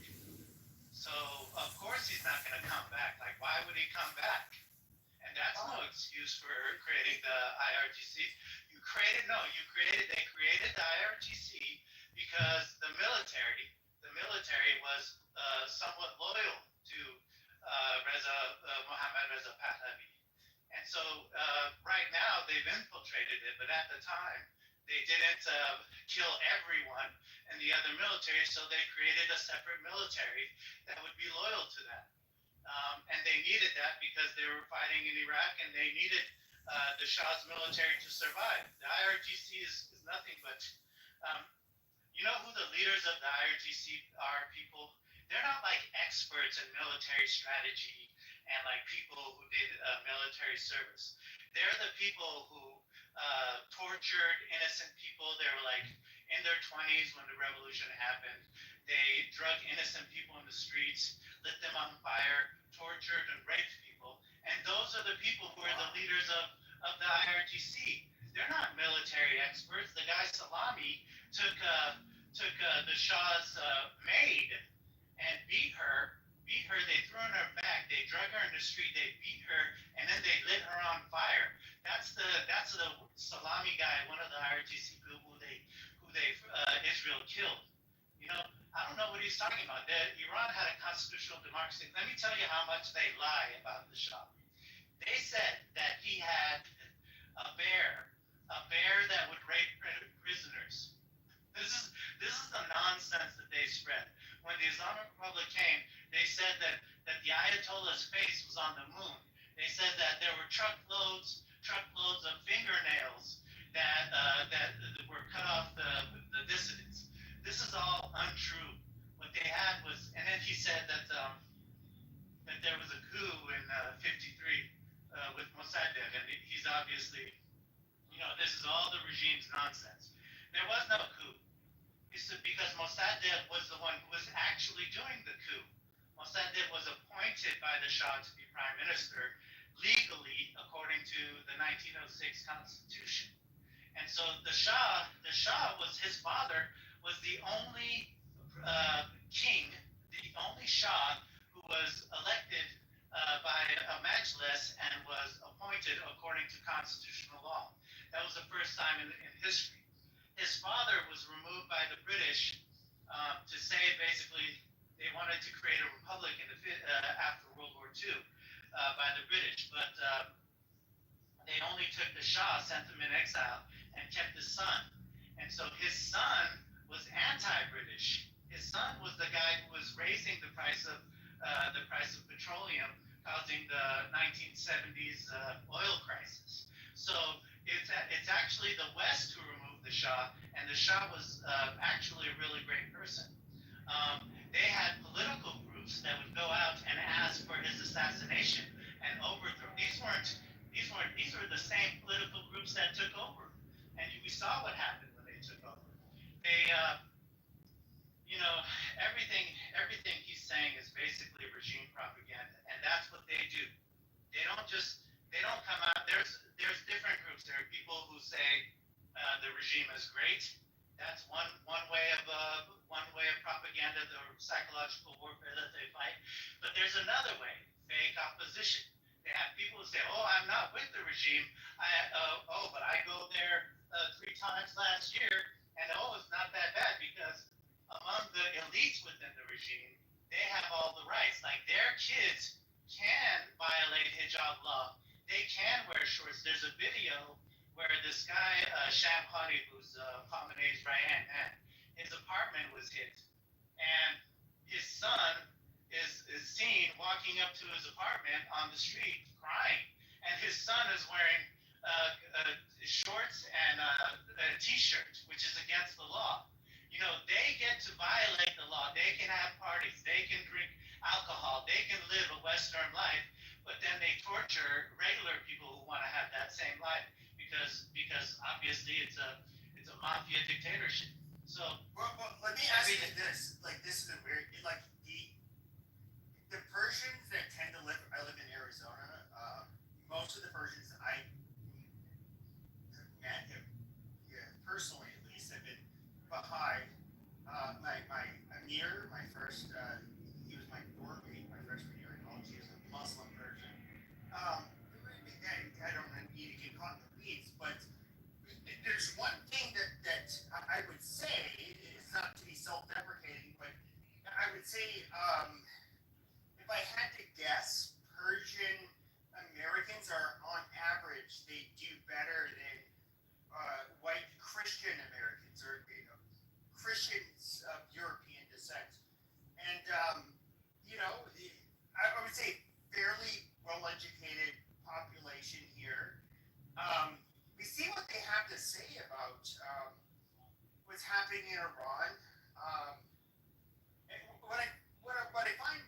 Speaker 11: So of course he's not going to come back. Like, why would he come back? And that's no excuse for creating the IRGC. They created the IRGC because the military was somewhat loyal to Mohammad Reza Pahlavi. And so right now they've infiltrated it, but at the time they didn't kill everyone in the other military, so they created a separate military that would be loyal to them. And they needed that because they were fighting in Iraq, and they needed the Shah's military to survive. The IRGC is nothing but, you know who the leaders of the IRGC are, people? They're not like experts in military strategy and like people who did military service. They're the people who tortured innocent people. They were like in their 20s when the revolution happened. They drug innocent people in the streets, lit them on fire, tortured and raped people. And those are the people who are the leaders of the IRGC. They're not military experts. The guy Salami took the Shah's maid and beat her. They threw her in her back. They drug her in the street. They beat her, and then they lit her on fire. That's the Salami guy, one of the IRGC people who Israel killed. You know, I don't know what he's talking about. Iran had a constitutional democracy. Let me tell you how much they lie about the Shah. They said that he had a bear that would rape prisoners. This is the nonsense that they spread. When the Islamic Republic came, they said that the Ayatollah's face was on the moon. They said that there were truckloads of fingernails that were cut off the dissidents. This is all untrue. What they had was, and then he said that there was a coup in '53 with Mossadegh, and he's obviously, this is all the regime's nonsense. There was no coup. It's because Mossadegh was the one who was actually doing the coup. Mossadegh was appointed by the Shah to be prime minister legally according to the 1906 Constitution. And so the Shah was, his father was the only king, the only Shah who was elected by a majlis and was appointed according to constitutional law. That was the first time in history. His father was removed by the British to say basically they wanted to create a republic after World War II by the British, but they only took the Shah, sent him in exile, and kept his son. And so his son was anti-British. His son was the guy who was raising the price of petroleum, causing the 1970s oil crisis. So it's actually the West who removed the Shah, and the Shah was actually a really great person. They had political groups that would go out and ask for his assassination and overthrow. These were the same political groups that took over, and we saw what happened when they took over. They, everything he's saying is basically regime propaganda, and that's what they do. They don't come out. There's different groups. There are people who say the regime is great. That's one way of propaganda, the psychological warfare that they fight. But there's another way, fake opposition. They have people who say, "Oh, I'm not with the regime. But I go there 3 times last year, and it's not that bad because among the elites within the regime, they have all the rights. Like their kids can violate hijab law. They can wear shorts. There's a video where this guy, Sham Khani, who's Khamenei's right-hand man, his apartment was hit. And his son is seen walking up to his apartment on the street crying. And his son is wearing shorts and a t-shirt, which is against the law. They get to violate the law. They can have parties. They can drink alcohol. They can live a Western life, but then they torture regular people who want to have that same life because obviously it's a mafia dictatorship. So
Speaker 22: well, let me ask you this. Like, this is a weird. Like the Persians that tend to live. I live in Arizona. Most of the Persians I met him, yeah, personally at least, have been Baha'i. My Amir, my first, he was my dorm mate my freshman year in college. He was a Muslim Persian. I don't need to get caught in the weeds, but there's one thing that I would say, it's not to be self-deprecating, but I would say, if I had to guess, Persian Americans are on average, they do better than white Christian Americans or Christians of European descent. And, I would say fairly well-educated population here. We see what they have to say about what's happening in Iran. And what I find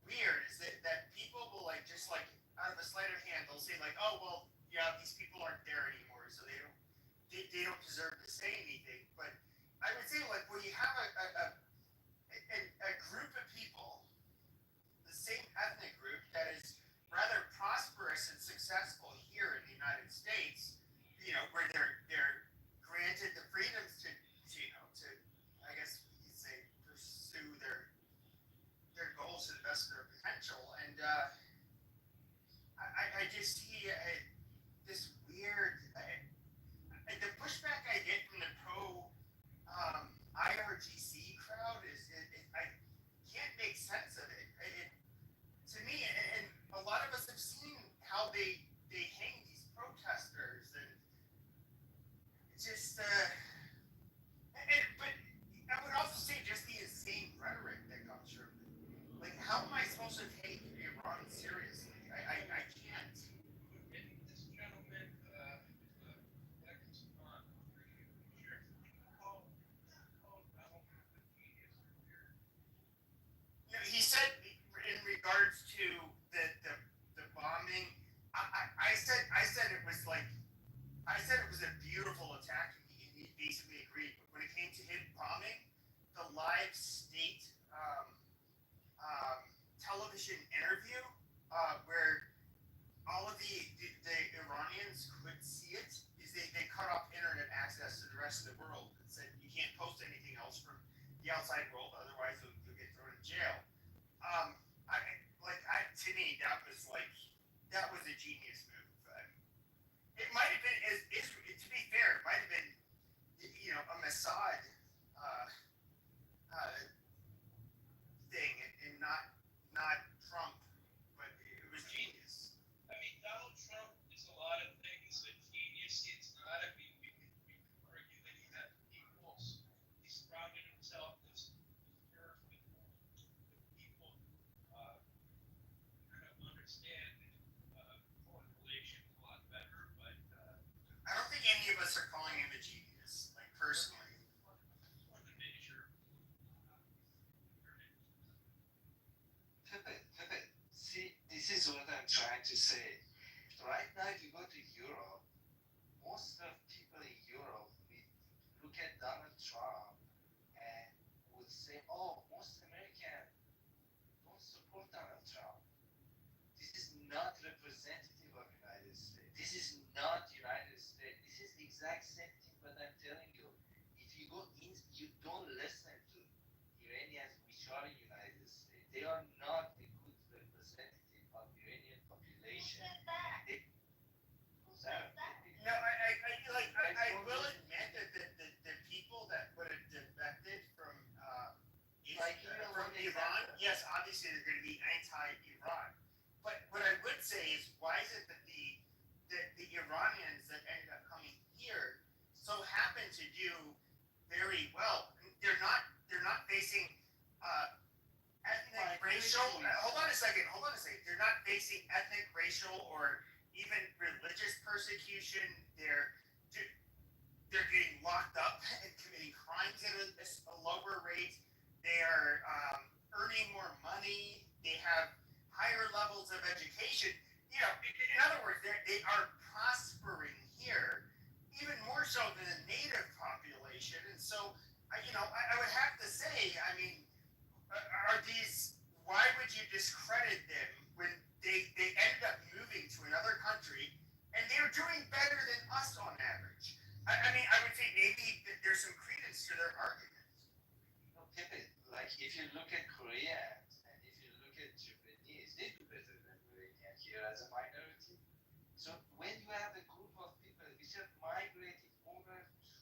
Speaker 22: weird is that people will just out of a sleight of hand, they'll say oh well, yeah, these people aren't there anymore, so they don't deserve to say anything. But I would say when you have a group of people, the same ethnic group that is rather prosperous and successful here in the United States, where they're granted the freedoms to I guess you could say pursue their goals to the best of their potential. And I just see this weird the pushback I get from the pro IRGC crowd is I can't make sense of it. To me, and a lot of us have seen how they hang these protesters, and it's just but I would also say just the insane rhetoric that comes from it. How am I supposed to take Iran seriously? I can't.
Speaker 9: This gentleman,
Speaker 22: He said in regards to the bombing, I said it was a beautiful attack, and he basically agreed. But when it came to him bombing, the live state television interview where all of the Iranians could see it, is they cut off internet access to the rest of the world and said you can't post anything else from the outside world, otherwise you'll get thrown in jail. To me, that was a genius move. It might have been, to be fair, it might have been, a Mossad thing, and not Trump, but it was genius.
Speaker 9: I mean, Donald Trump is a lot of things, but genius it's not. I mean, we could argue that he had equals. He surrounded himself with people kind of understand foreign relations a lot better. But
Speaker 22: I don't think any of us are calling him a genius, personally.
Speaker 17: See, this is what I'm trying to say. Right now, if you go to Europe, most of people in Europe look at Donald Trump and would say, oh, most Americans don't support Donald Trump. This is not representative of United States. This is not United States. This is the exact same thing what I'm telling you. If you go in, you don't listen to Iranians which are in United States. They are not a good representative of Iranian population.
Speaker 22: No, I will admit that the people that would have defected from Iran, yes, obviously they're going to be anti-Iran. But what I would say is, why is it that the Iranians that ended up coming here so happen to do very well? They're not facing ethnic, racial. Hold on a second. They're not facing ethnic, racial, or even religious persecution. they're getting locked up and committing crimes at a lower rate. They are earning more money. They have higher levels of education. You know, in other words, they are prospering here even more so than the native population. And so, I would have to say, I mean, are these? Why would you discredit them when they ended up moving to another country and they're doing better than us on average? I mean, I would say maybe there's some credence to their argument.
Speaker 17: No, Pepe, like if you look at Koreans and if you look at Japanese, they do better than Iranian here as a minority. So when you have a group of people which have migrated over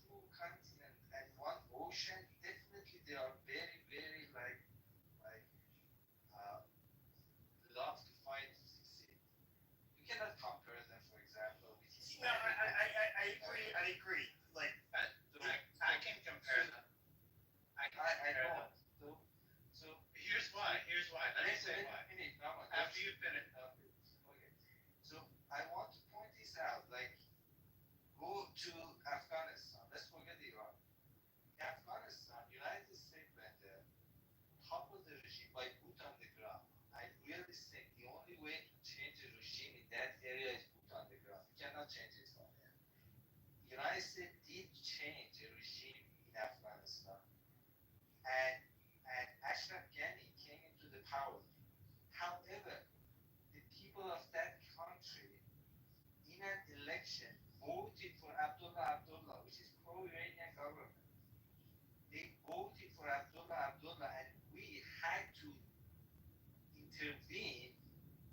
Speaker 17: two continents and one ocean, definitely they are very, very love to fight to succeed. You cannot compare them, for example, with
Speaker 22: No,
Speaker 17: Hispanic.
Speaker 22: I agree. I agree. Like
Speaker 11: I can compare them. I know.
Speaker 17: So
Speaker 11: here's why. Let me say why. After you finish.
Speaker 17: Okay. So I want to point this out. Like, go to Afghanistan. Let's forget Iran. In Afghanistan, United States went there, toppled the regime by boot on the ground. I really think the only way to change the regime in that area is boot on the ground. You cannot change it from there. The United States did change the regime in Afghanistan, and Ashraf Ghani came into the power. However, the people of that country in an election voted for Abdullah, which is pro-Iranian government. They voted for Abdullah, and we had to intervene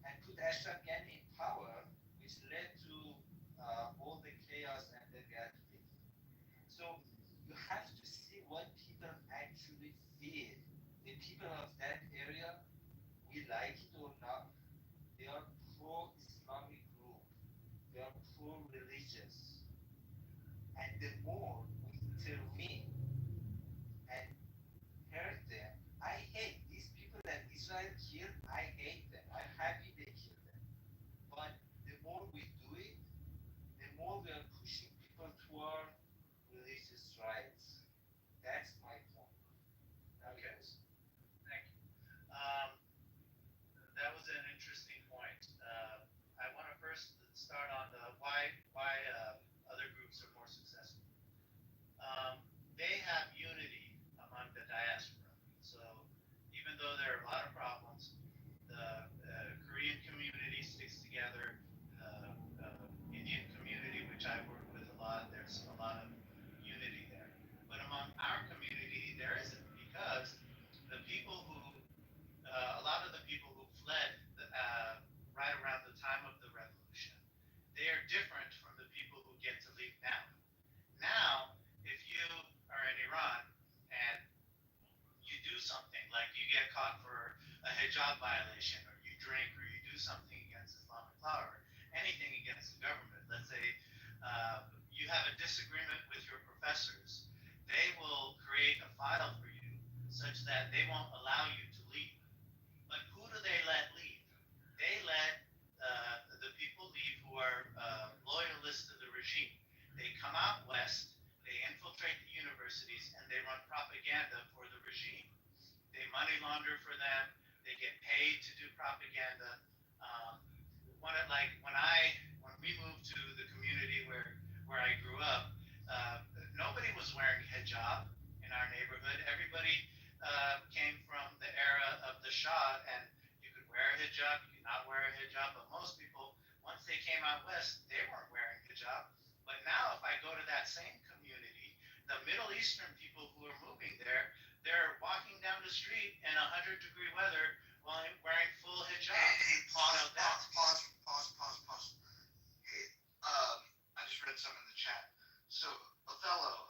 Speaker 17: and put Ashraf Ghani in power, which led to all the chaos and the tragedy. So you have to see what people actually feel. The people of that area, we like it or not, they are pro-Islamic group. They are pro-religious. And the more we intervene and hurt them, I hate these people that Israel killed. I hate them. I'm happy they killed them. But the more we do it, the more we are pushing people toward religious rights. That's my point.
Speaker 11: Okay. Thank you. That was an interesting point. I want to first start on the why other groups are more successful. They have unity among the diaspora. So even though there are a lot of problems, the Korean community sticks together. The Indian community, which I work with a lot, there's a lot of unity there. But among our community, there isn't, because the people who, a lot of the people who fled right around the time of the revolution, they are different from the people who get to leave now. Now, if you are in Iran and you do something, like you get caught for a hijab violation, or you drink, or you do something against Islamic law, or anything against the government, let's say you have a disagreement with your professors, they will create a file for you such that they won't allow you to leave. But who do they let leave? They let the people leave who are loyalists to the regime. They come out west, they infiltrate the universities, and they run propaganda for the regime. They money launder for them. They get paid to do propaganda. When we moved to the community where I grew up, nobody was wearing hijab in our neighborhood. Everybody came from the era of the Shah, and you could wear a hijab, you could not wear a hijab, but most people, once they came out west, they weren't wearing hijab. But now, if I go to that same community, the Middle Eastern people who are moving there, they're walking down the street in 100-degree weather while wearing full hijab.
Speaker 19: Hey, pause. Hey, I just read something in the chat. So, Othello,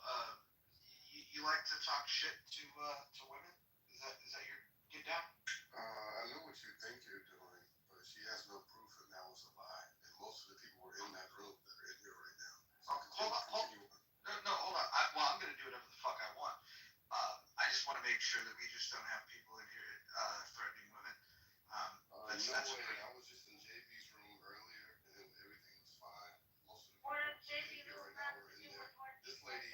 Speaker 19: you like to talk shit to women? Is that your get down?
Speaker 14: I know what you think you're doing, but she has no proof that that was a lie. And most of the people were in that room that are in here right now.
Speaker 19: Hold on. Hold on. I'm going to do whatever the fuck I want. I just want to make sure that we just don't have people in here threatening women. That's
Speaker 14: no way.
Speaker 19: pretty...
Speaker 14: I was just in JB's room earlier, and everything was fine. Most of the people in here right now were in there. This lady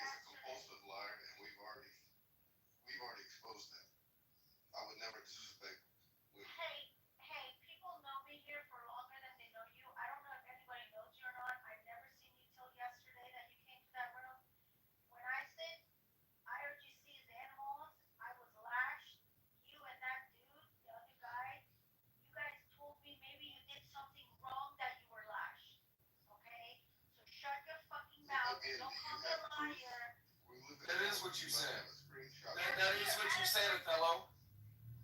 Speaker 4: what you said.
Speaker 18: have a screenshot.
Speaker 4: That is what you said, Othello.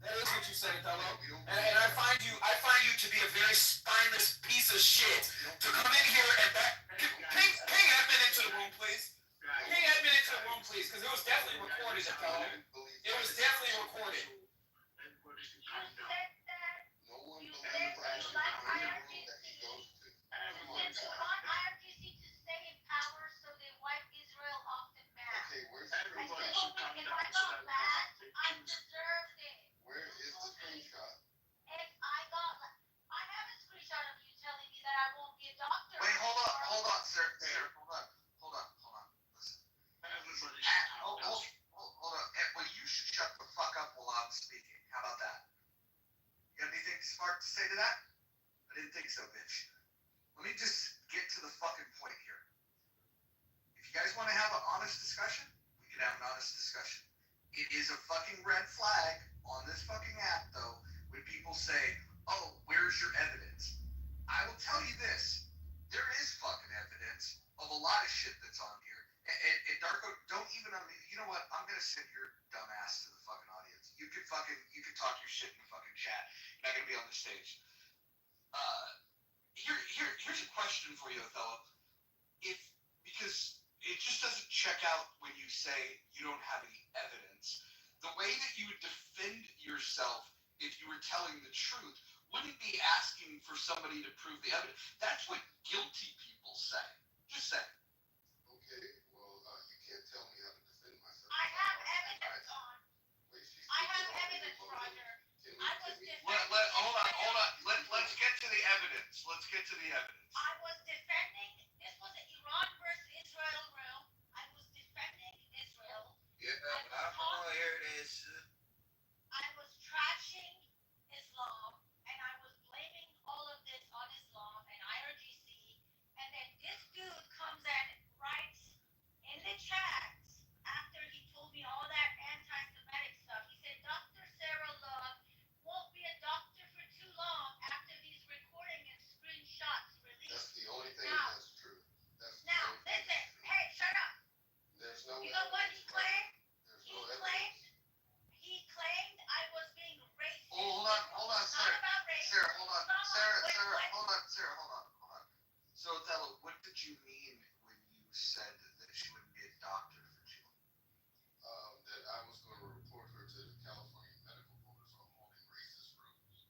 Speaker 4: That is what you said, Othello. And I find you to be a very spineless piece of shit to come in here and ping admin into the room, please. Ping admin into the room, please, because it was definitely recorded, Othello. It was definitely recorded.
Speaker 2: You said that.
Speaker 18: No one
Speaker 2: You
Speaker 18: believes
Speaker 2: said that you like
Speaker 18: the room
Speaker 2: IRGC.
Speaker 18: that he goes to.
Speaker 2: You said you want IRGC to stay in power so they wipe Israel off the map.
Speaker 18: Okay, where's
Speaker 2: I
Speaker 18: the
Speaker 2: said,
Speaker 18: screenshot?
Speaker 2: oh, if I got mad, I deserved it.
Speaker 18: Where is the screenshot?
Speaker 2: If I have a screenshot of you telling me that I won't be a doctor.
Speaker 19: Wait, hold on, sir, hold on. Listen. Hold on. Well, you should shut the fuck up while I'm speaking. How about that? You got anything smart to say to that? I didn't think so, bitch. Let me just get to the fucking point here. If you guys want to have an honest discussion, we can have an honest discussion. It is a fucking red flag on this fucking app, though, when people say, oh, where's your evidence? I will tell you this. There is fucking evidence of a lot of shit that's on here. And Darko, don't even, you know what? I'm going to send your dumb ass to the fucking audience. You can talk your shit in the fucking chat. You're not going to be on the stage. Here's a question for you, Othello. Because it just doesn't check out when you say you don't have any evidence. The way that you would defend yourself if you were telling the truth wouldn't be asking for somebody to prove the evidence. That's what guilty people say. Just say.
Speaker 18: Okay, well, you can't tell me how to defend myself.
Speaker 2: I have evidence on.
Speaker 18: Wait, she's
Speaker 2: I have
Speaker 18: speaking on
Speaker 2: evidence,
Speaker 18: me.
Speaker 2: Roger.
Speaker 18: Can
Speaker 2: I
Speaker 18: we-
Speaker 2: was
Speaker 18: can we-
Speaker 2: defending.
Speaker 19: Hold on. Let's get to the evidence.
Speaker 2: I was defending. This was an Iran versus Israel room. I was defending Israel.
Speaker 18: Yeah,
Speaker 19: Here it is.
Speaker 2: I was trashing Islam, and I was blaming all of this on Islam and IRGC. And then this dude comes and writes in the chats after he told me all that anti-Semitic stuff. He said, Dr. Sarah Love won't be a doctor for too long after these recording and screenshots released.
Speaker 18: That's the only thing
Speaker 2: Now-
Speaker 18: that's true. That's the
Speaker 2: Now,
Speaker 18: only thing
Speaker 2: listen.
Speaker 18: that's true.
Speaker 2: Hey, shut up.
Speaker 18: There's no
Speaker 2: You know what he
Speaker 18: evidence,
Speaker 2: claimed?
Speaker 18: There's
Speaker 2: He
Speaker 18: no
Speaker 2: claimed
Speaker 18: evidence.
Speaker 2: he claimed I was being racist.
Speaker 19: Oh, hold on,
Speaker 2: It's
Speaker 19: Sarah.
Speaker 2: not about race.
Speaker 19: Sarah, hold on.
Speaker 2: Someone-
Speaker 19: Sarah,
Speaker 2: wait.
Speaker 19: hold on. So, Othello, what did you mean when you said that she wouldn't be a doctor for too long?
Speaker 18: That I was going to report her to the California Medical Board for holding racist rooms.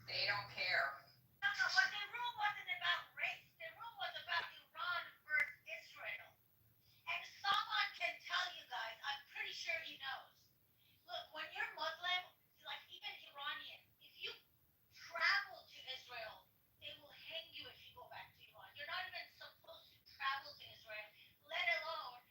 Speaker 2: They don't care. No, but the room wasn't about race. The room was about Iran versus Israel. And someone can tell you guys, I'm pretty sure he knows. Look, when you're Muslim, like even Iranian, if you travel to Israel, they will hang you if you go back to Iran. You're not even supposed to travel to Israel, let alone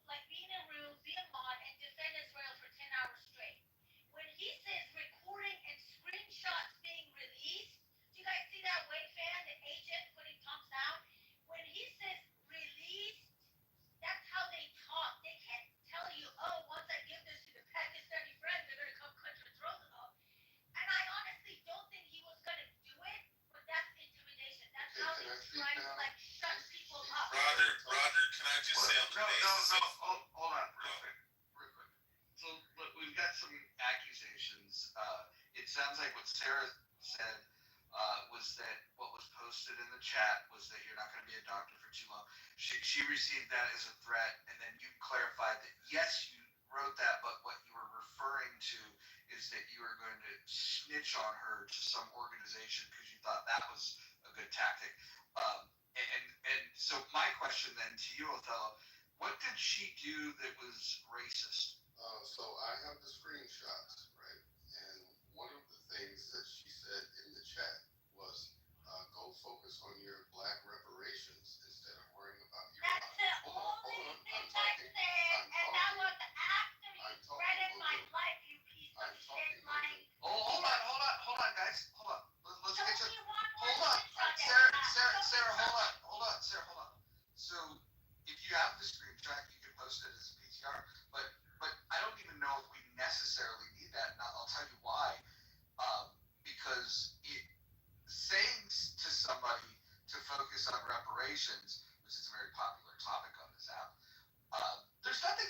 Speaker 2: like be in a room, be a mod, and defend Israel for 10 hours straight. When he says recording and screenshots being released, do you guys see that Wade fan, the agent putting thumbs down? When he says released, that's how they talk. They can't tell you, oh, once I give this to the Pakistani friends, they're gonna come cut your throat off. And I honestly don't think he was gonna do it, but that's intimidation. That's
Speaker 18: Okay,
Speaker 2: how
Speaker 18: can I
Speaker 2: he's
Speaker 18: speak
Speaker 2: trying to
Speaker 18: now?
Speaker 2: like shut people up.
Speaker 14: Roger, can I just say on
Speaker 19: No, hold on, real quick. So, look, we've got some accusations. It sounds like what Sarah said was that what was posted in the chat was that you're not going to be a doctor for too long. She received that as a threat, and then you clarified that, yes, you wrote that, but what you were referring to is that you were going to snitch on her to some organization because you thought that was a good tactic. And so my question then to you, Othello, what did she do that was racist?
Speaker 18: So I have the screenshots, right? And one of the things that she said in the chat was, go focus on your black reparations instead of worrying about your
Speaker 2: That's
Speaker 18: life.
Speaker 2: the only thing I said, and that was after you threatened my life, you piece of shit, like.
Speaker 19: Hold on, guys. Hold on. Let's get to.
Speaker 2: Show me one
Speaker 19: Hold on, Sarah. Hold on. So, if you have the screenshot, you can post it as a PTR. But I don't even know if we necessarily need that, and I'll tell you why. Because saying to somebody to focus on reparations, which is a very popular topic on this app, there's nothing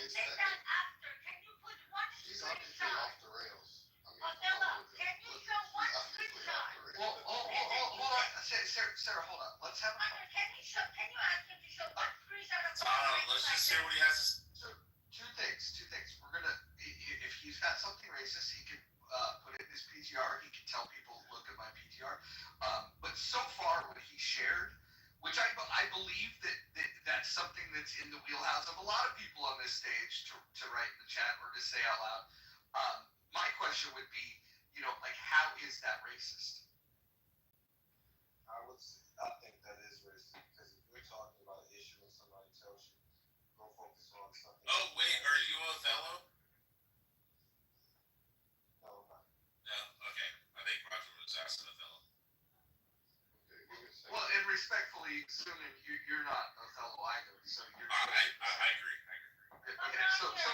Speaker 2: say that after. Can you put one
Speaker 3: He's obviously
Speaker 2: screenshot?
Speaker 3: off the rails. I mean,
Speaker 2: Othello, can you show one screenshot?
Speaker 19: Well, hold on. Sarah, hold on. Let's have a
Speaker 2: Hunter, can you ask him to show one screenshot of
Speaker 1: Let's just hear what he has to say.
Speaker 19: Two things. We're gonna, if he's got something racist, he can put it in his PTR. He can tell people, look at my PTR. But so far, what he shared, which I believe that's something that's in the wheelhouse of a lot of people on this stage to write in the chat or to say out loud. My question would be, how is that racist?
Speaker 8: I think that is racist because if we're talking about an issue and somebody tells you go focus on something.
Speaker 1: Oh wait, are you Othello?
Speaker 8: No, I'm not.
Speaker 1: No, okay. I think Roger was asking Othello.
Speaker 19: Well, and respectfully, assuming you're not Othello either, so you're.
Speaker 1: I agree.
Speaker 19: Okay, so
Speaker 2: can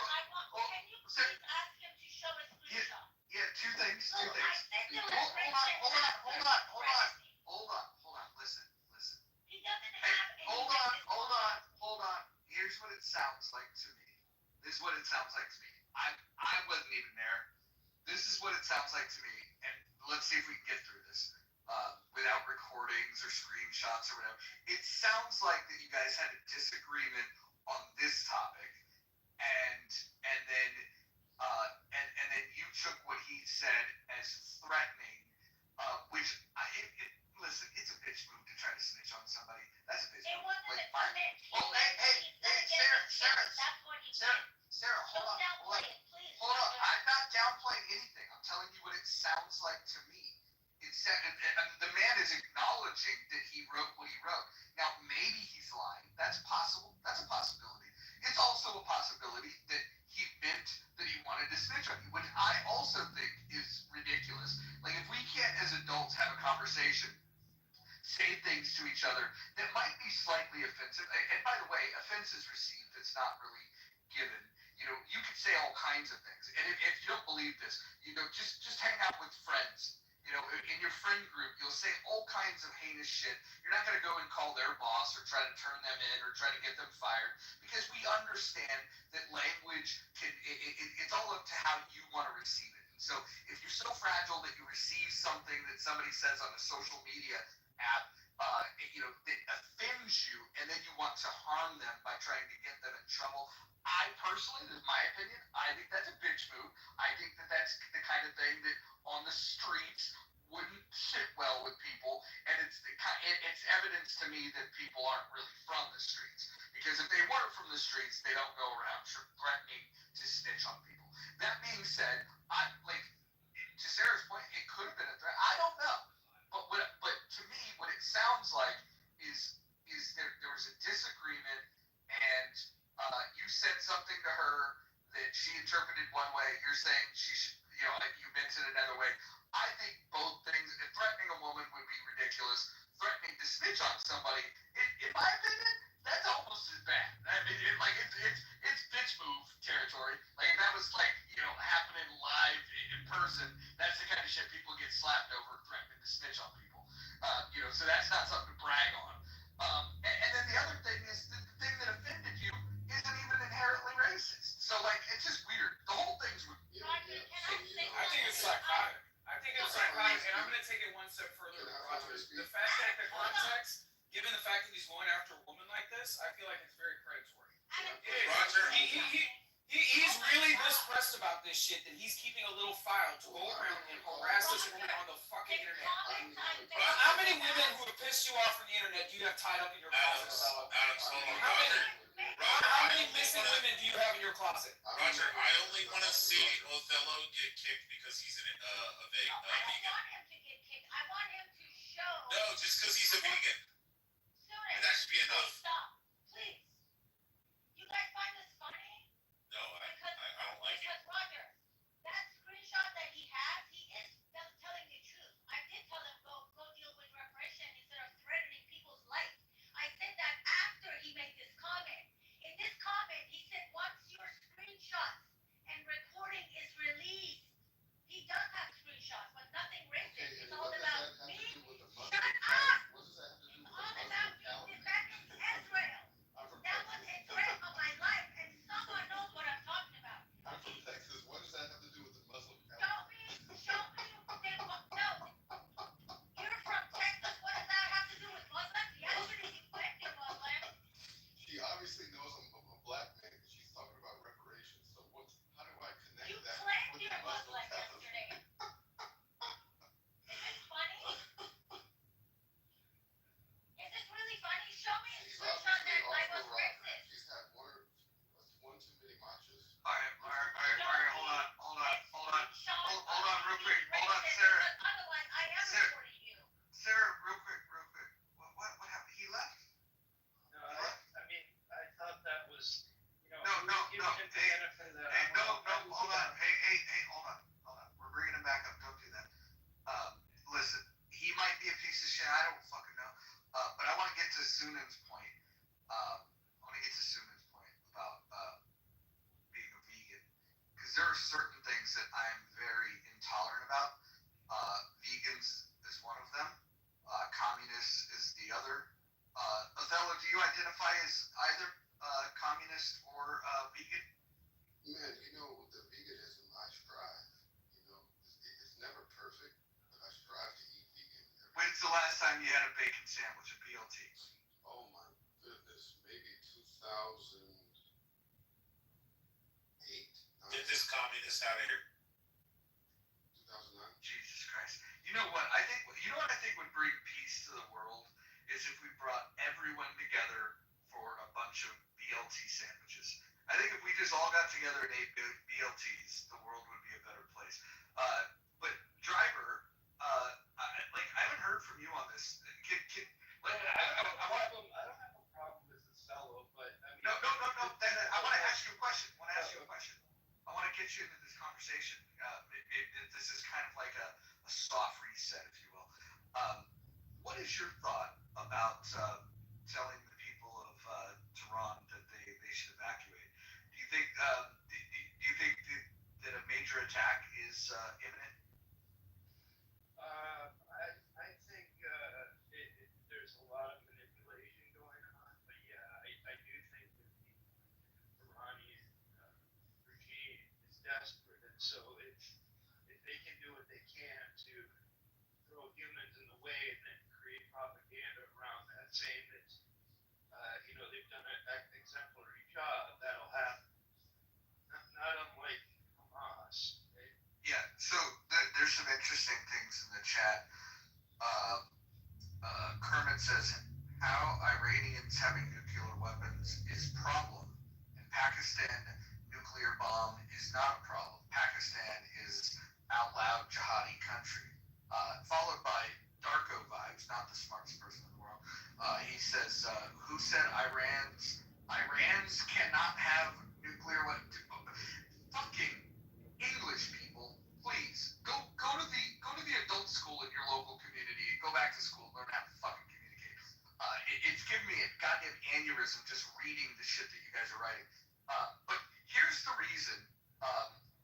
Speaker 2: you please ask him to show a screenshot?
Speaker 19: Yeah, two things.
Speaker 2: Look, I sent him a
Speaker 19: Hold on. Listen.
Speaker 2: He doesn't have any.
Speaker 19: Hold on. Here's what it sounds like to me. I wasn't even there. This is what it sounds like to me, and let's see if we can get through this without recordings or screenshots or whatever. It sounds like that you guys had a disagreement on this topic, and then you took what he said as threatening, which listen, it's a bitch move to try to snitch on somebody. That's a bitch move.
Speaker 2: It wasn't a snitch.
Speaker 19: Oh, Sarah, hold on. Hold on. I'm not downplaying anything. I'm telling you what it sounds like to me. The man is acknowledging that he wrote what he wrote. Now, maybe he's lying. That's possible. That's a possibility. It's also a possibility that he meant that he wanted to snitch on you, which I also think is ridiculous. Like, if we can't, as adults, have a conversation, say things to each other that might be slightly offensive. And by the way, offense is received. It's not really given. You could say all kinds of things. And if you don't believe this, just hang out with friends. In your friend group, you'll say all kinds of heinous shit. You're not going to go and call their boss or try to turn them in or try to get them fired because we understand that language it's all up to how you want to receive it. And so if you're so fragile that you receive something that somebody says on a social media app, that offends you, and then you want to harm them by trying to get them in trouble. I personally, this is my opinion, I think that's a bitch move. I think that that's the kind of thing that on the streets wouldn't sit well with people, and it's evidence to me that people aren't really from the streets. Because if they were from the streets, they don't go around threatening to snitch on people. That being said, to Sarah's point, it could have been a threat. I don't know. But to me, what it sounds like is there was a disagreement, and you said something to her that she interpreted one way. You're saying she should, you meant it another way. I think both things. Threatening a woman would be ridiculous. Threatening to snitch on somebody, in my opinion, that's almost as bad. I mean, it's bitch move territory. Like if that was happening live in person, that's the kind of shit people get slapped over, threatening to snitch on people. So that's not something to brag on. And then the other thing is the thing that offended you isn't even inherently racist. So it's just weird. The whole thing's weird.
Speaker 4: I think it's psychotic. And I'm going to take it one step further, Roger. The fact that the context, given the fact that he's going after a woman like this, I feel like it's very predatory.
Speaker 1: Roger,
Speaker 4: he's really this pressed about this shit that he's keeping a little file to go around and harass this woman on the fucking internet. How many women who have pissed you off on the internet do you have tied up in your closet? How many missing women do you have in your closet?
Speaker 1: Roger, I only want to see Othello get kicked because he's a vegan.
Speaker 2: I don't want him to get kicked. I want him to show.
Speaker 1: No, just because he's a vegan. And that should be enough.
Speaker 2: Stop, please. You guys find this funny?
Speaker 1: No, I don't like it.
Speaker 2: Because Roger, that screenshot that he has, he is telling the truth. I did tell him go deal with repression instead of threatening people's life. I said that after he made this comment. In this comment, he said once your screenshots and recording is released, he does have screenshots, but nothing racist. It's all about me. Shut up! It's all about me defending Israel. That was a threat on my life, and
Speaker 9: benefit of that.
Speaker 19: Hey, no, hold on. Hey, hold on. We're bringing him back up. Don't do that. Listen, he might be a piece of shit. I don't fucking know. But I want to get to Sunan's point. About being a vegan, because there are certain things that I'm very intolerant about. Vegans is one of them. Communists is the other. Othello, do you identify as either communist or vegan?
Speaker 8: Man, with the veganism, I strive. It's never perfect, but I strive to eat vegan.
Speaker 19: When's the last time you had a bacon sandwich, a BLT?
Speaker 8: Oh my goodness, maybe 2008.
Speaker 4: Get this communist out of here.
Speaker 8: 2009.
Speaker 19: Jesus Christ. You know what? You know what I think would bring peace to the world is if we brought everyone together for a bunch of BLT sandwiches. I think if we just all got together and ate BLTs, the world would be a better place. But driver, I haven't heard from you on this.
Speaker 9: I don't have a problem with Othello, but I mean.
Speaker 19: No. I want to ask you a question. I want to get you into this conversation. This is kind of like a soft reset, if you will. What is your thought about telling the people of Tehran that they should evacuate? Do you think that a major attack is imminent?
Speaker 9: I think there's a lot of manipulation going on, but yeah, I do think that the Iranian regime is desperate, and so if they can do what they can to throw humans in the way and then create propaganda around that, saying that they've done an exemplary job, that'll happen. Not unlike Hamas. Right?
Speaker 19: Yeah. So there's some interesting things in the chat. Kermit says how Iranians having nuclear weapons is problem, and Pakistan nuclear bomb is not a problem. Pakistan is out loud jihadi country. Followed by Darko Vibes, not the smartest person in the world. He says, who said Iran's cannot have nuclear weapons? Fucking English people, please go to the adult school in your local community. Go back to school, learn how to fucking communicate. It's giving me a goddamn aneurysm just reading the shit that you guys are writing. But here's the reason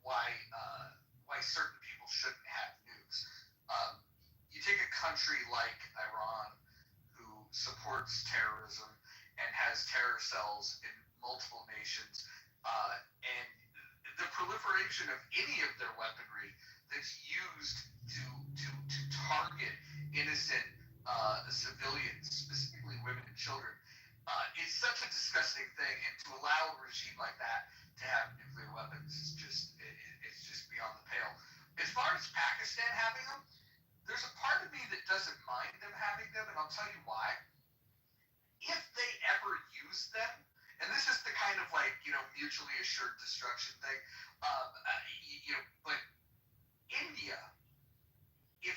Speaker 19: why certain people shouldn't have nukes. You take a country like Iran, who supports terrorism and has terror cells in multiple nations, and the proliferation of any of their weaponry that's used to target innocent civilians, specifically women and children, is such a disgusting thing. And to allow a regime like that to have nuclear weapons is just beyond the pale. As far as Pakistan having them, there's a part of me that doesn't mind them having them, and I'll tell you why. If they ever use them, and this is the kind of mutually assured destruction thing, but India, if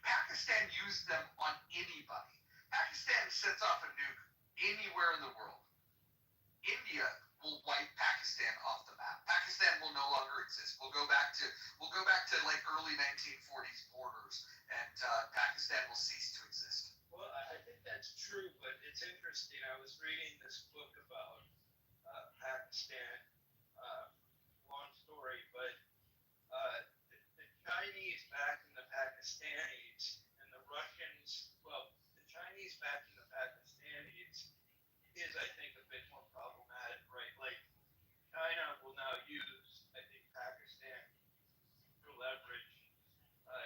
Speaker 19: Pakistan used them on anybody, Pakistan sets off a nuke anywhere in the world, India will wipe Pakistan off the map. Pakistan will no longer exist. We'll go back to like early 1940s borders, and Pakistan will cease to exist.
Speaker 9: Well, I think that's true, but it's interesting. I was reading this book about Pakistan. Long story, but the Chinese backing the Pakistanis and the Russians. Well, the Chinese backing the Pakistanis is, I think, a bit more problematic, right? Like China will now use, I think, Pakistan for leverage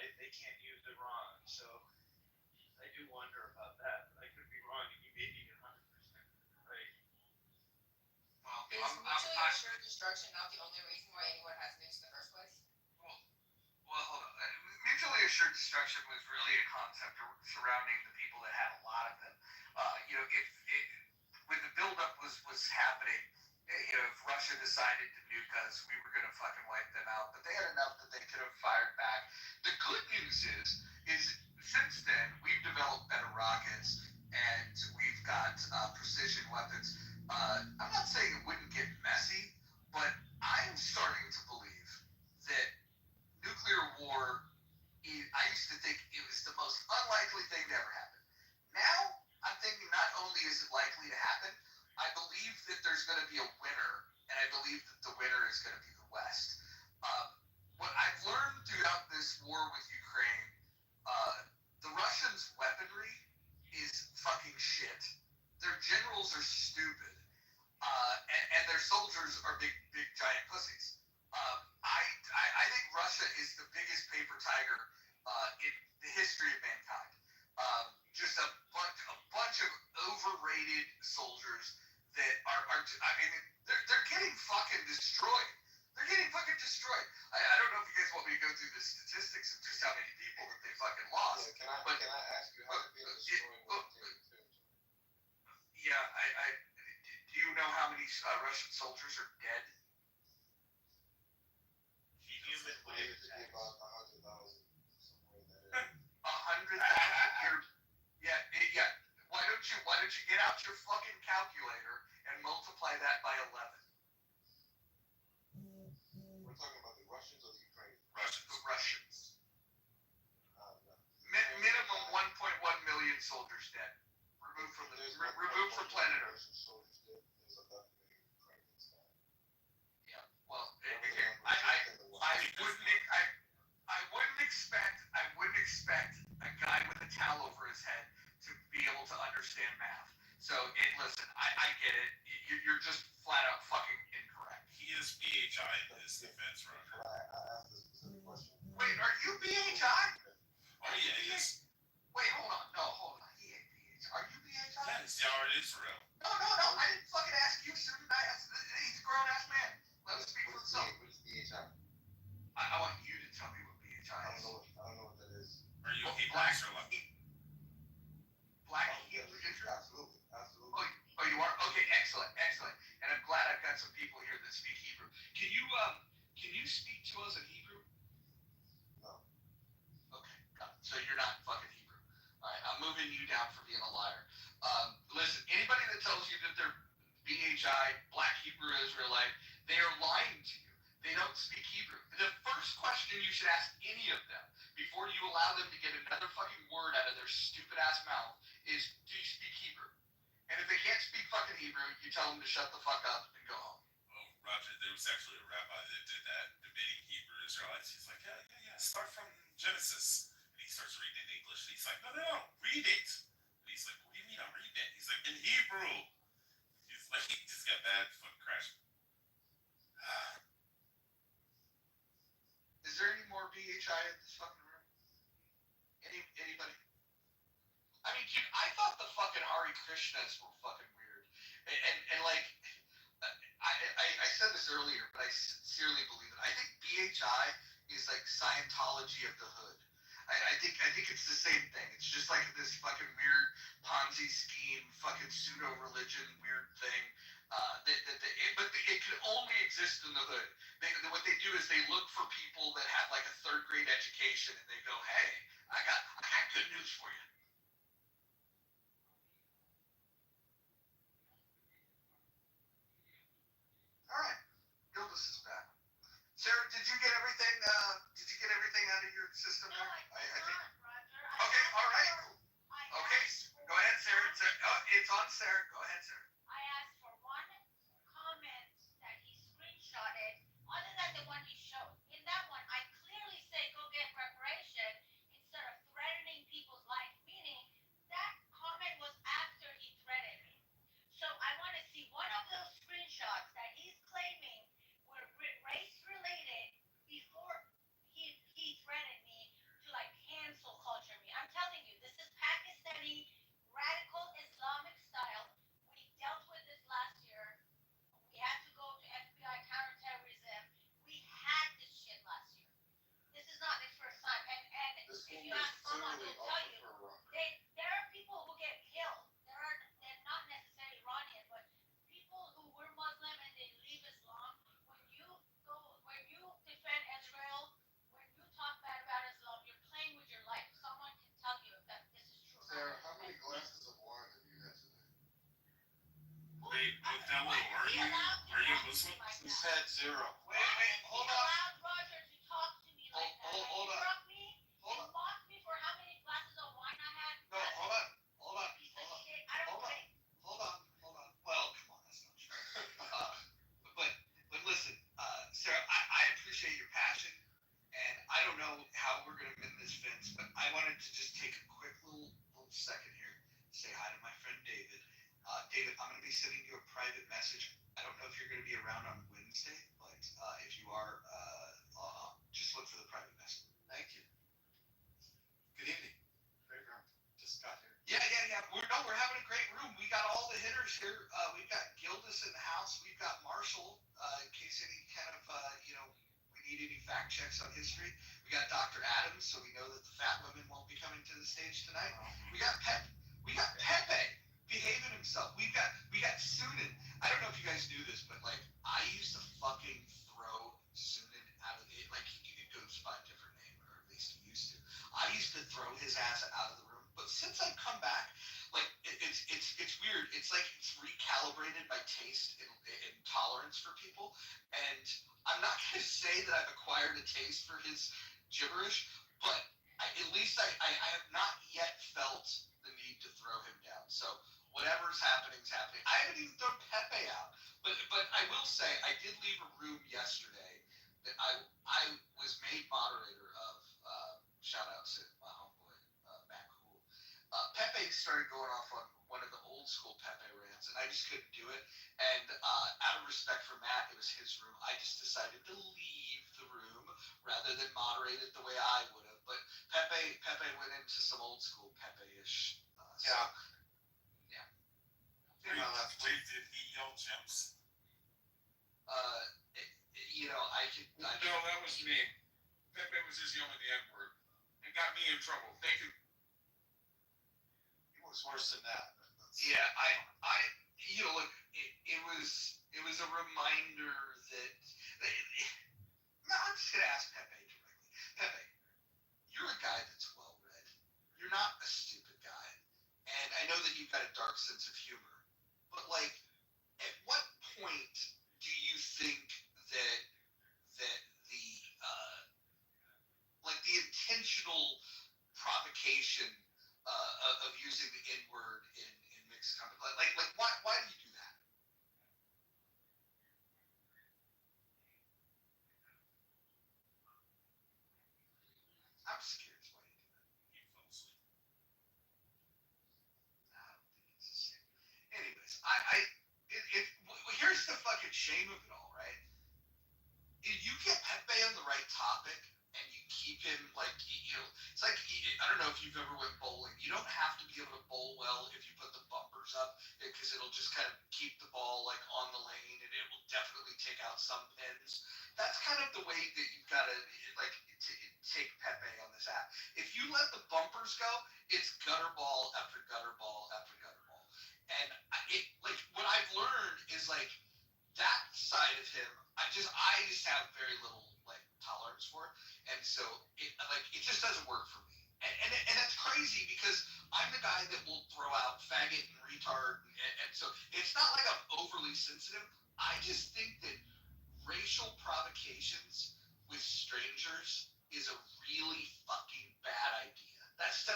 Speaker 9: if they can't use Iran. So I do wonder about that, but I could be wrong. You may be 100% right.
Speaker 2: Is mutually assured destruction not the only reason why anyone has nukes in the first place?
Speaker 19: Well, hold on. Mutually assured destruction was really a concept surrounding the people that had a lot of them. When the buildup was happening, if Russia decided to nuke us, we were going to fucking wipe them out. But they had enough that they could have fired back. The good news is since then we've developed better rockets and we've got precision weapons. I'm not saying it wouldn't get messy, but
Speaker 8: We're talking about the Russians or the Ukrainians?
Speaker 4: The Russians.
Speaker 8: No.
Speaker 4: Minimum 1.1 million soldiers dead. Removed from planet Earth.
Speaker 8: Russian soldiers dead. There's 11 million Ukrainians dead.
Speaker 4: Yeah. Well, I wouldn't expect a guy with a towel over his head to be able to understand math. So, listen, I get it. You're just flat out fucking incorrect.
Speaker 1: He is BHI in his defense, Roger.
Speaker 8: I asked a specific question.
Speaker 4: Wait, are you BHI?
Speaker 1: Oh yeah, he is.
Speaker 4: Wait, hold on. No, hold on. He ain't BHI. Are you BHI?
Speaker 1: Yeah, he's Yard Israel.
Speaker 4: No. I didn't fucking ask you, sir. He's a grown ass man. Let him speak for himself.
Speaker 8: What is BHI?
Speaker 4: I want you to tell me what BHI
Speaker 8: I
Speaker 4: is.
Speaker 8: don't know what that is.
Speaker 1: Are you a Hebrew Israelite?
Speaker 4: Black Hebrew Israel?
Speaker 8: Absolutely.
Speaker 4: Oh, you are? Okay, excellent. And I'm glad I've got some people here that speak Hebrew. Can you speak to us in Hebrew?
Speaker 8: No.
Speaker 4: Okay, got it. So you're not fucking Hebrew. All right, I'm moving you down for being a liar. Listen, anybody that tells you that they're BHI, Black Hebrew Israelite, they are lying to you. They don't speak Hebrew. The first question you should ask any of them before you allow them to get another fucking word out of their stupid ass mouth is, do you speak Hebrew? And if they can't speak fucking Hebrew, you tell them to shut the fuck up and go home.
Speaker 1: Oh, Roger, there was actually a rabbi that did that, debating Hebrew Israelites. He's like, yeah. Start from Genesis. And he starts reading in English. And he's like, no, read it. And he's like, what do you mean I'm reading it? He's like, in Hebrew. He's like, he just got bad fucking crash.
Speaker 4: Is there any more BHI in this fucking room? Anybody? I mean, dude, I thought the fucking Hare Krishnas were fucking weird. And like, I said this earlier, but I sincerely believe it. I think BHI is like Scientology of the hood. I think it's the same thing. It's just like this fucking weird Ponzi scheme, fucking pseudo religion, weird thing. But it can only exist in the hood. What they do is they look for people that have like a third grade education, and they go, "Hey, I got good news for you." All right, Gildas is back. Sarah, did you get everything? Out of your system?
Speaker 2: No, I think. Roger.
Speaker 4: Okay, all right. Okay, go ahead, Sarah. It's on Sarah. Go ahead, Sarah.
Speaker 2: I asked for one comment that he screenshotted, other than the one he showed. In that one, I clearly say go get reparation instead of threatening people's life. Meaning that comment was after he threatened me. So I want to see one of those screenshots that he's claiming were race related before he threatened me to like cancel culture me. I'm telling you, this is Pakistani radical Islamic style. We dealt with this last year. We had to go to FBI counterterrorism. We had this shit last year. This is not the first time. And if you ask someone, they'll tell you there are people who get killed. They're not necessarily Iranian, but people who were Muslim and they leave Islam. When you defend Israel, when you talk bad about Islam, you're playing with your life. Someone can tell you that this is true.
Speaker 8: Sarah, how many glasses of wine have you had today?
Speaker 1: Wait, Othello, are you Muslim?
Speaker 8: He said 0.
Speaker 4: Wait, hold on.
Speaker 2: Allowed Roger to talk to me like that.
Speaker 4: Hold on.
Speaker 2: Interrupt me and mock me for how many glasses of wine I had.
Speaker 4: No, hold on.
Speaker 2: Piece of shit. I don't drink.
Speaker 4: Hold on. Well, come on, that's not true. But listen, Sarah, I appreciate your passion, and I don't know how we're gonna win this, Vince, but I wanted to just take a quick little second here to say hi to my friend David. David, I'm gonna be sending you a private message. I don't know if you're gonna be around on Wednesday, but if you are, just look for the private message. Thank you. Good evening. Just got here. Yeah. We're having a great room. We got all the hitters here. We've got Gildas in the house. We've got Marshall, in case any kind of, we need any fact checks on history. We got Dr. Adams, so we know that the fat women won't be coming to the stage tonight. We got Pepe behaving himself. We got Sunan. I don't know if you guys knew this, but like I used to fucking throw Sunan out of it. Like he goes by a different name, or at least he used to. I used to throw his ass out of the room. But since I've come back, like it's weird. It's like it's recalibrated my taste and tolerance for people. And
Speaker 19: I'm not going to say that I've acquired a taste for his gibberish, but at least I have not yet felt the need to throw him down. So whatever's happening is happening. I haven't even thrown Pepe out, but I will say I did leave a room yesterday that I was made moderator of. Shout out to my homeboy Matt Cool. Pepe started going off on one of the old school Pepe rants, and I just couldn't do it. And out of respect for Matt, it was his room. I just decided to leave the room rather than moderate it the way I would have. But Pepe went into some old school Pepe-ish. Yeah.
Speaker 1: Wait, did he yell gems?
Speaker 19: No,
Speaker 12: that was me. Pepe was just yelling the N-word and got me in trouble. Thank you.
Speaker 1: It was worse than that.
Speaker 19: Yeah, look, it was a reminder that I'm just gonna ask Pepe directly. Pepe, you're a guy that's well read. You're not a stupid guy, and I know that you've got a dark sense of humor. But like, at what point do you think that the the intentional provocation of using the N word in mixed company, like why do you do that? I'm just curious why you do that.
Speaker 1: He fell asleep.
Speaker 19: I don't think it's the same. Anyways, here's the fucking shame of it all, right? If you get Pepe on the right topic and you keep him it's like I don't know if you've ever went bowling. You don't have to be able to bowl well if you put the bumpers up because it'll just kind of keep the ball like on the lane and it will definitely take out some pins. That's kind of the way that you've got to take Pepe on this app. If you let the bumpers go, it's gutter ball after gutter ball after gutter ball. And what I've learned is like that side of him, I just have very little like tolerance for it, and so it just doesn't work for me. And that's crazy because I'm the guy that will throw out faggot and retard, and so it's not like I'm overly sensitive. I just think that racial provocations with strangers is a really fucking bad idea. That's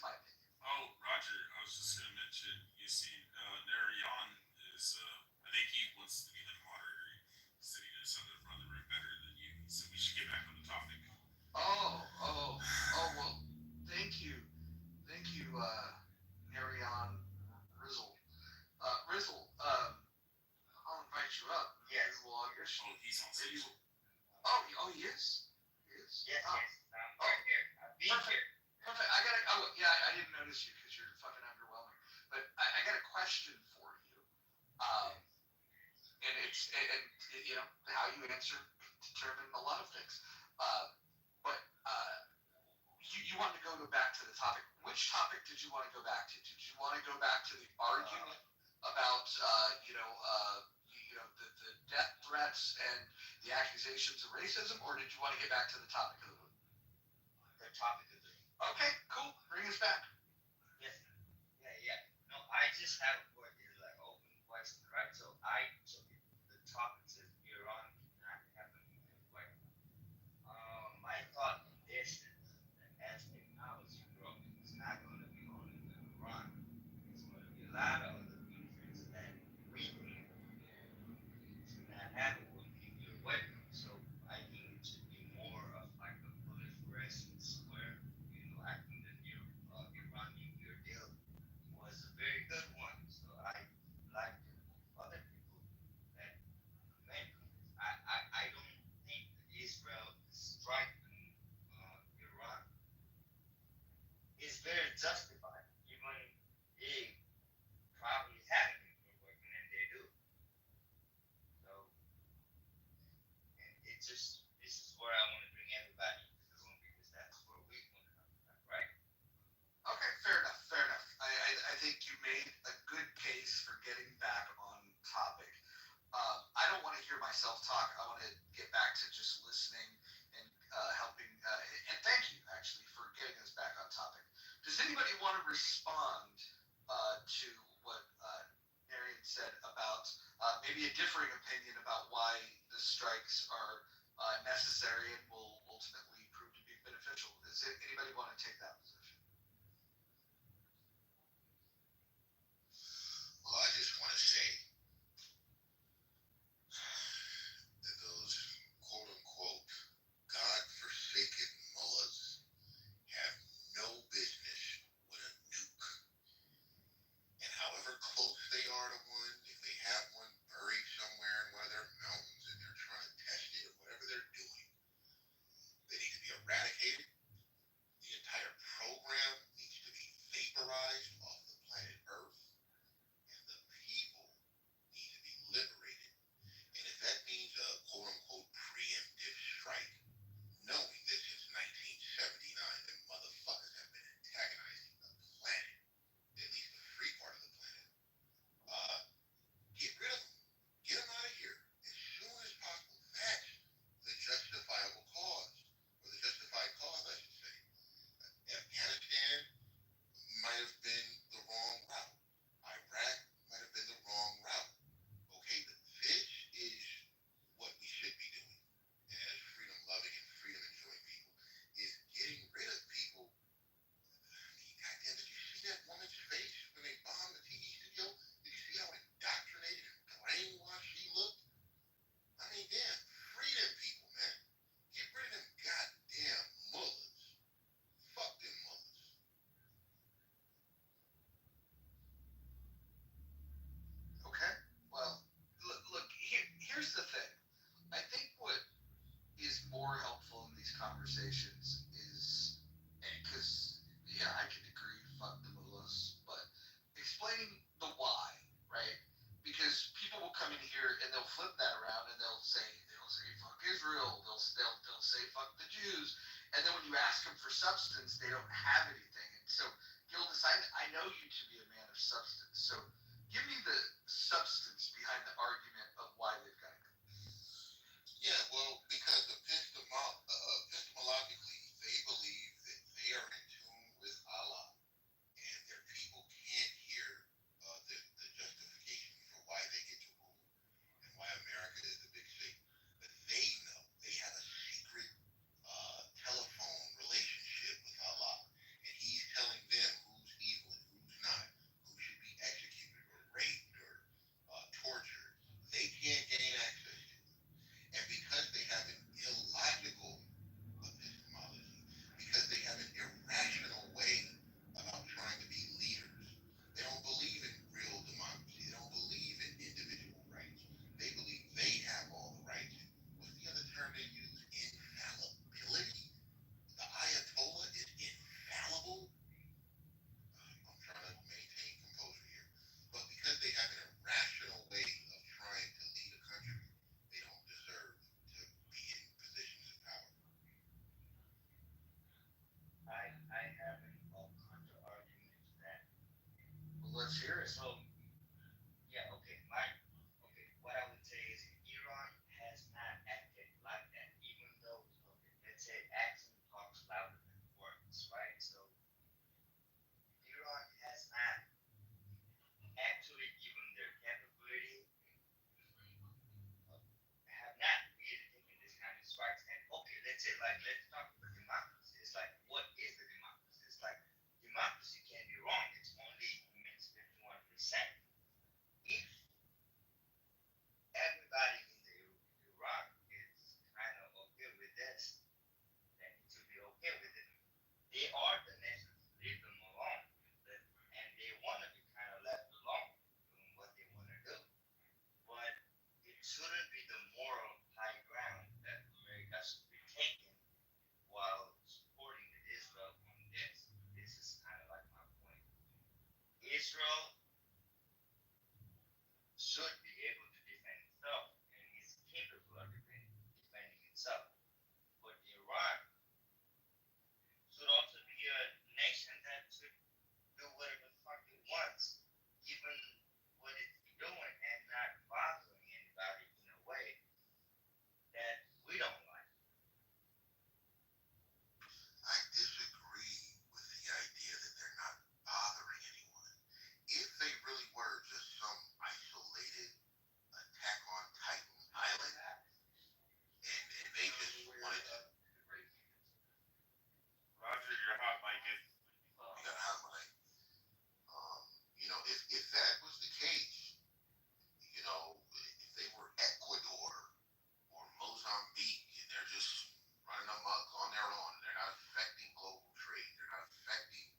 Speaker 19: my opinion.
Speaker 1: Oh, Roger, I was just gonna mention. You see, Narayan is. I think he wants to be the moderator. He said he knows how to run the room better than you. He said we should get back on the topic.
Speaker 19: Oh, well, thank you, Narayan Rizzle. Rizzle, I'll invite you up.
Speaker 7: Yes.
Speaker 1: Oh, he's on stage.
Speaker 19: He is?
Speaker 7: Yes. I'm right here. I'm being
Speaker 19: Perfect.
Speaker 7: here.
Speaker 19: Perfect. I didn't notice you because you're fucking underwhelming. But I got a question for you. And it's how you answer determine a lot of things. But you wanted to go back to the topic. Which topic did you want to go back to? Did you want to go back to the argument about the death threats and the accusations of racism, or did you want to get back to the topic of the week?
Speaker 7: The topic of the week.
Speaker 19: Okay, cool. Bring us back.
Speaker 7: Yes. Yeah. No, I just have what is like open question, right? So the topic says Iran cannot have a nuclear weapon. My thought on this is that as technology grows, it's not going to be only Iran. It's going to be a lot of other countries that we think to not have a nuclear weapon. So I think it should be more of like a proliferation where I think the Iran nuclear deal was a very good one. So I like other people that meant I don't think that Israel striking Iran is very justified, even they probably have a nuclear weapon and they do. So, and this is where I want to bring everybody into the room because that's where we want to talk about, right?
Speaker 19: Okay, fair enough. I think you made a good case for getting back on topic. I don't want to hear myself talk. I want to get back to just listening and helping. And thank you, actually, for getting us back on topic. Does anybody want to respond to what Marion said about maybe a differing opinion about why the strikes are conversations is because I can agree, fuck the mullahs, but explaining the why, right? Because people will come in here and they'll flip that around and they'll say fuck Israel, they'll say fuck the Jews, and then when you ask them for substance, they don't have anything. And so, Gildas, I know you to be a man of substance, so give me the substance behind the argument of why they've got to go.
Speaker 8: Yeah, well, because epistemologically, they believe that they are in tune with Allah, and their people can't hear the justification for why they get to rule and why America is the big state. But they know they have a secret telephone relationship with Allah, and He's telling them who's evil and who's not, who should be executed or raped or tortured. They can't gain access to it, and because they have an illogical epistemology, because they have an irrational way about trying to be leaders. They don't believe in real democracy. They don't believe in individual rights. They believe they have all the rights. What's the other term they use? Infallibility? The Ayatollah is infallible? I'm trying to maintain composure here. But because they have an irrational way of trying to lead a country, they don't deserve to be in positions of power.
Speaker 17: I have an counter argument to that.
Speaker 19: Well, let's hear it.
Speaker 17: So, yeah, okay, what I would say is Iran has not acted like that, even though, let's say action talks louder than words, right? So, Iran has not actually given their capability, have not really taken this kind of strikes. And okay, let's talk about democracy. It's like, what is the democracy? It's like, democracy can be wrong. It's only means 51%. If everybody in the Iraq is kind of okay with this, then it should be okay with it. They are the nation, leave them alone. And they want to be kind of left alone, doing what they want to do. But it shouldn't be the moral high ground that America should be taking while supporting Israel on this. This is kind of like my point. Israel should be able to defend itself and is capable of defending itself. But Iran should also be a nation that should do whatever the fuck it wants, given what it's doing and not bothering anybody in a way that we don't like.
Speaker 8: I disagree with the idea that they're not bothering anyone. If they really were just some isolated attack on Titan Island, and they just wanted to.
Speaker 1: Roger, you're hot micing.
Speaker 8: You got hot mic. If that was the case, if they were Ecuador or Mozambique and they're just running amok on their own, they're not affecting global trade, they're not affecting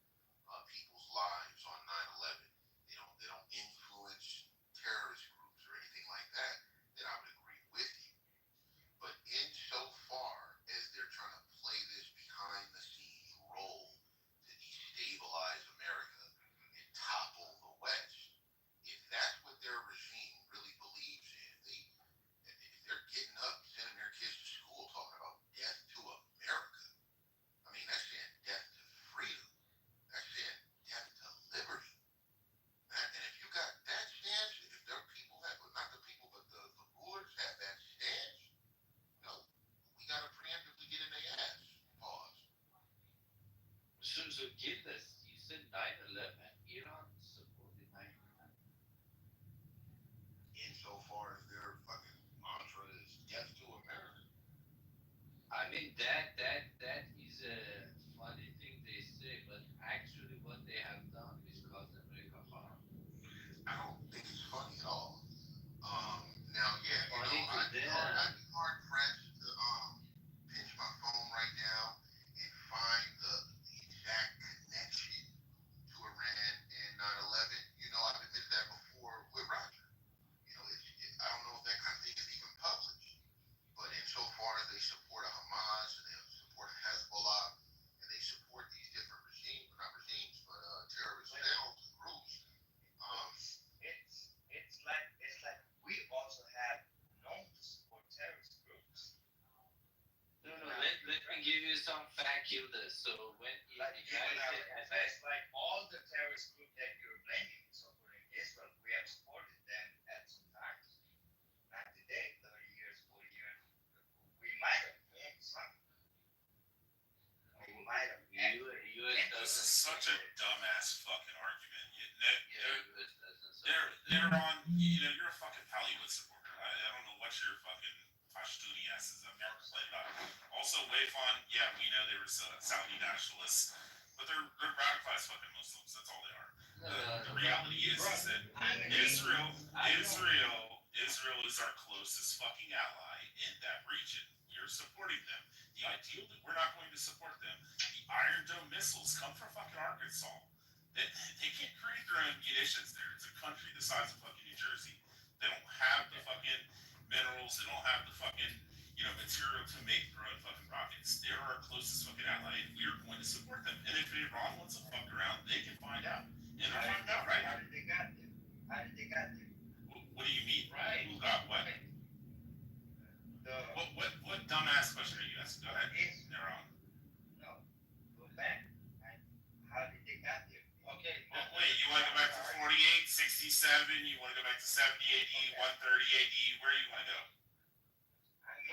Speaker 8: people's lives on 9/11, they don't influence terrorist groups or anything like that, then I would agree with you. But insofar as they're trying to play this behind the scenes role to destabilize America and topple the West, if that's what their regime really believes in, if they're getting up, sending their kids to school talking about death to America, I mean, that's saying death to freedom. That's saying death to liberty. And if you got that stance, if there are people that, not the people, but the rulers have that stance, we got to preemptively get in their ass. Pause.
Speaker 17: So Gildas, you said 9/11. Iran supported 9/11.
Speaker 8: Insofar as their fucking mantra is death to America.
Speaker 17: I mean that is a funny thing they say, but actually what they have done is cause America harm.
Speaker 8: I don't think it's funny at all. Now, yeah,
Speaker 17: Funny to
Speaker 8: I'd be
Speaker 17: them.
Speaker 8: hard pressed to pinch my phone right now and find the exact connection to Iran and 9/11. I've admitted that before with Roger. I don't know if that kind of thing is even published. But insofar as they support Hamas and they support
Speaker 6: Let me give you some fact killers. So when you
Speaker 9: Like
Speaker 6: guys say
Speaker 9: it's like all the terrorist group that you're blaming supporting Israel, we have supported them at some times. Not today, 30 years, 40 years. We might have formed some. We might have.
Speaker 6: US
Speaker 1: This
Speaker 6: doesn't
Speaker 1: is such a
Speaker 6: support.
Speaker 1: dumbass fucking argument.
Speaker 6: Yeah, US doesn't
Speaker 1: They're,
Speaker 6: support.
Speaker 1: they're on, you know, you're a fucking Hollywood supporter. I don't know what your fucking Pashtuni asses up there played about. Also, Wayfon, yeah, we know they were Saudi nationalists, but they're radicalized fucking Muslims. That's all they are. The reality is that Israel is our closest fucking ally in that region. You're supporting them. The ideal that we're not going to support them. The Iron Dome missiles come from fucking Arkansas. They can't create their own munitions there. It's a country the size of fucking New Jersey. They don't have the fucking minerals. They don't have the fucking, you know, material to make their own fucking rockets. They're our closest fucking ally, and we are going to support them. And if Iran wants to fuck around, they can find out. And they're finding out right now.
Speaker 9: How did they get there? How did they get there?
Speaker 1: What do you mean?
Speaker 9: Right.
Speaker 1: Who got what? What dumbass question are you asking? Go ahead. Iran.
Speaker 9: No. Go back. How did they get there? Okay.
Speaker 1: Well, wait, you want to go back to 48, 67? You want to go back to 70 AD, 130 AD? Where do you want to go?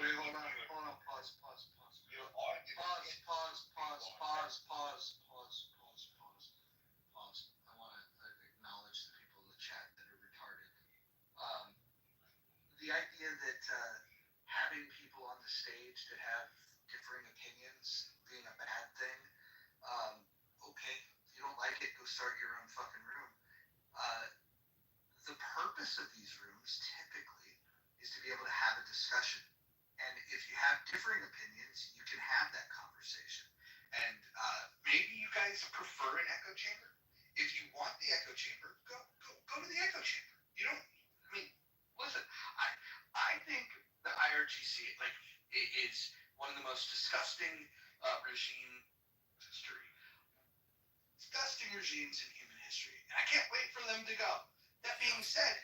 Speaker 19: Wait, hold on, pause.
Speaker 9: You're arguing.
Speaker 19: Pause. I want to acknowledge the people in the chat that are retarded. The idea that having people on the stage that have differing opinions being a bad thing, okay, if you don't like it, go start your own fucking room. The purpose of these rooms typically is to be able to have a discussion. And if you have differing opinions, you can have that conversation. And maybe you guys prefer an echo chamber. If you want the echo chamber, go to the echo chamber. You don't. I mean, listen. I think the IRGC is one of the most disgusting regimes in human history, and I can't wait for them to go. That being said,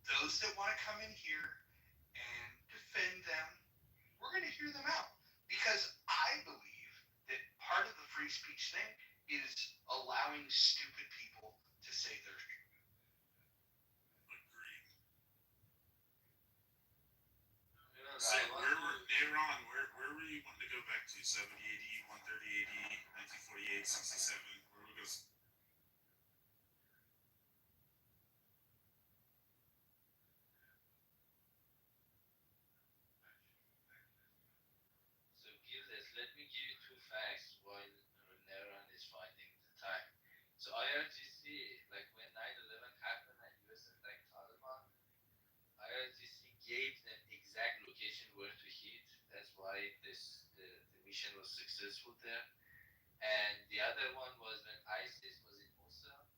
Speaker 19: those that want to come in here and defend them, we're going to hear them out, because I believe that part of the free speech thing is allowing stupid people to say their view.
Speaker 1: Agreed. So where were you wanting to go back to? 70 AD, 130 AD, 1948, 67? Where were we going to...
Speaker 6: Let me give you two facts while Neran is finding the time. So IRGC, like when 9/11 happened and US attacked Taliban, IRGC gave them exact location where to hit. That's why the mission was successful there. And the other one was when ISIS was in Mosul.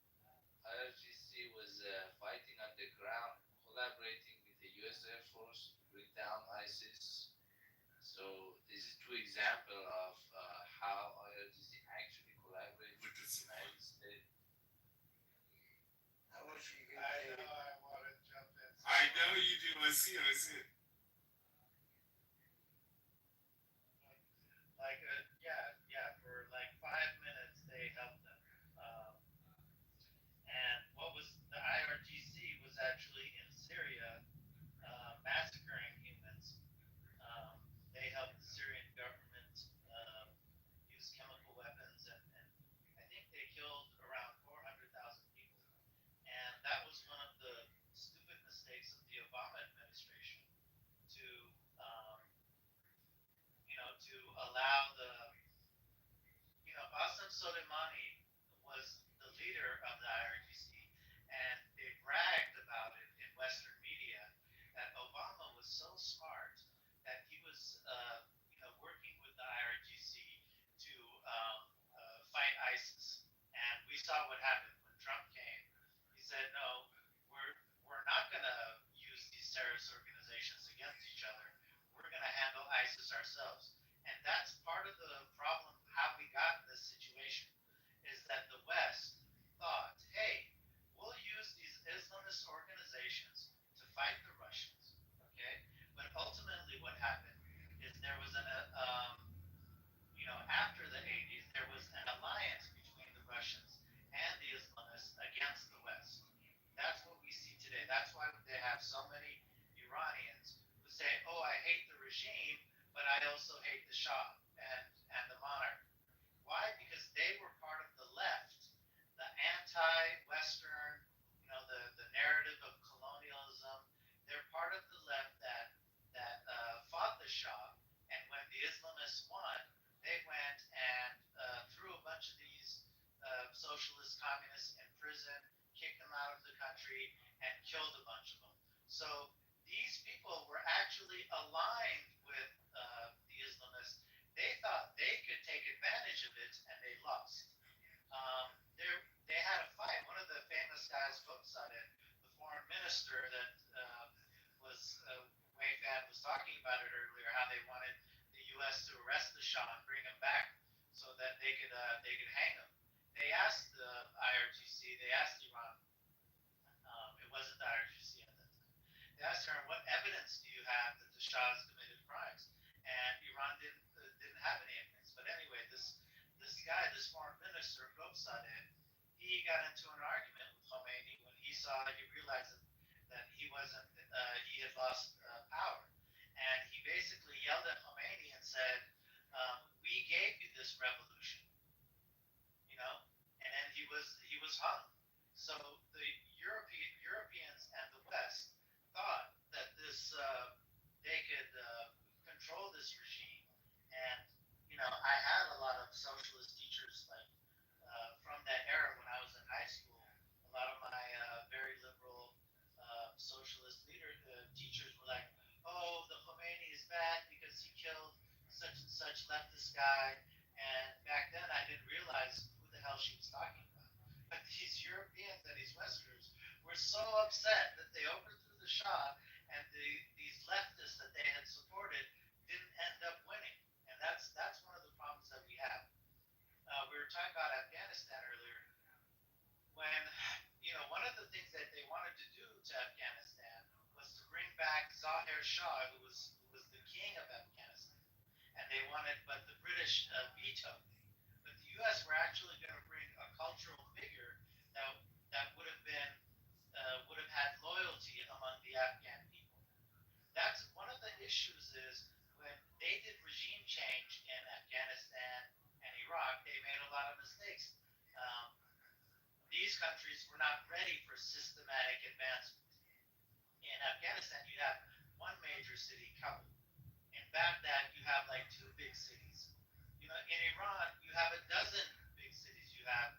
Speaker 6: IRGC was fighting on the ground, collaborating with the US Air Force to bring down ISIS. So this is two examples of how IRGC actually collaborates with the United States.
Speaker 9: I know I want to jump in.
Speaker 1: I know you do. I see it.
Speaker 9: Like, for like 5 minutes they helped them. And what was the IRGC was actually in Syria massacring humans. They helped the Syrian government use chemical weapons, and I think they killed around 400,000 people. And that was one of the stupid mistakes of the Obama administration to, to allow Qasem Soleimani was the leader of the IRGC, and they bragged about it in Western media that Obama was so smart that he was, working with the IRGC to fight ISIS. And we saw what happened when Trump came. He said, no, we're not going to use these terrorist organizations against each other. We're going to handle ISIS ourselves. And that's part of the problem, how we got in this situation, is
Speaker 11: regime, but I also hate the Shah and the monarch. Why? Because they were part of the left, the anti-Western, the narrative of colonialism. They're part of the left that fought the Shah, and when the Islamists won, they went and threw a bunch of these socialist communists in prison, kicked them out of the country, and killed a bunch of them. So these people were actually aligned with the Islamists. They thought they could take advantage of it, and they lost. They had a fight. One of the famous guys' books on it, the foreign minister that was Wei Fan was talking about it earlier, how they wanted the U.S. to arrest the Shah and bring him back so that they could hang him. They asked the IRGC, they asked Iran. It wasn't the IRGC at that time. They asked her, "What evidence do you have that the Shah has committed crimes?" And Iran didn't have any evidence. But anyway, this guy, this foreign minister, Gobsadeh, he got into an argument with Khomeini when he realized that he wasn't, he had lost power, and he basically yelled at Khomeini and said, "We gave you this revolution, you know," and then he was hung. So the Europeans and the West thought that they could control this regime, and I had a lot of socialist teachers like from that era when I was in high school. A lot of my very liberal socialist teachers were like, "Oh, the Khomeini is bad because he killed such and such leftist guy." And back then, I didn't realize who the hell she was talking about. But these Europeans and these Westerners were so upset that they overthrew the Shah, and these leftists that they had supported didn't end up winning. And that's one of the problems that we have. We were talking about Afghanistan earlier. When one of the things that they wanted to do to Afghanistan was to bring back Zahir Shah, who was the king of Afghanistan, and but the British vetoed. But the U.S. were actually going to bring a cultural figure that would have had loyalty among the Afghan people. That's one of the issues is when they did regime change in Afghanistan and Iraq, they made a lot of mistakes. Um, these countries were not ready for systematic advancement. In Afghanistan, you have one major city, Kabul. In Baghdad, you have like two big cities. In Iran, you have a dozen big cities. You have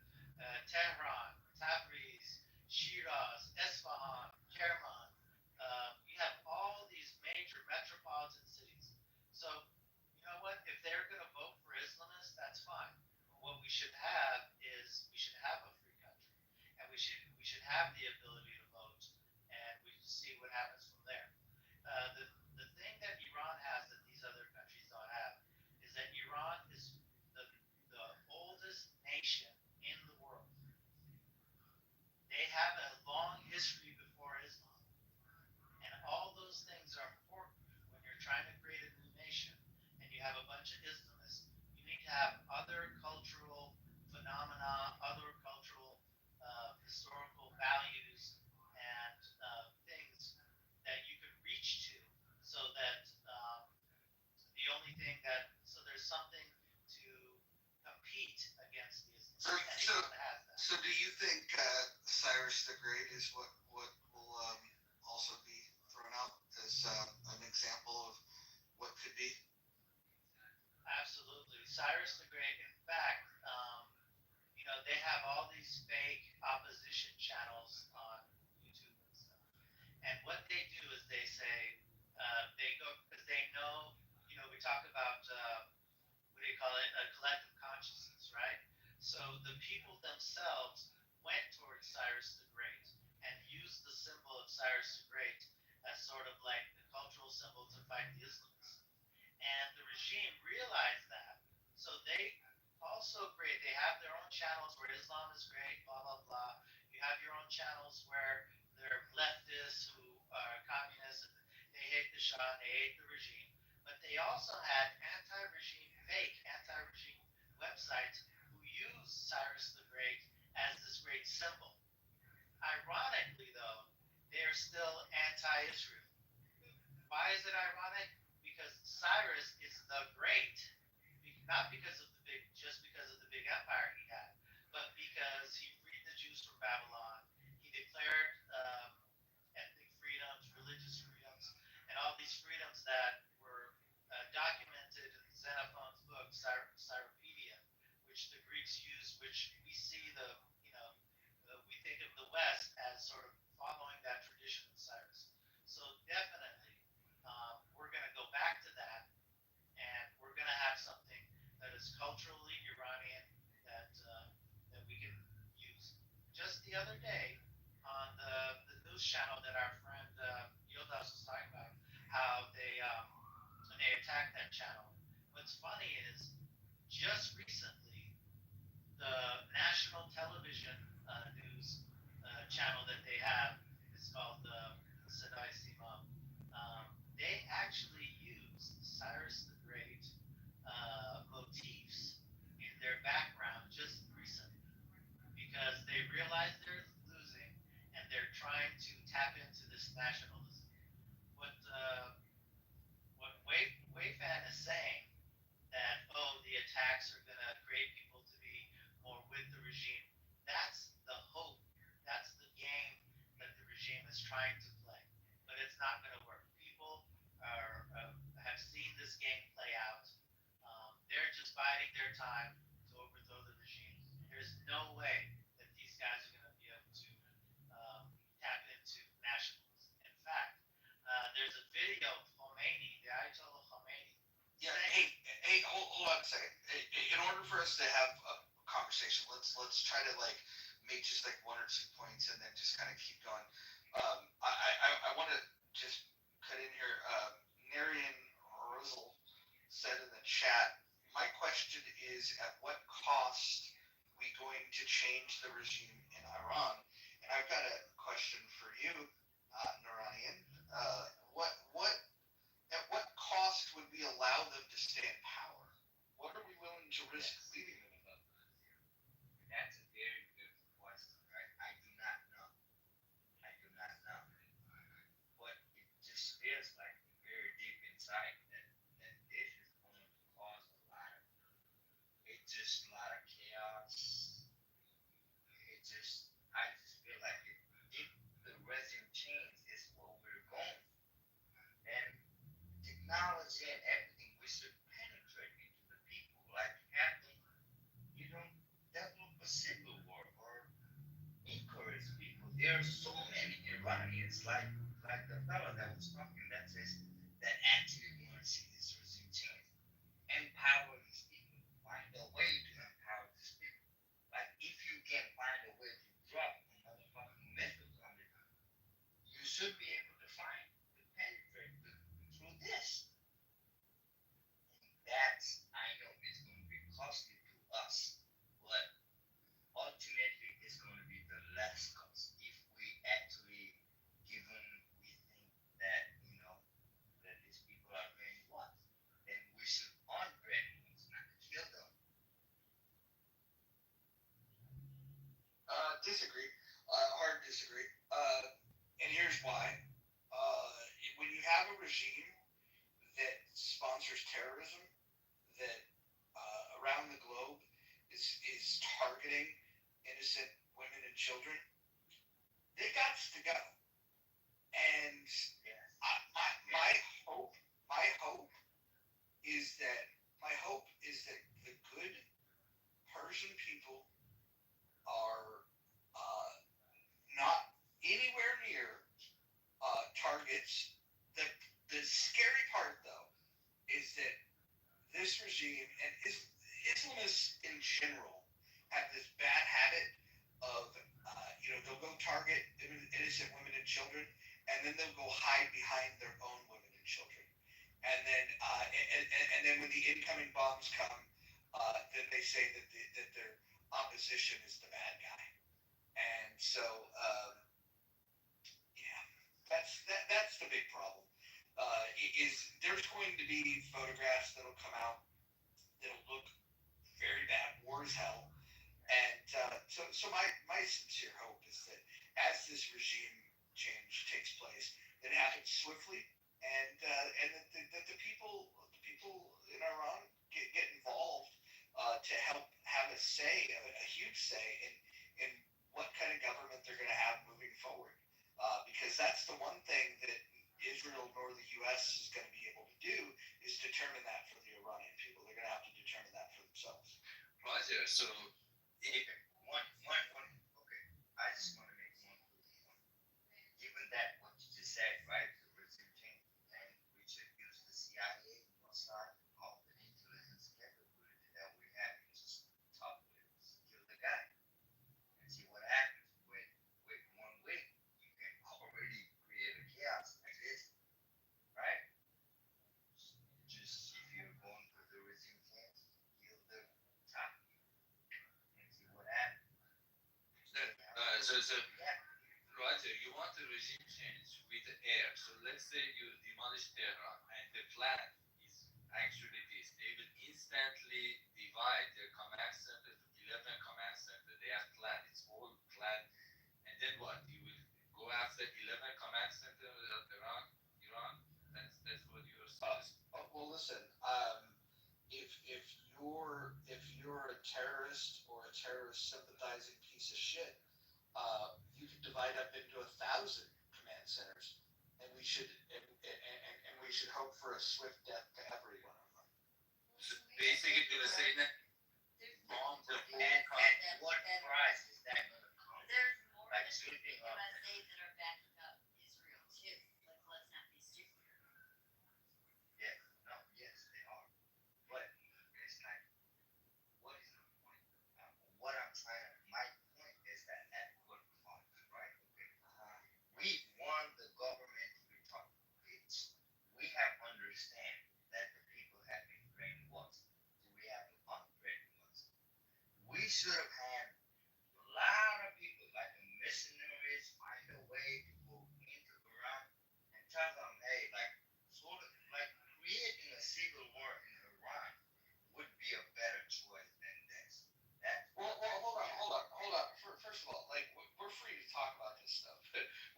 Speaker 11: Tehran, Tabriz, Shiraz, Esfahan, Kerman. You have all these major metropolitan cities. So, you know what? If they're going to vote for Islamists, that's fine. But what we should have is we should have a free country, and we should have the ability to vote, and we see what happens from there. The thing that Iran has that these other countries don't have is that Iran is the the oldest nation in the world. They have a long history before Islam, and all those things are important when you're trying to create a new nation and you have a bunch of Islamists. You need to have other cultural phenomena, other cultural historical values, and things that you could reach to, so that the only thing that so there's something to compete against the
Speaker 19: So,
Speaker 11: Islamists, and
Speaker 19: so,
Speaker 11: Iran has that.
Speaker 19: so do you think Cyrus the Great is what will also be thrown out as an example of what could be?
Speaker 11: Absolutely. Cyrus the Great, in fact, they have all these fake opposition channels on YouTube and stuff. And what they do is they say, they go, because they know, we talk about, what do you call it, a collective consciousness, right? So the people themselves went towards Cyrus the Great and used the symbol of Cyrus the Great as sort of like the cultural symbol to fight the Islamists. And the regime realized that. So they also create, they have their own channels where Islam is great, blah, blah, blah. You have your own channels where they're leftists who are communists and they hate the Shah and they hate the regime. But they also had anti-regime websites who use Cyrus the Great as this great symbol. Ironically, though, they're still anti-Israel. Why is it ironic? Because because Cyrus is the great, not because of just because of the big empire he had, but because he freed the Jews from Babylon. He declared ethnic freedoms, religious freedoms, and all these freedoms that were documented in Xenophon's book, Cyropedia, which the Greeks used, which we see we think of the West as sort of following that tradition of Cyrus. So definitely, we're going to go back to that, and we're going to have something that is culturally Iranian that we can use. Just the other day on the news channel that our friend Yildiz was talking about, how they attacked that channel. What's funny is just recently the national television news channel that they have is called Sadai Simam. They actually use Cyrus the Great motifs in their background just recently because they realize they're losing and they're trying to tap into this nationalism. What Wayfan is saying that the attacks are going to create people to be more with the regime. That's the hope. That's the game that the regime is trying to play, but it's not going to work. People have seen this game play out. They're just biding their time to overthrow the regime. There's no way that these guys are going to be able to tap into nationalism. In fact, there's a video of Khomeini, the Ayatollah Khomeini.
Speaker 19: Yeah. Hey, hold on a second. In order for us to have a conversation, let's try to like make just like one or two points and then just kind of keep going. I want to just cut in here. Narian Rosal said in the chat, my question is, at what cost we going to change the regime in Iran? And I've got a question for you, Naranian. At what cost would we allow them to stay in power? What are we willing to risk leaving them with?
Speaker 17: That's a very good question, right? I do not know. But it just feels like very deep inside that this is going to cause a lot of chaos. I just feel like if the regime change is what we're going, then technology and everything, we should penetrate into the people, like having, develop a civil war or encourage people. There are so many Iranians, like the fellow that was talking, that says that actually want to see this regime change. Empower these people. Find a way to empower these people. Like if you can find a way to drop a motherfucking missile on them, you should be able to penetrate through this. That's, I know it's going to be costly to us, but ultimately it's going to be the less cost if we actually, given we think that, that these people are very what, then we should unbrainwash, not kill them.
Speaker 19: Disagree. Hard disagree. And here's why. When you have a regime that sponsors terrorism, that around the globe is targeting innocent women and children, they got to go. And my hope is that the good Persian people are not anywhere near targets. The scary part, though, is that this regime and Islamists in general have this bad habit of, they'll go target innocent women and children, and then they'll go hide behind their own women and children. And then when the incoming bombs come, then they say that their opposition is the bad guy. And so, that's the big problem. Is there's going to be photographs that'll come out that'll look very bad, war as hell. And so my sincere hope is that as this regime change takes place, that it happens swiftly, and that the people say in what kind of government they're going to have moving forward. Because that's the one thing that Israel nor the U.S. is going to be able to do is determine that for the Iranian people. They're going to have to determine that for themselves.
Speaker 6: Roger. So, okay. I just want to make one quick point. Given that what you just said, right, the regime change, and we should use the CIA, Mossad, all the intelligence capability that we have, and just talk with, kill the guy, and see what happens. With one week, you can already create a chaos like this, right? Just if you're going for the regime change, kill the top and see what happens. So Roger, you want the regime change with the air. So let's say you demolish Tehran and the plan is actually this. They will instantly divide their command center to 11 command center. They have plan. It's all plan. And then what? You will go after 11 command center of Iran? That's what you're suggesting.
Speaker 19: Well, listen. If you're a terrorist or a terrorist sympathizing piece of shit, you can divide up into 1,000 command centers, and we should hope for a swift death to every one of them.
Speaker 6: So basically, they were saying that bombs are and what price is that going to come?
Speaker 20: There's more
Speaker 6: Like
Speaker 20: than
Speaker 6: sweeping
Speaker 20: the
Speaker 6: up.
Speaker 20: USA that are backing up Israel too. Like, let's not be stupid.
Speaker 6: Yes, no, yes, they are. But it's like, what is the point? What I'm trying to, my point is that at what cost, right? Okay. We want the government to be taught. We have understand that the people have been brainwashed. So we have to unbrainwash. We should have had a lot of people, like the missionaries, find a way to go into Iran and tell them, hey, like, sort of, like, creating a civil war in Iran would be a better choice than this.
Speaker 19: Well, hold on. First of all, like, we're free to talk about this stuff.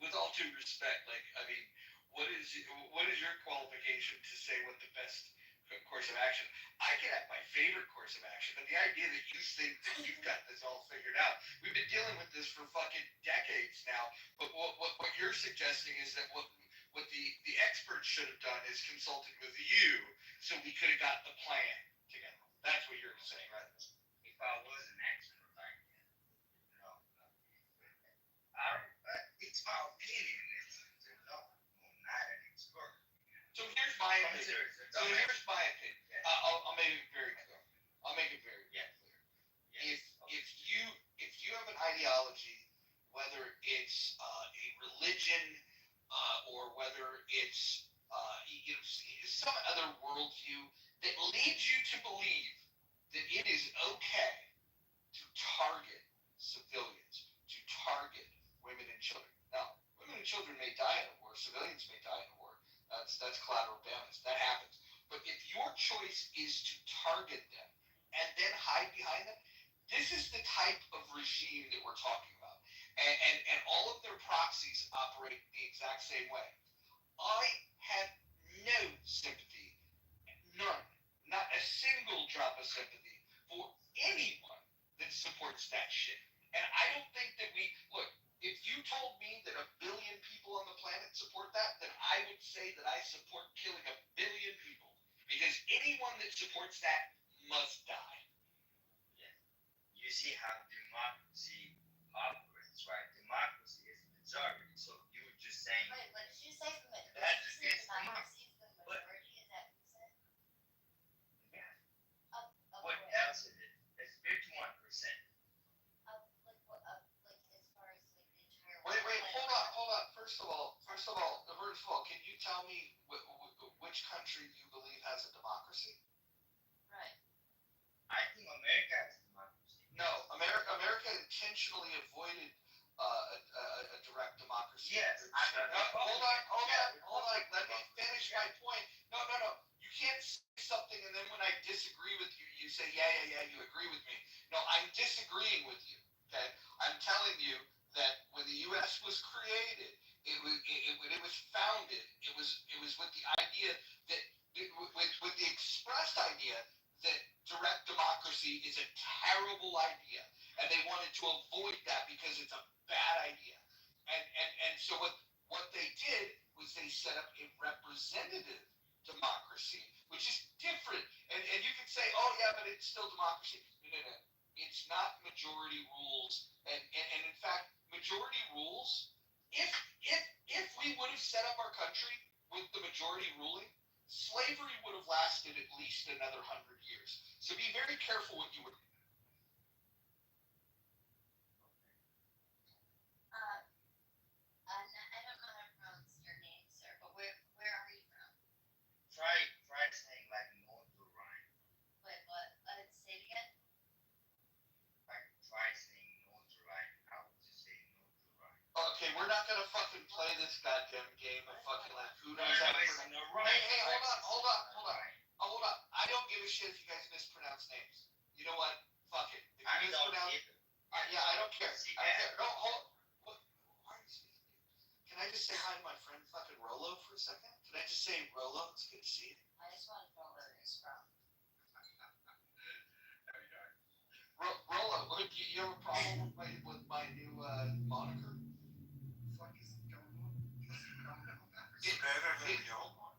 Speaker 19: With all due respect, like, I mean, what is your qualification to say what the best course of action? I can have my favorite course of action, but the idea that you think that you've got this all figured out, we've been dealing with this for fucking decades now. But what you're suggesting is that what the experts should have done is consulted with you, so we could have got the plan together. That's what you're saying, right?
Speaker 6: If I was an expert, like, it's my opinion. I'm not an expert.
Speaker 19: So here's my opinion. I'll make it very clear. If you have an ideology, whether it's a religion or whether it's some other worldview that leads you to believe that it is okay to target civilians, to target women and children. Now, women and children may die in a war, civilians may die in a war. That's collateral damage. That happens. But if your choice is to target them and then hide behind them, this is the type of regime that we're talking about. And all of their proxies operate the exact same way. I have no sympathy, none, not a single drop of sympathy for anyone that supports that shit. And I don't think that look, if you told me that 1 billion people on the planet support that, then I would say that I support killing 1 billion people. Because anyone that supports that must die.
Speaker 6: Yeah. You see how democracy operates, right? Democracy is majority. So you were just saying.
Speaker 20: Wait, what did you say?
Speaker 6: That's against
Speaker 20: democracy is the majority? Is that what you said?
Speaker 6: Yeah.
Speaker 20: What
Speaker 6: else is it? It's 51%.
Speaker 20: Like as far as like the entire.
Speaker 19: Wait, hold on. First of all, can you tell me which country you believe has a democracy?
Speaker 20: Right.
Speaker 6: I think America has democracy.
Speaker 19: No, America intentionally avoided a direct democracy.
Speaker 6: Yes.
Speaker 19: Hold on. Let me finish my point. No. You can't say something and then when I disagree with you, you say, yeah, you agree with me. No, I'm disagreeing with you. Okay? I'm telling you that when the U.S. was created, it was founded. It was with the idea that with the expressed idea that direct democracy is a terrible idea.
Speaker 18: and they wanted to avoid that because it's a bad idea. And so what they did was they set up a representative democracy, which is different. And you could say, oh yeah, but it's still democracy. No. It's not majority rules. And in fact, majority rules, if we would have set up our country with the majority ruling, slavery would have lasted at least another 100 years. So be very careful what you would.
Speaker 20: I don't know how to pronounce your name, sir, but where are you from?
Speaker 17: Try saying like North Rhine.
Speaker 20: Wait, what? Say it again.
Speaker 17: Try saying North Rhine. How would you say North Rhine?
Speaker 18: Okay, we're not gonna fucking play this goddamn game of fucking like who knows how to pronounce. Hey, hold on. I don't give a shit if you guys mispronounce names. You know what? Fuck it. If you mispronounce, yeah, I don't care. No, hold. What? Why are you speaking? Can I just say hi to my friend fucking Rolo for a second? Can I just say Rolo? It's good to see you.
Speaker 20: I just want to know where he's from.
Speaker 18: Rolo, do you have a problem with my new moniker?
Speaker 8: What the fuck is going on?
Speaker 18: It's better than the old one.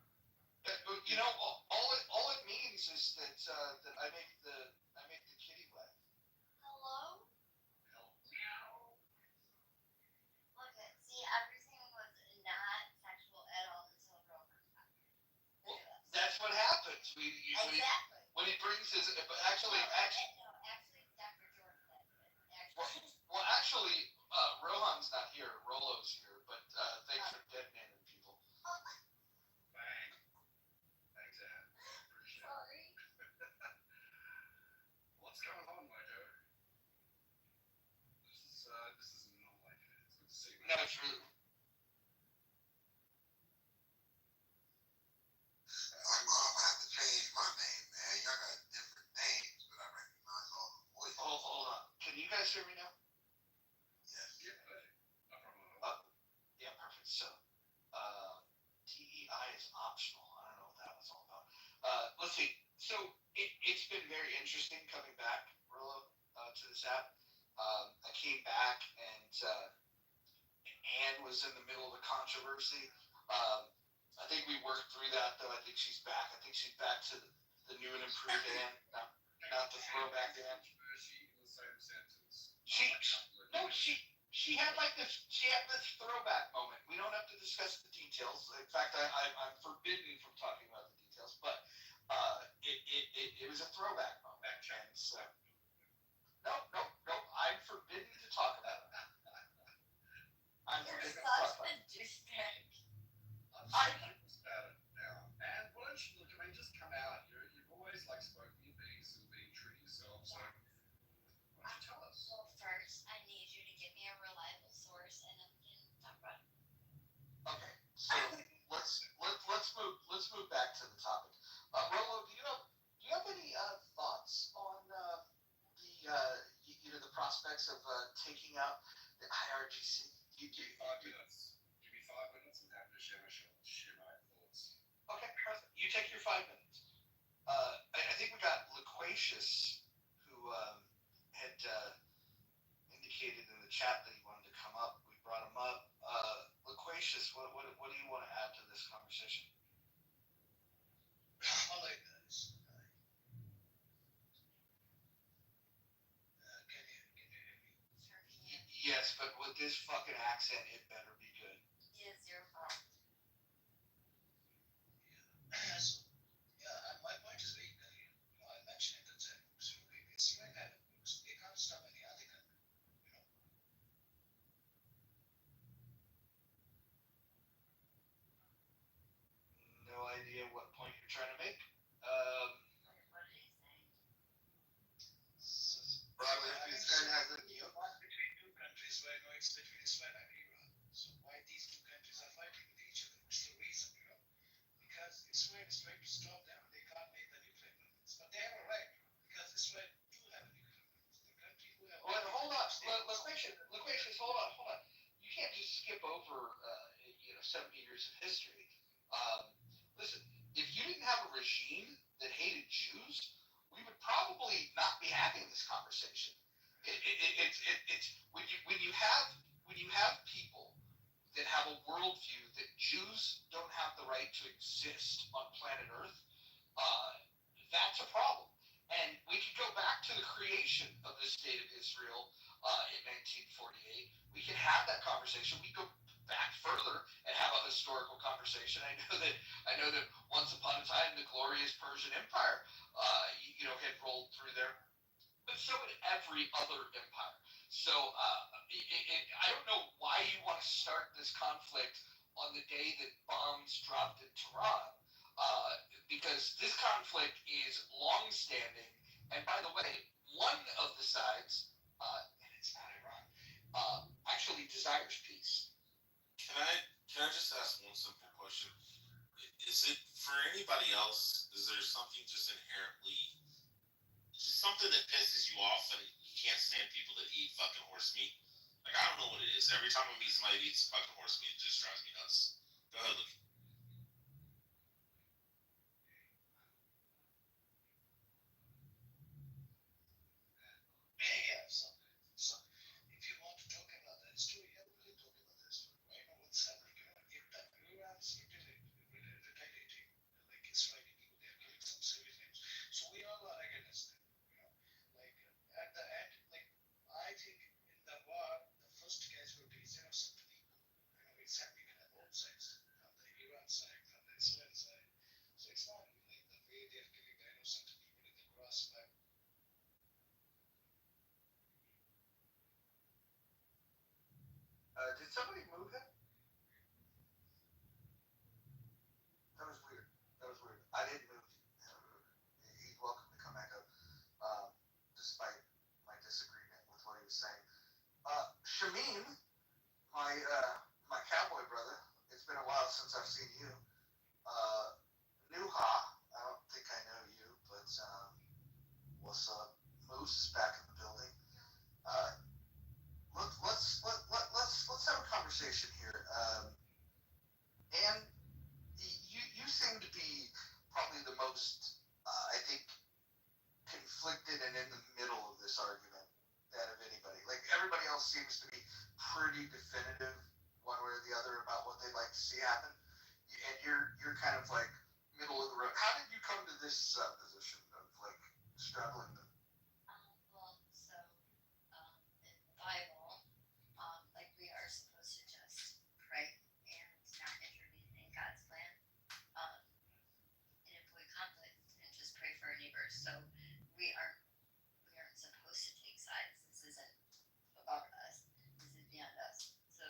Speaker 18: You know, all it means is that I make the kitty wag.
Speaker 20: Hello?
Speaker 8: Meow.
Speaker 20: Okay, see, everything was not sexual at all until Roman got here.
Speaker 18: Well, that's what happens.
Speaker 20: Exactly.
Speaker 18: When he brings his, actually,
Speaker 20: No, actually, Dr. Jordan did.
Speaker 18: well, actually, Rohan's not here. Rolo's here, but thanks for dead naming people.
Speaker 8: Bang. Thanks, Ann. Appreciate it.
Speaker 20: Sorry.
Speaker 8: What's going on, my dear? This is not like it. It's good to see you.
Speaker 18: No, it's really.
Speaker 8: I'm gonna have to change my name, man. Y'all got different names, but I recognize all the voices.
Speaker 18: Hold on. Can you guys hear me now?
Speaker 8: Yes. Yeah. No problem.
Speaker 18: Yeah, perfect. So, DEI is optional. I don't know what that was all about. Let's see. So it's been very interesting coming back, Rolo, to this app. I came back and Anne was in the middle of a controversy. I think we worked through that, though. I think she's back. I think she's back to the new and improved Anne, not the throwback Anne.
Speaker 8: Controversy in the same sentence.
Speaker 18: She had like this. She had this throwback moment. We don't have to discuss the details. In fact, I'm forbidden from talking about the details. But it was a throwback moment. And so, no. I'm forbidden to talk about it. I'm
Speaker 20: You're
Speaker 18: forbidden to talk
Speaker 20: such
Speaker 18: about
Speaker 20: a
Speaker 18: it.
Speaker 20: douchebag.
Speaker 8: I'm serious about it now. And why don't you look? I mean, just come out. You've always like spoken your piece and being true to yourself. So why don't you tell us?
Speaker 20: Well, first, I need you to give me a reliable source, and then we can talk about it.
Speaker 18: Okay, so let's move back to the topic. Rolo, do you have any thoughts on the prospects of taking out the IRGC?
Speaker 8: Give me 5 minutes. Give me 5 minutes and have to share my thoughts.
Speaker 18: Okay, perfect. You take your 5 minutes. I think we got Loquacious, who had indicated in the chat that he wanted to come up. We brought him up. Loquacious, what do you want to add to this conversation?
Speaker 16: Hello, guys. Can you hear me?
Speaker 20: Sure can.
Speaker 18: Yes, but with this fucking accent, it better be good.
Speaker 20: It is your fault.
Speaker 16: So, my point is very clear. I mentioned it that it's like that. They can't stop any other country.
Speaker 18: No idea what point you're trying to make.
Speaker 20: What did he say?
Speaker 18: Probably if he's trying to have the deal.
Speaker 16: Between two countries where no, it's between Israel and Iran. So why these two countries are fighting with each other? What's the reason? Because Israel is trying to stop them. They can't make the nuclear weapons, but they have a right because Israel do have a nuclear weapons. The country who have.
Speaker 18: Well, hold on, Loquacious, hold on. You can't just skip over 70 years of history. Listen, if you didn't have a regime that hated Jews, we would probably not be having this conversation. It's when you have people that have a worldview that Jews don't have the right to exist on planet Earth, uh, that's a problem. And we could go back to the creation of the state of Israel in 1948. We can have that conversation. We go back further and have a historical conversation. I know that once upon a time the glorious Persian Empire, had rolled through there, but so did every other empire. So I don't know why you want to start this conflict on the day that bombs dropped in Tehran, because this conflict is long-standing. And by the way, one of the sides, and it's not Iran, actually desires peace.
Speaker 1: Can I just ask one simple question? Is it for anybody else? Is there something just inherently, just something that pisses you off and you can't stand people that eat fucking horse meat? Like, I don't know what it is. Every time I meet somebody that eats fucking horse meat, it just drives me nuts. Go ahead, Luke.
Speaker 16: Yeah, so if you want to talk about that story, yeah, we can talk about that story. Right now, what's happening? If the Iran is retaliating, like Israeli people, they are killing some civilians. So we all are against them. Like at the end, like I think in the war, the first casualty is innocent people. It's happening on both sides, from the Iran side, from the Israel side. So it's not like the way they are killing the innocent people in the crossfire.
Speaker 18: Did somebody move him? That was weird. I didn't move him. He's welcome to come back up, despite my disagreement with what he was saying. Shameen, my cowboy brother. It's been a while since I've seen you. Nuha, I don't think I know you, but what's up? Moose is back in the building. Uh, let's have a conversation here. And you seem to be probably the most, I think, conflicted and in the middle of this argument that of anybody. Like everybody else seems to be pretty definitive one way or the other about what they'd like to see happen, and you're kind of like middle of the road. How did you come to this position of like straddling them?
Speaker 20: Well, so in the Bible, like we are supposed to just pray and not intervene in God's plan, and avoid conflict and just pray for our neighbors. So we aren't supposed to take sides. This isn't about us. This is beyond us. So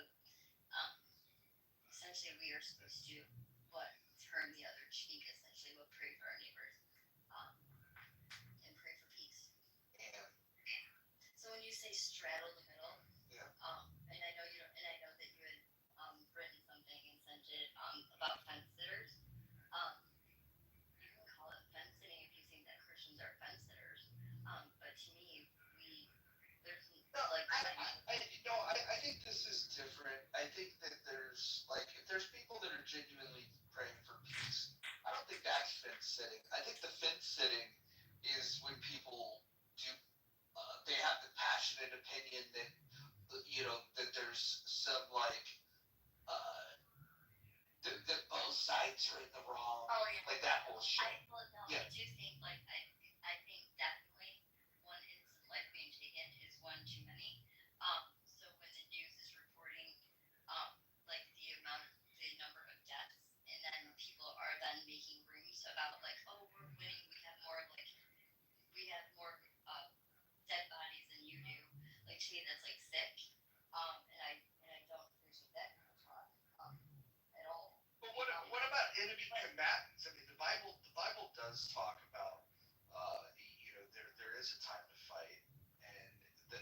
Speaker 20: essentially, we are supposed to what turn the other cheek. Essentially, what pray for our neighbors and pray for peace.
Speaker 18: And
Speaker 20: So when you say straddle the middle,
Speaker 18: yeah,
Speaker 20: and I know you don't, and I know that you had written something and sent it about fence sitters. You can call it fence sitting if you think that Christians are fence sitters. But to me, there's
Speaker 18: no,
Speaker 20: like
Speaker 18: I think this is different. I think that there's like if there's people that are genuinely praying for peace, I don't think that's fence sitting. I think the fence sitting is when people do they have the passionate opinion that that there's some like uh, that both sides are in the wrong,
Speaker 20: oh yeah,
Speaker 18: like that bullshit.
Speaker 20: I
Speaker 18: Yeah.
Speaker 20: do think like I think definitely one innocent life being taken is one too many. So when the news is reporting like the number of deaths, and then people are then making rooms about like, oh, we're winning, we have more dead bodies than you do. Like to me, that's like sick. And I don't appreciate that kind of talk at all.
Speaker 18: But what about enemy combatants? I mean, the Bible does talk about there is a time to fight, and the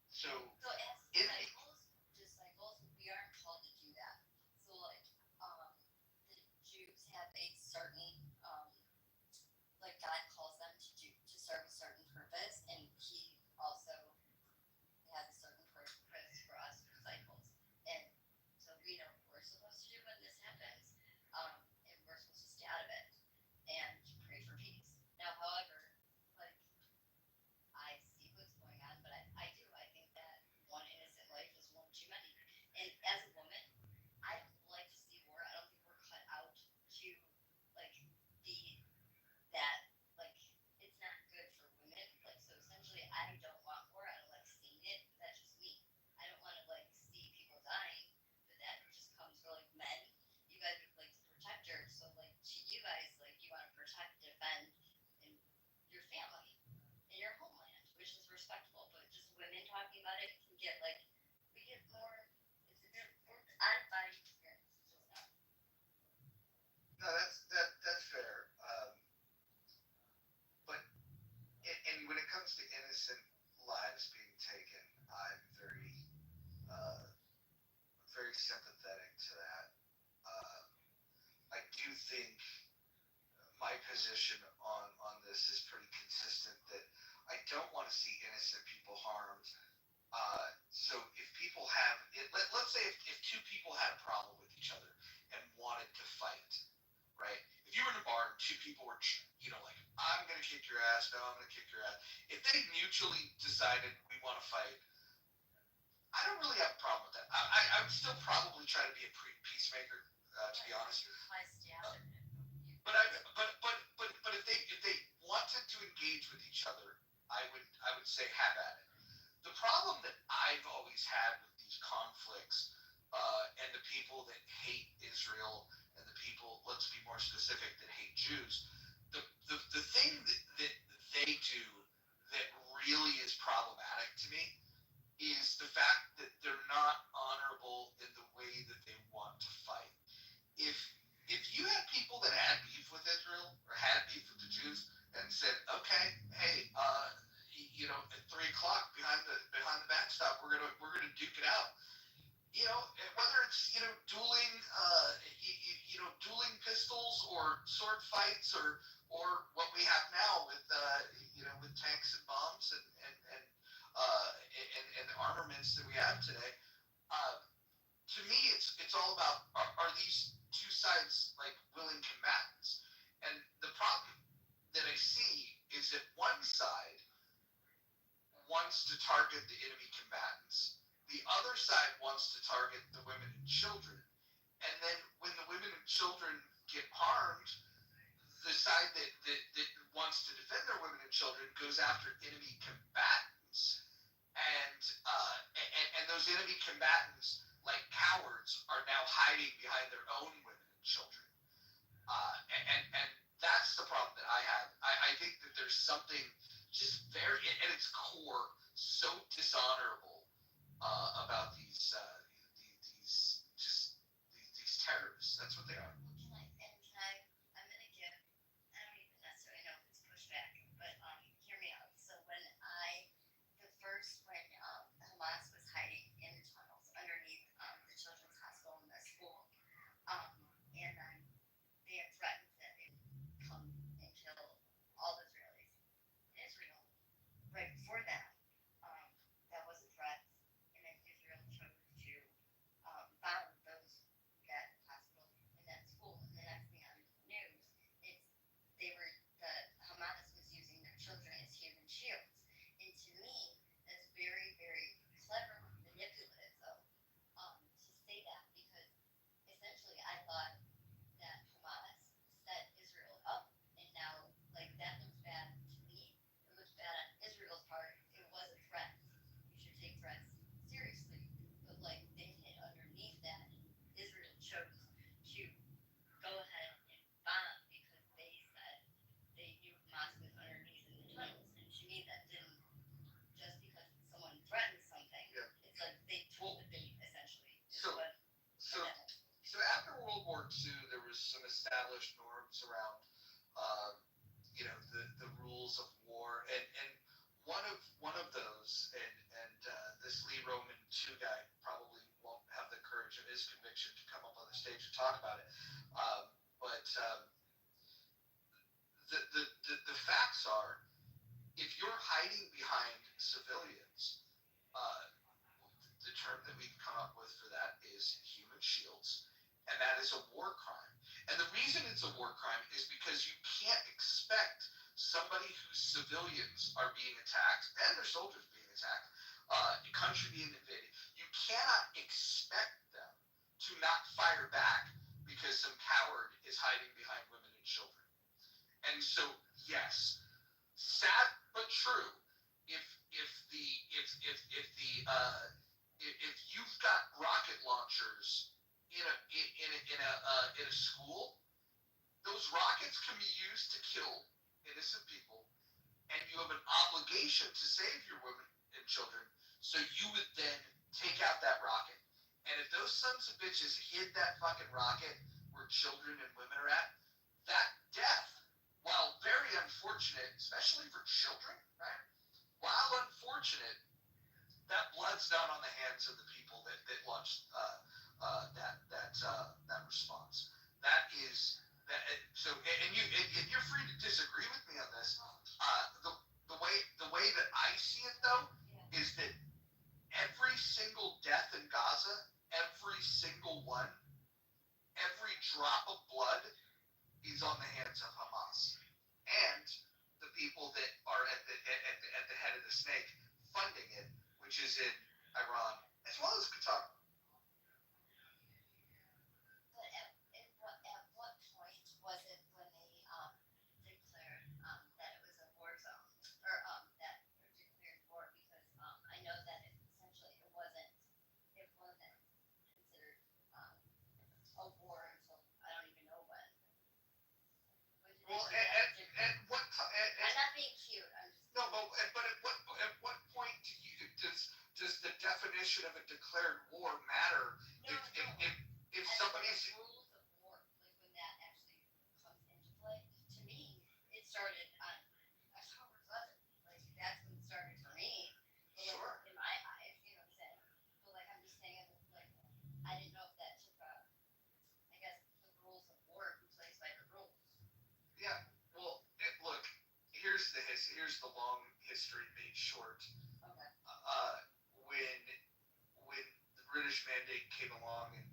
Speaker 18: so
Speaker 20: So as disciples, we aren't called to do that. So like the Jews have a certain like God calls them to serve a certain purpose, and He also has
Speaker 17: position on this is pretty consistent that I don't want to see innocent people harmed. So if people have, let's say if two people had a problem with each other and wanted to fight, right? If you were in a bar and two people were, like, I'm going to kick your ass, no, I'm going to kick your ass. If they mutually decided we want to fight, I don't really have a problem with that. I would still probably try to be a peacemaker, to be honest. But if they wanted to engage with each other, I would say have at it. The problem that I've always had with these conflicts and the people that hate Israel and the people, let's be more specific, that hate Jews, the thing that they do that really is problematic to me is the fact that they're not honorable in the way that they want to fight. If you had people that had beef with Israel or had beef with the Jews and said, okay, hey, at 3:00 behind the backstop, we're gonna duke it out. Whether it's dueling pistols or sword fights or what we have now with tanks and bombs and the armaments that we have today. To me, it's all about are these two sides like willing combatants? And the problem that I see is that one side wants to target the enemy combatants. The other side wants to target the women and children. And then when the women and children get harmed, the side that wants to defend their women and children goes after enemy combatants. And those enemy combatants, like cowards, are now hiding behind their own women and children. And that's the problem that I have. I think that there's something just very, at its core, so dishonorable about these terrorists. That's what they are.
Speaker 20: Hamas was hiding in the tunnels underneath the children's hospital and the school, and they had threatened that they would come and kill all Israelis in Israel. Right before that, that was a threat, and then Israel chose to bomb that hospital and that school. And the next thing on the news, the Hamas was using their children as human shields. And to me, that's very, very clever, manipulative, though, to say that, because essentially I thought that Hamas set Israel up, and now, that looks bad to me. It looks bad on Israel's part. It was a threat. You should take threats seriously. But, they hid underneath that. Israel chose to go ahead and bomb because they said they knew Hamas was underneath in the tunnels. And to me, that didn't, just because someone threatened something, it's like they told the bait, essentially.
Speaker 17: So after World War II, there was some established norms around, the rules of war, and one of those, and this Lee Roman 2 guy probably won't have the courage of his conviction to come up on the stage and talk about it, but the facts are, if you're hiding behind civilians, the term that we've come up with for that is human shields, and that is a war crime. And the reason it's a war crime is because you can't expect somebody whose civilians are being attacked and their soldiers being attacked, the country being invaded, you cannot expect them to not fire back because some coward is hiding behind women and children. And so, yes, sad but true. If you've got rocket launchers in a school, those rockets can be used to kill innocent people, and you have an obligation to save your women and children. So you would then take out that rocket. And if those sons of bitches hid that fucking rocket where children and women are at, that death, while very unfortunate, especially for children, right? While unfortunate, that blood's not on the hands of the people that launched that response. That is that. So, and you're free to
Speaker 18: should have a declared war matter if somebody's
Speaker 20: rules of war, like when that actually comes into play, to me, it started on October 11th. Like that's when it started for me. But, like,
Speaker 18: sure.
Speaker 20: in my eyes, you know what I'm saying? But like I'm just saying, like I didn't know if that took I guess the rules of war who plays by the rules.
Speaker 18: Yeah. Well, look, here's the long history made short.
Speaker 20: Okay.
Speaker 18: When the British Mandate came along and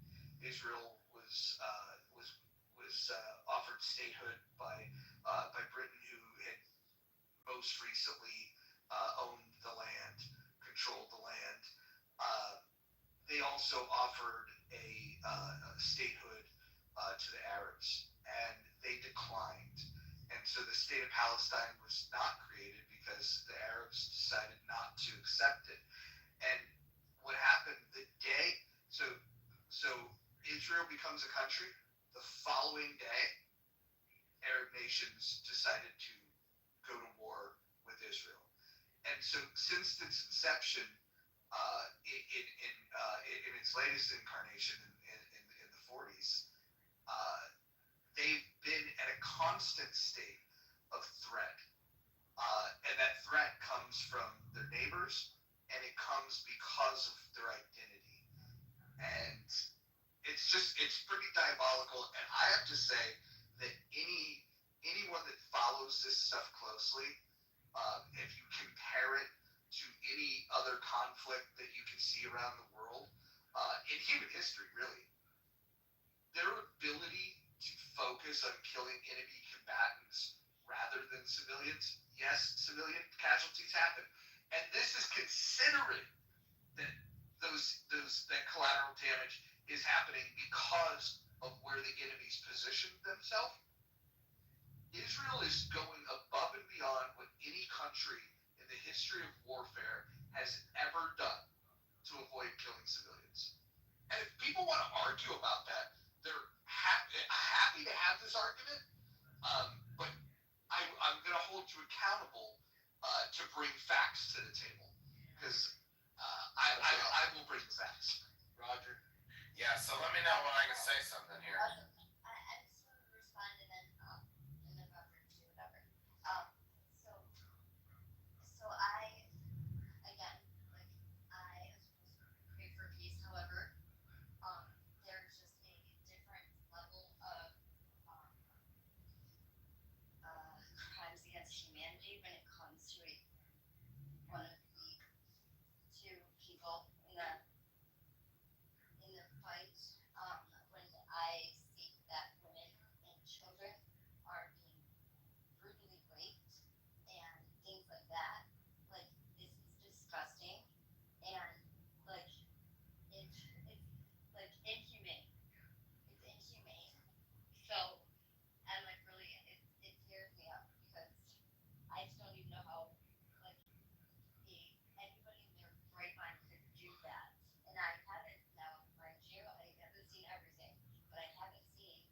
Speaker 18: Israel was offered statehood by Britain, who had most recently owned the land, controlled the land. They also offered a statehood to the Arabs, and they declined. And so the state of Palestine was not created because the Arabs decided not to accept it. And what happened the day, so Israel becomes a country. The following day, Arab nations decided to go to war with Israel. And so since its inception, in its latest incarnation in the 40s, they've been at a constant state of threat. And that threat comes from their neighbors, and it comes because of their identity. And it's pretty diabolical. And I have to say that anyone that follows this stuff closely, if you compare it to any other conflict that you can see around the world, in human history, really, their ability to focus on killing enemy combatants rather than civilians. Yes, civilian casualties happen, and this is considering that that collateral damage is happening because of where the enemies positioned themselves. Israel is going above and beyond what any country in the history of warfare has ever done to avoid killing civilians. And if people want to argue about that, they're happy to have this argument, but I'm going to hold you accountable to bring facts to the table, because I will bring facts. Roger.
Speaker 4: Yeah, so let me know when I can say something here.
Speaker 20: I just want to respond and then Robert can do whatever. So I again, like I am supposed to pray for peace. However, there's just a different level of crimes against humanity when it comes to one of the two people in the fight. When I see that women and children are being brutally raped and things like that, like this is disgusting and like it's like inhumane. It's inhumane. So and like really it tears me up because I just don't even know how like anybody in their right mind could do that. And I haven't now, mind you, I haven't seen everything, but I haven't seen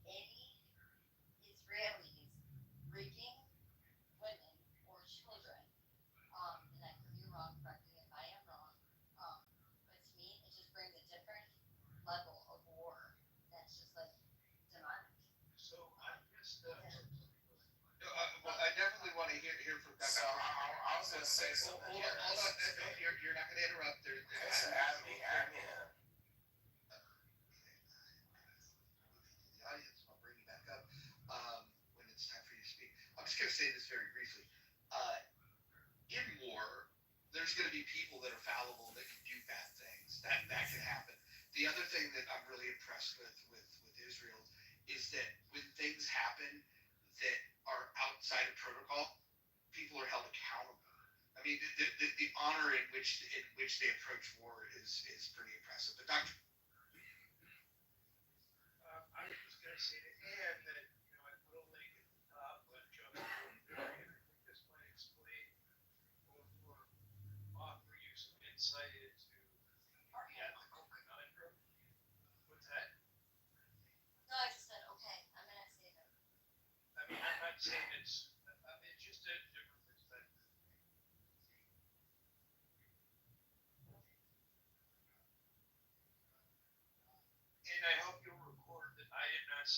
Speaker 20: any Israelis raping women or children. And I could be wrong, correct me if I am wrong. But to me, it just brings a different level of war that's just like demonic.
Speaker 18: So I guess well, I definitely want to hear from Becca.
Speaker 4: So I was going to say something.
Speaker 18: Hold on. You're not going to interrupt.
Speaker 4: Add me in.
Speaker 18: The audience, I'll bring you back up when it's time for you to speak. I'm just going to say this very briefly. In war, there's going to be people that are fallible that can do bad things. That can happen. The other thing that I'm really impressed with Israel is that when things happen that are outside of protocol, people are held accountable. I mean, the honor in which they approach war is pretty impressive. But Doctor,
Speaker 9: I was just going to say to add that, I put a link at the top on John Berry, and I think this might explain or offer you some insight into the ethical conundrum. What's that?
Speaker 20: No, I just said, okay, I'm going to say that.
Speaker 9: I mean, I'm not saying it's just a different perspective.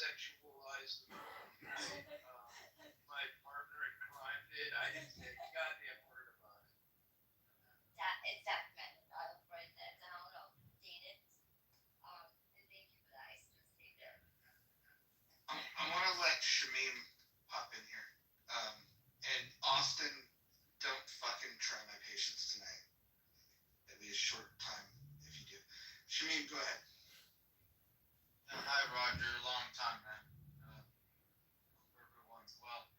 Speaker 9: sexualize the movie. My partner in crime did. I didn't say a goddamn word about it.
Speaker 20: It's documented. I'll write that down. I'll date it. And thank you for that. I still stay there.
Speaker 19: I want to let Shamim pop in here. And Austin, don't fucking try my patience tonight. It'll be a short time if you do. Shamim, go ahead.
Speaker 15: Hi, Roger. Long time, man. Hope everyone's well.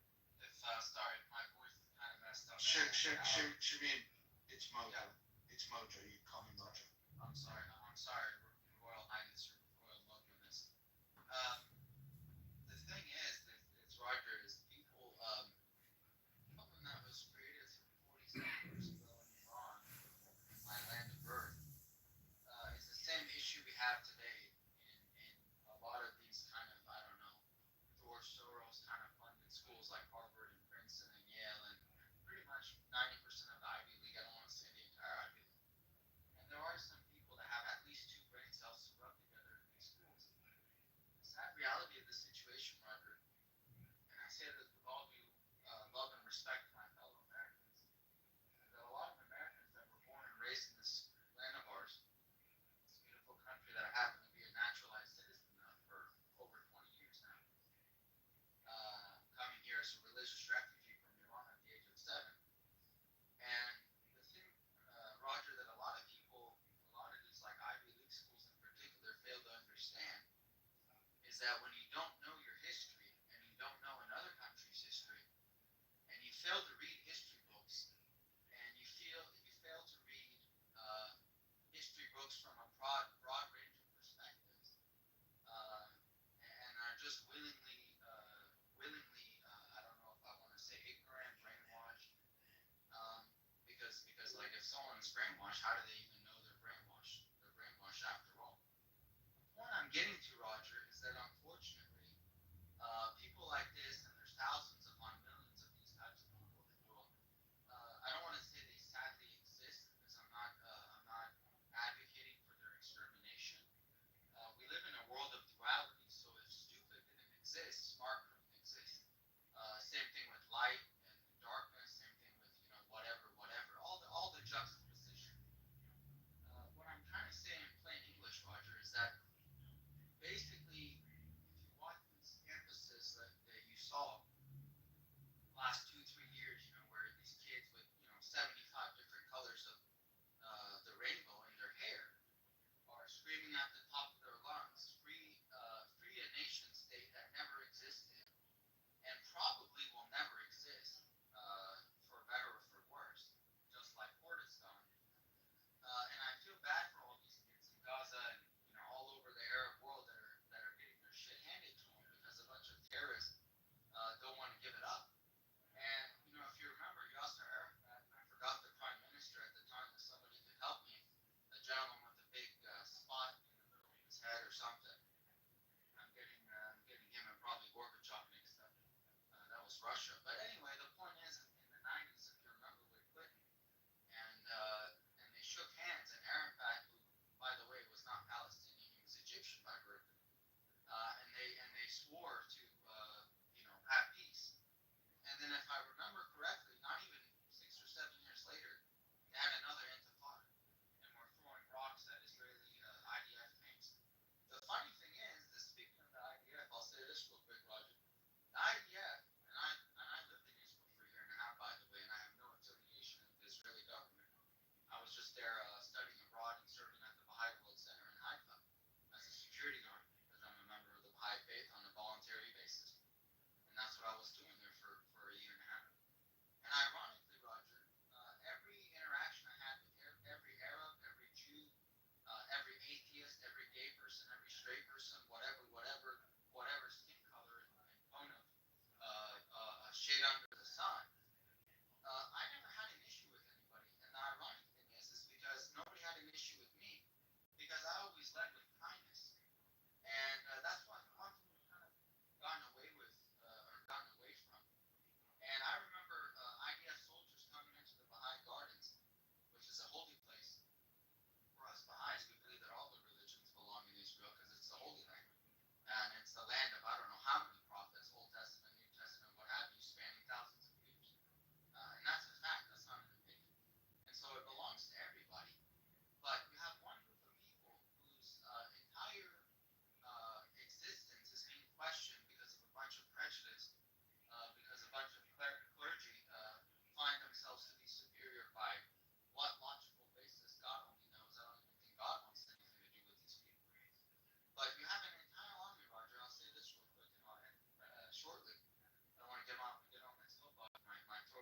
Speaker 15: Sorry, my voice is kind of messed up.
Speaker 19: Shamim, it's Mojo. Yeah. It's Mojo. You can call me Mojo.
Speaker 15: I'm sorry, Royal Highness or Royal Mojo-ness. The thing is Roger, is people, something that was created some 47 years ago in Iran, my land of birth, is the same issue we have today in a lot of these kind of, I don't know, George Soros kind of funded schools like Harvard and Princeton and Yale and pretty much 90% of the Ivy League. I don't want to say the entire Ivy League. And there are some people that have at least two brain cells to rub together in these schools. The sad reality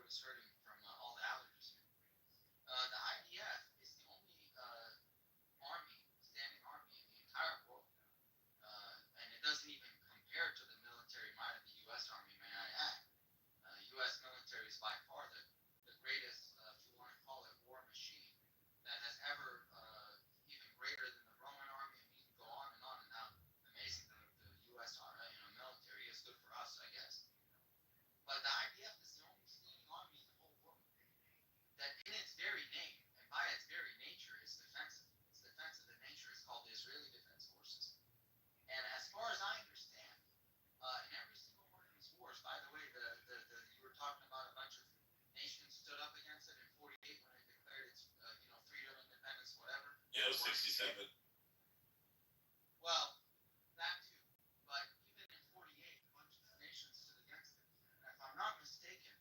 Speaker 15: everybody's hurting from all the allergies here. The IDF is the only standing army in the entire world, and it doesn't even compare to the military might of the U.S. Army, may I add. U.S. military is by far the greatest, if you want to call it, war machine that has ever, even greater than the Roman army, and you can go on and how amazing the U.S. Military is. Good for us, I guess. But the IDF is the only standing army in the whole world that, in its very name and by its very nature, is defensive. Its defensive in nature is called the Israeli Defense Forces. And as far as I understand, in every single one of these wars, by the way, you were talking about a bunch of nations stood up against it in '48 when it declared its, freedom, independence, whatever.
Speaker 1: Yeah, it was 67.
Speaker 15: Well, that too. But even in '48, a bunch of nations stood against it. And if I'm not mistaken,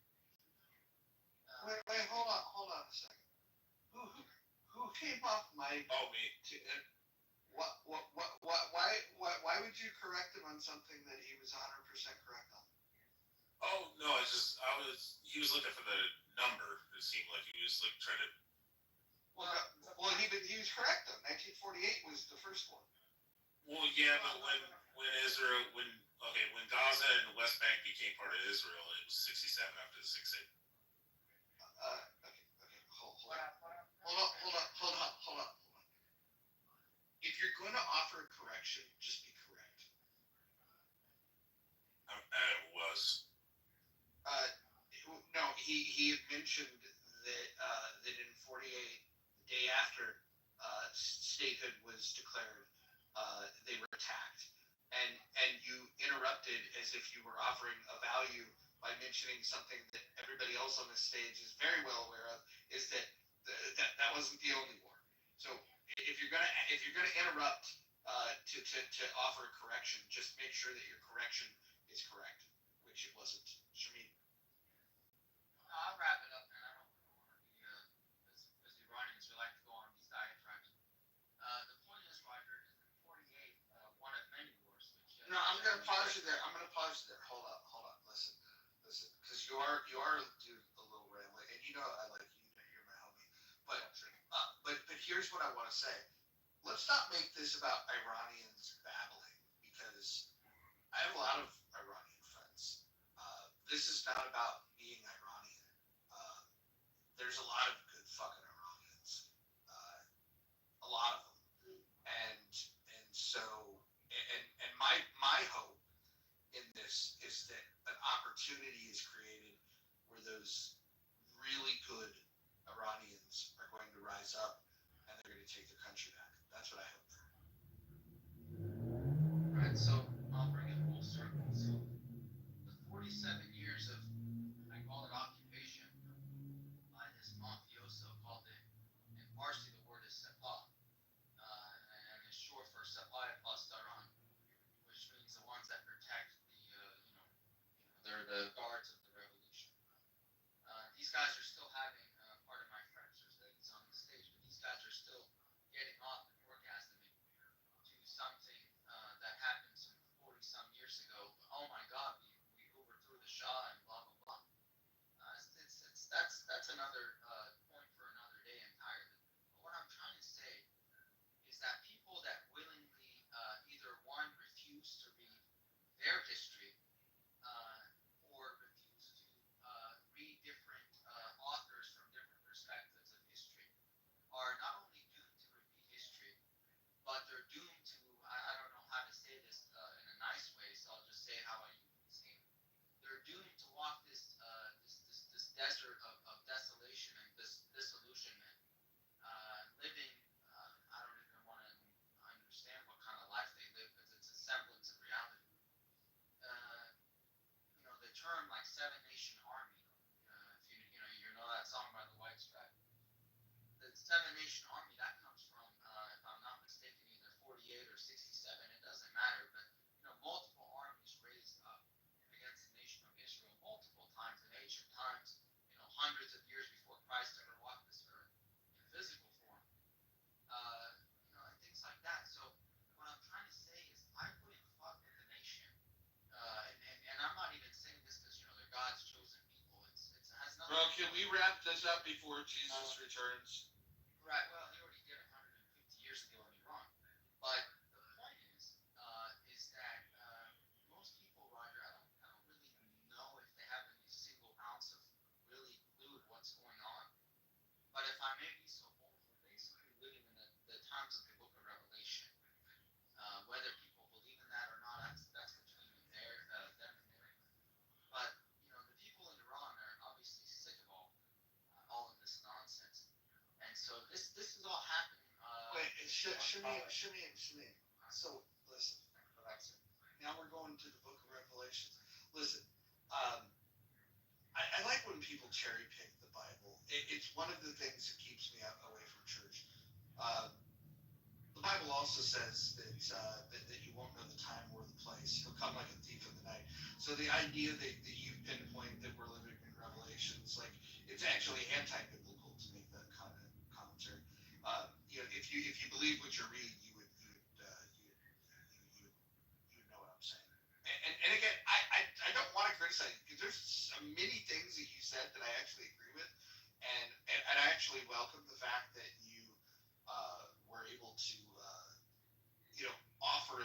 Speaker 19: Wait, hold on a second. Who came off mic?
Speaker 1: Oh, me.
Speaker 19: Why would you correct him on something that he was 100% correct on?
Speaker 1: Oh no, he was looking for the number. It seemed like he was like trying to.
Speaker 19: Well, he was correct though. 1948 was the first one.
Speaker 1: Well, yeah, but when Gaza and the West Bank became part of Israel, it was 67 after the 6/8.
Speaker 19: Okay. Hold on. If you're going to offer a correction, just be correct.
Speaker 1: I was.
Speaker 19: No, he had mentioned that in '48, the day after statehood was declared, they were attacked, and you interrupted as if you were offering a value by mentioning something that everybody else on this stage is very well aware of, is that that wasn't the only war. So if you're gonna interrupt to offer a correction, just make sure that your correction is correct, which it wasn't. Shameen.
Speaker 15: I'll wrap it up, man. I don't want to be as Iranians who like to go on these diatribes. The point is, Roger, is that '48, one of many wars.
Speaker 19: No, I'm gonna pause you there. Hold on. Listen, because you are dude a little rambling, and you know I like you. You're my homie. But here's what I want to say. Let's not make this about Iranians babbling, because I have a lot of Iranian friends. This is not about being Iranian. There's a lot of good fucking Iranians, a lot of them, and so my hope in this is that an opportunity is created where those really good Iranians are going to rise up and they're going to take their country back. That's what I hope for.
Speaker 15: Right, so I'll bring it full circle. So the 47 years of, I call it, occupation by this mafioso called it, in Farsi the word is Sepah, and it's short for Sepah Pastaran, which means the ones that protect they're the guards of the revolution. These guys are still having, part of my friends, there's ladies on the stage, but these guys are still getting off and orgasming to something that happened some 40 some years ago. Oh my God, we overthrew the Shah.
Speaker 3: can we wrap this up before Jesus returns?
Speaker 15: Right. Well, he already did 150 years ago in Iran. But the point is that most people, Roger, I don't really know if they have any single ounce of really clue of what's going on. But if I may be so bold, we're basically living in the times of the Book of Revelation. Whether people believe in that or not, that's between them and their. But the people in Iran are obviously sick of all of this nonsense, and so this is all happening.
Speaker 19: Wait, Shimmy. So listen, now we're going to the Book of Revelations. Listen, I like when people cherry pick the Bible. It's one of the things that keeps me away from church. The Bible also says that you won't know the time or the place. He'll come like a thief in the night. So the idea that you pinpoint that we're living in Revelations, like it's actually anti-biblical to make that kind of commentary. If you believe what you read, you would know what I'm saying. And again, I don't want to criticize you because there's many things that you said that I actually agree with, and I actually welcome the fact that you were able to offer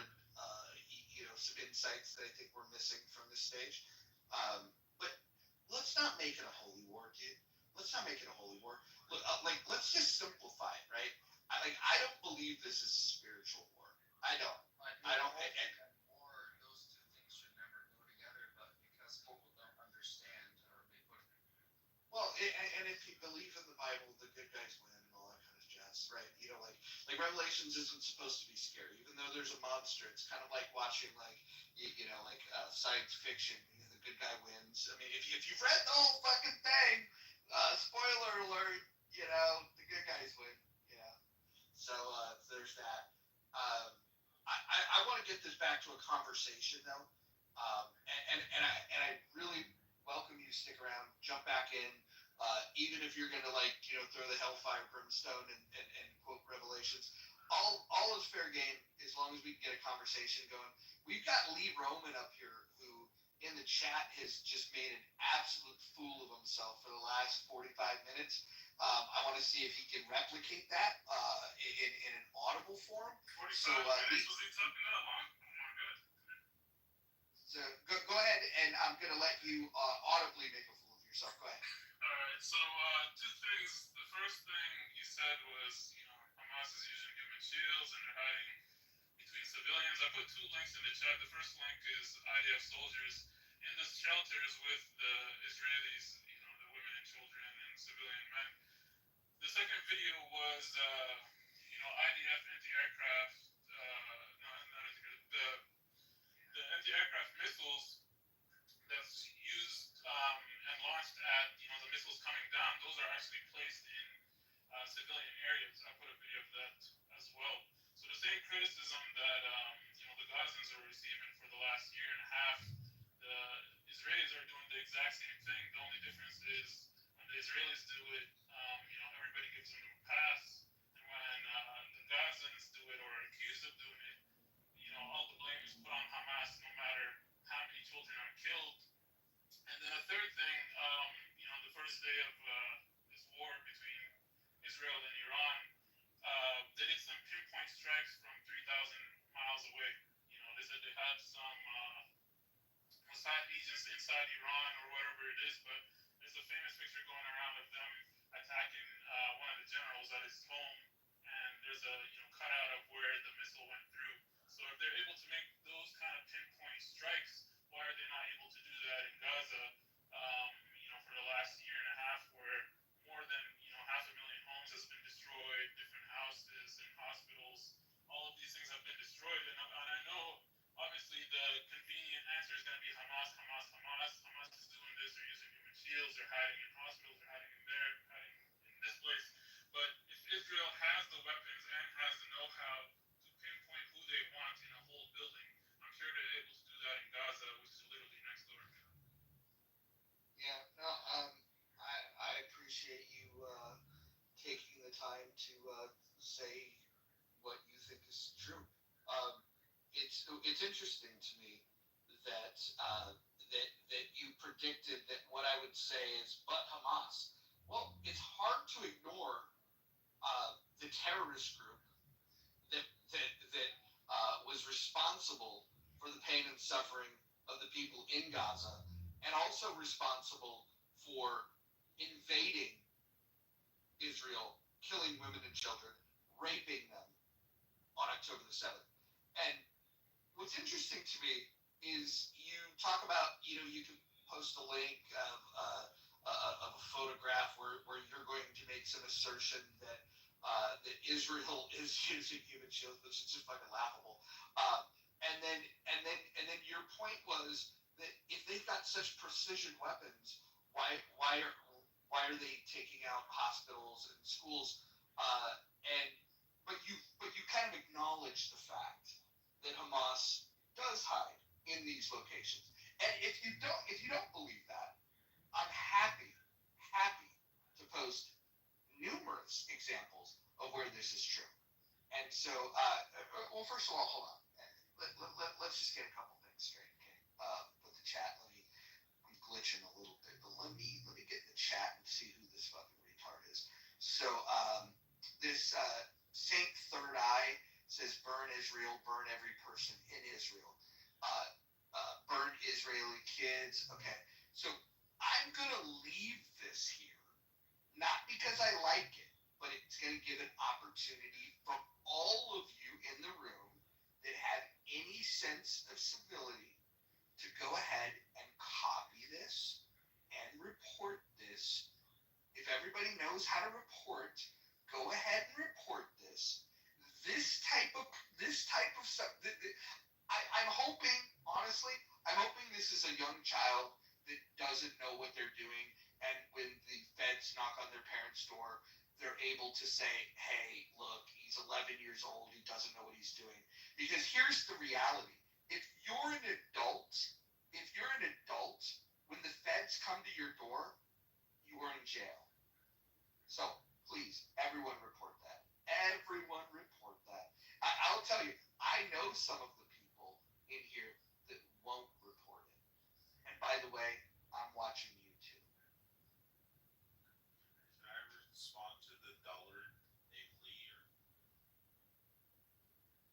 Speaker 19: some insights that I think we're missing from this stage. But let's not make it a holy war, dude. Let's not make it a holy war. Look, let's just simplify it, right? I don't believe this is a spiritual war. I don't.
Speaker 15: War, those two things should never go together, but because people don't understand, or they put.
Speaker 19: Well, and if you believe in the Bible, the good guys win and all that kind of jazz, right? Like Revelations isn't supposed to be scary, even though there's a monster. It's kind of like watching science fiction. The good guy wins. I mean, if you've read the whole fucking thing, spoiler alert, the good guys win. So there's that. I want to get this back to a conversation though, and I really welcome you to stick around, jump back in, even if you're gonna throw the hellfire brimstone and quote Revelations. All is fair game as long as we can get a conversation going. We've got Lee Roman up here who in the chat has just made an absolute fool of himself for the last 45 minutes. I want to see if he can replicate that in an audible form.
Speaker 5: 45 minutes? Was he talking that long? Oh my god.
Speaker 19: So go ahead, and I'm going to let you audibly make a fool of yourself. Go ahead.
Speaker 5: Alright, so two things. The first thing you said was, Hamas is using human shields and they're hiding between civilians. I put two links in the chat. The first link is IDF soldiers in the shelters with the Israelis, the women and children and civilian men. The second video was, IDF anti-aircraft, not anti-aircraft, the anti-aircraft missiles that's used and launched at, the missiles coming down. Those are actually placed in civilian areas. I put a video of that as well. So the same criticism that, the Gazans are receiving for the last year and a half, the Israelis are doing the exact same thing. The only difference is when the Israelis do it, everybody gives them a pass. And when the Gazans do it or are accused of doing it, all the blame is put on Hamas no matter how many children are killed. And then a third thing, the first day of this war between Israel and Iran, they did some pinpoint strikes from 3,000 miles away. They said they had some Mossad agents inside Iran or wherever it is, but there's a famous picture going around of them attacking one of the generals at his home, and there's a cutout of where the missile went through. So if they're able to make those kind of pinpoint strikes, why are they not able to do that in Gaza? For the last year and a half, where more than 500,000 homes has been destroyed, different houses and hospitals, all of these things have been destroyed. And I know, obviously, the convenient answer is going to be Hamas. Hamas is doing this. They're using human shields. They're hiding in hospitals. They're hiding in there. Hiding in this place. But if Israel has the weapons and has the know-how to pinpoint who they want in a whole building, I'm sure they're able to do that in Gaza, which is literally next door.
Speaker 19: Yeah, no, I appreciate you taking the time to say what you think is true. It's interesting to me that that you predicted that what I would
Speaker 10: would say is, but Hamas. Well, it's hard to ignore the terrorist group that was responsible for the pain and suffering of the people in Gaza, and also responsible for invading Israel, killing women and children, raping them on October the 7th. And what's interesting to me is you talk about, you can post a link of a photograph where you're going to make some assertion that Israel is using human shields, which is just fucking laughable. And then your point was that if they've got such precision weapons, why are they taking out hospitals and schools? But you kind of acknowledge the fact that Hamas does hide in these locations. And if you don't believe that, I'm happy to post numerous examples of where this is true. And so, well, first of all, hold on. Let's just get a couple things straight, okay? With the chat, I'm glitching a little bit, but let me get in the chat and see who this fucking retard is. So, this Saint Third Eye says, "Burn Israel, burn every person in Israel, burn Israeli kids." Okay, so I'm gonna leave this here, not because I like it, but it's gonna give an opportunity for all of you in the room that have any sense of civility to go ahead and copy this and report this. If everybody knows how to report, go ahead and report this. This type of stuff. I'm hoping, honestly, this is a young child that doesn't know what they're doing, and when the feds knock on their parents' door, they're able to say, "Hey, look, he's 11 years old. He doesn't know what he's doing." Because here's the reality: if you're an adult, when the feds come to your door, you are in jail. So please, everyone report that. Everyone report that. I'll tell you, I know some of the people in here that won't report it. And by the way, I'm watching you too.
Speaker 1: Can I respond to the dollar named Lee? Or?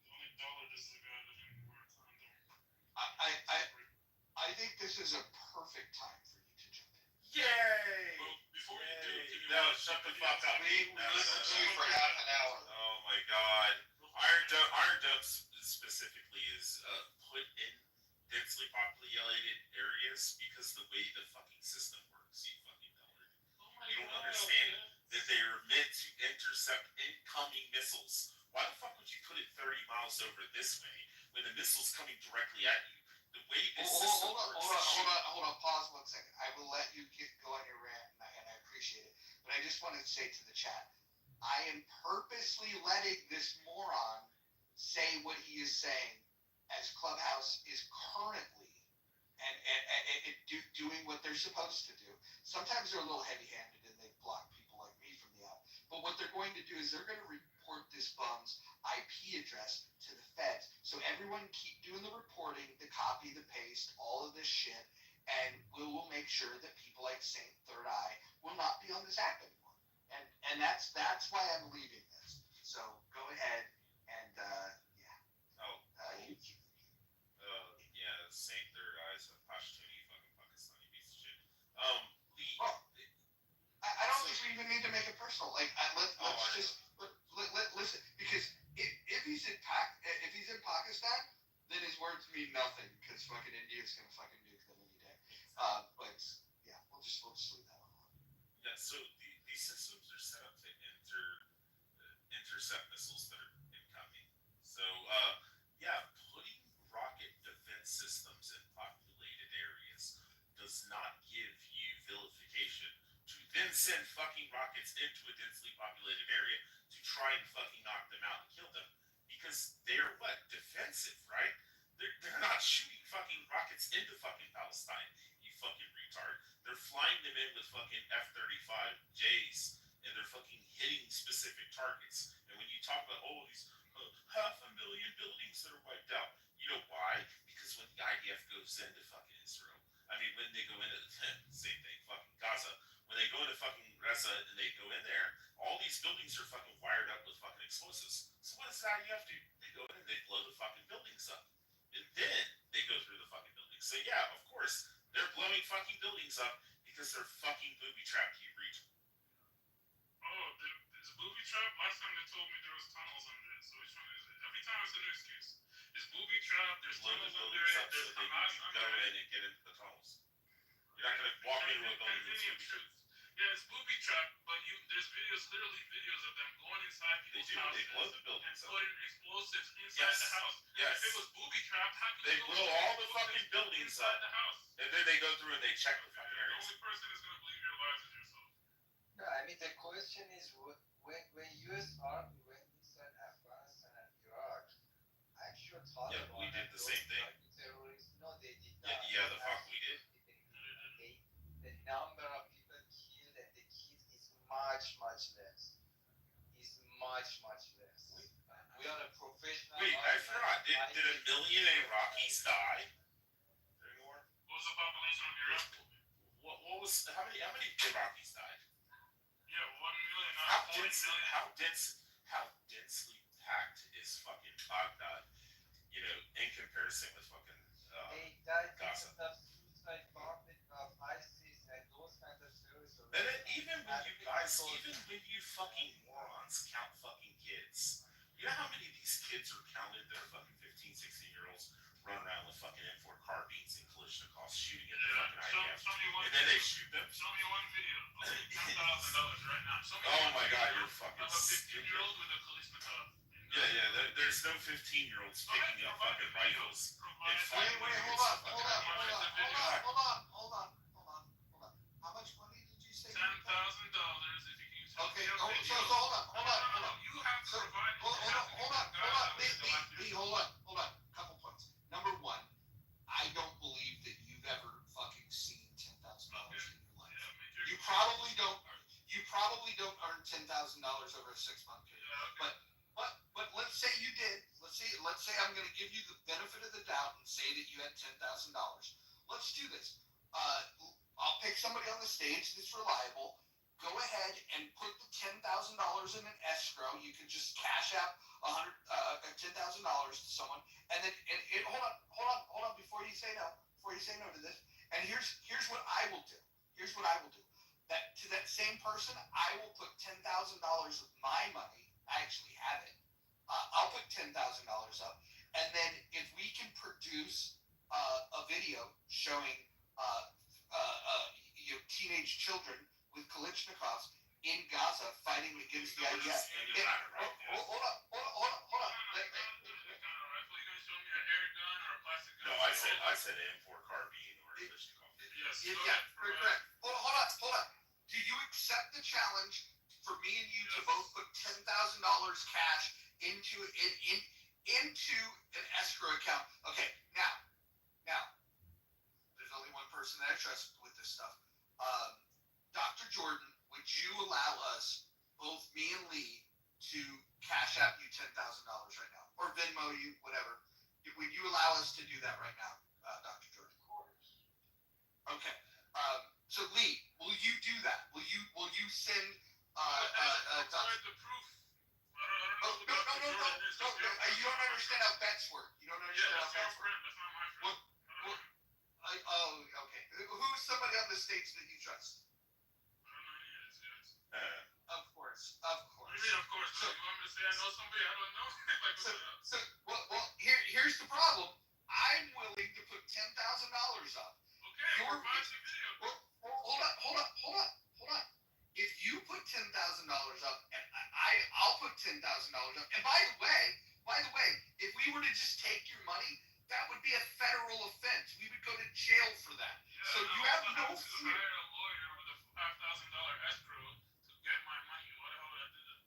Speaker 5: The only dollar is the guy that didn't wear a condom.
Speaker 10: I think this is a perfect time for you to jump in.
Speaker 1: Yay!
Speaker 5: Well, before you do, can you
Speaker 1: shut the fuck up.
Speaker 10: We listened to you for half an hour.
Speaker 1: Oh my god. Iron Dome specifically is put in densely populated areas because the way the fucking system works, you fucking nerd. You don't understand that they are meant to intercept incoming missiles. Why the fuck would you put it 30 miles over this way when the missile's coming directly at you? The way this system works.
Speaker 10: Hold on, pause 1 second. I will let you go on your rant, and I appreciate it. But I just wanted to say to the chat, I am purposely letting this moron say what he is saying, as Clubhouse is currently and doing what they're supposed to do. Sometimes they're a little heavy-handed and they block people like me from the app. But what they're going to do is they're going to report this bum's IP address to the feds. So everyone keep doing the reporting, the copy, the paste, all of this shit, and we will make sure that people like Saint Third Eye will not be on this app anymore. And that's why I'm leaving this. So go ahead and
Speaker 1: Yeah, Saint Third Eyes of Pashtuni, fucking Pakistani piece of shit. Lee.
Speaker 10: Well, I don't think we even need to make it personal. Like, let's listen, because if he's in Pakistan, then his words mean nothing, because fucking India's gonna fucking nuke them any day. But yeah, we'll just leave that one alone.
Speaker 1: Yeah, so these systems are set up to intercept missiles that are incoming. So putting rocket defense systems in populated areas does not give you vilification to then send fucking rockets into a densely populated area to try and fucking knock them out and kill them. Because they're what? Defensive, right? They're not shooting fucking rockets into fucking Palestine, you fucking retard. They're flying them in with fucking F-35Js, and they're fucking hitting specific targets. And when you talk about, these 500,000 buildings that are wiped out, you know why? Because when the IDF goes into fucking Israel, when they go into the same thing, fucking is their fucking booby trap? You read.
Speaker 5: Oh, there's a booby trap. Last time they told me there was tunnels under it. So which one is it? Every time it's an excuse. There's booby trap. There's tunnels under it. There's Hamas
Speaker 1: Go
Speaker 5: under
Speaker 1: in
Speaker 5: it.
Speaker 1: and get into the tunnels. You're not gonna walk into a building that's booby trap.
Speaker 5: Yeah, it's booby trap, but there's videos, literally videos of them going inside people's houses.
Speaker 1: They blow the buildings
Speaker 5: and putting explosives inside the house.
Speaker 1: Yes.
Speaker 5: If it was booby trap, how could
Speaker 1: they blow all the fucking buildings
Speaker 5: inside
Speaker 1: up,
Speaker 5: the house?
Speaker 1: and then they go through and they check the fucking
Speaker 5: The
Speaker 1: areas.
Speaker 5: only person that's gonna believe your lies is yourself.
Speaker 15: No, I mean the question is when U.S. Army went inside Afghanistan and Iraq, I'm sure Taliban.
Speaker 1: Yeah, we did the same thing.
Speaker 15: Terrorists, no, they did not.
Speaker 1: Yeah, the fuck we did.
Speaker 15: The number of people killed and the kids is much less. Is much less. We are a professional.
Speaker 1: Wait, I forgot. Did a million Iraqis die? Anymore?
Speaker 5: What was the population of Iraq?
Speaker 1: What was how many Iraqis died?
Speaker 5: Yeah, 1 million.
Speaker 1: How densely packed is fucking Baghdad? You know, in comparison with fucking
Speaker 15: they died
Speaker 1: Gaza.
Speaker 15: because of suicide bombing of ISIS and those kinds of terrorists.
Speaker 1: And then even when you fucking morons count fucking kids, you know how many of these kids are counted that are fucking 15, 16-year-olds run around with fucking M4 carbines and Kalashnikovs shooting at the fucking IDF, and then they shoot them?
Speaker 5: Show me one video. Only $10,000 right now.
Speaker 1: Oh my god, you're fucking
Speaker 5: of a 15-year-old with a Kalashnikov.
Speaker 1: Yeah, there's no 15-year-olds picking up fucking rifles and fighting.
Speaker 10: Wait, hold on. How much money did you say?
Speaker 5: $10,000 if you can use it.
Speaker 10: Okay, so hold on.
Speaker 5: You have to provide.
Speaker 10: Hold on. Couple points. Number one, I don't believe that you've ever fucking seen $10,000 in your life. You probably don't earn $10,000 over a 6-month period. But let's say you did. Let's say I'm going to give you the benefit of the doubt and say that you had $10,000. Let's do this. I'll pick somebody on the stage that's reliable. Go ahead and put the $10,000 in an escrow. You can just cash out $10,000 to someone, and then hold on before you say no. Before you say no to this, and here's what I will do. That to that same person, I will put $10,000 of my money. I actually have it. I'll put $10,000 up, and then if we can produce a video showing teenage children with Kalashnikovs in Gaza fighting against the IDF. Hold on.
Speaker 1: No, I said M4 carbine or Kalashnikov.
Speaker 10: Yeah, correct. Hold on. Do you accept the challenge for me and you to both put $10,000 cash into an escrow account? Okay, now, there's only one person that I trust with this stuff. Dr. Jordan, would you allow us, both me and Lee, to cash out you $10,000 right now, or Venmo you, whatever? Would you allow us to do that right now, Dr. Jordan? Of course. Okay. So Lee, will you do that? Will you send?
Speaker 5: Provide the proof.
Speaker 10: No. You don't understand how bets work. You don't understand how bets work.
Speaker 5: That's not my friend.
Speaker 10: Okay. Who's somebody on the stage that you trust?
Speaker 5: I don't know any of these guys.
Speaker 10: Of course.
Speaker 5: What do you mean, of course? You want me to say I know somebody I don't know?
Speaker 10: Here's the problem. I'm willing to put $10,000 up.
Speaker 5: Okay, provide the video.
Speaker 10: Hold on. If you put $10,000 up, and I'll put $10,000 up. And by the way, if we were to just take your money, that would be a federal offense. We would go to jail for that.
Speaker 5: Yeah,
Speaker 10: so you have no
Speaker 5: fear. I hired a lawyer with a $5,000 escrow to get my money. Why the hell would I do that?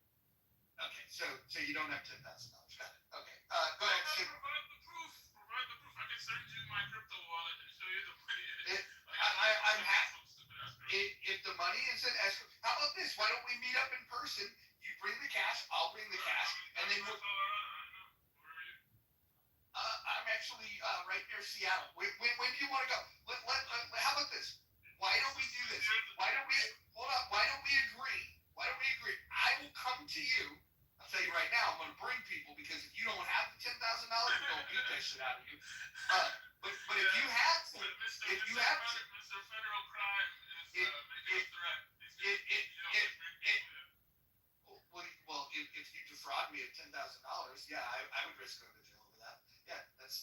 Speaker 10: Okay, so you don't have $10,000. Got it. Okay. Go ahead.
Speaker 5: Provide the proof. I can send you my crypto wallet and show you the money.
Speaker 10: I'm happy. If the money is in escrow, how about this? Why don't we meet up in person? You bring the cash, I'll bring the cash, and then we'll. I'm actually right near Seattle. When do you want to go? How about this? Why don't we do this? Why don't we agree? I will come to you. I'll tell you right now, I'm going to bring people because if you don't have the $10,000, we're going to beat that shit out of you. But if you have,
Speaker 5: Mr. Federal Crime is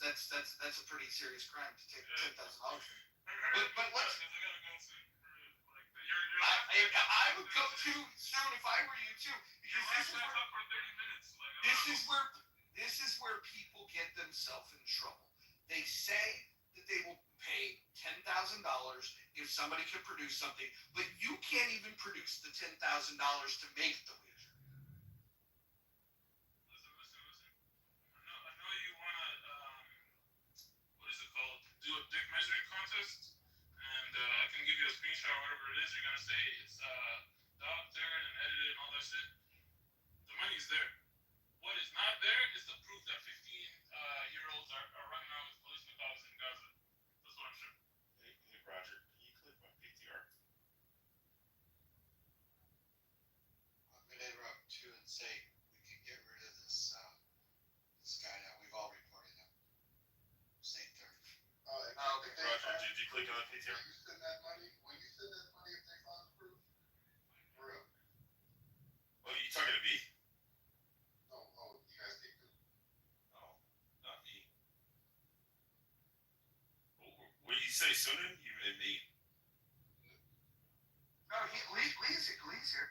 Speaker 10: that's a pretty serious crime to take $10,000. But let's. I would go too soon if I were you too, because this is where people get themselves in trouble. They say that they will pay $10,000 if somebody can produce something, but you can't even produce the $10,000 to make the wager.
Speaker 1: I know you wanna what is it called? Do a dick measuring contest, and I can give you a screenshot or whatever it is. You're gonna say it's doctored and edited and all that shit. The money's there. What is not there is the proof that 15-year-olds are running around with Kalashnikovs in Gaza. That's what I'm sure. Hey, Roger, can you click my PTR?
Speaker 19: I'm going to interrupt too and say we could get rid of this guy now. We've all reported him. Same thing.
Speaker 1: Roger, did you click on the PTR?
Speaker 19: When you send that money, if they found proof, for real.
Speaker 1: Oh, you talking to me?
Speaker 19: Oh, you guys take it.
Speaker 1: No, not me. What did you say, Sunan? You and me.
Speaker 10: No, Lee's here.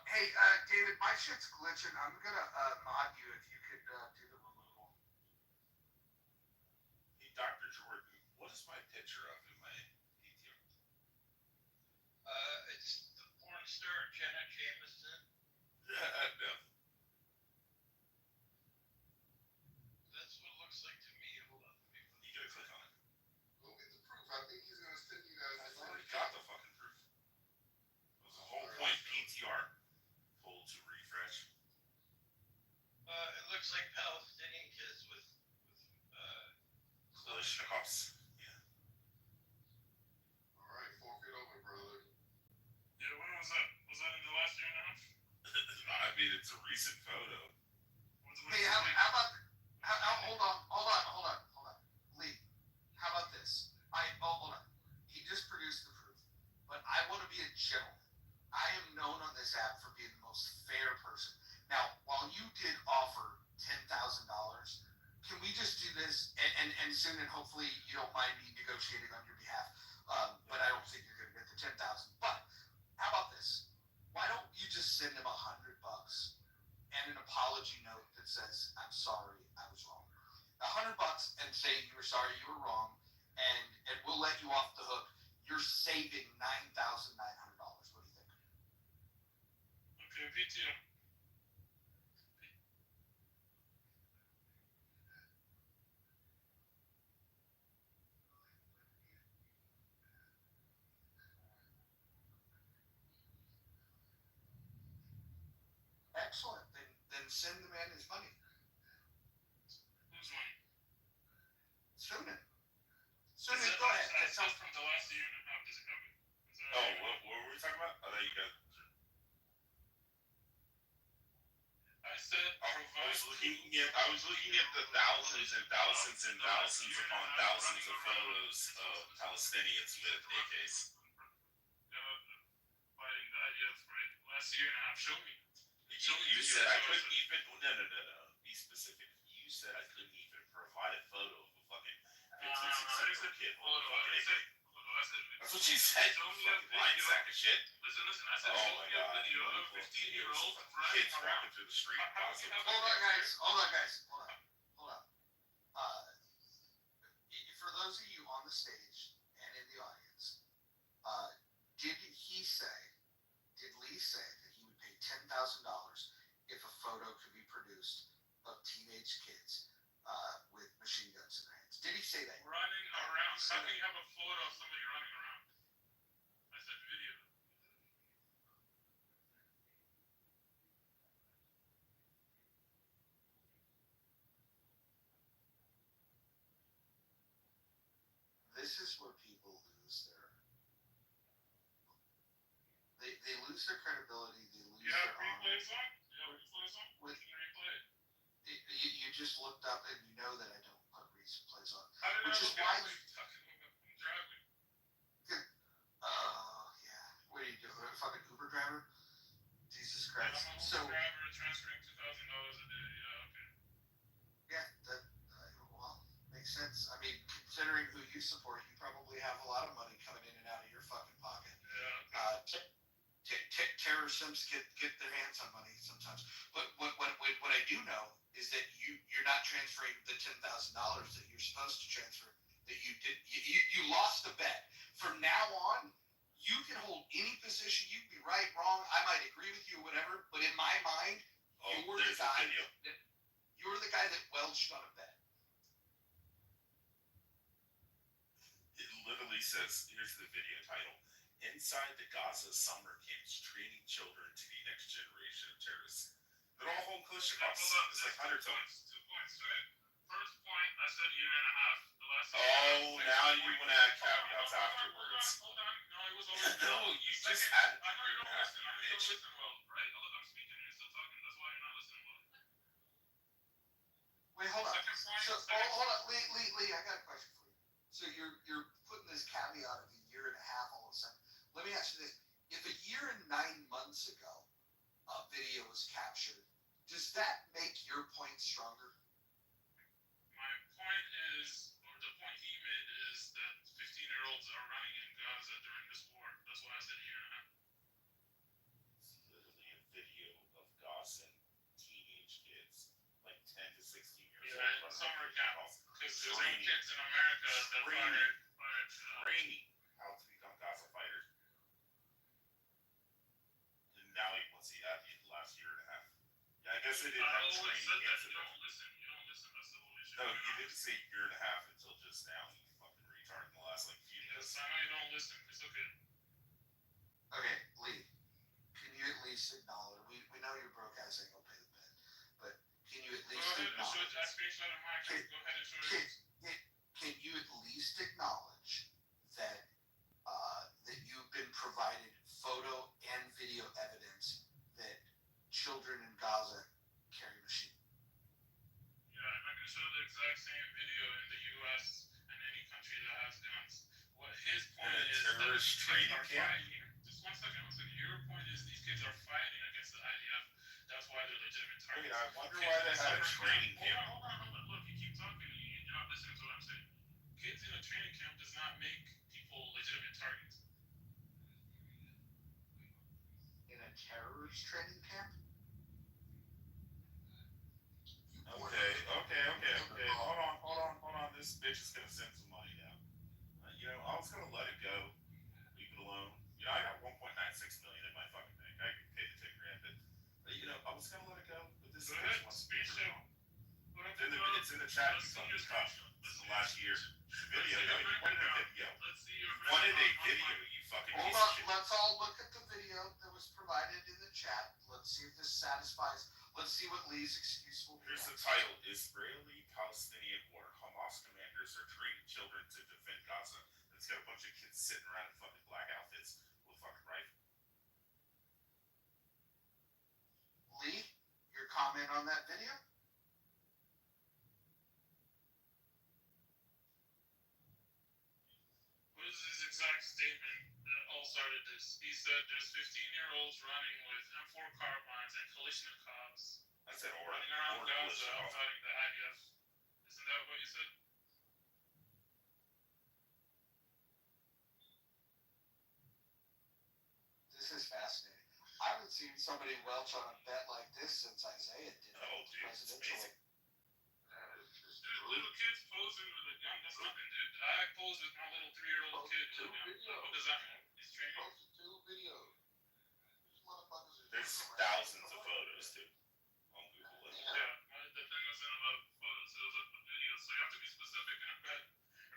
Speaker 10: Hey, David, my shit's glitching. I'm gonna mod you if you could do the removal.
Speaker 1: Hey, Dr. Jordan, what is my picture of in my PTR?
Speaker 9: It's the porn star Jenna Jameson.
Speaker 1: No.
Speaker 9: That's what it looks like to me. Hold on.
Speaker 1: You gotta click on it.
Speaker 19: Go get the proof. I think he's going to send you guys.
Speaker 1: I've already got the fucking proof. It was the whole point. PTR. Pull to refresh.
Speaker 9: It looks like Palestinian kids with
Speaker 1: Kalashnikovs. Yeah.
Speaker 19: All right, fork it over, brother.
Speaker 1: Yeah, when was that? Was that in the last year and a half? I mean, it's a recent photo.
Speaker 10: Hey, how about? Hold on. Lee, how about this? Hold on. He just produced the proof, but I want to be a gentleman. I am known on this app for being the most fair person. Now, while you did offer $10,000, can we just do this and soon, and hopefully you don't mind me negotiating on your behalf, but I don't think you're going to get the 10,000. But how about this? Why don't you just send him $100 and an apology note that says, "I'm sorry, I was wrong." $100 and say you were sorry, you were wrong, and we'll let you off the hook. You're saving $9,900. What do you think?
Speaker 1: Okay, PTR.
Speaker 10: Excellent. Then send the man his money.
Speaker 1: Whose money?
Speaker 10: Sunan,
Speaker 1: It
Speaker 10: go ahead.
Speaker 1: says from the last year and a half. Does it have it? Oh, what were we talking about? I thought you guys. I said I was looking at the thousands and thousands and thousands upon thousands of photos of Palestinians with AKs. Fighting the ideas for it. Last year and a half. Show me. You said I couldn't even. No. Be specific. You said I couldn't even provide a photo of a fucking 15-16-year-old kid with a fucking AK. That's what you said. You fucking lying sack of shit.
Speaker 9: Listen. I said show me a video of 15-year-old
Speaker 1: kids walking through the street.
Speaker 10: Hold on, guys. Hold on. For those of you on the stage and in the audience, did Lee say that he would pay $10,000 if a photo could be produced of teenage kids with machine guns in their hands? Did he say that?
Speaker 1: Running around. How can you have a photo of somebody running around? I said video.
Speaker 10: This is where people lose they lose their credibility. They lose
Speaker 1: You have
Speaker 10: their honor.
Speaker 1: replays on? We can replay it.
Speaker 10: You just looked up and you know that I don't put replays on.
Speaker 1: How did
Speaker 10: Which
Speaker 1: I
Speaker 10: is
Speaker 1: look
Speaker 10: why.
Speaker 1: at I'm driving.
Speaker 10: Yeah. What are you doing? A fucking Uber driver? Jesus Christ.
Speaker 1: I'm a
Speaker 10: So.
Speaker 1: driver transferring $2,000 a day. Yeah, okay.
Speaker 10: Yeah. Well, you support, you probably have a lot of money coming in and out of your fucking pocket. Terror simps get their hands on money sometimes. But what I do know is that you're not transferring the $10,000 that you're supposed to transfer. That you lost the bet. From now on, you can hold any position. You can be right, wrong. I might agree with you, or whatever. But in my mind, you're the guy that welched on a bet.
Speaker 1: It literally says, here's the video title: Inside the Gaza Summer Camps, Training Children to be Next Generation of Terrorists. They're all home Kalashnikovs. It's like 100 times.
Speaker 5: 2 points, right? First point, I said year and a half. The last
Speaker 1: Now you want to add caveats afterwards.
Speaker 5: Hold on. No, it was always
Speaker 1: No, you just added.
Speaker 5: I know you don't listen. I know you don't listen well, right? I'm speaking and you're still talking. That's why you're not listening well.
Speaker 10: Wait, hold on.
Speaker 5: Second point.
Speaker 10: Hold on, Lee. I got a question for you. So you're putting this caveat of a year and a half all of a sudden. Let me ask you this: if a year and 9 months ago a video was captured, does that make your point stronger?
Speaker 5: My point is, or the point he made is that 15-year-olds are running in Gaza during this war. That's why I said a year and a half.
Speaker 1: It's literally a video of Gazan teenage kids, like 10 to 16 years old.
Speaker 5: Yeah, summer camp. Because there's no kids in America that fired.
Speaker 1: Training how to become Gaza fighters. And now he wants to add the last year and a half. Yeah, I guess they didn't have training camps.
Speaker 5: You don't listen. That's the whole issue.
Speaker 1: No, you didn't say year and a half until just now, you fucking retard, in the last like few minutes.
Speaker 5: Yes, I know you don't listen. It's okay.
Speaker 10: Okay, Lee, can you at least acknowledge? We know you're broke ass ain't gonna pay the bill, but can you at least acknowledge?
Speaker 5: I screenshot of mine. Go ahead and show it.
Speaker 10: Can you at least acknowledge that that you've been provided photo and video evidence that children in Gaza carry machine?
Speaker 5: Yeah, I'm not gonna show the exact same video in the U.S. and any country that has guns. What his point is that
Speaker 1: terrorist training camp.
Speaker 5: Just 1 second. Your point is these kids are fighting against the IDF. That's why they're legitimate targets.
Speaker 1: Wait, I wonder why they had a training camp.
Speaker 5: Hold on. Look, you keep talking and you're not listening to what I'm saying. Kids in a training camp does not make people legitimate targets.
Speaker 10: In a terrorist training camp?
Speaker 1: Okay. Hold on. This bitch is gonna send some money now. I was gonna let it go, leave it alone. I got 1.96 million in my fucking bank. I can pay the 10 grand, but I was gonna let it go. But this bitch wants to be wrong. It's in the chat. It's on this top. This is the last year video. No, you wanted a video. Wanted a video. You fucking
Speaker 10: Hold
Speaker 1: piece
Speaker 10: on.
Speaker 1: of shit.
Speaker 10: Let's all look at the video that was provided in the chat. Let's see if this satisfies. Let's see what Lee's excuse will be.
Speaker 1: Here's the title: Israeli-Palestinian War. Hamas commanders are training children to defend Gaza. It's got a bunch of kids sitting around in fucking black outfits with fucking rifles.
Speaker 10: Lee, your comment on that video?
Speaker 5: What is his exact statement that all started this? He said there's 15-year-olds running with M4 carbines and Kalashnikovs.
Speaker 1: I said,
Speaker 5: running around Gaza fighting the IDF. Isn't that what you said?
Speaker 10: This is fascinating. I haven't seen somebody welch on a bet like this since Isaiah did it presidential.
Speaker 5: Little kids posing with a gun, that's nothing, dude. I posed with my little 3-year-old kid with a gun. What does that mean? He's training?
Speaker 1: There's thousands of photos, too, on Google.
Speaker 5: Yeah, the thing was in a lot of photos, it was a video, so you have to be specific in a bet,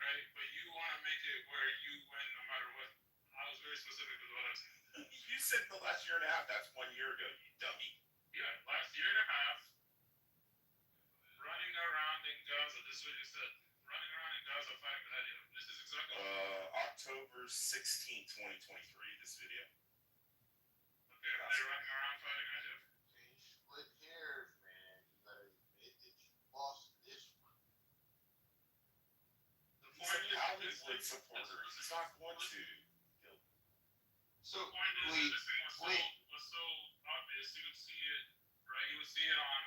Speaker 5: right? But you want to make it where you win no matter what. I was very specific with what I said.
Speaker 1: You said the last year and a half. That's 1 year ago, you dummy.
Speaker 5: Yeah, last year and a half, running around in Gaza. This is what you said. Running around in Gaza fighting the IDF. This is exactly
Speaker 1: October 16th, 2023, this video.
Speaker 5: Okay, are they running around fighting IDF?
Speaker 8: Split hairs, man. You better admit that you lost this one.
Speaker 5: The point is,
Speaker 1: Hollywood supporter. He's not going to kill.
Speaker 10: So,
Speaker 5: the point is that this thing was so obvious. You would see it, right? You would see it on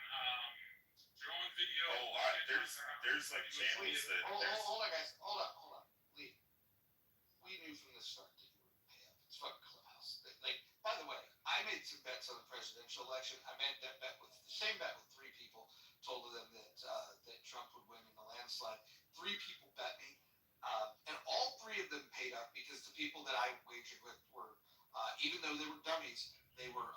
Speaker 5: drone video.
Speaker 1: There's like channels that.
Speaker 10: Hold on, guys. Hold on. start that you wouldn't pay up. It's fucking clubhouse. Like, by the way, I made some bets on the presidential election. I made that bet with the same bet with three people. Told them that Trump would win in a landslide. Three people bet me, and all three of them paid up because the people that I wagered with were, even though they were dummies, they were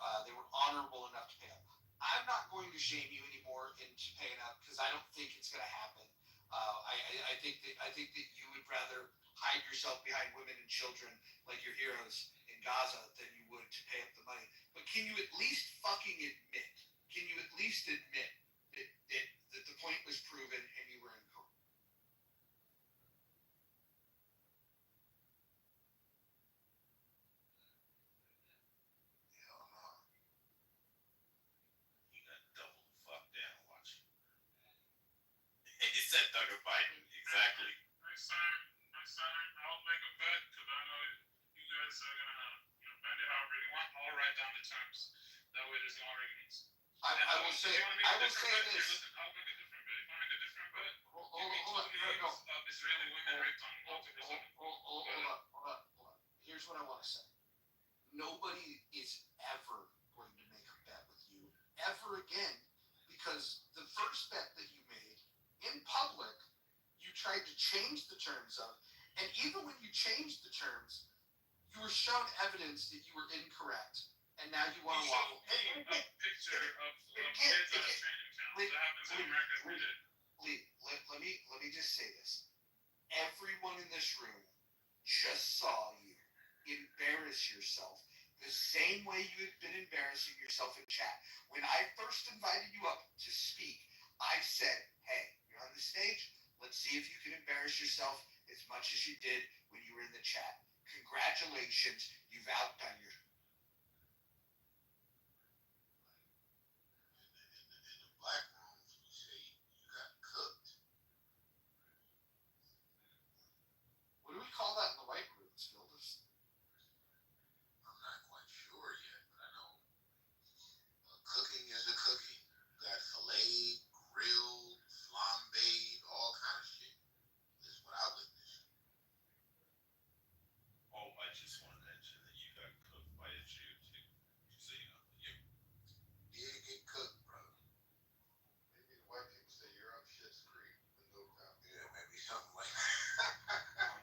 Speaker 10: honorable enough to pay up. I'm not going to shame you anymore into paying up because I don't think it's going to happen. I think that you would rather hide yourself behind women and children like your heroes in Gaza than you would to pay up the money. But can you at least fucking admit? Can you at least admit that the point was proven and you were incorrect?
Speaker 8: Hell no.
Speaker 1: You got double the fuck down watching. He said Doug Biden, exactly.
Speaker 5: Next time, I'll make a bet because I know you guys are gonna bend it however you want. I'll write down the terms. That way, there's no arguments.
Speaker 10: I will say this.
Speaker 5: I'll make a different bet. If I make a different bet,
Speaker 10: Hold on.
Speaker 5: of Israeli women raped on multiple women.
Speaker 10: Hold on. Here's what I want to say. Nobody is ever going to make a bet with you ever again because the first bet that you made in public, you tried to change the terms of, and even when you changed the terms, you were shown evidence that you were incorrect, and now you want to waffle.
Speaker 5: A picture of kids on a training camp. That happens in America every day.
Speaker 10: Lee, let me just say this. Everyone in this room just saw you embarrass yourself the same way you had been embarrassing yourself in chat. When I first invited you up to speak, I said, hey, you're on the stage. Let's see if you can embarrass yourself as much as you did when you were in the chat. Congratulations, you've outdone yourself.
Speaker 8: In the black rooms, we say you got cooked.
Speaker 10: What do we call that in the white rooms, Gildas?
Speaker 8: I'm not quite sure yet, but I know cooking is a cooking. You got filleted, grilled, flambéed, all kind of shit. This is what I witnessed.
Speaker 1: Oh, I just want to mention that you got cooked by a Jew too. So you know, you
Speaker 8: Did get cooked, brother. Maybe the white people say you're up shit's creek with no doubt. Yeah, maybe something like that.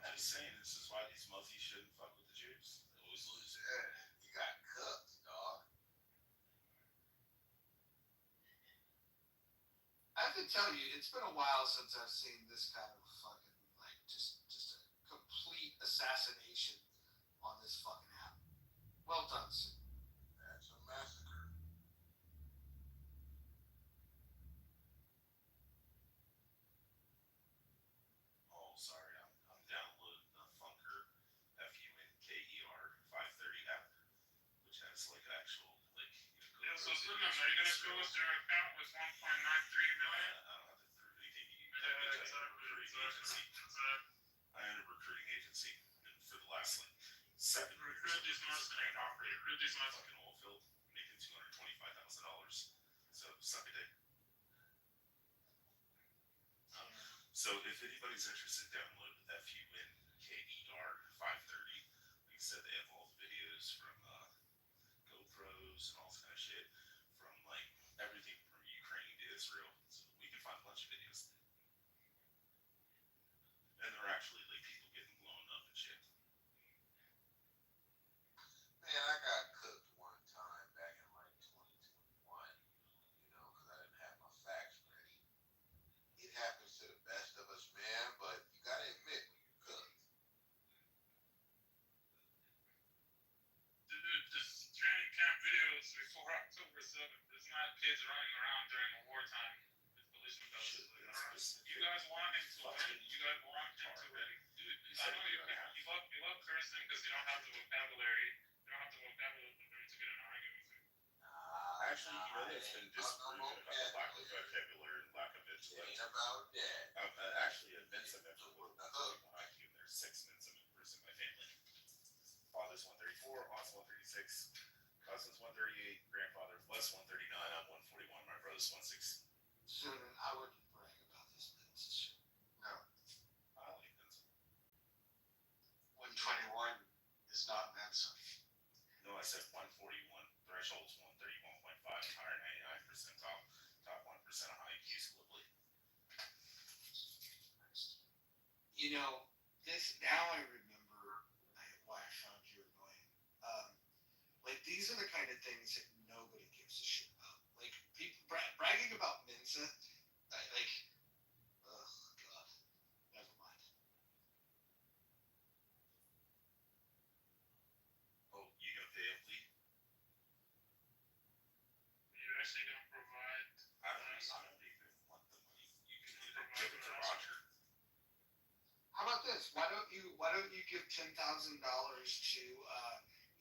Speaker 1: I'm just saying, this is why these Muzzies shouldn't fuck with the Jews. They always lose.
Speaker 8: Yeah, you got cooked, dog.
Speaker 10: I have to tell you, it's been a while since I've seen this kind of fucking, like, just a complete assassination on this fucking app. Well done, Sue.
Speaker 8: That's a massacre.
Speaker 1: Oh, sorry, I'm downloading the Funker FUNKER 530 app, which has like actual like.
Speaker 5: Yeah, so Slim, are you gonna show us your account with 1.93 million?
Speaker 1: I don't have to prove anything.
Speaker 5: Yeah, exactly.
Speaker 1: I own a recruiting agency, and for the last like 7 years,
Speaker 5: Recruit these
Speaker 1: fucking oil field, making $225,000. So suck a dick. So if anybody's interested, download FUNKER 530. Like I said, they have all the videos from GoPros and all this kind of shit, from like everything from Ukraine to Israel. So we can find a bunch of videos. And they're actually like people getting blown up and shit.
Speaker 8: Man, I got cooked one time back in like 2021, you know, because I didn't have my facts ready. It happens to the best of us, man, but you gotta admit when you're cooked.
Speaker 5: Dude, just training camp videos before October 7th. There's not kids running around during the wartime with militia belts. You guys want him to win. You guys want him to win. Dude, I know you love cursing because you don't have the vocabulary. You don't have the vocabulary to get in an argument with him.
Speaker 1: Actually, you know that's been disproven about the lack of vocabulary and lack of intellect.
Speaker 8: Ain't about that.
Speaker 1: Actually, a Mensa member with IQ, and there's 6 Mensa members in my family. Father's 134, aunt's 136, cousin's 138, grandfather was 139, I'm 141, my brother's 160.
Speaker 10: Soon, I wouldn't brag about this Mensa shit. No.
Speaker 1: I like Mensa.
Speaker 10: 121
Speaker 3: It's not Mensa.
Speaker 1: No, I said 141. Threshold's 131.5. 199 percentile. Top 1% of high IQs globally.
Speaker 10: You know, this now I remember why I found you annoying. Like these are the kind of things that nobody gives a shit about. Like people bragging about Mensa, like, oh god, never mind.
Speaker 1: Oh, you gonna pay him, Lee?
Speaker 5: You actually gonna provide?
Speaker 1: I don't even want the money. You can either give it to Roger.
Speaker 10: How about this? Why don't you give $10,000 to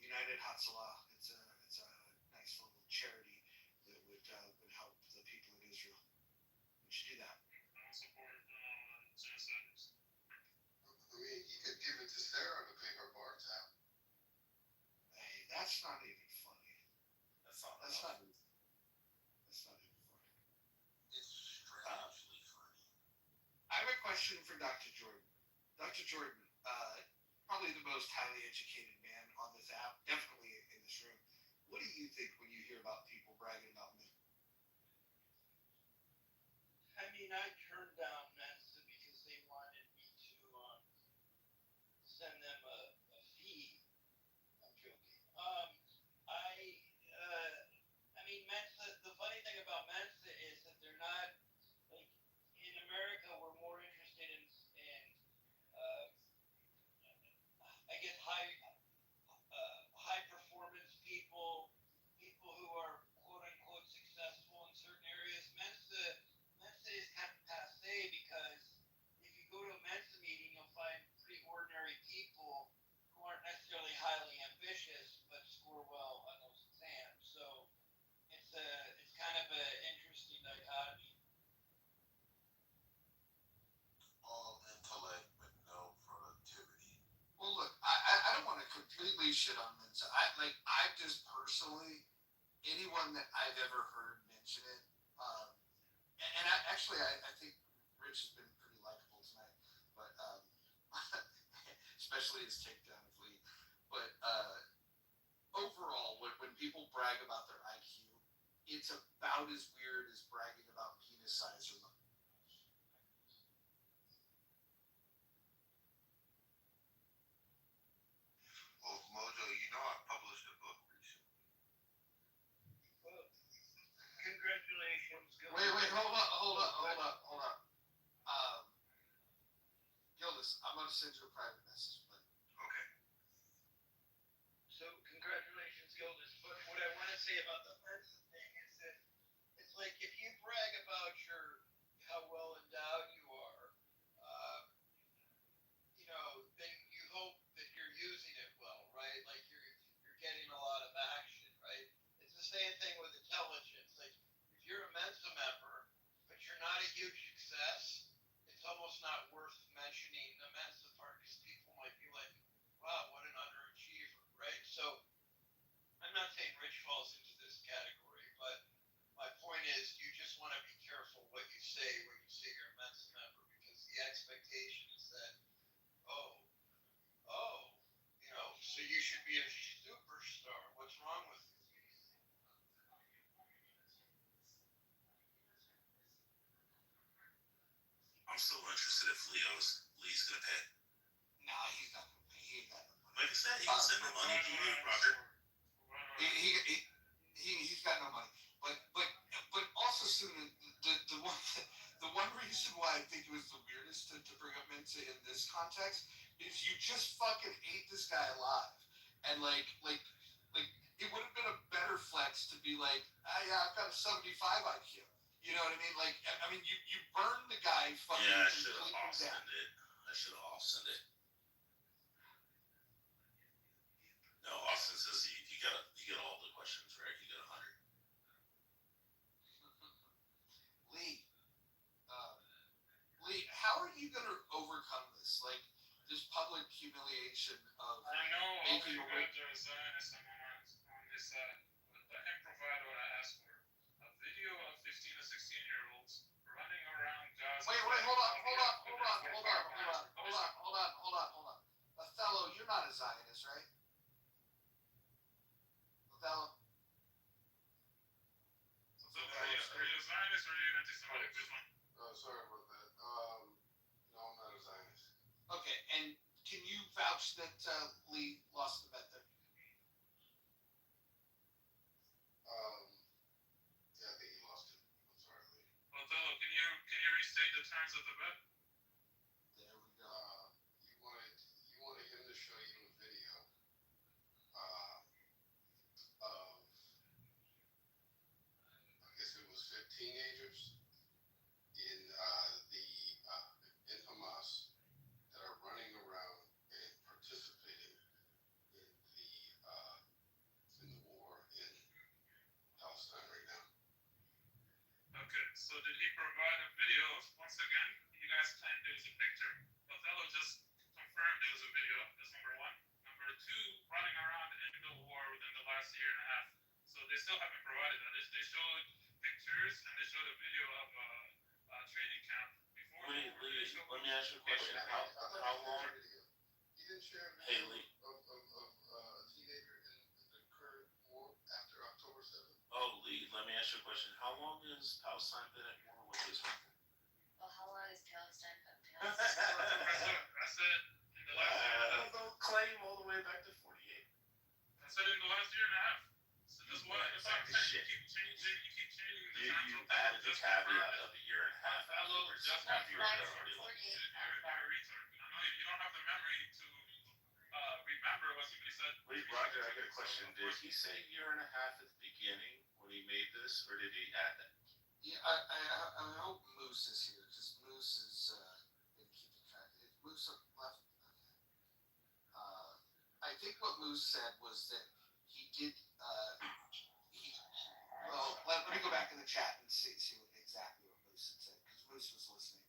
Speaker 10: United Hatzalah? It's a nice little charity that would help the people in Israel. You should do that.
Speaker 5: I don't support genociders.
Speaker 8: I mean, you could give it to Sarah to pay her bar tab.
Speaker 10: Hey, that's not even funny.
Speaker 1: That's not
Speaker 10: That's
Speaker 1: enough.
Speaker 10: not even funny.
Speaker 8: It's strangely funny.
Speaker 10: I have a question for Dr. Jordan. Dr. Jordan, probably the most highly educated man on this app, definitely in this room. What do you think when you hear about people bragging about me?
Speaker 9: I mean, I turned down Mensa because they wanted me to send them a fee. I'm joking. I mean, Mensa. The funny thing about Mensa is that they're not like in America. We're more interested in I guess high performance people who are quote unquote successful in certain areas. Mensa is kind of passe because if you go to a Mensa meeting, you'll find pretty ordinary people who aren't necessarily highly ambitious but score well on those exams. So it's kind of an interesting dichotomy.
Speaker 8: All intellect but no productivity.
Speaker 10: Well, look, I don't want to completely shit on Mensa. I just personally, anyone that I've ever heard mention it, and I think Rich has been pretty likable tonight, but especially his takedown of Lee. But overall, when people brag about their IQ, it's about as weird as bragging about penis size or money.
Speaker 8: Well, Mojo, you know I published a book recently.
Speaker 9: Well, congratulations.
Speaker 10: Wait, hold up. Gildas, I'm gonna send you a private message, but
Speaker 8: Okay.
Speaker 9: So congratulations, Gildas. But what I want to say about the Mensa thing is that it's like if you brag about how well endowed you are, then you hope that you're using it well, right? Like you're getting a lot of action, right? It's the same thing with intelligence. Like if you're a Mensa member, but you're not a huge success, it's almost not worth mentioning the Mensa part because people might be like, wow, what an underachiever, right? So I'm not saying Rich falls into this category, but my point is you just want to be careful what you say when you say you're a Mensa member because the expectation is that, so you should be a superstar. What's wrong with you?
Speaker 1: I'm still interested if Lee's gonna pay.
Speaker 10: nah, he's not gonna pay. He ain't got no money.
Speaker 1: Like I said, he can send the money to you, Roger.
Speaker 10: He's got no money. But also soon the one reason why I think it was the weirdest to bring up Mensa in this context is you just fucking ate this guy alive. And like it would have been a better flex to be like, yeah, I've got a 75 IQ. You know what I mean? Like, I mean, you burned the guy fucking.
Speaker 1: Yeah, I should have offsent it. No, Austin says you got all the questions right. You got 100.
Speaker 10: Lee, how are you gonna overcome this? Like this public humiliation of
Speaker 5: I know
Speaker 10: making a
Speaker 5: all you got is Zionism on this side, but let him provide what I asked for. A video of 15 to 16-year-olds running around Gaza.
Speaker 10: Wait, hold on. Othello, you're not a Zionist, right?
Speaker 1: very anti-Semitic. This one.
Speaker 12: Sorry about that. No, I'm not a Zionist.
Speaker 10: Okay, and can you vouch that Lee lost the bet there?
Speaker 12: Yeah, I think he lost it. I'm sorry, Lee.
Speaker 1: Othello, can you restate the terms of the bet?
Speaker 10: There we go.
Speaker 12: You wanted him to show you a video of, I guess it was 15 teenagers in Hamas that are running around and participating in the war in Palestine right now.
Speaker 1: Okay, so did he provide a video? Once again, you guys claimed there was a picture. Othello just confirmed there was a video. That's number one. Number two, running around in the war within the last year and a half. So they still haven't provided that. They showed pictures and they showed a video of a training camp before.
Speaker 14: Wait, Lee, let me ask you a question. How long?
Speaker 12: He didn't share a
Speaker 14: Hey,
Speaker 12: video
Speaker 14: Lee.
Speaker 12: of a teenager in the current war after October 7th.
Speaker 14: Oh, Lee, let me ask you a question. How long has Palestine been at war with Israel?
Speaker 20: Well, how long is Palestine been
Speaker 1: I said in the last
Speaker 14: Don't claim all the way back to 48.
Speaker 1: I said in the last year and a half. So that's what I'm saying. You keep changing the time.
Speaker 14: You added the caveat of a year and a half.
Speaker 1: Othello just
Speaker 14: After you were
Speaker 1: confirmed.
Speaker 14: there already.
Speaker 1: You're a retard. I know you don't have the memory to remember what somebody said.
Speaker 14: Wait, Roger, I got a question. Did he say year and a half at the beginning when he made this, or did he add that?
Speaker 10: Yeah, I hope Moose is here because Moose is been keeping track. Moose left. Okay. I think what Moose said was that he did. Well, let me go back in the chat and see exactly what Moose had said because Moose was listening.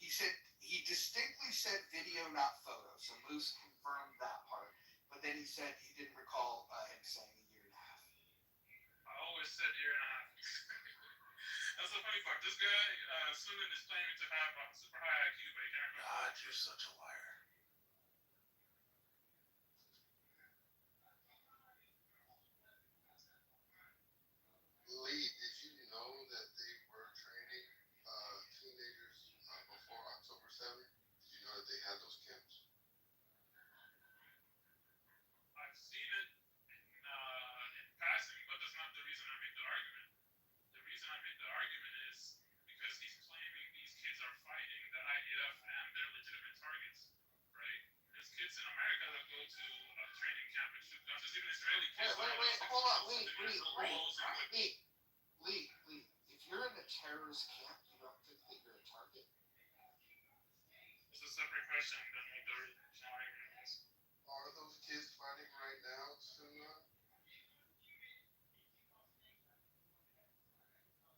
Speaker 10: He said he distinctly said video, not photo. So Moose confirmed that part, but then he said he didn't recall him saying a year and a half.
Speaker 1: I always said year and a half. That's the funny part. This guy, Sunan, is claiming to have a super high IQ, but he can't remember.
Speaker 14: God, you're such a liar.
Speaker 12: Lee, did you know that they were training teenagers before October 7th? Did you know that they had those camps?
Speaker 1: I've seen it in passing, but that's not the reason I make the argument. The reason I make the argument is because he's claiming these kids are fighting the IDF and they're legitimate targets, right? There's kids in America that go to a training camp and shoot guns. There's even Israeli kids.
Speaker 10: Wait, hold on, Lee. If you're in a terrorist camp, you don't think that you're a target?
Speaker 1: It's a separate question than what the original argument is.
Speaker 12: Are those kids fighting right now, Suna?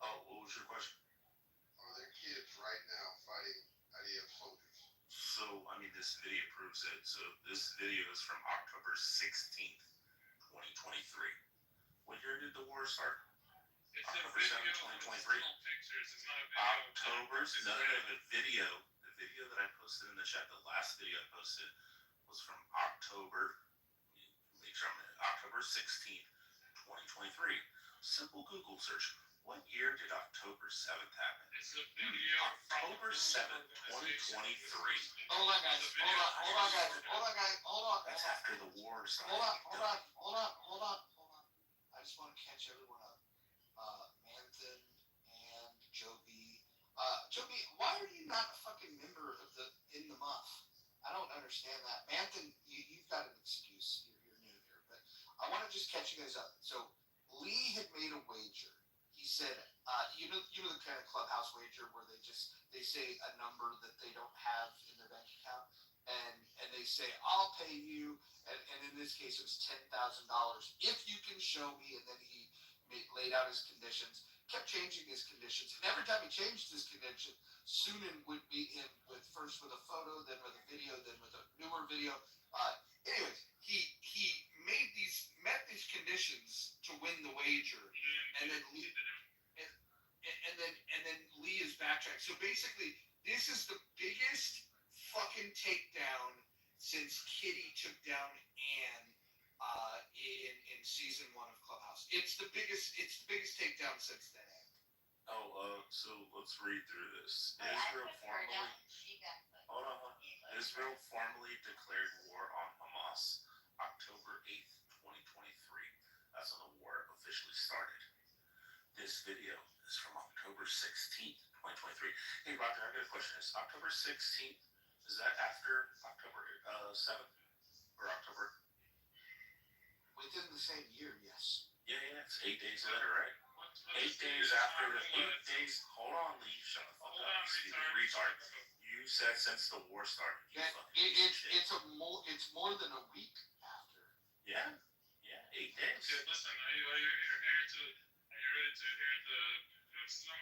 Speaker 14: Oh, what was your question?
Speaker 12: Are there kids right now fighting IDF soldiers?
Speaker 14: So, I mean, this video proves it. So, this video is from October 16th, 2023. What year did the war start?
Speaker 1: It's
Speaker 14: October
Speaker 1: a
Speaker 14: 7th, 2023?
Speaker 1: pictures. It's not a video.
Speaker 14: October, the video that I posted in the chat, the last video I posted was from October 16th, 2023. Simple Google search. What year did October 7th happen?
Speaker 1: It's a video.
Speaker 14: October 7th, 2023.
Speaker 10: Hold on, guys.
Speaker 14: That's after the war started.
Speaker 10: Hold on. I just want to catch everyone up. Manthan and Joby. Joby, why are you not a fucking member of in the month? I don't understand that. Manthan, you've got an excuse. You're new here, but I want to just catch you guys up. So Lee had made a wager. He said, you know the kind of clubhouse wager where they say a number that they don't have in their bank account, and they say I'll pay you, and in this case it was $10,000 if you can show me, and then he laid out his conditions, kept changing his conditions, and every time he changed his condition, Sunan would beat him first with a photo, then with a video, then with a newer video. Anyways, he met these conditions to win the wager, and then Lee is backtracked. So basically, this is the biggest fucking takedown since Kitty took down Anne in season 1 of Clubhouse. It's the biggest takedown since then.
Speaker 1: So let's read through this. Israel formally. Hold on, hold on. Israel formally declared war on Hamas October 8th, 2023. That's when the war officially started. This video is from October 16th, 2023. Hey, Roger, I got a question. Is October 16th, is that after October 7th? Or October?
Speaker 10: Within the same year, yes.
Speaker 1: Yeah, it's 8 days later, right? 8 days after the 8 days. Hold on, Lee. Shut the fuck up. You stupid retard. You said since the war started.
Speaker 10: It's more than a week after.
Speaker 1: Yeah, 8 days.
Speaker 5: Okay, listen, are you ready to hear the criticism?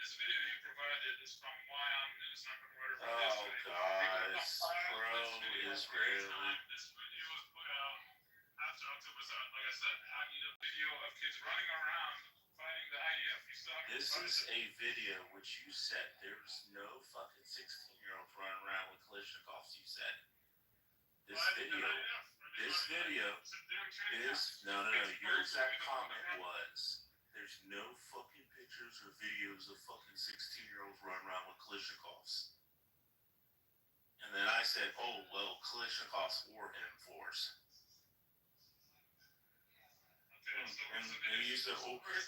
Speaker 5: This video you provided is from YM News Network.
Speaker 1: Oh, God. It's pro-Israeli.
Speaker 5: This video was put out after October 7th. Like I said, I need a video of kids running around fighting the IDF. You still haven't
Speaker 1: This is a video which you said there's no fucking 16-year-olds running around with Kalashnikovs, you said. This video is, no, your exact comment was, there's no fucking pictures or videos of fucking 16-year-olds running around with Kalashnikovs. And then I said, oh, well, Kalashnikovs or M4s. And you said, oh, give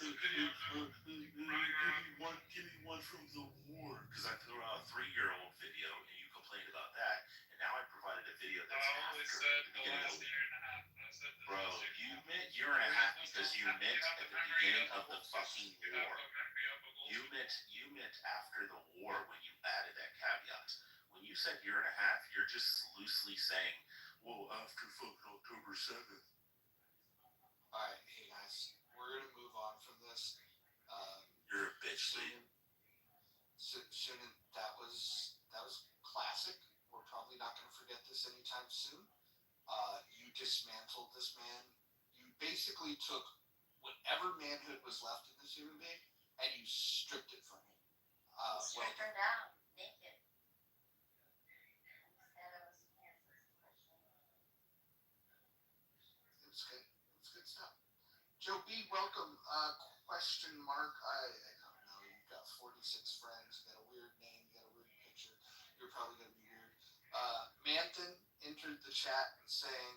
Speaker 1: me one from the war. Because I threw out a 3-year-old video and you complained about that. And now I provided a video that's after the beginning of the year and a half. Bro, you meant year and a half because you meant at the beginning of the fucking war. You meant after the war when you added that caveat. When you said year and a half, you're just loosely saying, well, after fucking October 7th.
Speaker 10: Alright, hey guys, we're gonna move on from this.
Speaker 1: You're a bitch, Lee.
Speaker 10: Soon, that was classic. We're probably not gonna forget this anytime soon. You dismantled this man. You basically took whatever manhood was left in this human being and you stripped it from him.
Speaker 20: Stripped her down, naked.
Speaker 10: It was good. It was good stuff. Joe B, welcome. Question mark. I don't know. You've got 46 friends. You got a weird name. You got a weird picture. You're probably going to be weird. Manton entered the chat saying,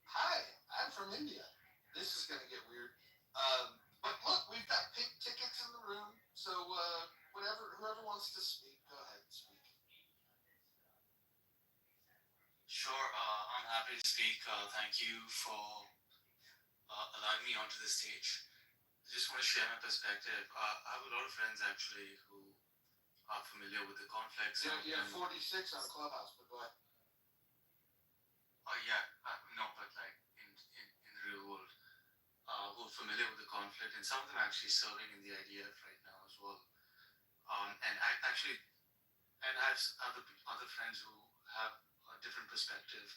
Speaker 10: hi, I'm from India. This is going to get weird. But look, we've got pink tickets in the room. So whoever wants to speak, go ahead and speak.
Speaker 13: Sure, I'm happy to speak. Thank you for allowing me onto the stage. I just want to share my perspective. I have a lot of friends actually who are familiar with the conflicts.
Speaker 10: Yeah, 46 on Clubhouse, but go ahead.
Speaker 13: No, but like in the real world, who are familiar with the conflict, and some of them actually serving in the IDF right now as well. And I have other friends who have a different perspective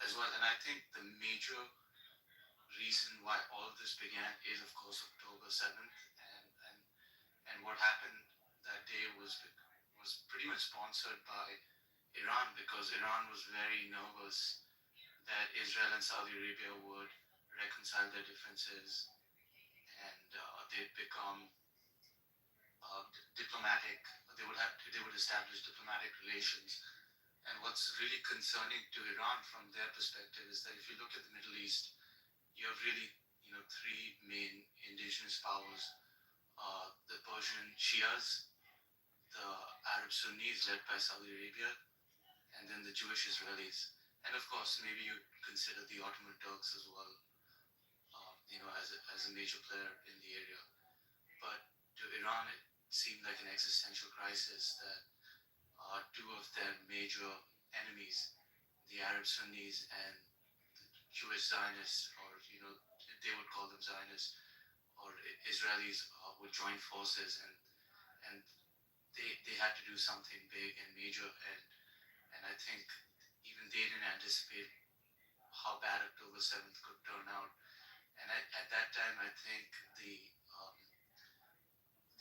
Speaker 13: as well. And I think the major reason why all of this began is, of course, October 7th, and what happened that day was pretty much sponsored by Iran, because Iran was very nervous that Israel and Saudi Arabia would reconcile their differences and they'd become diplomatic. They would establish diplomatic relations. And what's really concerning to Iran from their perspective is that if you look at the Middle East, you have really, three main indigenous powers: the Persian Shias, the Arab Sunnis led by Saudi Arabia, and then the Jewish Israelis. And of course, maybe you consider the Ottoman Turks as well, as a major player in the area. But to Iran, it seemed like an existential crisis that two of their major enemies, the Arab Sunnis and the Jewish Zionists, or they would call them Zionists, or Israelis, would join forces, and they had to do something big and major, and I think even they didn't anticipate how bad October 7th could turn out. And at that time, I think the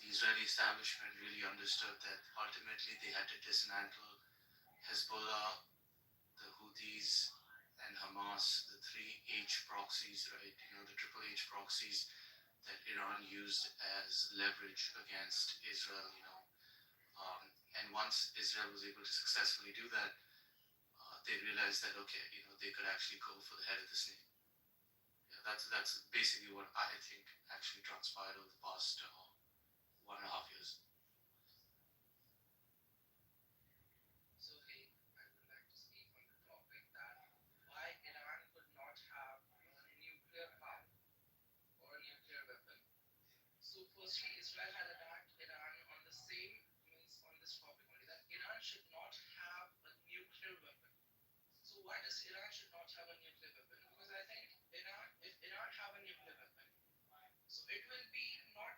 Speaker 13: Israeli establishment really understood that ultimately they had to dismantle Hezbollah, the Houthis, and Hamas, the three H proxies, right? The triple H proxies. that Iran used as leverage against Israel. And once Israel was able to successfully do that, they realized that okay, they could actually go for the head of the snake. Yeah, that's basically what I think actually transpired over the past 1.5 years.
Speaker 15: So hey, I would like to speak on the topic that why Iran could not have a nuclear power or a nuclear weapon. So firstly, Israel had attacked Iran on the same means on this topic only that Iran should not have a nuclear weapon. So why does Iran should not have a nuclear weapon? Because I think if Iran have a nuclear weapon, so it will be not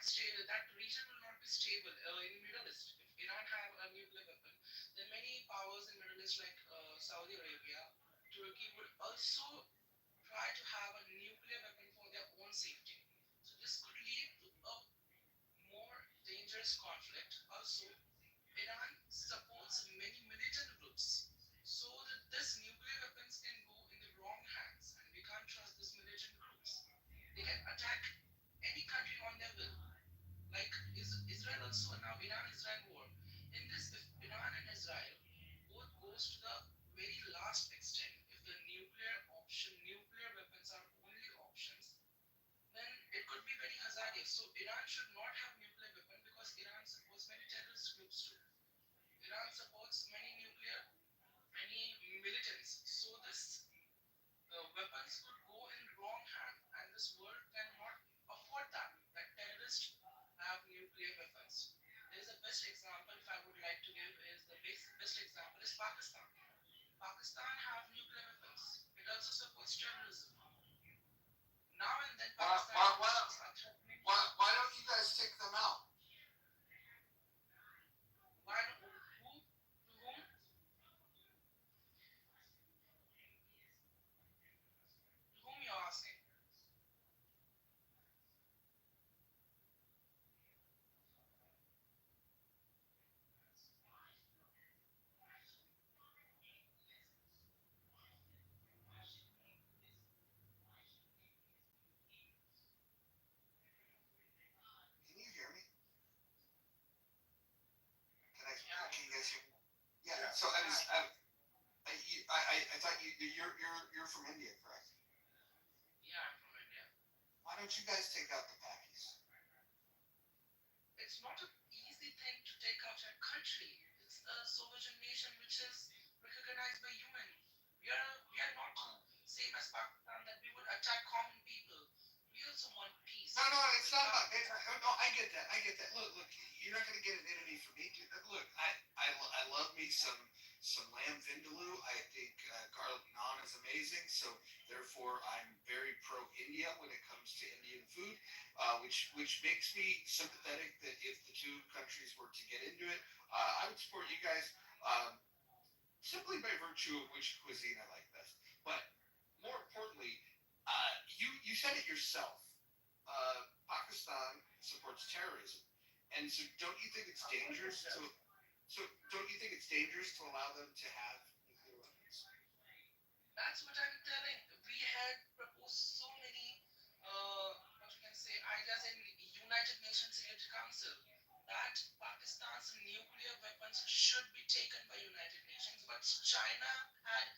Speaker 15: stable. That region will not be stable in Middle East. If Iran have a nuclear weapon, then many powers in Middle East like Saudi Arabia, Turkey would also try to have a nuclear weapon for their own safety. So this could lead to a more dangerous conflict. Also, Iran supports many militant groups, so that this nuclear weapons can go in the wrong hands, and we can't trust these militant groups. They can attack any country on their will. Like Israel also now Iran-Israel war. In this, if Iran and Israel both goes to the very last extent, if the nuclear weapons are only options, then it could be very hazardous. So Iran should not have nuclear weapon because Iran supports many terrorist groups too. Iran supports many militants. So this weapons could go in wrong hand, and this world cannot afford that. That terrorists have nuclear weapons. There is a best example, if I would like to give, is the best example is Pakistan. Pakistan have nuclear weapons. It also supports terrorism. Now and then, Pakistan are threatening.
Speaker 10: Why don't you guys take them out?
Speaker 15: Why don't who to whom? To whom you're asking?
Speaker 10: Can you hear me? Can you guys hear me? Yeah. So I thought you're from India, correct?
Speaker 15: Yeah, I'm from India.
Speaker 10: Why don't you guys take out the Pakis?
Speaker 15: It's not an easy thing to take out a country. It's a sovereign nation which is recognized by UN. We are not same as Pakistan that we would attack common people. We also want peace.
Speaker 10: No, it's not about. No, I get that. Look, you're not gonna get an enemy from me. Look, I love me some lamb vindaloo. I think garlic naan is amazing. So therefore, I'm very pro India when it comes to Indian food, which makes me sympathetic that if the two countries were to get into it, I would support you guys simply by virtue of which cuisine I like best. But more importantly, you said it yourself. Pakistan supports terrorism, and so don't you think it's dangerous to? So don't you think it's dangerous to allow them to have nuclear weapons?
Speaker 15: That's what I'm telling. We had proposed so many, what you can say, ideas in United Nations Security Council that Pakistan's nuclear weapons should be taken by United Nations, but China had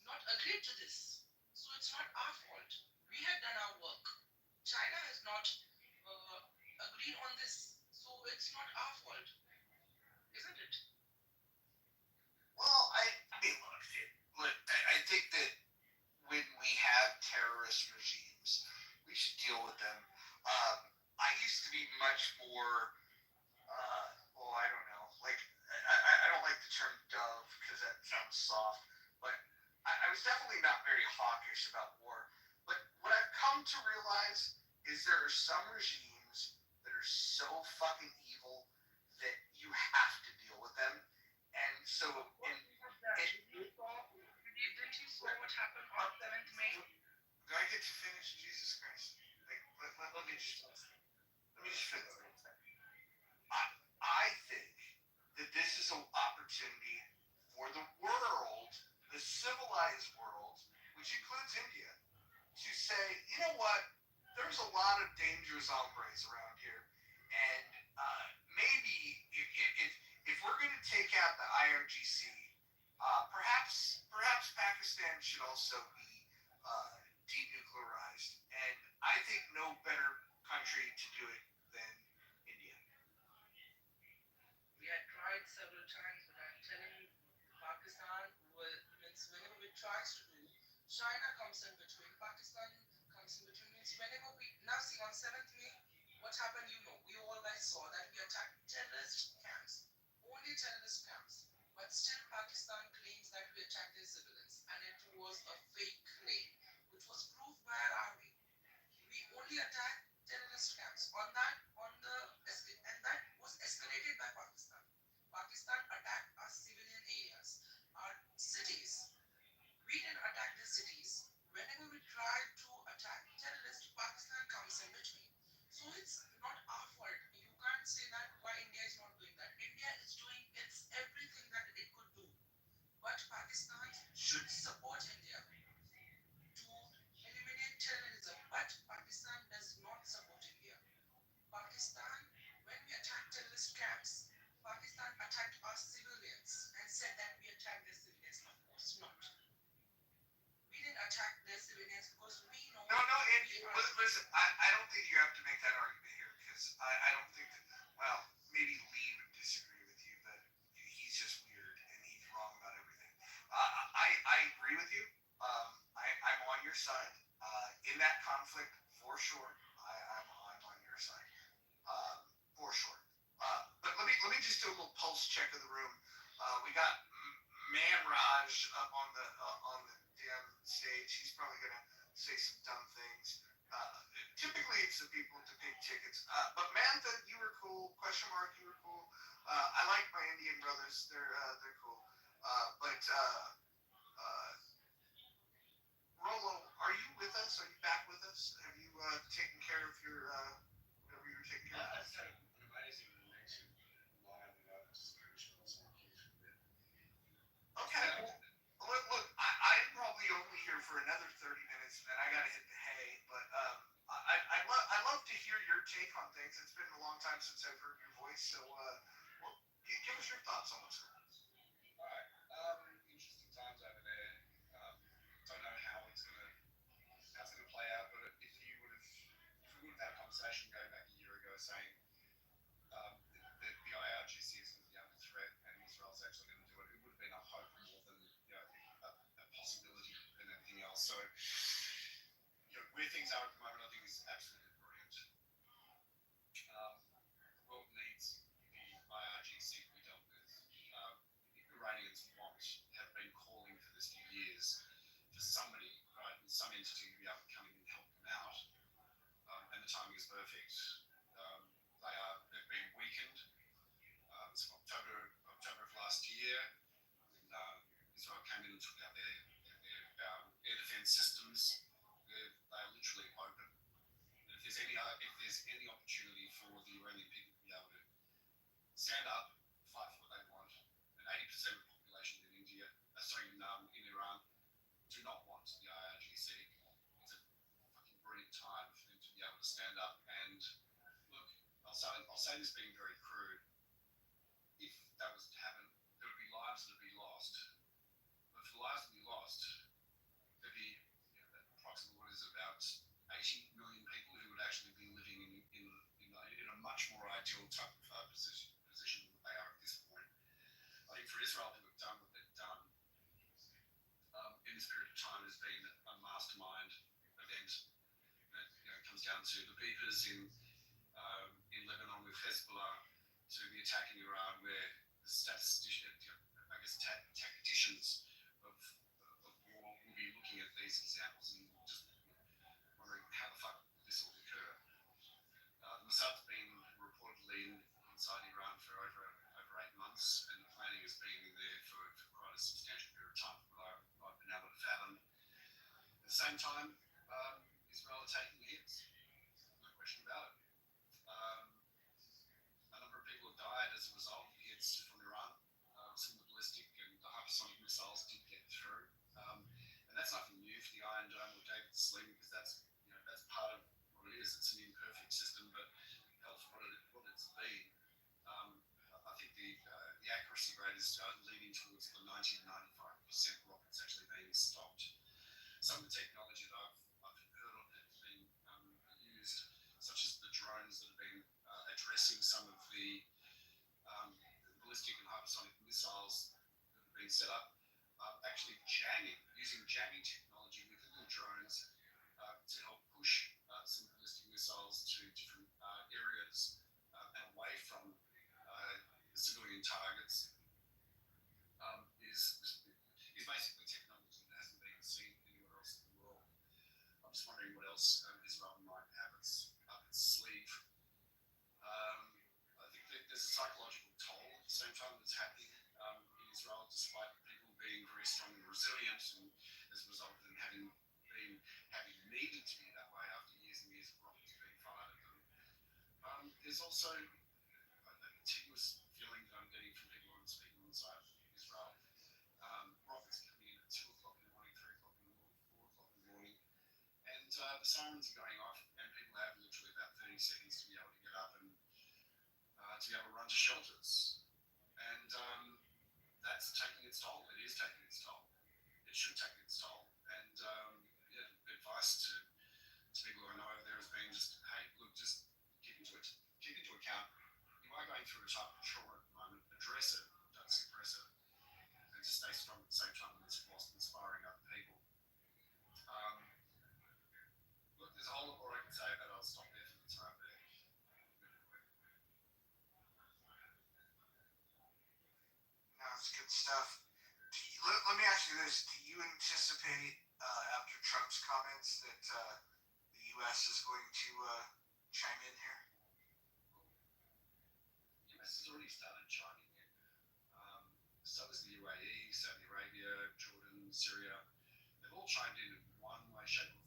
Speaker 15: not agreed to this. So it's not our fault. We had done our work. China has not agreed on this. So it's not our fault, isn't it?
Speaker 10: Well, I mean, I think that when we have terrorist regimes, we should deal with them. I used to be much more, I don't know, like I don't like the term dove because that sounds soft, but I was definitely not very hawkish about war. But what I've come to realize is there are some regimes that are so fucking evil that you have to deal with them. And so,
Speaker 15: Didn't you saw what happened on 7th May?
Speaker 10: do I get to finish? Jesus Christ! Let me just finish. I think that this is an opportunity for the world, the civilized world, which includes India, to say, you know what, there's a lot of dangerous hombres around here, and maybe if we're going to take out the IRGC, perhaps Pakistan should also be denuclearized, and I think no better country to do it than India.
Speaker 15: We had tried several times, but I'm telling Pakistan, means whenever we tries to do, China comes in between, Pakistan comes in between, means whenever we, now see on 7th May, what happened, you know, we all guys saw that we attacked terrorist camps, only terrorist camps, but still Pakistan claims that we attacked their civilians, and it was a fake claim, which was proved by our army. We only attacked terrorist camps. And that was escalated by Pakistan. Pakistan attacked our civilian areas, our cities. We didn't attack the cities. Whenever we try to attack terrorists, Pakistan comes in between. So it's not our fault. You can't say that why India is not doing that. India is doing its everything that it could do. But Pakistan should support India to eliminate terrorism. But Pakistan does not support India. Pakistan, when we attacked terrorist camps, Pakistan attacked our civilians and said that we attacked their civilians. Of course not. We didn't attack their civilians because we know.
Speaker 10: No, no, listen, I don't think you have to make that argument here because I don't think that, well, maybe Lee would disagree with you, but he's just weird and he's wrong about everything. I agree with you. I'm on your side. In that conflict, for sure, I'm on your side. For sure. But let me just do a little pulse check of the room. We got Man Raj up on the damn stage. He's probably gonna say some dumb things. Typically, it's the people with the big tickets. But Mantha, you were cool. Question mark, you were cool. I like my Indian brothers. They're cool. But Rolo, are you with us? Are you back with us? Have you taken care of your whatever you were taking care of?
Speaker 21: I've had an amazing connection line that I've just finished on some occasion with.
Speaker 10: Okay. Well, look, I'm probably only here for another 30 minutes, and then I gotta hit the hay. But I love to hear your take on things. It's been a long time since I've heard your voice, so well, give us your thoughts on what's going on.
Speaker 21: All right. Interesting times over there. Don't know how it's gonna play out, but if we would have had a conversation going back a year ago saying that the IRGC is going to be under threat and Israel's actually going to do it, it would have been a hope more than a possibility than anything else. So where things are at the moment, I think is absolutely brilliant. The world needs the IRGC to be dealt with. Iranians have been calling for this for years, for somebody, right, and some entity to be able to come in and help them out. And the timing is perfect. They've been weakened. It's October of last year, and Israel came in and took out their air defense systems. They're literally open. And if there's any opportunity for the Iranian people to be able to stand up, fight for what they want, and 80% of the population in in Iran do not want the IRGC. It's a fucking brilliant time for them to be able to stand up and look. I'll say this being very crude. If that was to happen, there would be lives that would be lost. But for lives to be lost, there'd be approximately what is about 80 million people who would actually be living in a much more ideal type of position than they are at this point. I think for Israel to have done what they've done in this period of time has been a mastermind event that comes down to the beepers in Lebanon with Hezbollah, to the attack in Iran where the tacticians of war will be looking at these examples and just wondering how the fuck this will occur. The Mossad's been reportedly inside Iran for over 8 months, and the planning has been in there for quite a substantial period of time from what I've been able to fathom. At the same time, Israel are taking hits, no question about it. A number of people have died as a result of hits from Iran. Some of the ballistic and the hypersonic missiles did get through. And that's nothing new for the Iron Dome or David Sling, because
Speaker 1: efficiency rate is leaning towards the 90 to 95% rockets actually being stopped. Some of the technology that I've heard of that's been used, such as the drones that have been addressing some of the ballistic and hypersonic missiles that have been set up, actually using jamming technology within the drones to help push some ballistic missiles to different areas and away from civilian targets is basically technology that hasn't been seen anywhere else in the world. I'm just wondering what else Israel might have up its sleeve. I think that there's a psychological toll at the same time that's happening in Israel, despite people being very strong and resilient, and as a result of them having needed to be that way after years and years of rockets being fired at them. There's also a continuous feeling that I'm getting from people I'm speaking on the side of Israel. Rockets coming in at 2 o'clock in the morning, 3 o'clock in the morning, 4 o'clock in the morning, and the sirens are going off, and people have literally about 30 seconds to be able to get up and to be able to run to shelters. And that's taking its toll. It is taking its toll. It should take its toll. And advice to people who I know over there has been just, hey, look, just keep into account. You are going through a type of trauma at the moment. Address it. Don't suppress it. And just stay strong at the same time whilst inspiring other people. Look, there's a whole lot more I can say, but I'll stop there for the time being.
Speaker 19: No, it's good stuff. Let me ask you this: do you anticipate after Trump's comments that the U.S. is going to chime in here?
Speaker 1: The US has already started chiming in. So has the UAE, Saudi Arabia, Jordan, Syria. They've all chimed in one way, shape,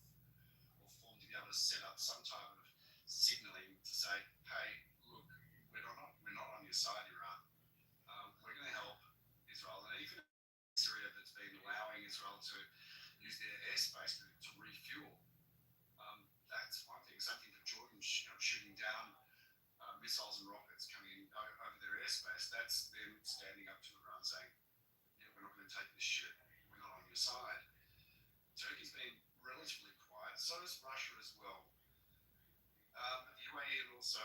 Speaker 1: or form to be able to set up some type of signalling to say, hey, look, we're not on your side, Iran. We're going to help Israel, and even Syria that's been allowing Israel to use their airspace to refuel. That's one thing. Same thing for Jordan, shooting down missiles and rockets coming in over their airspace. That's them standing up to Iran saying, yeah, we're not going to take this shit. We're not on your side. Turkey's been relatively quiet. So is Russia as well. The UAE and also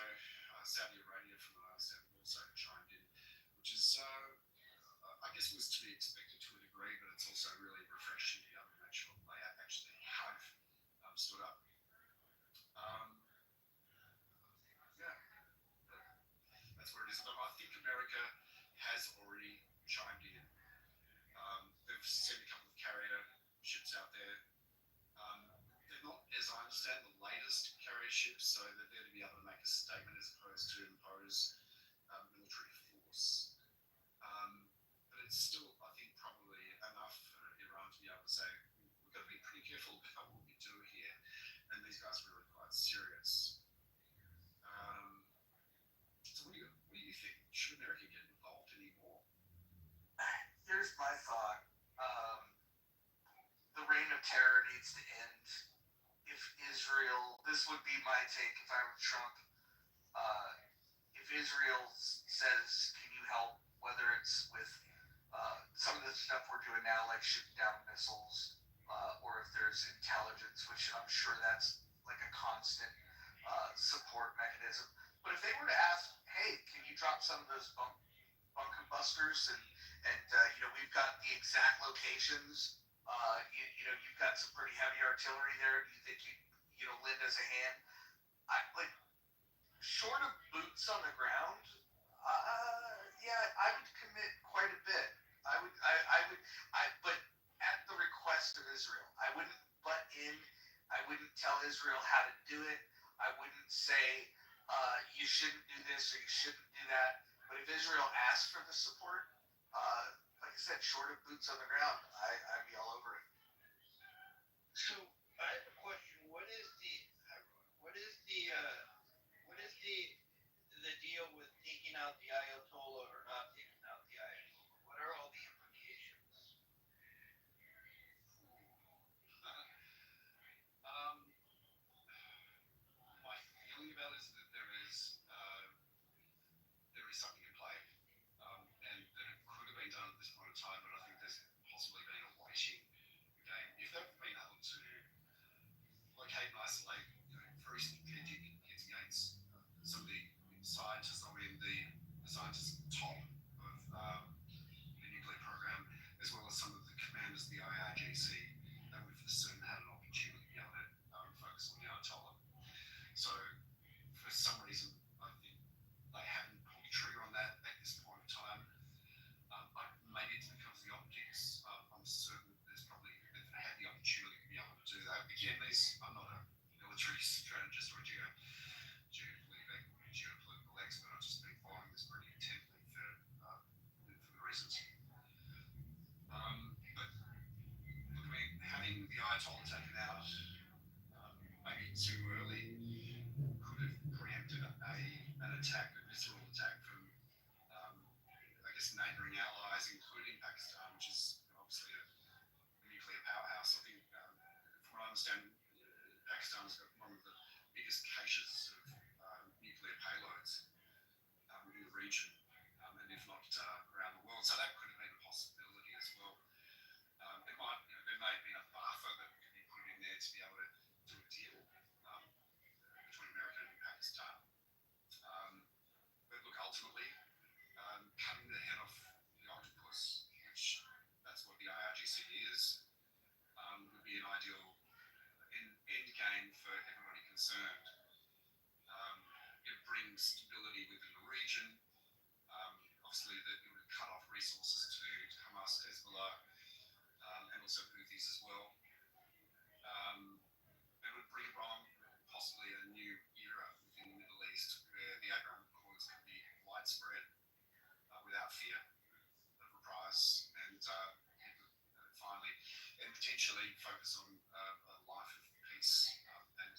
Speaker 1: Saudi Arabia, from what I understand, also chimed in, which is, I guess, was to be expected to a degree, but it's also really refreshing to be able to make sure they actually have stood up. That's where it is. But I think America has already chimed in. They've sent a couple of carrier ships out there. They're not, as I understand, the latest carrier ships, so that they're to be able to make a statement as opposed to impose military force. But it's still, I think, probably enough for Iran to be able to say, we've got to be pretty careful about what we do here, and these guys are really quite serious. So what do you think? Should America get involved anymore?
Speaker 19: Here's my thought. The reign of terror needs to end. If Israel, this would be my take if I were Trump, if Israel says, can you help, whether it's with some of the stuff we're doing now, like shooting down missiles, or if there's intelligence, which I'm sure that's like a constant support mechanism. But if they were to ask, hey, can you drop some of those bunker busters, and we've got the exact locations, you've got some pretty heavy artillery there, do you think you lend us a hand? Short of boots on the ground, I would commit quite a bit. But at the request of Israel. I wouldn't butt in. I wouldn't tell Israel how to do it. I wouldn't say you shouldn't do this or you shouldn't do that. But if Israel asks for the support, like I said, short of boots on the ground, I'd be all over it.
Speaker 9: So I have a question. What is the deal with taking out the Ayatollah or not taking out the Ayatollah? What are all the implications?
Speaker 1: My feeling about it is that there is something in play, and that it
Speaker 21: again, I'm not a military strategist or geopolitical expert. I've just been following this pretty intently for the reasons. But look, I mean, having the Ayatollah taken out maybe too early could have preempted an attack, a visceral attack from, I guess, neighbouring allies, including Pakistan, which is obviously a nuclear powerhouse. I think, from what I understand, Pakistan's got one of the biggest caches of nuclear payloads in the region, and if not around the world. So that could have been a possibility as well. There may have been a buffer that could be put in there to be able to do a deal between America and Pakistan. But look, ultimately, cutting the head off the octopus, which that's what the IRGC is, would be an ideal end game for everybody concerned. It brings stability within the region. Obviously, that it would cut off resources to Hamas, Hezbollah, and also Houthis as well. It would bring about possibly a new era within the Middle East where the Abraham Accords could be widespread without fear of reprise, and finally, and potentially focus on a life of peace and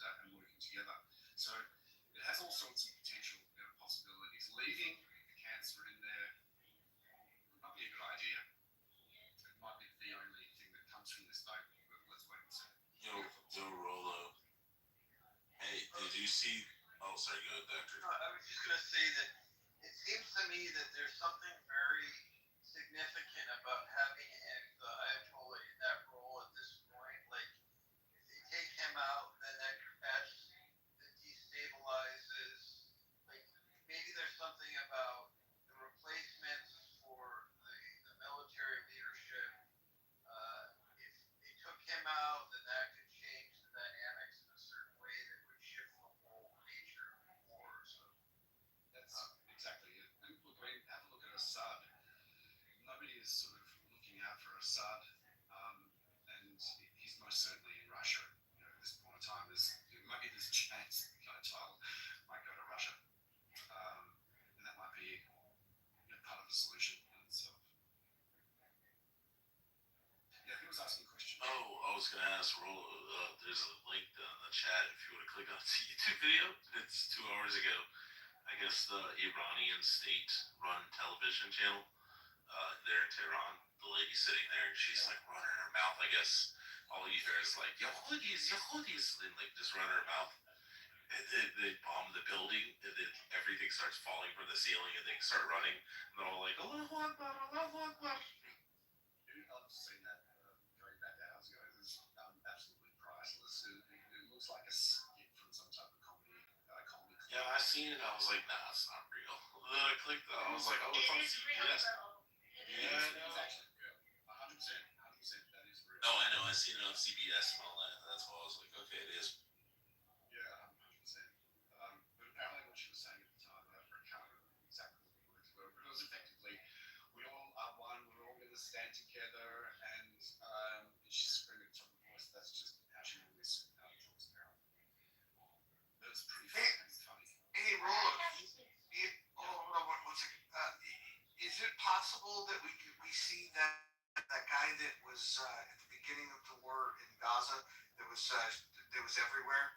Speaker 21: working together. So it has all sorts of potential possibilities. Leaving the cancer in there might be a good idea. It might be the only thing that comes from this boat, but let's wait and see.
Speaker 1: Yo, Rolo. Hey, did you see? Oh, sorry, go ahead, Doctor.
Speaker 9: No, I was just going to say that it seems to me that there's something very significant about having the Ayatollah in that role at this point. Like, if they take him out, then that destabilizes. Like, maybe there's something about the replacements for the military leadership. If they took him out, then that could change the dynamics in a certain way that would shift the whole nature of the war. So
Speaker 21: that's exactly it. And look, I mean, have a look at Assad. Nobody is sort of looking out for Assad, and he's most certainly in Russia. At this point in time, maybe there's a chance that child might go to Russia, and that might be part of the solution in itself. Yeah, who was asking a question?
Speaker 1: Oh, I was going to ask Rolo. There's a link in the chat if you want to click on the YouTube video. It's 2 hours ago. I guess the Iranian state-run television channel there in Tehran. The lady sitting there, and she's like running her mouth. I guess all you hear is like Yahudis, Yahudis, and like just running her mouth. And then they bomb the building, and then everything starts falling from the ceiling, and they start running. And they're all like, Allahu Akbar, Allahu Akbar.
Speaker 21: I've seen that going back hours ago. It was absolutely priceless. It looks like a skit from some type of comedy.
Speaker 1: Yeah, I seen it. I was like, nah, it's not real. Then I clicked it. I was like, oh, it's on CBS. Yeah, I know.
Speaker 21: It's actually real. 100%. That is real.
Speaker 1: No, I know. I seen it on CBS and all that. That's why I was like, okay, it is.
Speaker 21: Yeah, 100%. But apparently, what she was saying at the time, I can't remember exactly what the words were, but it was effectively, we all are one. We're all going to stand together, and she's screaming from the voice. That's just how she always talks about. That was pretty funny.
Speaker 10: Hey, Rolo, hold on one second. Is it possible that we see that guy that was at the beginning of the war in Gaza that was everywhere?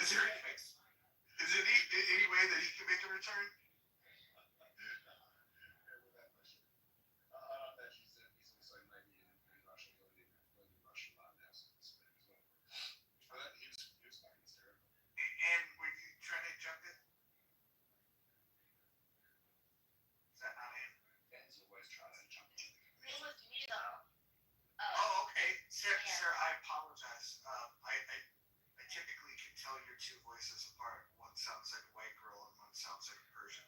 Speaker 10: Is there any way that he can make a return?
Speaker 21: He's also maybe in Russia, learning Russian right now, so to speak, as well. But he was fucking hysterical.
Speaker 10: And were you trying to jump in? Is that not him?
Speaker 21: Dan's always trying to jump in.
Speaker 20: It was me though.
Speaker 10: Oh, okay. Sarah, I apologize. I typically can tell your two voices apart. One sounds like a white girl and one sounds like a Persian.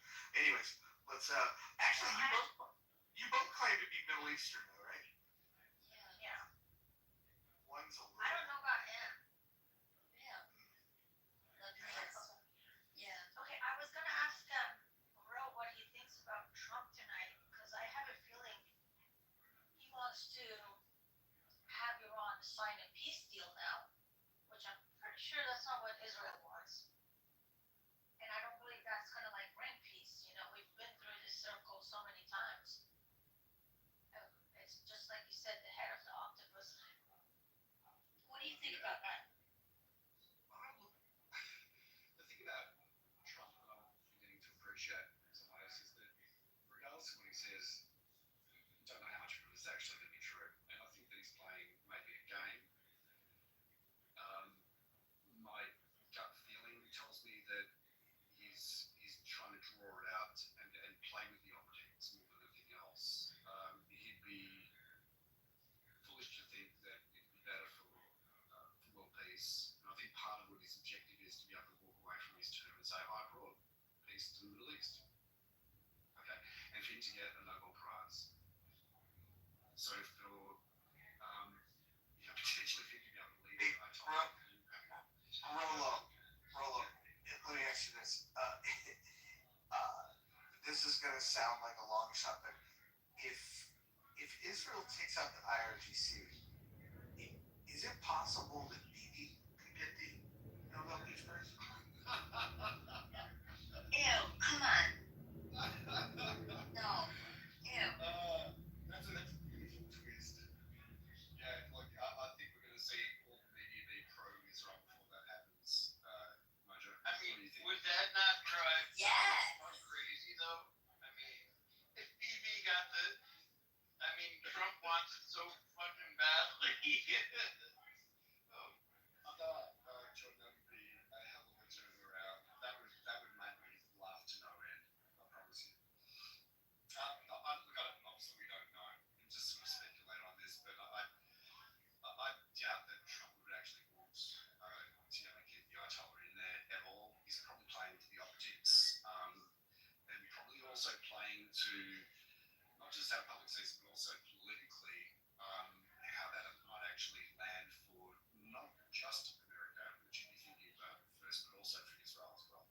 Speaker 20: to sign a peace deal now, which I'm pretty sure that's not what Israel wants. And I don't believe that's gonna like bring peace. You know, we've been through this circle so many times. It's just like you said, the head of the octopus. What do you think about that?
Speaker 21: The thing about Trump that I'm beginning to appreciate sometimes is that regardless of what he says, you don't know how much of it is actually going to be true. And I think that he's playing maybe a game. My gut feeling tells me that he's trying to draw it out and play with the optics more than anything else. He'd be foolish to think that it'd be better for world peace. And I think part of what his objective is to be able to walk away from his term and say, I brought peace to the Middle East. Okay, and for him to get a Nobel Prize. So for potentially for him to be able to lead the entire
Speaker 10: Rolo, let me ask you this. This is going to sound like a long shot, but if Israel takes out the IRGC, is it possible that Bibi could get the Nobel Peace Prize?
Speaker 20: Ew, come on. No. Ew.
Speaker 21: That's a beautiful twist. Yeah, look, I think we're going to see all the media be pro-Israel before that happens, Mojo.
Speaker 9: I mean, would that not drive someone crazy though? I mean, if BB got Trump wants it so fucking badly.
Speaker 21: Jordan, that would be a hell of a turnaround. That would make me laugh to no end. I promise you. Obviously we don't know. We can just sort of speculate on this, but I doubt that Trump would actually want to keep the Ayatollah in there at all. He's probably playing to the optics, and probably also playing to not just our public season, but also politically how that might actually land for not just America, which you'd be thinking about first, but also for Israel as well.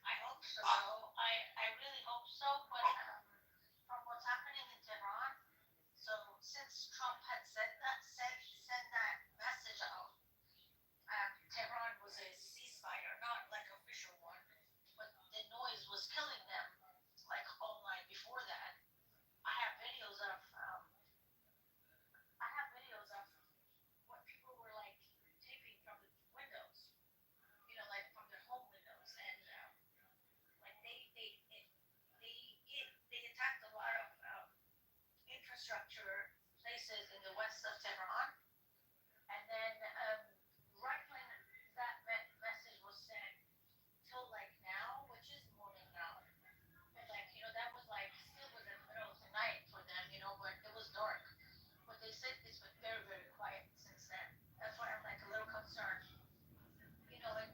Speaker 20: I hope so. I really hope so. But from what's happening in Tehran, so since Trump had sent that message out, Tehran was a ceasefire, not like official one, but the noise was killing them like all night before that. I have videos of what people were like taping from the windows, you know, like from their home windows, and like they attacked a lot of infrastructure places in the west of Tehran, and then right when that message was sent till like now, which is morning now, and like that was like still was in the middle of the night for them, but it was dark. But they said it's been very, very quiet since then. That's why I'm like a little concerned. And the other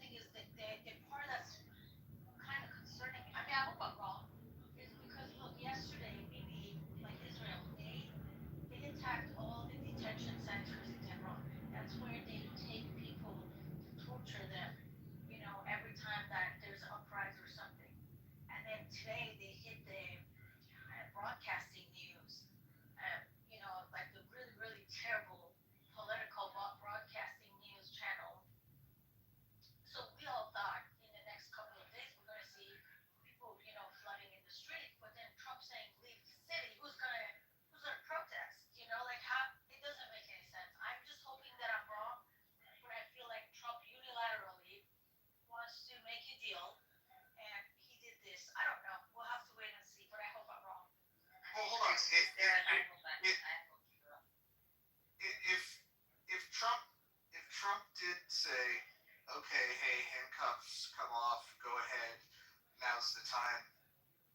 Speaker 20: thing is that the part that's kind of concerning me, I mean, I hope I'm wrong, is because look, yesterday, maybe like Israel, they attacked all the detention centers in Tehran. That's where they take people to torture them, every time that there's an uprising or something. And then today they hit the broadcasting news, like the really, really terrible political broadcasting news channel. So we all thought in the next couple of days we're going to see people, flooding in the street. But then Trump saying leave the city. Who's gonna protest? Like how it doesn't make any sense. I'm just hoping that I'm wrong, but I feel like Trump unilaterally wants to make a deal, and he did this. I don't know. We'll have to wait and see, but I hope I'm wrong.
Speaker 10: Well, hold on. If Trump did say, okay, hey, handcuffs come off, go ahead, now's the time.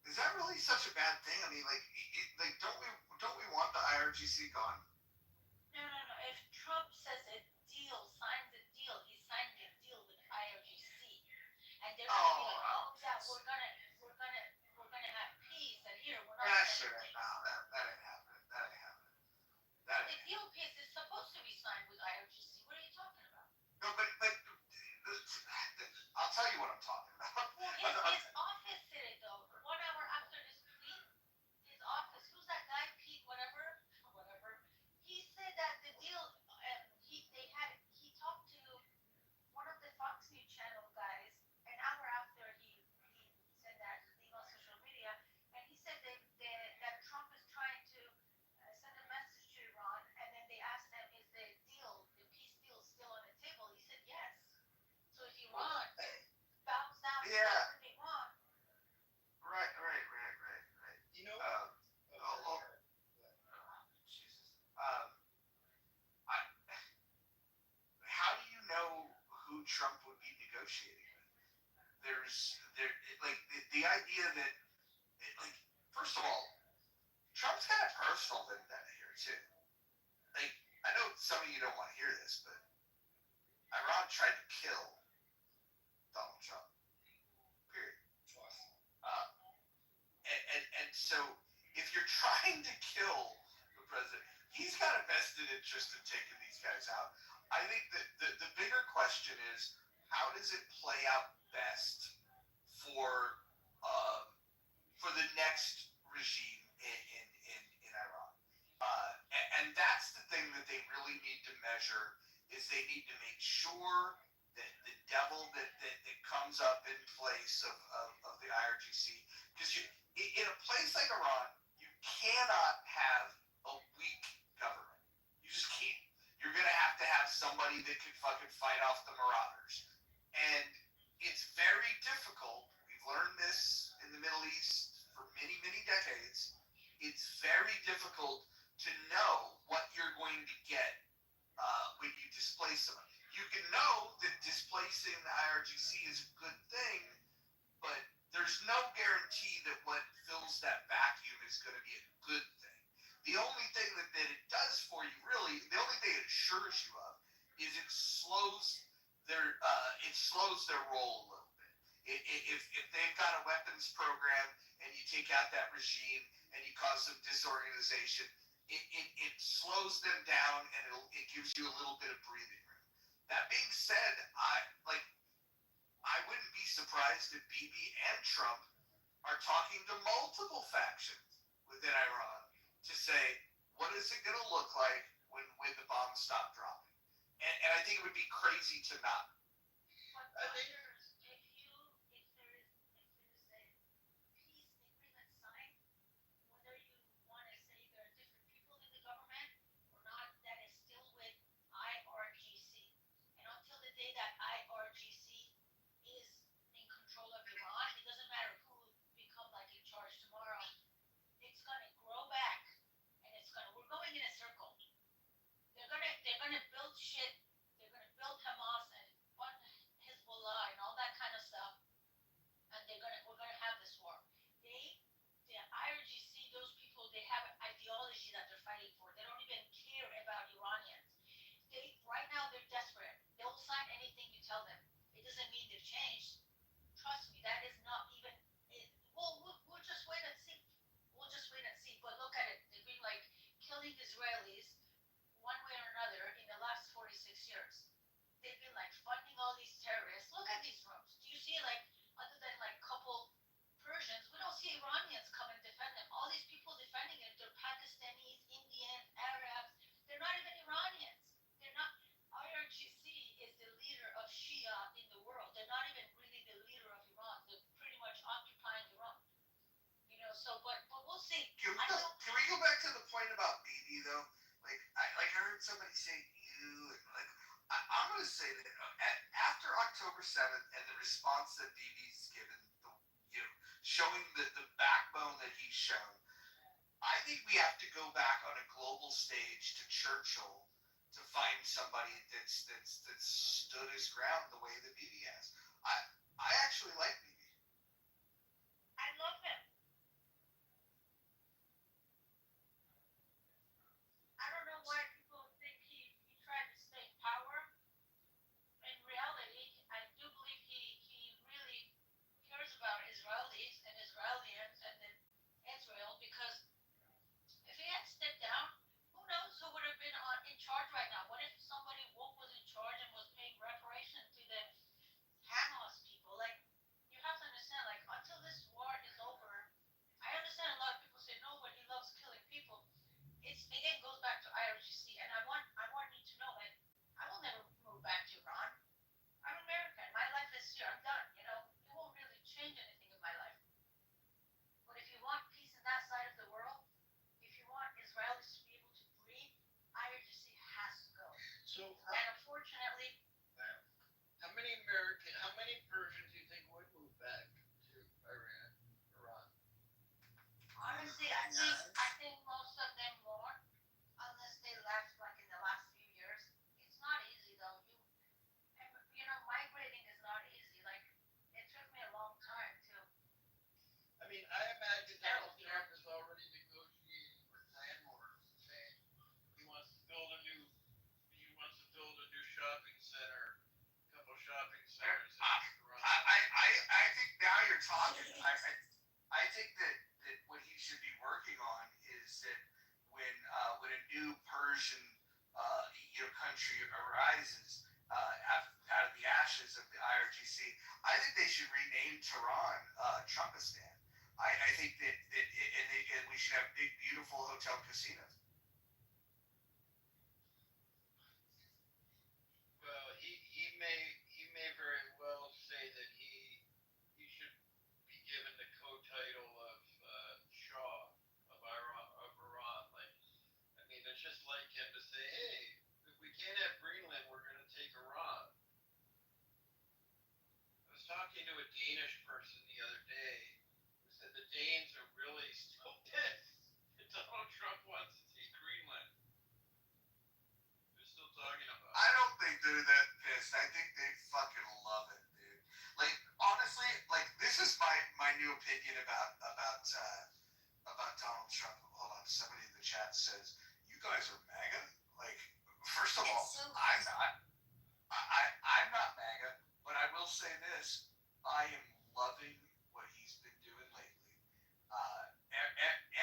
Speaker 10: Is that really such a bad thing? I mean, don't we want the IRGC gone?
Speaker 20: No. If Trump says a deal, signs a deal, he's signing a deal with IRGC, and they're gonna be like, oh yeah, we're gonna have peace, and here we're not.
Speaker 10: Sure. No, that ain't happening.
Speaker 20: The deal piece is supposed to be signed with IRGC. What are you talking about?
Speaker 10: No, but I'll tell you what I'm talking about.
Speaker 20: Well, his office did it though. 1 hour after this tweet, his office. Who's that guy? Pete, whatever.
Speaker 4: Trump would be negotiating with. The idea that like first of all, Trump's got a personal vendetta here too. Like I know some of you don't want to hear this, but Iran tried to kill Donald Trump. Period. Twice. And so if you're trying to kill the president, he's got a vested interest in taking these guys out. I think that the bigger question is how does it play out best for the next regime in Iran? And that's the thing that they really need to measure is they need to make sure that the devil that comes up in place of the IRGC, because in a place like Iran, you cannot have a weak government. You just can't. You're going to have somebody that can fucking fight off the marauders. And it's very difficult. We've learned this in the Middle East for many, many decades. It's very difficult to know what you're going to get when you displace someone. You can know that displacing the IRGC is a good thing, but there's no guarantee that what fills that vacuum is going to be a good thing. The only thing that it does for you, really, the only thing it assures you of is it slows their roll a little bit. If they've got a weapons program and you take out that regime and you cause some disorganization, it slows them down and it gives you a little bit of breathing room. That being said, I wouldn't be surprised if Bibi and Trump are talking to multiple factions within Iran to say, what is it going to look like when the bombs stop dropping? And I think it would be crazy to not.
Speaker 20: I think
Speaker 4: Can we go back to the point about Bibi though? I heard somebody say you, and I'm going to say that after October 7th and the response that Bibi's given, showing the backbone that he's shown, I think we have to go back on a global stage to Churchill to find somebody that's stood his ground the way that Bibi has. I actually like Bibi.
Speaker 20: I love him. I don't know why people think he tried to stay in power. In reality, I do believe he really cares about Israelis and Israelians and then Israel, because if he had stepped down, who knows who would have been in charge right now? What if somebody woke was in charge and was paying reparation to the Hamas people? Like, you have
Speaker 9: talking to a Danish person the other day who said the Danes are really still pissed that Donald Trump wants to take Greenland. They're still talking about it.
Speaker 10: I don't think they're that pissed. I think they fucking love it, dude. Like honestly, like this is my new opinion about Donald Trump. Hold on, somebody in the chat says you guys are MAGA. Like, first of all, I'm not. I'm not MAGA, but I will say this: I am loving what he's been doing lately.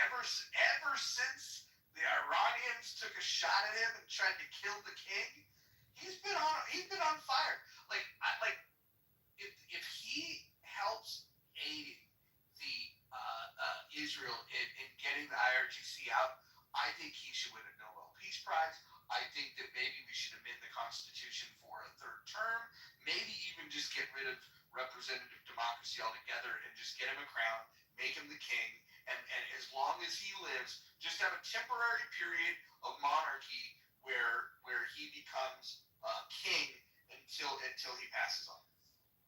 Speaker 10: Ever since the Iranians took a shot at him and tried to kill the king, he's been on fire. Like if he helps aiding the Israel in getting the IRGC out, I think he should win a Nobel Peace Prize. I think that maybe we should amend the Constitution for a third term, maybe even just get rid of representative democracy altogether and just get him a crown, make him the king, and as long as he lives, just have a temporary period of monarchy where he becomes king until he passes on.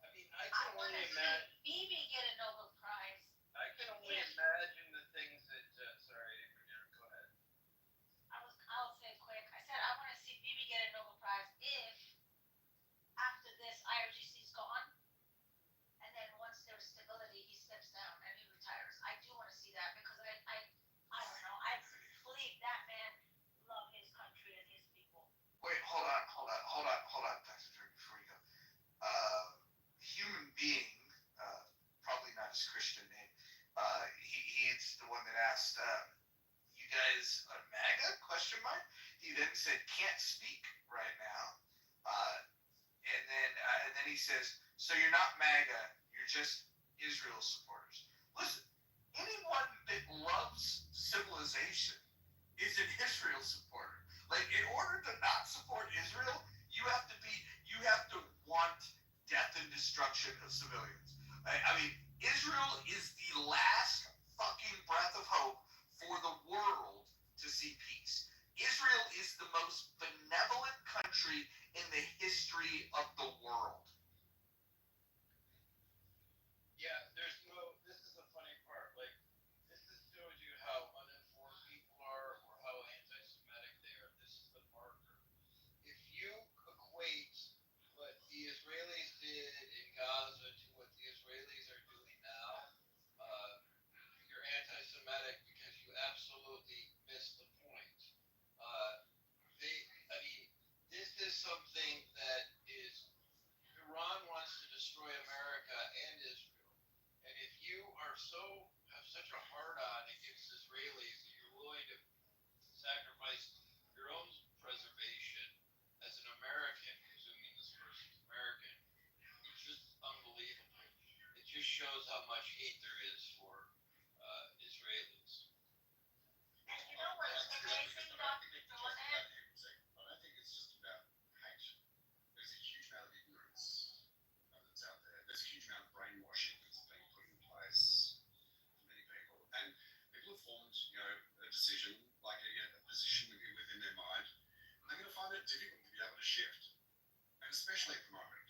Speaker 9: I mean, I can only imagine.
Speaker 20: Bibi get a Nobel Prize.
Speaker 9: I can only imagine the things that. Sorry, I didn't mean to. Go ahead.
Speaker 20: I'll say it quick. I said I want to see Bibi get a Nobel Prize if after this IRGC is gone, and then once there's stability, he steps down and he retires. I do want to see that because I don't know. I believe that man loved his country and his people.
Speaker 10: Wait, hold on, Dr. Drake, before you go. Human being, probably not his Christian name. He's the one that asked, "You guys are MAGA?" Question mark. He then said, "Can't speak right now," and then he says, "So you're not MAGA, you're just Israel supporters." Listen, anyone that loves civilization is an Israel supporter. Like, in order to not support Israel, you have to want death and destruction of civilians. I mean, Israel is the last fucking breath of hope for the world to see peace. Israel is the most benevolent country in the history of the world.
Speaker 9: Yeah, there's no. This is the funny part. Like, this just shows you how uninformed people are or how anti-Semitic they are. This is the marker. If you equate what the Israelis did in Gaza to what the Israelis are doing now, you're anti-Semitic because you absolutely missed the point. This is something that is. Iran wants to destroy America and Israel, and if you have such a hard-on against Israelis that you're willing to sacrifice your own preservation as an American, presuming this person's American, it's just unbelievable. It just shows how much hate there is for Israelis.
Speaker 20: And you know what's amazing, Dr. Go ahead.
Speaker 21: I don't think it's just about hate. There's a huge amount of ignorance that's out there. There's a huge amount of brainwashing that's being put in place for many people. And people have formed, a decision, like a position within their mind, and they're going to find it difficult to be able to shift. And especially at the moment.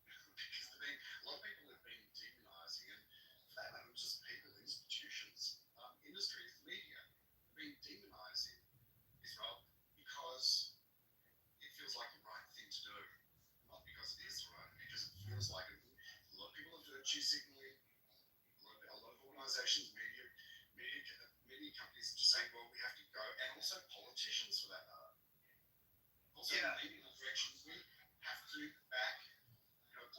Speaker 21: Because a lot of people have been demonizing, and for that matter, just people, institutions, industries, media, have been demonizing Israel because it feels like the right thing to do, not because it is right, because it feels like it. A lot of people are virtue signaling. A lot of organisations, media companies are just saying, well, we have to go, and also politicians for that matter. Also, leading the directions we have to back,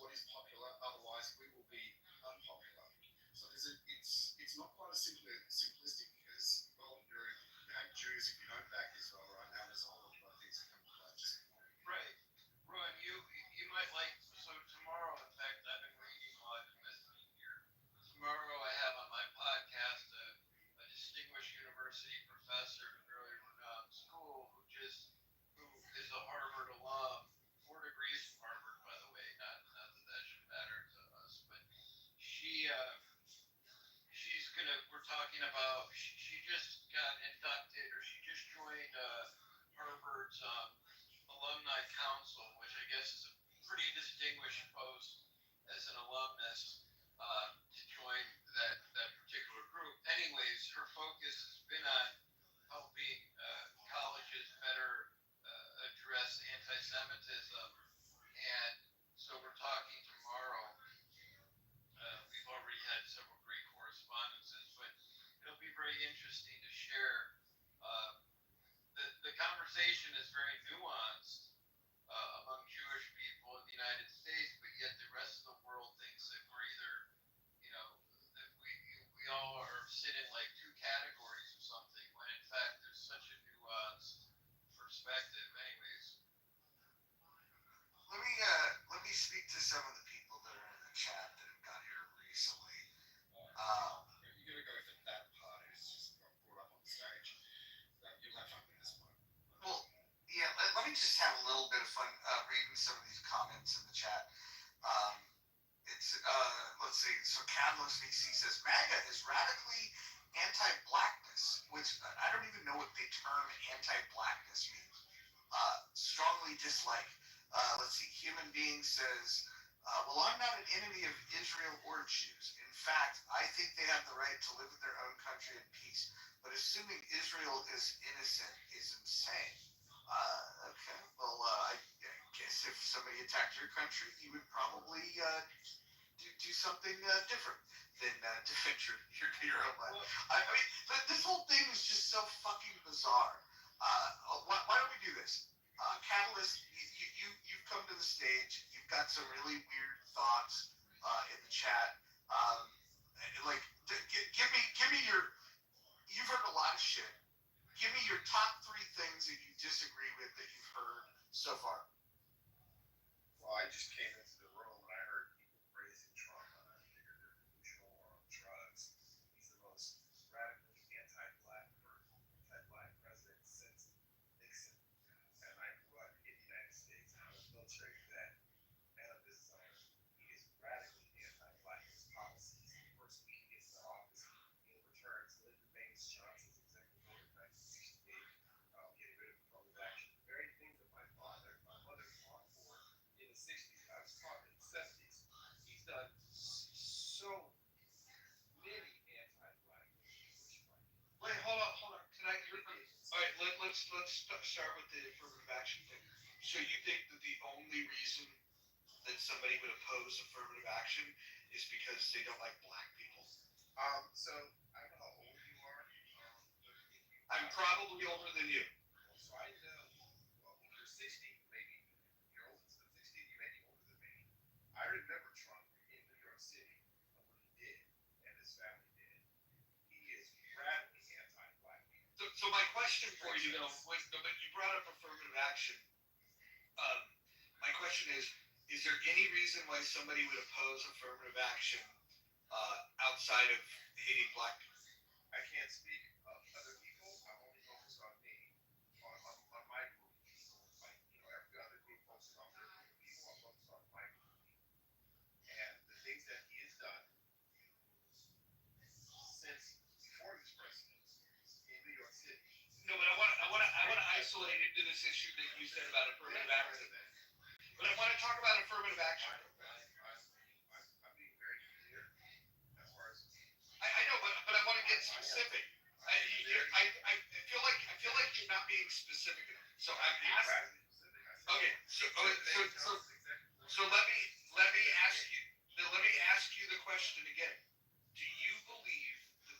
Speaker 21: what is popular. Otherwise, we will be unpopular. So it's not quite as simplistic as, well, you hate Jews if you don't back Israel right now. There's a whole lot of other things that come into play.
Speaker 9: Right. Ron, you might like, so tomorrow, in fact, I've been reading while I've been listening here. Tomorrow I have on my podcast a distinguished university professor at a very renowned school who is a Harvard alum, 4 degrees from Harvard, by the way, not that should matter to us, but we're talking conversation is very nuanced among Jewish people in the United States, but yet the rest of the world thinks that we're either, that we all are sitting like two categories or something, when in fact there's such a nuanced perspective. Anyways,
Speaker 10: let me speak to some of the people that are in the chat that have got here recently.
Speaker 1: You're gonna go for that part who's just got brought up on stage. You'll have fun with this one.
Speaker 10: Well, yeah, let me just have a little bit of fun reading some of these comments in the chat. Let's see. So Catalyst VC says MAGA is radically anti-blackness, which I don't even know what the term anti-blackness means. Strongly dislike. Let's see. Human Being says, well, I'm not an enemy of Israel or Jews. In fact, I think they have the right to live in their own country in peace. But assuming Israel is innocent is insane. Okay. Well, I guess if somebody attacked your country, you would probably do something different than defend your own life. I mean, this whole thing is just so fucking bizarre. Why don't we do this? Catalyst, you've come to the stage. You've got some really weird thoughts in the chat. Give me your. You've heard a lot of shit. Give me your top 3 things that you disagree with that you've heard so far.
Speaker 1: Well, I just came into the room and I heard people praising Trump, and I figured they're delusional or on drugs. He's the most radically anti-black president since Nixon. And I grew up in the United States. I was a military vet and a business owner. He is radically anti-black. His policies, the first week he gets into office, he overturns Lyndon Baines Johnson's executive order in 1968, getting rid of affirmative action. The very thing that my mother fought for in the 60s, I was taught in the 70s. He's done so many anti-black things.
Speaker 10: Wait, hold on. Can I? All right, let's start with the affirmative action thing. So you think that the only reason that somebody would oppose affirmative action is because they don't like black people?
Speaker 1: So I don't know how old you are.
Speaker 10: I'm probably older than you.
Speaker 1: So I know. Well, if you're 60, maybe you're older than 60. You may be older than me. I remember Trump in New York City and what he did and his family did. He is radically anti-black people.
Speaker 10: So my question for you though, but you brought up affirmative action. My question is there any reason why somebody would oppose affirmative action outside of hating black people?
Speaker 1: I can't speak of other people. I'm only focused on me, on my group of people. Like, every other group focuses on their group of people. I'm focused on my group of people. And the things that he has done since before his presidency in New York City.
Speaker 10: No, but I want to isolate it to this issue that you said about affirmative action. But I want to talk about affirmative action.
Speaker 1: I'm being very clear as far as.
Speaker 10: I know, but I want to get specific. I feel like you're not being specific enough. So I'm asking. Okay, so let me ask you the question again. Do you believe that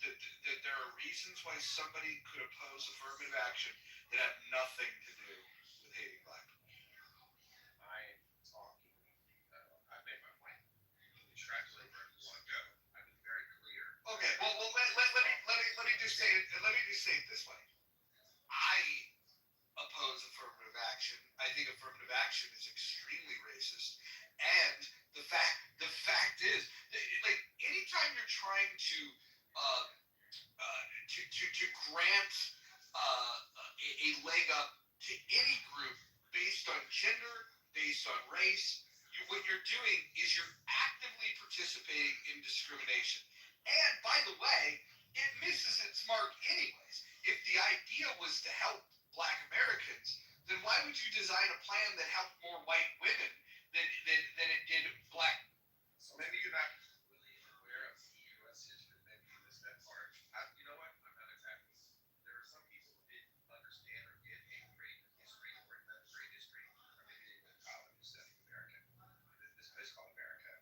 Speaker 10: that there are reasons why somebody could oppose affirmative action that have nothing to do with hating black people?
Speaker 1: I'm talking. I made my point. You can extrapolate where you want to go. I've been very clear.
Speaker 10: Okay. Well, let me just say it this way. I oppose affirmative action. I think affirmative action is extremely racist, and the fact is, like, anytime you're trying to grant a leg up to any group based on gender, based on race, what you're doing is you're actively participating in discrimination. And by the way, it misses its mark anyways. If the idea was to help black Americans, then why would you design a plan that helped more white women than it did black?
Speaker 1: So maybe you're not really aware of U.S. history. Maybe you missed that part. You know what? I'm not attacking. There are some people who didn't understand or get a great history or a great history, or maybe they went to college and studied America. This place called America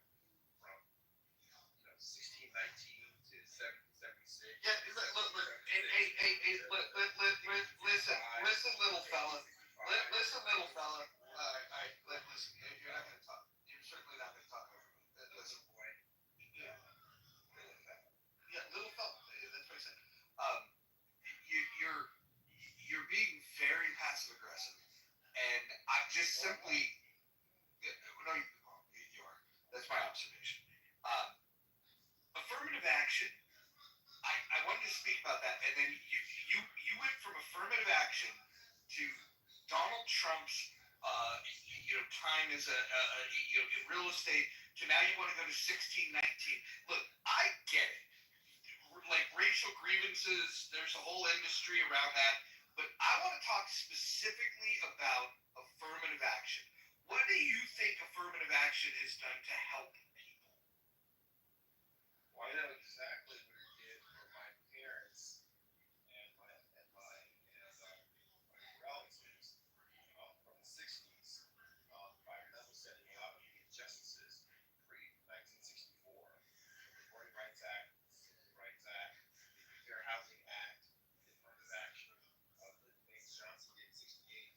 Speaker 1: from 1619 to 1776.
Speaker 10: Yeah, look, listen, simply, no, you are. That's my observation. Affirmative action. I wanted to speak about that, and then you went from affirmative action to Donald Trump's time as in real estate to now you want to go to 1619. Look, I get it. Like racial grievances, there's a whole industry around that. But I want to talk specifically about affirmative action. What do you think affirmative action has done to help people?
Speaker 21: Well, I know exactly what it did for my parents and my relatives from the 60s by level-setting a lot of the injustices pre-1964. The Voting Rights Act, the Civil Rights Act, the Fair Housing Act, the affirmative action of Lyndon Baines Johnson did in 68.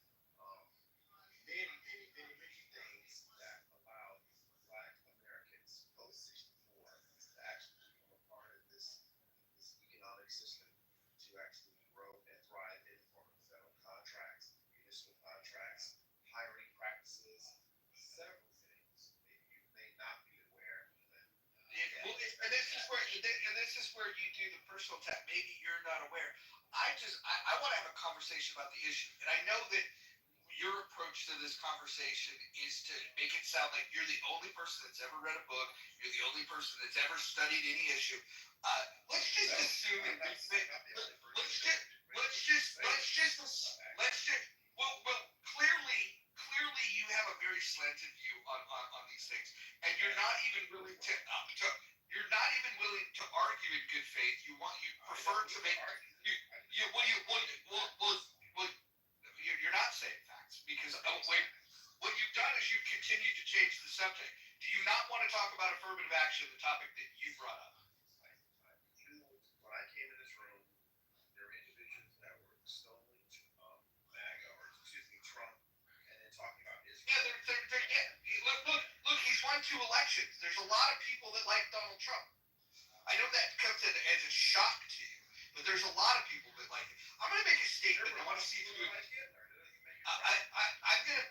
Speaker 21: Many things that allowed Black Americans post-64 to actually become a part of this economic system to actually grow and thrive in the form of federal contracts, municipal contracts, hiring practices, several things. Maybe you may not be aware.
Speaker 10: And this is where you do the personal attack. Maybe you're not aware. I want to have a conversation about the issue, and I know that your approach to this conversation is to make it sound like you're the only person that's ever read a book. You're the only person that's ever studied any issue. Let's just assume in good faith. Clearly, you have a very slanted view on these things, and you're not even willing to. You're not even willing to argue in good faith. You prefer to make. You're not saying facts because what you've done is you've continued to change the subject. Do you not want to talk about affirmative action, the topic that you brought up?
Speaker 21: When I came in this room, there were individuals that were extolling MAGA, or excuse me, Trump, and then talking about Israel.
Speaker 10: Look, he's won 2 elections. There's a lot of people that like Donald Trump. I know that comes as a shock to you, but there's a lot of people that like it. I'm going to make a statement. I want to see if you. I'm going to.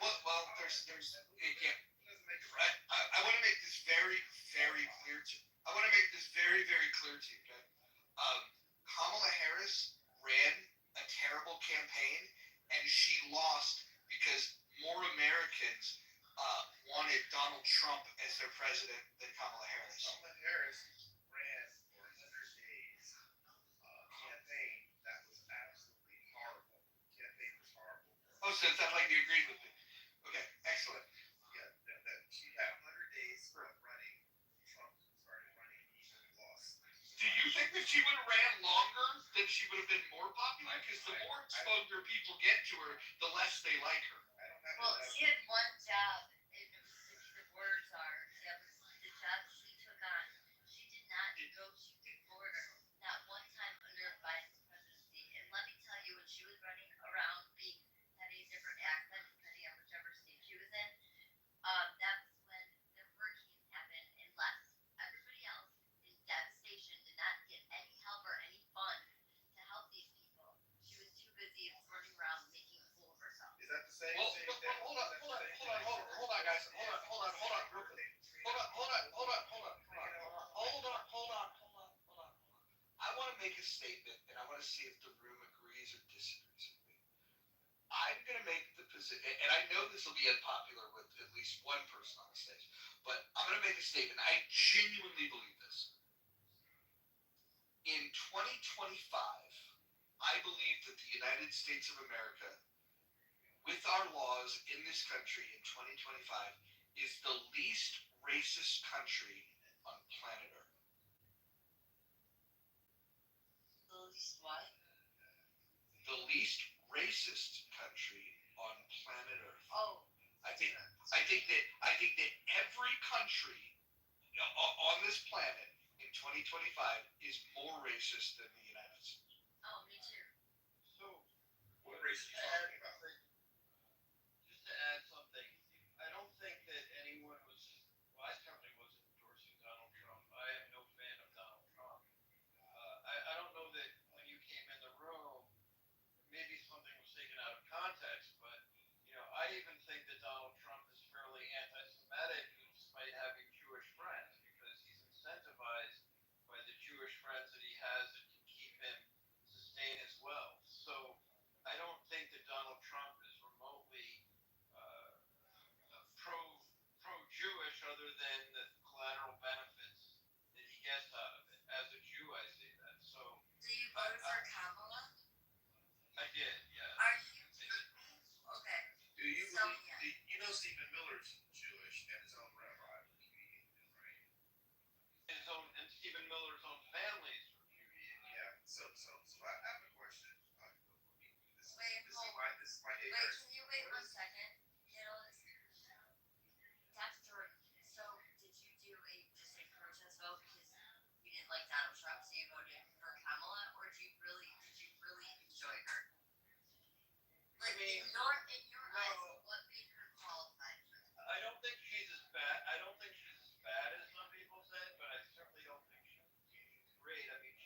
Speaker 10: Well, there's. Yeah. I want to make this very, very clear to you. I want to make this very, very clear to you. Okay. Kamala Harris ran a terrible campaign, and she lost because more Americans wanted Donald Trump as their president than Kamala Harris.
Speaker 21: Kamala Harris ran for 100 days campaign that was absolutely horrible. Campaign was horrible.
Speaker 10: Oh, so it sounds like you agreed with me. Okay, excellent.
Speaker 21: Yeah, she had 100 days of running. Trump started running, he lost.
Speaker 10: Do you think that she would have ran longer, that she would have been more popular? Because the more exposure people get to her, the less they like her.
Speaker 20: Well, she had one job in Mississippi, the border czar. That was the job she took on. She did not negotiate the border, not one time under Biden's presidency. And let me tell you, when she was running around, having a different accent depending on whichever state she was in, that's when the hurricanes happened and left. Everybody else in devastation did not get any help or any fund to help these people. She was too busy running around making a fool of herself.
Speaker 21: Is that the same
Speaker 10: Well,
Speaker 21: thing?
Speaker 10: hold on, guys. Hold on, real quick. I want to make a statement, and I want to see if the room agrees or disagrees with me. I'm going to make the position, and I know this will be unpopular with at least one person on the stage, but I'm going to make a statement. I genuinely believe this. In 2025, I believe that the United States of America, with our laws in this country in 2025, is the least racist country on planet Earth.
Speaker 20: The least what?
Speaker 10: The least racist country on planet Earth.
Speaker 20: Oh.
Speaker 10: I think that every country on this planet in 2025 is more racist than the United States.
Speaker 20: Oh, me too.
Speaker 21: So, what race are you talking about?
Speaker 9: Just to add something, I don't think that anyone was, well, I certainly wasn't endorsing Donald Trump. I am no fan of Donald Trump. I don't know that when you came in the room, maybe something was taken out of context, but, I even think that Donald
Speaker 4: mean,
Speaker 20: in your eyes, what made her qualified for that?
Speaker 9: I don't think she's as bad. I don't think she's as bad as some people said, but I certainly don't think she's great. I mean,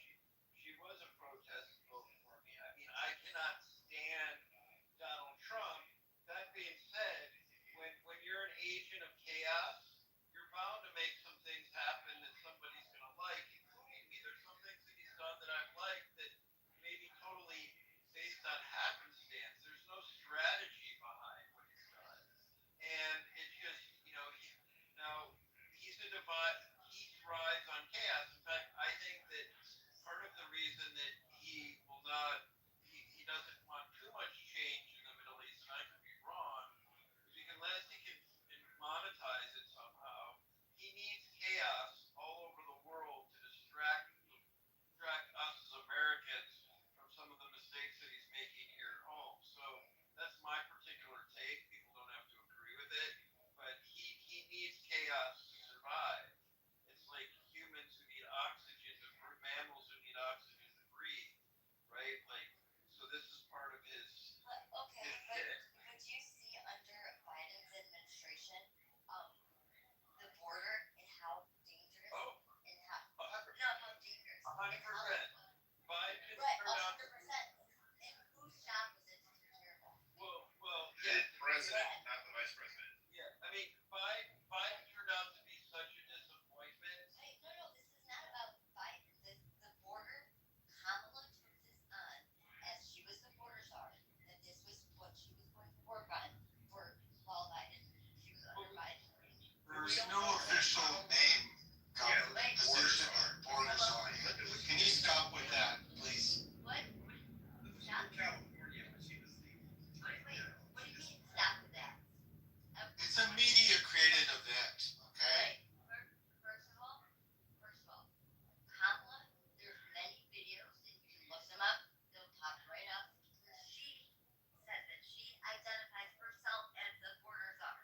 Speaker 9: she was a protest vote for me. I mean, I cannot stand Donald Trump. That being said, when you're an agent of chaos, you're bound to make some things happen that somebody's gonna like, including me. There's some things that he's done that I've liked that maybe totally based on happenstance. There's no strategy behind what he's done, and it's just now he's a divide. He thrives on chaos. In fact, I think that part of the reason that he will not he doesn't want too much change in the Middle East, and I could be wrong, is because unless he can monetize it somehow, he needs chaos all over the world to distract us as Americans from some of the mistakes that he's making here at home. So that's my particular take. People don't have to agree with it, but he needs chaos to survive. It's like humans who need oxygen to mammals who need oxygen to breathe, right? Like, so this is part of his.
Speaker 20: Okay,
Speaker 9: his
Speaker 20: but
Speaker 9: shit.
Speaker 20: do you see under Biden's administration, the border and how dangerous
Speaker 9: Oh,
Speaker 20: and how
Speaker 9: 100%.
Speaker 20: not how dangerous,
Speaker 9: 100%. Biden
Speaker 20: right,
Speaker 9: turned out.
Speaker 20: 100%. And whose job was it to take care of that?
Speaker 9: Well,
Speaker 8: The
Speaker 9: yeah.
Speaker 8: president, not the vice president.
Speaker 9: Yeah, I mean, Biden turned out to be such a disappointment.
Speaker 20: Hey, no, this is not about Biden. The border, Kamala took this on as she was the border czar, that this was what she was going to work on while Biden, she was under Biden.
Speaker 18: There's no official name, government position or border czar. Can you stop with that, please?
Speaker 20: What? Stop?
Speaker 8: California, when she was the attorney general.
Speaker 20: What do you mean stop with that?
Speaker 18: It's a media created event, okay?
Speaker 20: Right. First of all, Kamala, there's many videos and you can look them up. They'll pop right up. She said that she identifies herself as the border czar.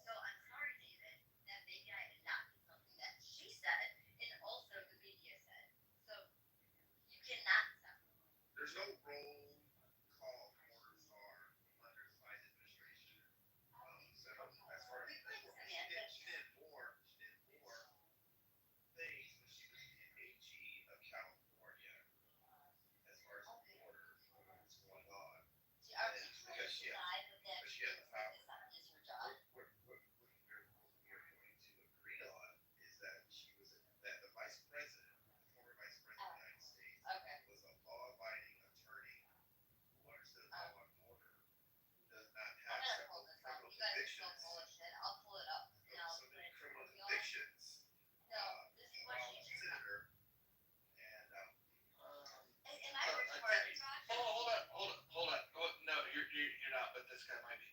Speaker 20: So I'm sorry, David, that maybe I did not get something that she said and also the media said. So you cannot stop.
Speaker 8: There's no roll call border czar under the Biden administration. So as far as she did more things when she was the AG of California as far as the border, what was going on.
Speaker 20: Are we
Speaker 8: Because she had,
Speaker 20: deny that
Speaker 8: but she had the power.
Speaker 20: is her job?
Speaker 8: What we are going to agree on is that that the vice president, the former vice president of the United States,
Speaker 20: Okay.
Speaker 8: was a law-abiding attorney who understood law and order, who does not
Speaker 20: I'm
Speaker 8: have
Speaker 20: gonna
Speaker 8: several
Speaker 20: pull this up.
Speaker 8: criminal
Speaker 20: You guys are so
Speaker 8: convictions.
Speaker 20: full of shit. I'll pull it up. And I'll
Speaker 8: So
Speaker 20: put
Speaker 8: many
Speaker 20: it
Speaker 8: criminal
Speaker 20: for y'all.
Speaker 8: convictions.
Speaker 20: No, this is what
Speaker 8: While
Speaker 20: she
Speaker 8: a
Speaker 20: did.
Speaker 8: senator, and
Speaker 20: Am I retarded, Josh?
Speaker 10: Hold on. Oh, no, you're not, but this guy might be.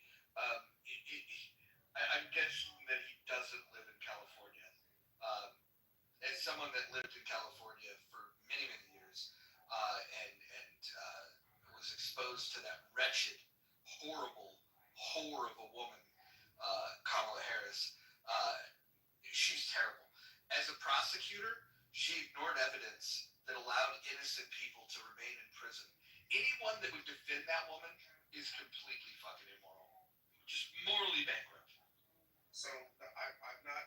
Speaker 10: I'm guessing that he doesn't live in California. As someone that lived in California for many years, and was exposed to that wretched, horrible whore of a woman, Kamala Harris. She's terrible. As a prosecutor, she ignored evidence that allowed innocent people to remain in prison. Anyone that would defend that woman is completely fucking immoral. Just morally bankrupt.
Speaker 8: so I'm not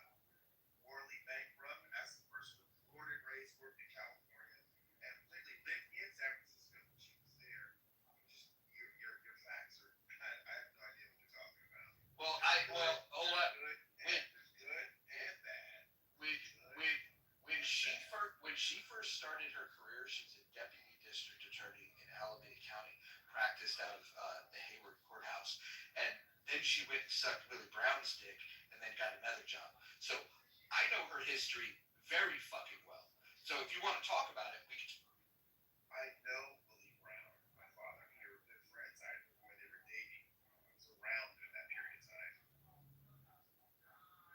Speaker 8: morally bankrupt. As a person who was born and raised, worked in California, and completely lived in San Francisco when she was there. Your facts are. I have no idea what you're talking about.
Speaker 10: Hold on.
Speaker 8: There's good and bad.
Speaker 10: When she first started her career, she was a deputy district attorney in Alameda County, practiced out of the Hayward courthouse, and then she went and sucked Willie Brown's dick, and then got another job. So I know her history very fucking well. So if you want to talk about it, we can.
Speaker 8: I know Willie Brown, my father. We were good friends. I remember when they were dating. I was around during that period of time.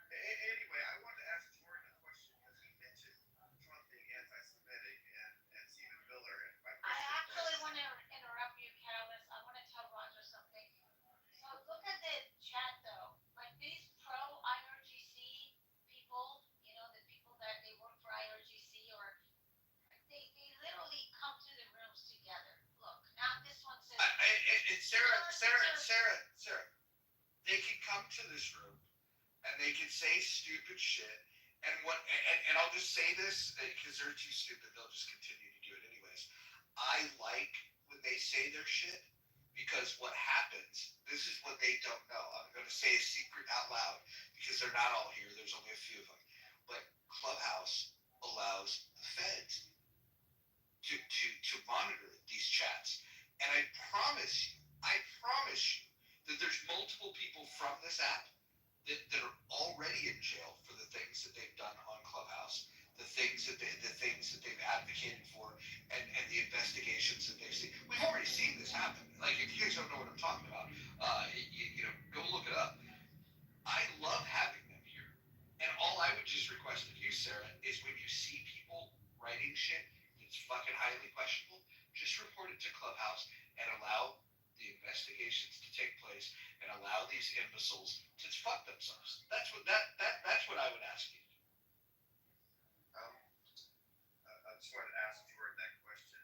Speaker 8: Anyway, I wanted to ask Jordan a question because he mentioned Trump being anti-Semitic and Stephen Miller. And my
Speaker 2: I
Speaker 8: question
Speaker 2: actually
Speaker 8: was,
Speaker 2: want to interrupt you, Careless. I want to tell Roger something. So look at the chat, though. Like these pro-IRGC people, the people that they work for IRGC, or they literally come to the rooms to
Speaker 10: Sarah, they can come to this room and they can say stupid shit. And I'll just say this because they're too stupid. They'll just continue to do it anyways. I like when they say their shit because what happens, this is what they don't know. I'm going to say a secret out loud because they're not all here. There's only a few of them. But Clubhouse allows the feds to monitor these chats. And I promise you that there's multiple people from this app that are already in jail for the things that they've done on Clubhouse, the things that they've advocated for, and the investigations that they've seen. We've already seen this happen. Like if you guys don't know what I'm talking about, go look it up. I love having them here, and all I would just request of you, Sarah, is when you see people writing shit that's fucking highly questionable, just report it to Clubhouse and allow the investigations to take place and allow these imbeciles to fuck themselves. That's what I would ask you.
Speaker 8: I just wanted to ask Jordan that question.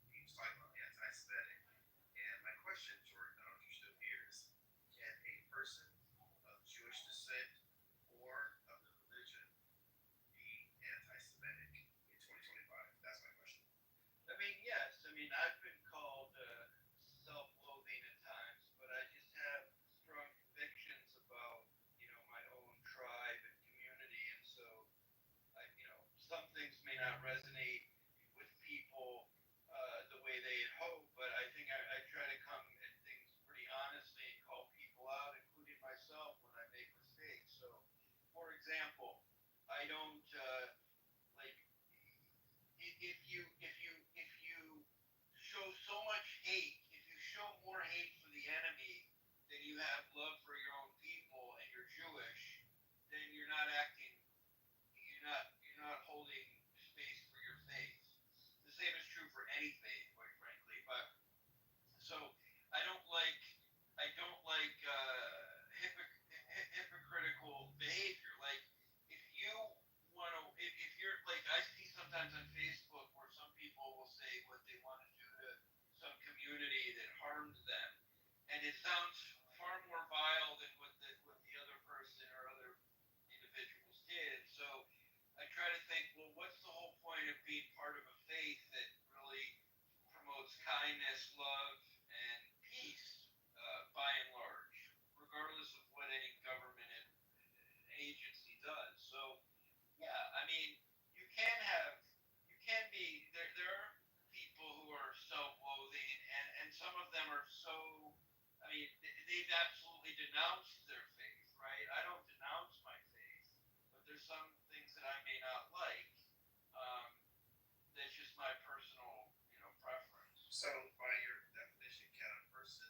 Speaker 8: He was talking about anti-Semitic, and my question, Jordan, I don't know if you're still here, is can a person of Jewish descent or of the religion be anti-Semitic in 2025? That's my question.
Speaker 9: I mean, yes. I mean, I've been called self-loathing at times, but I just have strong convictions about, my own tribe and community, and so some things may not resonate with people the way they had hoped, but I think I try to come at things pretty honestly and call people out, including myself, when I make mistakes. So, for example, I don't like if you show so much hate, if you show more hate for the enemy than you have love for your own people and you're Jewish, then you're not holding space for your faith. The same is true for any faith, quite frankly. But so I don't like hypocritical behavior. Like if you want to, if you're like I see sometimes on Facebook where some people will say what they want to do to some community that harmed them, and it sounds far more vile than what the other person or other individuals did. So I try to think, well, what's the whole point of being part of a faith that really promotes kindness, love, and peace, by and large, regardless of what any government agency does. So, yeah, I mean, you can be, there are people who are self-loathing, and some of them are so, I mean, they've absolutely denounced their faith, right? I don't denounce my faith, but there's some things that I may not like. That's just my personal, preference.
Speaker 8: So, by your definition, can a person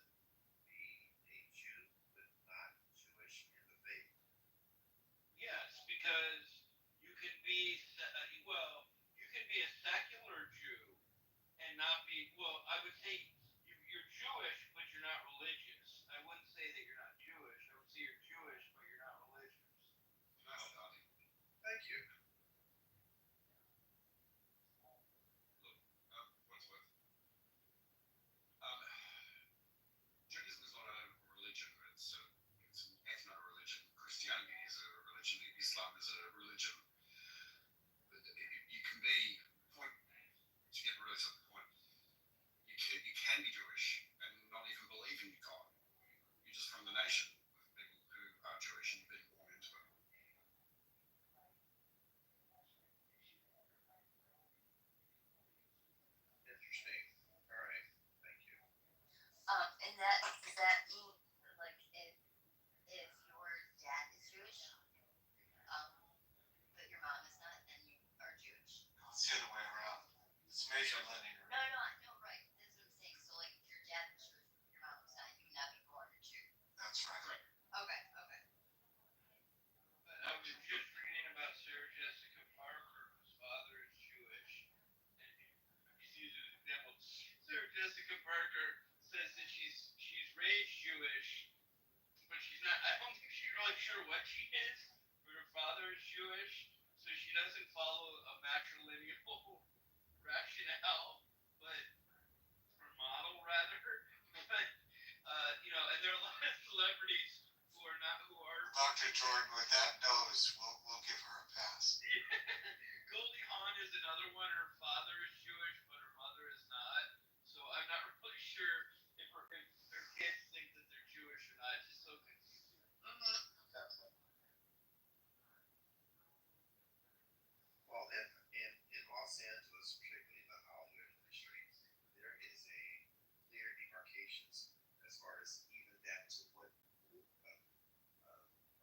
Speaker 8: be a Jew but not Jewish in the faith?
Speaker 9: Yes, because you can be, you can be a secular Jew and not be, I would say you're Jewish, but you're not religious. I wouldn't say that you're not Jewish. I would say you're Jewish, but you're not religious.
Speaker 8: Thank you. Judaism is not a religion. It's an ethno-religion. Christianity is a religion. Islam is a religion. You can be, to get really to the point, you can be Jewish and not even believe in God. You're just from the nation with people who are Jewish and you've been born into it. Interesting. All right. Thank you.
Speaker 20: And does that mean like if your dad is Jewish, but your mom is not, then you are Jewish?
Speaker 14: No, it's the other way around. It's matrilinear.
Speaker 20: No, right. That's what I'm saying. So like if your dad was Jewish, but your mom was not, you would not be born a Jew.
Speaker 14: That's right.
Speaker 20: Okay.
Speaker 9: But I was just reading about Sarah Jessica Parker, whose father is Jewish, and he's using an example. Sarah Jessica Parker says that she's raised Jewish, but she's not. I don't think she's really sure what she is. But her father is Jewish, so she doesn't follow a matrilineal rationale.
Speaker 8: Dr. Jordan, with that nose, we'll give her a pass.
Speaker 9: Goldie Hawn is another one. Her father is Jewish, but her mother is not. So I'm not really sure if her kids think that they're Jewish or not. It's just so confusing.
Speaker 7: Well, in Los Angeles, particularly in the Hollywood industry, there is a clear demarcations as far as even that to what group of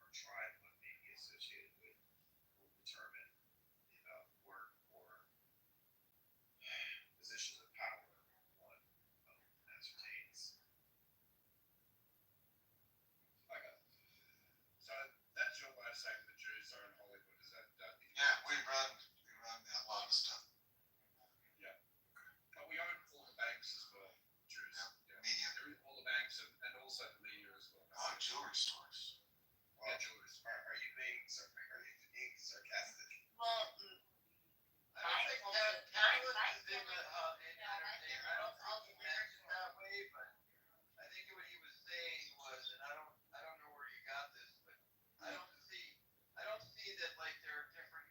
Speaker 7: or tribe one may be associated with will determine the amount of work or positions of power one ascertains.
Speaker 21: Okay. So that's your way of saying the Jews are in Hollywood. Is that?
Speaker 8: Yeah, we run a lot of stuff.
Speaker 21: Yeah. But we own all the banks as well, Jews.
Speaker 8: Yeah. Media.
Speaker 21: All the banks and also the media as well.
Speaker 8: Oh, jewelry stores.
Speaker 21: Yeah, jewelry.
Speaker 7: Are you being sarcastic?
Speaker 2: Well,
Speaker 9: I don't think capitalism is in entertainment. I don't think he meant it that way, but I think what he was saying was, and I don't know where you got this, but I don't see that like there are different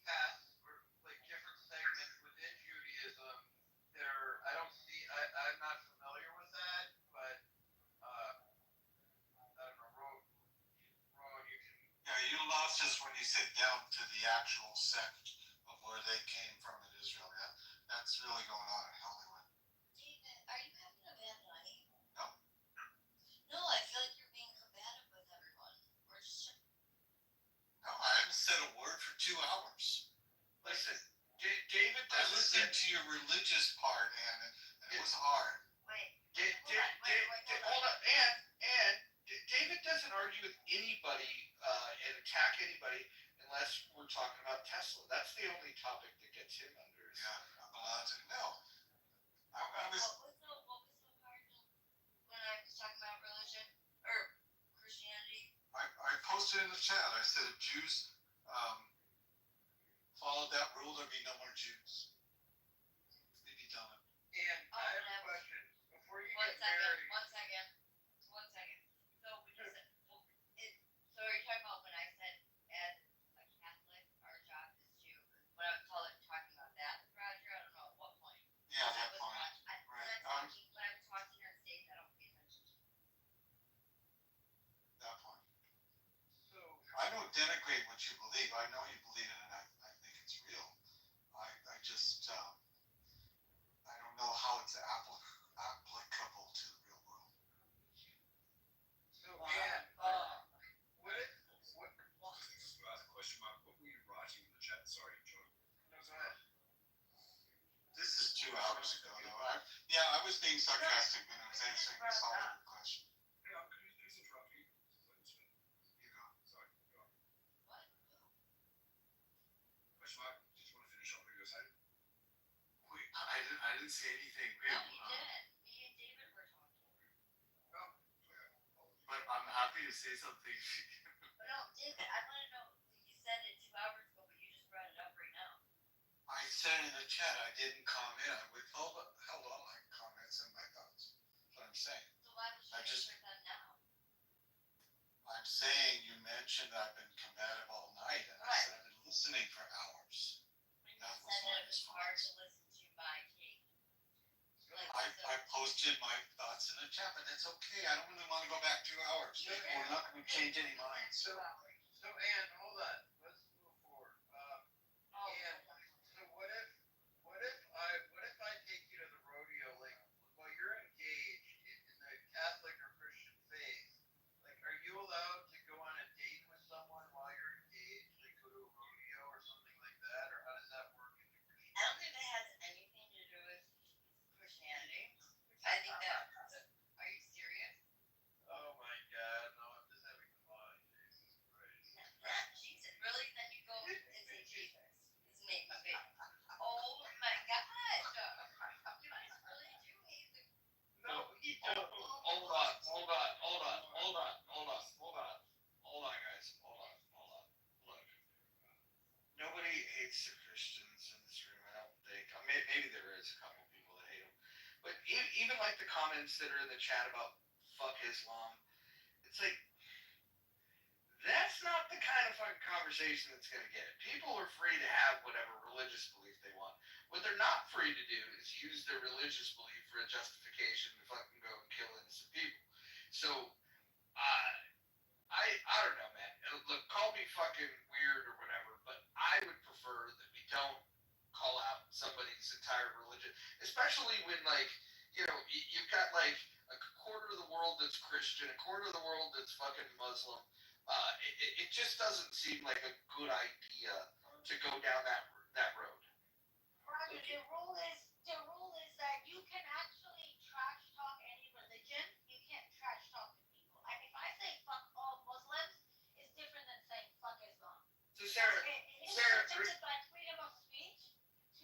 Speaker 9: castes or like different segments within Judaism. I'm not familiar with that, but I don't know, Rowan, you can.
Speaker 8: Yeah, you lost us when you said down to the actual sect of where they came from in Israel. Yeah, that's really going on in Hollywood.
Speaker 2: David, are you having a bad night?
Speaker 8: No.
Speaker 2: No, I feel like you're being combative with everyone. We're just.
Speaker 8: No, I haven't said a word for 2 hours.
Speaker 9: Listen, David
Speaker 8: I listened to your religious part, and it was hard.
Speaker 2: Wait.
Speaker 9: Hold on, and David doesn't argue with anybody and attack anybody unless we're talking about Tesla. That's the only topic that gets him under.
Speaker 8: Yeah, I'm allowed to know. I was.
Speaker 2: What was so hard when I was talking about religion or Christianity?
Speaker 8: I posted in the chat. I said if Jews followed that rule, there'd be no more Jews. They'd be done.
Speaker 9: And I have a question before you
Speaker 2: One
Speaker 9: get married.
Speaker 2: second. So when you said, so are you talking about when I said as a Catholic, our job is to, when I was talking about that, Roger, I don't know at what point.
Speaker 8: Yeah,
Speaker 2: I
Speaker 8: that
Speaker 2: was
Speaker 8: point.
Speaker 2: watching,
Speaker 8: Right.
Speaker 2: when I was watching her stage, I don't pay attention to.
Speaker 8: That point.
Speaker 9: So
Speaker 8: I don't denigrate what you believe. I know you believe it, and I think it's real. I just I don't know how it's applicable to the real world.
Speaker 9: So and what?
Speaker 21: Just to ask a question, Mark, what were you writing in the chat? Sorry, John.
Speaker 9: No, go ahead.
Speaker 8: This is 2 hours ago, though. I was being sarcastic when I was answering the solid question.
Speaker 21: Hang on, who's interrupting?
Speaker 8: You go.
Speaker 21: Sorry, go on.
Speaker 2: What?
Speaker 21: Question mark, did you want to finish off what you were saying?
Speaker 13: Wait, I didn't say anything. Wait,
Speaker 2: No, you didn't. Me and David were talking.
Speaker 21: Oh, okay.
Speaker 13: but I'm happy to say something.
Speaker 2: No, David, I want to know. You said it 2 hours ago, but you just brought it up right now.
Speaker 8: I said in the chat I didn't comment. I withheld all my comments and my thoughts. That's what I'm saying.
Speaker 2: So why would you
Speaker 8: just-
Speaker 2: answer them now?
Speaker 8: I'm saying you mentioned I've been combative all night, and I
Speaker 2: Right.
Speaker 8: said I've been listening for hours.
Speaker 2: When you
Speaker 8: That was
Speaker 2: said
Speaker 8: my
Speaker 2: that it was hard to
Speaker 8: response.
Speaker 2: listen to my take. Like,
Speaker 8: I posted my thoughts in the chat, but that's okay. I don't really want to go back 2 hours. We're not going to change any minds.
Speaker 9: So Ann, hold on. Let's move forward.
Speaker 2: Oh,
Speaker 9: And so what if I take you to the rodeo, like while you're engaged in the Catholic or Christian faith, like are you allowed to go on a date with someone while you're engaged, like go to a rodeo or something like that, or how does that work in the Christian?
Speaker 2: I don't think that has anything to do with Christianity. I think that. Are you serious?
Speaker 9: Oh my God, no, I'm just having fun. Jesus Christ.
Speaker 2: Jesus, really? Then you go and say Jesus. This makes me think. Oh my God. You guys really do hate the.
Speaker 9: No, he don't. Hold on, guys. Hold on. Look, nobody hates the Christians in this room. I don't think. I mean, maybe there is a couple people that hate them, but even like the comments that are in the chat about fuck Islam, it's like that's
Speaker 10: conversation that's going to get it. People are free to have whatever religious belief they want. What they're not free to do is use their religious belief for a justification to fucking go and kill innocent people. So, I don't know, man. Look, call me fucking weird or whatever, but I would prefer that we don't call out somebody's entire religion, especially when, like, you've got like a quarter of the world that's Christian, a quarter of the world that's fucking Muslim. It just doesn't seem like a good idea to go down that road.
Speaker 2: Roger, the rule is that you can actually trash talk any religion. You can't trash talk the people. Like if I say fuck all Muslims, it's different than saying fuck Islam.
Speaker 10: So Sarah,
Speaker 2: It's protected by freedom of speech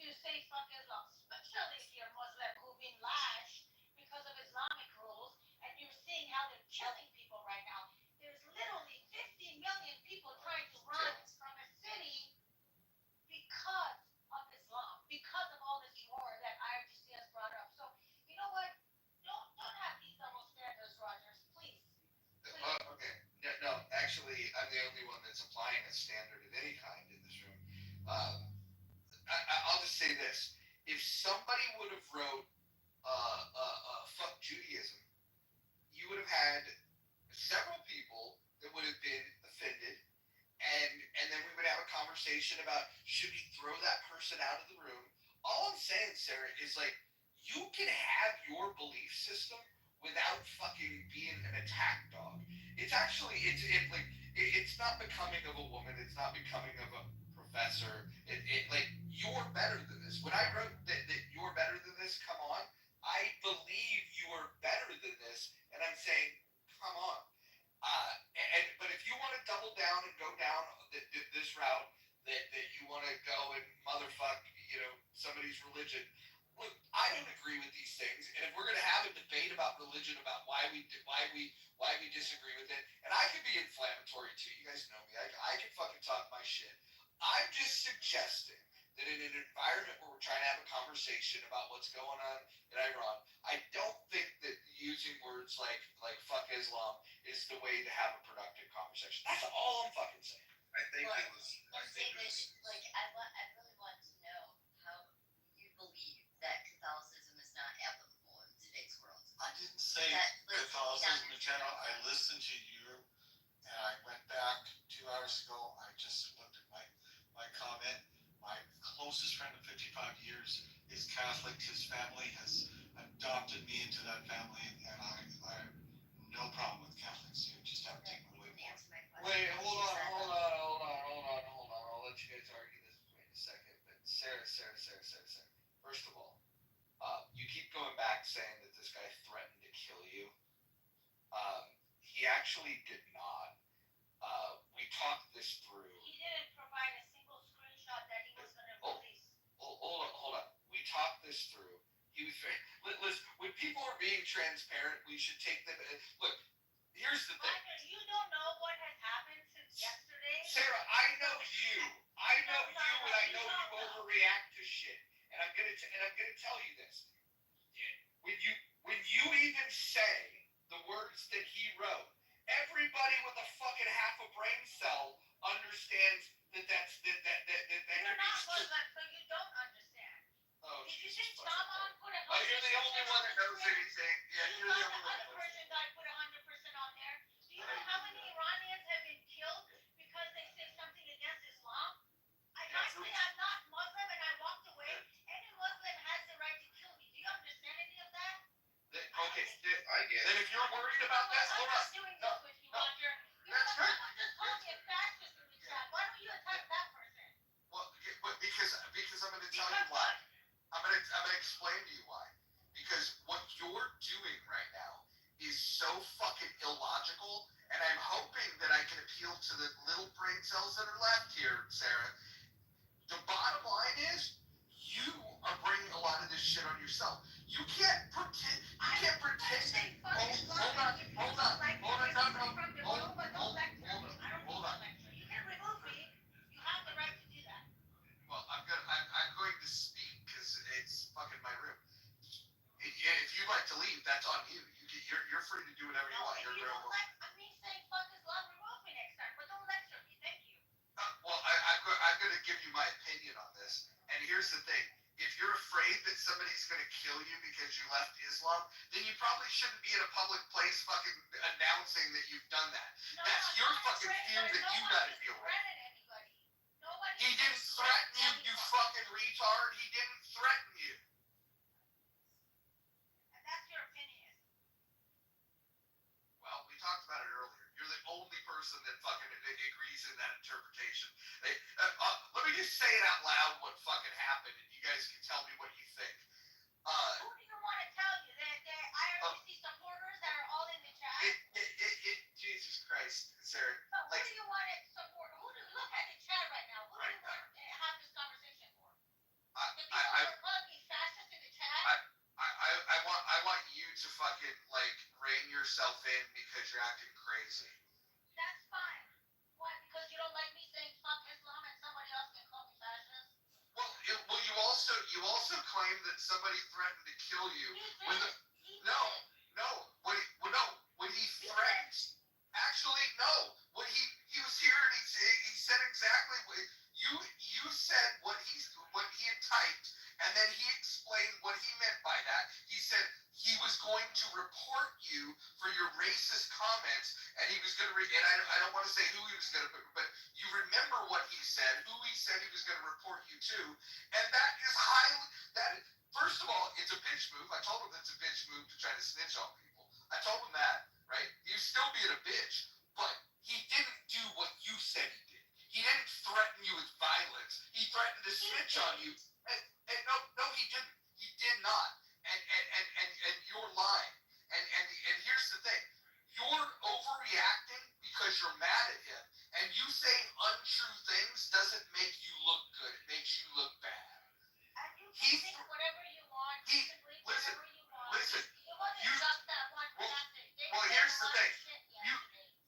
Speaker 2: to say fuck Islam, especially if you're Muslim who've been lashed because of Islamic rules, and you're seeing how they're killing people right now. There's literally 50 million people trying to run from a city because of Islam, because of all this war that IRGC has brought up. So you know what? Don't have these double standards, Rogers. Please.
Speaker 10: Okay. No, actually, I'm the only one that's applying a standard of any kind in this room. I'll just say this: if somebody would have wrote "fuck Judaism," you would have had several people that would have been offended, and then we would have a conversation about should we throw that person out of the room. All I'm saying, Sarah, is like you can have your belief system without fucking being an attack dog. It's actually it's not becoming of a woman. It's not becoming of a professor. Like you're better than this. When I wrote that you're better than this, come on. I believe you are better than this, and I'm saying, come on. But if you want to double down and go down this route, that you want to go and motherfuck, somebody's religion. Look, I don't agree with these things, and if we're gonna have a debate about religion, about why we disagree with it, and I can be inflammatory too. You guys know me. I can fucking talk my shit. I'm just suggesting that in an environment where we're trying to have a conversation about what's going on in Iran, I don't think that using words like fuck Islam is the way to have a productive conversation. That's all I'm fucking saying.
Speaker 7: I think
Speaker 2: Well,
Speaker 7: it was. I
Speaker 2: let's
Speaker 7: think
Speaker 2: say
Speaker 7: it was.
Speaker 2: this, like, I really want to know how you believe that Catholicism is not applicable in today's world.
Speaker 11: I didn't say
Speaker 2: That, like,
Speaker 11: Catholicism in general. I listened to you, and I went back 2 hours ago. I just looked at my comment. My closest friend of 55 years is Catholic. His family has adopted me into that family, and I have no problem with Catholics. You just have to take my word for it.
Speaker 10: Wait, hold on. I'll let you guys argue this with me in a second. But Sarah. First of all, you keep going back saying that this guy threatened to kill you. He actually did not. We talked this through.
Speaker 2: He didn't provide a single screenshot that he was going to release.
Speaker 10: Hold on. We talked this through. He was very. Listen, when people are being transparent, we should take them. Look, here's the thing.
Speaker 2: Roger, you don't know what has happened since yesterday.
Speaker 10: Sarah, I know you. And I know you overreact to shit. And I'm gonna tell you this. When you even say the words that he wrote, everybody with a fucking half a brain cell understands that
Speaker 2: You're not Muslim, so you don't understand.
Speaker 10: Oh,
Speaker 2: Did you see Salman put 100%?
Speaker 10: Oh, you're the only one that knows anything. Yeah,
Speaker 2: You
Speaker 10: you're the
Speaker 2: thought
Speaker 10: only
Speaker 2: the
Speaker 10: one.
Speaker 2: other Persian guy put 100% on there? Do you know how many Iranians have been killed because they say something against Islam? I say I'm not Muslim and I walked away. Any Muslim has the right to kill me. Do you understand any of that?
Speaker 10: Okay,
Speaker 7: I get
Speaker 10: then
Speaker 7: it.
Speaker 10: if you're worried about that,
Speaker 2: I'm
Speaker 10: hold
Speaker 2: not
Speaker 10: on.
Speaker 2: doing this with you, Roger.
Speaker 10: That's good.
Speaker 2: Someone just called me a fascist in the chat. Why don't you attack that person?
Speaker 10: Well, because I'm going to tell you why. I'm going to explain to you why. Because what you're doing right now is so fucking illogical, and I'm hoping that I can appeal to the little brain cells that are left here, Sarah. The bottom line is, you are bringing a lot of this shit on yourself. You can't pretend. Hold on.
Speaker 2: You can remove me. You have the right to do that.
Speaker 10: Well, I'm going to speak because it's fucking my room. If you'd like to leave, that's on you. You're free to do whatever you want.
Speaker 2: If you don't like me saying fuck Islam, remove me next time. But don't lecture me. Thank you.
Speaker 4: nobody's fucking announcing that you've done that.
Speaker 2: No,
Speaker 4: That's
Speaker 2: no,
Speaker 4: your
Speaker 2: no,
Speaker 4: fucking fear that
Speaker 2: no
Speaker 4: you
Speaker 2: one
Speaker 4: gotta
Speaker 2: has
Speaker 4: deal with.
Speaker 2: threatened anybody. Nobody
Speaker 4: He
Speaker 2: has
Speaker 4: didn't threaten you, you
Speaker 2: anyone.
Speaker 4: fucking retard. He didn't threaten you.
Speaker 2: And that's your opinion.
Speaker 4: Well, we talked about it earlier. You're the only person that fucking agrees in that interpretation. Let me just say it out loud what fucking happened, and you guys can tell me what you think.
Speaker 2: Who do you want to tell you? They're IRGC supporters that are all in the chat?
Speaker 4: Jesus Christ, Sarah.
Speaker 2: So who do you want to support? Look at the chat right now. Who do you want to have this conversation for? The people who are calling me fascist in the chat?
Speaker 4: I want you to fucking like rein yourself in because you're acting crazy.
Speaker 2: That's fine. Why? Because you don't like me saying fuck Islam and somebody else can call me fascist?
Speaker 4: Well, you also claim that somebody threatened to kill you. When he threatened. Actually, no. When he was here and he said exactly what you said what he had typed, and then he explained what he meant by that. He said he was going to report you for your racist comments, and he was going to. And I don't want to say who he was going to, but you remember what he said, who he said he was going to report you to, and that is highly that. First of all, it's a bitch move. I told him it's a bitch move to try to snitch on people. I told him that, right? You're still being a bitch, but he didn't do what you said he did. He didn't threaten you with violence. He threatened to snitch on you. And no, he didn't. He did not. And you're lying. And here's the thing. You're overreacting because you're mad at him. And you saying untrue things doesn't make you look good. It makes you look bad.
Speaker 2: And you can think whatever you want. You can believe whatever you want.
Speaker 4: Listen.
Speaker 2: It wasn't just that one facet.
Speaker 4: Well, here's the thing.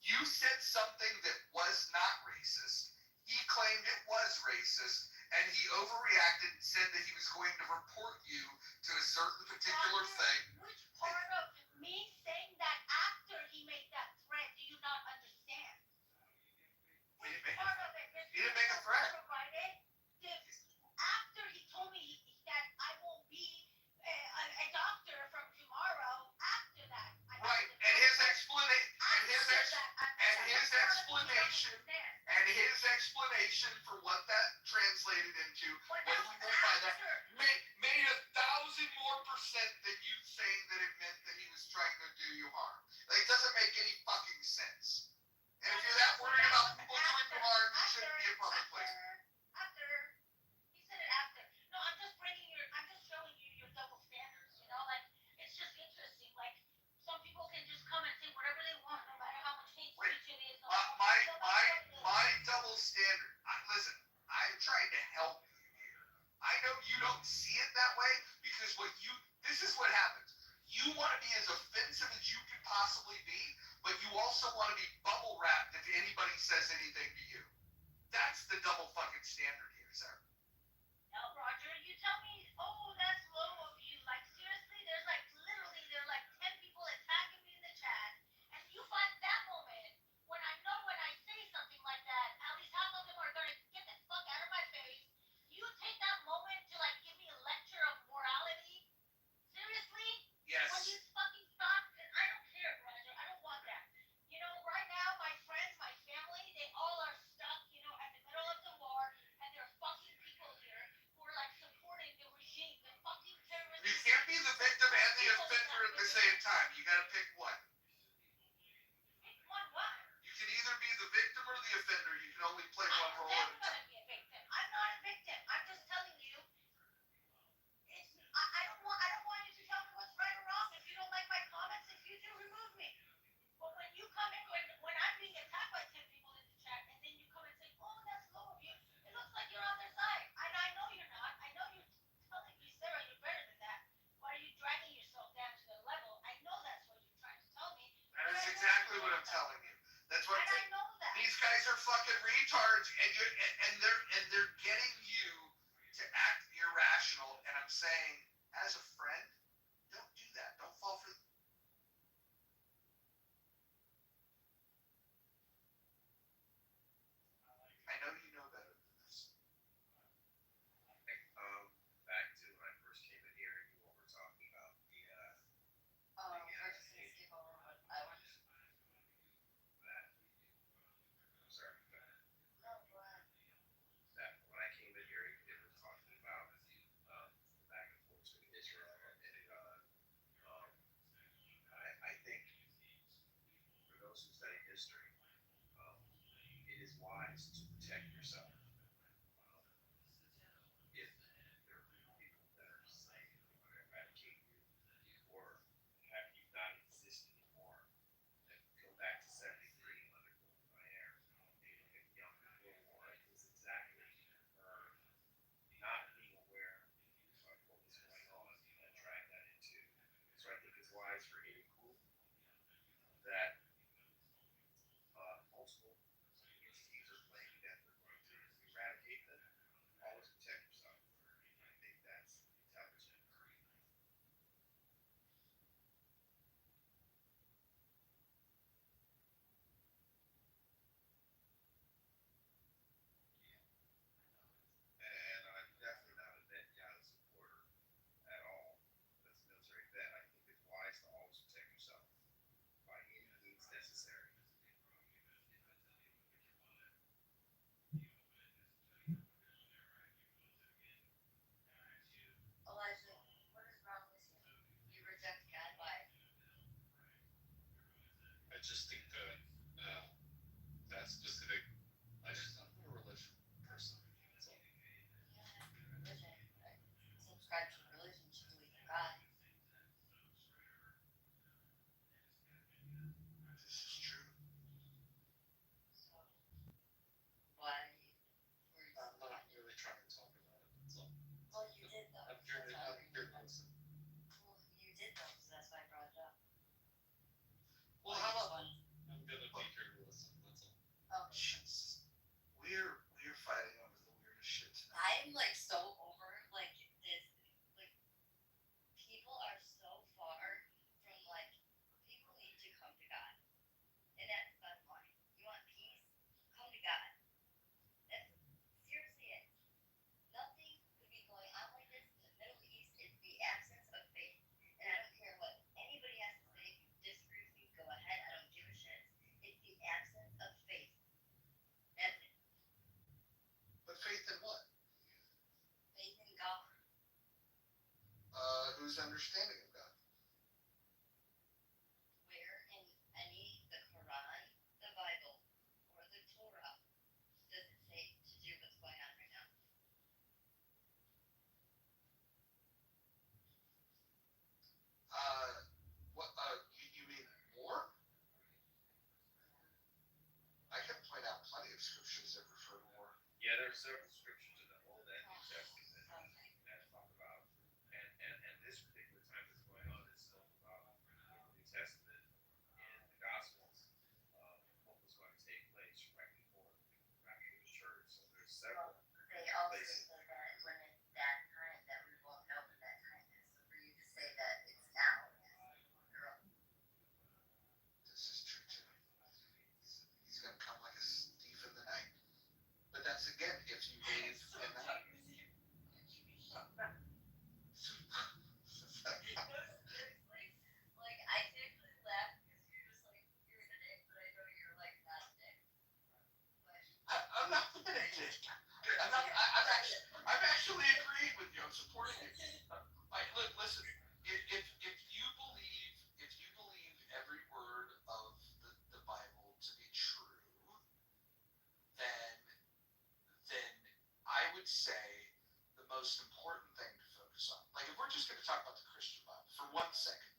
Speaker 4: You said something that was not racist. He claimed it was racist, and he overreacted and said that he was going to report you to a certain particular thing.
Speaker 2: Which part of me saying that after he made that threat do you not understand? Which part of it?
Speaker 4: He didn't make a threat.
Speaker 2: After he told me that I won't be a doctor from tomorrow, after that.
Speaker 4: Right, and his explanation for what that translated into, what he meant by that, made 1,000% more than you saying that it meant that he was trying to do you harm. Like, it doesn't make any fucking sense. And if you're that worried about people doing you harm, you shouldn't be in public places.
Speaker 2: After. He said it after. No, I'm just showing you your double standards, you know? Like, it's just interesting. Like, some people can just come and say whatever they want, no matter how much hate speech it is.
Speaker 4: My double standard. Listen, I'm trying to help you here. I know you don't see it that way because this is what happens. You want to be as offensive as you can possibly be, but you also want to be bubble wrapped if anybody says anything to you. That's the double fucking standard here, sir.
Speaker 2: No, Roger, you tell me, oh, that's low of you. Like, seriously, there's like 10 people attacking me in the chat, and you find that moment when I say something like that, at least half of them are going to get the fuck out of my face. You take that moment to like give me a lecture of morality? Seriously?
Speaker 4: Yes.
Speaker 2: When you fucking stop, I don't care, Roger. I don't want that. You know, right now, my friends, my family, they all are stuck, you know, at the middle of the war, and there are fucking people here who are like supporting the regime, the fucking terrorists.
Speaker 4: You can't be the victim and the offender at the same time. You gotta pick one.
Speaker 2: Pick one what?
Speaker 4: You can either be the victim or the offender. You can only play one role at a time.
Speaker 2: I'm never gonna be a victim. I'm not a victim. I'm just telling you. I don't want you to tell me what's right or wrong. If you don't like my comments, if you do, remove me. But when you come in, when I'm being attacked by 10 people in the chat, and then you come and say, oh, that's low of you, it looks like you're on their side. And I know you're not. I know you're telling me, Sarah, you're better than that. Why are you dragging yourself down to their level? I know that's what you're trying to tell me.
Speaker 4: That is exactly what I'm telling you. That's what
Speaker 2: I know that.
Speaker 4: These guys are fucking retards, and they're getting you to act irrational. And I'm saying, as a friend, don't do that. Don't fall for. I know you know better than this.
Speaker 7: Back to when I first came in here and you all were talking about the
Speaker 2: I
Speaker 7: history, it is wise to protect yourself. If there are people that are saying they want to eradicate you, or have you not exist anymore, then go back to 73 and let it go by air. And young people war is exactly her not being aware of what was going on and drag that into. So I think it's wise for any group that multiple entities are claiming that they're going to eradicate them, always protect yourself. I think that's intelligent. And I'm definitely not a Netanyahu supporter at all. As a military vet, I think it's wise to always protect yourself by any means necessary.
Speaker 2: Elijah, what is wrong with you? You reject God. Why?
Speaker 21: I just think that that specific. I'm a religion person. That's all.
Speaker 2: You don't have to be religion. Right? Subscribe to religion to believe in God.
Speaker 11: This is true.
Speaker 2: So why were you?
Speaker 21: I'm not really trying to talk about it. That's all.
Speaker 2: Well, you did though.
Speaker 21: I'm here to
Speaker 2: That's why I
Speaker 21: here
Speaker 2: bring
Speaker 21: to
Speaker 2: it up.
Speaker 21: listen.
Speaker 2: Well, you did though, so that's why I brought it up.
Speaker 11: Well, how about
Speaker 21: I'm gonna be here to listen. That's all.
Speaker 2: Okay.
Speaker 11: Jesus? We're fighting over the weirdest shit tonight.
Speaker 2: I'm like so over like this. Like people are so far from like people need to come to God, and that's the bottom line. You want peace? Come to God. That's seriously it. Nothing could be going on like this in the Middle East. It's the absence of faith, and I don't care what anybody has to say. If you disagree with me, go ahead. I don't give a shit. It's the absence of faith. That's it.
Speaker 11: But faith in what?
Speaker 2: Faith in God.
Speaker 11: Whose understanding of God?
Speaker 2: Where in the Quran, the Bible, or the Torah does it say to do what's going on right now?
Speaker 11: What? You mean war? I can point out plenty of scriptures that refer to war.
Speaker 7: Yeah, there are several scriptures in the Old and New Testament that talk about, and this particular time that's going on is still about the New Testament in the Gospels, what was going to take place right before the rapture of the church. So there's several
Speaker 2: They also
Speaker 7: places.
Speaker 2: say that when it's that time that we won't know when that time is. So for you to say that it's now is girl.
Speaker 11: This is true too. He's gonna come like a thief in the night. But that's again, if you believe in that.
Speaker 2: Seriously, like I actually laugh because you're just like you're a dick, but I know you're like not a dick. But
Speaker 11: I'm not a dick. I'm actually agreeing with you. I'm supporting you. Like, look, listen. If you believe every word of the Bible to be true, then I would say the most important thing to focus on. Like, if we're just going to talk about the Christian Bible for 1 second,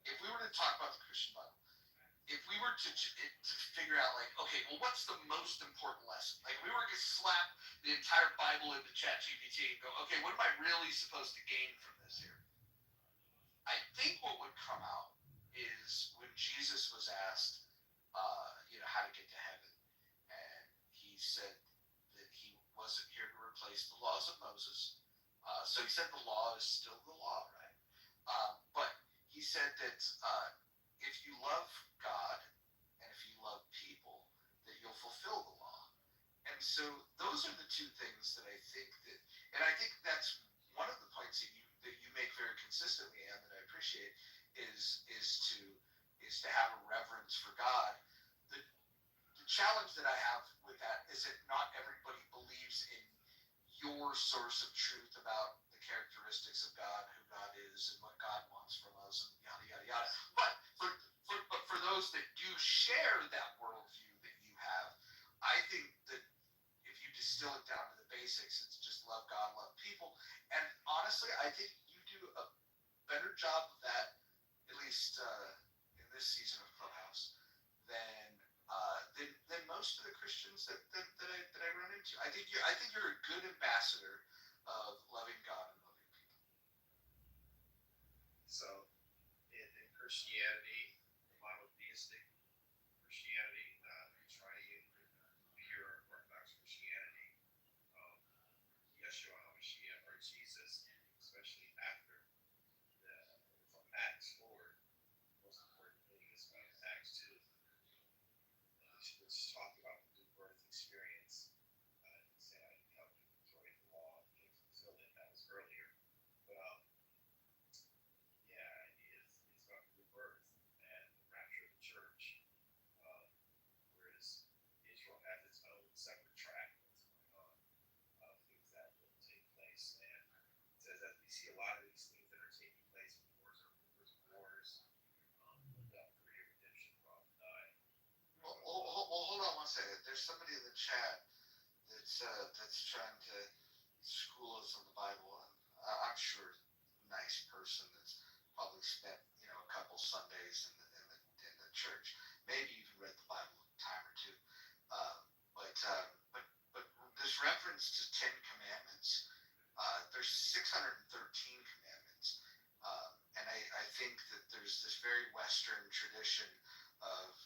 Speaker 11: if we were to talk about the Christian Bible, if we were to figure out, like, okay, well, what's the most important lesson? Like, if we were to slap the entire Bible into ChatGPT and go, okay, what am I really supposed to gain from this here? I think what would come out is when Jesus was asked, how to get to heaven, and he said that he wasn't here to replace the laws of Moses. So he said the law is still the law, right? But he said that if you love God and if you love people, that you'll fulfill the law. And so those are the two things that I think and I think that's one of the points that you make very consistently, and that I appreciate, is to have a reverence for God. The challenge that I have with that is that not everybody believes in your source of truth about the characteristics of God, who God is, and what God wants from us, and yada yada yada. But
Speaker 4: but for those that do share that worldview that you have, I think that if you distill it down to the basics, it's just love God, love people. And honestly, I think you do a better job of that, at least in this season of Clubhouse, than most of the Christians that I run into. I think you're a good ambassador of loving God and loving people.
Speaker 7: So, in Christianity, monotheistic Christianity, triune, pure Orthodox Christianity, Yeshua HaMashiach, or Jesus, especially after from Acts forward, the most important thing is Acts 2, which talked about the new birth experience. He said, I didn't come to destroy the law, I came to fulfill it. That was earlier. But yeah, it's about the new birth and the rapture of the church. Whereas Israel has its own separate track that's going on, things that will take place. And it says that we see a lot of these things that are taking place, wars or rumors of wars, look up for your redemption from die.
Speaker 4: Well, hold on one second. There's somebody in the chat that's trying to school us on the Bible, and I'm sure a nice person that's probably spent a couple Sundays in the church, maybe even read the Bible a time or two. But this reference to 10 commandments, there's 613 commandments, and I think that there's this very Western tradition of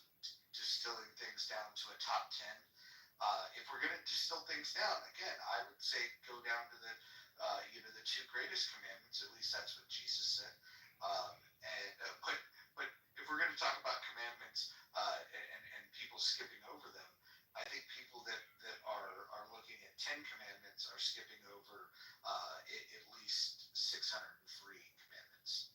Speaker 4: distilling things down to a top 10. If we're going to distill things down, again, I would say go down to the two greatest commandments. At least that's what Jesus said. But if we're going to talk about commandments and people skipping over them, I think people that are looking at 10 commandments are skipping over at least 603 commandments.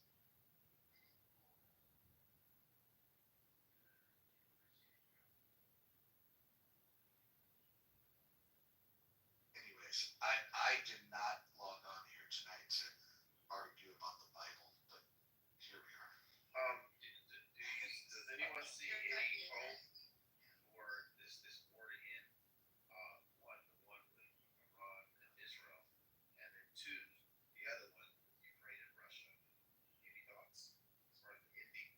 Speaker 4: Anyways, I did not log on here tonight to argue about the Bible, but here we are.
Speaker 7: Does anyone see any hope for this war to end? One with Iran and Israel, and then two, the other one with Ukraine and Russia. Any thoughts as far as the ending?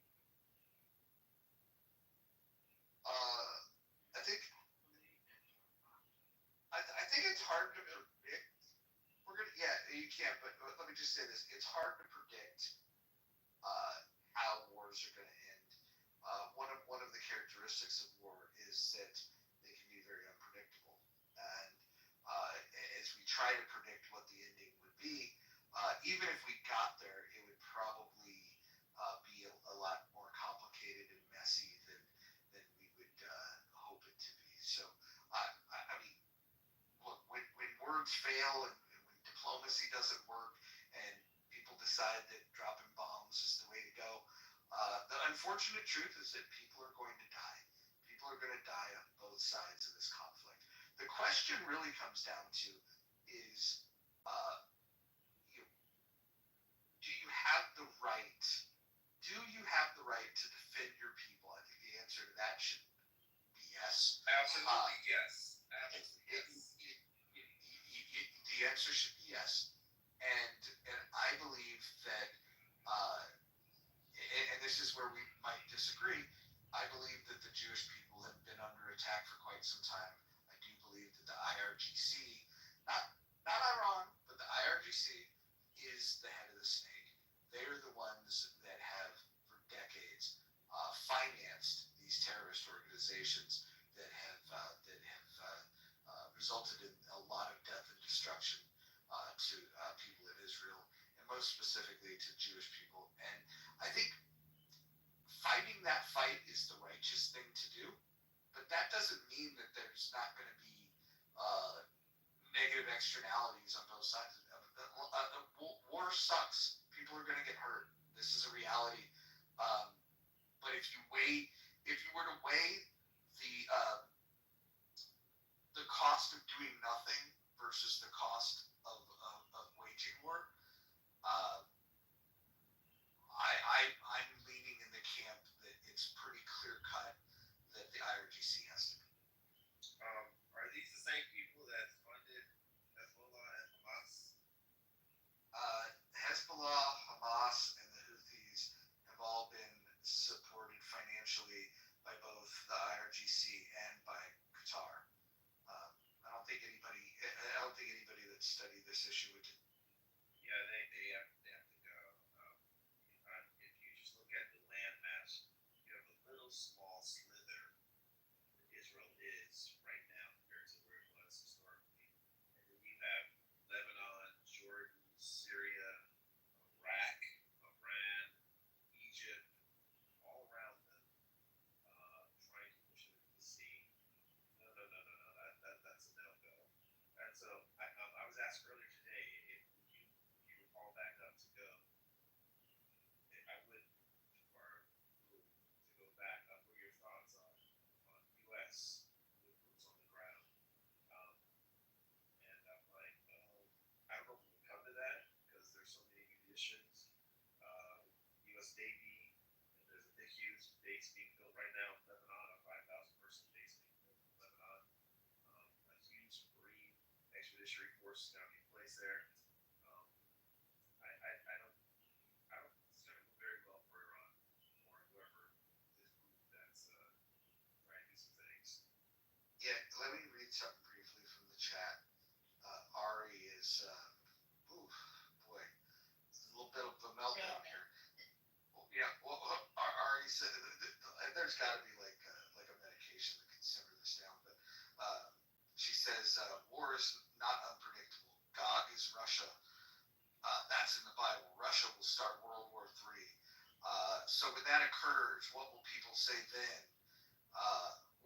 Speaker 4: I think it's hard to predict. You can, but let me just say this: it's hard to predict how wars are going to end. One of the characteristics of war is that they can be very unpredictable, and as we try to predict what the ending would be, even if we got there, it would probably be a lot more complicated and messy than we would hope it to be. So, I mean, look, when words fail and when diplomacy doesn't work and people decide that dropping bombs is the way to go, the unfortunate truth is that people are going to die. People are going to die on both sides of this conflict. The question really comes down to is, do you have the right? Do you have the right to defend your people? I think the answer to that should be yes.
Speaker 7: Absolutely yes. Absolutely yes.
Speaker 4: The answer should be yes, and I believe that, and this is where we might disagree. I believe that the Jewish people have been under attack for quite some time. I do believe that the IRGC, not Iran, but the IRGC is the head of the snake. They're the ones that have, for decades, financed these terrorist organizations that have resulted in a lot of death and destruction to people in Israel, and most specifically to Jewish people. And I think fighting that fight is the righteous thing to do, but that doesn't mean that there's not going to be negative externalities on both sides. War sucks. People are going to get hurt. This is a reality. But if you were to weigh the cost of doing nothing versus the cost of waging war, I'm leaning in the camp that
Speaker 10: it's pretty clear cut that the IRGC has to be.
Speaker 7: Are these the same people that funded Hezbollah and Hamas?
Speaker 10: Hezbollah, Hamas, and the Houthis have all been supported financially by both the IRGC and by Qatar. I don't think anybody that studied this issue would.
Speaker 7: Yeah, they have to go. If you just look at the land mass, you have a little small slither where Israel is right now compared to where it was historically. And then you have Lebanon, Jordan, Syria, Iraq, Iran, Egypt, all around them, trying to push it into the sea. No. That's a no-go. And so I was asked earlier today if you were called back up to go. I wouldn't too far move to go back. What are your thoughts on U.S. with boots on the ground? And I'm like, I don't know if we'll come to that because there's so many munitions. U.S. Navy, and there's a big, huge base being built right now in Lebanon, a 5,000 person base being built in Lebanon. A huge Marine expeditionary force is going to be placed there. I don't think it's going to go very well for Iran or whoever this group that's trying to do some things.
Speaker 10: Yeah, let me read something briefly from the chat. Ari is, boy, a little bit of a meltdown here. Yeah, well, Ari said there's got to be like a medication that can simmer this down. But she says war is not unpredictable. Gog is Russia. That's in the Bible. Russia will start World War III. So when that occurs, what will people say then?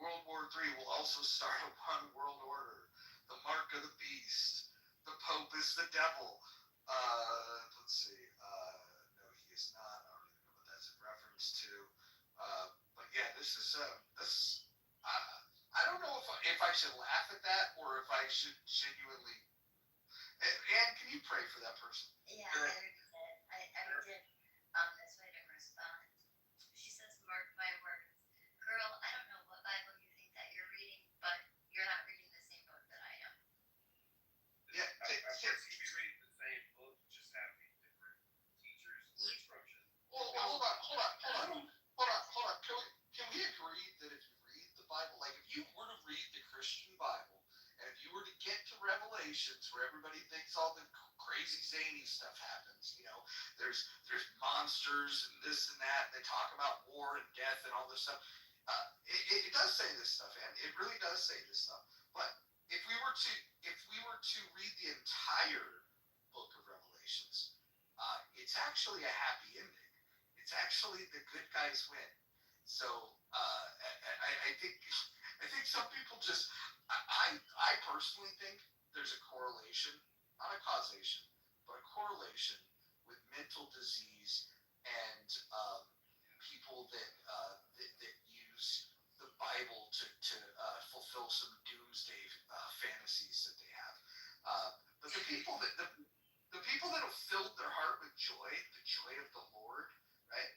Speaker 10: World War III will also start a one world order. The mark of the beast. The Pope is the devil. Let's see. No, he is not. I don't even know what that's in reference to. But yeah, this is this. I don't know if I should laugh at that or if I should genuinely. Anne, can you pray for that person?
Speaker 20: Yeah, I already did. I did. That's why I didn't respond. She says, "Mark my words, girl. I don't know what Bible you think that you're reading, but you're not reading the same book that I am."
Speaker 10: Yeah,
Speaker 7: Of course, you be reading the same book, just having different teachers or instruction.
Speaker 10: Well, hold on. Can we agree that if you read the Bible, like if you were to read the Christian Bible, and if you were to get to Revelations, where everybody thinks all the crazy zany stuff happens, there's monsters and this and that, and they talk about war and death and all this stuff. It does say this stuff, and it really does say this stuff. But if we were to read the entire book of Revelations, it's actually a happy ending. It's actually the good guys win. So I think some people just. I personally think there's a correlation, not a causation, but a correlation with mental disease and people that use the Bible to fulfill some doomsday fantasies that they have. But the people that have filled their heart with joy, the joy of the Lord, right?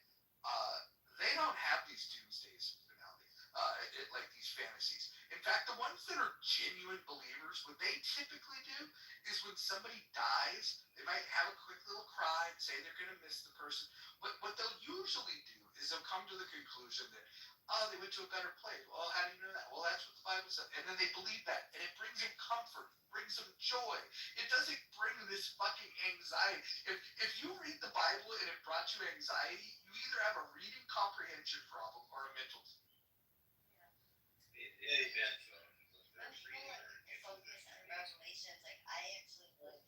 Speaker 10: They don't have these doomsdays like these fantasies. In fact, the ones that are genuine believers, what they typically do is when somebody dies, they might have a quick little cry and say they're going to miss the person. But what they'll usually do is they'll come to the conclusion that, they went to a better place. Well, how do you know that? Well, that's what the Bible says. And then they believe that. And it brings them comfort. It brings them joy. It doesn't bring this fucking anxiety. If you read the Bible and it brought you anxiety, you either have a reading comprehension problem or a mental.
Speaker 7: Amen.
Speaker 20: Focus on Revelations. Like I actually look.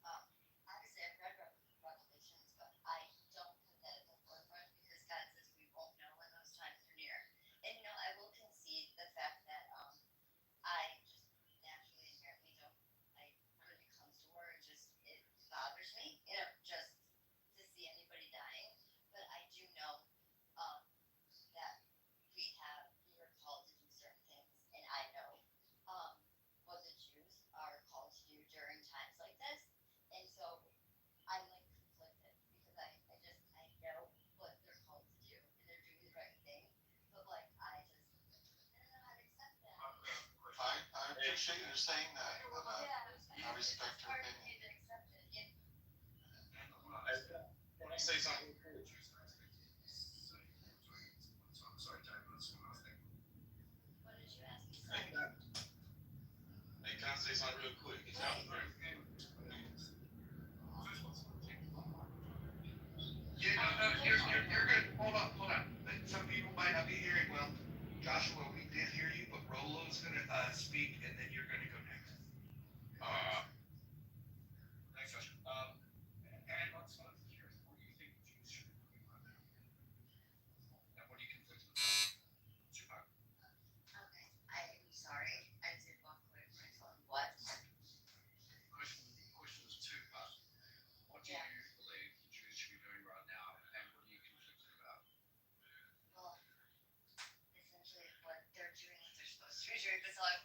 Speaker 20: Obviously, I've read Revelations, but I don't put that at the forefront because God says we won't know when those times are near. And I will concede the fact that I just naturally inherently don't. When it comes to war, it bothers me. Just to see anybody dying. But I do know that
Speaker 11: appreciate you saying that, and I respect your opinion.
Speaker 21: Can I say something? Sorry, David, that's one last thing.
Speaker 2: What did you ask me?
Speaker 21: Hey, can I say something real quick? It's out of
Speaker 3: Yeah, no, you're good. Hold on. Some people might not be hearing well. Joshua, we did hear you, but Rolo's gonna speak, and then you're gonna go next.
Speaker 21: Thanks, Josh. And I'm sort of curious, what do you think Jews should be doing right now? And what are you conflicted about? Tupac.
Speaker 2: Okay, I'm sorry. I did walk away from my phone. What?
Speaker 21: Question is two-part. What do you believe the Jews should be doing right now, and what are you conflicted about?
Speaker 2: Well, essentially what they're doing, what they're supposed to be doing. That's all I